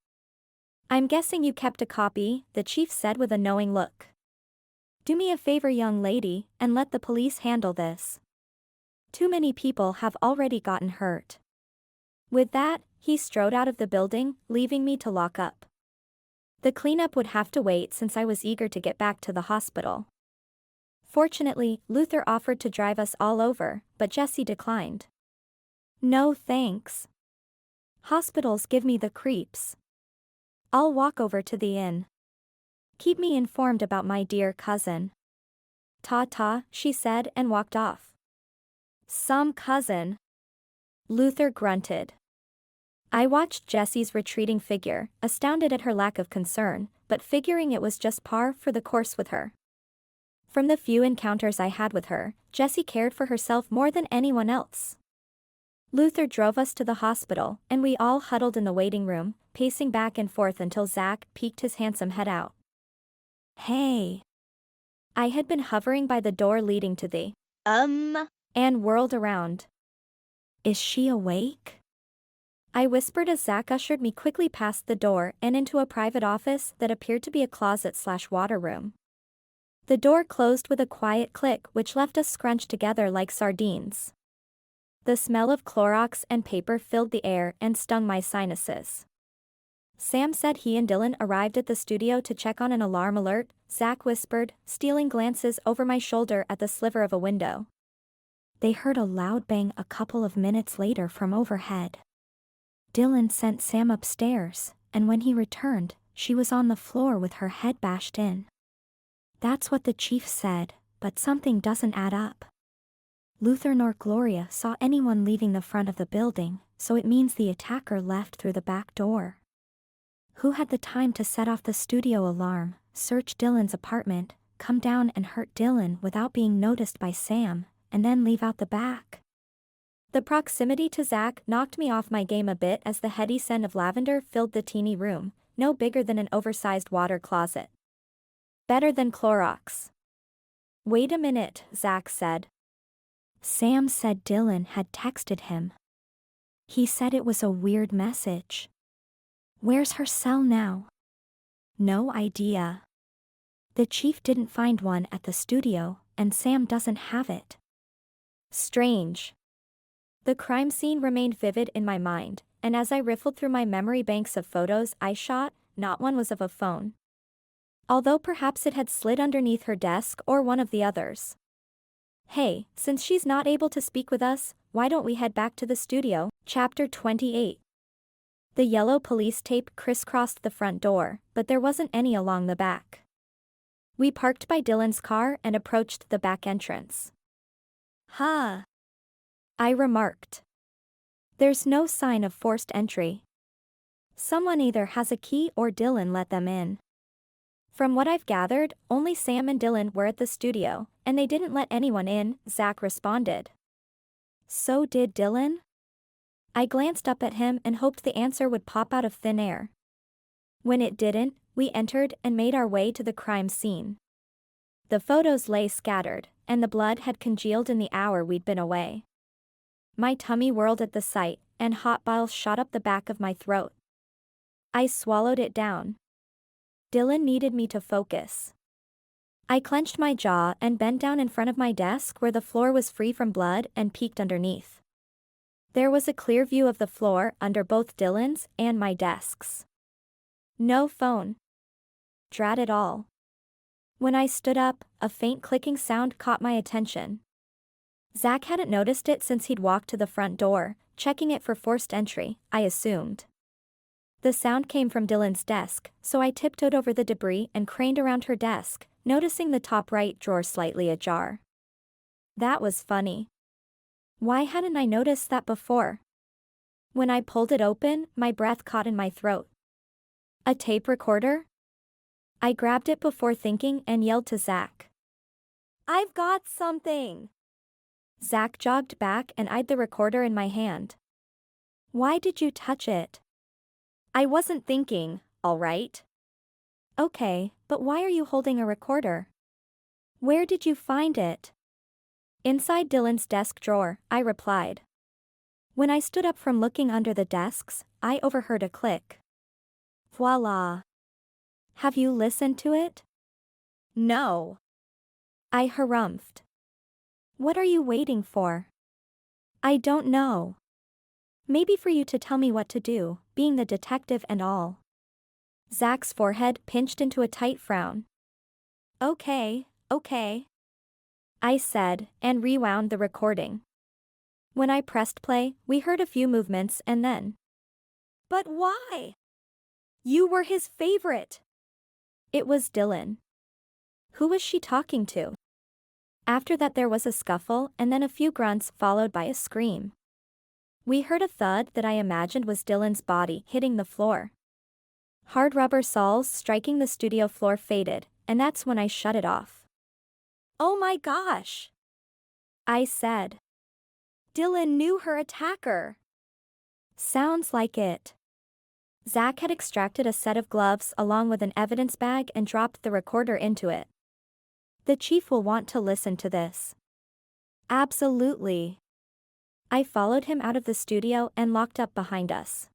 I'm guessing you kept a copy, the chief said with a knowing look. Do me a favor, young lady, and let the police handle this. Too many people have already gotten hurt. With that, he strode out of the building, leaving me to lock up. The cleanup would have to wait since I was eager to get back to the hospital. Fortunately, Luther offered to drive us all over, but Jessie declined. No thanks. Hospitals give me the creeps. I'll walk over to the inn. Keep me informed about my dear cousin. Ta-ta, she said and walked off. Some cousin. Luther grunted. I watched Jessie's retreating figure, astounded at her lack of concern, but figuring it was just par for the course with her. From the few encounters I had with her, Jessie cared for herself more than anyone else. Luther drove us to the hospital, and we all huddled in the waiting room, pacing back and forth until Zach peeked his handsome head out. Hey. I had been hovering by the door leading to the and whirled around. Is she awake? I whispered as Zach ushered me quickly past the door and into a private office that appeared to be a closet/water room. The door closed with a quiet click which left us scrunched together like sardines. The smell of Clorox and paper filled the air and stung my sinuses. Sam said he and Dylan arrived at the studio to check on an alarm alert, Zach whispered, stealing glances over my shoulder at the sliver of a window. They heard a loud bang a couple of minutes later from overhead. Dylan sent Sam upstairs, and when he returned, she was on the floor with her head bashed in. That's what the chief said, but something doesn't add up. Luther nor Gloria saw anyone leaving the front of the building, so it means the attacker left through the back door. Who had the time to set off the studio alarm, search Dylan's apartment, come down and hurt Dylan without being noticed by Sam, and then leave out the back? The proximity to Zach knocked me off my game a bit as the heady scent of lavender filled the teeny room, no bigger than an oversized water closet. Better than Clorox. Wait a minute, Zach said. Sam said Dylan had texted him. He said it was a weird message. Where's her cell now? No idea. The chief didn't find one at the studio, and Sam doesn't have it. Strange. The crime scene remained vivid in my mind, and as I riffled through my memory banks of photos I shot, not one was of a phone. Although perhaps it had slid underneath her desk or one of the others. Hey, since she's not able to speak with us, why don't we head back to the studio? Chapter 28. The yellow police tape crisscrossed the front door, but there wasn't any along the back. We parked by Dylan's car and approached the back entrance. Huh. I remarked. There's no sign of forced entry. Someone either has a key or Dylan let them in. From what I've gathered, only Sam and Dylan were at the studio, and they didn't let anyone in, Zach responded. So did Dylan? I glanced up at him and hoped the answer would pop out of thin air. When it didn't, we entered and made our way to the crime scene. The photos lay scattered, and the blood had congealed in the hour we'd been away. My tummy whirled at the sight, and hot bile shot up the back of my throat. I swallowed it down. Dylan needed me to focus. I clenched my jaw and bent down in front of my desk where the floor was free from blood and peeked underneath. There was a clear view of the floor under both Dylan's and my desks. No phone. Drat it all. When I stood up, a faint clicking sound caught my attention. Zach hadn't noticed it since he'd walked to the front door, checking it for forced entry, I assumed. The sound came from Dylan's desk, so I tiptoed over the debris and craned around her desk, noticing the top right drawer slightly ajar. That was funny. Why hadn't I noticed that before? When I pulled it open, my breath caught in my throat. A tape recorder? I grabbed it before thinking and yelled to Zach. I've got something! Zach jogged back and eyed the recorder in my hand. Why did you touch it? I wasn't thinking, all right. Okay, but why are you holding a recorder? Where did you find it? Inside Dylan's desk drawer, I replied. When I stood up from looking under the desks, I overheard a click. Voila. Have you listened to it? No. I harumphed. What are you waiting for? I don't know. Maybe for you to tell me what to do, being the detective and all. Zach's forehead pinched into a tight frown. Okay. I said, and rewound the recording. When I pressed play, we heard a few movements and then. But why? You were his favorite. It was Dylan. Who was she talking to? After that there was a scuffle and then a few grunts followed by a scream. We heard a thud that I imagined was Dylan's body hitting the floor. Hard rubber soles striking the studio floor faded, and that's when I shut it off. Oh my gosh! I said. Dylan knew her attacker. Sounds like it. Zach had extracted a set of gloves along with an evidence bag and dropped the recorder into it. The chief will want to listen to this. Absolutely. I followed him out of the studio and locked up behind us.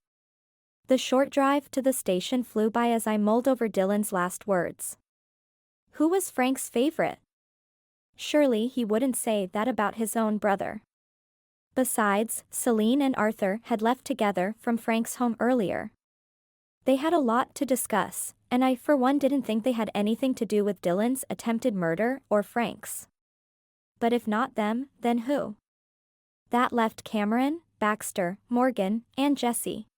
The short drive to the station flew by as I mulled over Dylan's last words. Who was Frank's favorite? Surely he wouldn't say that about his own brother. Besides, Celine and Arthur had left together from Frank's home earlier. They had a lot to discuss, and I for one didn't think they had anything to do with Dylan's attempted murder or Frank's. But if not them, then who? That left Cameron, Baxter, Morgan, and Jesse.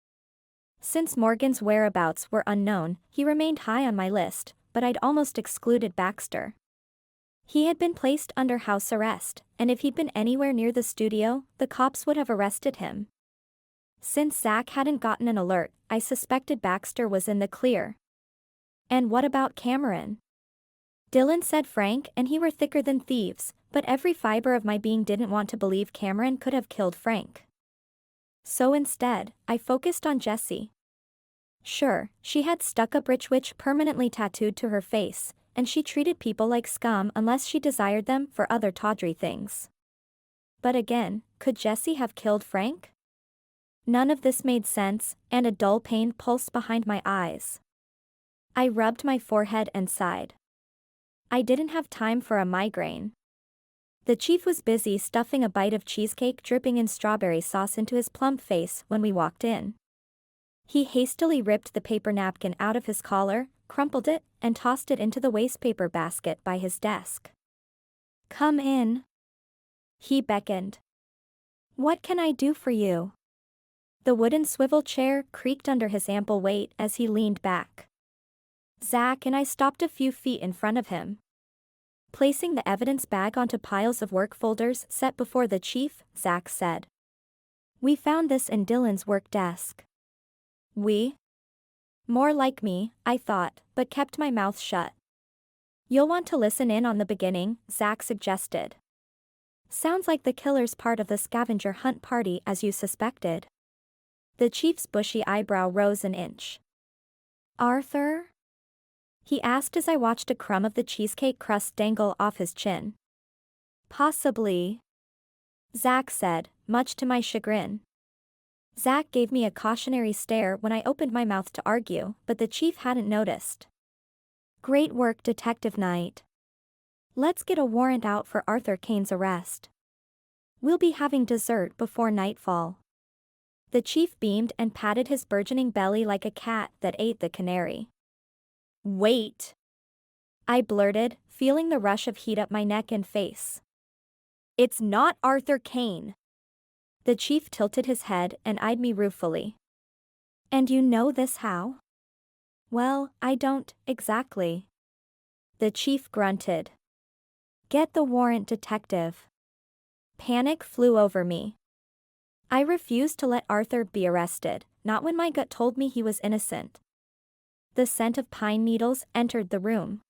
Since Morgan's whereabouts were unknown, he remained high on my list, but I'd almost excluded Baxter. He had been placed under house arrest, and if he'd been anywhere near the studio, the cops would have arrested him. Since Zach hadn't gotten an alert, I suspected Baxter was in the clear. And what about Cameron? Dylan said Frank and he were thicker than thieves, but every fiber of my being didn't want to believe Cameron could have killed Frank. So instead, I focused on Jessie. Sure, she had stuck-up rich witch permanently tattooed to her face, and she treated people like scum unless she desired them for other tawdry things. But again, could Jessie have killed Frank? None of this made sense, and a dull pain pulsed behind my eyes. I rubbed my forehead and sighed. I didn't have time for a migraine. The chief was busy stuffing a bite of cheesecake dripping in strawberry sauce into his plump face when we walked in. He hastily ripped the paper napkin out of his collar, crumpled it, and tossed it into the wastepaper basket by his desk. "Come in," he beckoned. "What can I do for you?" The wooden swivel chair creaked under his ample weight as he leaned back. Zach and I stopped a few feet in front of him. Placing the evidence bag onto piles of work folders set before the chief, Zach said, "We found this in Dylan's work desk." "We?" More like me, I thought, but kept my mouth shut. "You'll want to listen in on the beginning," Zach suggested. "Sounds like the killer's part of the scavenger hunt party as you suspected." The chief's bushy eyebrow rose an inch. "Arthur?" he asked as I watched a crumb of the cheesecake crust dangle off his chin. "Possibly," Zach said, much to my chagrin. Zach gave me a cautionary stare when I opened my mouth to argue, but the chief hadn't noticed. "Great work, Detective Knight. Let's get a warrant out for Arthur Caine's arrest. We'll be having dessert before nightfall." The chief beamed and patted his burgeoning belly like a cat that ate the canary. "Wait," I blurted, feeling the rush of heat up my neck and face. "It's not Arthur Caine." The chief tilted his head and eyed me ruefully. "And you know this how?" "Well, I don't, exactly." The chief grunted. "Get the warrant, detective." Panic flew over me. I refused to let Arthur be arrested, not when my gut told me he was innocent. The scent of pine needles entered the room.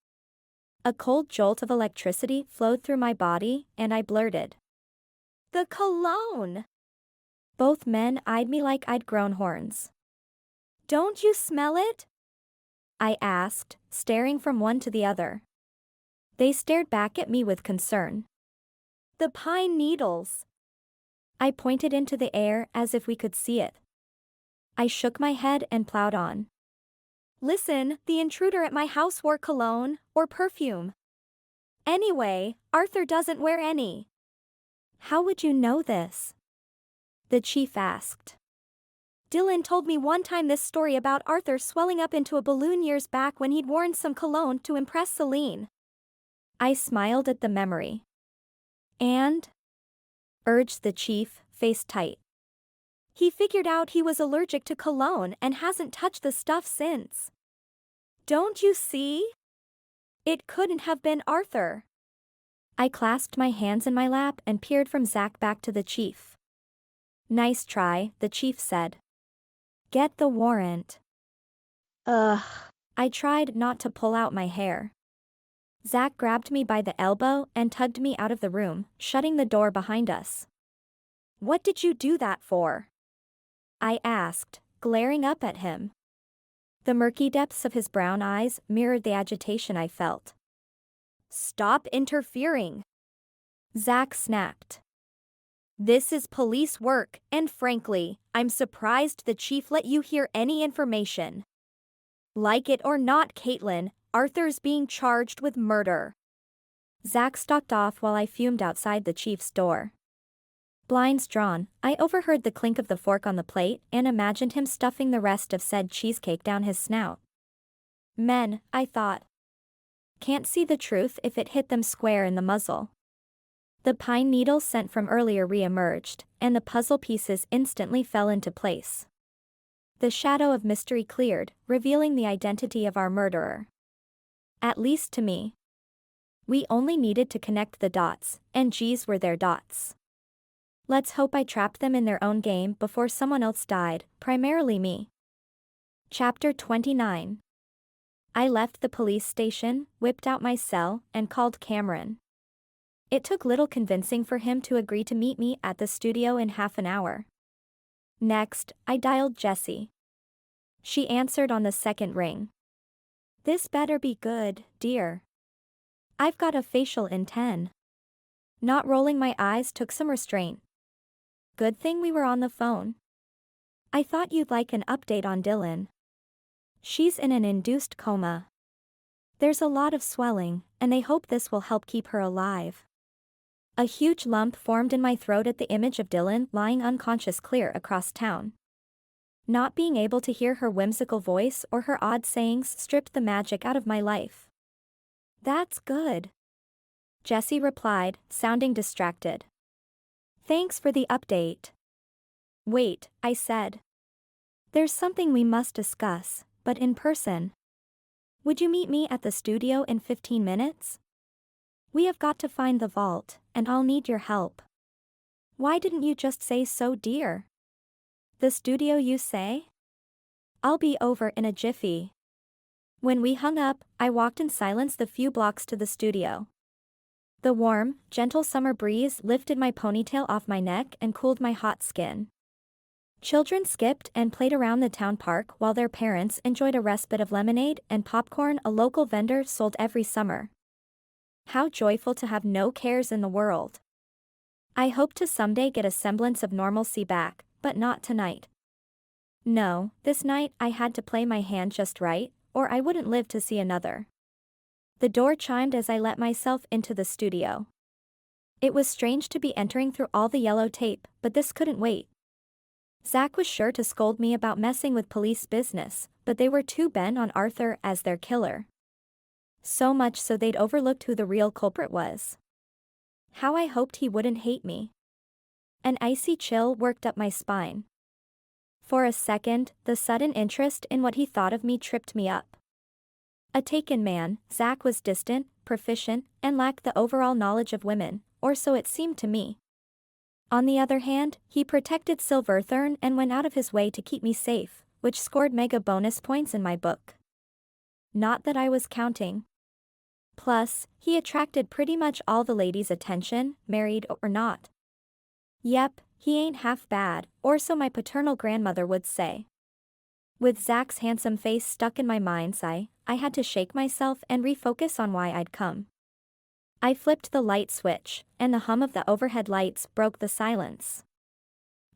A cold jolt of electricity flowed through my body, and I blurted, "The cologne!" Both men eyed me like I'd grown horns. "Don't you smell it?" I asked, staring from one to the other. They stared back at me with concern. "The pine needles." I pointed into the air as if we could see it. I shook my head and plowed on. "Listen, the intruder at my house wore cologne, or perfume. Anyway, Arthur doesn't wear any." "How would you know this?" the chief asked. "Dylan told me one time this story about Arthur swelling up into a balloon years back when he'd worn some cologne to impress Celine." I smiled at the memory. "And?" urged the chief, face tight. "He figured out he was allergic to cologne and hasn't touched the stuff since. Don't you see? It couldn't have been Arthur." I clasped my hands in my lap and peered from Zach back to the chief. "Nice try," the chief said. "Get the warrant." Ugh. I tried not to pull out my hair. Zach grabbed me by the elbow and tugged me out of the room, shutting the door behind us. "What did you do that for?" I asked, glaring up at him. The murky depths of his brown eyes mirrored the agitation I felt. "Stop interfering," Zach snapped. "This is police work, and frankly, I'm surprised the chief let you hear any information. Like it or not, Caitlin, Arthur's being charged with murder." Zach stalked off while I fumed outside the chief's door. Blinds drawn, I overheard the clink of the fork on the plate and imagined him stuffing the rest of said cheesecake down his snout. Men, I thought, can't see the truth if it hit them square in the muzzle. The pine needle scent from earlier re-emerged, and the puzzle pieces instantly fell into place. The shadow of mystery cleared, revealing the identity of our murderer. At least to me. We only needed to connect the dots, and G's were their dots. Let's hope I trapped them in their own game before someone else died, primarily me. Chapter 29. I left the police station, whipped out my cell, and called Cameron. It took little convincing for him to agree to meet me at the studio in half an hour. Next, I dialed Jessie. She answered on the second ring. "This better be good, dear. I've got a facial in 10. Not rolling my eyes took some restraint. "Good thing we were on the phone. I thought you'd like an update on Dylan. She's in an induced coma. There's a lot of swelling, and they hope this will help keep her alive." A huge lump formed in my throat at the image of Dylan lying unconscious clear across town. Not being able to hear her whimsical voice or her odd sayings stripped the magic out of my life. "That's good," Jessie replied, sounding distracted. "Thanks for the update." "Wait," I said. "There's something we must discuss, but in person. Would you meet me at the studio in 15 minutes? We have got to find the vault, and I'll need your help." "Why didn't you just say so, dear?" "The studio, you say? I'll be over in a jiffy." When we hung up, I walked in silence the few blocks to the studio. The warm, gentle summer breeze lifted my ponytail off my neck and cooled my hot skin. Children skipped and played around the town park while their parents enjoyed a respite of lemonade and popcorn a local vendor sold every summer. How joyful to have no cares in the world. I hope to someday get a semblance of normalcy back, but not tonight. No, this night I had to play my hand just right, or I wouldn't live to see another. The door chimed as I let myself into the studio. It was strange to be entering through all the yellow tape, but this couldn't wait. Zach was sure to scold me about messing with police business, but they were too bent on Arthur as their killer. So much so they'd overlooked who the real culprit was. How I hoped he wouldn't hate me. An icy chill worked up my spine. For a second, the sudden interest in what he thought of me tripped me up. A taken man, Zach was distant, proficient, and lacked the overall knowledge of women, or so it seemed to me. On the other hand, he protected Silverthorne and went out of his way to keep me safe, which scored mega bonus points in my book. Not that I was counting. Plus, he attracted pretty much all the ladies' attention, married or not. Yep, he ain't half bad, or so my paternal grandmother would say. With Zach's handsome face stuck in my mind's eye, I had to shake myself and refocus on why I'd come. I flipped the light switch, and the hum of the overhead lights broke the silence.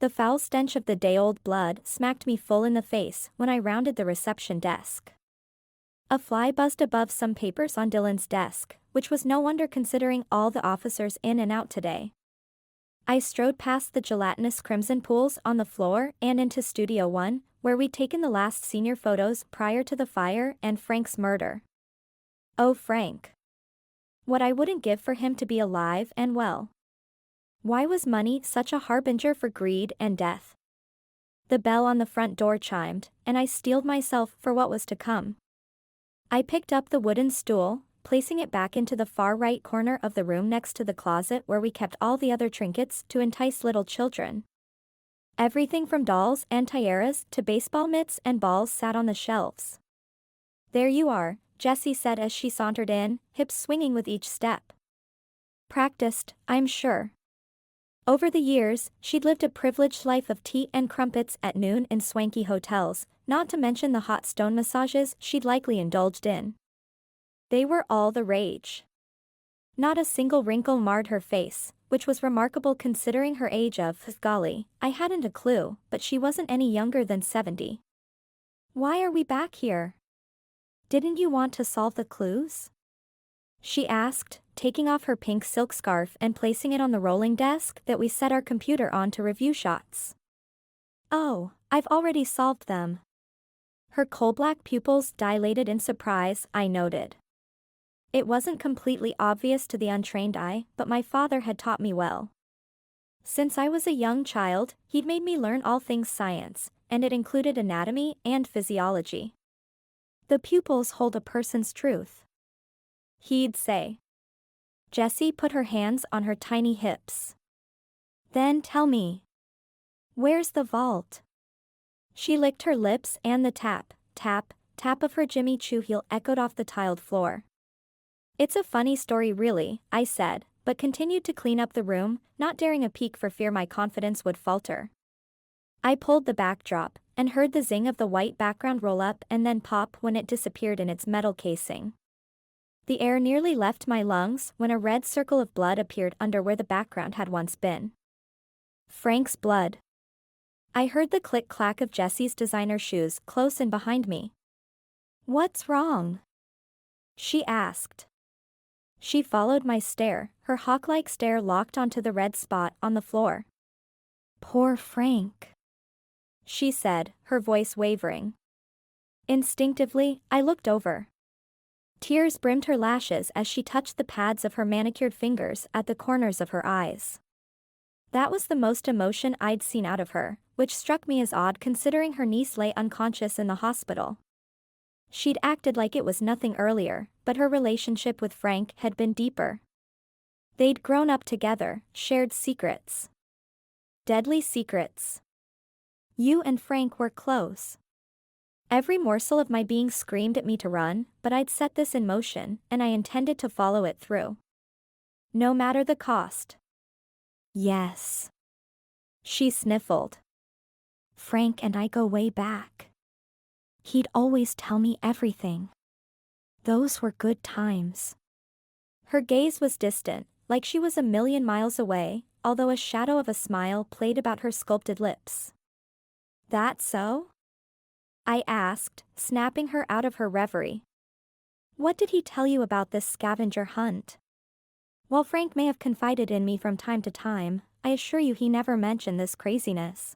The foul stench of the day-old blood smacked me full in the face when I rounded the reception desk. A fly buzzed above some papers on Dylan's desk, which was no wonder considering all the officers in and out today. I strode past the gelatinous crimson pools on the floor and into Studio 1, where we'd taken the last senior photos prior to the fire and Frank's murder. Oh, Frank. What I wouldn't give for him to be alive and well. Why was money such a harbinger for greed and death? The bell on the front door chimed, and I steeled myself for what was to come. I picked up the wooden stool, placing it back into the far right corner of the room next to the closet where we kept all the other trinkets to entice little children. Everything from dolls and tiaras to baseball mitts and balls sat on the shelves. "There you are," Jessie said as she sauntered in, hips swinging with each step. Practiced, I'm sure. Over the years, she'd lived a privileged life of tea and crumpets at noon in swanky hotels, not to mention the hot stone massages she'd likely indulged in. They were all the rage. Not a single wrinkle marred her face, which was remarkable considering her age of, golly, I hadn't a clue, but she wasn't any younger than 70. "Why are we back here? Didn't you want to solve the clues?" she asked, taking off her pink silk scarf and placing it on the rolling desk that we set our computer on to review shots. "Oh, I've already solved them." Her coal-black pupils dilated in surprise, I noted. It wasn't completely obvious to the untrained eye, but my father had taught me well. Since I was a young child, he'd made me learn all things science, and it included anatomy and physiology. "The pupils hold a person's truth," he'd say. Jessie put her hands on her tiny hips. "Then tell me. Where's the vault?" She licked her lips and the tap, tap, Tap of her Jimmy Choo heel echoed off the tiled floor. It's a funny story really, I said, but continued to clean up the room, not daring a peek for fear my confidence would falter. I pulled the backdrop, and heard the zing of the white background roll up and then pop when it disappeared in its metal casing. The air nearly left my lungs when a red circle of blood appeared under where the background had once been. Frank's blood. I heard the click-clack of Jessie's designer shoes close in behind me. "What's wrong?" she asked. She followed my stare, her hawk-like stare locked onto the red spot on the floor. "Poor Frank," she said, her voice wavering. Instinctively, I looked over. Tears brimmed her lashes as she touched the pads of her manicured fingers at the corners of her eyes. That was the most emotion I'd seen out of her, which struck me as odd considering her niece lay unconscious in the hospital. She'd acted like it was nothing earlier, but her relationship with Frank had been deeper. They'd grown up together, shared secrets. Deadly secrets. You and Frank were close. Every morsel of my being screamed at me to run, but I'd set this in motion, and I intended to follow it through. No matter the cost. Yes. She sniffled. Frank and I go way back. He'd always tell me everything. Those were good times. Her gaze was distant, like she was a million miles away, although a shadow of a smile played about her sculpted lips. That so? I asked, snapping her out of her reverie. What did he tell you about this scavenger hunt? While Frank may have confided in me from time to time, I assure you he never mentioned this craziness.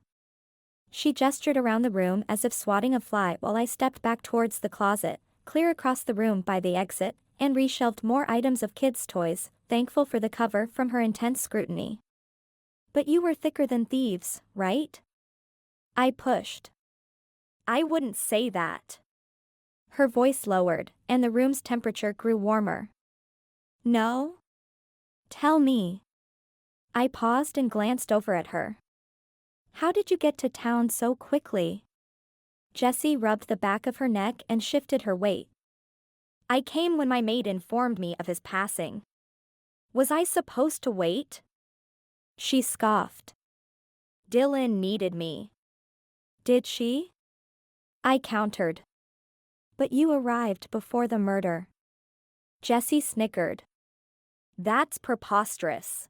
She gestured around the room as if swatting a fly while I stepped back towards the closet, clear across the room by the exit, and reshelved more items of kids' toys, thankful for the cover from her intense scrutiny. But you were thicker than thieves, right? I pushed. I wouldn't say that. Her voice lowered, and the room's temperature grew warmer. No? Tell me. I paused and glanced over at her. How did you get to town so quickly? Jessie rubbed the back of her neck and shifted her weight. I came when my maid informed me of his passing. Was I supposed to wait? She scoffed. Dylan needed me. Did she? I countered. But you arrived before the murder. Jessie snickered. That's preposterous.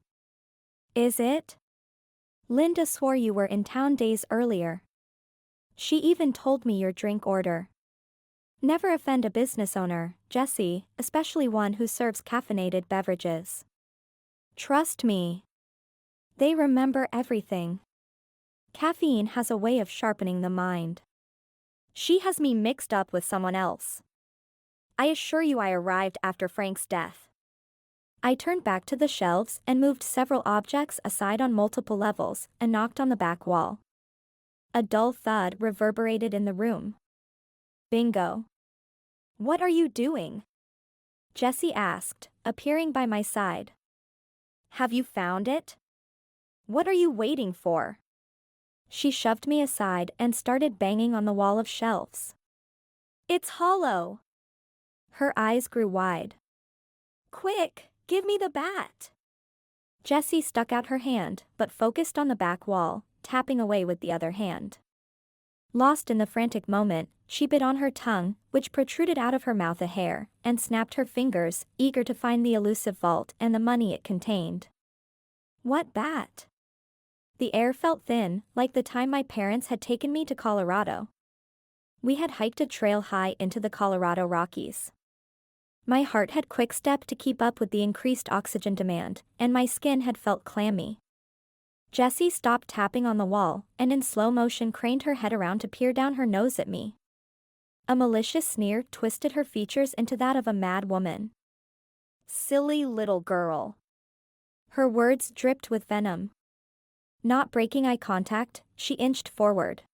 Is it? Linda swore you were in town days earlier. She even told me your drink order. Never offend a business owner, Jessie, especially one who serves caffeinated beverages. Trust me. They remember everything. Caffeine has a way of sharpening the mind. She has me mixed up with someone else. I assure you I arrived after Frank's death. I turned back to the shelves and moved several objects aside on multiple levels and knocked on the back wall. A dull thud reverberated in the room. Bingo. What are you doing? Jessie asked, appearing by my side. Have you found it? What are you waiting for? She shoved me aside and started banging on the wall of shelves. It's hollow. Her eyes grew wide. Quick, give me the bat. Jessie stuck out her hand, but focused on the back wall, tapping away with the other hand. Lost in the frantic moment, she bit on her tongue, which protruded out of her mouth a hair, and snapped her fingers, eager to find the elusive vault and the money it contained. What bat? The air felt thin, like the time my parents had taken me to Colorado. We had hiked a trail high into the Colorado Rockies. My heart had quick-stepped to keep up with the increased oxygen demand, and my skin had felt clammy. Jessie stopped tapping on the wall, and in slow motion craned her head around to peer down her nose at me. A malicious sneer twisted her features into that of a mad woman. Silly little girl. Her words dripped with venom. Not breaking eye contact, she inched forward.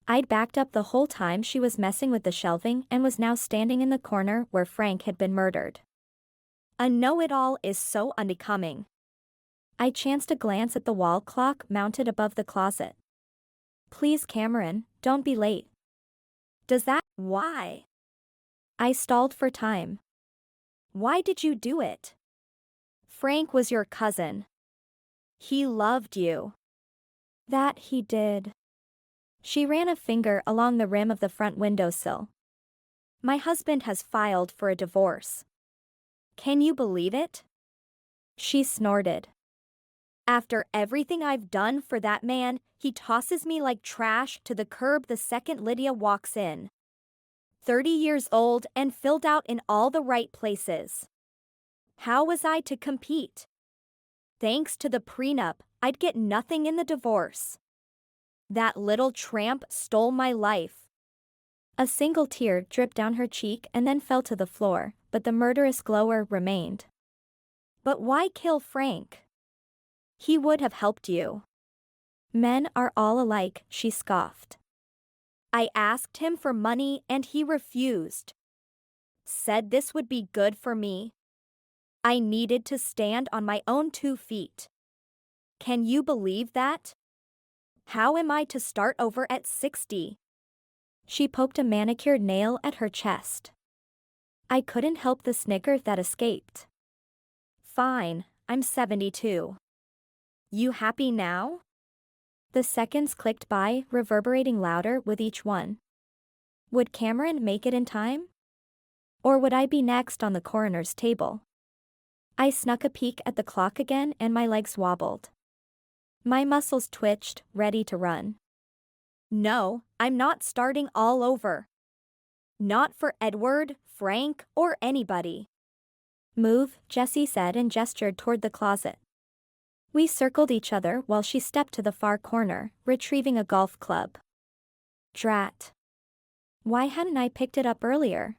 I'd backed up the whole time she was messing with the shelving and was now standing in the corner where Frank had been murdered. A know-it-all is so unbecoming. I chanced a glance at the wall clock mounted above the closet. Please, Cameron, don't be late. Does that Why? I stalled for time. Why did you do it? Frank was your cousin. He loved you. That he did. She ran a finger along the rim of the front windowsill. My husband has filed for a divorce. Can you believe it? She snorted. After everything I've done for that man, he tosses me like trash to the curb the second Lydia walks in. 30 years old and filled out in all the right places. How was I to compete? Thanks to the prenup, I'd get nothing in the divorce. That little tramp stole my life. A single tear dripped down her cheek and then fell to the floor, but the murderous glower remained. But why kill Frank? He would have helped you. Men are all alike, she scoffed. I asked him for money and he refused. Said this would be good for me. I needed to stand on my own 2 feet. Can you believe that? How am I to start over at 60? She poked a manicured nail at her chest. I couldn't help the snicker that escaped. Fine, I'm 72. You happy now? The seconds clicked by, reverberating louder with each one. Would Cameron make it in time? Or would I be next on the coroner's table? I snuck a peek at the clock again and my legs wobbled. My muscles twitched, ready to run. No, I'm not starting all over. Not for Edward, Frank, or anybody. Move, Jessie said and gestured toward the closet. We circled each other while she stepped to the far corner, retrieving a golf club. Drat. Why hadn't I picked it up earlier?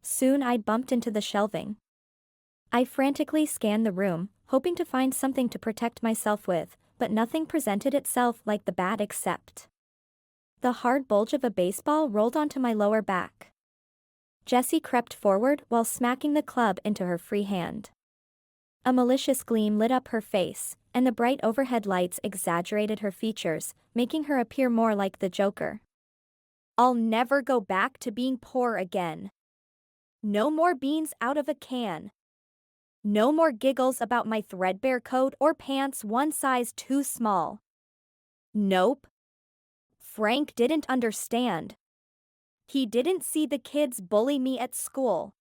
Soon I'd bumped into the shelving. I frantically scanned the room, hoping to find something to protect myself with, but nothing presented itself like the bat except. The hard bulge of a baseball rolled onto my lower back. Jessie crept forward while smacking the club into her free hand. A malicious gleam lit up her face, and the bright overhead lights exaggerated her features, making her appear more like the Joker. I'll never go back to being poor again. No more beans out of a can. No more giggles about my threadbare coat or pants one size too small. Nope. Frank didn't understand. He didn't see the kids bully me at school.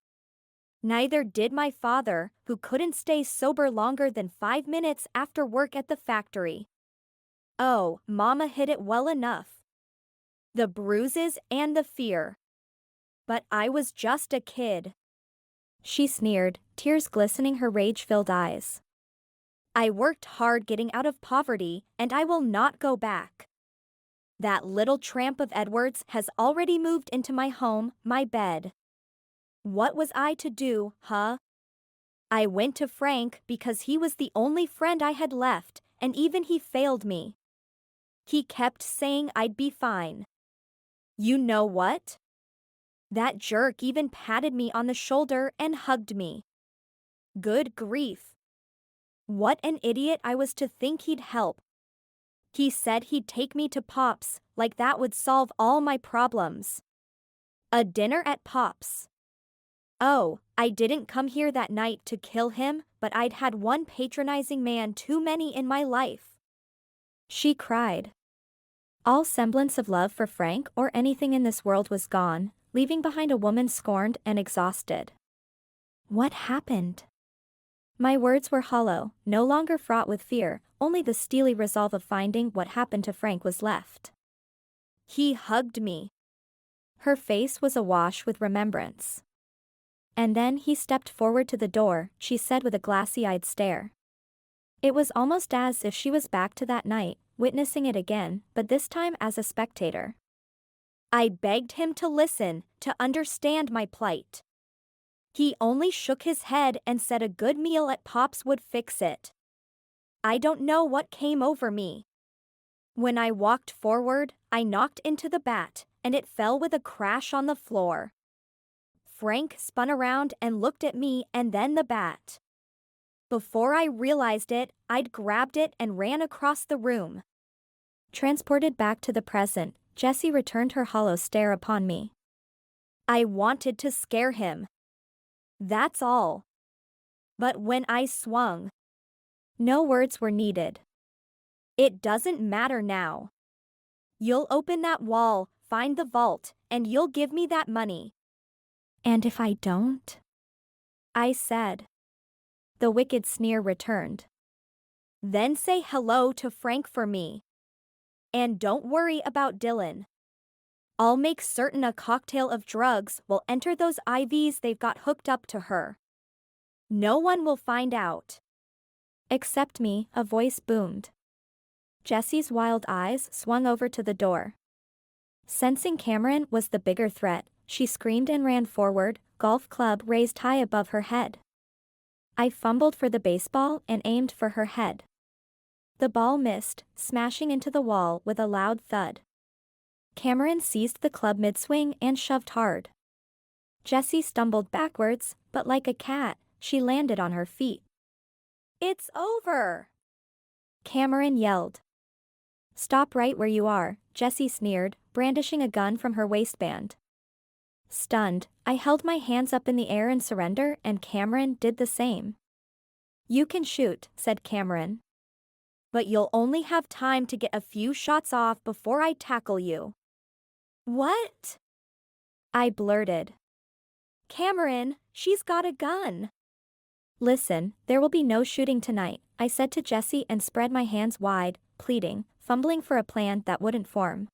Neither did my father, who couldn't stay sober longer than 5 minutes after work at the factory. Oh, Mama hid it well enough. The bruises and the fear. But I was just a kid. She sneered, tears glistening her rage-filled eyes. I worked hard getting out of poverty, and I will not go back. That little tramp of Edward's has already moved into my home, my bed. What was I to do, huh? I went to Frank because he was the only friend I had left, and even he failed me. He kept saying I'd be fine. You know what? That jerk even patted me on the shoulder and hugged me. Good grief. What an idiot I was to think he'd help. He said he'd take me to Pop's, like that would solve all my problems. A dinner at Pop's. Oh, I didn't come here that night to kill him, but I'd had one patronizing man too many in my life. She cried. All semblance of love for Frank or anything in this world was gone, leaving behind a woman scorned and exhausted. What happened? My words were hollow, no longer fraught with fear, only the steely resolve of finding what happened to Frank was left. He hugged me. Her face was awash with remembrance. And then he stepped forward to the door, she said with a glassy-eyed stare. It was almost as if she was back to that night, witnessing it again, but this time as a spectator. I begged him to listen, to understand my plight. He only shook his head and said a good meal at Pop's would fix it. I don't know what came over me. When I walked forward, I knocked into the bat, and it fell with a crash on the floor. Frank spun around and looked at me and then the bat. Before I realized it, I'd grabbed it and ran across the room. Transported back to the present, Jessie returned her hollow stare upon me. I wanted to scare him. That's all. But when I swung, no words were needed. It doesn't matter now. You'll open that wall, find the vault, and you'll give me that money. And if I don't? I said. The wicked sneer returned. Then say hello to Frank for me. And don't worry about Dylan. I'll make certain a cocktail of drugs will enter those IVs they've got hooked up to her. No one will find out. Except me, a voice boomed. Jessie's wild eyes swung over to the door. Sensing Cameron was the bigger threat, she screamed and ran forward, golf club raised high above her head. I fumbled for the baseball and aimed for her head. The ball missed, smashing into the wall with a loud thud. Cameron seized the club mid-swing and shoved hard. Jessie stumbled backwards, but like a cat, she landed on her feet. It's over! Cameron yelled. Stop right where you are, Jessie sneered, brandishing a gun from her waistband. Stunned, I held my hands up in the air in surrender and Cameron did the same. You can shoot, said Cameron. But you'll only have time to get a few shots off before I tackle you. What? I blurted. Cameron, she's got a gun. Listen, there will be no shooting tonight, I said to Jessie and spread my hands wide, pleading, fumbling for a plan that wouldn't form.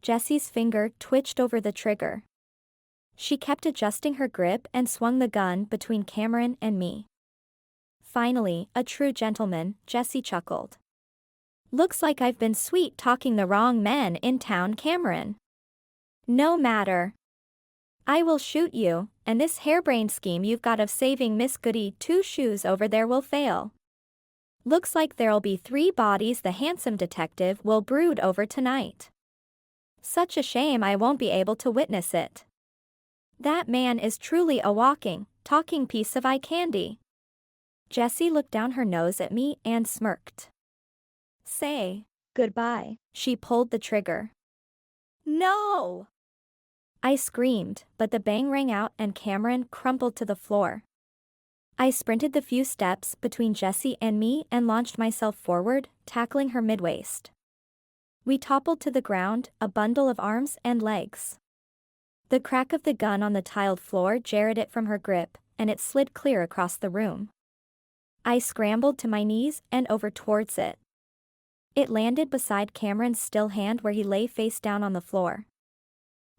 Jessie's finger twitched over the trigger. She kept adjusting her grip and swung the gun between Cameron and me. Finally, a true gentleman, Jessie chuckled. Looks like I've been sweet-talking the wrong men in town, Cameron. No matter. I will shoot you, and this harebrained scheme you've got of saving Miss Goody Two-Shoes over there will fail. Looks like there'll be 3 bodies the handsome detective will brood over tonight. Such a shame I won't be able to witness it. That man is truly a walking, talking piece of eye candy. Jessie looked down her nose at me and smirked. Say Goodbye. She pulled the trigger. No! I screamed, but the bang rang out and Cameron crumpled to the floor. I sprinted the few steps between Jessie and me and launched myself forward, tackling her mid-waist. We toppled to the ground, a bundle of arms and legs. The crack of the gun on the tiled floor jarred it from her grip, and it slid clear across the room. I scrambled to my knees and over towards it. It landed beside Cameron's still hand where he lay face down on the floor.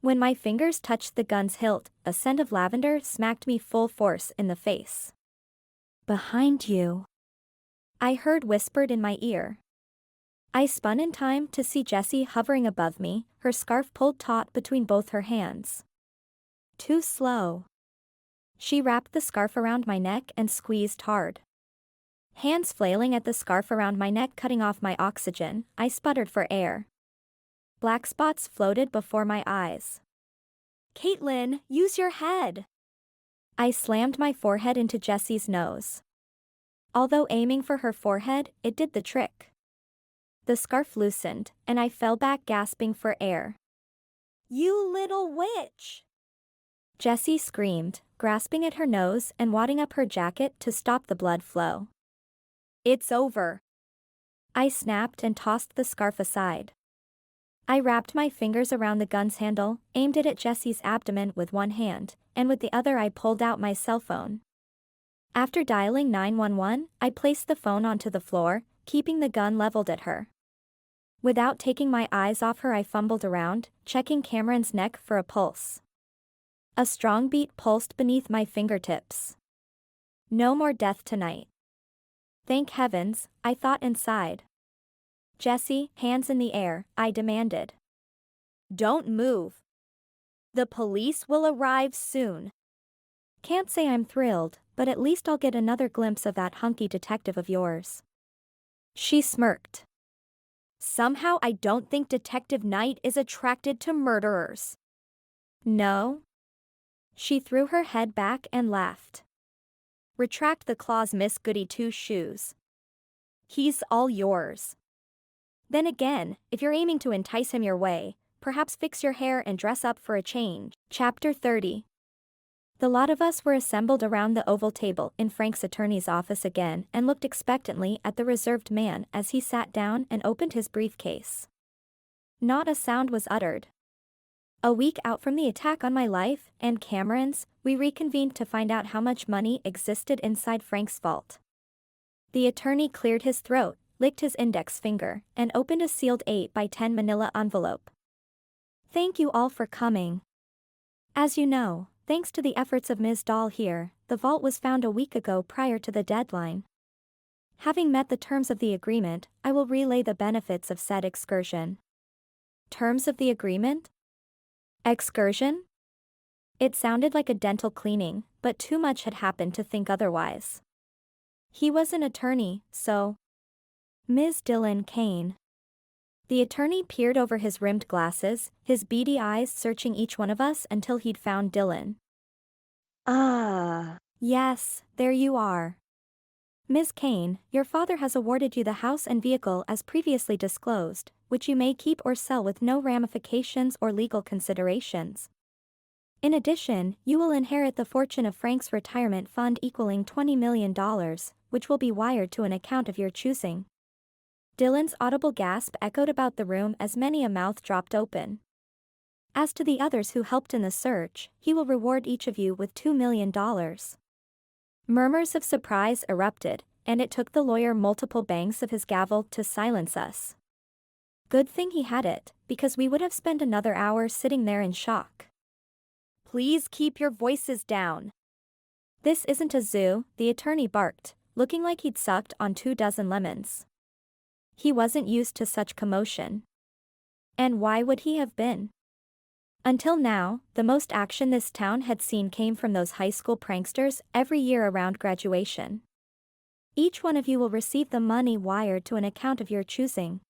When my fingers touched the gun's hilt, a scent of lavender smacked me full force in the face. Behind you, I heard whispered in my ear. I spun in time to see Jessie hovering above me, her scarf pulled taut between both her hands. Too slow. She wrapped the scarf around my neck and squeezed hard. Hands flailing at the scarf around my neck cutting off my oxygen, I sputtered for air. Black spots floated before my eyes. Caitlin, use your head! I slammed my forehead into Jessie's nose. Although aiming for her forehead, it did the trick. The scarf loosened, and I fell back gasping for air. You little witch! Jessie screamed, grasping at her nose and wadding up her jacket to stop the blood flow. It's over. I snapped and tossed the scarf aside. I wrapped my fingers around the gun's handle, aimed it at Jessie's abdomen with one hand, and with the other I pulled out my cell phone. After dialing 911, I placed the phone onto the floor, keeping the gun leveled at her. Without taking my eyes off her, I fumbled around, checking Cameron's neck for a pulse. A strong beat pulsed beneath my fingertips. No more death tonight. Thank heavens, I thought inside. Jessie, hands in the air, I demanded. Don't move. The police will arrive soon. Can't say I'm thrilled, but at least I'll get another glimpse of that hunky detective of yours. She smirked. Somehow I don't think Detective Knight is attracted to murderers. No? She threw her head back and laughed. Retract the clause, Miss Goody Two-Shoes. He's all yours. Then again, if you're aiming to entice him your way, perhaps fix your hair and dress up for a change. Chapter 30. The lot of us were assembled around the oval table in Frank's attorney's office again and looked expectantly at the reserved man as he sat down and opened his briefcase. Not a sound was uttered. A week out from the attack on my life and Cameron's, we reconvened to find out how much money existed inside Frank's vault. The attorney cleared his throat, licked his index finger, and opened a sealed 8x10 manila envelope. Thank you all for coming. As you know, thanks to the efforts of Ms. Dahl here, the vault was found a week ago prior to the deadline. Having met the terms of the agreement, I will relay the benefits of said excursion. Terms of the agreement? Excursion? It sounded like a dental cleaning, but too much had happened to think otherwise. He was an attorney, so. Ms. Dylan Caine. The attorney peered over his rimmed glasses, his beady eyes searching each one of us until he'd found Dylan. Yes, there you are. Ms. Caine, your father has awarded you the house and vehicle as previously disclosed, which you may keep or sell with no ramifications or legal considerations. In addition, you will inherit the fortune of Frank's retirement fund equaling $20 million, which will be wired to an account of your choosing. Dylan's audible gasp echoed about the room as many a mouth dropped open. As to the others who helped in the search, he will reward each of you with $2 million. Murmurs of surprise erupted, and it took the lawyer multiple bangs of his gavel to silence us. Good thing he had it, because we would have spent another hour sitting there in shock. Please keep your voices down. This isn't a zoo, the attorney barked, looking like he'd sucked on 24 lemons. He wasn't used to such commotion. And why would he have been? Until now, the most action this town had seen came from those high school pranksters every year around graduation. Each one of you will receive the money wired to an account of your choosing.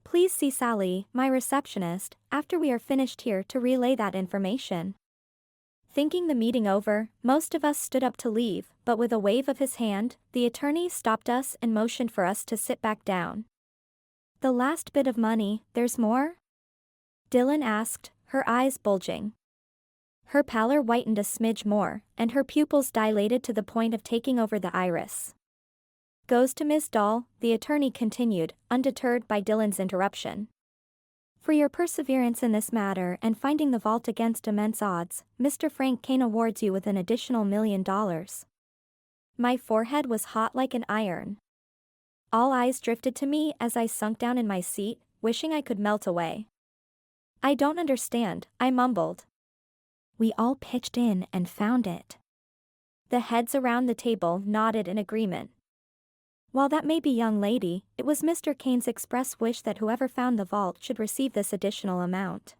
Please see Sally, my receptionist, after we are finished here to relay that information. Thinking the meeting over, most of us stood up to leave, but with a wave of his hand, the attorney stopped us and motioned for us to sit back down. The last bit of money, there's more? Dylan asked, her eyes bulging. Her pallor whitened a smidge more, and her pupils dilated to the point of taking over the iris. Goes to Ms. Dahl, the attorney continued, undeterred by Dylan's interruption. For your perseverance in this matter and finding the vault against immense odds, Mr. Frank Caine awards you with an additional $1 million. My forehead was hot like an iron. All eyes drifted to me as I sunk down in my seat, wishing I could melt away. I don't understand, I mumbled. We all pitched in and found it. The heads around the table nodded in agreement. While that may be, young lady, it was Mr. Caine's express wish that whoever found the vault should receive this additional amount.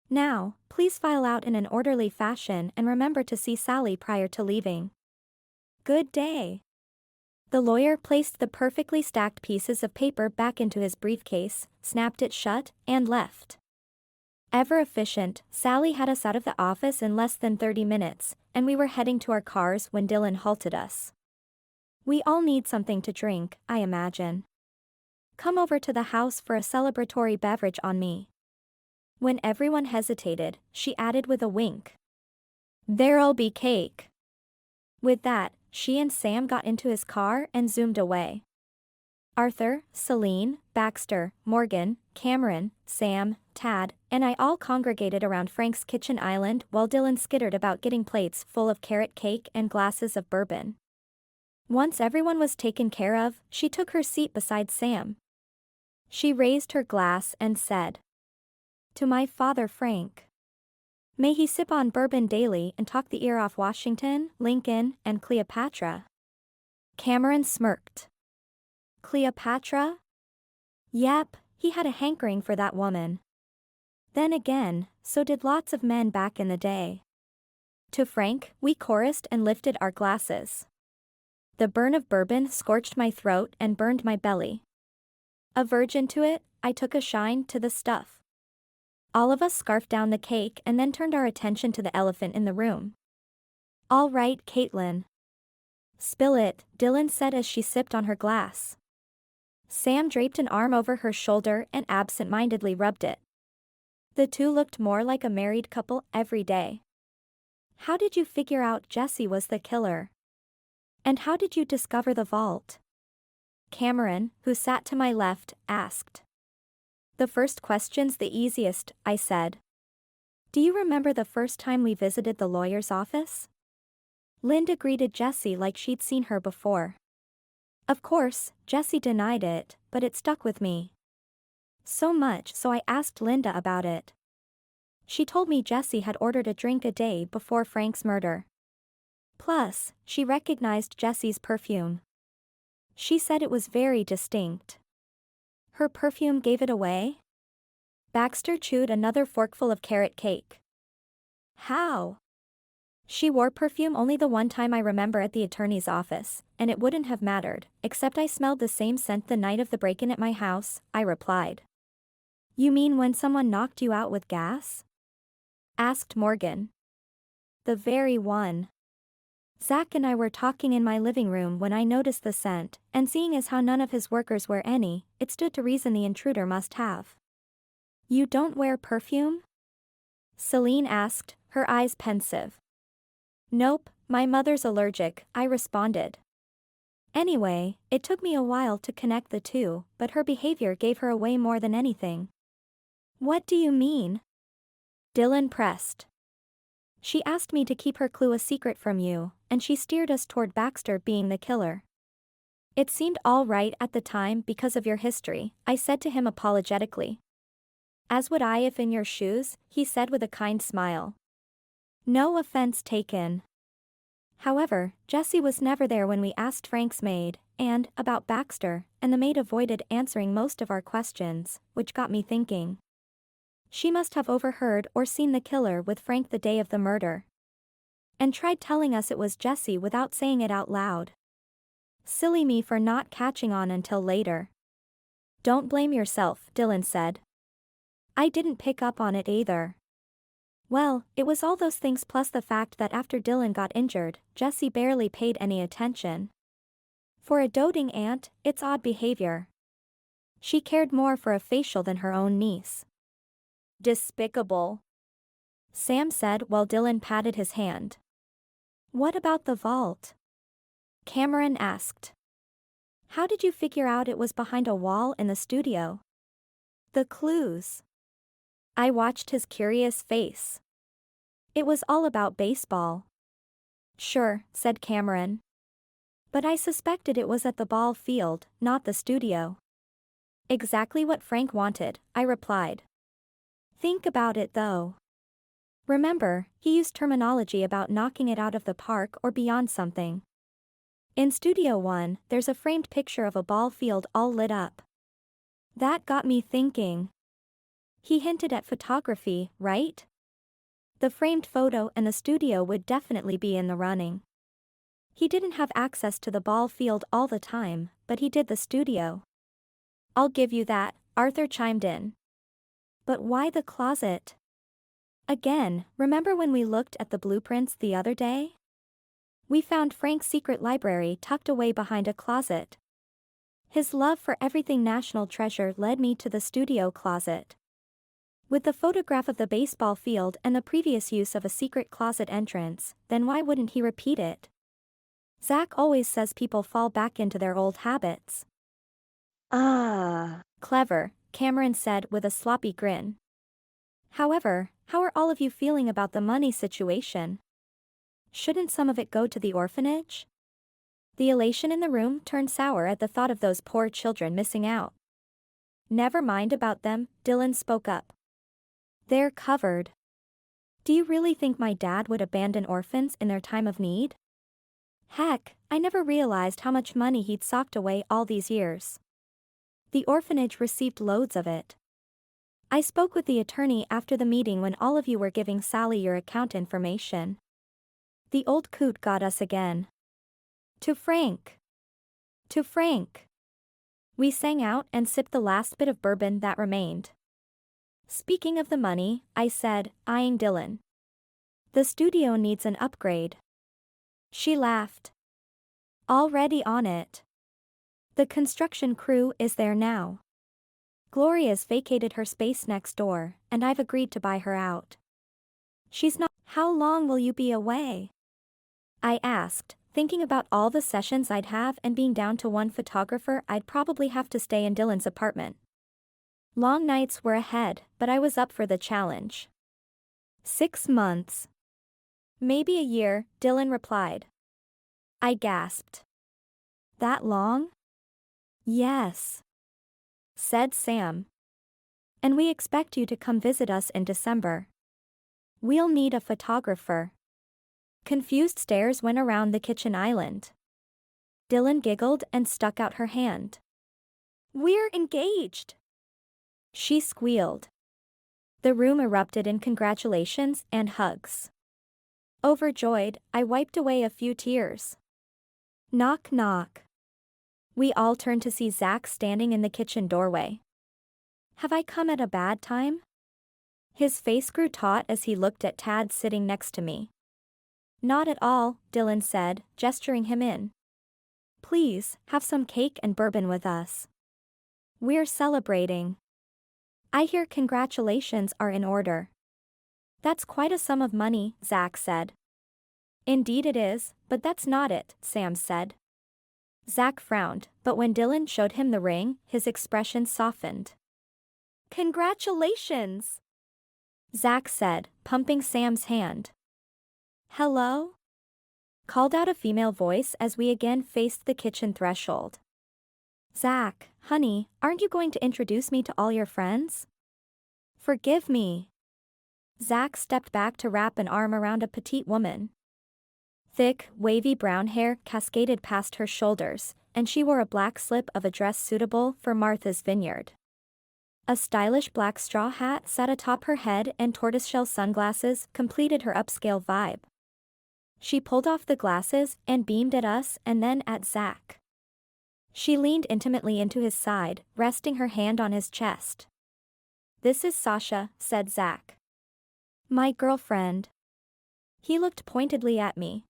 Now, please file out in an orderly fashion and remember to see Sally prior to leaving. Good day. The lawyer placed the perfectly stacked pieces of paper back into his briefcase, snapped it shut, and left. Ever efficient, Sally had us out of the office in less than 30 minutes, and we were heading to our cars when Dylan halted us. We all need something to drink, I imagine. Come over to the house for a celebratory beverage on me. When everyone hesitated, she added with a wink. There'll be cake. With that, she and Sam got into his car and zoomed away. Arthur, Celine, Baxter, Morgan, Cameron, Sam, Tad, and I all congregated around Frank's kitchen island while Dylan skittered about getting plates full of carrot cake and glasses of bourbon. Once everyone was taken care of, she took her seat beside Sam. She raised her glass and said, "To my father Frank. May he sip on bourbon daily and talk the ear off Washington, Lincoln, and Cleopatra." Cameron smirked. Cleopatra? Yep, he had a hankering for that woman. Then again, so did lots of men back in the day. To Frank, we chorused and lifted our glasses. The burn of bourbon scorched my throat and burned my belly. A virgin to it, I took a shine to the stuff. All of us scarfed down the cake and then turned our attention to the elephant in the room. All right, Caitlin. Spill it, Dylan said as she sipped on her glass. Sam draped an arm over her shoulder and absent-mindedly rubbed it. The two looked more like a married couple every day. How did you figure out Jesse was the killer? And how did you discover the vault? Cameron, who sat to my left, asked. The first question's the easiest, I said. Do you remember the first time we visited the lawyer's office? Linda greeted Jessie like she'd seen her before. Of course, Jessie denied it, but it stuck with me. So much so I asked Linda about it. She told me Jessie had ordered a drink a day before Frank's murder. Plus, she recognized Jessie's perfume. She said it was very distinct. Her perfume gave it away? Baxter chewed another forkful of carrot cake. How? She wore perfume only the one time I remember at the attorney's office, and it wouldn't have mattered, except I smelled the same scent the night of the break-in at my house, I replied. You mean when someone knocked you out with gas? Asked Morgan. The very one. Zach and I were talking in my living room when I noticed the scent, and seeing as how none of his workers wear any, it stood to reason the intruder must have. You don't wear perfume? Celine asked, her eyes pensive. Nope, my mother's allergic, I responded. Anyway, it took me a while to connect the two, but her behavior gave her away more than anything. What do you mean? Dylan pressed. She asked me to keep her clue a secret from you, and she steered us toward Baxter being the killer. It seemed all right at the time because of your history, I said to him apologetically. As would I if in your shoes, he said with a kind smile. No offense taken. However, Jessie was never there when we asked Frank's maid, and about Baxter, and the maid avoided answering most of our questions, which got me thinking. She must have overheard or seen the killer with Frank the day of the murder. And tried telling us it was Jessie without saying it out loud. Silly me for not catching on until later. Don't blame yourself, Dylan said. I didn't pick up on it either. Well, it was all those things plus the fact that after Dylan got injured, Jessie barely paid any attention. For a doting aunt, it's odd behavior. She cared more for a facial than her own niece. Despicable. Sam said while Dylan patted his hand. What about the vault? Cameron asked. How did you figure out it was behind a wall in the studio? The clues. I watched his curious face. It was all about baseball. Sure, said Cameron. But I suspected it was at the ball field, not the studio. Exactly what Frank wanted, I replied. Think about it though. Remember, he used terminology about knocking it out of the park or beyond something. In Studio 1, there's a framed picture of a ball field all lit up. That got me thinking. He hinted at photography, right? The framed photo and the studio would definitely be in the running. He didn't have access to the ball field all the time, but he did the studio. I'll give you that, Arthur chimed in. But why the closet? Again, remember when we looked at the blueprints the other day? We found Frank's secret library tucked away behind a closet. His love for everything National Treasure led me to the studio closet. With the photograph of the baseball field and the previous use of a secret closet entrance, then why wouldn't he repeat it? Zach always says people fall back into their old habits. Clever, Cameron said with a sloppy grin. However, how are all of you feeling about the money situation? Shouldn't some of it go to the orphanage? The elation in the room turned sour at the thought of those poor children missing out. Never mind about them, Dylan spoke up. They're covered. Do you really think my dad would abandon orphans in their time of need? Heck, I never realized how much money he'd socked away all these years. The orphanage received loads of it. I spoke with the attorney after the meeting when all of you were giving Sally your account information. The old coot got us again. To Frank. To Frank. We sang out and sipped the last bit of bourbon that remained. Speaking of the money, I said, eyeing Dylan. The studio needs an upgrade. She laughed. Already on it. The construction crew is there now. Gloria's vacated her space next door, and I've agreed to buy her out. She's not. How long will you be away? I asked, thinking about all the sessions I'd have and being down to one photographer. I'd probably have to stay in Dylan's apartment. Long nights were ahead, but I was up for the challenge. 6 months. Maybe a year, Dylan replied. I gasped. That long? Yes, said Sam. And we expect you to come visit us in December. We'll need a photographer. Confused stares went around the kitchen island. Dylan giggled and stuck out her hand. We're engaged! She squealed. The room erupted in congratulations and hugs. Overjoyed, I wiped away a few tears. Knock knock. We all turned to see Zach standing in the kitchen doorway. Have I come at a bad time? His face grew taut as he looked at Tad sitting next to me. Not at all, Dylan said, gesturing him in. Please, have some cake and bourbon with us. We're celebrating. I hear congratulations are in order. That's quite a sum of money, Zach said. Indeed it is, but that's not it, Sam said. Zach frowned, but when Dylan showed him the ring, his expression softened. Congratulations! Zach said, pumping Sam's hand. Hello? Called out a female voice as we again faced the kitchen threshold. Zach, honey, aren't you going to introduce me to all your friends? Forgive me. Zach stepped back to wrap an arm around a petite woman. Thick, wavy brown hair cascaded past her shoulders, and she wore a black slip of a dress suitable for Martha's Vineyard. A stylish black straw hat sat atop her head and tortoiseshell sunglasses completed her upscale vibe. She pulled off the glasses and beamed at us and then at Zach. She leaned intimately into his side, resting her hand on his chest. This is Sasha, said Zach. My girlfriend. He looked pointedly at me.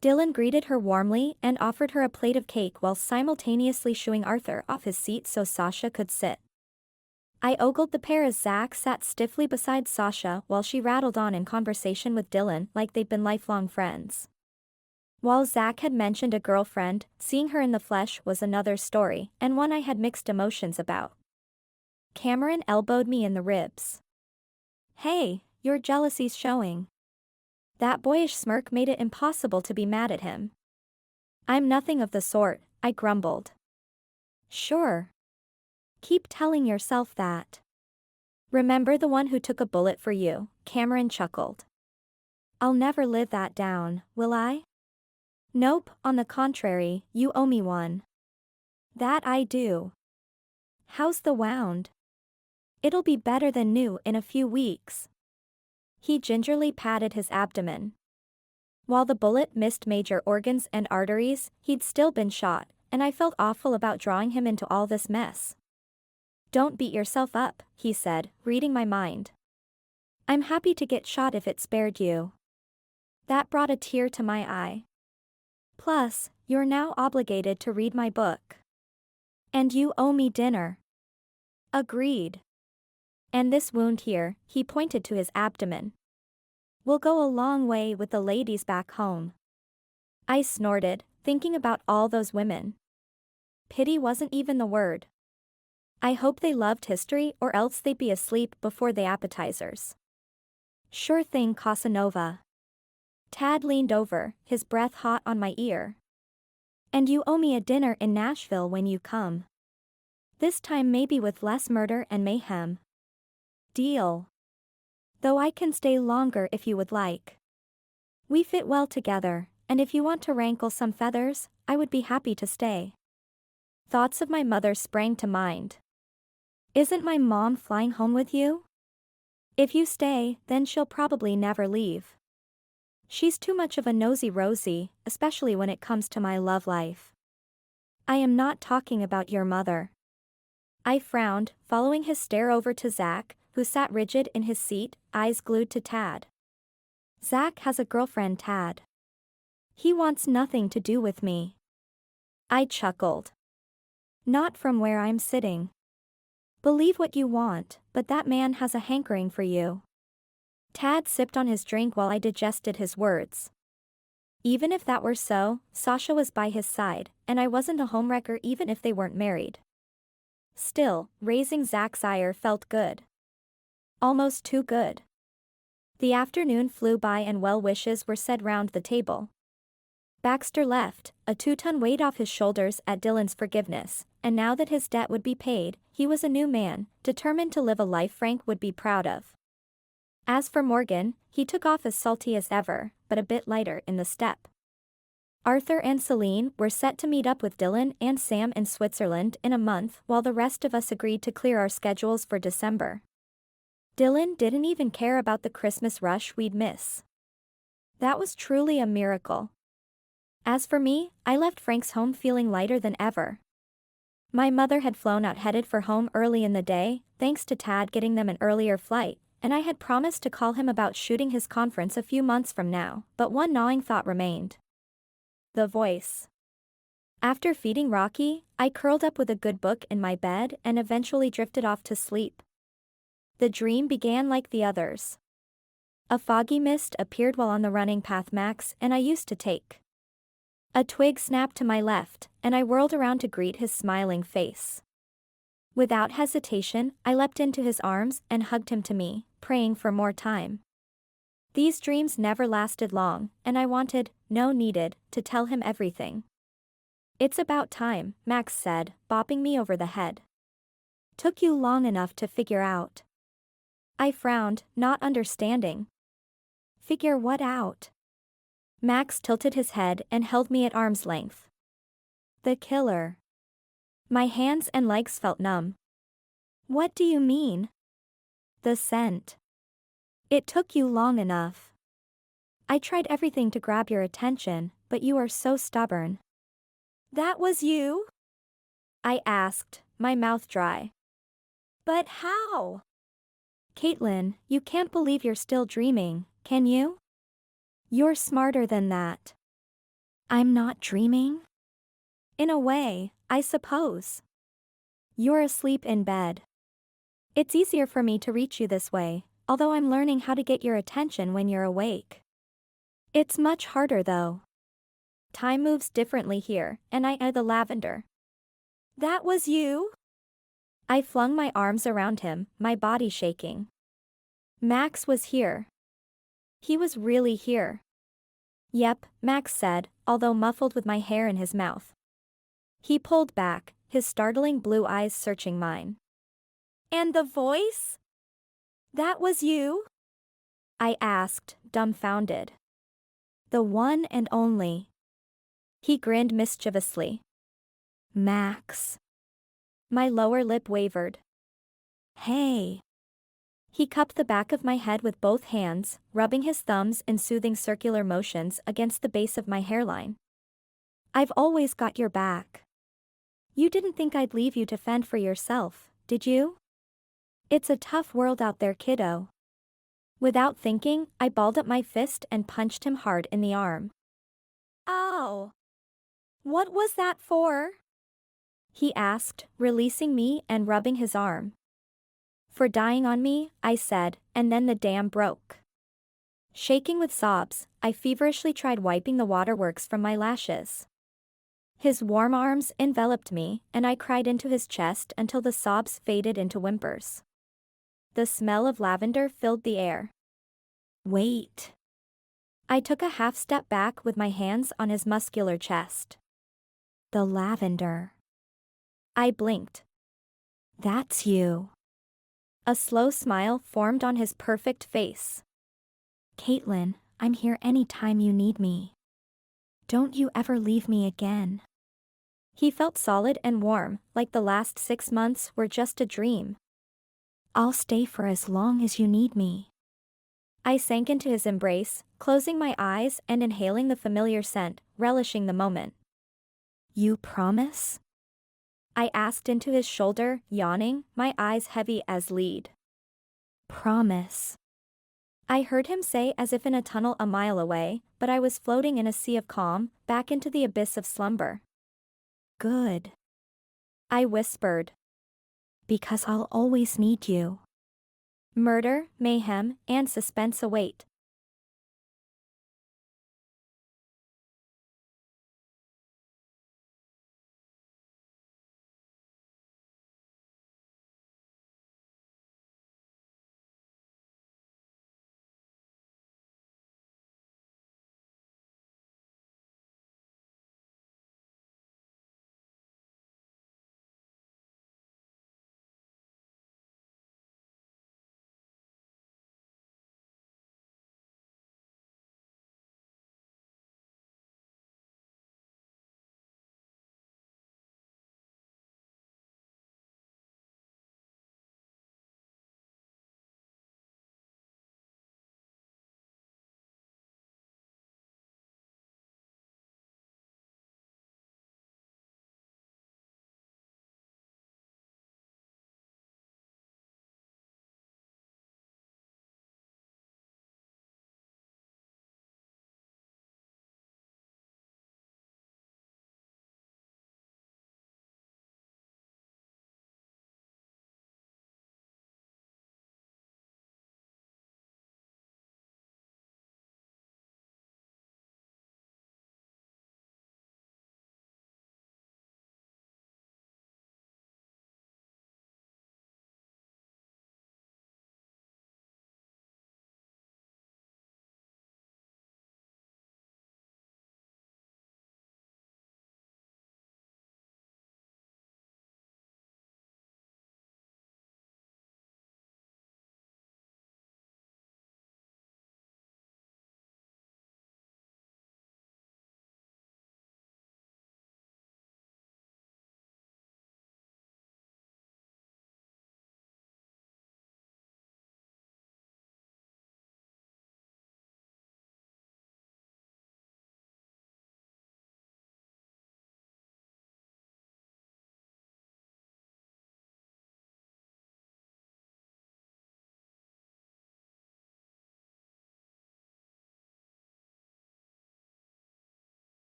Dylan greeted her warmly and offered her a plate of cake while simultaneously shooing Arthur off his seat so Sasha could sit. I ogled the pair as Zach sat stiffly beside Sasha while she rattled on in conversation with Dylan like they'd been lifelong friends. While Zach had mentioned a girlfriend, seeing her in the flesh was another story, and one I had mixed emotions about. Cameron elbowed me in the ribs. Hey, your jealousy's showing. That boyish smirk made it impossible to be mad at him. I'm nothing of the sort, I grumbled. Sure. Keep telling yourself that. Remember the one who took a bullet for you, Cameron chuckled. I'll never live that down, will I? Nope, on the contrary, you owe me one. That I do. How's the wound? It'll be better than new in a few weeks. He gingerly patted his abdomen. While the bullet missed major organs and arteries, he'd still been shot, and I felt awful about drawing him into all this mess. Don't beat yourself up, he said, reading my mind. I'm happy to get shot if it spared you. That brought a tear to my eye. Plus, you're now obligated to read my book. And you owe me dinner. Agreed. And this wound here, he pointed to his abdomen. Will go a long way with the ladies back home. I snorted, thinking about all those women. Pity wasn't even the word. I hope they loved history or else they'd be asleep before the appetizers. Sure thing, Casanova. Tad leaned over, his breath hot on my ear. And you owe me a dinner in Nashville when you come. This time maybe with less murder and mayhem. Deal. Though I can stay longer if you would like. We fit well together, and if you want to rankle some feathers, I would be happy to stay. Thoughts of my mother sprang to mind. Isn't my mom flying home with you? If you stay, then she'll probably never leave. She's too much of a nosy Rosie, especially when it comes to my love life. I am not talking about your mother. I frowned, following his stare over to Zach, who sat rigid in his seat, eyes glued to Tad. Zach has a girlfriend, Tad. He wants nothing to do with me. I chuckled. Not from where I'm sitting. Believe what you want, but that man has a hankering for you. Tad sipped on his drink while I digested his words. Even if that were so, Sasha was by his side, and I wasn't a homewrecker even if they weren't married. Still, raising Zach Sire felt good. Almost too good. The afternoon flew by and well wishes were said round the table. Baxter left, a 2-ton weight off his shoulders at Dylan's forgiveness, and now that his debt would be paid, he was a new man, determined to live a life Frank would be proud of. As for Morgan, he took off as salty as ever, but a bit lighter in the step. Arthur and Celine were set to meet up with Dylan and Sam in Switzerland in a month while the rest of us agreed to clear our schedules for December. Dylan didn't even care about the Christmas rush we'd miss. That was truly a miracle. As for me, I left Frank's home feeling lighter than ever. My mother had flown out headed for home early in the day, thanks to Tad getting them an earlier flight, and I had promised to call him about shooting his conference a few months from now, but one gnawing thought remained. The voice. After feeding Rocky, I curled up with a good book in my bed and eventually drifted off to sleep. The dream began like the others. A foggy mist appeared while on the running path Max and I used to take. A twig snapped to my left, and I whirled around to greet his smiling face. Without hesitation, I leapt into his arms and hugged him to me, praying for more time. These dreams never lasted long, and I needed, to tell him everything. It's about time, Max said, bopping me over the head. Took you long enough to figure out. I frowned, not understanding. Figure what out? Max tilted his head and held me at arm's length. The killer. My hands and legs felt numb. What do you mean? The scent. It took you long enough. I tried everything to grab your attention, but you are so stubborn. That was you? I asked, my mouth dry. But how? Caitlin, you can't believe you're still dreaming, can you? You're smarter than that. I'm not dreaming? In a way, I suppose. You're asleep in bed. It's easier for me to reach you this way, although I'm learning how to get your attention when you're awake. It's much harder though. Time moves differently here, and I the lavender. That was you? I flung my arms around him, my body shaking. Max was here. He was really here. Yep, Max said, although muffled with my hair in his mouth. He pulled back, his startling blue eyes searching mine. And the voice? That was you? I asked, dumbfounded. The one and only. He grinned mischievously. Max. My lower lip wavered. Hey. He cupped the back of my head with both hands, rubbing his thumbs in soothing circular motions against the base of my hairline. I've always got your back. You didn't think I'd leave you to fend for yourself, did you? It's a tough world out there, kiddo. Without thinking, I balled up my fist and punched him hard in the arm. Ow! What was that for? He asked, releasing me and rubbing his arm. For dying on me, I said, and then the dam broke. Shaking with sobs, I feverishly tried wiping the waterworks from my lashes. His warm arms enveloped me, and I cried into his chest until the sobs faded into whimpers. The smell of lavender filled the air. Wait. I took a half step back with my hands on his muscular chest. The lavender. I blinked. That's you. A slow smile formed on his perfect face. Caitlin, I'm here anytime you need me. Don't you ever leave me again. He felt solid and warm, like the last 6 months were just a dream. I'll stay for as long as you need me. I sank into his embrace, closing my eyes and inhaling the familiar scent, relishing the moment. You promise? I asked into his shoulder, yawning, my eyes heavy as lead. Promise. I heard him say as if in a tunnel a mile away, but I was floating in a sea of calm, back into the abyss of slumber. Good. I whispered. because I'll always need you. Murder, mayhem, and suspense await.